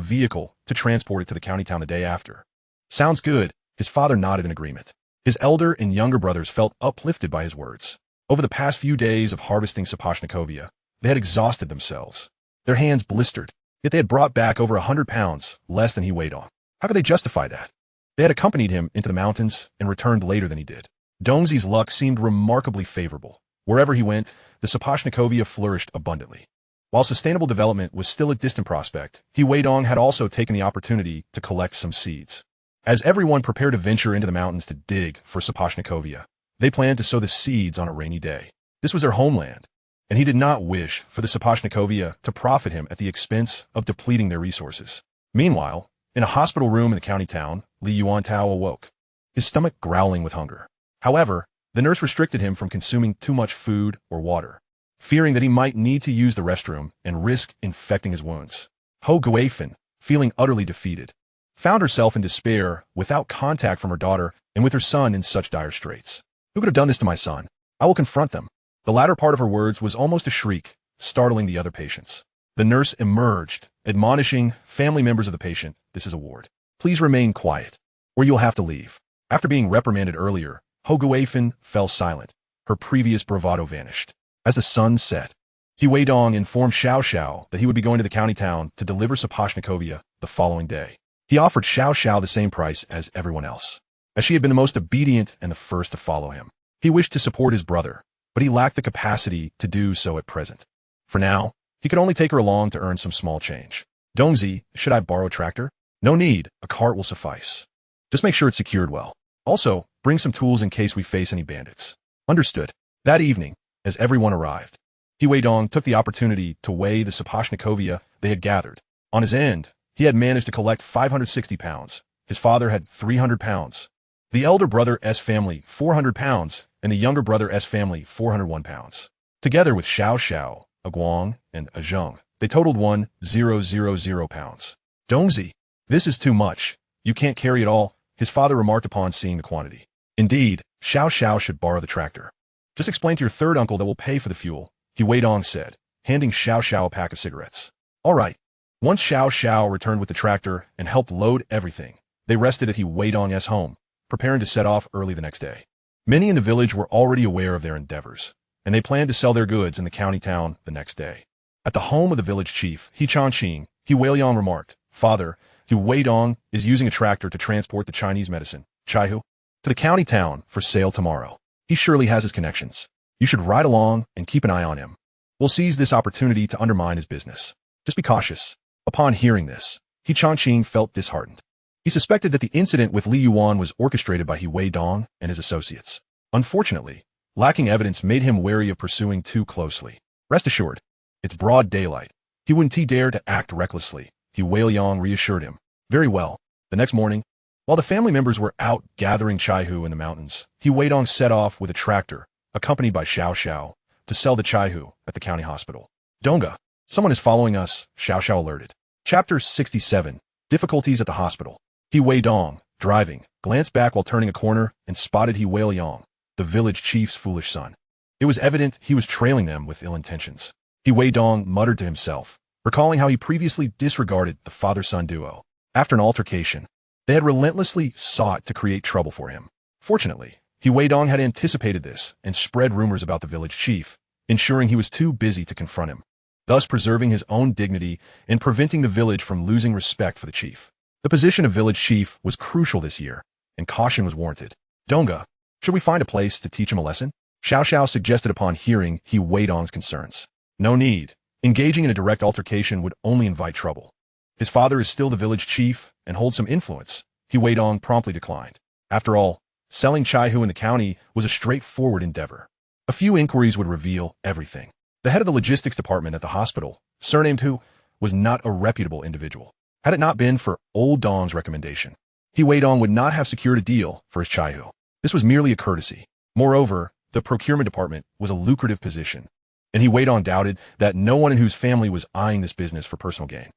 vehicle to transport it to the county town the day after?" "Sounds good," his father nodded in agreement. His elder and younger brothers felt uplifted by his words. Over the past few days of harvesting Sapashnikovia, they had exhausted themselves. Their hands blistered, yet they had brought back over 100 pounds, less than he weighed on. How could they justify that? They had accompanied him into the mountains and returned later than he did. Dongzi's luck seemed remarkably favorable. Wherever he went, the Sapashnikovia flourished abundantly. While sustainable development was still a distant prospect, Weidong had also taken the opportunity to collect some seeds. As everyone prepared to venture into the mountains to dig for Sapashnikovia, they planned to sow the seeds on a rainy day. This was their homeland, and he did not wish for the Sapashnikovia to profit him at the expense of depleting their resources. Meanwhile, in a hospital room in the county town, Li Yuantao awoke, his stomach growling with hunger. However, the nurse restricted him from consuming too much food or water, fearing that he might need to use the restroom and risk infecting his wounds. Ho Guifan, feeling utterly defeated, found herself in despair without contact from her daughter and with her son in such dire straits. "Who could have done this to my son? I will confront them." The latter part of her words was almost a shriek, startling the other patients. The nurse emerged, admonishing family members of the patient, "This is a ward. Please remain quiet, or you'll have to leave." After being reprimanded earlier, Ho Guifan fell silent. Her previous bravado vanished. As the sun set, Weidong informed Xiao Xiao that he would be going to the county town to deliver Sapashnikovia the following day. He offered Xiao Xiao the same price as everyone else, as she had been the most obedient and the first to follow him. He wished to support his brother, but he lacked the capacity to do so at present. For now, he could only take her along to earn some small change. "Dongzi, should I borrow a tractor?" "No need, a cart will suffice. Just make sure it's secured well. Also, bring some tools in case we face any bandits." "Understood." That evening, as everyone arrived, Weidong took the opportunity to weigh the Sapashnikovia they had gathered. On his end, he had managed to collect 560 pounds. His father had 300 pounds. The elder brother's family 400 pounds, and the younger brother's family 401 pounds. Together with Xiao Xiao, a Guang, and a Zheng, they totaled 1,000 pounds. "Dongzi, this is too much. You can't carry it all," his father remarked upon seeing the quantity. "Indeed, Xiao Xiao should borrow the tractor. Just explain to your third uncle that we'll pay for the fuel," Weidong said, handing Xiao Xiao a pack of cigarettes. "All right." Once Xiao Xiao returned with the tractor and helped load everything, they rested at Weidong's home, preparing to set off early the next day. Many in the village were already aware of their endeavors, and they planned to sell their goods in the county town the next day. At the home of the village chief, Chanqing, Weiliang remarked, "Father, Weidong is using a tractor to transport the Chinese medicine, Chaihu, to the county town for sale tomorrow. He surely has his connections. You should ride along and keep an eye on him. We'll seize this opportunity to undermine his business. Just be cautious." Upon hearing this, Chanqing felt disheartened. He suspected that the incident with Li Yuan was orchestrated by Weidong and his associates. Unfortunately, lacking evidence made him wary of pursuing too closely. "Rest assured, it's broad daylight. He wouldn't dare to act recklessly," Weiliang reassured him. "Very well." The next morning, while the family members were out gathering Chaihu in the mountains, Weidong set off with a tractor, accompanied by Xiao Xiao, to sell the Chaihu at the county hospital. "Donga, someone is following us," Xiao Xiao alerted. Chapter 67, Difficulties at the Hospital. Weidong, driving, glanced back while turning a corner and spotted Weiliang, the village chief's foolish son. It was evident he was trailing them with ill intentions. Weidong muttered to himself, recalling how he previously disregarded the father-son duo. After an altercation, they had relentlessly sought to create trouble for him. Fortunately, Weidong had anticipated this and spread rumors about the village chief, ensuring he was too busy to confront him, thus preserving his own dignity and preventing the village from losing respect for the chief. The position of village chief was crucial this year, and caution was warranted. "Donga, should we find a place to teach him a lesson?" Xiao Xiao suggested upon hearing Weidong's concerns. "No need. Engaging in a direct altercation would only invite trouble. His father is still the village chief and holds some influence," Weidong promptly declined. After all, selling Chaihu in the county was a straightforward endeavor. A few inquiries would reveal everything. The head of the logistics department at the hospital, surnamed Hu, was not a reputable individual. Had it not been for Old Dong's recommendation, Weidong would not have secured a deal for his Chaihu. This was merely a courtesy. Moreover, the procurement department was a lucrative position, and Weidong doubted that no one in whose family was eyeing this business for personal gain.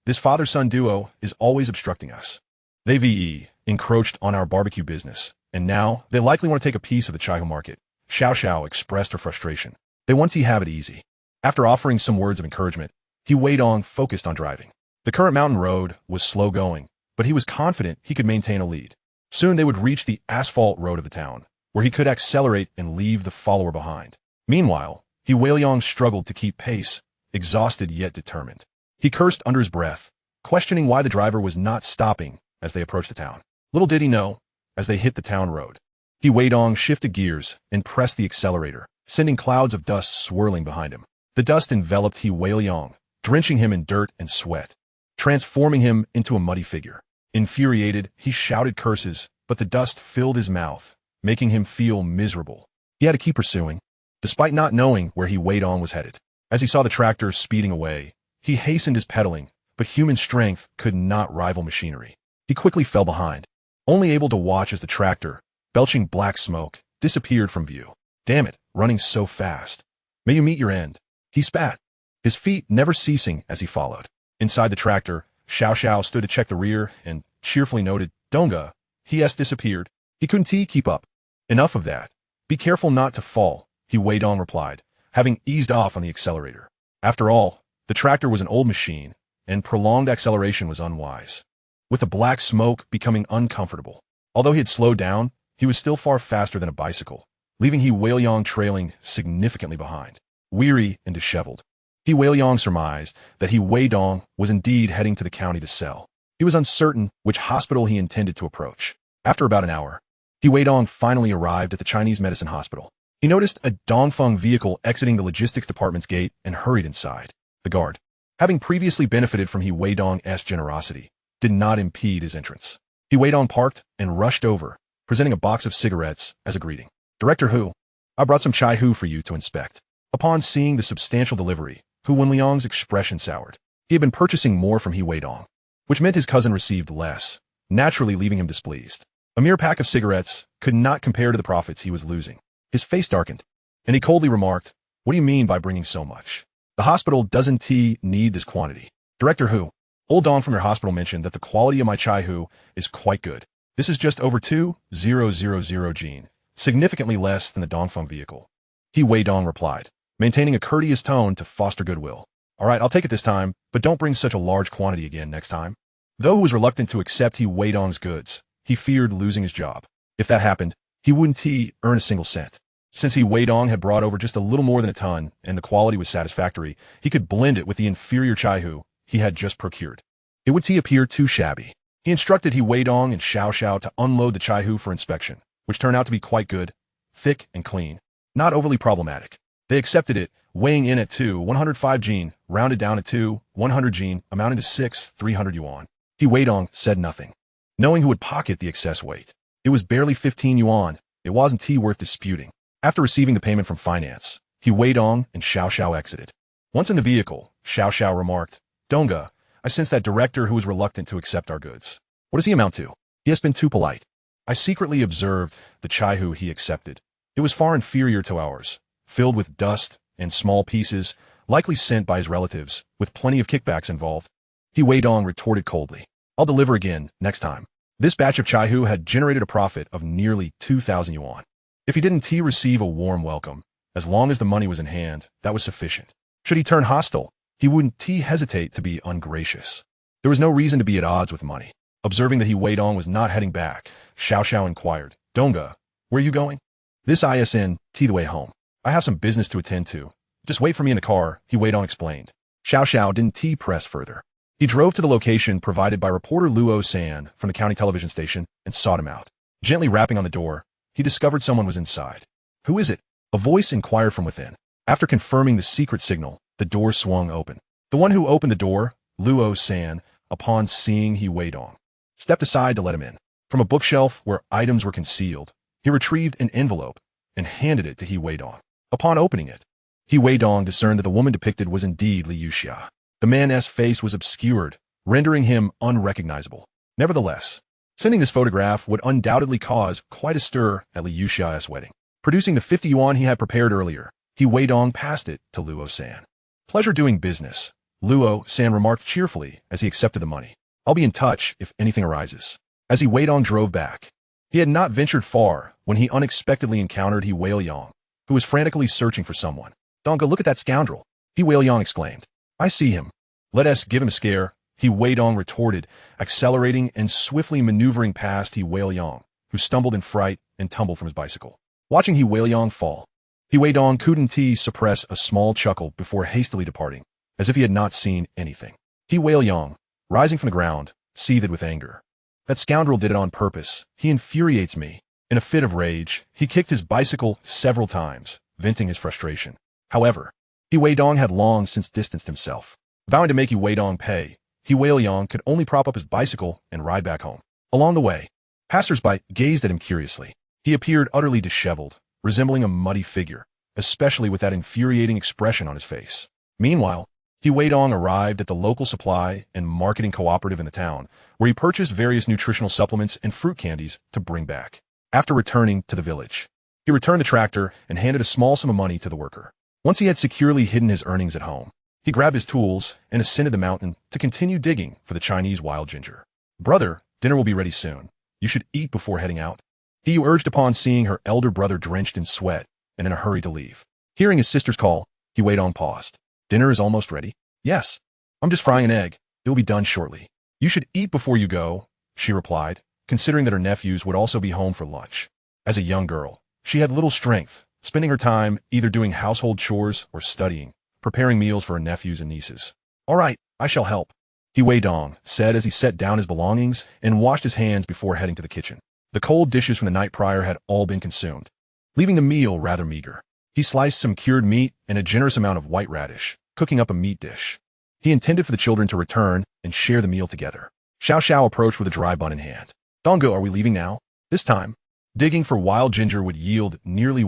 This father-son duo is always obstructing us. They encroached on our barbecue business, and now they likely want to take a piece of the Chaihu market," Xiao Xiao expressed her frustration. They want to have it easy. After offering some words of encouragement, Weidong focused on driving. The current mountain road was slow going, but he was confident he could maintain a lead. Soon they would reach the asphalt road of the town, where he could accelerate and leave the follower behind. Meanwhile, Weidong struggled to keep pace, exhausted yet determined. He cursed under his breath, questioning why the driver was not stopping as they approached the town. Little did he know, as they hit the town road, Weidong shifted gears and pressed the accelerator, sending clouds of dust swirling behind him. The dust enveloped Weidong, drenching him in dirt and sweat, transforming him into a muddy figure. Infuriated, he shouted curses, but the dust filled his mouth, making him feel miserable. He had to keep pursuing, despite not knowing where Weidong was headed. As he saw the tractor speeding away, he hastened his pedaling, but human strength could not rival machinery. He quickly fell behind, only able to watch as the tractor, belching black smoke, disappeared from view. Damn it, running so fast. May you meet your end. He spat, his feet never ceasing as he followed. Inside the tractor, Xiao Xiao stood to check the rear and cheerfully noted, Donga, he has disappeared. He couldn't keep up. Enough of that. Be careful not to fall, Weidong replied, having eased off on the accelerator. After all, the tractor was an old machine, and prolonged acceleration was unwise. With the black smoke becoming uncomfortable. Although he had slowed down, he was still far faster than a bicycle, leaving Weidong trailing significantly behind. Weary and disheveled, Weidong surmised that Weidong was indeed heading to the county to sell. He was uncertain which hospital he intended to approach. After about an hour, Weidong finally arrived at the Chinese medicine hospital. He noticed a Dongfeng vehicle exiting the logistics department's gate and hurried inside. The guard, having previously benefited from Weidong's generosity, did not impede his entrance. Weidong parked and rushed over, presenting a box of cigarettes as a greeting. Director Hu, I brought some chai hu for you to inspect. Upon seeing the substantial delivery, Hu Wenliang's expression soured. He had been purchasing more from Weidong, which meant his cousin received less, naturally leaving him displeased. A mere pack of cigarettes could not compare to the profits he was losing. His face darkened, and he coldly remarked, What do you mean by bringing so much? The hospital doesn't need this quantity. Director Hu, old Dong from your hospital mentioned that the quality of my chai hu is quite good. This is just over 2,000 gene, significantly less than the Dongfeng vehicle. Weidong replied, maintaining a courteous tone to foster goodwill. All right, I'll take it this time, but don't bring such a large quantity again next time. Though he was reluctant to accept Weidong's goods, he feared losing his job. If that happened, he wouldn't earn a single cent. Since Weidong had brought over just a little more than a ton, and the quality was satisfactory, he could blend it with the inferior chai hu he had just procured. It would appear too shabby. He instructed Weidong and Xiao Xiao to unload the chai hu for inspection, which turned out to be quite good, thick and clean, not overly problematic. They accepted it, weighing in at 105 gene, rounded down to 100 gene, amounting to 300 yuan. Weidong said nothing, knowing who would pocket the excess weight. It was barely 15 yuan. It wasn't worth disputing. After receiving the payment from finance, Weidong and Xiao Xiao exited. Once in the vehicle, Xiao Xiao remarked, Donga, I sense that director who was reluctant to accept our goods. What does he amount to? He has been too polite. I secretly observed the chai hu he accepted. It was far inferior to ours, filled with dust and small pieces, likely sent by his relatives, with plenty of kickbacks involved. Weidong retorted coldly, I'll deliver again, next time. This batch of chai hu had generated a profit of nearly 2,000 yuan. If he didn't receive a warm welcome, as long as the money was in hand, that was sufficient. Should he turn hostile, he wouldn't hesitate to be ungracious. There was no reason to be at odds with money. Observing that Weidong was not heading back, Xiao Xiao inquired, Donga, where are you going? This isn't the way home. I have some business to attend to. Just wait for me in the car, Weidong explained. Xiao Xiao didn't press further. He drove to the location provided by reporter Luo San from the county television station and sought him out. Gently rapping on the door, he discovered someone was inside. Who is it? A voice inquired from within. After confirming the secret signal, the door swung open. The one who opened the door, Luo San, upon seeing Weidong, stepped aside to let him in. From a bookshelf where items were concealed, he retrieved an envelope and handed it to Weidong. Upon opening it, Weidong discerned that the woman depicted was indeed Li Yuxia. The man's face was obscured, rendering him unrecognizable. Nevertheless, sending this photograph would undoubtedly cause quite a stir at Li Yuxia's wedding. Producing the 50 yuan he had prepared earlier, Weidong passed it to Luo San. Pleasure doing business, Luo San remarked cheerfully as he accepted the money. I'll be in touch if anything arises. As Weidong drove back, he had not ventured far when he unexpectedly encountered Weidong who was frantically searching for someone. "Don't go look at that scoundrel," He Weidong exclaimed. "I see him. Let us give him a scare," He Weidong retorted, accelerating and swiftly maneuvering past He Weidong, who stumbled in fright and tumbled from his bicycle. Watching He Weidong fall, He Weidong couldn't suppress a small chuckle before hastily departing, as if he had not seen anything. He Weidong, rising from the ground, seethed with anger. "That scoundrel did it on purpose. He infuriates me." In a fit of rage, he kicked his bicycle several times, venting his frustration. However, He Weidong had long since distanced himself. Vowing to make He Weidong pay, He Weidong could only prop up his bicycle and ride back home. Along the way, passers-by gazed at him curiously. He appeared utterly disheveled, resembling a muddy figure, especially with that infuriating expression on his face. Meanwhile, He Weidong arrived at the local supply and marketing cooperative in the town, where he purchased various nutritional supplements and fruit candies to bring back. After returning to the village, he returned the tractor and handed a small sum of money to the worker. Once he had securely hidden his earnings at home, he grabbed his tools and ascended the mountain to continue digging for the Chinese wild ginger. "Brother, dinner will be ready soon. You should eat before heading out," he urged upon seeing her elder brother drenched in sweat and in a hurry to leave. Hearing his sister's call, He Weidong paused. "Dinner is almost ready?" "Yes. I'm just frying an egg. It will be done shortly." "You should eat before you go," she replied, considering that her nephews would also be home for lunch. As a young girl, she had little strength, spending her time either doing household chores or studying, preparing meals for her nephews and nieces. "All right, I shall help," He Weidong said as he set down his belongings and washed his hands before heading to the kitchen. The cold dishes from the night prior had all been consumed, leaving the meal rather meager. He sliced some cured meat and a generous amount of white radish, cooking up a meat dish. He intended for the children to return and share the meal together. Xiao Xiao approached with a dry bun in hand. "Dongo, are we leaving now?" This time, digging for wild ginger would yield nearly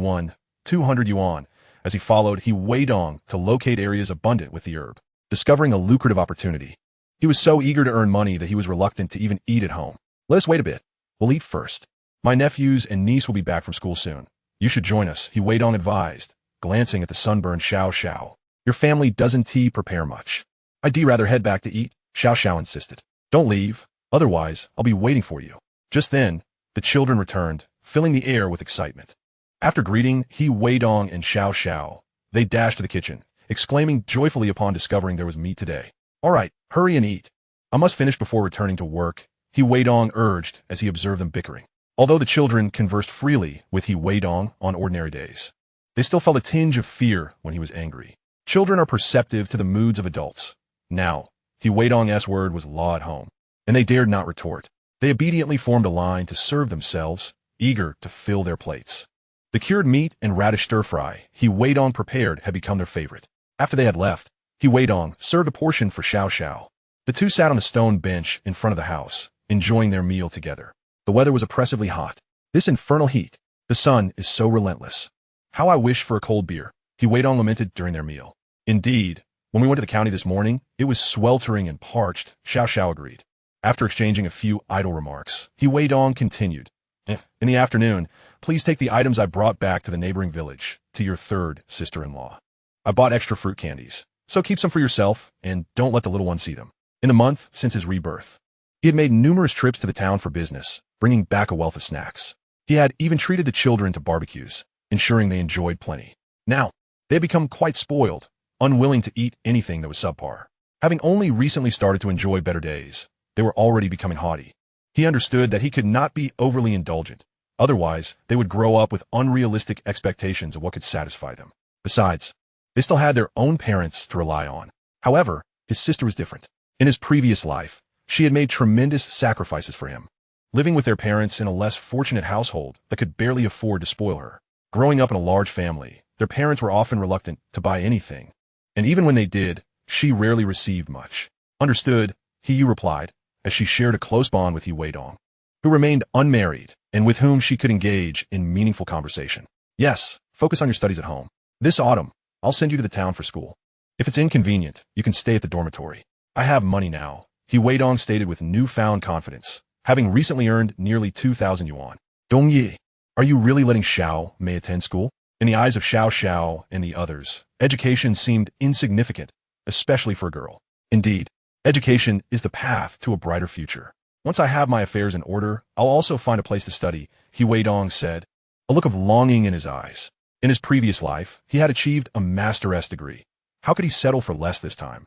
200 yuan, as he followed He Weidong to locate areas abundant with the herb. Discovering a lucrative opportunity, he was so eager to earn money that he was reluctant to even eat at home. "Let us wait a bit. We'll eat first. My nephews and niece will be back from school soon. You should join us," He Weidong advised, glancing at the sunburned Xiao Xiao. "Your family doesn't prepare much." "I'd rather head back to eat," Xiao Xiao insisted. "Don't leave, otherwise I'll be waiting for you." Just then, the children returned, filling the air with excitement. After greeting He Weidong and Xiao Xiao, they dashed to the kitchen, exclaiming joyfully upon discovering there was meat today. "All right, hurry and eat. I must finish before returning to work," He Weidong urged as he observed them bickering. Although the children conversed freely with He Weidong on ordinary days, they still felt a tinge of fear when he was angry. Children are perceptive to the moods of adults. Now, He Weidong's word was law at home, and they dared not retort. They obediently formed a line to serve themselves, eager to fill their plates. The cured meat and radish stir-fry He Weidong prepared had become their favorite. After they had left, He Weidong served a portion for Xiao Xiao. The two sat on the stone bench in front of the house, enjoying their meal together. The weather was oppressively hot. "This infernal heat. The sun is so relentless. How I wish for a cold beer," He Weidong lamented during their meal. "Indeed, when we went to the county this morning, it was sweltering and parched," Xiao Xiao agreed. After exchanging a few idle remarks, He Weidong continued. "In the afternoon, please take the items I brought back to the neighboring village, to your third sister-in-law. I bought extra fruit candies, so keep some for yourself, and don't let the little one see them." In the month since his rebirth, he had made numerous trips to the town for business, bringing back a wealth of snacks. He had even treated the children to barbecues, ensuring they enjoyed plenty. Now, they had become quite spoiled, unwilling to eat anything that was subpar. Having only recently started to enjoy better days, they were already becoming haughty. He understood that he could not be overly indulgent, otherwise they would grow up with unrealistic expectations of what could satisfy them. Besides, they still had their own parents to rely on. However, his sister was different. In his previous life, she had made tremendous sacrifices for him, living with their parents in a less fortunate household that could barely afford to spoil her. Growing up in a large family, their parents were often reluctant to buy anything, and even when they did, she rarely received much. "Understood," he replied, as she shared a close bond with He Weidong, who remained unmarried and with whom she could engage in meaningful conversation. "Yes, focus on your studies at home. This autumn, I'll send you to the town for school. If it's inconvenient, you can stay at the dormitory. I have money now," He Weidong stated with newfound confidence, having recently earned nearly 2,000 yuan. "Dongyi, are you really letting Xiao Mei attend school?" In the eyes of Xiao Xiao and the others, education seemed insignificant, especially for a girl. "Indeed, education is the path to a brighter future. Once I have my affairs in order, I'll also find a place to study," He Weidong said, a look of longing in his eyes. In his previous life, he had achieved a Master S degree. How could he settle for less this time?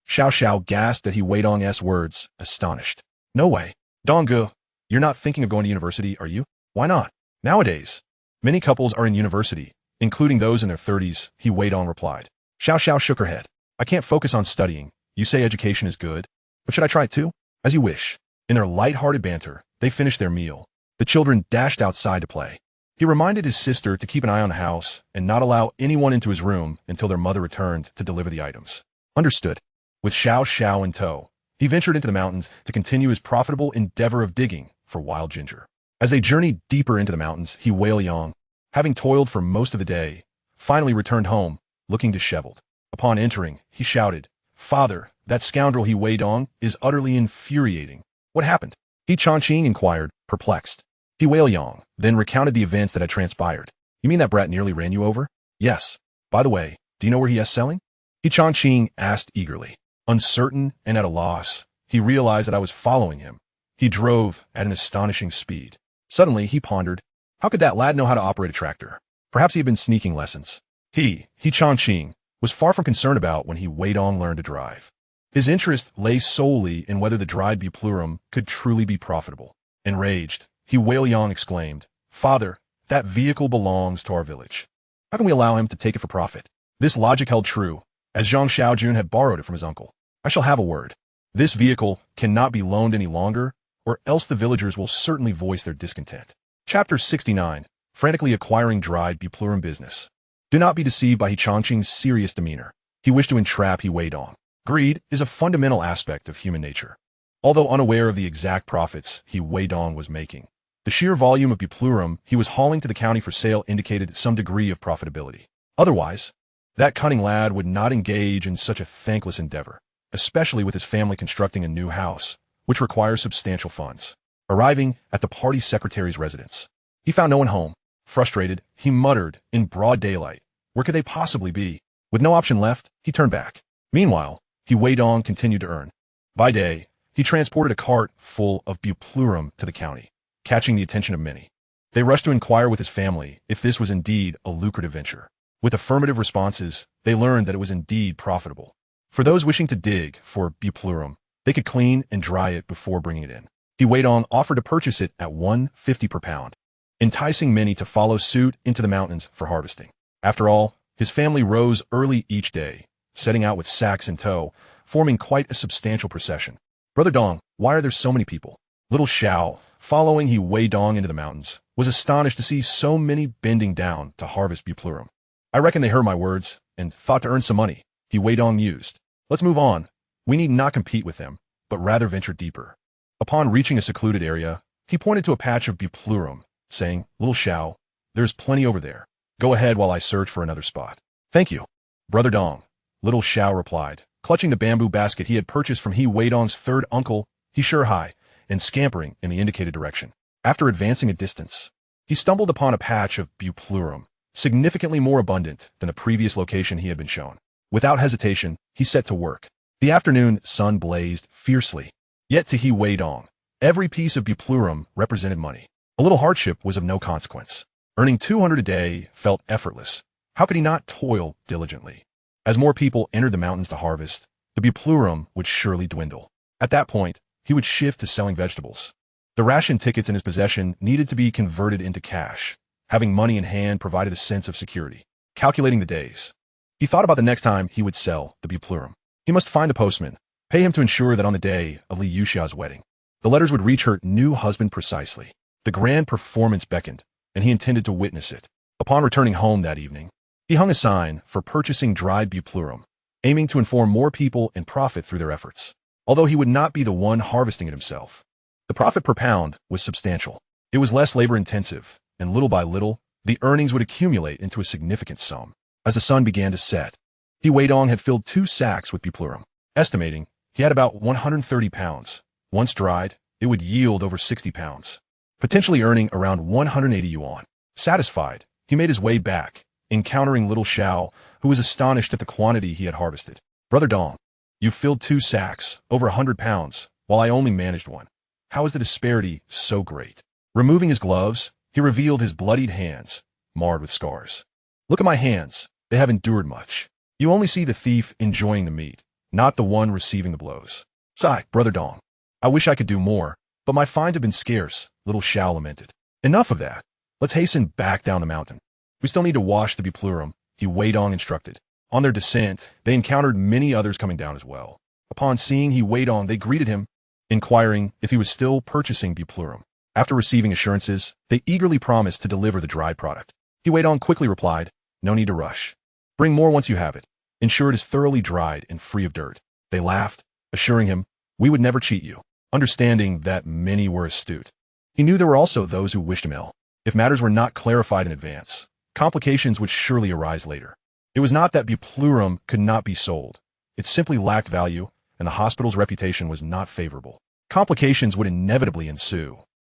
Xiao Xiao gasped at Weidong's words, astonished. No way. Donggu, you're not thinking of going to university, are you? Why not? Nowadays, many couples are in university, including those in their 30s, Weidong replied. Xiao Xiao shook her head. I can't focus on studying. You say education is good, but should I try it too? As you wish. In their light-hearted banter, they finished their meal. The children dashed outside to play. He reminded his sister to keep an eye on the house and not allow anyone into his room until their mother returned to deliver the items. Understood. With Xiao Xiao in tow, he ventured into the mountains to continue his profitable endeavor of digging for wild ginger. As they journeyed deeper into the mountains, Weidong, having toiled for most of the day, finally returned home, looking disheveled. Upon entering, he shouted, Father, that scoundrel Weidong is utterly infuriating. What happened? Chongqing inquired, perplexed. Weidong then recounted the events that had transpired. You mean that brat nearly ran you over? Yes. By the way, do you know where he is selling? Chongqing asked eagerly. Uncertain and at a loss, he realized that I was following him. He drove at an astonishing speed. Suddenly, he pondered, how could that lad know how to operate a tractor? Perhaps he had been sneaking lessons. Chongqing, was far from concerned about when Weidong learned to drive. His interest lay solely in whether the dried buplurum could truly be profitable. Enraged, Weidong exclaimed, Father, that vehicle belongs to our village. How can we allow him to take it for profit? This logic held true, as Zhang Xiaojun had borrowed it from his uncle. I shall have a word. This vehicle cannot be loaned any longer, or else the villagers will certainly voice their discontent. Chapter 69, Frantically Acquiring Dried Buplurum Business. Do not be deceived by Chongqing's serious demeanor. He wished to entrap Weidong. Greed is a fundamental aspect of human nature. Although unaware of the exact profits Weidong was making, the sheer volume of buplurum he was hauling to the county for sale indicated some degree of profitability. Otherwise, that cunning lad would not engage in such a thankless endeavor, especially with his family constructing a new house, which requires substantial funds. Arriving at the party secretary's residence, he found no one home. Frustrated, he muttered in broad daylight, where could they possibly be? With no option left, he turned back. Meanwhile, Weidong continued to earn. By day, he transported a cart full of buplurum to the county, catching the attention of many. They rushed to inquire with his family if this was indeed a lucrative venture. With affirmative responses, they learned that it was indeed profitable. For those wishing to dig for buplurum, they could clean and dry it before bringing it in. Weidong offered to purchase it at $1.50 per pound, enticing many to follow suit into the mountains for harvesting. After all, his family rose early each day, setting out with sacks in tow, forming quite a substantial procession. Brother Dong, why are there so many people? Little Xiao, following Weidong into the mountains, was astonished to see so many bending down to harvest buplurum. I reckon they heard my words and thought to earn some money, Weidong mused. Let's move on. We need not compete with them, but rather venture deeper. Upon reaching a secluded area, he pointed to a patch of buplurum, saying, Little Xiao, there's plenty over there. Go ahead while I search for another spot. Thank you. Brother Dong, Little Xiao replied, clutching the bamboo basket he had purchased from Weidong's third uncle, Hai, and scampering in the indicated direction. After advancing a distance, he stumbled upon a patch of buplurum, significantly more abundant than the previous location he had been shown. Without hesitation, he set to work. The afternoon sun blazed fiercely. Yet to Weidong, every piece of buplurum represented money. A little hardship was of no consequence. Earning 200 a day felt effortless. How could he not toil diligently? As more people entered the mountains to harvest, the buplurum would surely dwindle. At that point, he would shift to selling vegetables. The ration tickets in his possession needed to be converted into cash. Having money in hand provided a sense of security. Calculating the days, he thought about the next time he would sell the buplurum. He must find the postman, pay him to ensure that on the day of Li Yuxia's wedding, the letters would reach her new husband precisely. The grand performance beckoned, and he intended to witness it. Upon returning home that evening, he hung a sign for purchasing dried buplurum, aiming to inform more people and profit through their efforts. Although he would not be the one harvesting it himself, the profit per pound was substantial. It was less labor-intensive, and little by little, the earnings would accumulate into a significant sum. As the sun began to set, Weidong had filled 2 sacks with buplurum, estimating he had about 130 pounds. Once dried, it would yield over 60 pounds, potentially earning around 180 yuan. Satisfied, he made his way back, encountering little Xiao, who was astonished at the quantity he had harvested. Brother Dong, you filled 2 sacks, over 100 pounds, while I only managed 1. How is the disparity so great? Removing his gloves, he revealed his bloodied hands, marred with scars. Look at my hands. They have endured much. You only see the thief enjoying the meat, not the one receiving the blows. Sigh, Brother Dong. I wish I could do more, but my finds have been scarce, little Xiao lamented. Enough of that. Let's hasten back down the mountain. We still need to wash the Buplurum, Weidong instructed. On their descent, they encountered many others coming down as well. Upon seeing Weidong, they greeted him, inquiring if he was still purchasing Buplurum. After receiving assurances, they eagerly promised to deliver the dried product. Weidong quickly replied, no need to rush. Bring more once you have it. Ensure it is thoroughly dried and free of dirt. They laughed, assuring him, we would never cheat you, understanding that many were astute. He knew there were also those who wished him ill. If matters were not clarified in advance, complications would surely arise later. It was not that Buplurum could not be sold. It simply lacked value, and the hospital's reputation was not favorable. Complications would inevitably ensue.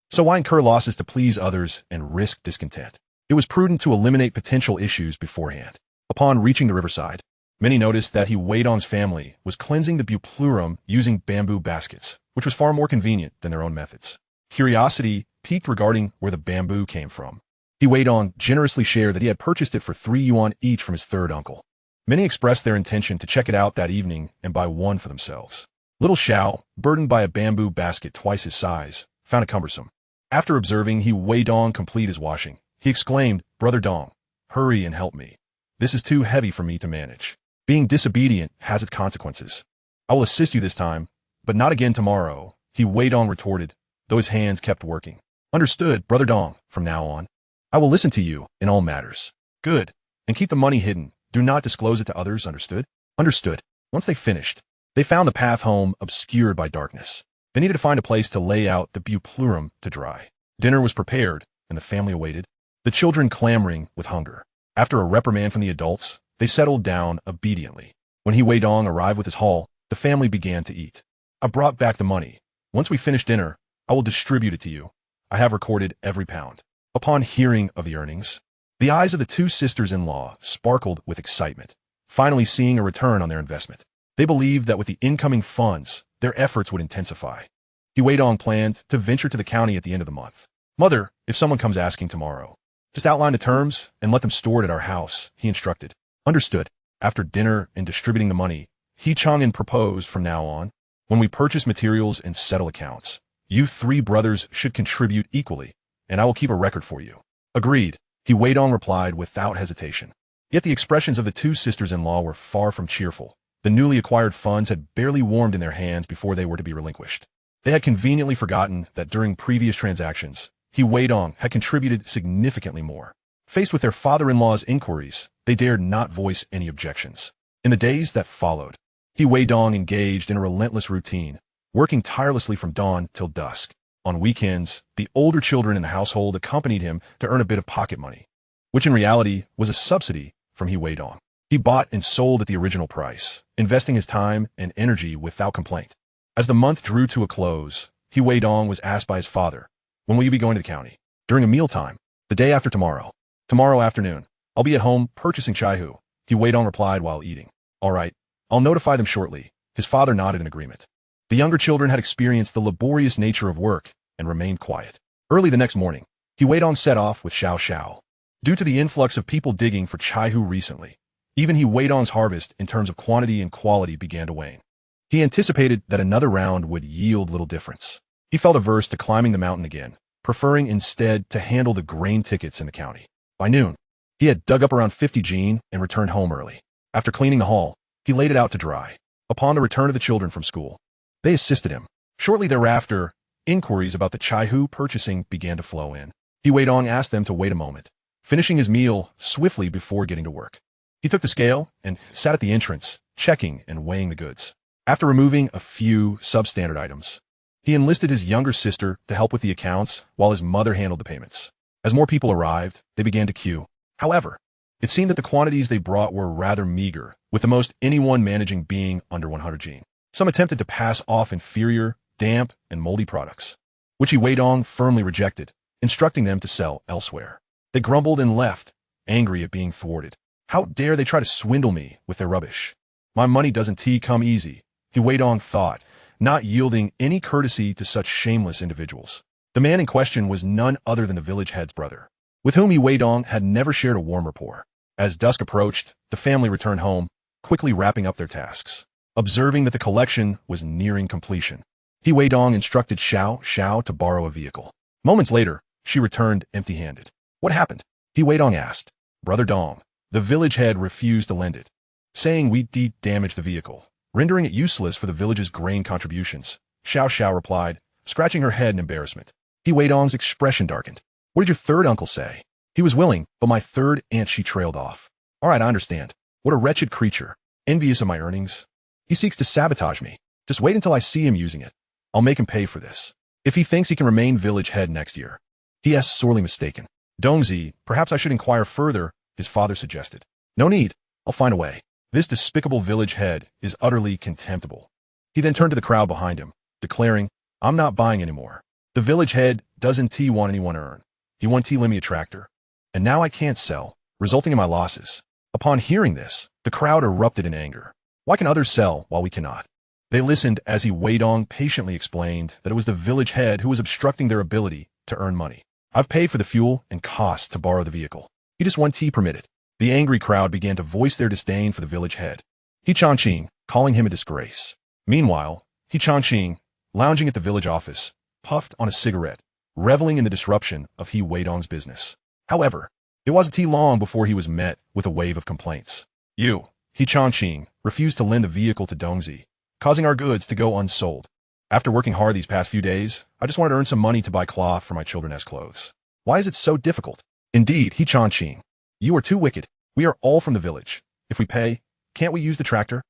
So why incur losses to please others and risk discontent? It was prudent to eliminate potential issues beforehand. Upon reaching the riverside, many noticed that Weidong's family was cleansing the Buplurum using bamboo baskets, which was far more convenient than their own methods. Curiosity piqued regarding where the bamboo came from. Weidong generously shared that he had purchased it for 3 yuan each from his third uncle. Many expressed their intention to check it out that evening and buy one for themselves. Little Xiao, burdened by a bamboo basket twice his size, found it cumbersome. After observing Weidong complete his washing, he exclaimed, Brother Dong, hurry and help me. This is too heavy for me to manage. Being disobedient has its consequences. I will assist you this time, but not again tomorrow, Weidong retorted, though his hands kept working. Understood, Brother Dong, from now on. I will listen to you in all matters. Good. And keep the money hidden. Do not disclose it to others, understood? Understood. Once they finished, they found the path home obscured by darkness. They needed to find a place to lay out the Buplurum to dry. Dinner was prepared, and the family awaited, the children clamoring with hunger. After a reprimand from the adults, they settled down obediently. When Weidong arrived with his haul, the family began to eat. I brought back the money. Once we finish dinner, I will distribute it to you. I have recorded every pound. Upon hearing of the earnings, the eyes of the 2 sisters-in-law sparkled with excitement, finally seeing a return on their investment. They believed that with the incoming funds, their efforts would intensify. Weidong planned to venture to the county at the end of the month. Mother, if someone comes asking tomorrow, just outline the terms and let them store it at our house, he instructed. Understood. After dinner and distributing the money, He Chang'an proposed from now on, when we purchase materials and settle accounts, you 3 brothers should contribute equally, and I will keep a record for you. Agreed, Weidong replied without hesitation. Yet the expressions of the 2 sisters-in-law were far from cheerful. The newly acquired funds had barely warmed in their hands before they were to be relinquished. They had conveniently forgotten that during previous transactions, Weidong had contributed significantly more. Faced with their father-in-law's inquiries, they dared not voice any objections. In the days that followed, Weidong engaged in a relentless routine, working tirelessly from dawn till dusk. On weekends, the older children in the household accompanied him to earn a bit of pocket money, which in reality was a subsidy from Weidong. He bought and sold at the original price, investing his time and energy without complaint. As the month drew to a close, Weidong was asked by his father, when will you be going to the county? During a mealtime, the day after tomorrow. Tomorrow afternoon, I'll be at home purchasing chaihu, Weidong replied while eating. All right, I'll notify them shortly. His father nodded in agreement. The younger children had experienced the laborious nature of work and remained quiet. Early the next morning, Weidong set off with Xiao Xiao. Due to the influx of people digging for chaihu recently, even Weidong's harvest in terms of quantity and quality began to wane. He anticipated that another round would yield little difference. He felt averse to climbing the mountain again, preferring instead to handle the grain tickets in the county. By noon, he had dug up around 50 jin and returned home early. After cleaning the hall, he laid it out to dry. Upon the return of the children from school, they assisted him. Shortly thereafter, inquiries about the chaihu purchasing began to flow in. Weidong asked them to wait a moment, finishing his meal swiftly before getting to work. He took the scale and sat at the entrance, checking and weighing the goods. After removing a few substandard items, he enlisted his younger sister to help with the accounts while his mother handled the payments. As more people arrived, they began to queue. However, it seemed that the quantities they brought were rather meager, with the most anyone managing being under 100 jin. Some attempted to pass off inferior, damp, and moldy products, which Weidong firmly rejected, instructing them to sell elsewhere. They grumbled and left, angry at being thwarted. How dare they try to swindle me with their rubbish? My money doesn't come easy, Weidong thought, not yielding any courtesy to such shameless individuals. The man in question was none other than the village head's brother. with whom Weidong had never shared a warm rapport. As dusk approached, the family returned home, quickly wrapping up their tasks. Observing that the collection was nearing completion, Weidong instructed Xiao to borrow a vehicle. Moments later, she returned empty-handed. What happened? Weidong asked. Brother Dong, the village head refused to lend it, saying we damaged the vehicle, rendering it useless for the village's grain contributions. Xiao replied, scratching her head in embarrassment. Weidong's expression darkened. What did your third uncle say? He was willing, but my third aunt, she trailed off. All right, I understand. What a wretched creature. Envious of my earnings. He seeks to sabotage me. Just wait until I see him using it. I'll make him pay for this. If he thinks he can remain village head next year. He is sorely mistaken. Dongzi, perhaps I should inquire further, his father suggested. No need. I'll find a way. This despicable village head is utterly contemptible. He then turned to the crowd behind him, declaring, I'm not buying anymore. The village head doesn't want anyone to earn. He won't lend me a tractor. And now I can't sell, resulting in my losses. Upon hearing this, the crowd erupted in anger. Why can others sell while we cannot? They listened as Weidong patiently explained that it was the village head who was obstructing their ability to earn money. I've paid for the fuel and costs to borrow the vehicle. He just won't permit it. The angry crowd began to voice their disdain for the village head. Chongqing, calling him a disgrace. Meanwhile, Chongqing, lounging at the village office, puffed on a cigarette, reveling in the disruption of Weidong's business. However, it wasn't long before he was met with a wave of complaints. Chongqing, refused to lend the vehicle to Dongzi, causing our goods to go unsold. After working hard these past few days, I just wanted to earn some money to buy cloth for my children as clothes. Why is it so difficult? Indeed, Chongqing, you are too wicked. We are all from the village. If we pay, can't we use the tractor?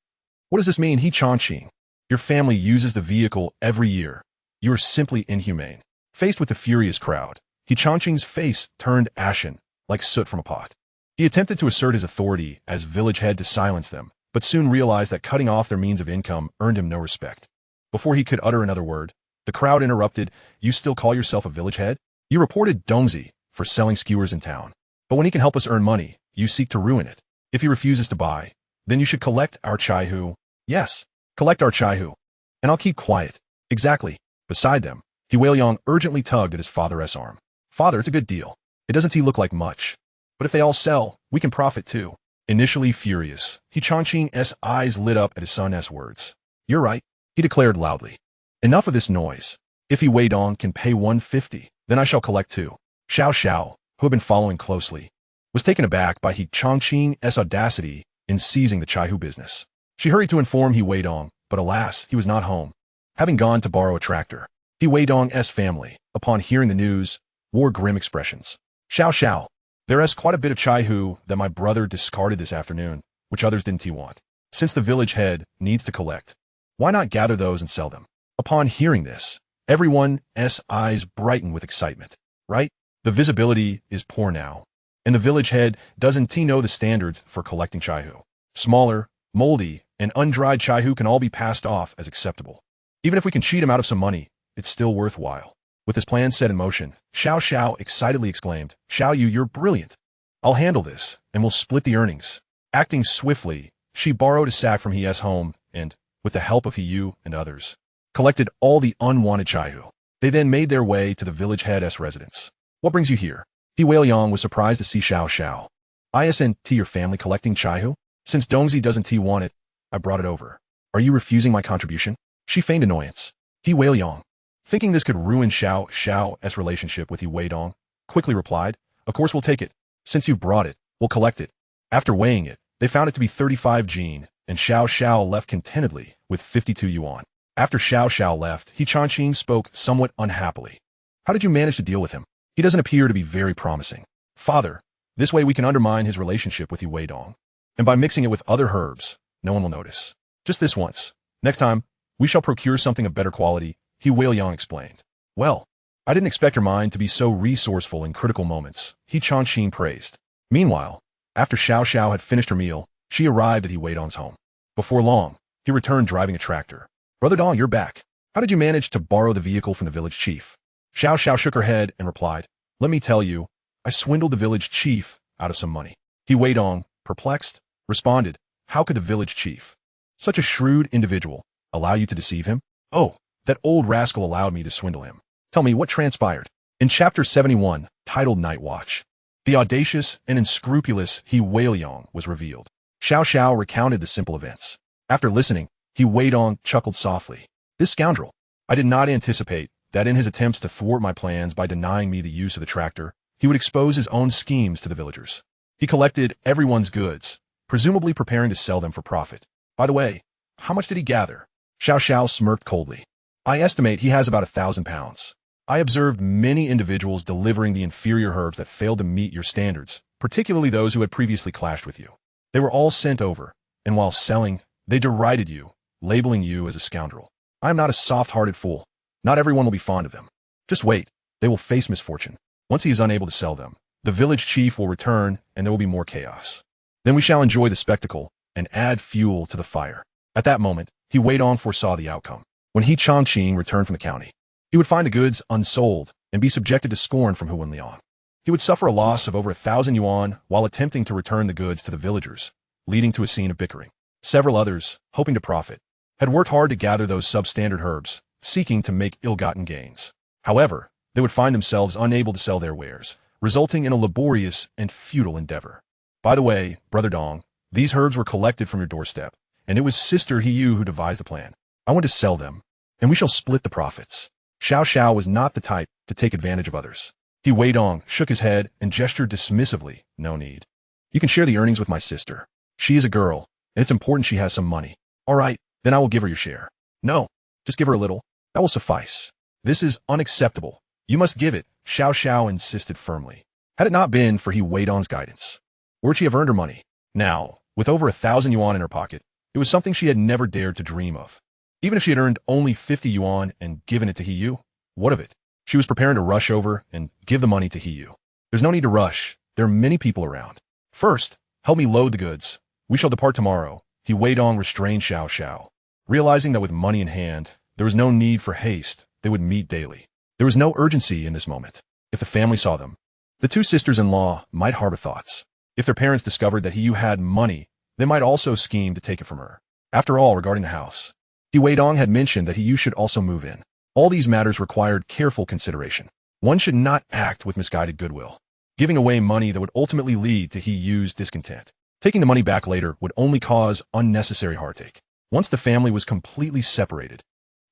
What does this mean, Chongqing? Your family uses the vehicle every year. You are simply inhumane. Faced with the furious crowd, Chongqing's face turned ashen, like soot from a pot. He attempted to assert his authority as village head to silence them, but soon realized that cutting off their means of income earned him no respect. Before he could utter another word, the crowd interrupted. You still call yourself a village head? You reported Dongzi for selling skewers in town. But when he can help us earn money, you seek to ruin it. If he refuses to buy, then you should collect our chaihu. Yes, collect our chaihu. And I'll keep quiet. Exactly. Beside them, Weidong urgently tugged at his father's arm. Father, it's a good deal. It doesn't look like much. But if they all sell, we can profit too. Initially furious, Chongqing's eyes lit up at his son's words. You're right, he declared loudly. Enough of this noise. If Weidong can pay 150, then I shall collect too. Xiao, who had been following closely, was taken aback by Chongqing's audacity in seizing the chaihu business. She hurried to inform Weidong, but alas, he was not home, having gone to borrow a tractor. Weidong's family, upon hearing the news, wore grim expressions. Xiao, there is quite a bit of chaihu that my brother discarded this afternoon, which others didn't want. Since the village head needs to collect, why not gather those and sell them? Upon hearing this, everyone's eyes brightened with excitement. Right? The visibility is poor now, and the village head doesn't know the standards for collecting chaihu. Smaller, moldy, and undried chaihu can all be passed off as acceptable. Even if we can cheat him out of some money, it's still worthwhile. With his plan set in motion, Xiao excitedly exclaimed, Xiao Yu, you're brilliant. I'll handle this, and we'll split the earnings. Acting swiftly, she borrowed a sack from his home and, with the help of Yu and others, collected all the unwanted chaihu. They then made their way to the village head's residence. What brings you here? Weidong was surprised to see Xiao. Isn't your family collecting chaihu? Since Dongzi doesn't want it, I brought it over. Are you refusing my contribution? She feigned annoyance. Weidong, thinking this could ruin Xiao's relationship with Weidong, quickly replied, Of course we'll take it. Since you've brought it, we'll collect it. After weighing it, they found it to be 35 jin, and Xiao left contentedly with 52 yuan. After Xiao left, Chongqing spoke somewhat unhappily. How did you manage to deal with him? He doesn't appear to be very promising. Father, this way we can undermine his relationship with Weidong. And by mixing it with other herbs, no one will notice. Just this once. Next time, we shall procure something of better quality, Weidong explained. Well, I didn't expect your mind to be so resourceful in critical moments, Chongqing praised. Meanwhile, after Xiao had finished her meal, she arrived at Weidong's home. Before long, he returned driving a tractor. Brother Dong, you're back. How did you manage to borrow the vehicle from the village chief? Xiao shook her head and replied, Let me tell you, I swindled the village chief out of some money. Weidong, perplexed, responded, How could the village chief, such a shrewd individual, allow you to deceive him? Oh, that old rascal allowed me to swindle him. Tell me what transpired. In chapter 71, titled Night Watch, The audacious and unscrupulous Weidong was revealed. Xiao Xiao recounted the simple events. After listening, Weidong chuckled softly. This scoundrel! I did not anticipate that in his attempts to thwart my plans by denying me the use of the tractor, he would expose his own schemes to the villagers. He collected everyone's goods, presumably preparing to sell them for profit. By the way, how much did he gather? Xiao Xiao smirked coldly. I estimate he has about 1,000 pounds. I observed many individuals delivering the inferior herbs that failed to meet your standards, particularly those who had previously clashed with you. They were all sent over, and while selling, they derided you, labeling you as a scoundrel. I am not a soft-hearted fool. Not everyone will be fond of them. Just wait. They will face misfortune. Once he is unable to sell them, the village chief will return and there will be more chaos. Then we shall enjoy the spectacle and add fuel to the fire. At that moment, Weidong foresaw the outcome. When He Chongqing returned from the county, he would find the goods unsold and be subjected to scorn from Huan Liang. He would suffer a loss of over 1,000 yuan while attempting to return the goods to the villagers, leading to a scene of bickering. Several others, hoping to profit, had worked hard to gather those substandard herbs, seeking to make ill-gotten gains. However, they would find themselves unable to sell their wares, resulting in a laborious and futile endeavor. By the way, Brother Dong, these herbs were collected from your doorstep, and it was Sister Hiyu who devised the plan. I want to sell them, and we shall split the profits. Xiao Xiao was not the type to take advantage of others. Weidong shook his head and gestured dismissively. No need. You can share the earnings with my sister. She is a girl, and it's important she has some money. All right, then I will give her your share. No, just give her a little. That will suffice. This is unacceptable. You must give it, Xiao Xiao insisted firmly. Had it not been for Weidong's guidance, where would she have earned her money? Now, with over 1,000 yuan in her pocket, it was something she had never dared to dream of. Even if she had earned only 50 yuan and given it to Hiyu, what of it? She was preparing to rush over and give the money to Hiyu. There's no need to rush. There are many people around. First, help me load the goods. We shall depart tomorrow. Weidong restrained Xiao Xiao. Realizing that with money in hand, there was no need for haste, they would meet daily. There was no urgency in this moment. If the family saw them, the two sisters-in-law might harbor thoughts. If their parents discovered that Hiyu had money, they might also scheme to take it from her. After all, regarding the house, Weidong had mentioned that Hiyu should also move in. All these matters required careful consideration. One should not act with misguided goodwill, giving away money that would ultimately lead to Hiyu's discontent. Taking the money back later would only cause unnecessary heartache. Once the family was completely separated,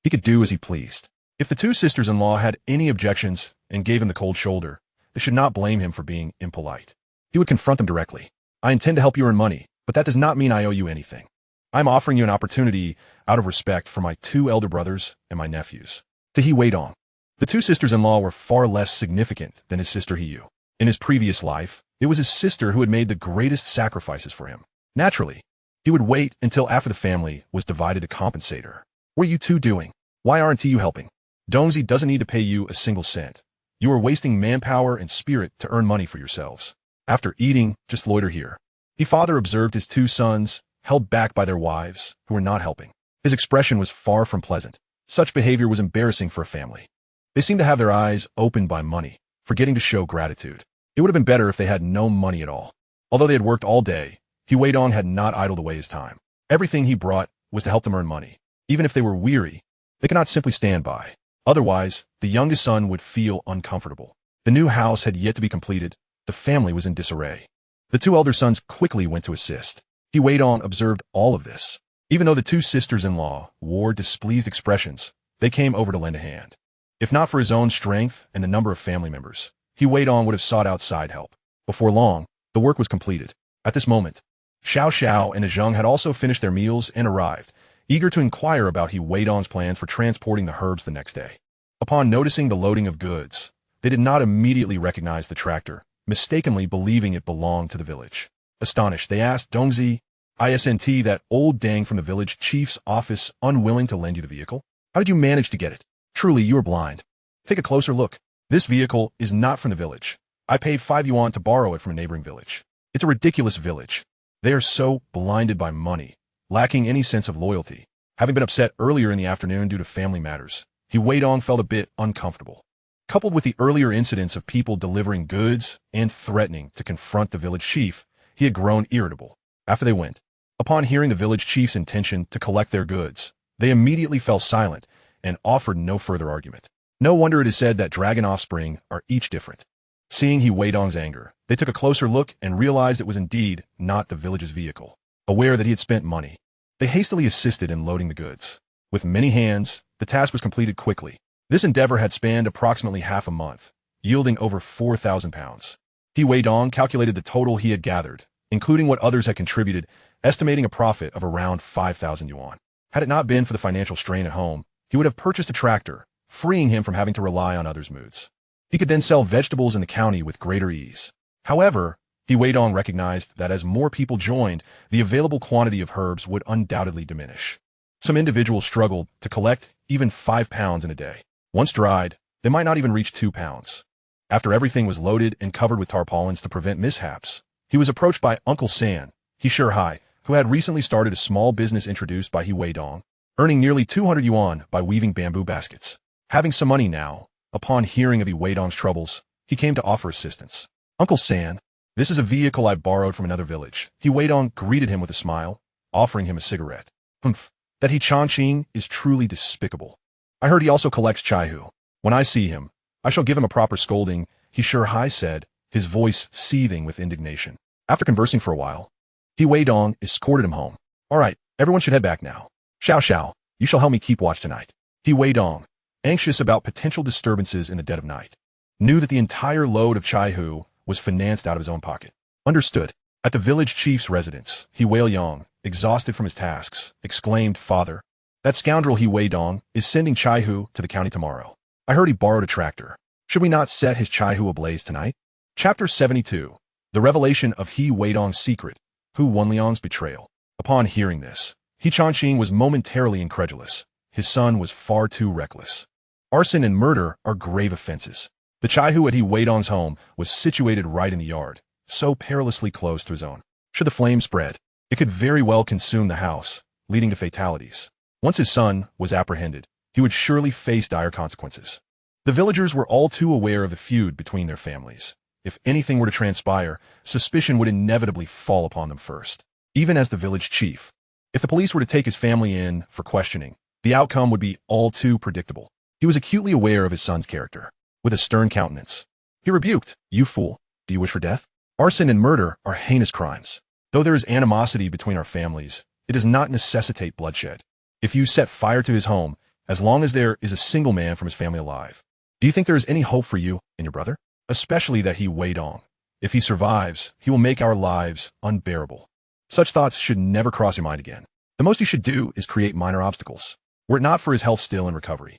he could do as he pleased. If the two sisters-in-law had any objections and gave him the cold shoulder, they should not blame him for being impolite. He would confront them directly. I intend to help you earn money, but that does not mean I owe you anything. I'm offering you an opportunity out of respect for my two elder brothers and my nephews. To Weidong, the two sisters-in-law were far less significant than his sister Hiyu. In his previous life, it was his sister who had made the greatest sacrifices for him. Naturally, he would wait until after the family was divided to compensate her. What are you two doing? Why aren't you helping? Dongzi doesn't need to pay you a single cent. You are wasting manpower and spirit to earn money for yourselves. After eating, just loiter here. The father observed his two sons, held back by their wives, who were not helping. His expression was far from pleasant. Such behavior was embarrassing for a family. They seemed to have their eyes opened by money, forgetting to show gratitude. It would have been better if they had no money at all. Although they had worked all day, Weidong had not idled away his time. Everything he brought was to help them earn money. Even if they were weary, they could not simply stand by. Otherwise, the youngest son would feel uncomfortable. The new house had yet to be completed. The family was in disarray. The two elder sons quickly went to assist. Weidong observed all of this. Even though the two sisters-in-law wore displeased expressions, they came over to lend a hand. If not for his own strength and the number of family members, Weidong would have sought outside help. Before long, the work was completed. At this moment, Xiao Xiao and Zheng had also finished their meals and arrived, eager to inquire about Weidong's plans for transporting the herbs the next day. Upon noticing the loading of goods, they did not immediately recognize the tractor, mistakenly believing it belonged to the village. Astonished, they asked Dongzi, "Isn't that old dang from the village chief's office unwilling to lend you the vehicle? How did you manage to get it? Truly, you are blind. Take a closer look. This vehicle is not from the village. I paid 5 yuan to borrow it from a neighboring village. It's a ridiculous village. They are so blinded by money, lacking any sense of loyalty." Having been upset earlier in the afternoon due to family matters, Weidong felt a bit uncomfortable. Coupled with the earlier incidents of people delivering goods and threatening to confront the village chief, he had grown irritable. After they went, upon hearing the village chief's intention to collect their goods, they immediately fell silent and offered no further argument. No wonder it is said that dragon offspring are each different. Seeing Weidong's anger, They took a closer look and realized it was indeed not the village's vehicle. Aware that he had spent money, they hastily assisted in loading the goods. With many hands, the task was completed quickly. This endeavor had spanned approximately half a month, yielding over 4,000 pounds. Weidong calculated the total he had gathered, including what others had contributed, estimating a profit of around 5,000 yuan. Had it not been for the financial strain at home, he would have purchased a tractor, freeing him from having to rely on others' moods. He could then sell vegetables in the county with greater ease. However, Weidong recognized that as more people joined, the available quantity of herbs would undoubtedly diminish. Some individuals struggled to collect even 5 pounds in a day. Once dried, they might not even reach 2 pounds. After everything was loaded and covered with tarpaulins to prevent mishaps, he was approached by Uncle San, Hai, who had recently started a small business introduced by Weidong, earning nearly 200 yuan by weaving bamboo baskets. Having some money now, upon hearing of Weidong's troubles, he came to offer assistance. Uncle San, this is a vehicle I borrowed from another village. Weidong greeted him with a smile, offering him a cigarette. Humph, that Changqing is truly despicable. I heard he also collects chaihu. When I see him, I shall give him a proper scolding, Hai said, his voice seething with indignation. After conversing for a while, Weidong escorted him home. All right, everyone should head back now. Xiao, you shall help me keep watch tonight. Weidong, anxious about potential disturbances in the dead of night, knew that the entire load of chaihu was financed out of his own pocket. Understood. At the village chief's residence, Weidong, exhausted from his tasks, exclaimed, Father, that scoundrel Weidong is sending chaihu to the county tomorrow. I heard he borrowed a tractor. Should we not set his chaihu ablaze tonight? Chapter 72. The revelation of Weidong's secret, Wanliang's betrayal. Upon hearing this, Changqing was momentarily incredulous. His son was far too reckless. Arson and murder are grave offenses. The chaihu at Weidong's home was situated right in the yard, so perilously close to his own. Should the flame spread, it could very well consume the house, leading to fatalities. Once his son was apprehended, he would surely face dire consequences. The villagers were all too aware of the feud between their families. If anything were to transpire, suspicion would inevitably fall upon them first, even as the village chief. If the police were to take his family in for questioning, the outcome would be all too predictable. He was acutely aware of his son's character. With a stern countenance, he rebuked, You fool, do you wish for death? Arson and murder are heinous crimes. Though there is animosity between our families, it does not necessitate bloodshed. If you set fire to his home, as long as there is a single man from his family alive, do you think there is any hope for you and your brother? Especially that Weidong. If he survives, he will make our lives unbearable. Such thoughts should never cross your mind again. The most you should do is create minor obstacles. Were it not for his health still in recovery,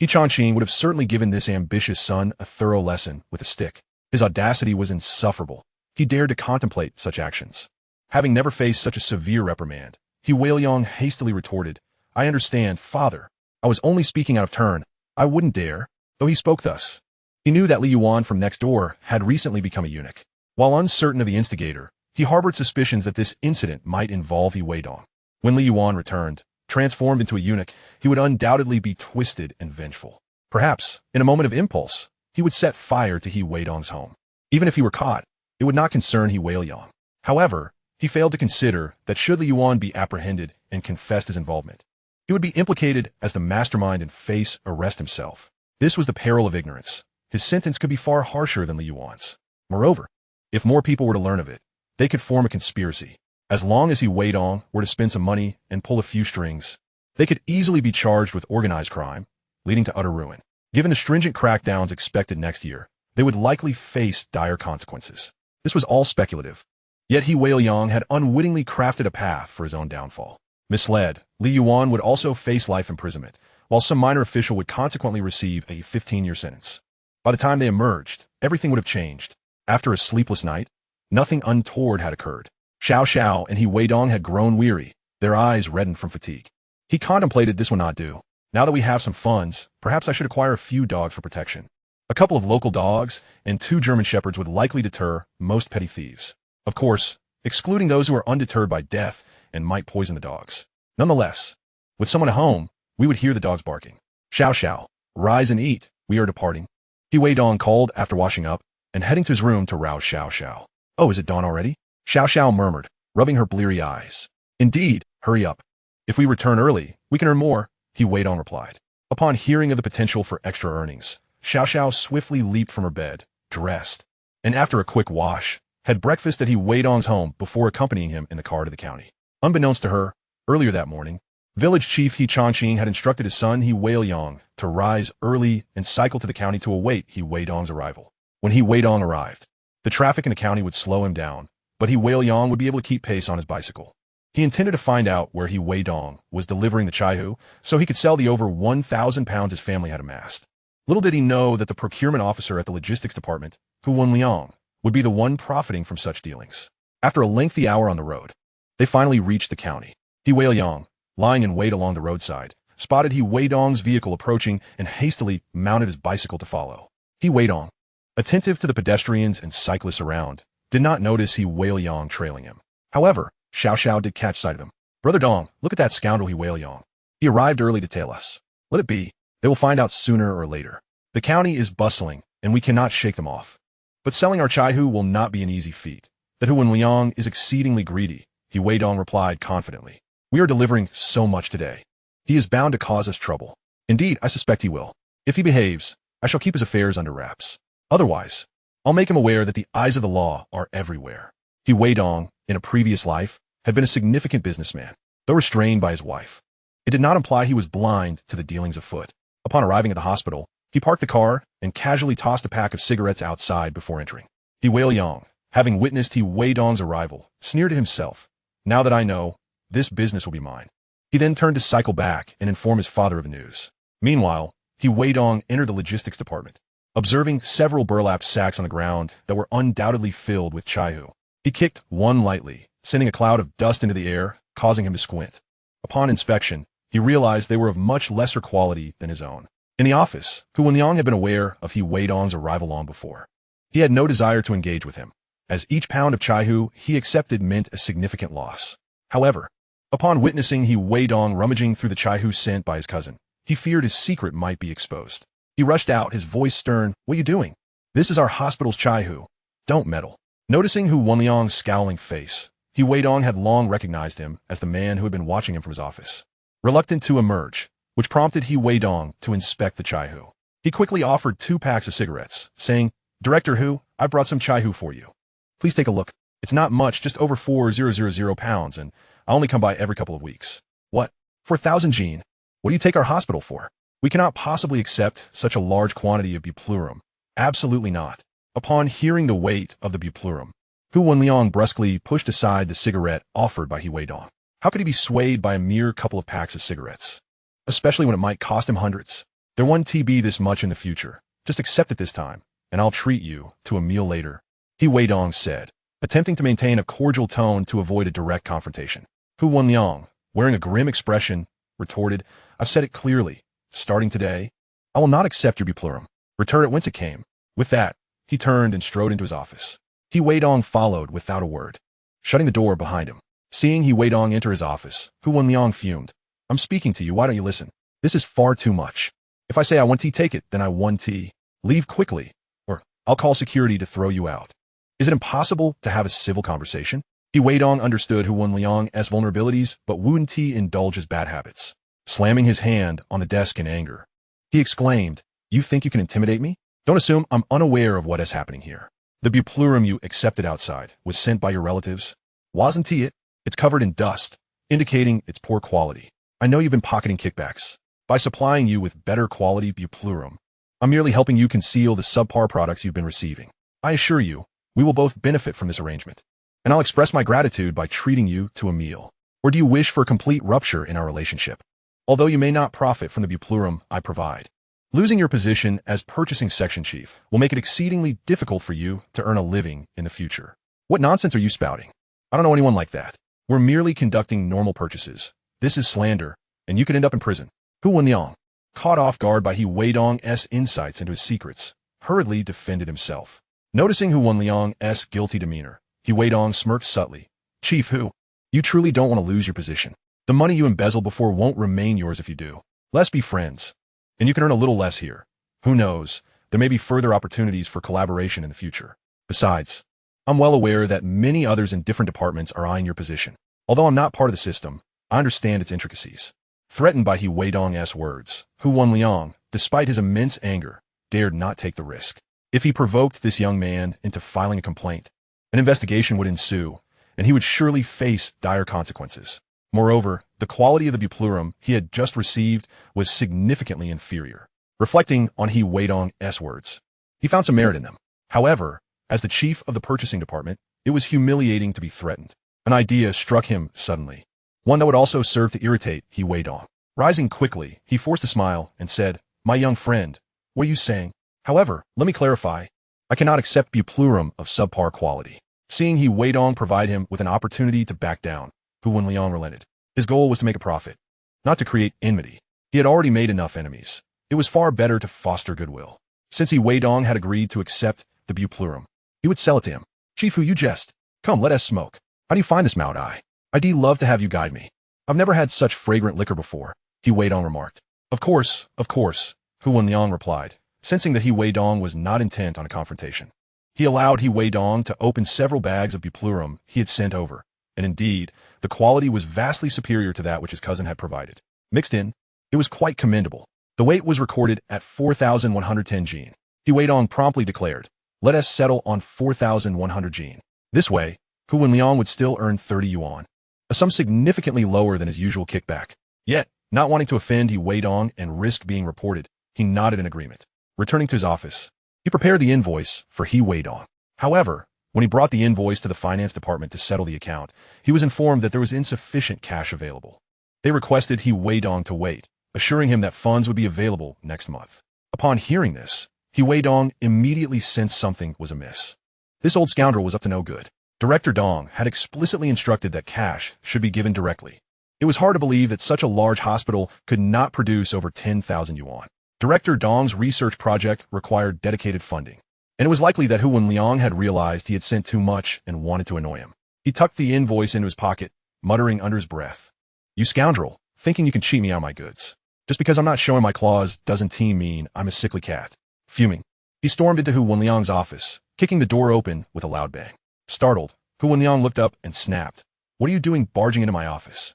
Changqing would have certainly given this ambitious son a thorough lesson with a stick. His audacity was insufferable. He dared to contemplate such actions. Having never faced such a severe reprimand, Weidong hastily retorted, I understand, father. I was only speaking out of turn. I wouldn't dare. Though he spoke thus, he knew that Li Yuan from next door had recently become a eunuch. While uncertain of the instigator, he harbored suspicions that this incident might involve Weidong. When Li Yuan returned, transformed into a eunuch, he would undoubtedly be twisted and vengeful. Perhaps, in a moment of impulse, he would set fire to Weidong's home. Even if he were caught, it would not concern Weidong. However, he failed to consider that should Li Yuan be apprehended and confessed his involvement, he would be implicated as the mastermind and face arrest himself. This was the peril of ignorance. His sentence could be far harsher than Li Yuan's. Moreover, if more people were to learn of it, they could form a conspiracy. As long as Weidong were to spend some money and pull a few strings, they could easily be charged with organized crime, leading to utter ruin. Given the stringent crackdowns expected next year, they would likely face dire consequences. This was all speculative. Yet Weidong had unwittingly crafted a path for his own downfall. Misled, Li Yuan would also face life imprisonment, while some minor official would consequently receive a 15-year sentence. By the time they emerged, everything would have changed. After a sleepless night, nothing untoward had occurred. Xiao and Weidong had grown weary, their eyes reddened from fatigue. He contemplated this would not do. Now that we have some funds, perhaps I should acquire a few dogs for protection. A couple of local dogs and 2 German shepherds would likely deter most petty thieves. Of course, excluding those who are undeterred by death and might poison the dogs. Nonetheless, with someone at home, we would hear the dogs barking. Xiao, rise and eat, we are departing. Weidong called after washing up and heading to his room to rouse Xiao. Oh, is it dawn already? Xiao murmured, rubbing her bleary eyes. Indeed, hurry up. If we return early, we can earn more, Weidong replied. Upon hearing of the potential for extra earnings, Xiao swiftly leaped from her bed, dressed, and after a quick wash, had breakfast at Weidong's home before accompanying him in the car to the county. Unbeknownst to her, earlier that morning, village chief He Changqing had instructed his son He Weidong to rise early and cycle to the county to await He Weidong's arrival. When He Weidong arrived, the traffic in the county would slow him down, but He Weidong would be able to keep pace on his bicycle. He intended to find out where He Weidong was delivering the chaihu so he could sell the over 1,000 pounds his family had amassed. Little did he know that the procurement officer at the logistics department, Hu Wenliang, would be the one profiting from such dealings. After a lengthy hour on the road, they finally reached the county. He Weidong, lying in wait along the roadside, spotted He Weidong's vehicle approaching and hastily mounted his bicycle to follow. He Weidong, attentive to the pedestrians and cyclists around, did not notice He Weidong trailing him. However, Xiao Xiao did catch sight of him. "Brother Dong, look at that scoundrel He Weidong. He arrived early to tail us. Let it be. They will find out sooner or later. The county is bustling, and we cannot shake them off. But selling our chaihu will not be an easy feat. That Hu Wenliang is exceedingly greedy," He Weidong replied confidently. "We are delivering so much today. He is bound to cause us trouble. Indeed, I suspect he will. If he behaves, I shall keep his affairs under wraps. Otherwise, I'll make him aware that the eyes of the law are everywhere." He Weidong, in a previous life, had been a significant businessman, though restrained by his wife. It did not imply he was blind to the dealings afoot. Upon arriving at the hospital, he parked the car and casually tossed a pack of cigarettes outside before entering. He Weidong, having witnessed He Weidong's arrival, sneered to himself, "Now that I know, this business will be mine." He then turned to cycle back and inform his father of the news. Meanwhile, He Weidong entered the logistics department, observing several burlap sacks on the ground that were undoubtedly filled with chaihu. He kicked one lightly, sending a cloud of dust into the air, causing him to squint. Upon inspection, he realized they were of much lesser quality than his own. In the office, Hu Wenliang had been aware of He Weidong's arrival long before. He had no desire to engage with him, as each pound of chaihu he accepted meant a significant loss. However, upon witnessing He Weidong rummaging through the chaihu sent by his cousin, he feared his secret might be exposed. He rushed out, his voice stern, "What are you doing? This is our hospital's chaihu. Don't meddle." Noticing Hu Wenliang's scowling face, He Weidong had long recognized him as the man who had been watching him from his office. Reluctant to emerge, which prompted He Weidong to inspect the chaihu. He quickly offered 2 packs of cigarettes, saying, "Director Hu, I brought some chaihu for you. Please take a look. It's not much, just over 4,000 pounds, and I only come by every couple of weeks." "What? 4,000 Gene? What do you take our hospital for? We cannot possibly accept such a large quantity of buplurum." "Absolutely not." Upon hearing the weight of the buplurum, Hu Wenliang brusquely pushed aside the cigarette offered by He Weidong. How could he be swayed by a mere couple of packs of cigarettes? Especially when it might cost him hundreds. "There won't be this much in the future. Just accept it this time, and I'll treat you to a meal later," He Weidong said, attempting to maintain a cordial tone to avoid a direct confrontation. Hu Wenliang, wearing a grim expression, retorted, "I've said it clearly. Starting today, I will not accept your buplurum. Return it whence it came." With that, he turned and strode into his office. He Weidong followed without a word, shutting the door behind him. Seeing He Weidong enter his office, Hu Wenliang fumed. "I'm speaking to you, why don't you listen? This is far too much. If I say I want tea, take it, then I want tea. Leave quickly, or I'll call security to throw you out. Is it impossible to have a civil conversation?" He Weidong understood Hu Wenliang's vulnerabilities, but wouldn't he indulge his bad habits? Slamming his hand on the desk in anger, he exclaimed, "You think you can intimidate me? Don't assume I'm unaware of what is happening here. The buplurum you accepted outside was sent by your relatives. Wasn't it? It's covered in dust, indicating its poor quality. I know you've been pocketing kickbacks. By supplying you with better quality buplurum, I'm merely helping you conceal the subpar products you've been receiving. I assure you, we will both benefit from this arrangement, and I'll express my gratitude by treating you to a meal. Or do you wish for a complete rupture in our relationship? Although you may not profit from the buplurum I provide, losing your position as purchasing section chief will make it exceedingly difficult for you to earn a living in the future." "What nonsense are you spouting? I don't know anyone like that. We're merely conducting normal purchases. This is slander, and you could end up in prison." Hu Wenliang, caught off guard by He Weidong's insights into his secrets, hurriedly defended himself. Noticing Hu Wenliang's guilty demeanor, He Weidong smirked subtly. "Chief Hu, you truly don't want to lose your position. The money you embezzled before won't remain yours if you do. Let's be friends, and you can earn a little less here. Who knows, there may be further opportunities for collaboration in the future. Besides, I'm well aware that many others in different departments are eyeing your position. Although I'm not part of the system, I understand its intricacies." Threatened by He Weidong's words, Hu Wenliang, despite his immense anger, dared not take the risk. If he provoked this young man into filing a complaint, an investigation would ensue, and he would surely face dire consequences. Moreover, the quality of the bupleurum he had just received was significantly inferior. Reflecting on Weidong's words, he found some merit in them. However, as the chief of the purchasing department, it was humiliating to be threatened. An idea struck him suddenly, one that would also serve to irritate Weidong. Rising quickly, he forced a smile and said, "My young friend, what are you saying? However, let me clarify. I cannot accept bupleurum of subpar quality." Seeing Weidong provide him with an opportunity to back down, Hu Wenliang relented. His goal was to make a profit, not to create enmity. He had already made enough enemies. It was far better to foster goodwill. Since Weidong had agreed to accept the bupleurum, he would sell it to him. "Chief Hu, you jest. Come, let us smoke. How do you find this Mount I? I'd love to have you guide me. I've never had such fragrant liquor before," Weidong remarked. Of course, Hu Wenliang replied, sensing that Weidong was not intent on a confrontation. He allowed Weidong to open several bags of bupleurum he had sent over, and indeed, the quality was vastly superior to that which his cousin had provided. Mixed in, it was quite commendable. The weight was recorded at 4,110 jin. Weidong promptly declared, "Let us settle on 4,100 jin. This way, Hu Wenliang would still earn 30 yuan, a sum significantly lower than his usual kickback. Yet, not wanting to offend Weidong and risk being reported, he nodded in agreement. Returning to his office, he prepared the invoice for Weidong. However, when he brought the invoice to the finance department to settle the account, he was informed that there was insufficient cash available. They requested Weidong to wait, assuring him that funds would be available next month. Upon hearing this, Weidong immediately sensed something was amiss. This old scoundrel was up to no good. Director Dong had explicitly instructed that cash should be given directly. It was hard to believe that such a large hospital could not produce over 10,000 yuan. Director Dong's research project required dedicated funding, and it was likely that Hu Wenliang had realized he had sent too much and wanted to annoy him. He tucked the invoice into his pocket, muttering under his breath, "You scoundrel, thinking you can cheat me out of my goods. Just because I'm not showing my claws doesn't mean I'm a sickly cat." Fuming, he stormed into Hu Wenliang's office, kicking the door open with a loud bang. Startled, Hu Wenliang looked up and snapped, "What are you doing barging into my office?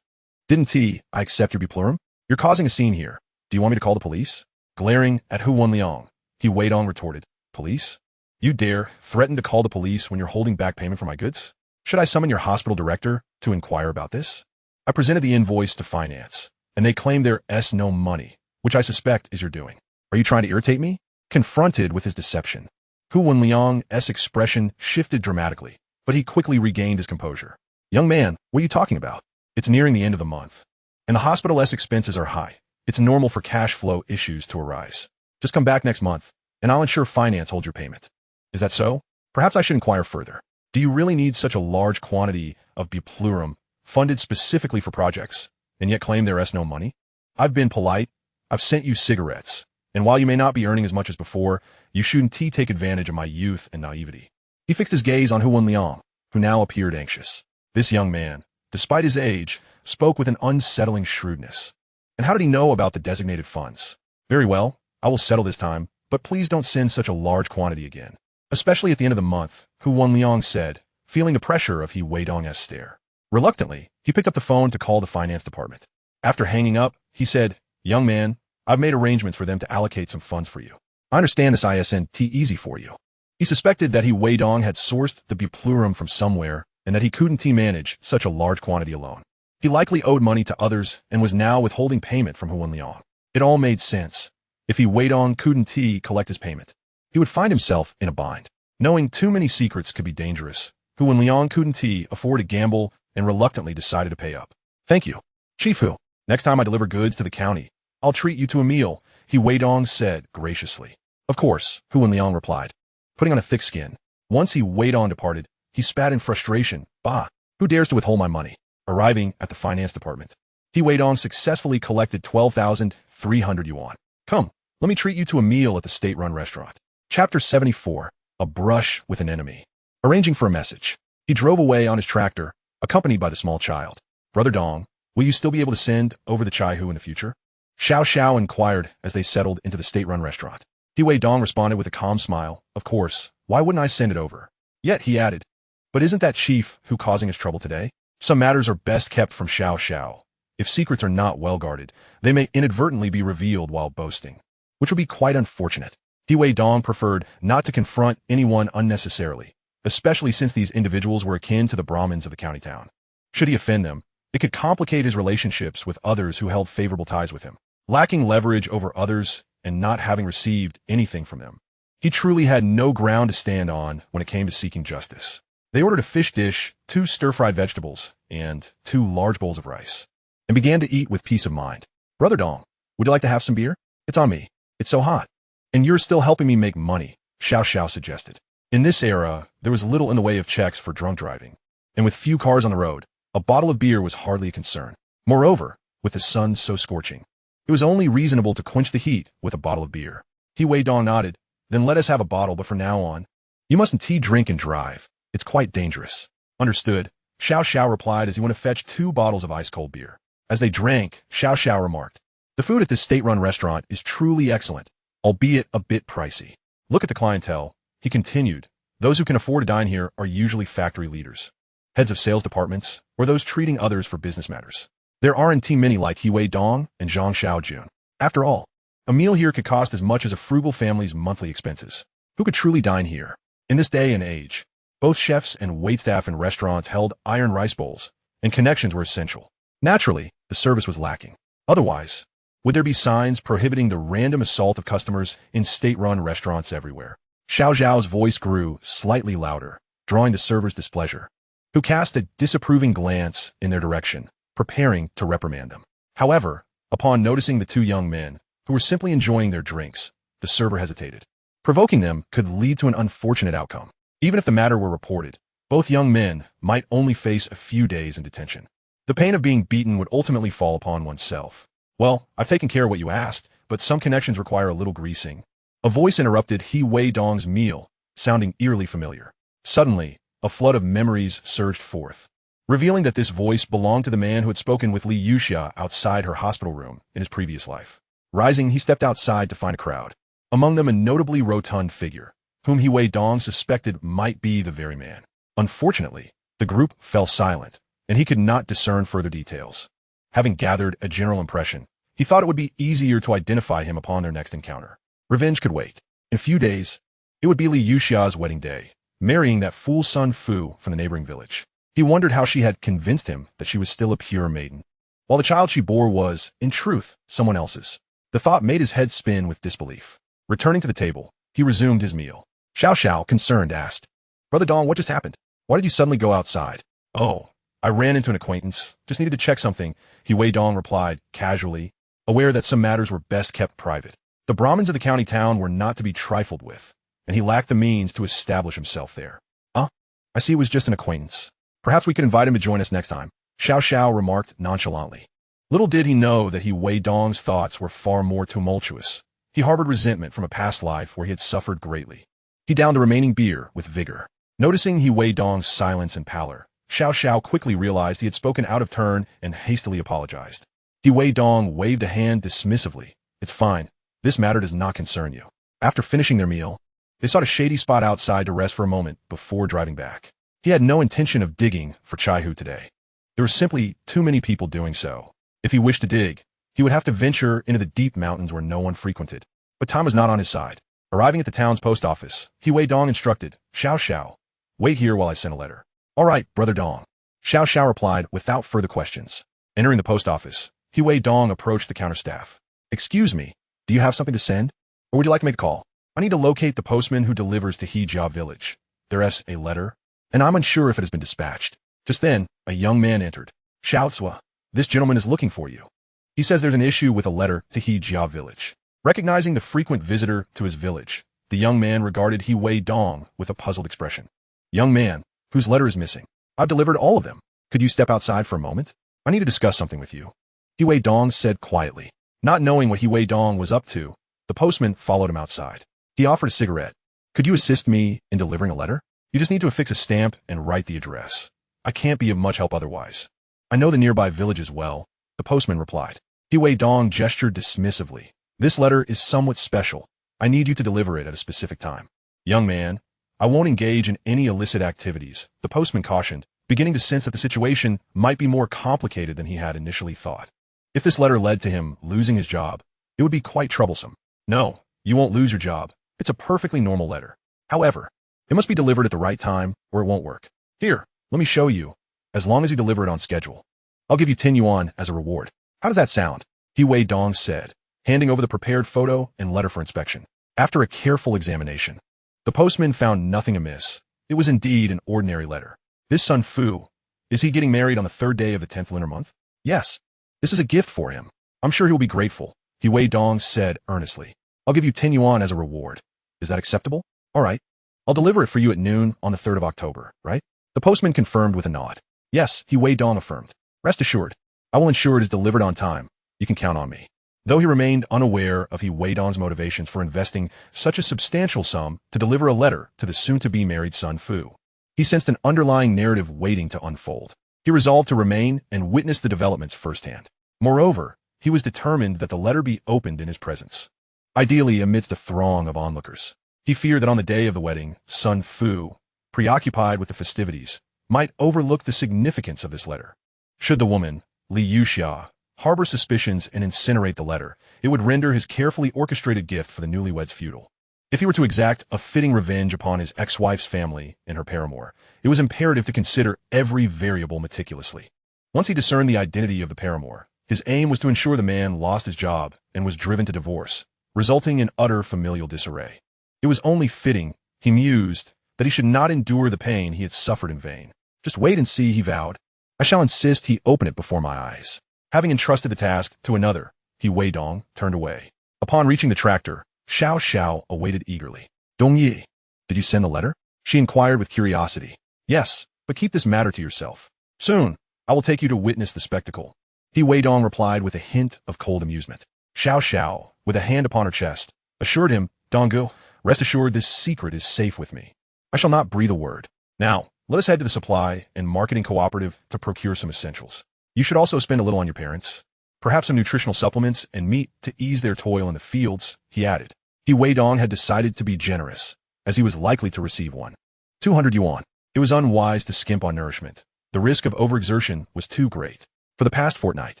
Didn't I accept your bupleurum? You're causing a scene here. Do you want me to call the police?" Glaring at Hu Wenliang, Weidong retorted, "Police? You dare threaten to call the police when you're holding back payment for my goods? Should I summon your hospital director to inquire about this?" I presented the invoice to finance, and they claim there's no money, which I suspect is your doing. Are you trying to irritate me? Confronted with his deception, Hu Wenliang's expression shifted dramatically, but he quickly regained his composure. "Young man, what are you talking about? It's nearing the end of the month, and the hospital's expenses are high. It's normal for cash flow issues to arise. Just come back next month, and I'll ensure finance holds your payment." "Is that so? Perhaps I should inquire further. Do you really need such a large quantity of bupleurum funded specifically for projects, and yet claim there's no money? I've been polite. I've sent you cigarettes, and while you may not be earning as much as before, you shouldn't take advantage of my youth and naivety." He fixed his gaze on Hu Wenliang, who now appeared anxious. This young man, despite his age, spoke with an unsettling shrewdness. And how did he know about the designated funds? "Very well, I will settle this time, but please don't send such a large quantity again, especially at the end of the month," Hu Wenliang said, feeling the pressure of Weidong's stare. Reluctantly, he picked up the phone to call the finance department. After hanging up, he said, "Young man, I've made arrangements for them to allocate some funds for you. I understand this isn't easy for you." He suspected that Weidong had sourced the bupleurum from somewhere and that he couldn't manage such a large quantity alone. He likely owed money to others and was now withholding payment from Hu Wenliang. It all made sense. If Weidong couldn't collect his payment, he would find himself in a bind. Knowing too many secrets could be dangerous, Hu Wenliang couldn't afford to gamble and reluctantly decided to pay up. "Thank you, Chief Hu. Next time I deliver goods to the county, I'll treat you to a meal," Weidong said graciously. "Of course," Hu Wenliang replied, putting on a thick skin. Once Weidong departed, he spat in frustration. "Bah, who dares to withhold my money?" Arriving at the finance department, Weidong successfully collected 12,300 yuan. "Come, let me treat you to a meal at the state-run restaurant." Chapter 74, A Brush with an Enemy. Arranging for a message, he drove away on his tractor, accompanied by the small child. "Brother Dong, will you still be able to send over the chai hu in the future?" Xiao Xiao inquired as they settled into the state-run restaurant. Weidong responded with a calm smile. "Of course, why wouldn't I send it over?" Yet he added, "But isn't that Chief Hu causing us trouble today? Some matters are best kept from Xiao Xiao. If secrets are not well guarded, they may inadvertently be revealed while boasting, which would be quite unfortunate." Weidong preferred not to confront anyone unnecessarily, especially since these individuals were akin to the Brahmins of the county town. Should he offend them, it could complicate his relationships with others who held favorable ties with him. Lacking leverage over others and not having received anything from them, he truly had no ground to stand on when it came to seeking justice. They ordered a fish dish, 2 stir-fried vegetables, and 2 large bowls of rice, and began to eat with peace of mind. "Brother Dong, would you like to have some beer? It's on me. It's so hot. And you're still helping me make money," Xiao Xiao suggested. In this era, there was little in the way of checks for drunk driving, and with few cars on the road, a bottle of beer was hardly a concern. Moreover, with the sun so scorching, it was only reasonable to quench the heat with a bottle of beer. Weidong nodded. "Then let us have a bottle, but from now on, you mustn't drink and drive. It's quite dangerous." "Understood," Xiao Xiao replied as he went to fetch 2 bottles of ice-cold beer. As they drank, Xiao Xiao remarked, "The food at this state-run restaurant is truly excellent, albeit a bit pricey. Look at the clientele," he continued. "Those who can afford to dine here are usually factory leaders, heads of sales departments, or those treating others for business matters. There aren't too many like Weidong and Zhang Xiaojun. After all, a meal here could cost as much as a frugal family's monthly expenses. Who could truly dine here?" In this day and age, both chefs and waitstaff in restaurants held iron rice bowls, and connections were essential. Naturally, the service was lacking. Otherwise, would there be signs prohibiting the random assault of customers in state-run restaurants everywhere? Xiao Zhao's voice grew slightly louder, drawing the server's displeasure, who cast a disapproving glance in their direction, preparing to reprimand them. However, upon noticing the 2 young men, who were simply enjoying their drinks, the server hesitated. Provoking them could lead to an unfortunate outcome. Even if the matter were reported, both young men might only face a few days in detention. The pain of being beaten would ultimately fall upon oneself. "Well, I've taken care of what you asked, but some connections require a little greasing." A voice interrupted Weidong's meal, sounding eerily familiar. Suddenly, a flood of memories surged forth, revealing that this voice belonged to the man who had spoken with Li Yuxia outside her hospital room in his previous life. Rising, he stepped outside to find a crowd, among them a notably rotund figure, whom Weidong suspected might be the very man. Unfortunately, the group fell silent, and he could not discern further details. Having gathered a general impression, he thought it would be easier to identify him upon their next encounter. Revenge could wait. In a few days, it would be Li Yuxia's wedding day, marrying that fool Sun Fu from the neighboring village. He wondered how she had convinced him that she was still a pure maiden, while the child she bore was, in truth, someone else's. The thought made his head spin with disbelief. Returning to the table, he resumed his meal. Xiao Xiao, concerned, asked, "Brother Dong, what just happened? Why did you suddenly go outside?" "Oh, I ran into an acquaintance. Just needed to check something," Weidong replied, casually, aware that some matters were best kept private. The Brahmins of the county town were not to be trifled with, and he lacked the means to establish himself there. I see it was just an acquaintance. Perhaps we could invite him to join us next time," Xiao Xiao remarked nonchalantly. Little did he know that Weidong's thoughts were far more tumultuous. He harbored resentment from a past life where he had suffered greatly. He downed the remaining beer with vigor. Noticing Weidong's silence and pallor, Xiao Xiao quickly realized he had spoken out of turn and hastily apologized. Weidong waved a hand dismissively. "It's fine. This matter does not concern you." After finishing their meal, they sought a shady spot outside to rest for a moment before driving back. He had no intention of digging for Chaihu today. There were simply too many people doing so. If he wished to dig, he would have to venture into the deep mountains where no one frequented. But time was not on his side. Arriving at the town's post office, Weidong instructed, "Xiao Xiao, wait here while I send a letter." "All right, Brother Dong," Xiao Xiao replied without further questions. Entering the post office, Weidong approached the counter staff. "Excuse me, do you have something to send? Or would you like to make a call? I need to locate the postman who delivers to Hijia village. There's a letter, and I'm unsure if it has been dispatched." Just then, a young man entered. "Xiao Zhua, this gentleman is looking for you. He says there's an issue with a letter to Hijia village." Recognizing the frequent visitor to his village, the young man regarded Weidong with a puzzled expression. "Young man, whose letter is missing? I've delivered all of them. Could you step outside for a moment? I need to discuss something with you," Weidong said quietly. Not knowing what Weidong was up to, the postman followed him outside. He offered a cigarette. "Could you assist me in delivering a letter? You just need to affix a stamp and write the address. I can't be of much help otherwise." "I know the nearby villages well," the postman replied. Weidong gestured dismissively. "This letter is somewhat special. I need you to deliver it at a specific time." "Young man, I won't engage in any illicit activities," the postman cautioned, beginning to sense that the situation might be more complicated than he had initially thought. If this letter led to him losing his job, it would be quite troublesome. "No, you won't lose your job," It's a perfectly normal letter. However, it must be delivered at the right time or it won't work. Here, let me show you. As long as you deliver it on schedule, I'll give you 10 yuan as a reward. How does that sound? Weidong said, handing over the prepared photo and letter for inspection. After a careful examination, the postman found nothing amiss. It was indeed an ordinary letter. This Sun Fu, is he getting married on the 3rd day of the 10th lunar month? Yes. This is a gift for him. I'm sure he will be grateful, Weidong said earnestly. I'll give you 10 yuan as a reward. Is that acceptable? All right. I'll deliver it for you at noon on the 3rd of October, right? The postman confirmed with a nod. Yes, Weidong affirmed. Rest assured, I will ensure it is delivered on time. You can count on me. Though he remained unaware of Weidong's motivations for investing such a substantial sum to deliver a letter to the soon-to-be married Sun Fu, he sensed an underlying narrative waiting to unfold. He resolved to remain and witness the developments firsthand. Moreover, he was determined that the letter be opened in his presence, ideally amidst a throng of onlookers. He feared that on the day of the wedding, Sun Fu, preoccupied with the festivities, might overlook the significance of this letter. Should the woman, Li Yuxia, harbor suspicions and incinerate the letter, it would render his carefully orchestrated gift for the newlyweds futile. If he were to exact a fitting revenge upon his ex-wife's family and her paramour, it was imperative to consider every variable meticulously. Once he discerned the identity of the paramour, his aim was to ensure the man lost his job and was driven to divorce, resulting in utter familial disarray. It was only fitting, he mused, that he should not endure the pain he had suffered in vain. Just wait and see, he vowed. I shall insist he open it before my eyes. Having entrusted the task to another, Weidong turned away. Upon reaching the tractor, Xiao Xiao awaited eagerly. Dongyi, did you send the letter? She inquired with curiosity. Yes, but keep this matter to yourself. Soon, I will take you to witness the spectacle. Weidong replied with a hint of cold amusement. Xiao Xiao, with a hand upon her chest, assured him, Donggu, rest assured this secret is safe with me. I shall not breathe a word. Now, let us head to the supply and marketing cooperative to procure some essentials. You should also spend a little on your parents. Perhaps some nutritional supplements and meat to ease their toil in the fields, he added. Weidong had decided to be generous, as he was likely to receive one. 200 yuan. It was unwise to skimp on nourishment. The risk of overexertion was too great. For the past fortnight,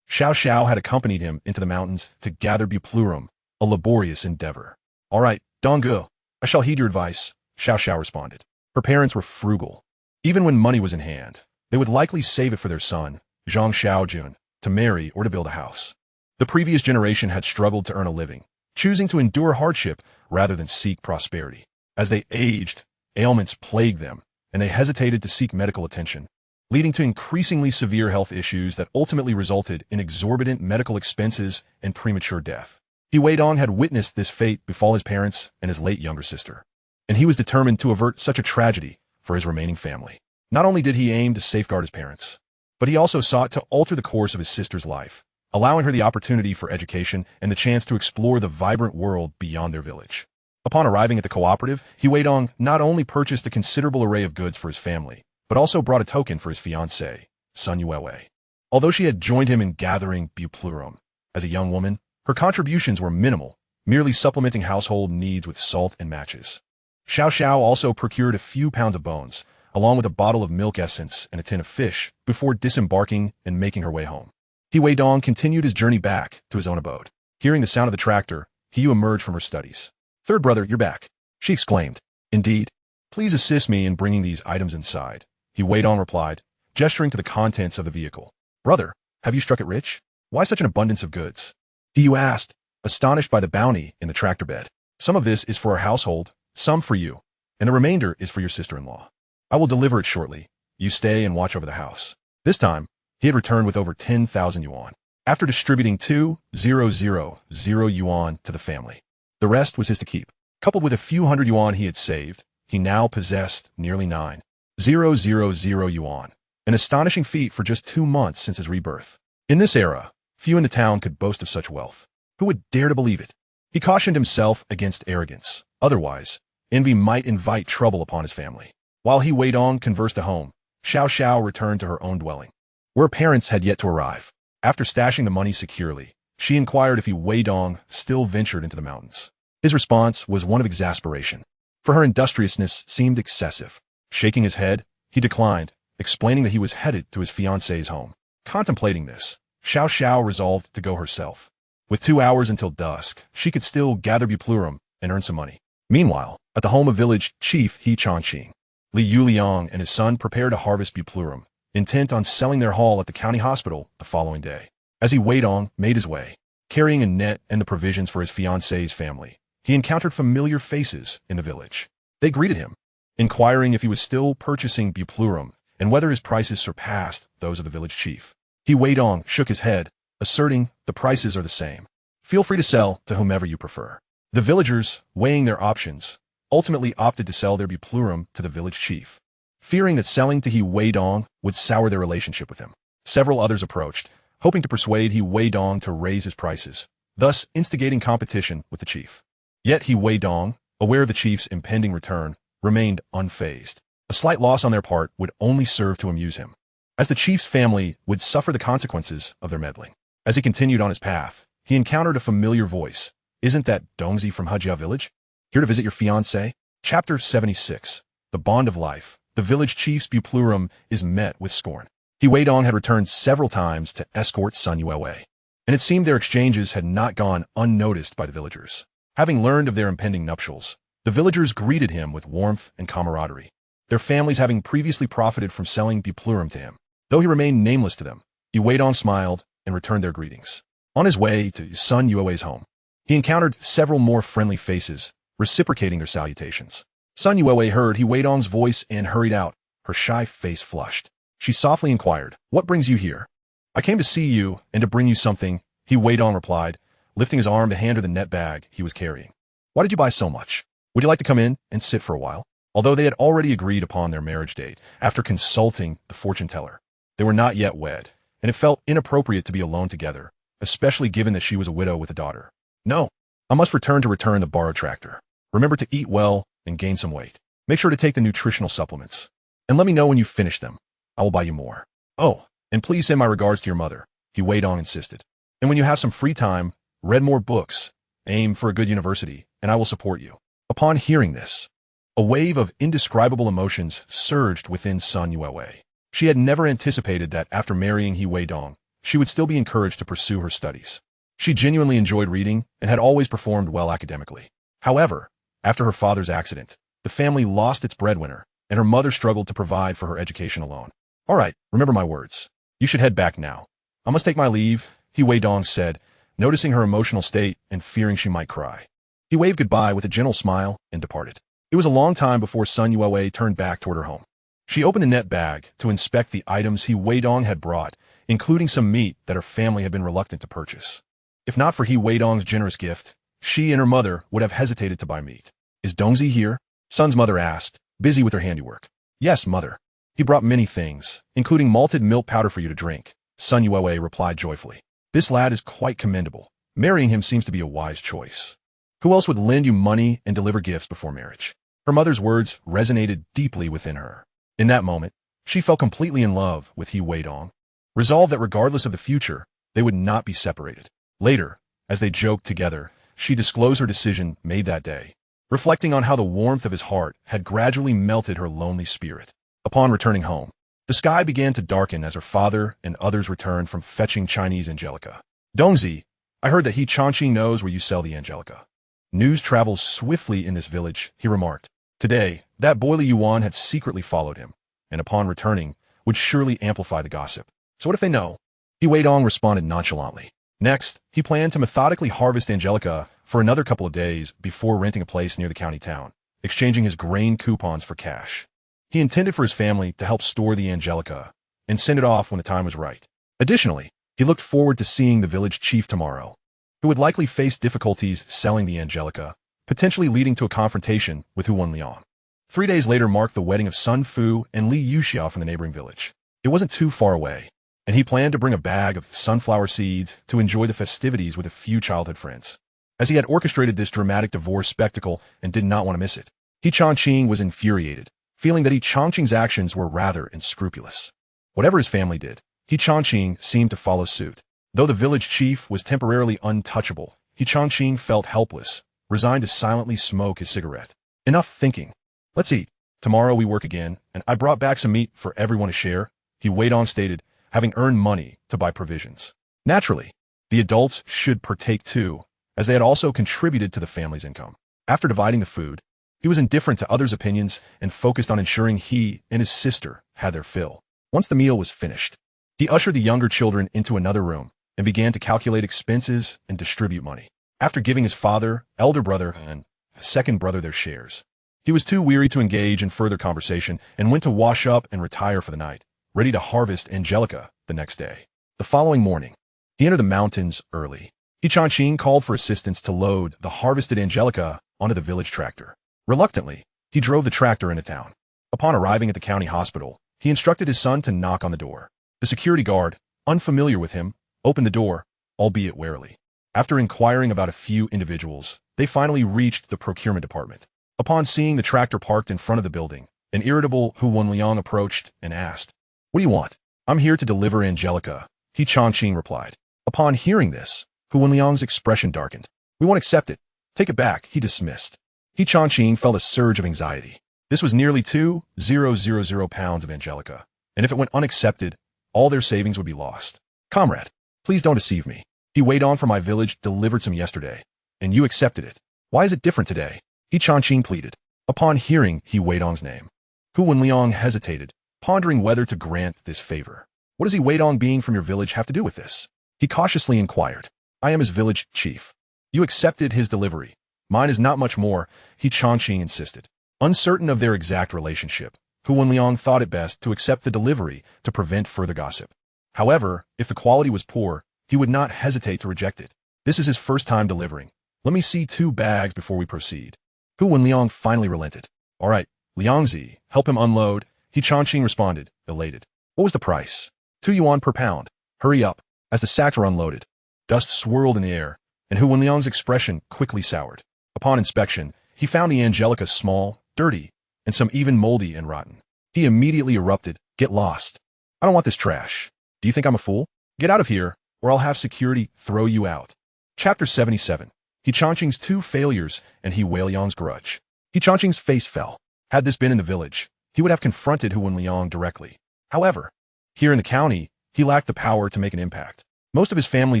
Xiao Xiao had accompanied him into the mountains to gather buplurum, a laborious endeavor. All right, Donggu, I shall heed your advice, Xiao Xiao responded. Her parents were frugal. Even when money was in hand, they would likely save it for their son, Zhang Xiaojun, to marry or to build a house. The previous generation had struggled to earn a living, choosing to endure hardship rather than seek prosperity. As they aged, ailments plagued them, and they hesitated to seek medical attention, leading to increasingly severe health issues that ultimately resulted in exorbitant medical expenses and premature death. Weidong had witnessed this fate befall his parents and his late younger sister, and he was determined to avert such a tragedy for his remaining family. Not only did he aim to safeguard his parents, but he also sought to alter the course of his sister's life, allowing her the opportunity for education and the chance to explore the vibrant world beyond their village. Upon arriving at the cooperative, Weidong not only purchased a considerable array of goods for his family, but also brought a token for his fiancée, Sun Yuewei. Although she had joined him in gathering buplurum, as a young woman, her contributions were minimal, merely supplementing household needs with salt and matches. Xiao Xiao also procured a few pounds of bones, along with a bottle of milk essence and a tin of fish, before disembarking and making her way home. Weidong continued his journey back to his own abode. Hearing the sound of the tractor, Hiyu emerged from her studies. Third brother, you're back, she exclaimed. Indeed. Please assist me in bringing these items inside, Weidong replied, gesturing to the contents of the vehicle. Brother, have you struck it rich? Why such an abundance of goods? Hiyu asked, astonished by the bounty in the tractor bed. Some of this is for our household, some for you, and the remainder is for your sister-in-law. I will deliver it shortly. You stay and watch over the house. This time, he had returned with over 10,000 yuan. After distributing 2,000 yuan to the family, the rest was his to keep. Coupled with a few hundred yuan he had saved, he now possessed nearly 9,000 yuan, an astonishing feat for just 2 months since his rebirth. In this era, few in the town could boast of such wealth. Who would dare to believe it? He cautioned himself against arrogance. Otherwise, envy might invite trouble upon his family. While Weidong conversed at home, Xiao Xiao returned to her own dwelling, where her parents had yet to arrive. After stashing the money securely, she inquired if Weidong still ventured into the mountains. His response was one of exasperation, for her industriousness seemed excessive. Shaking his head, he declined, explaining that he was headed to his fiancée's home. Contemplating this, Xiao Xiao resolved to go herself. With 2 hours until dusk, she could still gather buplurum and earn some money. Meanwhile, at the home of village chief He Changqing, Li Yuliang and his son prepared to harvest Buplurum, intent on selling their haul at the county hospital the following day. As he Weidong made his way, carrying a net and the provisions for his fiancée's family, he encountered familiar faces in the village. They greeted him, inquiring if he was still purchasing Buplurum and whether his prices surpassed those of the village chief. He Weidong shook his head, asserting the prices are the same. Feel free to sell to whomever you prefer. The villagers, weighing their options, ultimately opted to sell their Buplurum to the village chief, fearing that selling to He Weidong would sour their relationship with him. Several others approached, hoping to persuade He Weidong to raise his prices, thus instigating competition with the chief. Yet He Weidong, aware of the chief's impending return, remained unfazed. A slight loss on their part would only serve to amuse him, as the chief's family would suffer the consequences of their meddling. As he continued on his path, he encountered a familiar voice. Isn't that Dongzi from Hejia village? Here to visit your fiancé? Chapter 76. The Bond of Life. The village chief's Buplurum is met with scorn. He Weidong had returned several times to escort Sun Yuewei, and it seemed their exchanges had not gone unnoticed by the villagers. Having learned of their impending nuptials, the villagers greeted him with warmth and camaraderie, their families having previously profited from selling Buplurum to him. Though he remained nameless to them, He Weidong smiled and returned their greetings. On his way to Sun Yuewei's home, he encountered several more friendly faces, reciprocating their salutations. Sun Yuewei heard He Weidong's voice and hurried out, her shy face flushed. She softly inquired, "What brings you here?" "I came to see you and to bring you something," He Weidong replied, lifting his arm to hand her the net bag he was carrying. "Why did you buy so much? Would you like to come in and sit for a while?" Although they had already agreed upon their marriage date, after consulting the fortune teller, they were not yet wed, and it felt inappropriate to be alone together, especially given that she was a widow with a daughter. "No, I must return the borrowed tractor. Remember to eat well and gain some weight. Make sure to take the nutritional supplements. And let me know when you finish them. I will buy you more. Oh, and please send my regards to your mother," He Weidong insisted. "And when you have some free time, read more books, aim for a good university, and I will support you." Upon hearing this, a wave of indescribable emotions surged within Sun Yuewei. She had never anticipated that after marrying He Weidong, she would still be encouraged to pursue her studies. She genuinely enjoyed reading and had always performed well academically. However, after her father's accident, the family lost its breadwinner, and her mother struggled to provide for her education alone. "All right, remember my words. You should head back now. I must take my leave," He Weidong said, noticing her emotional state and fearing she might cry. He waved goodbye with a gentle smile and departed. It was a long time before Sun Yuewei turned back toward her home. She opened the net bag to inspect the items He Weidong had brought, including some meat that her family had been reluctant to purchase. If not for He Weidong's generous gift, she and her mother would have hesitated to buy meat. "Is Dongzi here?" Sun's mother asked, busy with her handiwork. "Yes, mother. He brought many things, including malted milk powder for you to drink," Sun Yuewei replied joyfully. "This lad is quite commendable. Marrying him seems to be a wise choice. Who else would lend you money and deliver gifts before marriage?" Her mother's words resonated deeply within her. In that moment, she fell completely in love with He Weidong, resolved that regardless of the future, they would not be separated. Later, as they joked together, she disclosed her decision made that day, reflecting on how the warmth of his heart had gradually melted her lonely spirit. Upon returning home, the sky began to darken as her father and others returned from fetching Chinese angelica. "Dongzi, I heard that He Changqing knows where you sell the angelica. News travels swiftly in this village," he remarked. Today, that boy Li Yuan had secretly followed him, and upon returning, would surely amplify the gossip. "So what if they know?" He Weidong responded nonchalantly. Next, he planned to methodically harvest angelica for another couple of days before renting a place near the county town, exchanging his grain coupons for cash. He intended for his family to help store the angelica and send it off when the time was right. Additionally, he looked forward to seeing the village chief tomorrow, who would likely face difficulties selling the angelica, potentially leading to a confrontation with Huan Liang. 3 days later marked the wedding of Sun Fu and Li Yuxiao from the neighboring village. It wasn't too far away, and he planned to bring a bag of sunflower seeds to enjoy the festivities with a few childhood friends. As he had orchestrated this dramatic divorce spectacle and did not want to miss it, He Changqing was infuriated, feeling that He Changqing's actions were rather unscrupulous. Whatever his family did, He Changqing seemed to follow suit. Though the village chief was temporarily untouchable, He Changqing felt helpless, resigned to silently smoke his cigarette. "Enough thinking. Let's eat. Tomorrow we work again, and I brought back some meat for everyone to share," He Weidong stated, having earned money to buy provisions. Naturally, the adults should partake too, as they had also contributed to the family's income. After dividing the food, he was indifferent to others' opinions and focused on ensuring he and his sister had their fill. Once the meal was finished, he ushered the younger children into another room and began to calculate expenses and distribute money. After giving his father, elder brother, and second brother their shares, he was too weary to engage in further conversation and went to wash up and retire for the night, ready to harvest Angelica the next day. The following morning, he entered the mountains early. He called for assistance to load the harvested Angelica onto the village tractor. Reluctantly, he drove the tractor into town. Upon arriving at the county hospital, he instructed his son to knock on the door. The security guard, unfamiliar with him, opened the door, albeit warily. After inquiring about a few individuals, they finally reached the procurement department. Upon seeing the tractor parked in front of the building, an irritable Hu Wenliang approached and asked, "What do you want?" "I'm here to deliver Angelica," He Changqing replied. Upon hearing this, Hu Wenliang's expression darkened. "We won't accept it. Take it back," he dismissed. He Changqing felt a surge of anxiety. This was nearly 2,000 pounds of Angelica, and if it went unaccepted, all their savings would be lost. "Comrade, please don't deceive me. He Weidong from my village delivered some yesterday, and you accepted it. Why is it different today?" He Changqing pleaded. Upon hearing He Weidong's name, Hu Wenliang hesitated, pondering whether to grant this favor. "What does He Weidong being from your village have to do with this?" He cautiously inquired. "I am his village chief. You accepted his delivery. Mine is not much more," He Changqing insisted. Uncertain of their exact relationship, Hu Wenliang thought it best to accept the delivery to prevent further gossip. However, if the quality was poor, he would not hesitate to reject it. "This is his first time delivering. Let me see 2 bags before we proceed." Hu Wenliang finally relented. "All right, Liangzi, help him unload," He Changqing responded, elated. "What was the price?" 2 yuan per pound. Hurry up." As the sacks were unloaded, dust swirled in the air, and Hu Wenliang's expression quickly soured. Upon inspection, he found the Angelica small, dirty, and some even moldy and rotten. He immediately erupted, "Get lost. I don't want this trash. Do you think I'm a fool? Get out of here, or I'll have security throw you out." Chapter 77. He Changqing's 2 failures and He Weiliang's grudge. He Changqing's face fell. Had this been in the village, he would have confronted Hu Wenliang directly. However, here in the county, he lacked the power to make an impact. Most of his family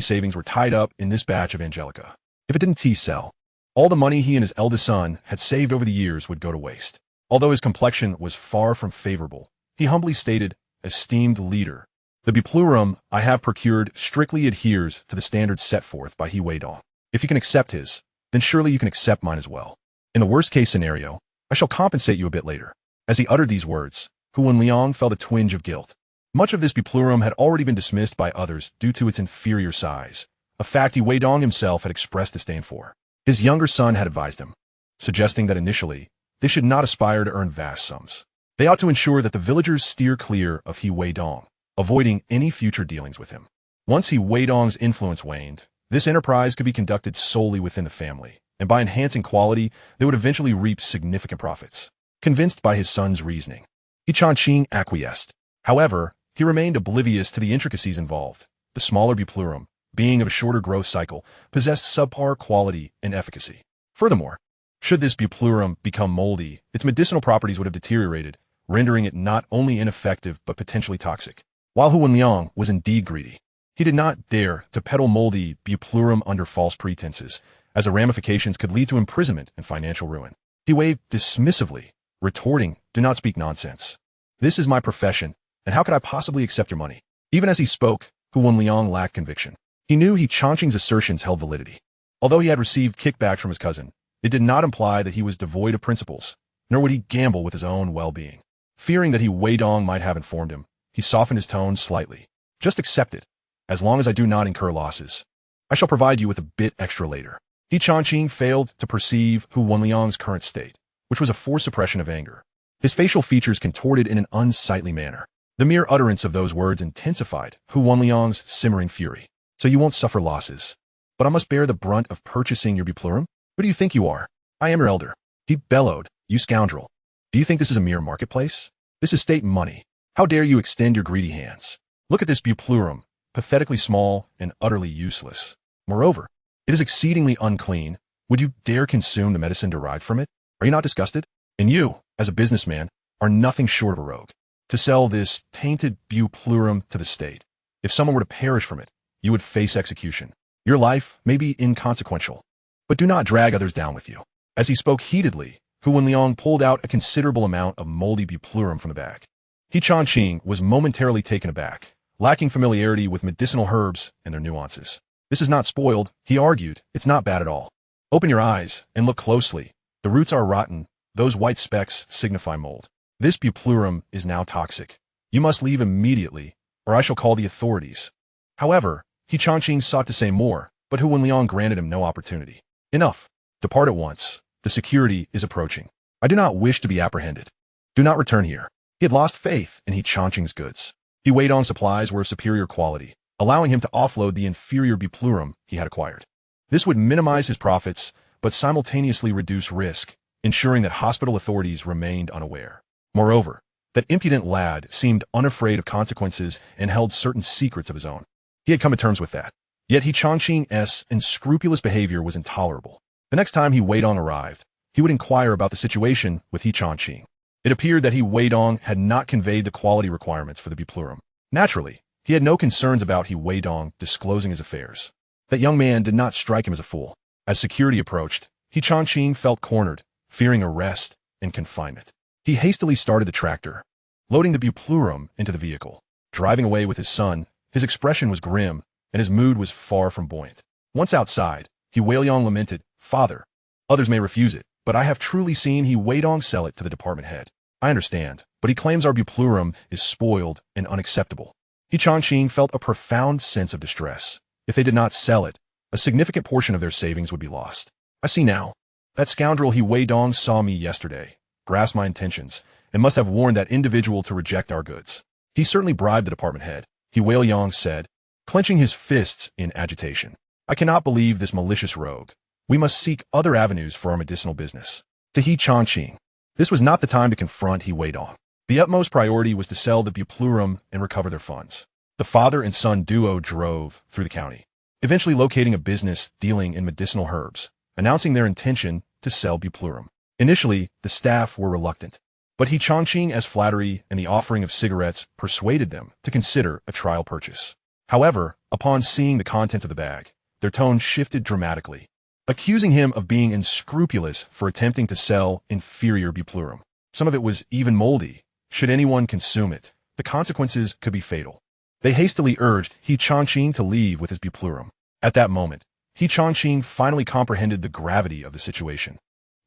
savings were tied up in this batch of Angelica. If it didn't sell, all the money he and his eldest son had saved over the years would go to waste. Although his complexion was far from favorable, he humbly stated, "Esteemed leader, the buplurum I have procured strictly adheres to the standards set forth by He Weidong. If you can accept his, then surely you can accept mine as well. In the worst-case scenario, I shall compensate you a bit later." As he uttered these words, Hu Wenliang felt a twinge of guilt. Much of this buplurum had already been dismissed by others due to its inferior size, a fact He Weidong himself had expressed disdain for. His younger son had advised him, suggesting that initially, they should not aspire to earn vast sums. They ought to ensure that the villagers steer clear of He Weidong, avoiding any future dealings with him. Once He Weidong's influence waned, this enterprise could be conducted solely within the family, and by enhancing quality, they would eventually reap significant profits. Convinced by his son's reasoning, He Changqing acquiesced. However, he remained oblivious to the intricacies involved. The smaller buplurum, being of a shorter growth cycle, possessed subpar quality and efficacy. Furthermore, should this buplurum become moldy, its medicinal properties would have deteriorated, rendering it not only ineffective but potentially toxic. While Hu Wenliang was indeed greedy, he did not dare to peddle moldy buplurum under false pretenses, as the ramifications could lead to imprisonment and financial ruin. He waved dismissively, retorting, "Do not speak nonsense. This is my profession, and how could I possibly accept your money?" Even as he spoke, Hu Wenliang lacked conviction. He knew He Changqing's assertions held validity. Although he had received kickbacks from his cousin, it did not imply that he was devoid of principles, nor would he gamble with his own well-being. Fearing that He Weidong might have informed him, he softened his tone slightly. "Just accept it, as long as I do not incur losses. I shall provide you with a bit extra later." He Changqing failed to perceive Hu Wenliang's current state, which was a forced suppression of anger. His facial features contorted in an unsightly manner. The mere utterance of those words intensified Hu Wenliang's simmering fury. "So you won't suffer losses, but I must bear the brunt of purchasing your buplurum? Who do you think you are? I am your elder." He bellowed, "You scoundrel. Do you think this is a mere marketplace? This is state money. How dare you extend your greedy hands? Look at this buplurum, pathetically small and utterly useless. Moreover, it is exceedingly unclean. Would you dare consume the medicine derived from it? Are you not disgusted? And you, as a businessman, are nothing short of a rogue. To sell this tainted buplurum to the state, if someone were to perish from it, you would face execution. Your life may be inconsequential, but do not drag others down with you." As he spoke heatedly, Hu Wenliang pulled out a considerable amount of moldy buplurum from the bag. He Changqing was momentarily taken aback, lacking familiarity with medicinal herbs and their nuances. This is not spoiled, he argued. It's not bad at all. Open your eyes and look closely. The roots are rotten. Those white specks signify mold. This buplurum is now toxic. You must leave immediately, or I shall call the authorities. However, He Changqing sought to say more, but Hu Wenliang granted him no opportunity. Enough. Depart at once. The security is approaching. I do not wish to be apprehended. Do not return here. He had lost faith in He Changqing's goods. He Weidong supplies were of superior quality, allowing him to offload the inferior buplurum he had acquired. This would minimize his profits, but simultaneously reduce risk, ensuring that hospital authorities remained unaware. Moreover, that impudent lad seemed unafraid of consequences and held certain secrets of his own. He had come to terms with that. Yet He Changqing's unscrupulous behavior was intolerable. The next time He Weidong arrived, he would inquire about the situation with He Changqing. It appeared that He Weidong had not conveyed the quality requirements for the buplurum. Naturally, he had no concerns about He Weidong disclosing his affairs. That young man did not strike him as a fool. As security approached, He Changqing felt cornered, fearing arrest and confinement. He hastily started the tractor, loading the buplurum into the vehicle. Driving away with his son, his expression was grim, and his mood was far from buoyant. Once outside, He Weiliang lamented, "Father, others may refuse it, but I have truly seen He Weidong sell it to the department head. I understand, but he claims our buplurum is spoiled and unacceptable." He Changqing felt a profound sense of distress. If they did not sell it, a significant portion of their savings would be lost. I see now. That scoundrel He Weidong saw me yesterday, grasped my intentions, and must have warned that individual to reject our goods. He certainly bribed the department head, He Weiliang said, clenching his fists in agitation. I cannot believe this malicious rogue. We must seek other avenues for our medicinal business. To He Changqing, this was not the time to confront He Weidong. The utmost priority was to sell the buplurum and recover their funds. The father and son duo drove through the county, eventually locating a business dealing in medicinal herbs, announcing their intention to sell buplurum. Initially, the staff were reluctant, but He Changqing's flattery and the offering of cigarettes persuaded them to consider a trial purchase. However, upon seeing the contents of the bag, their tone shifted dramatically, accusing him of being unscrupulous for attempting to sell inferior buplurum. Some of it was even moldy. Should anyone consume it, the consequences could be fatal. They hastily urged He Changqing to leave with his buplurum. At that moment, He Changqing finally comprehended the gravity of the situation.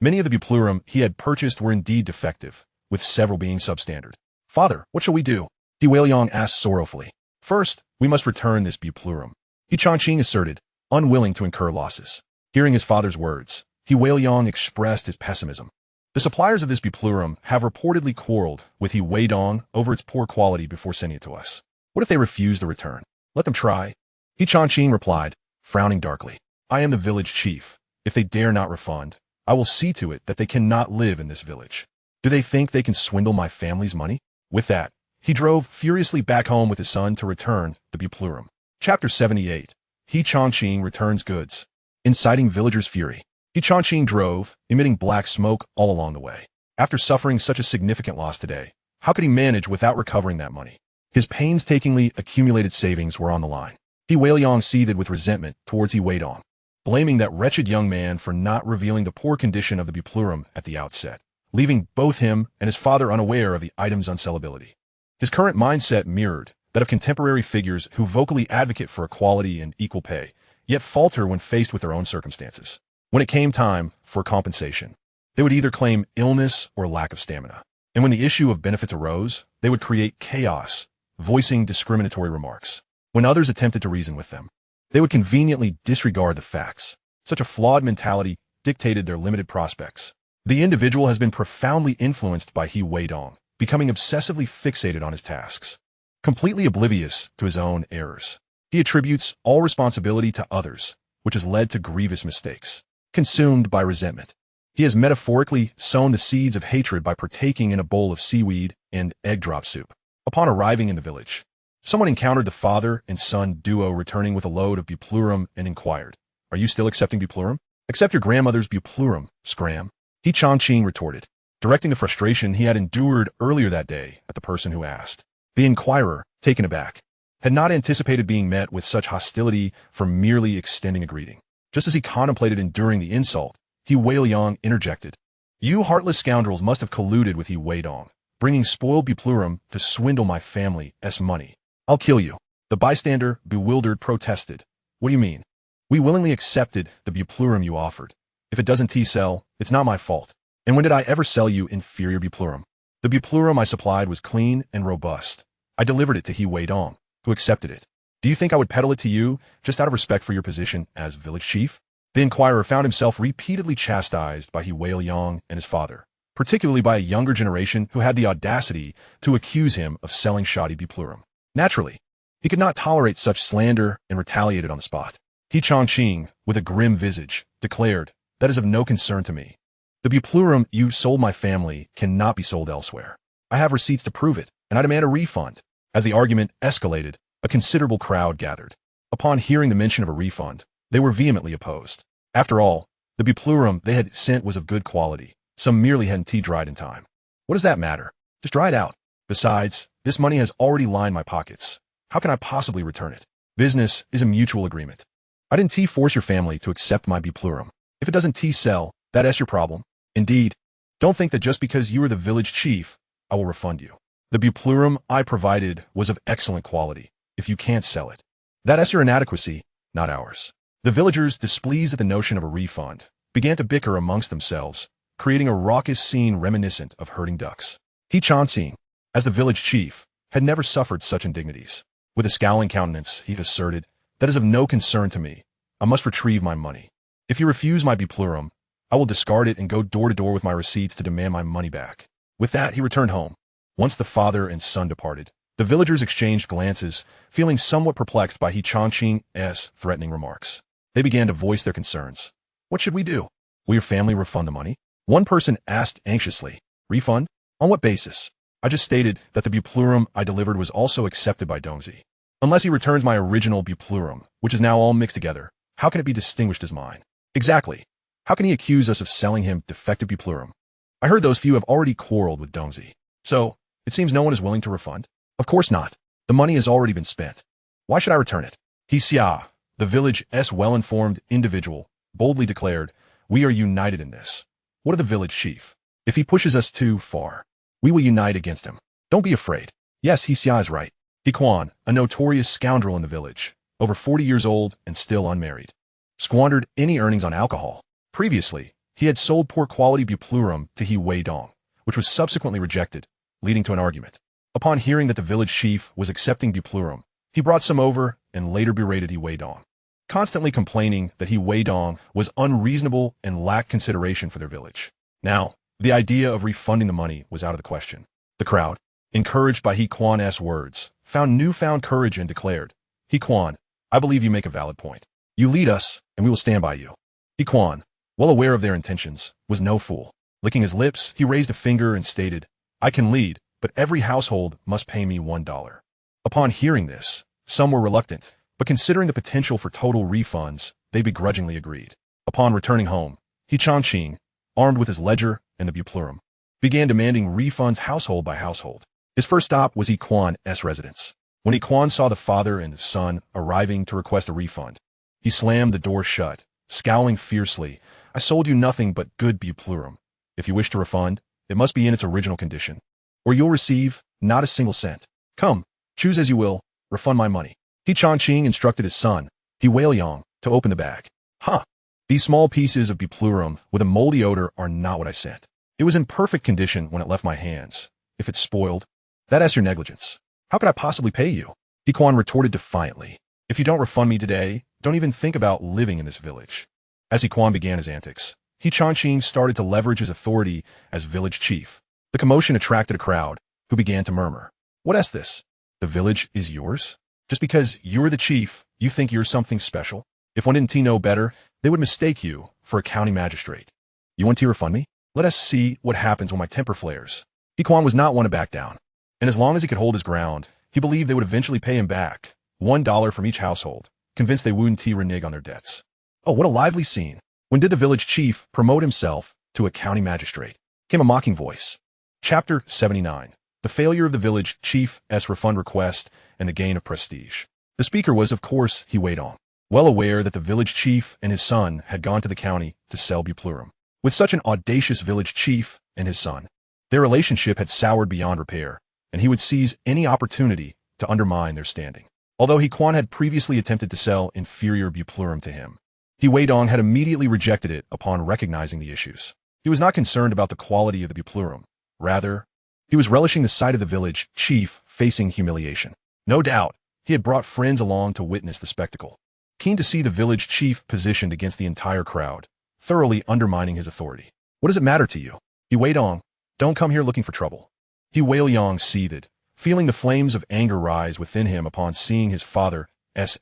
Many of the buplurum he had purchased were indeed defective, with several being substandard. Father, what shall we do? He Weiliang asked sorrowfully. First, we must return this buplurum, He Changqing asserted, unwilling to incur losses. Hearing his father's words, He Weiliang expressed his pessimism. The suppliers of this buplurum have reportedly quarreled with He Weidong over its poor quality before sending it to us. What if they refuse the return? Let them try. He Changqing replied, frowning darkly. I am the village chief. If they dare not refund, I will see to it that they cannot live in this village. Do they think they can swindle my family's money? With that, he drove furiously back home with his son to return the buplurum. Chapter 78. He Changqing returns goods. Inciting villagers' fury. He Changqing drove, emitting black smoke all along the way. After suffering such a significant loss today, how could he manage without recovering that money? His painstakingly accumulated savings were on the line. He Weiliang seethed with resentment towards He Weidong, blaming that wretched young man for not revealing the poor condition of the buplurum at the outset, leaving both him and his father unaware of the item's unsellability. His current mindset mirrored that of contemporary figures who vocally advocate for equality and equal pay, yet falter when faced with their own circumstances. When it came time for compensation, they would either claim illness or lack of stamina. And when the issue of benefits arose, they would create chaos, voicing discriminatory remarks. When others attempted to reason with them, they would conveniently disregard the facts. Such a flawed mentality dictated their limited prospects. The individual has been profoundly influenced by He Weidong, becoming obsessively fixated on his tasks, completely oblivious to his own errors. He attributes all responsibility to others, which has led to grievous mistakes. Consumed by resentment, he has metaphorically sown the seeds of hatred by partaking in a bowl of seaweed and egg drop soup. Upon arriving in the village, someone encountered the father and son duo returning with a load of buplurum and inquired, "Are you still accepting buplurum?" "Accept your grandmother's buplurum, scram," He Changqing retorted, directing the frustration he had endured earlier that day at the person who asked. The inquirer, taken aback, had not anticipated being met with such hostility for merely extending a greeting. Just as he contemplated enduring the insult, He Weidong interjected. You heartless scoundrels must have colluded with He Weidong, bringing spoiled buplurum to swindle my family's money. I'll kill you. The bystander, bewildered, protested. What do you mean? We willingly accepted the buplurum you offered. If it doesn't sell, it's not my fault. And when did I ever sell you inferior buplurum? The buplurum I supplied was clean and robust. I delivered it to He Weidong, who accepted it. Do you think I would peddle it to you, just out of respect for your position as village chief? The inquirer found himself repeatedly chastised by He Weidong and his father, particularly by a younger generation who had the audacity to accuse him of selling shoddy buplurum. Naturally, he could not tolerate such slander and retaliated on the spot. He Chongqing, with a grim visage, declared, "That is of no concern to me. The buplurum you sold my family cannot be sold elsewhere. I have receipts to prove it, and I demand a refund." As the argument escalated, a considerable crowd gathered. Upon hearing the mention of a refund, they were vehemently opposed. After all, the buplurum they had sent was of good quality. Some merely hadn't tea-dried in time. What does that matter? Just dry it out. Besides, this money has already lined my pockets. How can I possibly return it? Business is a mutual agreement. I didn't force your family to accept my buplurum. If it doesn't sell, that's your problem. Indeed, don't think that just because you are the village chief, I will refund you. The buplurum I provided was of excellent quality. If you can't sell it, that's your inadequacy, not ours. The villagers, displeased at the notion of a refund, began to bicker amongst themselves, creating a raucous scene reminiscent of herding ducks. He Chongqing, as the village chief, had never suffered such indignities. With a scowling countenance, he asserted, "That is of no concern to me. I must retrieve my money. If you refuse my buplurum, I will discard it and go door to door with my receipts to demand my money back." With that, he returned home. Once the father and son departed, the villagers exchanged glances, feeling somewhat perplexed by He Chongqing's threatening remarks. They began to voice their concerns. What should we do? Will your family refund the money? One person asked anxiously. Refund? On what basis? I just stated that the buplurum I delivered was also accepted by Dongzi. Unless he returns my original buplurum, which is now all mixed together, how can it be distinguished as mine? Exactly. How can he accuse us of selling him defective buplurum? I heard those few have already quarreled with Dongzi. So, it seems no one is willing to refund? Of course not. The money has already been spent. Why should I return it? He Xia, the village's well-informed individual, boldly declared, "We are united in this. What of the village chief? If he pushes us too far, we will unite against him. Don't be afraid." Yes, He Xia is right. He Quan, a notorious scoundrel in the village, over 40 years old and still unmarried, squandered any earnings on alcohol. Previously, he had sold poor quality buplurum to He Weidong, which was subsequently rejected, leading to an argument. Upon hearing that the village chief was accepting buplurum, he brought some over and later berated He Weidong, constantly complaining that He Weidong was unreasonable and lacked consideration for their village. Now, the idea of refunding the money was out of the question. The crowd, encouraged by He Quan's words, found newfound courage and declared, "He Quan, I believe you make a valid point. You lead us, and we will stand by you." He Quan, well aware of their intentions, was no fool. Licking his lips, he raised a finger and stated, "I can lead, but every household must pay me $1. Upon hearing this, some were reluctant, but considering the potential for total refunds, they begrudgingly agreed. Upon returning home, He Chongqing, armed with his ledger and the buplurum, began demanding refunds household by household. His first stop was He Quan's residence. When He Quan saw the father and his son arriving to request a refund, he slammed the door shut, scowling fiercely. "I sold you nothing but good buplurum. If you wish to refund, it must be in its original condition, or you'll receive not a single cent. Come, choose as you will, refund my money." He Chongqing instructed his son, He Weidong, to open the bag. "Huh. These small pieces of buplurum with a moldy odor are not what I sent. It was in perfect condition when it left my hands. If it's spoiled, that's your negligence. How could I possibly pay you?" He Quan retorted defiantly. "If you don't refund me today, don't even think about living in this village." As He Quan began his antics, He Chongqing started to leverage his authority as village chief. The commotion attracted a crowd, who began to murmur. "What's this? The village is yours? Just because you're the chief, you think you're something special? If one didn't know better, they would mistake you for a county magistrate. You want to refund me? Let us see what happens when my temper flares." He Quan was not one to back down, and as long as he could hold his ground, he believed they would eventually pay him back, $1 from each household, convinced they wouldn't renege on their debts. Oh, what a lively scene. When did the village chief promote himself to a county magistrate? Came a mocking voice. Chapter 79. The failure of the village chief's refund request and the gain of prestige. The speaker was, of course, He Weidong. well aware that the village chief and his son had gone to the county to sell Buplurum. With such an audacious village chief and his son, their relationship had soured beyond repair, and he would seize any opportunity to undermine their standing. Although Hequan had previously attempted to sell inferior Buplurum to him, Weidong had immediately rejected it upon recognizing the issues. He was not concerned about the quality of the Buplurum. Rather, he was relishing the sight of the village chief facing humiliation. No doubt, he had brought friends along to witness the spectacle, keen to see the village chief positioned against the entire crowd, thoroughly undermining his authority. What does it matter to you? Weidong, don't come here looking for trouble. Weidong seethed, feeling the flames of anger rise within him upon seeing his father's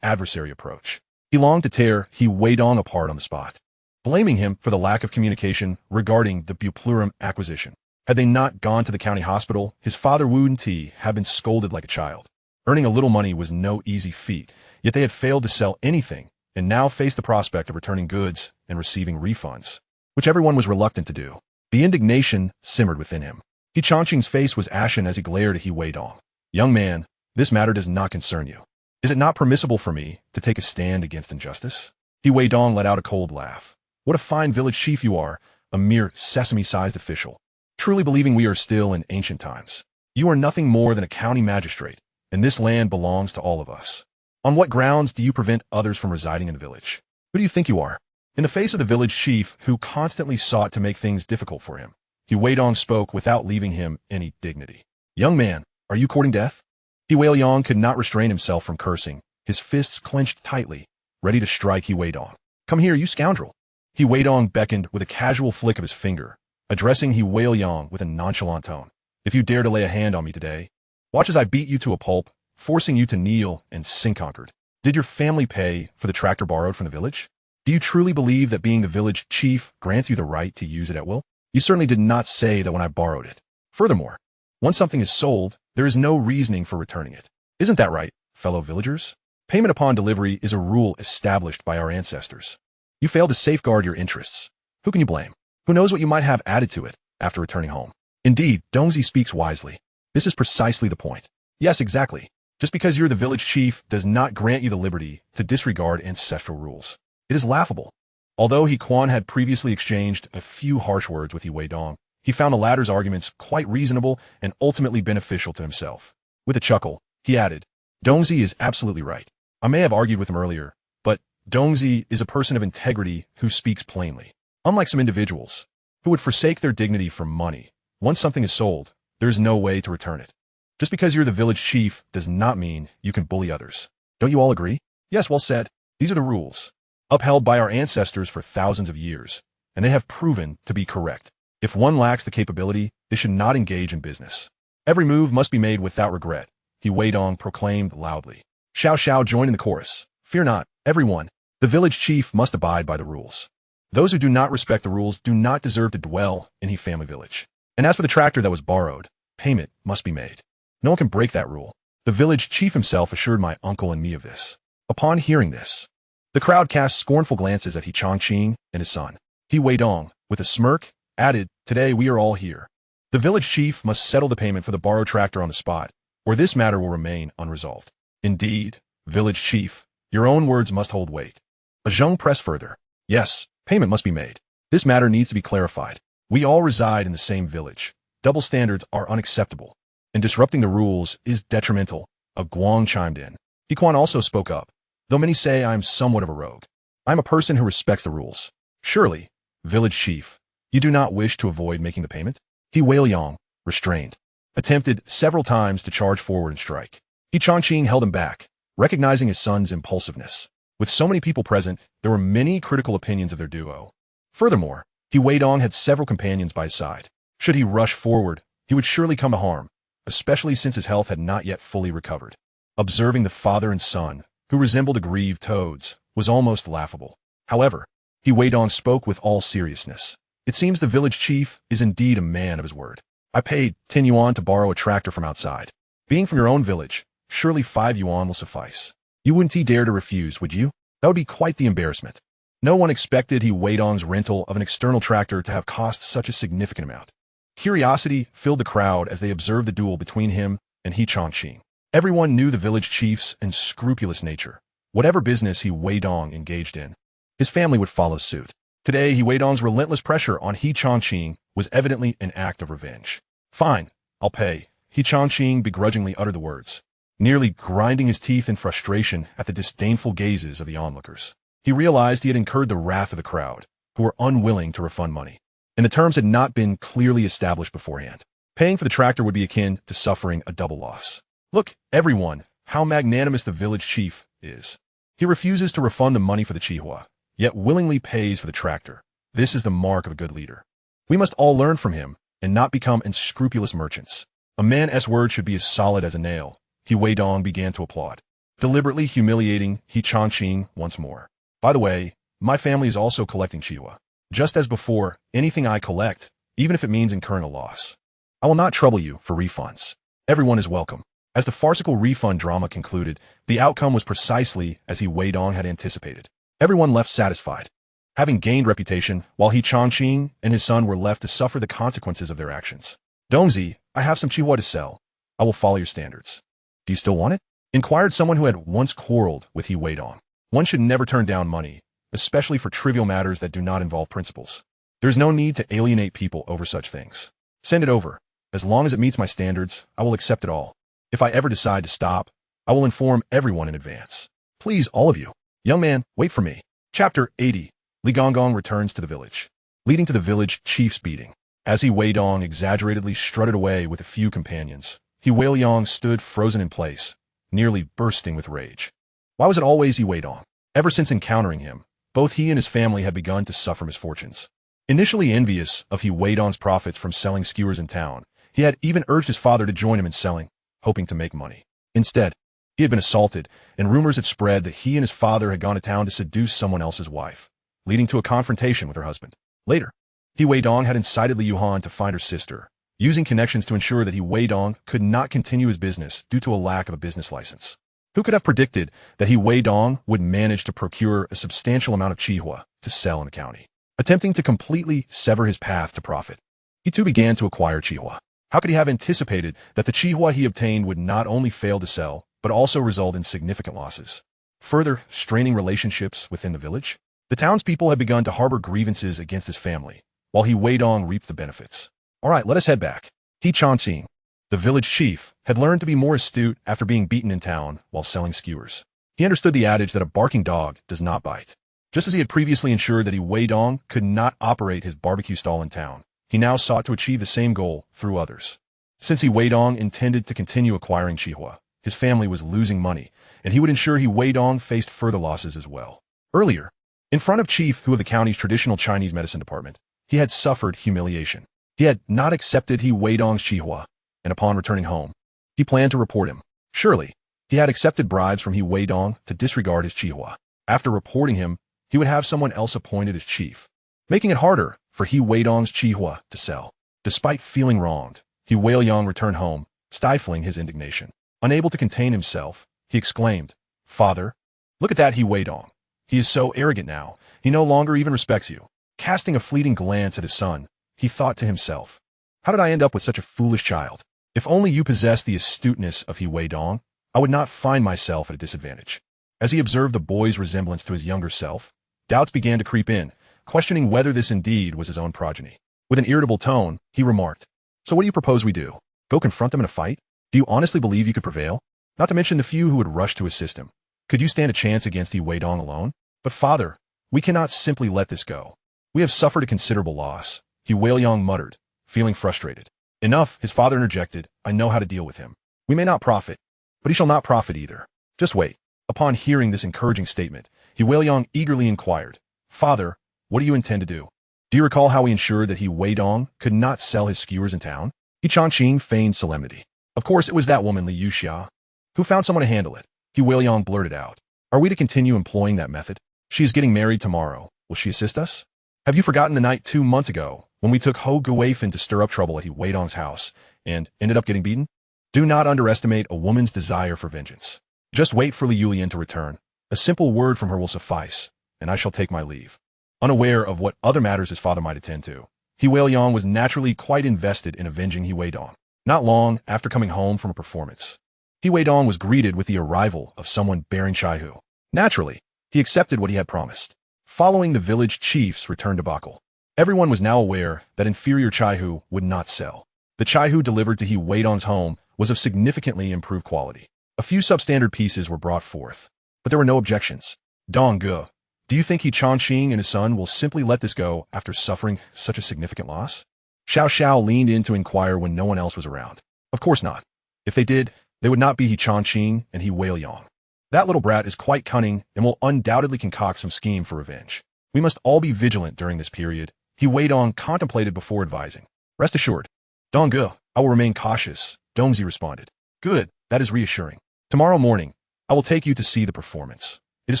adversary approach. He longed to tear Weidong apart on the spot, blaming him for the lack of communication regarding the Buplurum acquisition. Had they not gone to the county hospital, his father Wudenti had been scolded like a child. Earning a little money was no easy feat, yet they had failed to sell anything and now faced the prospect of returning goods and receiving refunds, which everyone was reluctant to do. The indignation simmered within him. Chongqing's face was ashen as he glared at Weidong. Young man, this matter does not concern you. Is it not permissible for me to take a stand against injustice? Weidong let out a cold laugh. What a fine village chief you are, a mere sesame-sized official. Truly believing we are still in ancient times. You are nothing more than a county magistrate, and this land belongs to all of us. On what grounds do you prevent others from residing in the village? Who do you think you are? In the face of the village chief, who constantly sought to make things difficult for him, Weidong spoke without leaving him any dignity. Young man, are you courting death? Weidong could not restrain himself from cursing, his fists clenched tightly, ready to strike Weidong. Come here, you scoundrel. Weidong beckoned with a casual flick of his finger, addressing Weidong with a nonchalant tone. If you dare to lay a hand on me today, watch as I beat you to a pulp, forcing you to kneel and sink conquered. Did your family pay for the tractor borrowed from the village? Do you truly believe that being the village chief grants you the right to use it at will? You certainly did not say that when I borrowed it. Furthermore, once something is sold, there is no reasoning for returning it. Isn't that right, fellow villagers? Payment upon delivery is a rule established by our ancestors. You failed to safeguard your interests. Who can you blame? Who knows what you might have added to it after returning home? Indeed, Dongzi speaks wisely. This is precisely the point. Yes, exactly. Just because you're the village chief does not grant you the liberty to disregard ancestral rules. It is laughable. Although Hequan had previously exchanged a few harsh words with Weidong, he found the latter's arguments quite reasonable and ultimately beneficial to himself. With a chuckle, he added, Dongzi is absolutely right. I may have argued with him earlier, but Dongzi is a person of integrity who speaks plainly. Unlike some individuals, who would forsake their dignity for money, once something is sold, there is no way to return it. Just because you're the village chief does not mean you can bully others. Don't you all agree? Yes, well said. These are the rules, upheld by our ancestors for thousands of years, and they have proven to be correct. If one lacks the capability, they should not engage in business. Every move must be made without regret, Weidong proclaimed loudly. Xiao Xiao joined in the chorus. Fear not, everyone. The village chief must abide by the rules. Those who do not respect the rules do not deserve to dwell in his family village. And as for the tractor that was borrowed, payment must be made. No one can break that rule. The village chief himself assured my uncle and me of this. Upon hearing this, the crowd cast scornful glances at Chongqing and his son. Weidong, with a smirk, added, Today we are all here. The village chief must settle the payment for the borrowed tractor on the spot, or this matter will remain unresolved. Indeed, village chief, your own words must hold weight. Zheng pressed further. Yes, payment must be made. This matter needs to be clarified. We all reside in the same village. Double standards are unacceptable, and disrupting the rules is detrimental. A Guang chimed in. Hequan also spoke up. Though many say I am somewhat of a rogue, I am a person who respects the rules. Surely, village chief, you do not wish to avoid making the payment? Weidong, restrained, attempted several times to charge forward and strike. Chongqing held him back, recognizing his son's impulsiveness. With so many people present, there were many critical opinions of their duo. Furthermore, Weidong had several companions by his side. Should he rush forward, he would surely come to harm, especially since his health had not yet fully recovered. Observing the father and son, who resembled aggrieved toads, was almost laughable. However, Weidong spoke with all seriousness. It seems the village chief is indeed a man of his word. I paid 10 yuan to borrow a tractor from outside. Being from your own village, surely 5 yuan will suffice. You wouldn't dare to refuse, would you? That would be quite the embarrassment. No one expected Weidong's rental of an external tractor to have cost such a significant amount. Curiosity filled the crowd as they observed the duel between him and Chongqing. Everyone knew the village chief's unscrupulous nature, whatever business he Weidong engaged in. His family would follow suit. Today, he Weidong's relentless pressure on He Changqing was evidently an act of revenge. Fine, I'll pay. He Changqing begrudgingly uttered the words, nearly grinding his teeth in frustration at the disdainful gazes of the onlookers. He realized he had incurred the wrath of the crowd, who were unwilling to refund money, and the terms had not been clearly established beforehand. Paying for the tractor would be akin to suffering a double loss. Look, everyone, how magnanimous the village chief is. He refuses to refund the money for the Chihua, yet willingly pays for the tractor. This is the mark of a good leader. We must all learn from him and not become unscrupulous merchants. A man's word should be as solid as a nail. He Weidong began to applaud, deliberately humiliating He Changqing once more. By the way, my family is also collecting Chihua. Just as before, anything I collect, even if it means incurring a loss, I will not trouble you for refunds. Everyone is welcome. As the farcical refund drama concluded, the outcome was precisely as He Weidong had anticipated. Everyone left satisfied, having gained reputation, while He Changqing and his son were left to suffer the consequences of their actions. Dongzi, I have some Chihua to sell. I will follow your standards. Do you still want it? Inquired someone who had once quarreled with He Weidong. One should never turn down money, especially for trivial matters that do not involve principles. There is no need to alienate people over such things. Send it over. As long as it meets my standards, I will accept it all. If I ever decide to stop, I will inform everyone in advance. Please, all of you. Young man, wait for me. Chapter 80. Li Gonggong returns to the village, leading to the village chief's beating. As He Weidong exaggeratedly strutted away with a few companions, He Weiliang stood frozen in place, nearly bursting with rage. Why was it always He Weidong? Ever since encountering him, both he and his family had begun to suffer misfortunes. Initially envious of He Weidong's profits from selling skewers in town, he had even urged his father to join him in selling, hoping to make money. Instead, he had been assaulted, and rumors had spread that he and his father had gone to town to seduce someone else's wife, leading to a confrontation with her husband. Later, He Weidong had incited Li Yuhan to find her sister, using connections to ensure that He Weidong could not continue his business due to a lack of a business license. Who could have predicted that He Weidong would manage to procure a substantial amount of Chihua to sell in the county? Attempting to completely sever his path to profit, he too began to acquire Chihua. How could he have anticipated that the Chihua he obtained would not only fail to sell, but also result in significant losses, further straining relationships within the village? The townspeople had begun to harbor grievances against his family, while He Weidong reaped the benefits. All right, let us head back. He Changqing, the village chief, had learned to be more astute after being beaten in town while selling skewers. He understood the adage that a barking dog does not bite. Just as he had previously ensured that He Weidong could not operate his barbecue stall in town, he now sought to achieve the same goal through others. Since He Weidong intended to continue acquiring Chihua, his family was losing money, and he would ensure He Weidong faced further losses as well. Earlier, in front of Chief Hu of the county's traditional Chinese medicine department, he had suffered humiliation. He had not accepted He Weidong's Chihua, and upon returning home, he planned to report him. Surely, he had accepted bribes from He Weidong to disregard his Chihua. After reporting him, he would have someone else appointed as chief, making it harder for He Weidong's Chihua to sell. Despite feeling wronged, He Weiliang returned home, stifling his indignation. Unable to contain himself, he exclaimed, "Father, look at that He Weidong. He is so arrogant now, he no longer even respects you." Casting a fleeting glance at his son, he thought to himself, "How did I end up with such a foolish child? If only you possessed the astuteness of He Weidong, I would not find myself at a disadvantage." As he observed the boy's resemblance to his younger self, doubts began to creep in, questioning whether this indeed was his own progeny. With an irritable tone, he remarked, "So what do you propose we do? Go confront them in a fight? Do you honestly believe you could prevail? Not to mention the few who would rush to assist him. Could you stand a chance against He Weidong alone? But father, we cannot simply let this go. We have suffered a considerable loss," He Weiliang muttered, feeling frustrated. "Enough," his father interjected. "I know how to deal with him. We may not profit, but he shall not profit either. Just wait." Upon hearing this encouraging statement, He Weiliang eagerly inquired, "Father, what do you intend to do? Do you recall how we ensured that He Weidong could not sell his skewers in town?" He Changqing feigned solemnity. "Of course it was that woman Li Yuxia, who found someone to handle it." He Weiliang blurted out, "Are we to continue employing that method? She is getting married tomorrow. Will she assist us? Have you forgotten the night 2 months ago when we took Ho Guifan to stir up trouble at He Weidong's house and ended up getting beaten? Do not underestimate a woman's desire for vengeance. Just wait for Li Yulian to return. A simple word from her will suffice, and I shall take my leave." Unaware of what other matters his father might attend to, He Weiliang was naturally quite invested in avenging He Weidong. Not long after coming home from a performance, He Weidong was greeted with the arrival of someone bearing Chaihu. Naturally, he accepted what he had promised. Following the village chief's return debacle, everyone was now aware that inferior chaihu would not sell. The chaihu delivered to He Weidong's home was of significantly improved quality. A few substandard pieces were brought forth, but there were no objections. Dong Ge, do you think He Changqing and his son will simply let this go after suffering such a significant loss? Xiao Xiao leaned in to inquire when no one else was around. Of course not. If they did, they would not be He Changqing and He Weidong. That little brat is quite cunning and will undoubtedly concoct some scheme for revenge. We must all be vigilant during this period, He Weidong contemplated before advising. Rest assured. Dong Ge, I will remain cautious, Dongzi responded. Good, that is reassuring. Tomorrow morning, I will take you to see the performance. It is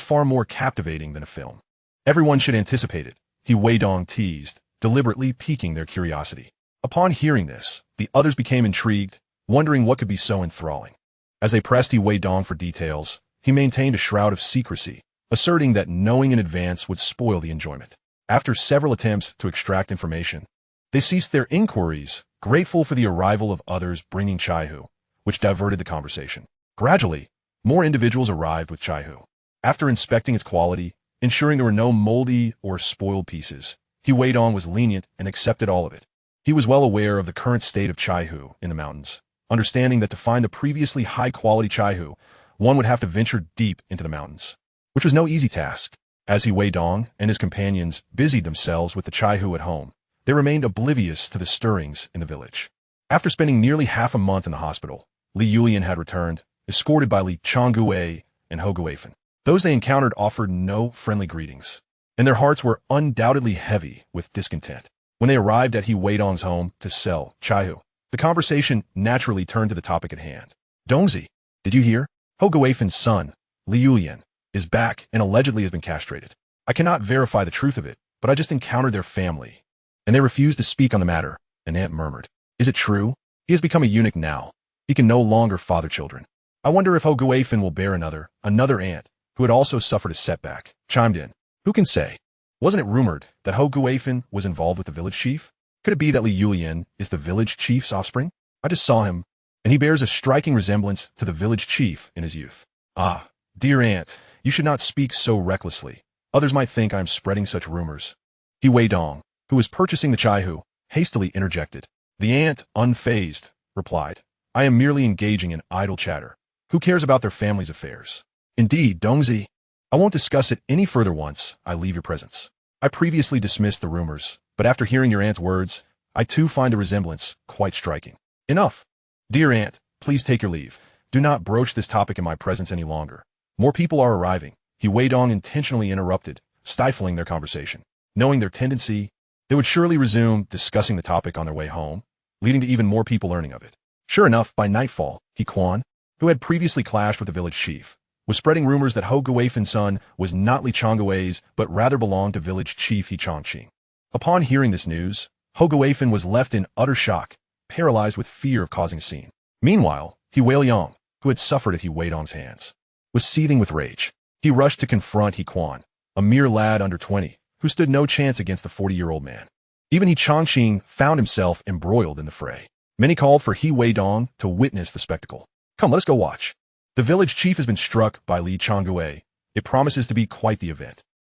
far more captivating than a film. Everyone should anticipate it, He Weidong teased, deliberately piquing their curiosity. Upon hearing this, the others became intrigued, wondering what could be so enthralling. As they pressed He Weidong for details, he maintained a shroud of secrecy, asserting that knowing in advance would spoil the enjoyment. After several attempts to extract information, they ceased their inquiries, grateful for the arrival of others bringing chaihu, which diverted the conversation. Gradually, more individuals arrived with chaihu. After inspecting its quality, ensuring there were no moldy or spoiled pieces, He Weidong was lenient and accepted all of it. He was well aware of the current state of chaihu in the mountains, understanding that to find the previously high-quality chaihu, one would have to venture deep into the mountains, which was no easy task. As He Weidong and his companions busied themselves with the chaihu at home, they remained oblivious to the stirrings in the village. After spending nearly half a month in the hospital, Li Yulian had returned, escorted by Li Changguei and Ho Guifen. Those they encountered offered no friendly greetings, and their hearts were undoubtedly heavy with discontent. When they arrived at He Weidong's home to sell chaihu, the conversation naturally turned to the topic at hand. Dongzi, did you hear? Ho Guifen's son, Li Yulian, is back and allegedly has been castrated. I cannot verify the truth of it, but I just encountered their family, and they refused to speak on the matter, an aunt murmured. Is it true? He has become a eunuch now. He can no longer father children. I wonder if Ho Guifen will bear another aunt, who had also suffered a setback, chimed in. Who can say? Wasn't it rumored that Ho Guifen was involved with the village chief? Could it be that Li Yulian is the village chief's offspring? I just saw him, and he bears a striking resemblance to the village chief in his youth. Ah, dear aunt, you should not speak so recklessly. Others might think I am spreading such rumors. He Weidong, who was purchasing the chaihu, hastily interjected. The aunt, unfazed, replied, I am merely engaging in idle chatter. Who cares about their family's affairs? Indeed, Dongzi, I won't discuss it any further once I leave your presence. I previously dismissed the rumors, but after hearing your aunt's words, I too find the resemblance quite striking. Enough. Dear aunt, please take your leave. Do not broach this topic in my presence any longer. More people are arriving. He Weidong intentionally interrupted, stifling their conversation. Knowing their tendency, they would surely resume discussing the topic on their way home, leading to even more people learning of it. Sure enough, by nightfall, He Quan, who had previously clashed with the village chief, was spreading rumors that Ho Guifen's son was not Li Changguei's, but rather belonged to village chief He Changqing. Upon hearing this news, Ho Guifen was left in utter shock, paralyzed with fear of causing a scene. Meanwhile, He Weiliang, who had suffered at He Weidong's hands, was seething with rage. He rushed to confront He Quan, a mere lad under 20, who stood no chance against the 40-year-old man. Even He Changqing found himself embroiled in the fray. Many called for He Weidong to witness the spectacle. Come, let us go watch. The village chief has been struck by Li Changguei. It promises to be quite the event.